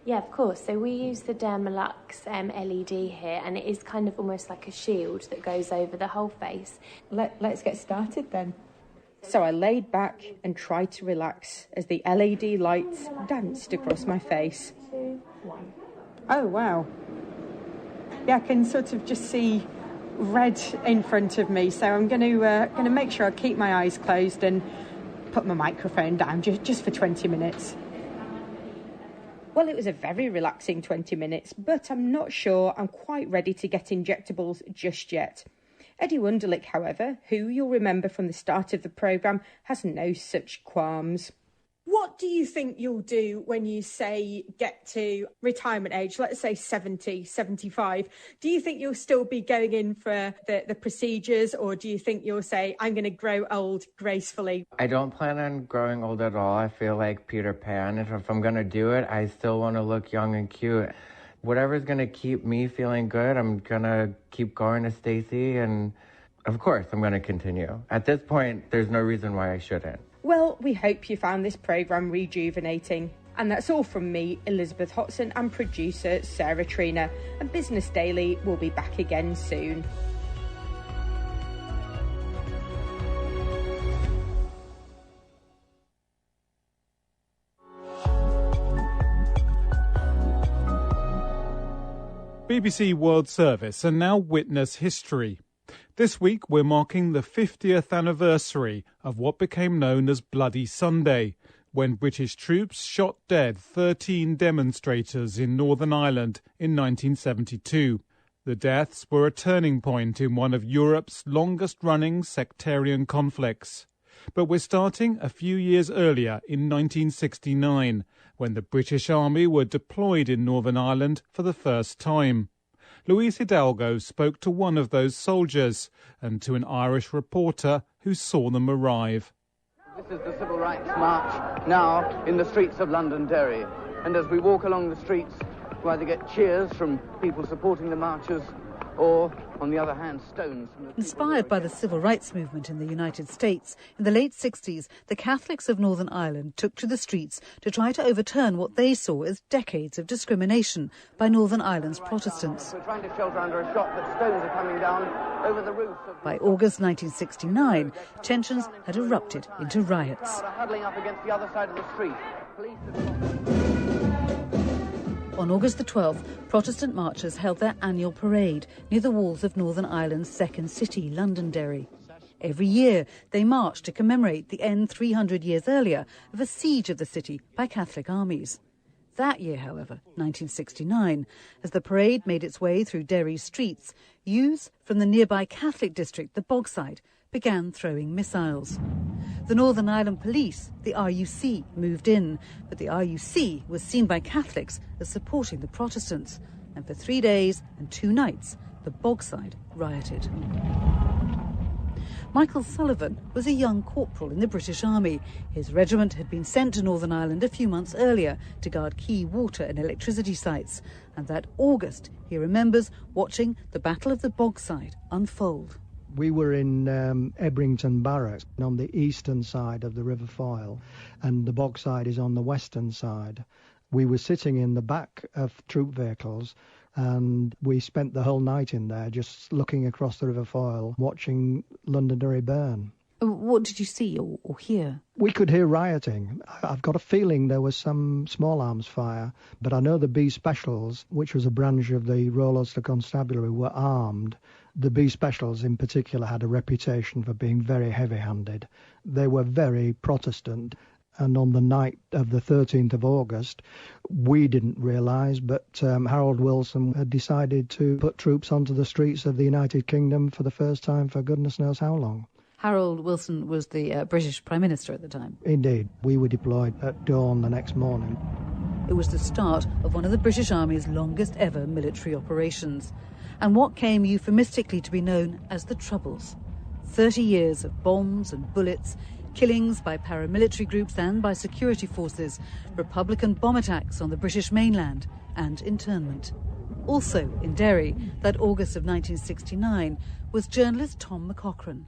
Yeah, of course. So we use the Dermalux LED here, and it is kind of almost like a shield that goes over the whole face. Let's get started then. So I laid back and tried to relax as the LED lights danced across my face. 2, 1. Oh, wow. Yeah, I can sort of just see red in front of me, so I'm going to make sure I keep my eyes closed and put my microphone down just for 20 minutes. Well, it was a very relaxing 20 minutes, but I'm not sure I'm quite ready to get injectables just yet. Eddie Wunderlich, however, who you'll remember from the start of the programme, has no such qualms. What do you think you'll do when you say get to retirement age, let's say 70, 75? Do you think you'll still be going in for the procedures, or do you think you'll say, I'm going to grow old gracefully? I don't plan on growing old at all. I feel like Peter Pan. If I'm going to do it, I still want to look young and cute. Whatever's going to keep me feeling good, I'm going to keep going to Stacey, and of course I'm going to continue. At this point, there's no reason why I shouldn't. Well, we hope you found this programme rejuvenating. And that's all from me, Elizabeth Hodson, and producer Sarah Trina. And Business Daily will be back again soon. BBC World Service and now witness history. This week we're marking the 50th anniversary of what became known as Bloody Sunday, when British troops shot dead 13 demonstrators in Northern Ireland in 1972. The deaths were a turning point in one of Europe's longest-running sectarian conflicts. But we're starting a few years earlier in 1969, when the British Army were deployed in Northern Ireland for the first time. Luis Hidalgo spoke to one of those soldiers and to an Irish reporter who saw them arrive. This is the Civil Rights March now in the streets of Londonderry. And as we walk along the streets, we either get cheers from people supporting the marchers or, on the other hand, stones. Inspired by the civil rights movement in the United States, in the late 60s, the Catholics of Northern Ireland took to the streets to try to overturn what they saw as decades of discrimination by Northern Ireland's Protestants. We're trying to shelter under a shot, but stones are coming down over the roof. By August 1969, tensions had erupted into riots. Huddling up against the other side of the street. On August the 12th, Protestant marchers held their annual parade near the walls of Northern Ireland's second city, Londonderry. Every year, they march to commemorate the end 300 years earlier of a siege of the city by Catholic armies. That year, however, 1969, as the parade made its way through Derry's streets, youths from the nearby Catholic district, the Bogside, began throwing missiles. The Northern Ireland Police, the RUC, moved in, but the RUC was seen by Catholics as supporting the Protestants, and for 3 days and 2 nights, the Bogside rioted. Michael Sullivan was a young corporal in the British Army. His regiment had been sent to Northern Ireland a few months earlier to guard key water and electricity sites. And that August, he remembers watching the Battle of the Bogside unfold. We were in Ebrington Barracks on the eastern side of the River Foyle, and the Bogside is on the western side. We were sitting in the back of troop vehicles, and we spent the whole night in there just looking across the River Foyle, watching Londonderry burn. What did you see or hear? We could hear rioting. I've got a feeling there was some small arms fire, but I know the B Specials, which was a branch of the Royal Ulster Constabulary, were armed. The B Specials in particular had a reputation for being very heavy-handed. They were very Protestant. And on the night of the 13th of August, we didn't realise, but Harold Wilson had decided to put troops onto the streets of the United Kingdom for the first time for goodness knows how long. Harold Wilson was the British Prime Minister at the time. Indeed. We were deployed at dawn the next morning. It was the start of one of the British Army's longest ever military operations, and what came euphemistically to be known as the Troubles. 30 years of bombs and bullets, killings by paramilitary groups and by security forces, Republican bomb attacks on the British mainland, and internment. Also in Derry, that August of 1969, was journalist Tom McCaughrean.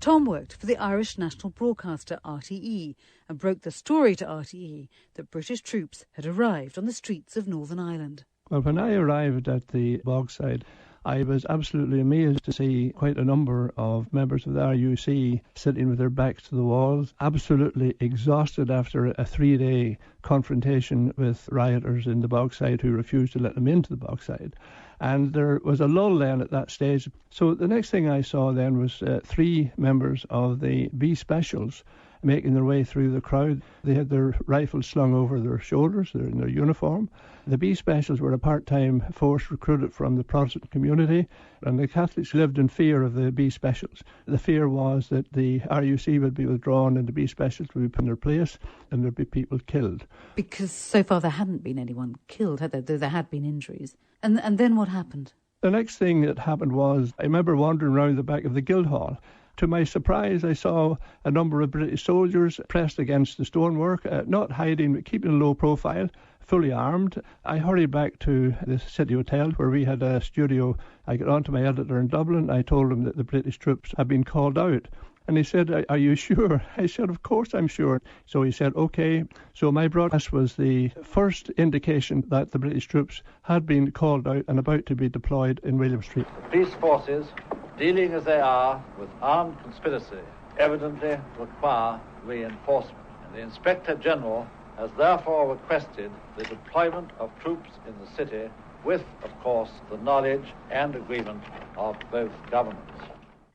Tom worked for the Irish national broadcaster RTE and broke the story to RTE that British troops had arrived on the streets of Northern Ireland. Well, when I arrived at the Bogside, I was absolutely amazed to see quite a number of members of the RUC sitting with their backs to the walls, absolutely exhausted after a 3-day confrontation with rioters in the Bogside who refused to let them into the Bogside. And there was a lull then at that stage. So the next thing I saw then was 3 members of the B Specials making their way through the crowd. They had their rifles slung over their shoulders, they're in their uniform. The B Specials were a part-time force recruited from the Protestant community, and the Catholics lived in fear of the B Specials. The fear was that the RUC would be withdrawn and the B Specials would be put in their place and there'd be people killed. Because so far there hadn't been anyone killed, had there? Though there had been injuries. And then what happened? The next thing that happened was, I remember wandering around the back of the Guildhall. To my surprise, I saw a number of British soldiers pressed against the stonework, not hiding but keeping a low profile, fully armed. I hurried back to the City Hotel where we had a studio. I got on to my editor in Dublin. I told him that the British troops had been called out. And he said, "Are you sure?" I said, "Of course I'm sure." So he said, "OK." So my broadcast was the first indication that the British troops had been called out and about to be deployed in William Street. Police forces, dealing as they are with armed conspiracy, evidently require reinforcement. And the Inspector General has therefore requested the deployment of troops in the city with, of course, the knowledge and agreement of both governments.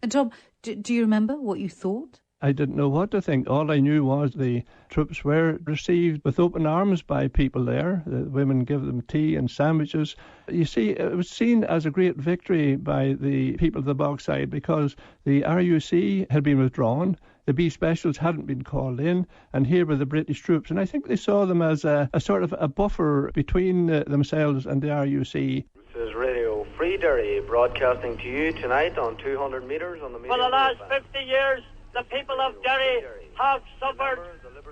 And Tom, do you remember what you thought? I didn't know what to think. All I knew was the troops were received with open arms by people there. The women gave them tea and sandwiches. You see, it was seen as a great victory by the people of the Bogside because the RUC had been withdrawn, the B Specials hadn't been called in, and here were the British troops. And I think they saw them as a sort of a buffer between themselves and the RUC. This is Radio Free Derry broadcasting to you tonight on 200 metres on the medium. For the last 50 years, the people of Derry have suffered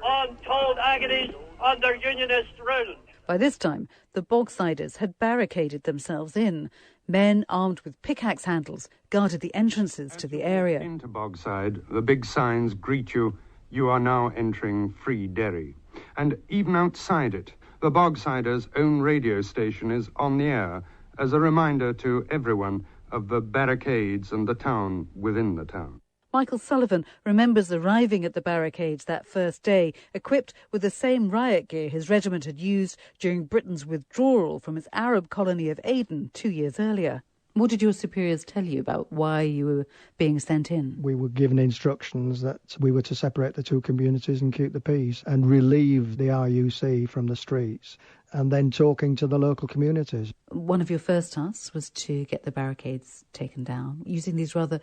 untold agonies under Unionist rule. By this time, the Bogsiders had barricaded themselves in. Men armed with pickaxe handles guarded the entrances to the area. Into Bogside, the big signs greet you. You are now entering Free Derry. And even outside it, the Bogsiders' own radio station is on the air as a reminder to everyone of the barricades and the town within the town. Michael Sullivan remembers arriving at the barricades that first day, equipped with the same riot gear his regiment had used during Britain's withdrawal from its Arab colony of Aden 2 years earlier. What did your superiors tell you about why you were being sent in? We were given instructions that we were to separate the two communities and keep the peace and relieve the RUC from the streets, and then talking to the local communities. One of your first tasks was to get the barricades taken down, using these rather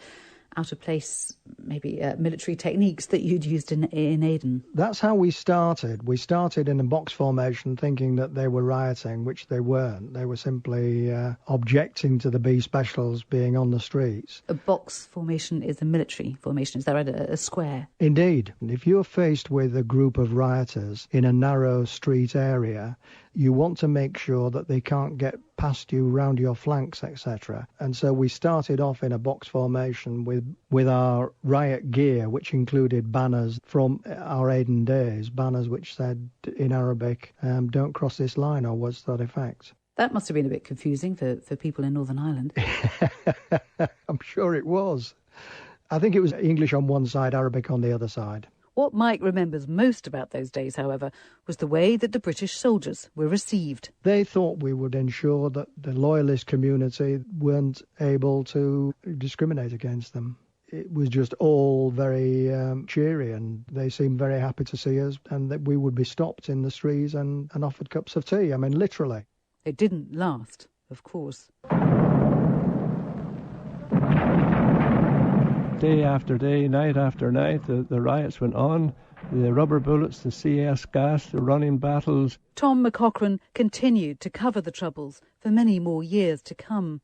out of place, maybe military techniques that you'd used in Aden? That's how we started. We started in a box formation thinking that they were rioting, which they weren't. They were simply objecting to the B specials being on the streets. A box formation is a military formation, is that right? A square? Indeed. If you're faced with a group of rioters in a narrow street area, you want to make sure that they can't get past you round your flanks, etc. And so we started off in a box formation with our riot gear, which included banners from our Aden days, banners which said in Arabic, don't cross this line, or words to that effect. That must have been a bit confusing for people in Northern Ireland. I'm sure it was. I think it was English on one side, Arabic on the other side. What Mike remembers most about those days, however, was the way that the British soldiers were received. They thought we would ensure that the loyalist community weren't able to discriminate against them. It was just all very cheery, and they seemed very happy to see us, and that we would be stopped in the streets and offered cups of tea. I mean, literally. It didn't last, of course. Day after day, night after night, the riots went on. The rubber bullets, the CS gas, the running battles. Tom McCaughrean continued to cover the Troubles for many more years to come.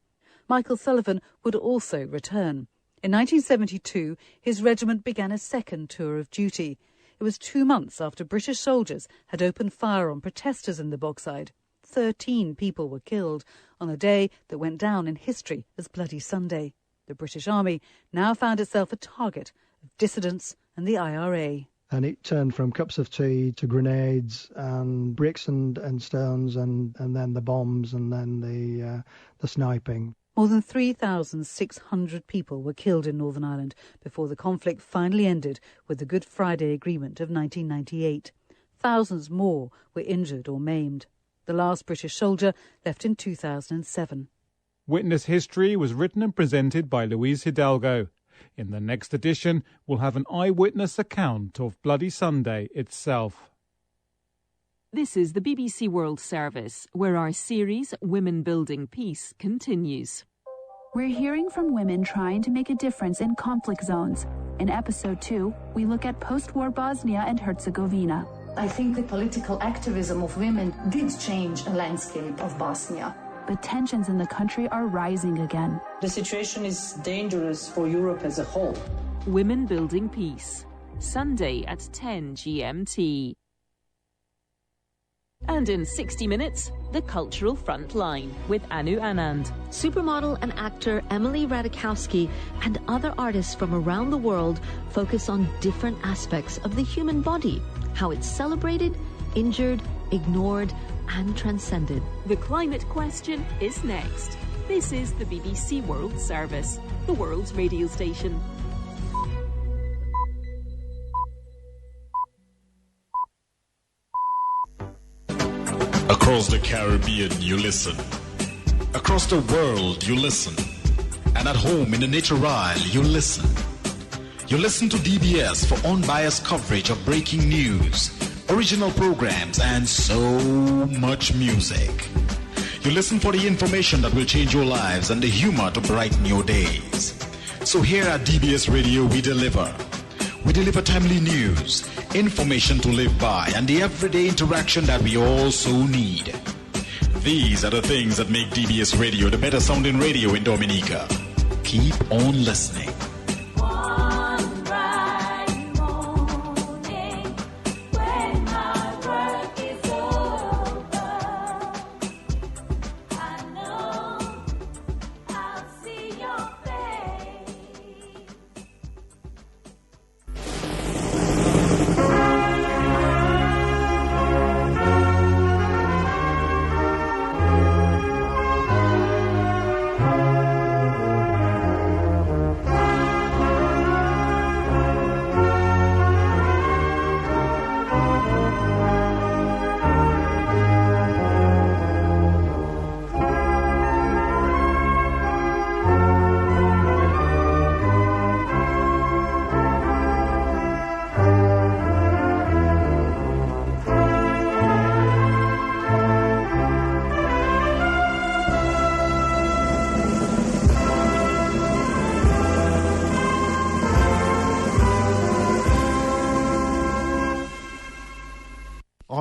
Michael Sullivan would also return. In 1972, his regiment began a second tour of duty. It was 2 months after British soldiers had opened fire on protesters in the Bogside. 13 people were killed on a day that went down in history as Bloody Sunday. The British Army now found itself a target of dissidents and the IRA. And it turned from cups of tea to grenades and bricks and stones and then the bombs and then the sniping. More than 3,600 people were killed in Northern Ireland before the conflict finally ended with the Good Friday Agreement of 1998. Thousands more were injured or maimed. The last British soldier left in 2007. Witness History was written and presented by Louise Hidalgo. In the next edition, we'll have an eyewitness account of Bloody Sunday itself. This is the BBC World Service, where our series, Women Building Peace, continues. We're hearing from women trying to make a difference in conflict zones. In episode 2, we look at post-war Bosnia and Herzegovina. I think the political activism of women did change the landscape of Bosnia. But tensions in the country are rising again. The situation is dangerous for Europe as a whole. Women Building Peace, Sunday at 10 GMT. And in 60 minutes, the Cultural Frontline with Anu Anand. Supermodel and actor Emily Ratajkowski and other artists from around the world focus on different aspects of the human body, how it's celebrated, injured, ignored, and transcended. The climate question is next. This is the BBC World Service, the world's radio station. Across the Caribbean, you listen. Across the world, you listen. And at home in the nature isle, you listen. You listen to DBS for unbiased coverage of breaking news, original programs, and so much music. You listen for the information that will change your lives and the humor to brighten your days. So here at DBS Radio, we deliver. We deliver timely news, information to live by, and the everyday interaction that we all so need. These are the things that make DBS Radio the better sounding radio in Dominica. Keep on listening.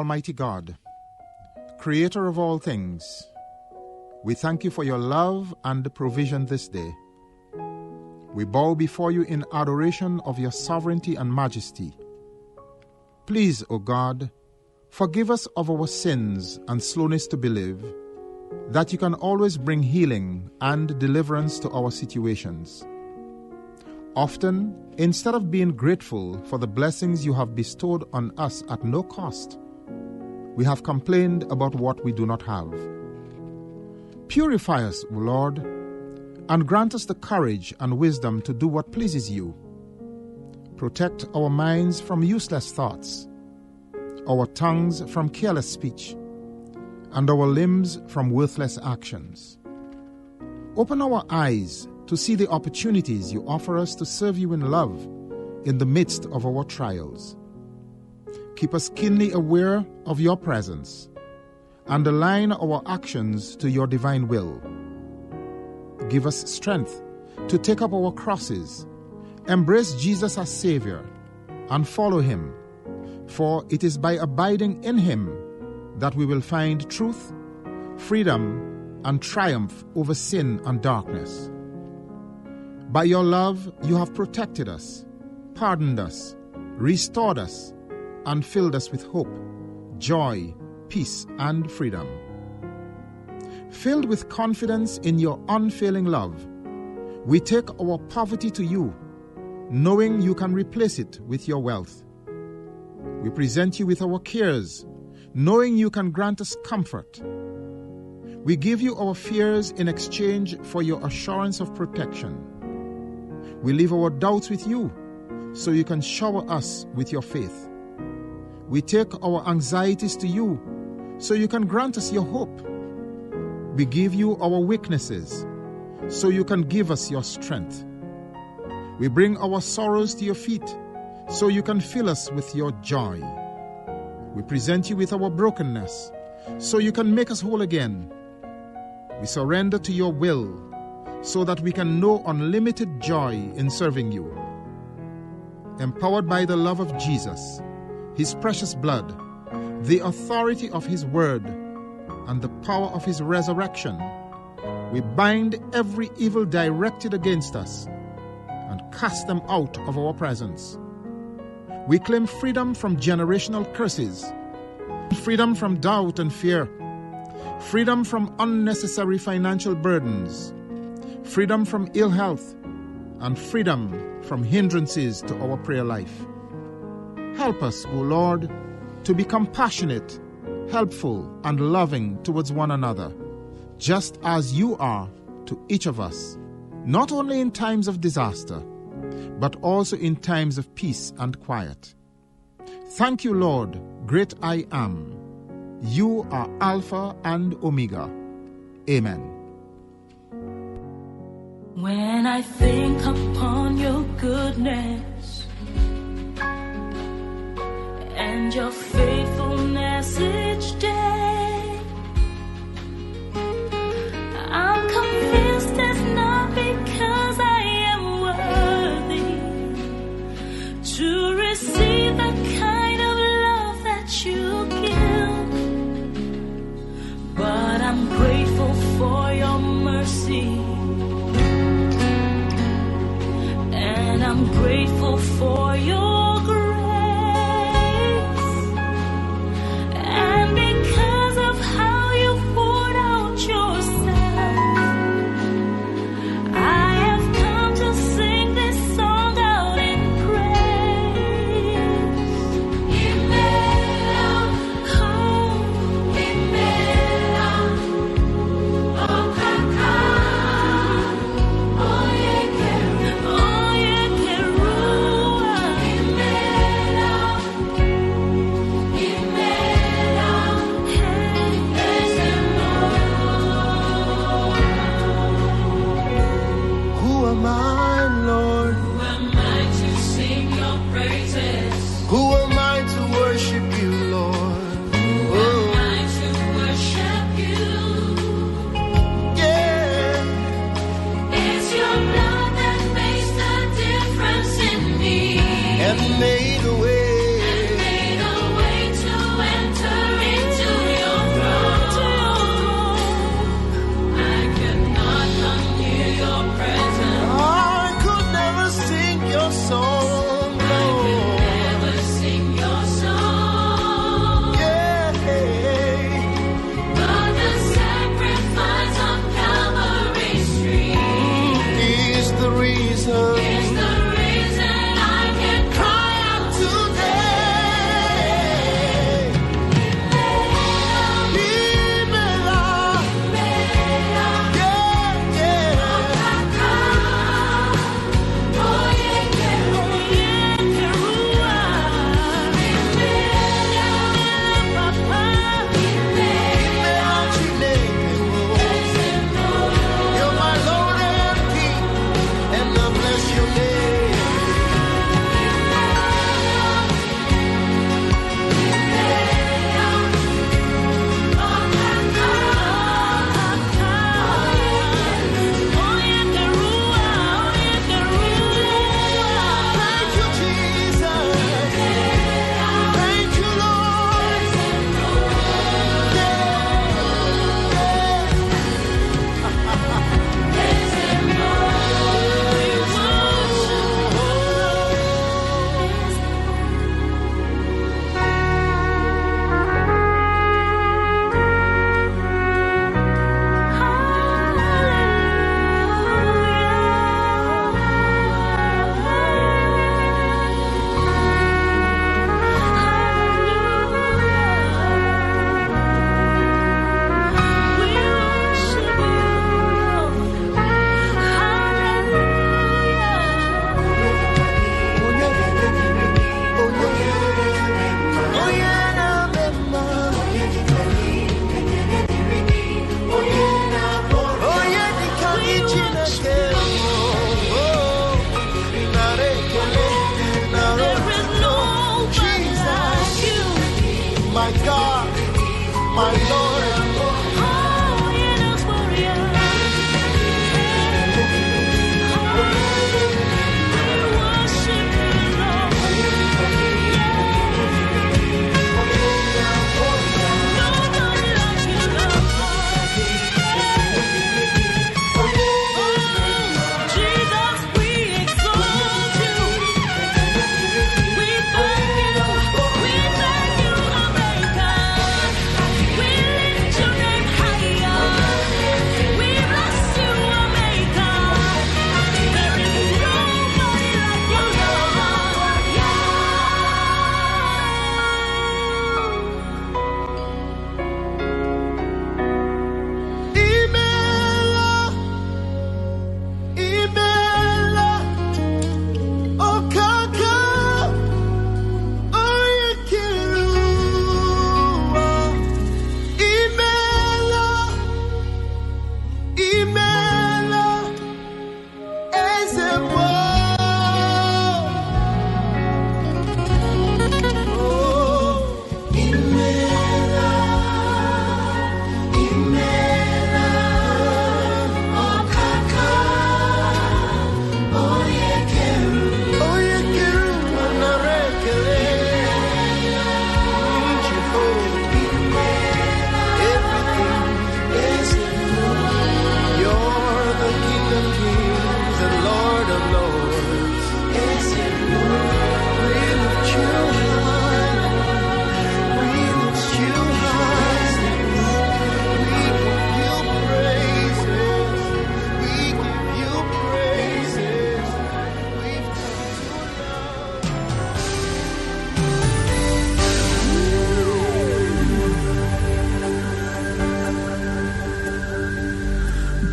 Almighty God, Creator of all things, we thank you for your love and provision this day. We bow before you in adoration of your sovereignty and majesty. Please, O God, forgive us of our sins and slowness to believe, that you can always bring healing and deliverance to our situations. Often, instead of being grateful for the blessings you have bestowed on us at no cost, we have complained about what we do not have. Purify us, O Lord, and grant us the courage and wisdom to do what pleases you. Protect our minds from useless thoughts, our tongues from careless speech, and our limbs from worthless actions. Open our eyes to see the opportunities you offer us to serve you in love in the midst of our trials. Keep us keenly aware of your presence and align our actions to your divine will. Give us strength to take up our crosses, embrace Jesus as Savior, and follow him, for it is by abiding in him that we will find truth, freedom, and triumph over sin and darkness. By your love, you have protected us, pardoned us, restored us, and filled us with hope, joy, peace, and freedom. Filled with confidence in your unfailing love, we take our poverty to you, knowing you can replace it with your wealth. We present you with our cares, knowing you can grant us comfort. We give you our fears in exchange for your assurance of protection. We leave our doubts with you, so you can shower us with your faith. We take our anxieties to you, so you can grant us your hope. We give you our weaknesses, so you can give us your strength. We bring our sorrows to your feet, so you can fill us with your joy. We present you with our brokenness, so you can make us whole again. We surrender to your will, so that we can know unlimited joy in serving you. Empowered by the love of Jesus, his precious blood, the authority of his word, and the power of his resurrection, we bind every evil directed against us and cast them out of our presence. We claim freedom from generational curses, freedom from doubt and fear, freedom from unnecessary financial burdens, freedom from ill health, and freedom from hindrances to our prayer life. Help us, O Lord, to be compassionate, helpful, and loving towards one another, just as you are to each of us, not only in times of disaster, but also in times of peace and quiet. Thank you, Lord, great I am. You are Alpha and Omega. Amen. When I think upon your goodness and your faithfulness each day, I'm convinced it's not because I am worthy to receive the kind of love that you give, but I'm grateful for your mercy, and I'm grateful for your grace. And because of how you poured out yourself, I have come to sing this song out in praise. Imela, oh, Imela, oh, Kaka, oh, Who am I, Lord? Who am I to sing your praises? Who am I to worship you, Lord? Who am I to worship you? Yeah. It's your blood that makes the difference in me. And made a way. And made a way to enter My God, my Lord.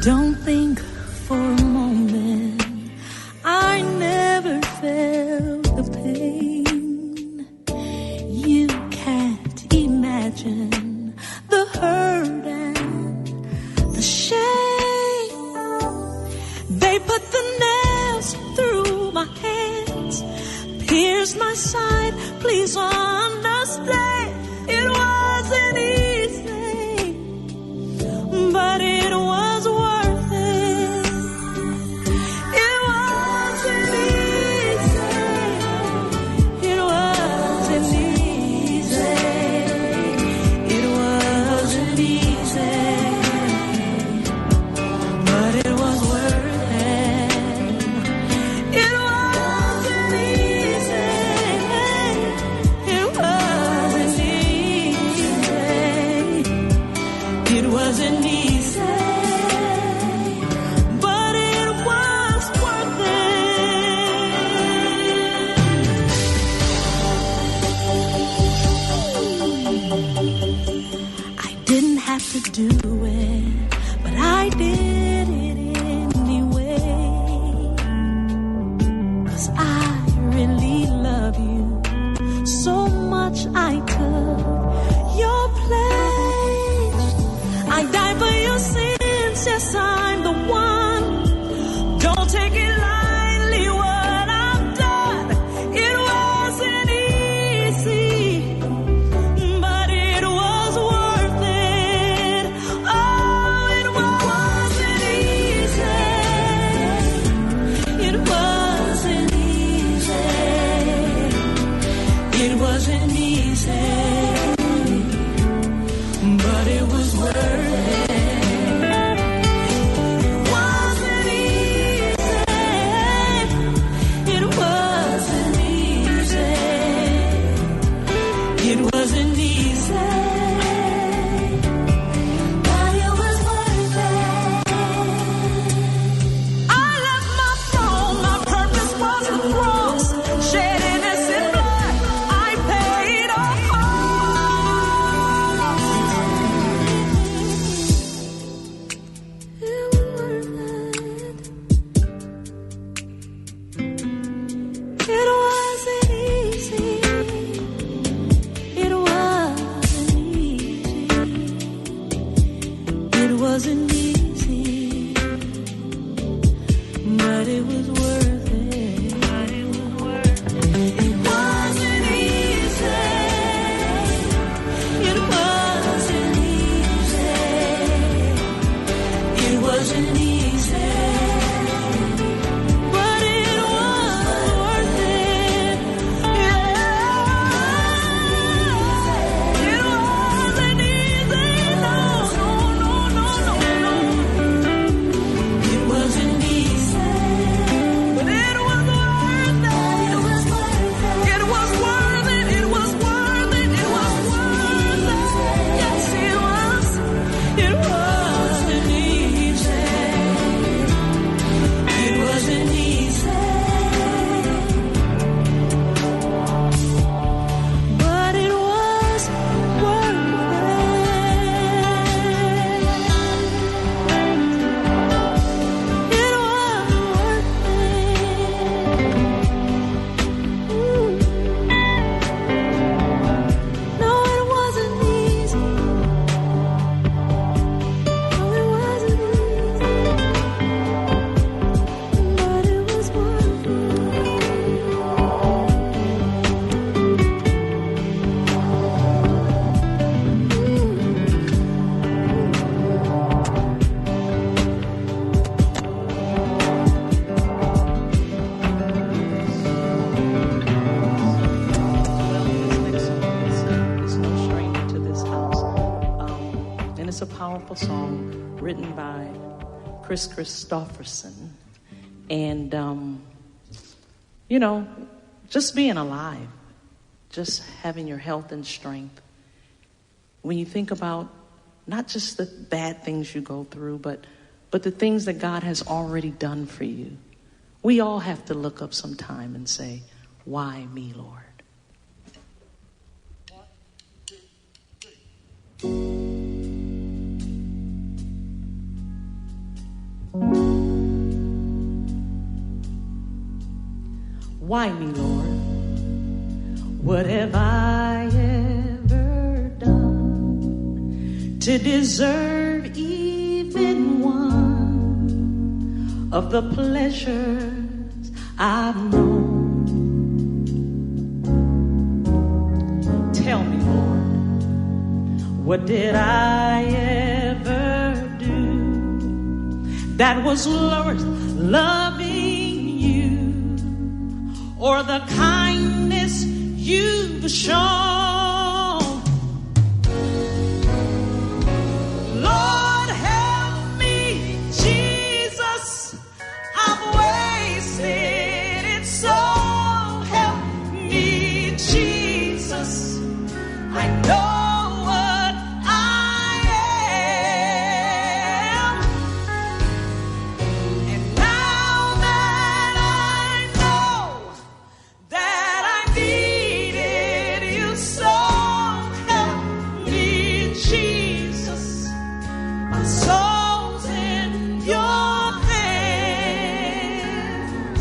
Don't think for a moment I never felt the pain. You can't imagine the hurt and the shame. They put the nails through my hands, pierced my side. Please understand, it wasn't easy, but it was worth it. It wasn't easy. It wasn't easy. It wasn't easy, but it was worth it. It wasn't easy. It wasn't easy. powerful song written by Chris Christopherson. And, just being alive, just having your health and strength. When you think about not just the bad things you go through, but the things that God has already done for you. We all have to look up some time and say, why me, Lord? Why me, Lord? What have I ever done to deserve even one of the pleasures I've known? Tell me, Lord, what did I ever do that was worth loving you, or the kindness you've shown? Lord, help me, Jesus, I've wasted it, so help me, Jesus, I know what I am, and now that I know that I needed you, so help me, Jesus, my soul's in your hands.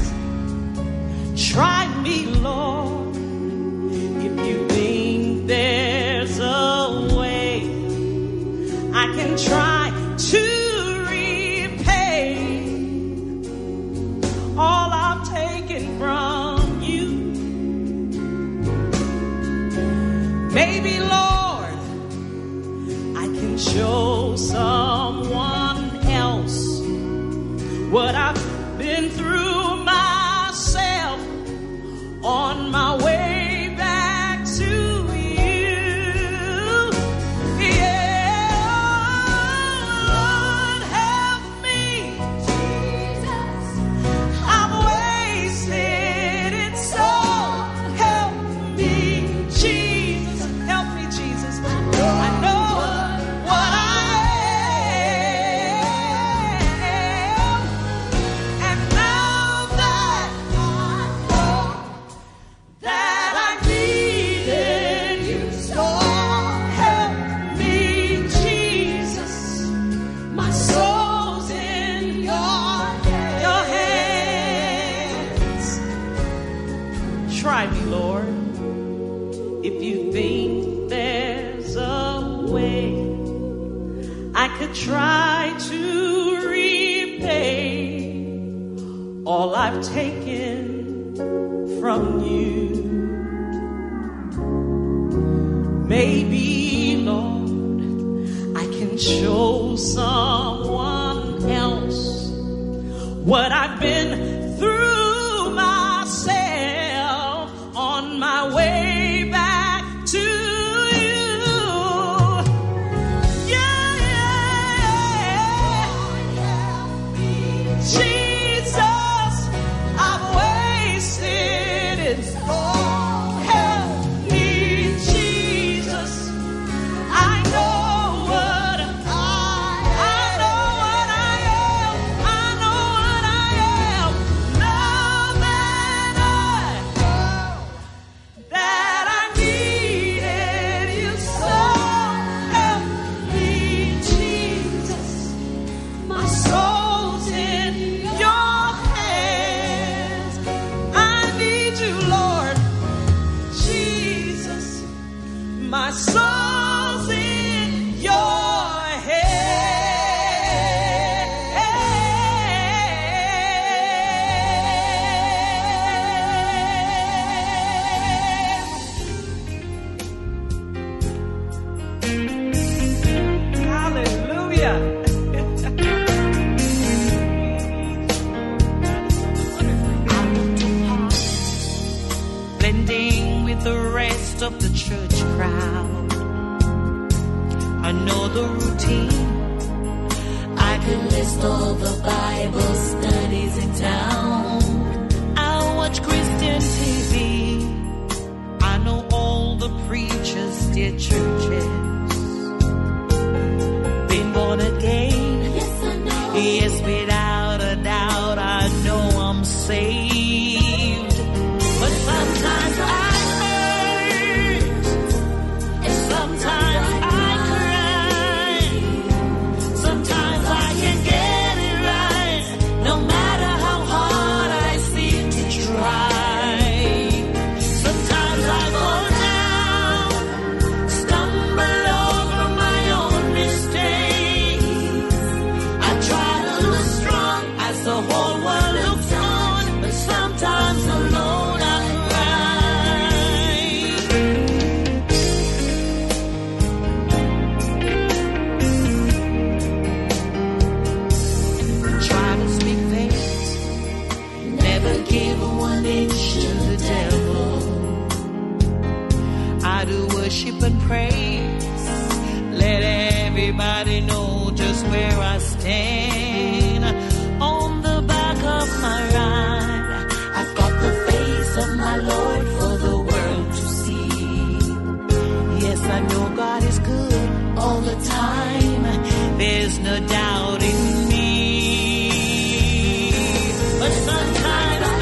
Try me, Lord, if you think there's a way I can try to repay all I've taken from you. Maybe, Lord, I can show someone else what I've been through myself on my way back to you. Yeah, Lord, help me, Jesus, I've wasted it, so help me, Jesus, help me, Jesus, I know what I am, and now that I know that I needed you, so help me, Jesus, my soul's in your hands. Try me, Lord, if you think there's a way I could try to repay all I've taken from you. Maybe, Lord, I can show someone else what I've been through myself on my way back to you. Jesus, I've wasted it. Help me, Jesus. I know what I am. I know what I am. Now that I know that I needed you, so help me, Jesus. My soul's in your hands. I need you, Lord Jesus. My soul's in your hands. Hallelujah. Blending with the rest of the church crowd, I know the routine almost all the Bible studies in town. I watch Christian TV. I know all the preachers, their churches. Been born again. Yes, I know. Yes, without a doubt, I know I'm saved. But sometimes I hurt, and sometimes I cry. Sometimes I can't get it right, no matter how hard I seem to try. Sometimes I fall down, stumble over my own mistakes. I try to look strong as the whole world looks on, but sometimes alone I try to speak faith, never give one inch to the devil. I do worship and praise, let everybody know just where I stand. On the back of my ride, I've got the face of my Lord for the world to see. Yes, I know God is good all the time, there's no doubt in me. But sometimes I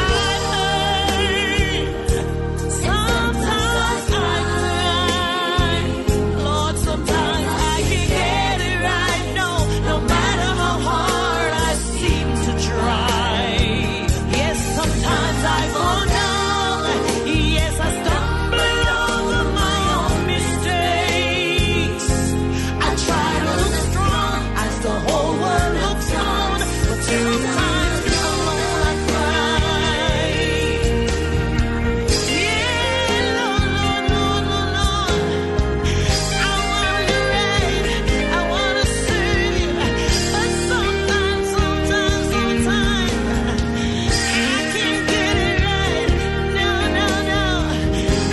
hurt, sometimes I cry. Lord, sometimes I can't get it right, no matter how hard I seem to try. Yes, sometimes I fall down, yes, I stumble over my own mistakes. I try to look strong as the whole world looks on, but sometimes alone I cry. Yeah, Lord, Lord, Lord, Lord, I wanna do right, I wanna serve you, but sometimes I can't get it right.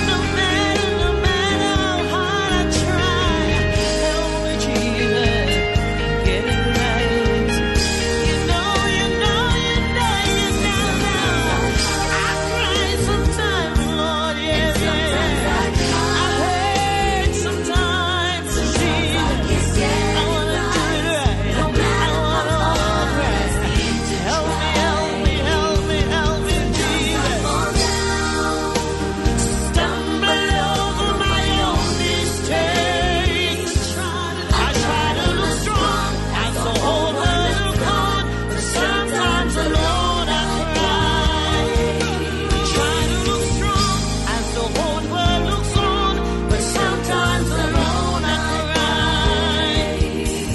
No matter how hard I try, help me, Jesus, get it right. You know. I cry sometimes, Lord, yes, I hurt sometimes, Jesus. I wanna do it right. I wanna right. Help me, Jesus. Stumble over my own mistakes. I try to look strong as the whole world looks on, but sometimes alone I cry. Try to look strong as the whole world looks on, but sometimes alone I cry.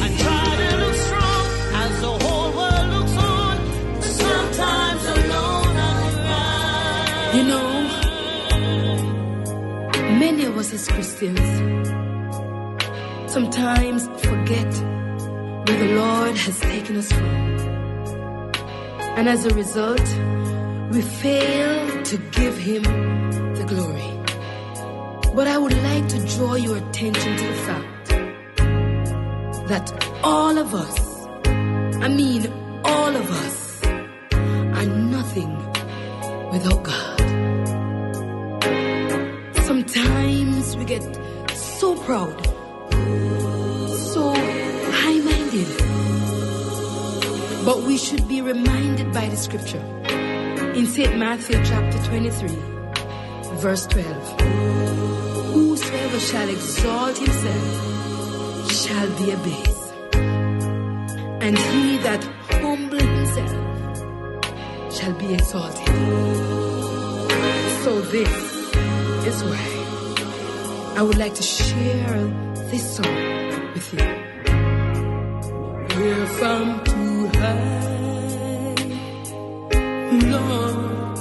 I try to look strong as the whole world looks on, but sometimes alone I cry. You know, many of us as Christians sometimes forget where the Lord has taken us from. And as a result, we fail to give Him the glory. But I would like to draw your attention to the fact that all of us, I mean all of us, are nothing without God. Sometimes we get so proud, so high-minded, but we should be reminded by the scripture in St. Matthew chapter 23, verse 12. Whosoever shall exalt himself shall be abased, and he that humbleth himself shall be exalted. So this is why I would like to share this song with you. If I'm too high, Lord,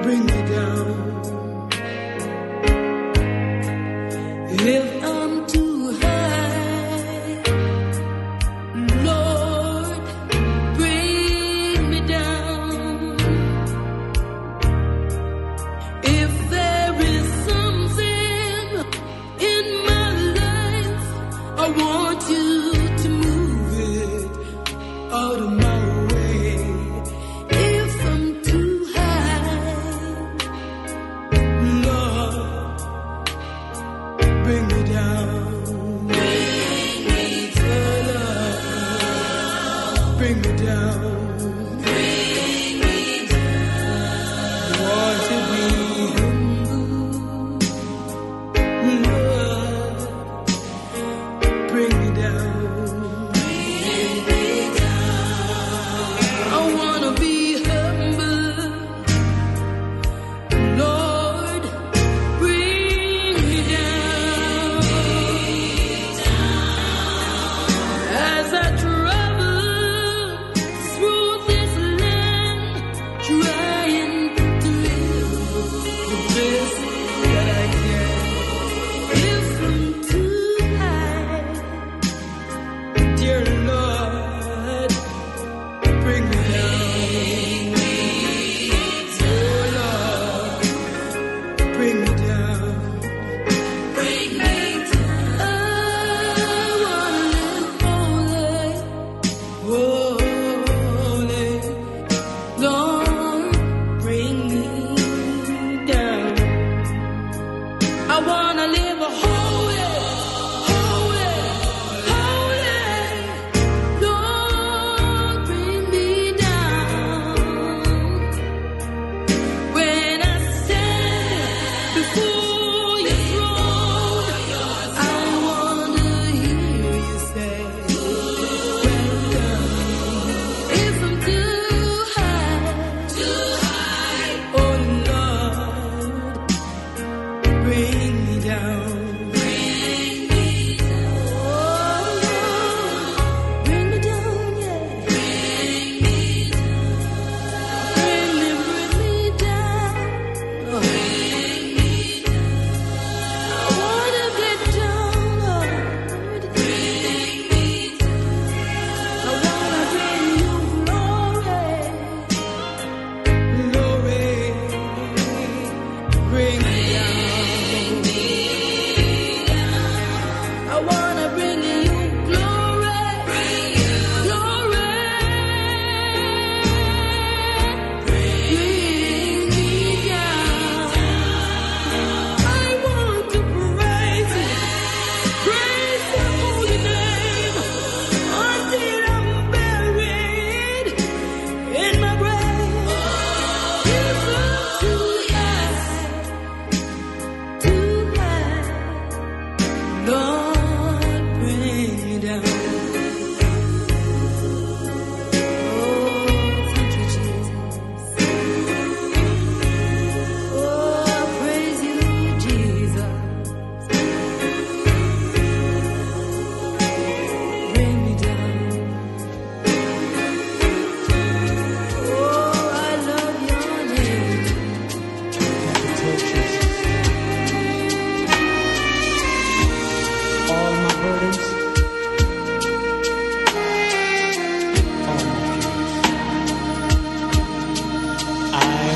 bring me down. If I'm too high, Lord, bring me down. If there is something in my life, I want you to move it.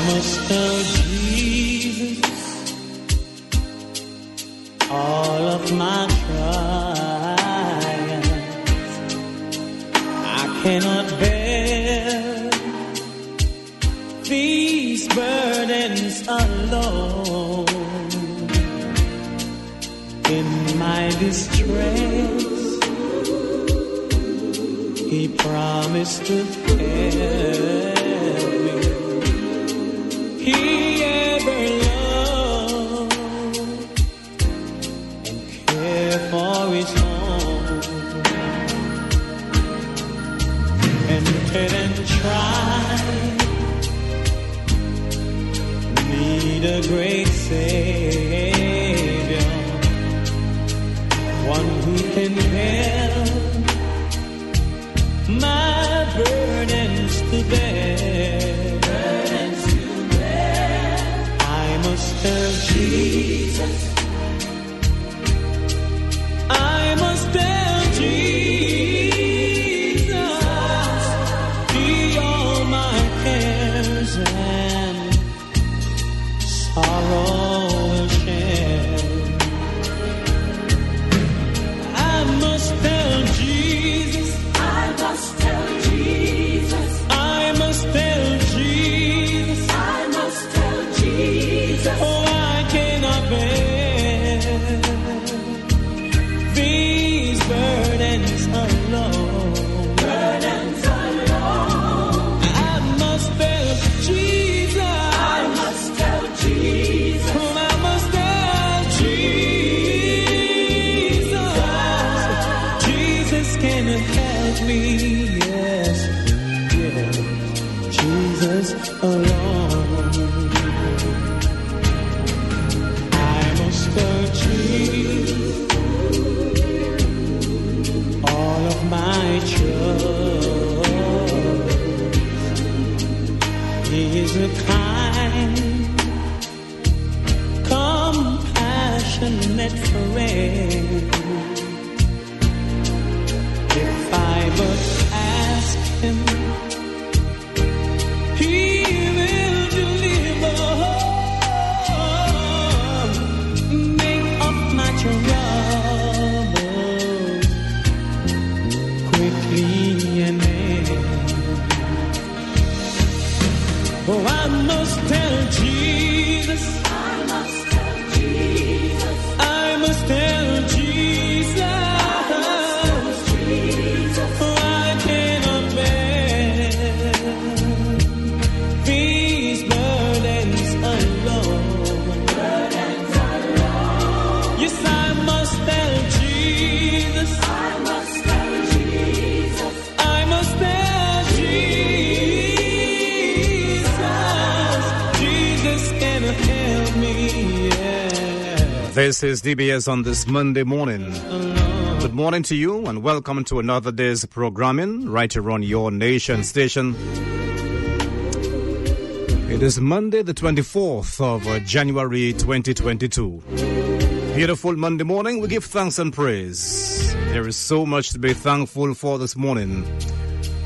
must tell Jesus all of my trials. I cannot bear these burdens alone. In my distress, He promised to help me. He ever loved and cared for His own. Tempted and tried, need a great Savior, one who can bear my burdens to bear. Burdens to bear. I must tell Jesus. I must tell Jesus. Be all my cares and sorrow will share. I must tell Jesus. I must tell Jesus. I must tell Jesus. I must tell Jesus. Oh, I cannot bear these burdens alone. Burdens alone. I must tell Jesus. I must tell Jesus. Oh, I must tell Jesus. Jesus can help me. Yes, yeah. Jesus alone. I must tell Jesus all of my troubles. He is a kind, compassionate friend. If I but ask Him, He will deliver. Make up my troubles quickly and then. Oh, I must tell Jesus. I must tell Jesus. I must tell Jesus. Oh, I cannot bear these burdens alone. Burdens alone. Yes, I must tell Jesus. I must tell Jesus. I must tell Jesus. Jesus can help me. Yeah. This is DBS on this Monday morning. Good morning to you and welcome to another day's programming right here on your nation station. It is Monday the 24th of January 2022. Beautiful Monday morning. We give thanks and praise. There is so much to be thankful for this morning.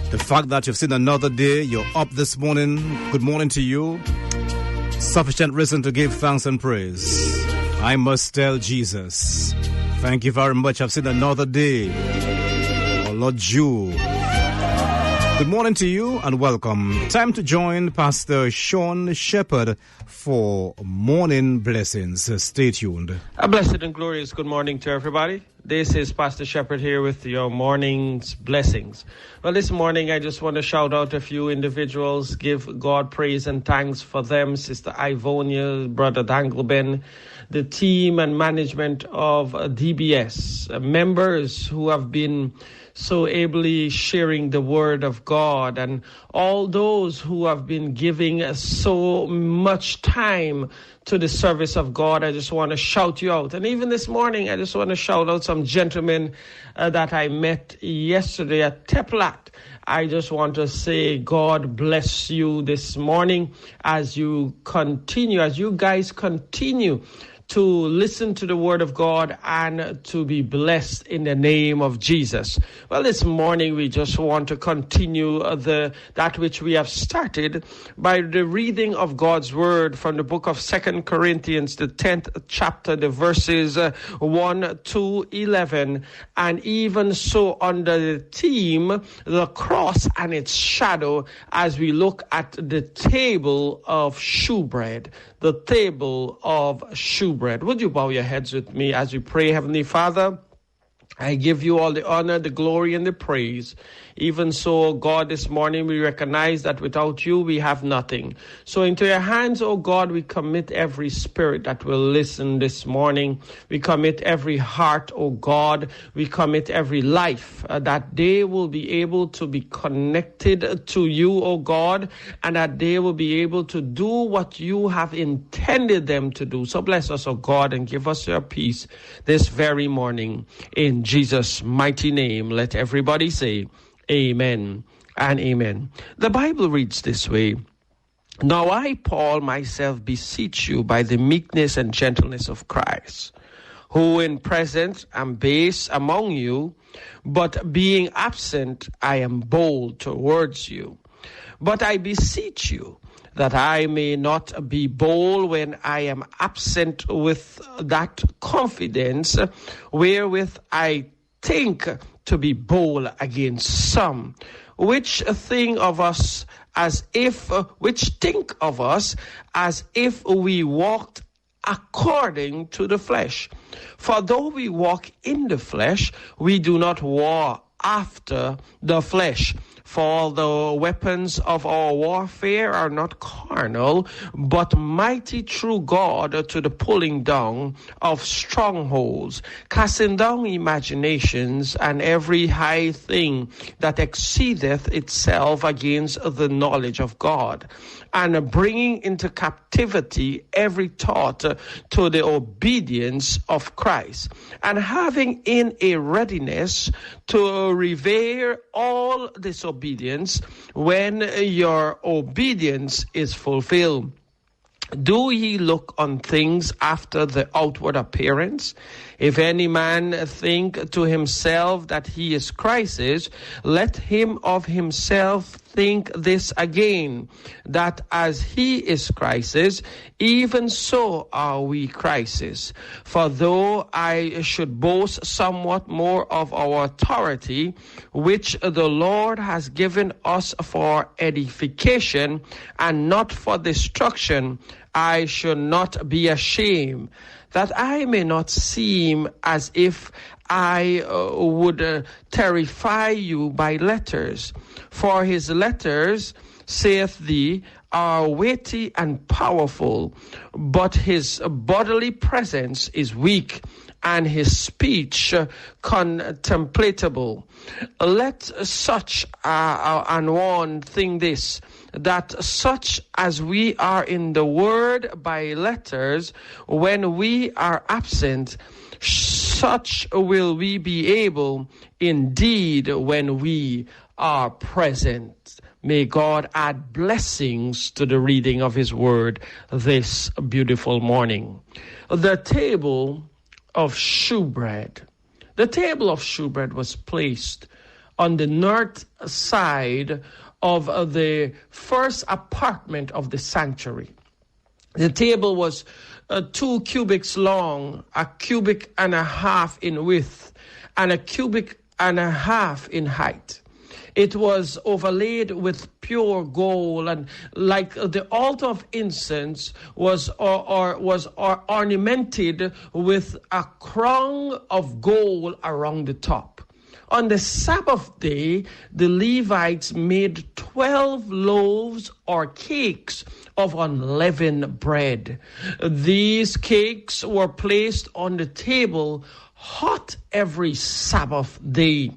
The fact that you've seen another day, you're up this morning. Good morning to you. Sufficient reason to give thanks and praise. I must tell Jesus. Thank you very much. I've seen another day. Oh, Lord Jew. Good morning to you and welcome. Time to join Pastor Sean Shepherd for Morning Blessings. Stay tuned. A blessed and glorious good morning to everybody. This is Pastor Shepherd here with your morning's blessings. Well, this morning I just want to shout out a few individuals, give God praise and thanks for them. Sister Ivonia, Brother Dangleben, the team and management of DBS, members who have been so ably sharing the word of God, and all those who have been giving so much time to the service of God. I just want to shout you out. And even this morning, I just want to shout out some gentlemen that I met yesterday at Teplat. I just want to say God bless you this morning as you guys continue to listen to the word of God and to be blessed in the name of Jesus. Well, this morning we just want to continue that which we have started by the reading of God's word from the book of 2 Corinthians, the 10th chapter, the verses 1 to 11, and even so under the theme, the cross and its shadow, as we look at the table of shewbread. The table of shewbread. Would you bow your heads with me as we pray? Heavenly Father, I give you all the honor, the glory, and the praise. Even so, God, this morning we recognize that without you we have nothing. So into your hands, oh God, we commit every spirit that will listen this morning. We commit every heart, oh God. We commit every life that they will be able to be connected to you, oh God, and that they will be able to do what you have intended them to do. So bless us, oh God, and give us your peace this very morning. In Jesus' mighty name, let everybody say, amen and amen. The Bible reads this way: Now I, Paul, myself beseech you by the meekness and gentleness of Christ, who in presence am base among you, but being absent I am bold towards you. But I beseech you that I may not be bold when I am absent with that confidence wherewith I think to be bold against some, which think of us as if we walked according to the flesh. For though we walk in the flesh, we do not war after the flesh. For the weapons of our warfare are not carnal, but mighty through God to the pulling down of strongholds, casting down imaginations and every high thing that exceedeth itself against the knowledge of God, and bringing into captivity every thought to the obedience of Christ, and having in a readiness to revere all disobedience when your obedience is fulfilled. Do ye look on things after the outward appearance? If any man think to himself that he is Christ's, let him of himself think this again, that as he is Christ's, even so are we Christ's. For though I should boast somewhat more of our authority, which the Lord has given us for edification and not for destruction, I should not be ashamed, that I may not seem as if I would terrify you by letters. For his letters, saith thee, are weighty and powerful, but his bodily presence is weak, and his speech contemptible. Let such an one think this, that such as we are in the word by letters, when we are absent, such will we be able indeed when we are present. May God add blessings to the reading of his word this beautiful morning. The table of shewbread. The table of shewbread was placed on the north side of the first apartment of the sanctuary. The table was 2 cubits long, a cubit and a half in width, and a cubit and a half in height. It was overlaid with pure gold, and like the altar of incense was ornamented with a crown of gold around the top. On the Sabbath day, the Levites made 12 loaves or cakes of unleavened bread. These cakes were placed on the table hot every Sabbath day,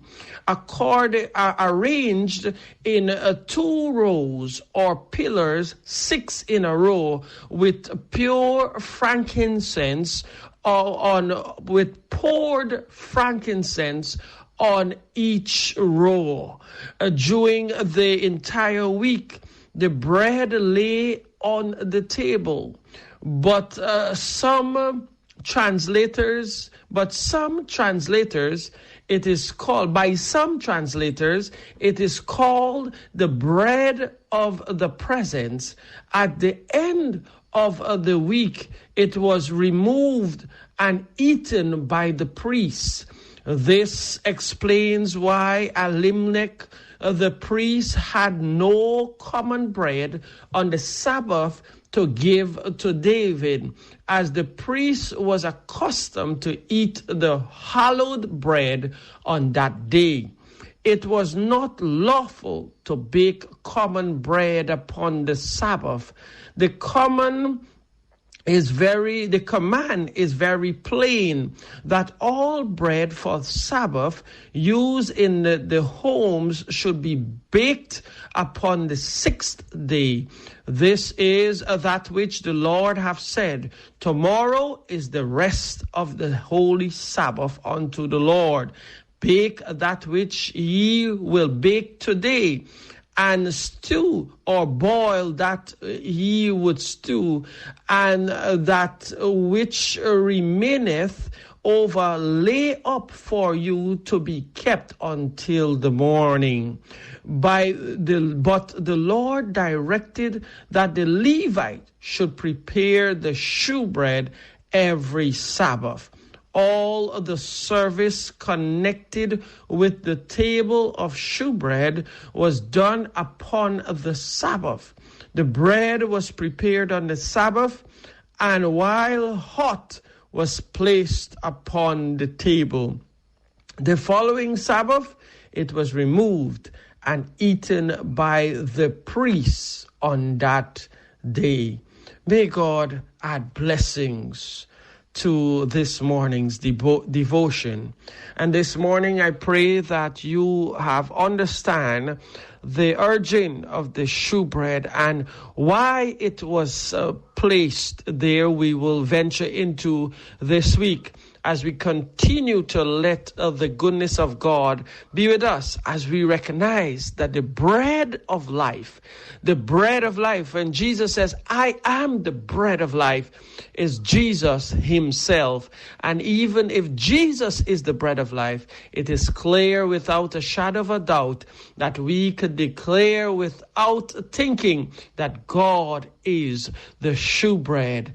arranged in 2 rows or pillars, 6 in a row, with pure frankincense with poured frankincense on each row. During the entire week, the bread lay on the table, but some translators, but some translators, it is called the bread of the presence. At the end of the week, it was removed and eaten by the priests. This explains why Elimelech, the priest, had no common bread on the Sabbath to give to David, as the priest was accustomed to eat the hallowed bread on that day. It was not lawful to bake common bread upon the Sabbath. The command is very plain, that all bread for Sabbath used in the homes should be baked upon the 6th day. This is that which the Lord hath said. Tomorrow is the rest of the holy Sabbath unto the Lord. Bake that which ye will bake today, and stew or boil that ye would stew, and that which remaineth over lay up for you to be kept until the morning. But the Lord directed that the Levite should prepare the shewbread every Sabbath. All the service connected with the table of shewbread was done upon the Sabbath. The bread was prepared on the Sabbath, and while hot was placed upon the table. The following Sabbath, it was removed and eaten by the priests on that day. May God add blessings to this morning's devotion. And this morning I pray that you have understand the origin of the shewbread and why it was placed there. We will venture into this week as we continue to let the goodness of God be with us, as we recognize that the bread of life, when Jesus says, I am the bread of life, is Jesus himself. And even if Jesus is the bread of life, it is clear without a shadow of a doubt that we could declare without thinking that God is the shewbread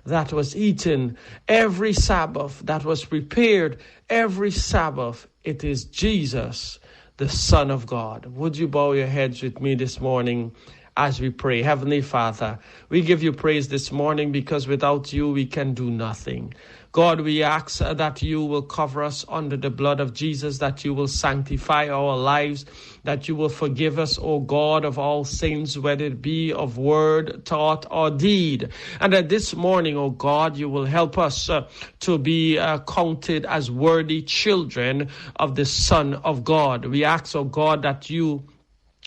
that was eaten every Sabbath, that was prepared every Sabbath. It is Jesus, the Son of God. Would you bow your heads with me this morning as we pray? Heavenly Father, we give you praise this morning because without you we can do nothing. God, we ask that you will cover us under the blood of Jesus, that you will sanctify our lives, that you will forgive us, O God, of all sins, whether it be of word, thought, or deed. And that this morning, O God, you will help us to be counted as worthy children of the Son of God. We ask, O God, that you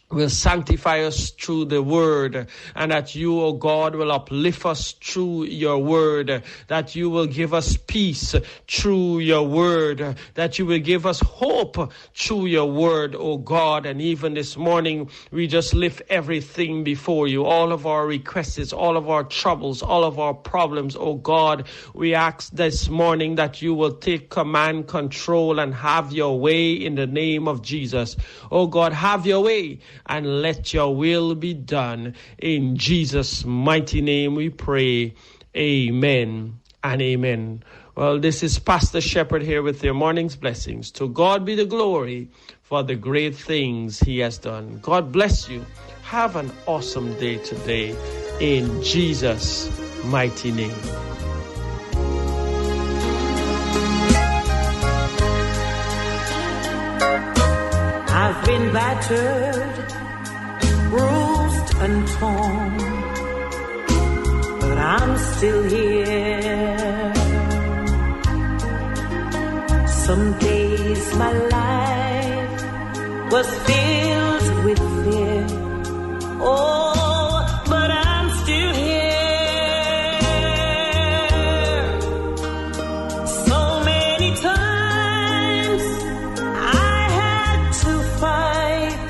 will sanctify us through the word, and that you, O God, will uplift us through your word, that you will give us peace through your word, that you will give us hope through your word, O God. And even this morning, we just lift everything before you, all of our requests, all of our troubles, all of our problems, O God. We ask this morning that you will take command, control, and have your way in the name of Jesus. O God, have your way and let your will be done. In Jesus' mighty name we pray. Amen and amen. Well, this is Pastor Shepherd here with your morning's blessings. To God be the glory for the great things he has done. God bless you. Have an awesome day today in Jesus' mighty name. I've been battered, bruised and torn, but I'm still here. Some days my life was filled with fear. Oh, but I'm still here. So many times I had to fight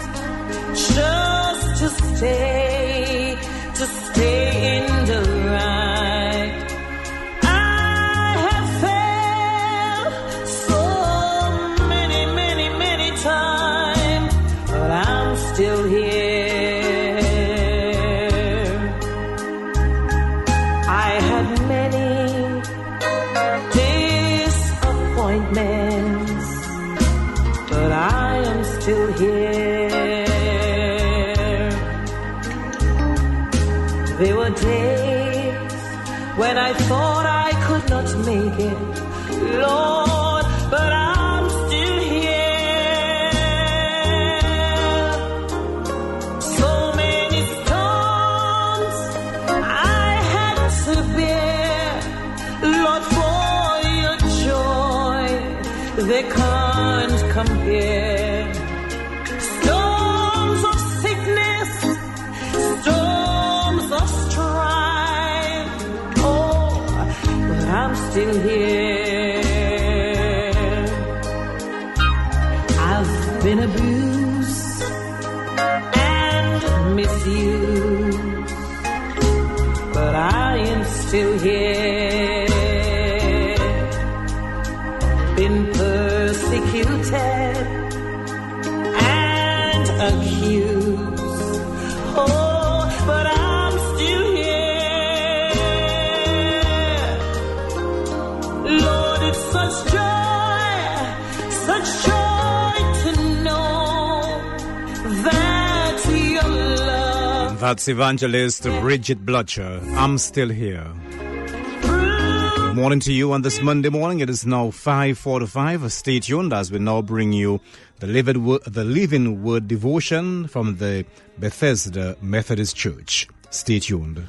just to stay in the right. I still here. There were days when I thought I could not make it, Lord, but I'm still here. So many storms I had to bear, Lord, for your joy they can't compare. Storms of sickness, storms of strife, oh, but I'm still here. I've been abused and misused, but I am still here. Been persecuted and accused, oh, but I'm still here. Lord, it's such joy to know that your love. That's Evangelist Bridget Blutcher. I'm still here. Good morning to you on this Monday morning. It is now 5:45. Stay tuned as we now bring you the Living Word devotion from the Bethesda Methodist Church. Stay tuned.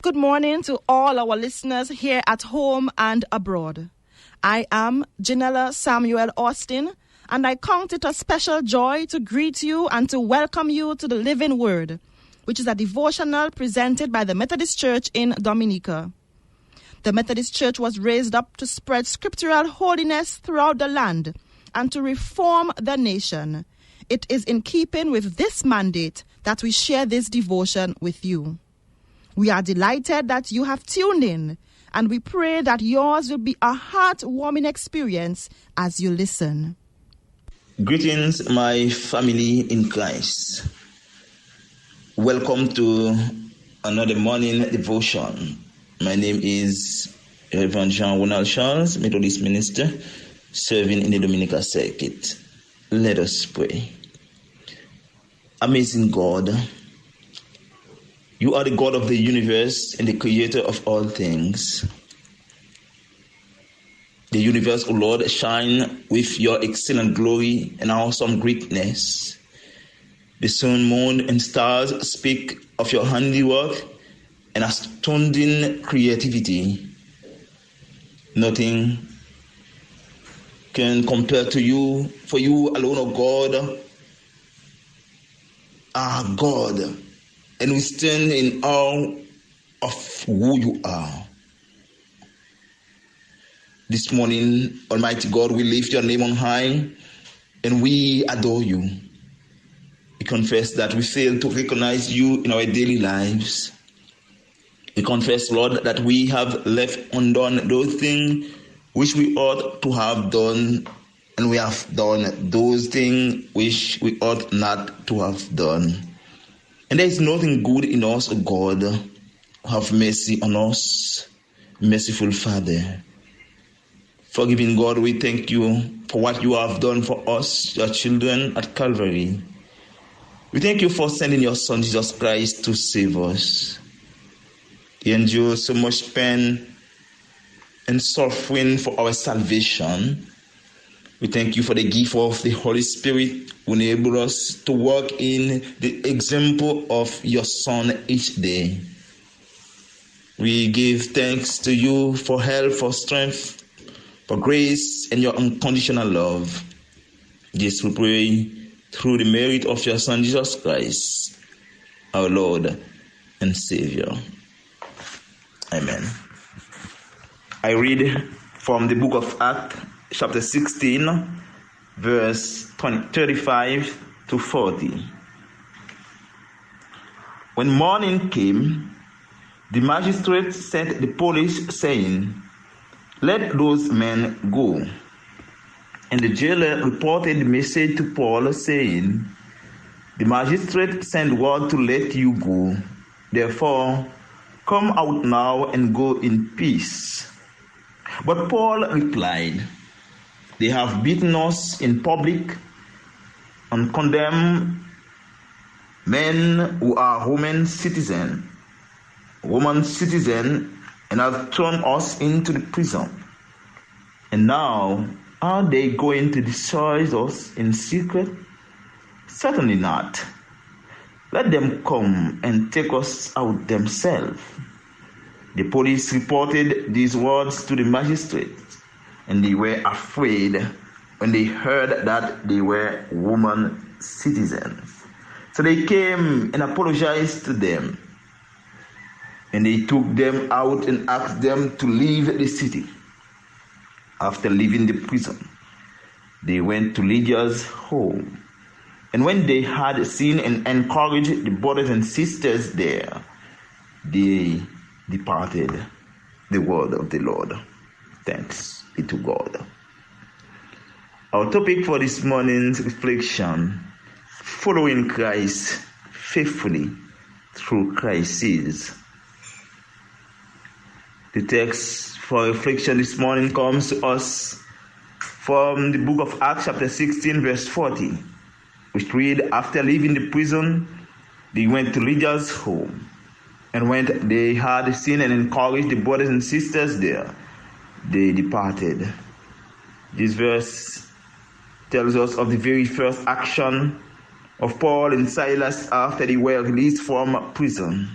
Good morning to all our listeners here at home and abroad. I am Janella Samuel Austin, and I count it a special joy to greet you and to welcome you to the Living Word, which is a devotional presented by the Methodist Church in Dominica. The Methodist Church was raised up to spread scriptural holiness throughout the land and to reform the nation. It is in keeping with this mandate that we share this devotion with you. We are delighted that you have tuned in, and we pray that yours will be a heartwarming experience as you listen. Greetings, my family in Christ. Welcome to another morning devotion. My name is Reverend Jean-Ronald Charles, Methodist minister, serving in the Dominica Circuit. Let us pray. Amazing God, you are the God of the universe and the creator of all things. The universe, O Lord, shine with your excellent glory and awesome greatness. The sun, moon, and stars speak of your handiwork and astounding creativity. Nothing can compare to you, for you alone, O God, are God. And we stand in awe of who you are. This morning, Almighty God, we lift your name on high and we adore you. We confess that we fail to recognize you in our daily lives. We confess, Lord, that we have left undone those things which we ought to have done, and we have done those things which we ought not to have done. And there is nothing good in us, O God. Have mercy on us, merciful Father. Forgiving God, we thank you for what you have done for us, your children, at Calvary. We thank you for sending your Son, Jesus Christ, to save us. He endured so much pain and suffering for our salvation. We thank you for the gift of the Holy Spirit, who enable us to walk in the example of your Son each day. We give thanks to you for help, for strength, for grace, and your unconditional love. This we pray through the merit of your Son, Jesus Christ. our Lord and Savior. Amen. I read from the book of Acts, chapter 16, verse 35 to 40. When morning came, the magistrate sent the police, saying, "Let those men go." And the jailer reported the message to Paul, saying, "The magistrate sent word to let you go. Therefore, come out now and go in peace." But Paul replied, "They have beaten us in public and condemned men who are Roman citizens, and have thrown us into the prison. And now, are they going to destroy us in secret? Certainly not. Let them come and take us out themselves." The police reported these words to the magistrates, and they were afraid when they heard that they were Roman citizens. So they came and apologized to them, and they took them out and asked them to leave the city. After leaving the prison, they went to Lydia's home. And when they had seen and encouraged the brothers and sisters there, they departed. The word of the Lord. Thanks be to God. Our topic for this morning's reflection: following Christ faithfully through crises. The text for reflection this morning comes to us from the book of Acts, chapter 16, verse 40, which read, "After leaving the prison, they went to Lydia's home. And when they had seen and encouraged the brothers and sisters there, they departed." This verse tells us of the very first action of Paul and Silas after they were released from prison.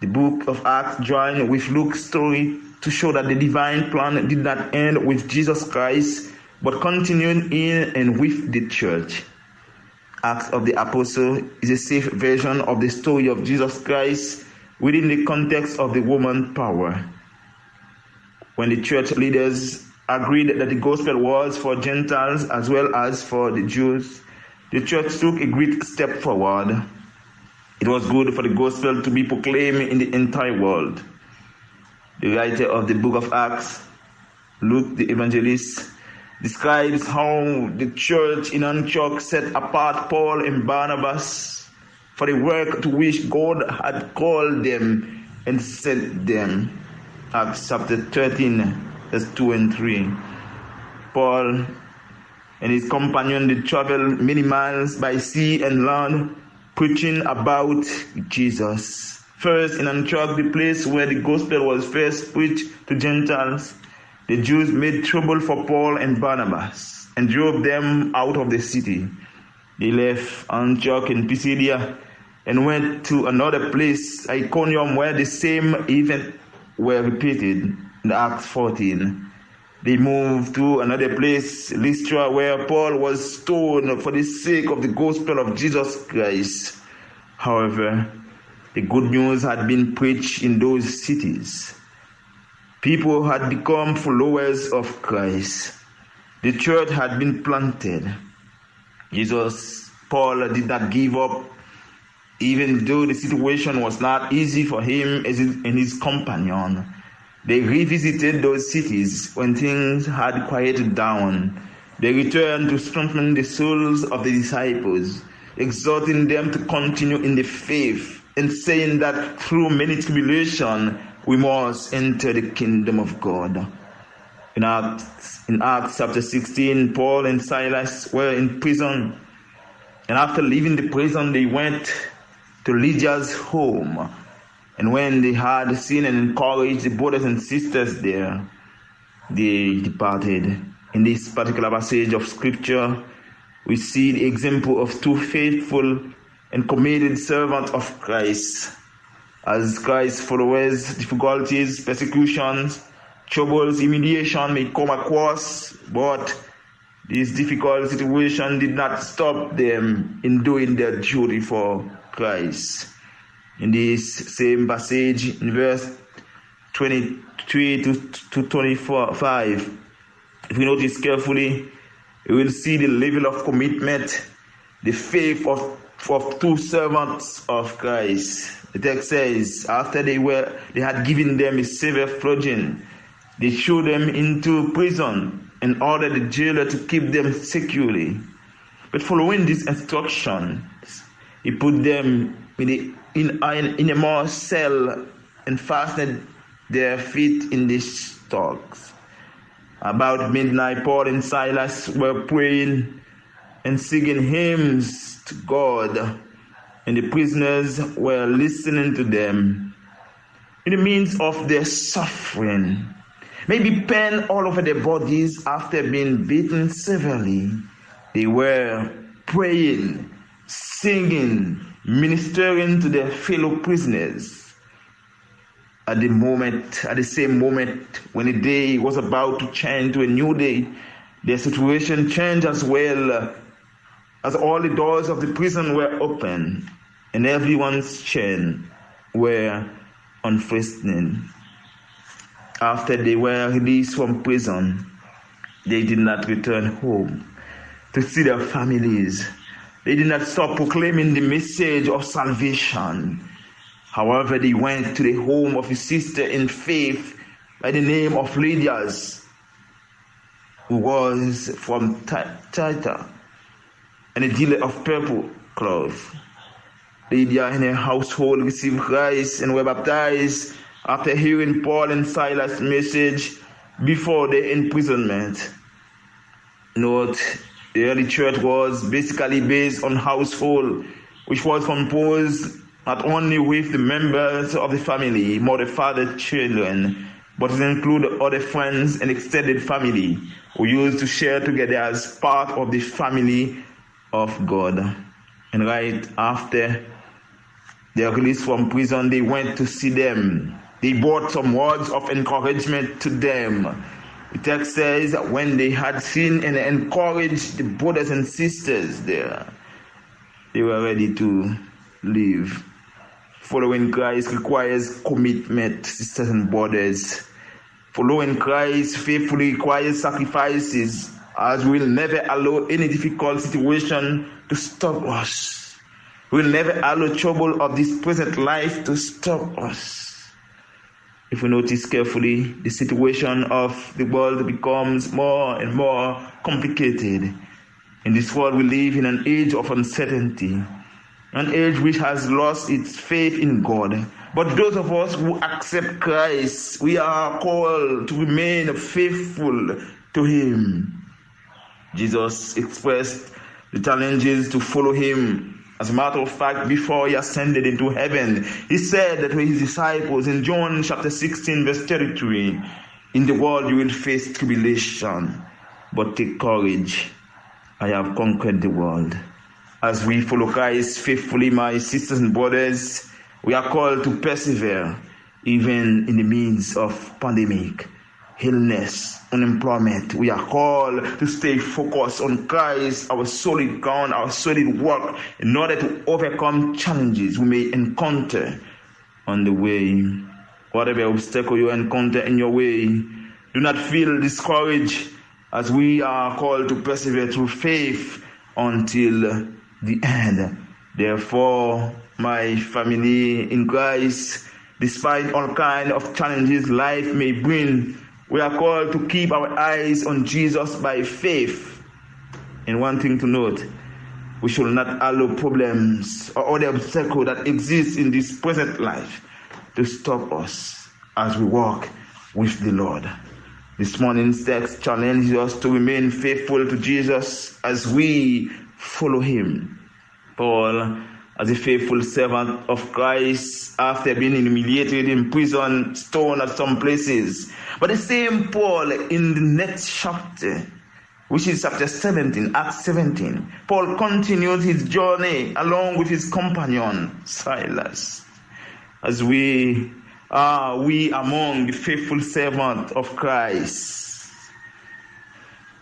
The book of Acts joined with Luke's story to show that the divine plan did not end with Jesus Christ, but continued in and with the church. Acts of the Apostle is a safe version of the story of Jesus Christ within the context of the Roman power. When the church leaders agreed that the gospel was for Gentiles as well as for the Jews, the church took a great step forward. It was good for the gospel to be proclaimed in the entire world. The writer of the book of Acts, Luke the evangelist, describes how the church in Antioch set apart Paul and Barnabas for the work to which God had called them and sent them. Acts chapter 13, verse 2 and 3. Paul and his companion did travel many miles by sea and land, preaching about Jesus. First in Antioch, the place where the gospel was first preached to Gentiles, the Jews made trouble for Paul and Barnabas and drove them out of the city. They left Antioch in Pisidia and went to another place, Iconium, where the same event were repeated in Acts 14. They moved to another place, Lystra, where Paul was stoned for the sake of the gospel of Jesus Christ. However, the good news had been preached in those cities. People had become followers of Christ. The church had been planted. Paul did not give up, even though the situation was not easy for him and his companion. They revisited those cities when things had quieted down. They returned to strengthen the souls of the disciples, exhorting them to continue in the faith and saying that through many tribulations we must enter the kingdom of God. In Acts chapter 16, Paul and Silas were in prison, and after leaving the prison, they went to Lydia's home. And when they had seen and encouraged the brothers and sisters there, they departed. In this particular passage of scripture, we see the example of two faithful and committed servants of Christ. As Christ's followers, difficulties, persecutions, troubles, humiliation may come across, but this difficult situation did not stop them in doing their duty for Christ. In this same passage, in verse 23 to 25, if we notice carefully, we will see the level of commitment, the faith of two servants of Christ. The text says, after they had given them a severe flogging, they threw them into prison and ordered the jailer to keep them securely. But following these instructions, he put them in a more cell and fastened their feet in the stocks. About midnight, Paul and Silas were praying and singing hymns to God, and the prisoners were listening to them. In the midst of their suffering, maybe pain all over their bodies after being beaten severely, they were praying, singing, ministering to their fellow prisoners. At the same moment when the day was about to change to a new day, their situation changed as well, as all the doors of the prison were open and everyone's chains were unfastening. After they were released from prison, they did not return home to see their families. They did not stop proclaiming the message of salvation. However, they went to the home of a sister in faith by the name of Lydia, who was from Thyatira and a dealer of purple cloth. Lydia and her household received Christ and were baptized after hearing Paul and Silas' message before their imprisonment. Note, the early church was basically based on household, which was composed not only with the members of the family, mother, father, children, but it included other friends and extended family who used to share together as part of the family of God. And right after their release from prison, they went to see them. They brought some words of encouragement to them. The text says that when they had seen and encouraged the brothers and sisters there, they were ready to leave. Following Christ requires commitment, sisters and brothers. Following Christ faithfully requires sacrifices, as we will never allow any difficult situation to stop us. We will never allow trouble of this present life to stop us. If we notice carefully, the situation of the world becomes more and more complicated. In this world, we live in an age of uncertainty, an age which has lost its faith in God. But those of us who accept Christ, we are called to remain faithful to Him. Jesus expressed the challenges to follow Him. As a matter of fact, before He ascended into heaven, He said that to His disciples in John chapter 16, verse 33, "In the world you will face tribulation, but take courage. I have conquered the world." As we follow Christ faithfully, my sisters and brothers, we are called to persevere even in the midst of pandemic, illness, unemployment. We are called to stay focused on Christ, our solid ground, our solid work, in order to overcome challenges we may encounter on the way. Whatever obstacle you encounter in your way, do not feel discouraged, as we are called to persevere through faith until the end. Therefore, my family in Christ, despite all kinds of challenges life may bring, we are called to keep our eyes on Jesus by faith. And one thing to note, we should not allow problems or other obstacles that exist in this present life to stop us as we walk with the Lord. This morning's text challenges us to remain faithful to Jesus as we follow Him. Paul, as a faithful servant of Christ, after being humiliated in prison, stoned at some places. But the same Paul in the next chapter, which is chapter 17, Acts 17, Paul continued his journey along with his companion, Silas. As we are among the faithful servants of Christ.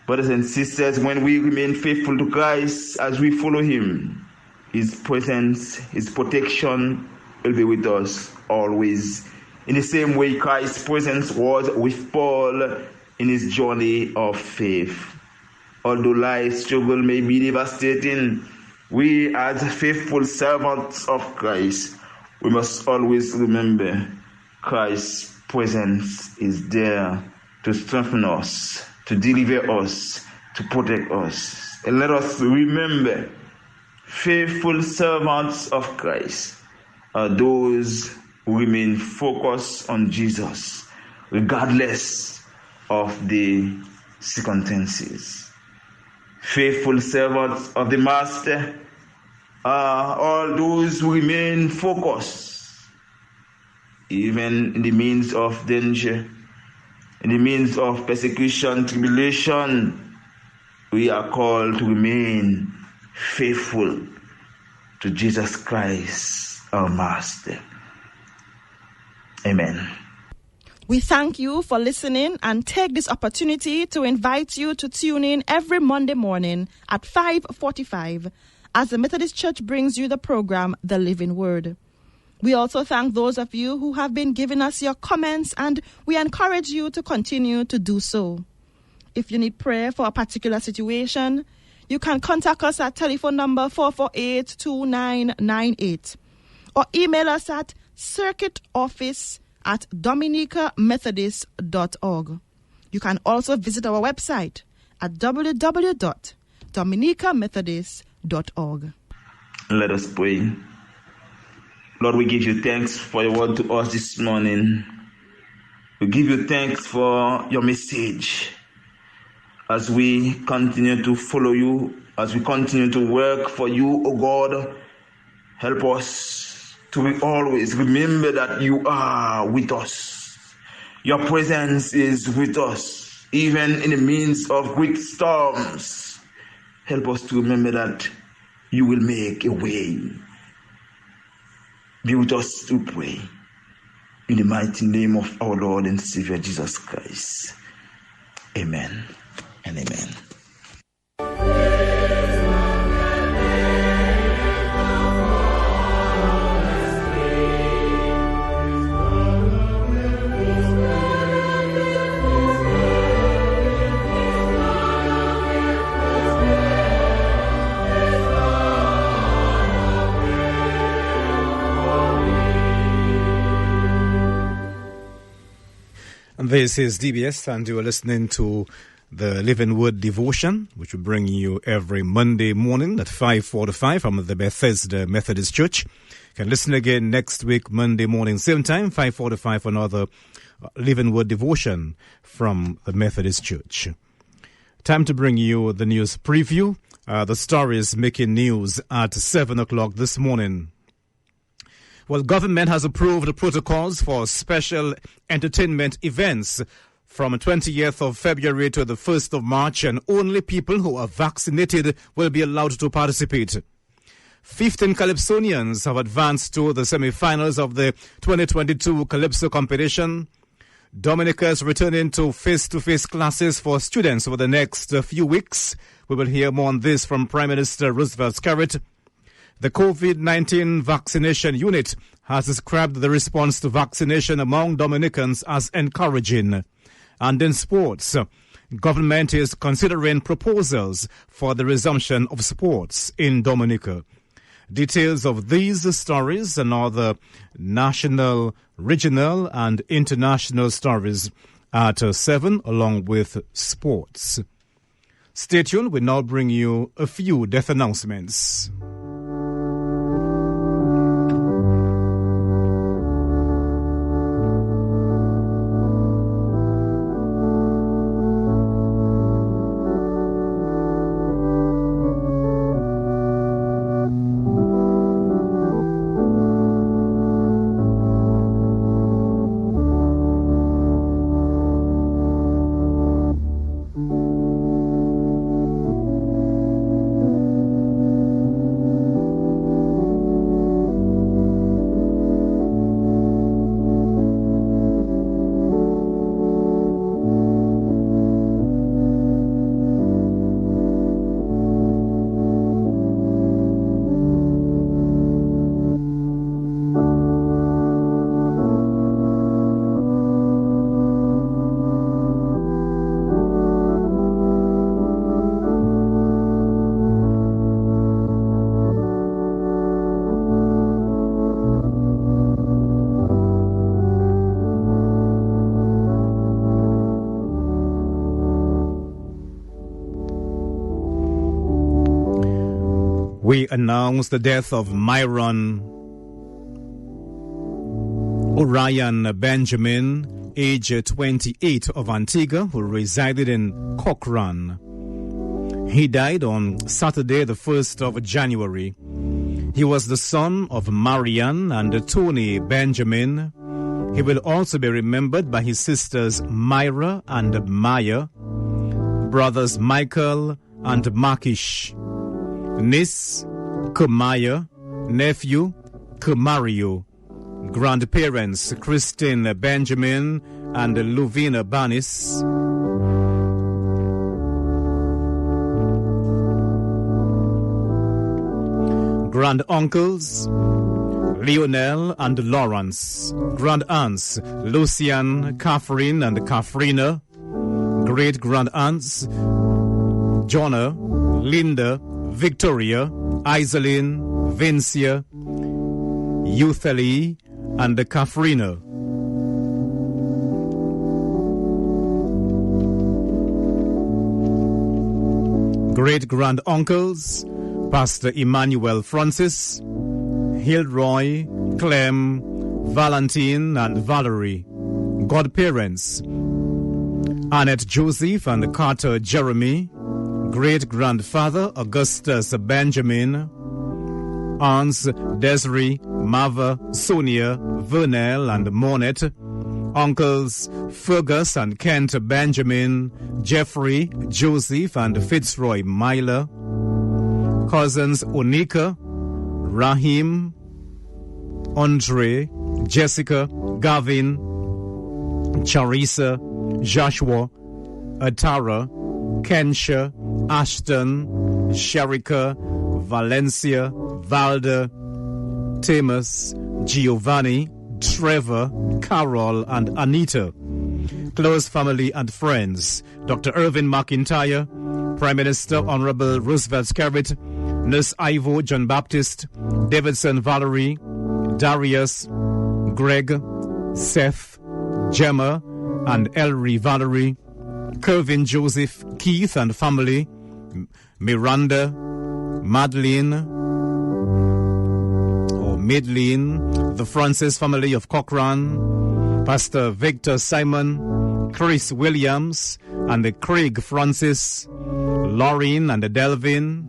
Brothers and sisters, when we remain faithful to Christ as we follow Him, His presence, His protection will be with us always. In the same way Christ's presence was with Paul in his journey of faith. Although life's struggle may be devastating, we as faithful servants of Christ, we must always remember Christ's presence is there to strengthen us, to deliver us, to protect us. And let us remember, faithful servants of Christ are those who remain focused on Jesus, regardless of the circumstances. Faithful servants of the Master are all those who remain focused, even in the midst of danger, in the midst of persecution, tribulation. We are called to remain faithful to Jesus Christ, our Master. Amen. We thank you for listening and take this opportunity to invite you to tune in every Monday morning at 5:45 as the Methodist Church brings you the program, The Living Word. We also thank those of you who have been giving us your comments, and we encourage you to continue to do so. If you need prayer for a particular situation, you can contact us at telephone number 448-2998 or email us at circuitoffice@dominicamethodist.org. You can also visit our website at www.dominicamethodist.org. Let us pray. Lord, we give you thanks for your word to us this morning. We give you thanks for your message. As we continue to follow you, as we continue to work for you, O God, help us to always remember that you are with us. Your presence is with us, even in the midst of great storms. Help us to remember that you will make a way. Be with us to pray. In the mighty name of our Lord and Savior Jesus Christ. Amen and amen. This is DBS, and you are listening to the Living Word Devotion, which will bring you every Monday morning at 5:45 from the Bethesda Methodist Church. You can listen again next week, Monday morning, same time, 5:45, for another Living Word Devotion from the Methodist Church. Time to bring you the news preview. The stories making news at 7 o'clock this morning. Well, government has approved the protocols for special entertainment events from 20th of February to the 1st of March, and only people who are vaccinated will be allowed to participate. 15 Calypsonians have advanced to the semi-finals of the 2022 Calypso competition. Dominica is returning to face-to-face classes for students over the next few weeks. We will hear more on this from Prime Minister Roosevelt Scarrett. The COVID-19 vaccination unit has described the response to vaccination among Dominicans as encouraging. And in sports, government is considering proposals for the resumption of sports in Dominica. Details of these stories and other national, regional, and international stories at 7, along with sports. Stay tuned. We now bring you a few death announcements. We announce the death of Myron Orion Benjamin, age 28, of Antigua, who resided in Cochrane. He died on Saturday, the 1st of January. He was the son of Marian and Tony Benjamin. He will also be remembered by his sisters Myra and Maya, brothers Michael and Markish, niece Kumaya, nephew Kumario, grandparents Christine Benjamin and Luvina Banis, grand-uncles Lionel and Lawrence, grand-aunts Lucian, Catherine and Katharina, great-grand-aunts Jonna, Linda, Victoria, Iselin, Vincia, Euthely, and Katharina. Great-grand-uncles Pastor Emmanuel Francis, Hilroy, Clem, Valentine, and Valerie. Godparents Annette Joseph and Carter Jeremy. Great-grandfather Augustus Benjamin. Aunts Desiree, Mava, Sonia, Vernell, and Monet. Uncles Fergus and Kent Benjamin, Jeffrey, Joseph, and Fitzroy Myler. Cousins Onika, Rahim, Andre, Jessica, Gavin, Charissa, Joshua, Atara, Kensha, Ashton, Sherika, Valencia, Valda, Timus, Giovanni, Trevor, Carol, and Anita. Close family and friends: Dr. Irvin McIntyre, Prime Minister Honorable Roosevelt Scarrett, Nurse Ivo John Baptist, Davidson Valerie, Darius, Greg, Seth, Gemma, and Elrie Valerie, Kervin Joseph, Keith and family, Miranda, Madeline, the Francis family of Cochrane, Pastor Victor Simon, Chris Williams, and the Craig Francis, Lauren and the Delvin,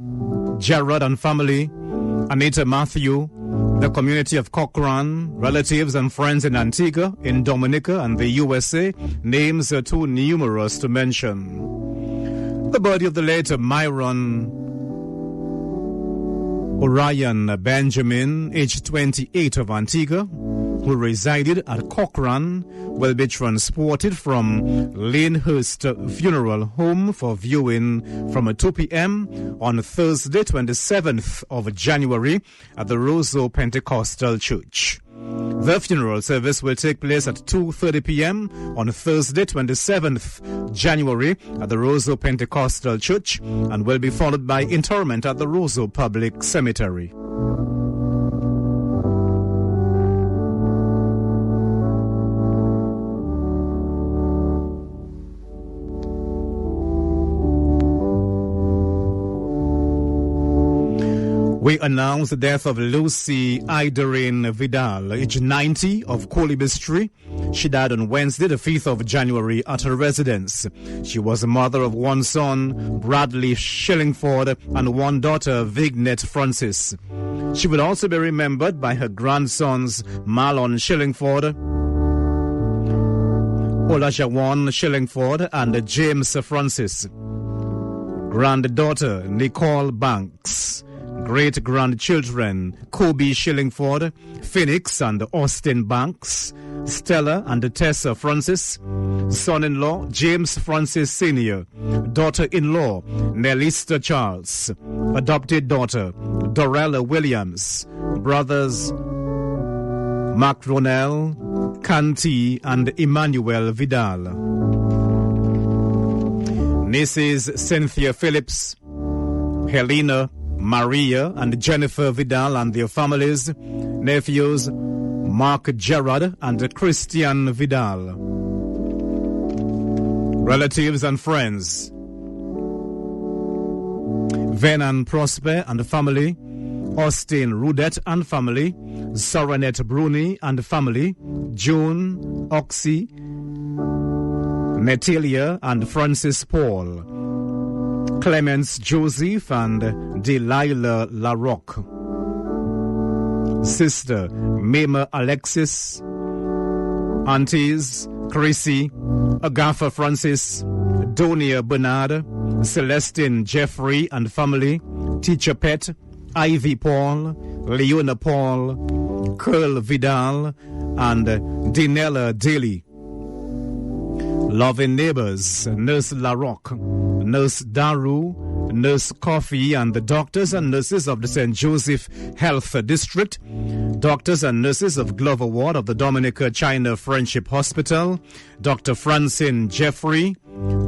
Gerard and family, Anita Matthew, the community of Cochrane, relatives and friends in Antigua, in Dominica, and the USA. Names are too numerous to mention. The body of the late Myron Orion Benjamin, aged 28, of Antigua, who resided at Cochrane, will be transported from Lanehurst Funeral Home for viewing from 2 p.m. on Thursday, 27th of January at the Roseau Pentecostal Church. The funeral service will take place at 2:30 p.m. on Thursday, 27th January at the Roseau Pentecostal Church and will be followed by interment at the Roseau Public Cemetery. We announce the death of Lucy Iderine Vidal, age 90, of Colibistry. She died on Wednesday, the 5th of January, at her residence. She was the mother of one son, Bradley Shillingford, and one daughter, Vignette Francis. She will also be remembered by her grandsons, Marlon Shillingford, Olajuwon Shillingford, and James Francis. Granddaughter, Nicole Banks. Great-grandchildren, Kobe Shillingford, Phoenix and Austin Banks, Stella and Tessa Francis, son-in-law, James Francis Sr., daughter-in-law, Nelista Charles, adopted daughter, Dorella Williams, brothers, Mark Ronell, Canty, and Emmanuel Vidal, nieces, Cynthia Phillips, Helena, Maria and Jennifer Vidal and their families, nephews Mark Gerard and Christian Vidal, relatives and friends, Venan Prosper and family, Austin Rudet and family, Soranet Bruni and family, June Oxy, Natalia and Francis Paul, Clemens Joseph and Delilah LaRocque, Sister Mema Alexis, Aunties Chrissy, Agatha Francis, Donia Bernard, Celestine Jeffrey and family, Teacher Pet, Ivy Paul, Leona Paul, Curl Vidal, and Dinella Daly. Loving neighbors, Nurse LaRocque, Nurse Daru, Nurse Coffee, and the doctors and nurses of the St. Joseph Health District, doctors and nurses of Glover Ward of the Dominica China Friendship Hospital, Dr. Francine Jeffrey,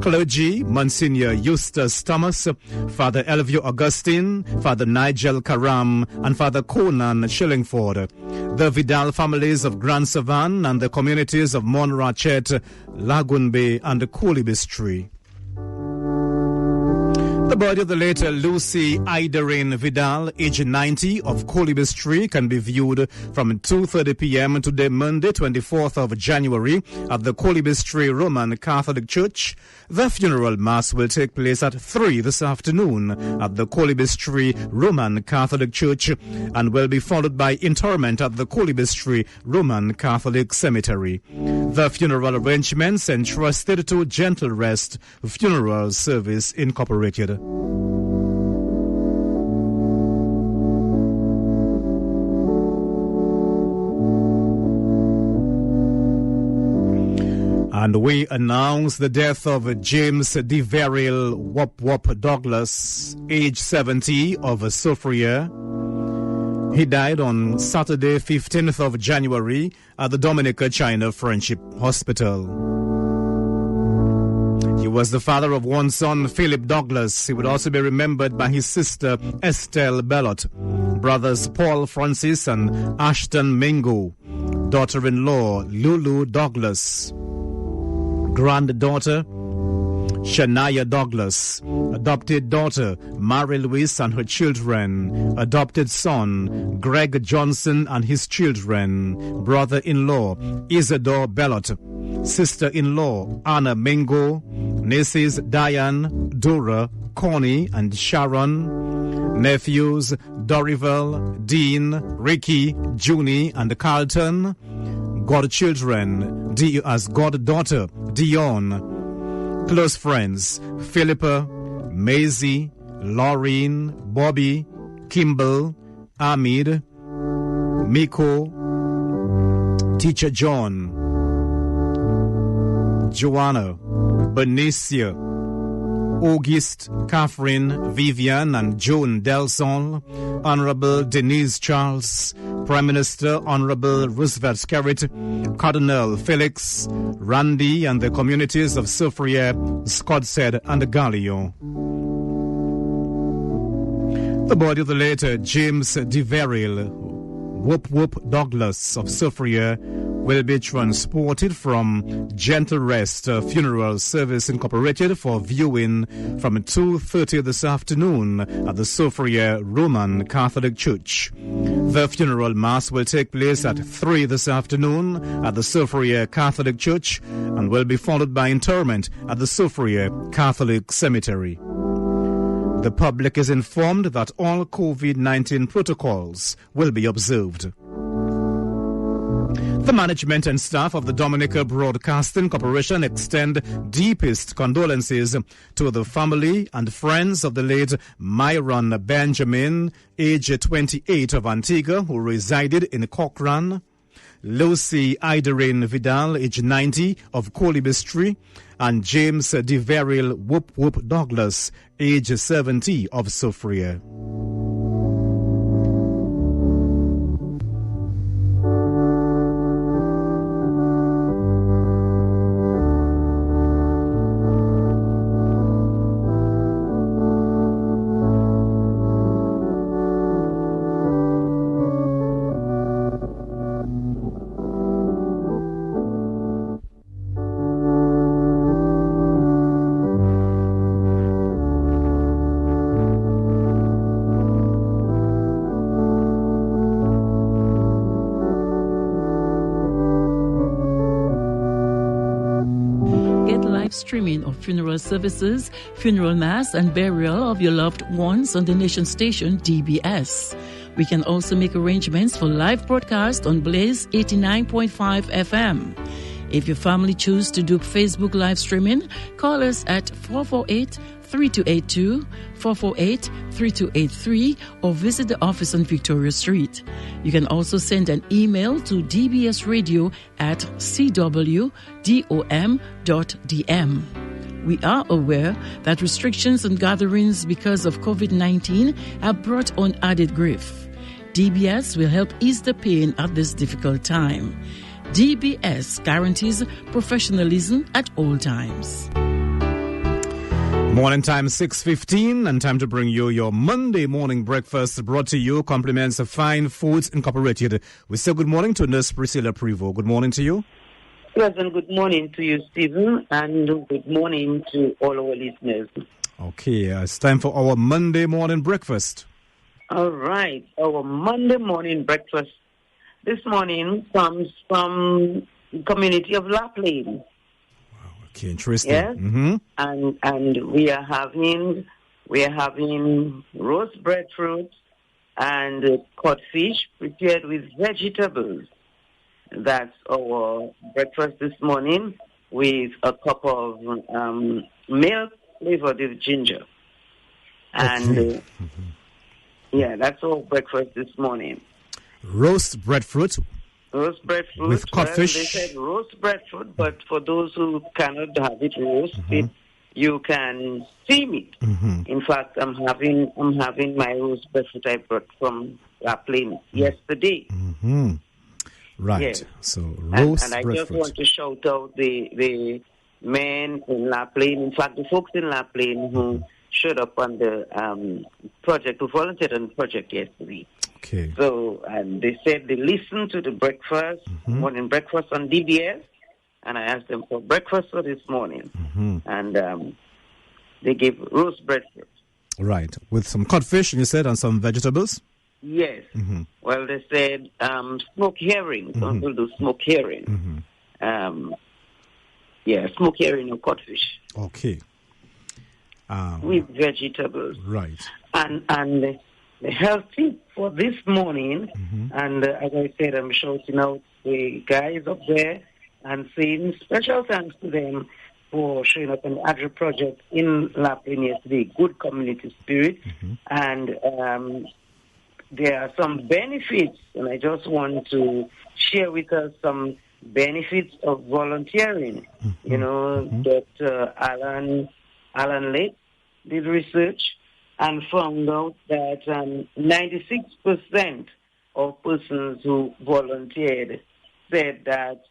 clergy, Monsignor Eustace Thomas, Father Elvio Augustine, Father Nigel Karam, and Father Conan Shillingford, the Vidal families of Grand Savan, and the communities of Montrachet, Lagoon Bay, and Colibistry. The body of the late Lucy Iderine Vidal, age 90, of Colibistry, can be viewed from 2:30 p.m. today, Monday, 24th of January, at the Colibistry Roman Catholic Church. The funeral mass will take place at 3 this afternoon at the Colibistry Roman Catholic Church and will be followed by interment at the Colibistry Roman Catholic Cemetery. The funeral arrangements entrusted to Gentle Rest Funeral Service Incorporated. And we announce the death of James DeVeril Wop Wop Douglas, age 70, of Sophria. He died on Saturday, 15th of January, at the Dominica China Friendship Hospital. He was the father of one son, Philip Douglas. He would also be remembered by his sister, Estelle Bellot, brothers Paul Francis and Ashton Mingo, daughter-in-law, Lulu Douglas, granddaughter, Shania Douglas, adopted daughter, Mary Louise and her children, adopted son, Greg Johnson and his children, brother-in-law, Isidore Bellot, sister-in-law, Anna Mingo, nieces, Diane, Dora, Connie, and Sharon, nephews, Dorival, Dean, Ricky, Junie, and Carlton, godchildren, as goddaughter, Dion, close friends, Philippa, Maisie, Laureen, Bobby, Kimball, Amid, Miko, Teacher John, Joanna, Benicia, Auguste, Catherine, Vivian, and Joan Delsol, Honorable Denise Charles, Prime Minister Honorable Roosevelt Skerritt, Cardinal Felix, Randy, and the communities of Sophria, Scotshead, and Gallio. The body of the late James DeVeril Whoop Whoop Douglas of Sophria will be transported from Gentle Rest Funeral Service Incorporated for viewing from 2:30 this afternoon at the Sophria Roman Catholic Church. The funeral mass will take place at 3 this afternoon at the Sophria Catholic Church and will be followed by interment at the Sophria Catholic Cemetery. The public is informed that all COVID-19 protocols will be observed. The management and staff of the Dominica Broadcasting Corporation extend deepest condolences to the family and friends of the late Myron Benjamin, age 28, of Antigua, who resided in Cochrane, Lucy Iderine Vidal, age 90, of Colibistry, and James DeVeril Whoop Whoop Douglas, age 70, of Sophria. live streaming of funeral services, funeral mass, and burial of your loved ones on the nation station DBS. We can also make arrangements for live broadcast on Blaze 89.5 FM. If your family choose to do Facebook live streaming, call us at 448-3282, 448-3283, or visit the office on Victoria Street. You can also send an email to dbsradio@cwdom.dm. We are aware that restrictions on gatherings because of COVID-19 have brought on added grief. DBS will help ease the pain at this difficult time. DBS guarantees professionalism at all times. Morning time 6:15, and time to bring you your Monday morning breakfast, brought to you compliments of Fine Foods Incorporated. We say good morning to Nurse Priscilla Prevost. Good morning to you. Pleasant good morning to you, Stephen, and good morning to all our listeners. Okay, it's time for our Monday morning breakfast. All right, our Monday morning breakfast this morning comes from the community of La Plaine. Okay, interesting. Yes, and we are having roast breadfruit and codfish prepared with vegetables. That's our breakfast this morning, with a cup of milk flavored with ginger. And yeah, that's our breakfast this morning. Roast breadfruit. Roast breadfruit with codfish. Well, they said roast breadfruit, but for those who cannot have it roasted, you can steam it. In fact, I'm having my roast breadfruit I brought from La Plaine yesterday. Right. Yes. So roast and I breadfruit. just want to shout out the men in La Plaine, in fact, the folks in La Plaine who showed up on the project, who volunteered on the project yesterday. Okay. So, and they said they listened to the breakfast, morning breakfast on DBS, and I asked them for breakfast for this morning. And they gave roast breadfruit. Right. With some codfish, you said, and some vegetables? Yes. Well, they said smoked herring. Some people do smoked herring. Smoked herring or codfish. Okay. With vegetables. Right. And the health tip for this morning, and as I said, I'm shouting out the guys up there and saying special thanks to them for showing up on the Agri project in La Plaine yesterday. Good community spirit. And there are some benefits, and I just want to share with us some benefits of volunteering. You know, Dr. Alan Lake did research and found out that 96% of persons who volunteered said that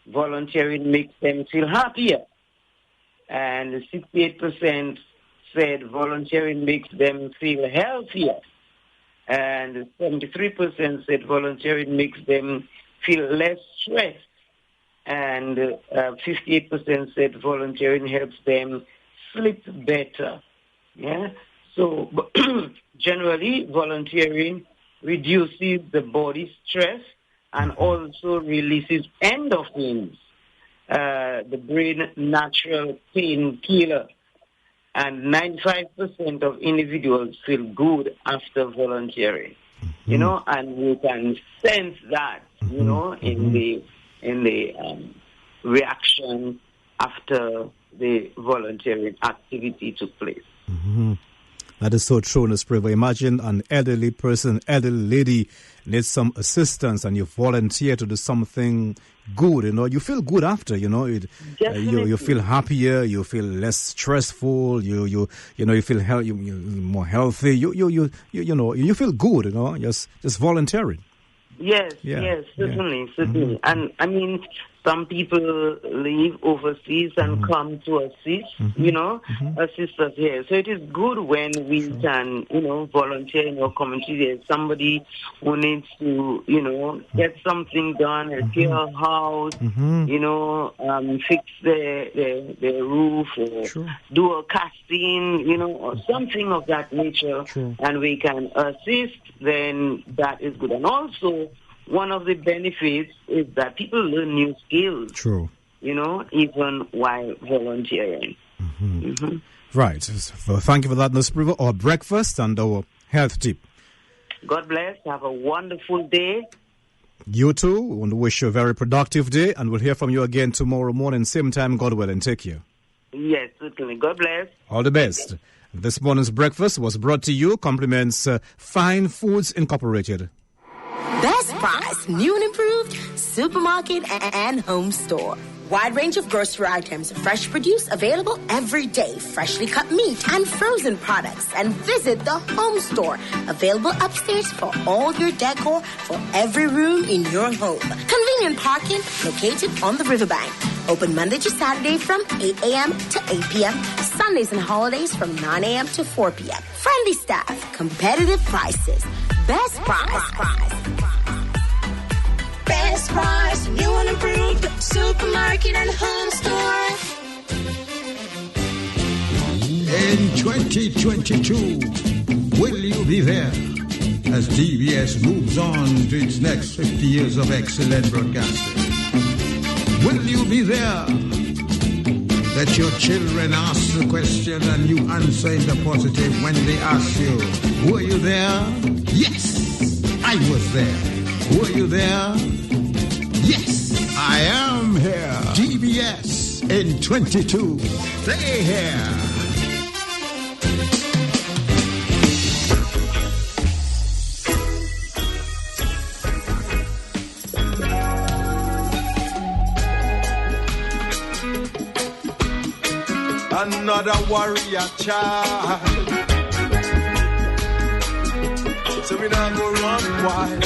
volunteering makes them feel happier. And 68% said volunteering makes them feel healthier. And 73% said volunteering makes them feel less stressed. And 58% said volunteering helps them sleep better. Yeah. So generally, volunteering reduces the body stress and also releases endorphins, the brain natural painkiller. And 95% of individuals feel good after volunteering. You know, and you can sense that, you know, in the reaction after the volunteering activity took place. That is so true, Ms. Prevost. Imagine an elderly person, elderly lady needs some assistance, and you volunteer to do something good. You know, you feel good after. You know, you feel happier. You feel less stressful. You feel more healthy. You feel good. You know, just volunteering. Yes, certainly. And I mean, some people leave overseas and come to assist, assist us here. So it is good when we can, volunteer in our community. There's somebody who needs to, get something done, repair a house, fix the roof, or do a casting, or something of that nature, and we can assist, then that is good. And also, one of the benefits is that people learn new skills. True. even while volunteering. Right. So thank you for that, Ms. Priva. Our breakfast and our health tip. God bless. Have a wonderful day. You too. We want to wish you a very productive day, and we'll hear from you again tomorrow morning, same time, God willing. Take care. Yes, certainly. God bless. All the best. This morning's breakfast was brought to you, compliments Fine Foods Incorporated. Best price, new and improved, supermarket and home store. Wide range of grocery items, fresh produce available every day, freshly cut meat and frozen products. And visit the home store, available upstairs for all your decor for every room in your home. Convenient parking located on the riverbank. Open Monday to Saturday from 8 a.m. to 8 p.m. Sundays and holidays from 9 a.m. to 4 p.m. Friendly staff, competitive prices, best price. Best price, new and improved, supermarket and home store. In 2022, will you be there as DBS moves on to its next 50 years of excellent broadcasting? Will you be there that your children ask the question and you answer in the positive when they ask you, were you there? Yes, I was there. Were you there? Yes, I am here. DBS in 22. Stay here. Another warrior child. So we don't go run wild.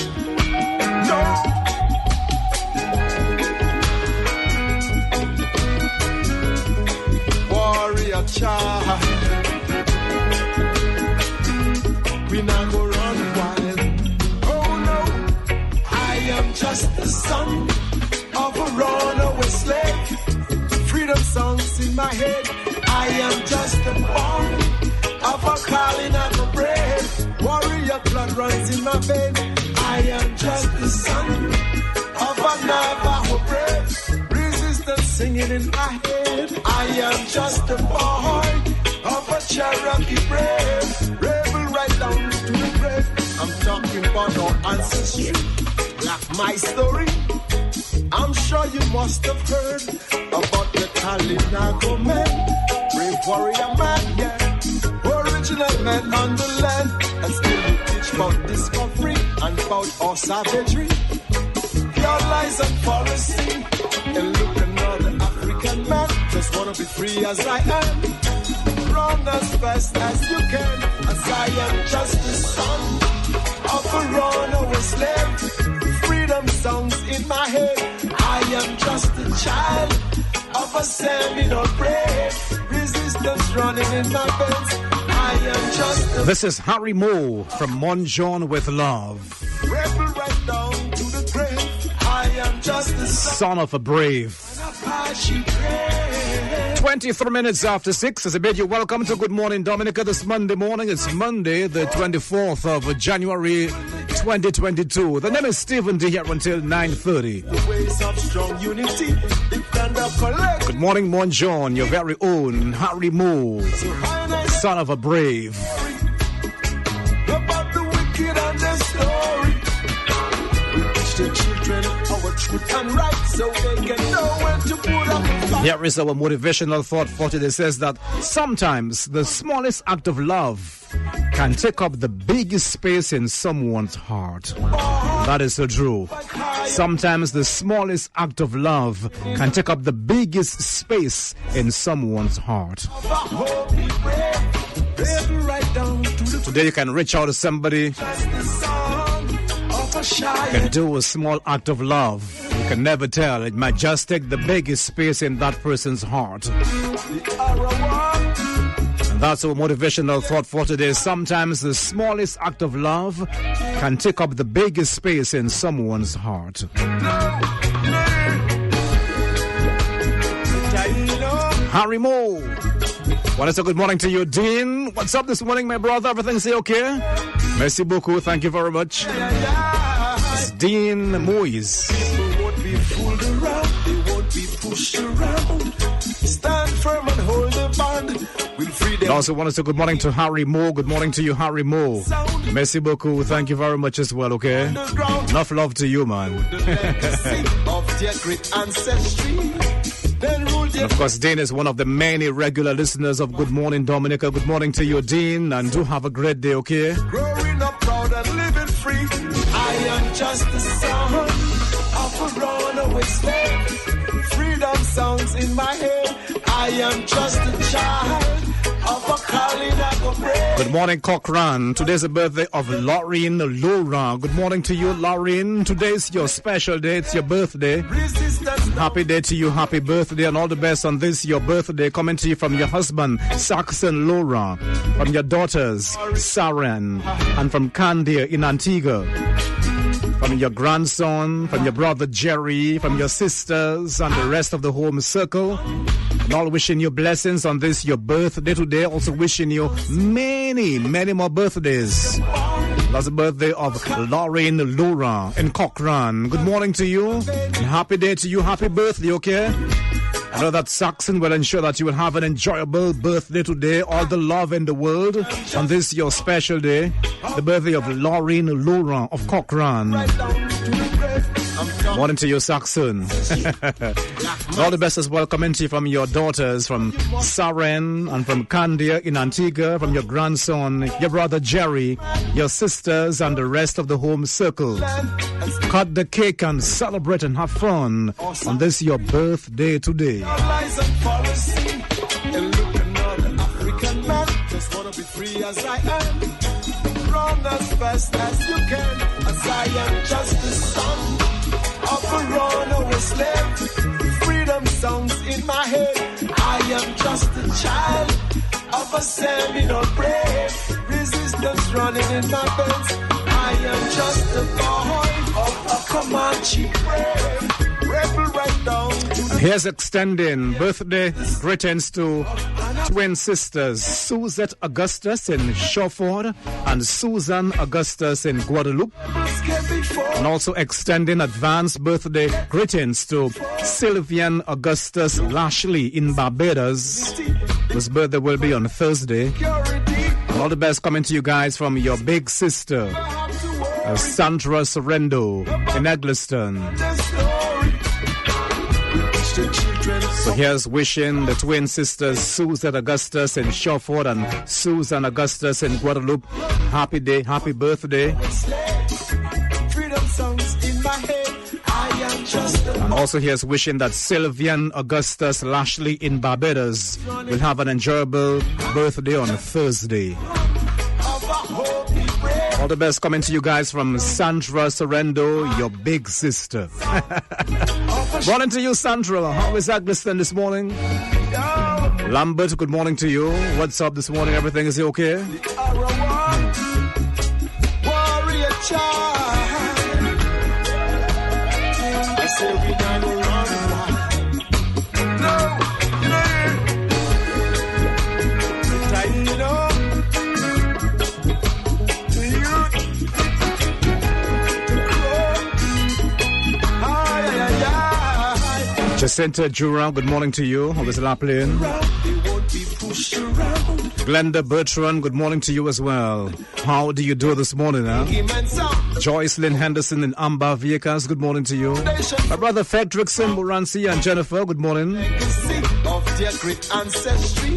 No. Warrior child. We not go run wild. Oh no. I am just the son of a runaway slave. Freedom songs in my head. I am just a born of a calling of a brave. Warrior blood runs in my vein. I am just the son of a Navajo brave. Resistance singing in my head. I am just a boy of a Cherokee brave. Rebel right down to the grave. I'm talking about our ancestry. Like my story. I'm sure you must have heard about the Kalinago man. Brave warrior man, yeah. Original man on the land. And still we teach about discovery and about our savagery. Your lies and policy. And look another African man. Just wanna be free as I am. Run as fast as you can. As I am just the son of a runaway slave. Freedom songs in my head. I am just a child of a Seminole brave. Resistance running in my veins. I am just a... This is Harry Moore from Monjon with Love. Rebel right down to the grave. I am just the son of a brave. 23 minutes after 6. As I bid you welcome to Good Morning Dominica this Monday morning. It's Monday, the 24th of January 2022. The name is Stephen Deja until 9:30. Good morning, Monjon, your very own Harry Moore, son of a brave. About the wicked and their story. We teach the children our truth and right so they can know when to put up a fight. Here is our motivational thought for today. It says that sometimes the smallest act of love can take up the biggest space in someone's heart. That is so true. Sometimes the smallest act of love can take up the biggest space in someone's heart. Today you can reach out to somebody. You can do a small act of love. You can never tell. It might just take the biggest space in that person's heart. And that's our motivational thought for today. Sometimes the smallest act of love can take up the biggest space in someone's heart. Harry Moore. Well, it's a good morning to you, Dean. What's up this morning, my brother? Everything's okay? Merci beaucoup. Thank you very much. It's Dean Moyes. People won't be fooled around. They won't be pushed pushed around. Stand firm and hold the band. We'll free them. I also want to say good morning to Harry Moore. Good morning to you, Harry Moore. Merci beaucoup. Thank you very much as well, okay? Enough love to you, man. Of their great ancestry. And of course, Dean is one of the many regular listeners of Good Morning Dominica. Good morning to you, Dean, and do have a great day, okay? Growing up proud and living free. I am just the son of a runaway slave. Freedom sounds in my head. I am just a child of a calling I go pray. Good morning, Cochrane. Today's the birthday of Laureen Laura. Good morning to you, Laureen. Today's your special day. It's your birthday. Happy day to you. Happy birthday and all the best on this, your birthday. Coming to you from your husband, Saxon Laura. From your daughters, Saren. And from Candia in Antigua. From your grandson, from your brother Jerry, from your sisters and the rest of the home circle. And all wishing you blessings on this, your birthday today. Also wishing you many, many more birthdays. That's the birthday of Laureen Laura in Cochrane. Good morning to you. And happy day to you. Happy birthday, okay? I know that Saxon will ensure that you will have an enjoyable birthday today. All the love in the world on this, your special day. The birthday of Laureen Laura of Cochrane. Morning to you, Saxon. All the best as well coming to you from your daughters, from Saren and from Candia in Antigua, from your grandson, your brother Jerry, your sisters and the rest of the home circle. Cut the cake and celebrate and have fun on this, your birthday today. Just wanna be free as I am. Run as fast as you can, as I am just the son of a runaway slave. Freedom songs in my head. I am just a child of a Seminole brave. Resistance running in my veins. I am just a boy of a Comanche brave. Rebel right down to the... Here's extending birthday greetings to twin sisters Suzette Augustus in Shawford and Susan Augustus in Guadeloupe. And also extending advanced birthday greetings to Sylvian Augustus Lashley in Barbados, whose birthday will be on Thursday. And all the best coming to you guys from your big sister, Sandra Sorrento in Eggleston. So here's wishing the twin sisters Suzette Augustus in Shawford and Susan Augustus in Guadeloupe happy day, happy birthday. And also here's wishing that Sylvian Augustus Lashley in Barbados will have an enjoyable birthday on Thursday. All the best coming to you guys from Sandra Sorrento, your big sister. Morning to you, Sandra. How is Eggleston this morning? Lambert, good morning to you. What's up this morning? Everything is okay? Warrior child. I say we never run wild. No, tighten it up. Jacinta Jura, good morning to you. Always Laplin. Glenda Bertrand, good morning to you as well. How do you do this morning, huh? Joyce Lynn Henderson in Amba Viekas, good morning to you. My brother Fredrickson, Moranci and Jennifer, good morning. Of their great ancestry,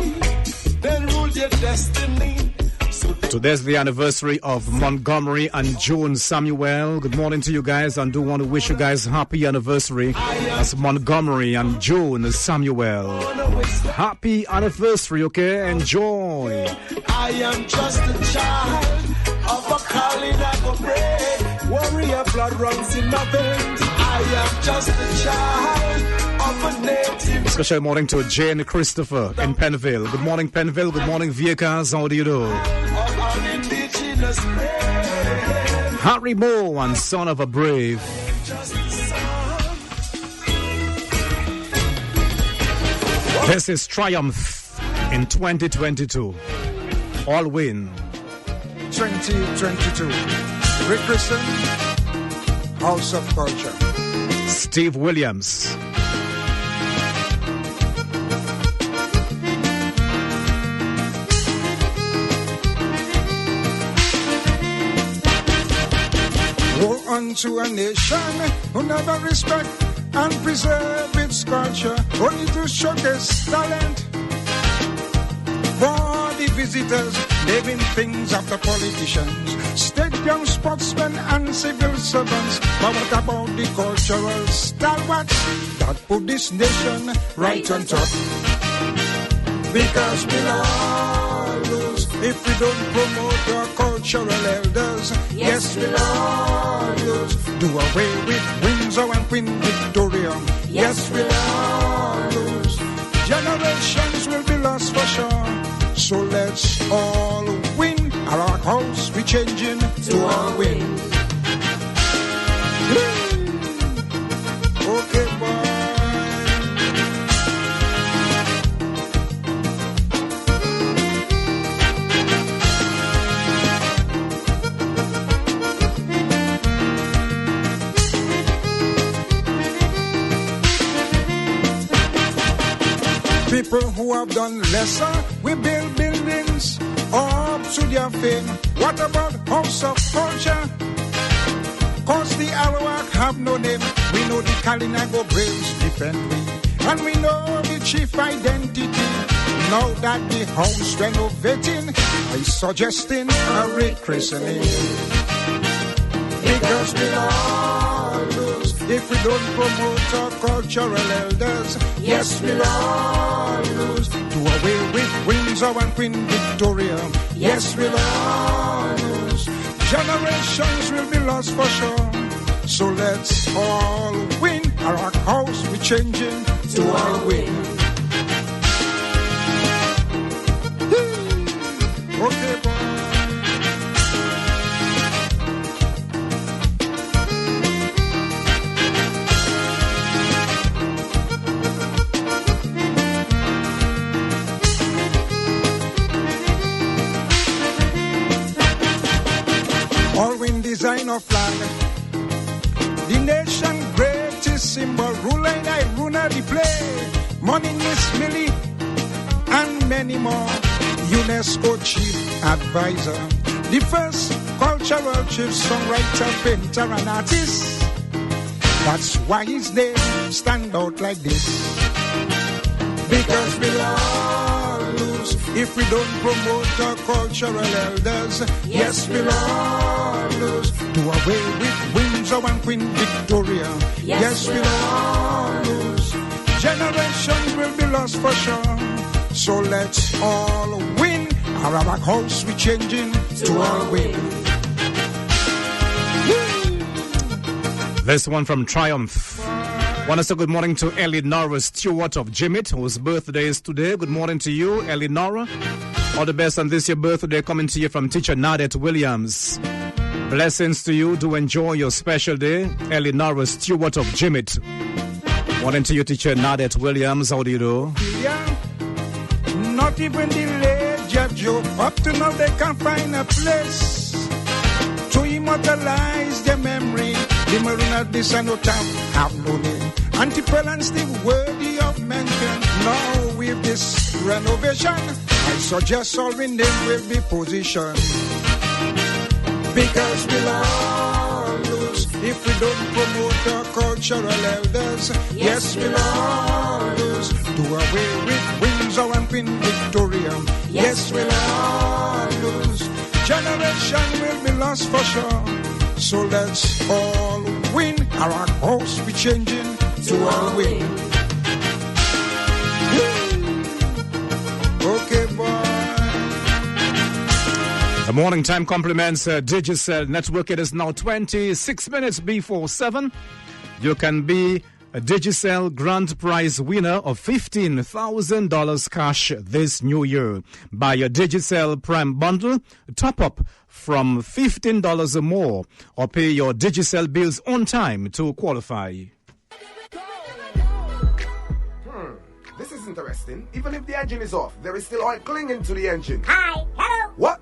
then rule their destiny. Today's the anniversary of Montgomery and Joan Samuel. Good morning to you guys, and do want to wish you guys happy anniversary. That's Montgomery and Joan Samuel. Happy anniversary, okay? Enjoy. I am just a child of a calling I go pray. Warrior blood runs in my veins. I am just a child of a native. Special morning to Jane Christopher in Penville. Good morning, Penville. Good morning, Viekas. How do you do? Harry Moore and Son of a Brave. This is Triumph in 2022. All win. 2022. Rick Christian, House of Culture. Steve Williams. to a nation who never respect and preserve its culture, only to showcase talent for the visitors, naming things after politicians, stadium sportsmen and civil servants. But what about the cultural stalwarts that put this nation right on top? Because we'll all lose if we don't promote our cultural elders. Yes, we'll all lose. Do away with Windsor and Queen Victoria. Yes, we'll all lose. Generations will be lost for sure. So let's all win. Our house we changing to our win. Okay, boy. People who have done lesser, we build buildings up to their fame. What about House of Culture? Cause the Arawak have no name. We know the Kalinago Braves defend we, and we know the chief identity. Now that the house renovating, I suggesting a rechristening. Because we all lose if we don't promote our cultural elders. Yes, we'll all lose. Do away with Windsor and Queen Victoria. Yes, we'll all lose. Generations will be lost for sure. So let's all win. Our house we changing to our win. Okay, boy. Design of flag, the nation greatest symbol, ruler in I ruler the play, money Miss Millie, and many more. UNESCO chief advisor, the first cultural chief songwriter, painter, and artist. That's why his name stand out like this. Because we'll all lose if we don't promote our cultural elders. Yes, we'll all lose. Do away with Windsor and Queen Victoria. Yes, we'll all lose. Generations will be lost for sure. So let's all win. Our house we changing to our win. This one from Triumph. Want to say good morning to Eleonora Stewart of Jimmet, whose birthday is today. Good morning to you, Eleonora. All the best on this your birthday, coming to you from teacher Nadet Williams. Blessings to you. Do enjoy your special day. Eleonora Stewart of Jimmet. Morning to you, teacher Nadet Williams. How do you do? Yeah. Not even the late Joe. Up to now they can't find a place to immortalize their memory. The Marina Deschamps have no name. Antipellan still worthy of mention. Now with this renovation, I suggest all in them will be positioned. Because we'll all lose if we don't promote our cultural elders. Yes, we'll all lose. Do away with Windsor and Queen Victoria. Yes, we'll all lose. Generation will be lost for sure. So let's all win. Our house we changing to our win. Okay, boy. The morning time compliments Digicel Network. It is now 26 minutes before 7. You can be a Digicel grand prize winner of $15,000 cash this new year. Buy your Digicel Prime bundle, top up from $15 or more, or pay your Digicel bills on time to qualify. This is interesting. Even if the engine is off, there is still oil clinging to the engine. Hi, hello. What?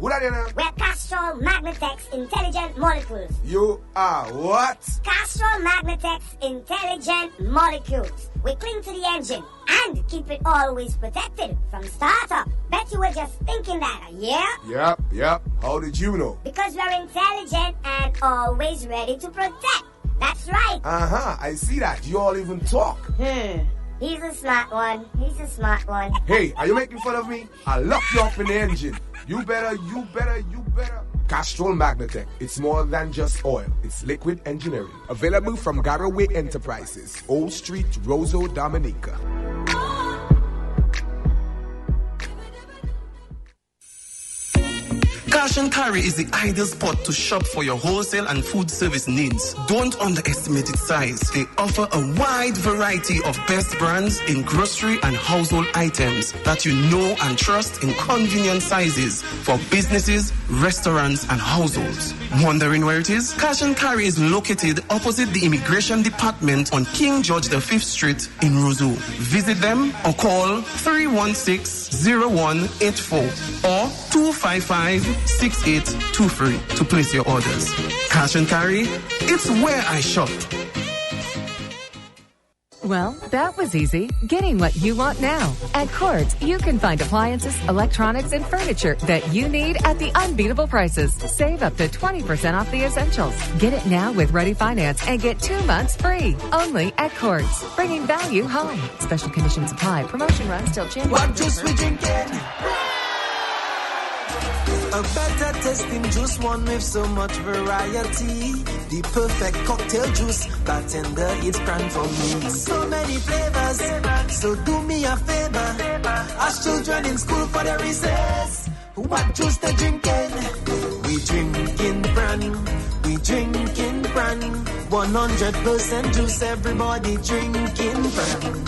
What are you now? We're Castrol Magnetex Intelligent Molecules. You are what? Castrol Magnetex Intelligent Molecules. We cling to the engine and keep it always protected from startup. Bet you were just thinking that, yeah? Yep. How did you know? Because we're intelligent and always ready to protect. That's right. I see that. You all even talk. He's a smart one. Hey, are you making fun of me? I lock you up in the engine. You better. Castrol Magnatech. It's more than just oil. It's liquid engineering. Available from Garaway Enterprises, Old Street, Roseau, Dominica. Cash and Carry is the ideal spot to shop for your wholesale and food service needs. Don't underestimate its size. They offer a wide variety of best brands in grocery and household items that you know and trust in convenient sizes for businesses, restaurants, and households. Wondering where it is? Cash and Carry is located opposite the Immigration Department on King George V Street in Roseau. Visit them or call 316-0184 or 255-6823 to place your orders. Cash and Carry, it's where I shop. Well, that was easy. Getting what you want now. At Quartz, you can find appliances, electronics, and furniture that you need at the unbeatable prices. Save up to 20% off the essentials. Get it now with Ready Finance and get 2 months free. Only at Quartz, bringing value home. Special conditions apply. Promotion runs till January. What juice we drinking? A better tasting juice, one with so much variety. The perfect cocktail juice, bartender, it's brand for me. So many flavors, so do me a favor. As children in school for the recess, what juice they drinking? We drinking brand, 100% juice, everybody drinking brand.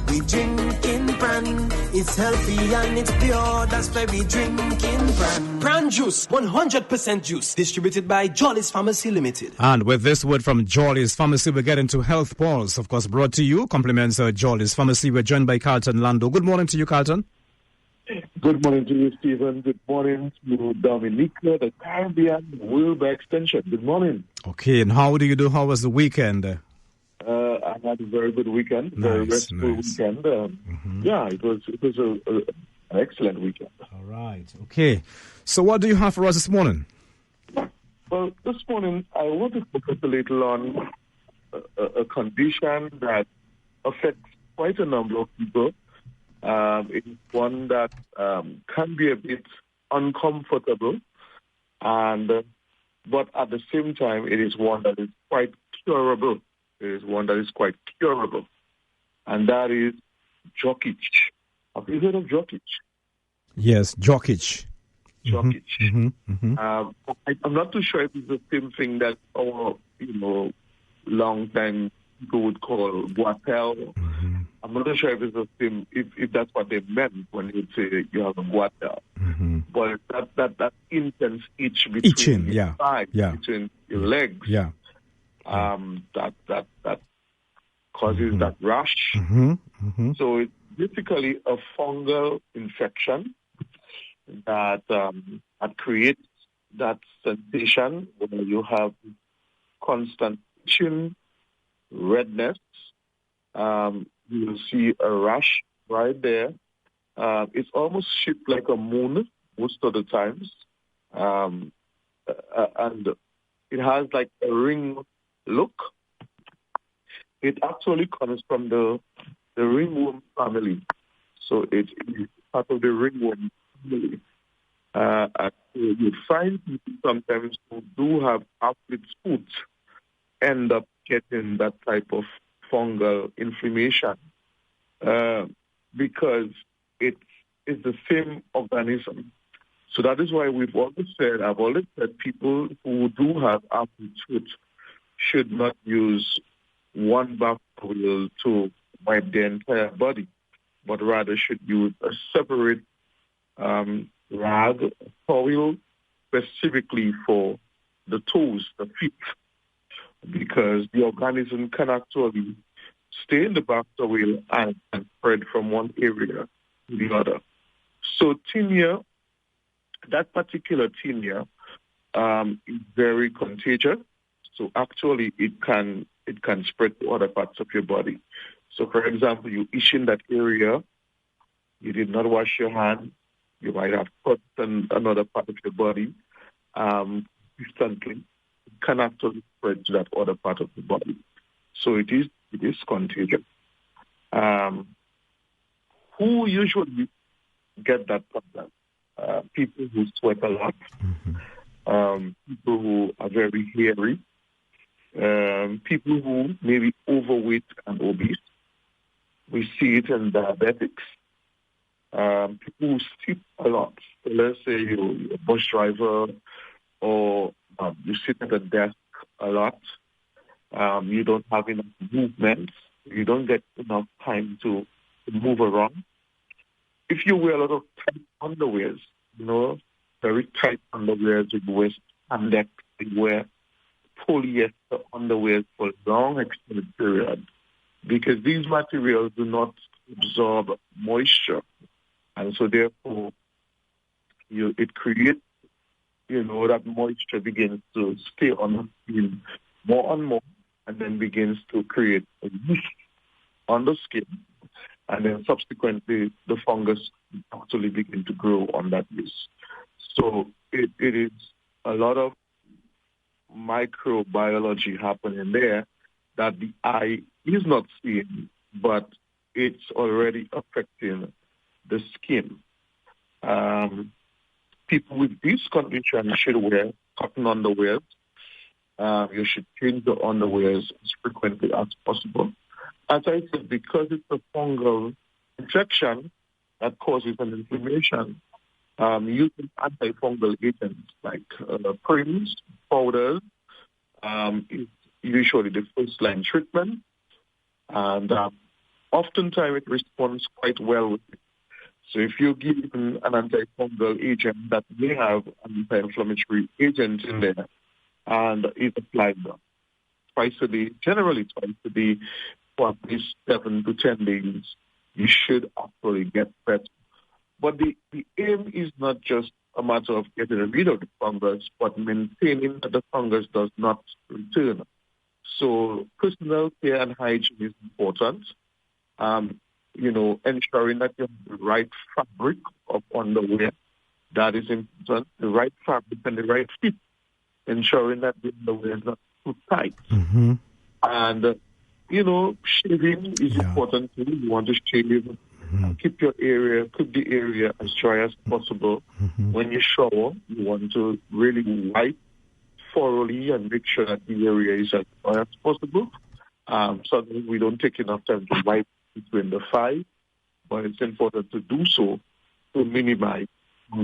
We drinking brand. It's healthy and it's pure, that's why we drinking brand. Brand juice, 100% juice, distributed by Jolly's Pharmacy Limited. And with this word from Jolly's Pharmacy, we get into Health Pulse, of course, brought to you. Compliments Jolly's Pharmacy. We're joined by Carlton Lando. Good morning to you, Carlton. Good morning to you, Stephen. Good morning to Dominica, the Caribbean, World by extension. Good morning. Okay, and how do you do? How was the weekend? I had a very good weekend, very restful weekend. Yeah, it was an excellent weekend. All right. Okay. So what do you have for us this morning? Well, this morning I want to focus a little on a condition that affects quite a number of people. It's one that can be a bit uncomfortable, but at the same time, it is one that is quite curable. And that is jockage. Have you heard of jockage? Yes, jockage. I'm not too sure if it's the same thing that our, long time people would call guatel. I'm not sure if it's the same, if that's what they meant when they say you have a guatel. But that intense itch between your thighs, between your legs. Yeah. That causes that rash. So it's basically a fungal infection that creates that sensation where you have constant itching, redness. You will see a rash right there. It's almost shaped like a moon most of the times. And it has like a ring look. It actually comes from the ringworm family. So it is part of the ringworm family. You find people sometimes who do have athlete's foot end up getting that type of fungal inflammation because it's the same organism. So that is why I've always said people who do have athlete's foot should not use one bath towel to wipe their entire body, but rather should use a separate rag, towel, specifically for the toes, the feet, because the organism can actually stay in the bath towel and spread from one area to the other. So tinea, that particular tinea, is very contagious. So actually, it can spread to other parts of your body. So, for example, you itch in that area, you did not wash your hands, you might have cut another part of your body instantly. It can actually spread to that other part of the body. So it is contagious. Who usually get that problem? People who sweat a lot, people who are very hairy, people who may be overweight and obese. We see it in diabetics. People who sleep a lot. So let's say you're a bus driver or you sit at a desk a lot. You don't have enough movement. You don't get enough time to move around. If you wear a lot of tight underwears, very tight underwears, you wear spandex, you wear polyester underwear for a long extended period, because these materials do not absorb moisture, and so therefore it creates, that moisture begins to stay on the skin more and more, and then begins to create a yeast on the skin, and then subsequently the fungus actually begin to grow on that yeast. So it is a lot of microbiology happening there that the eye is not seeing, but it's already affecting the skin. People with this condition should wear cotton underwear. You should change the underwears as frequently as possible. As I said, because it's a fungal infection that causes an inflammation, using antifungal agents like creams, powders, is usually the first line treatment. And oftentimes it responds quite well with it. So if you give an antifungal agent that may have an anti-inflammatory agent in there, and it's applied twice a day, generally twice a day, for at least 7 to 10 days, you should actually get better. But the aim is not just a matter of getting rid of the fungus, but maintaining that the fungus does not return. So personal care and hygiene is important. Ensuring that you have the right fabric of underwear, that is important. The right fabric and the right fit. Ensuring that the underwear is not too tight. Mm-hmm. And, shaving is important too. You want to shave. Keep the area as dry as possible. When you shower, you want to really wipe thoroughly and make sure that the area is as dry as possible. So that we don't take enough time to wipe between the five, but it's important to do so to minimize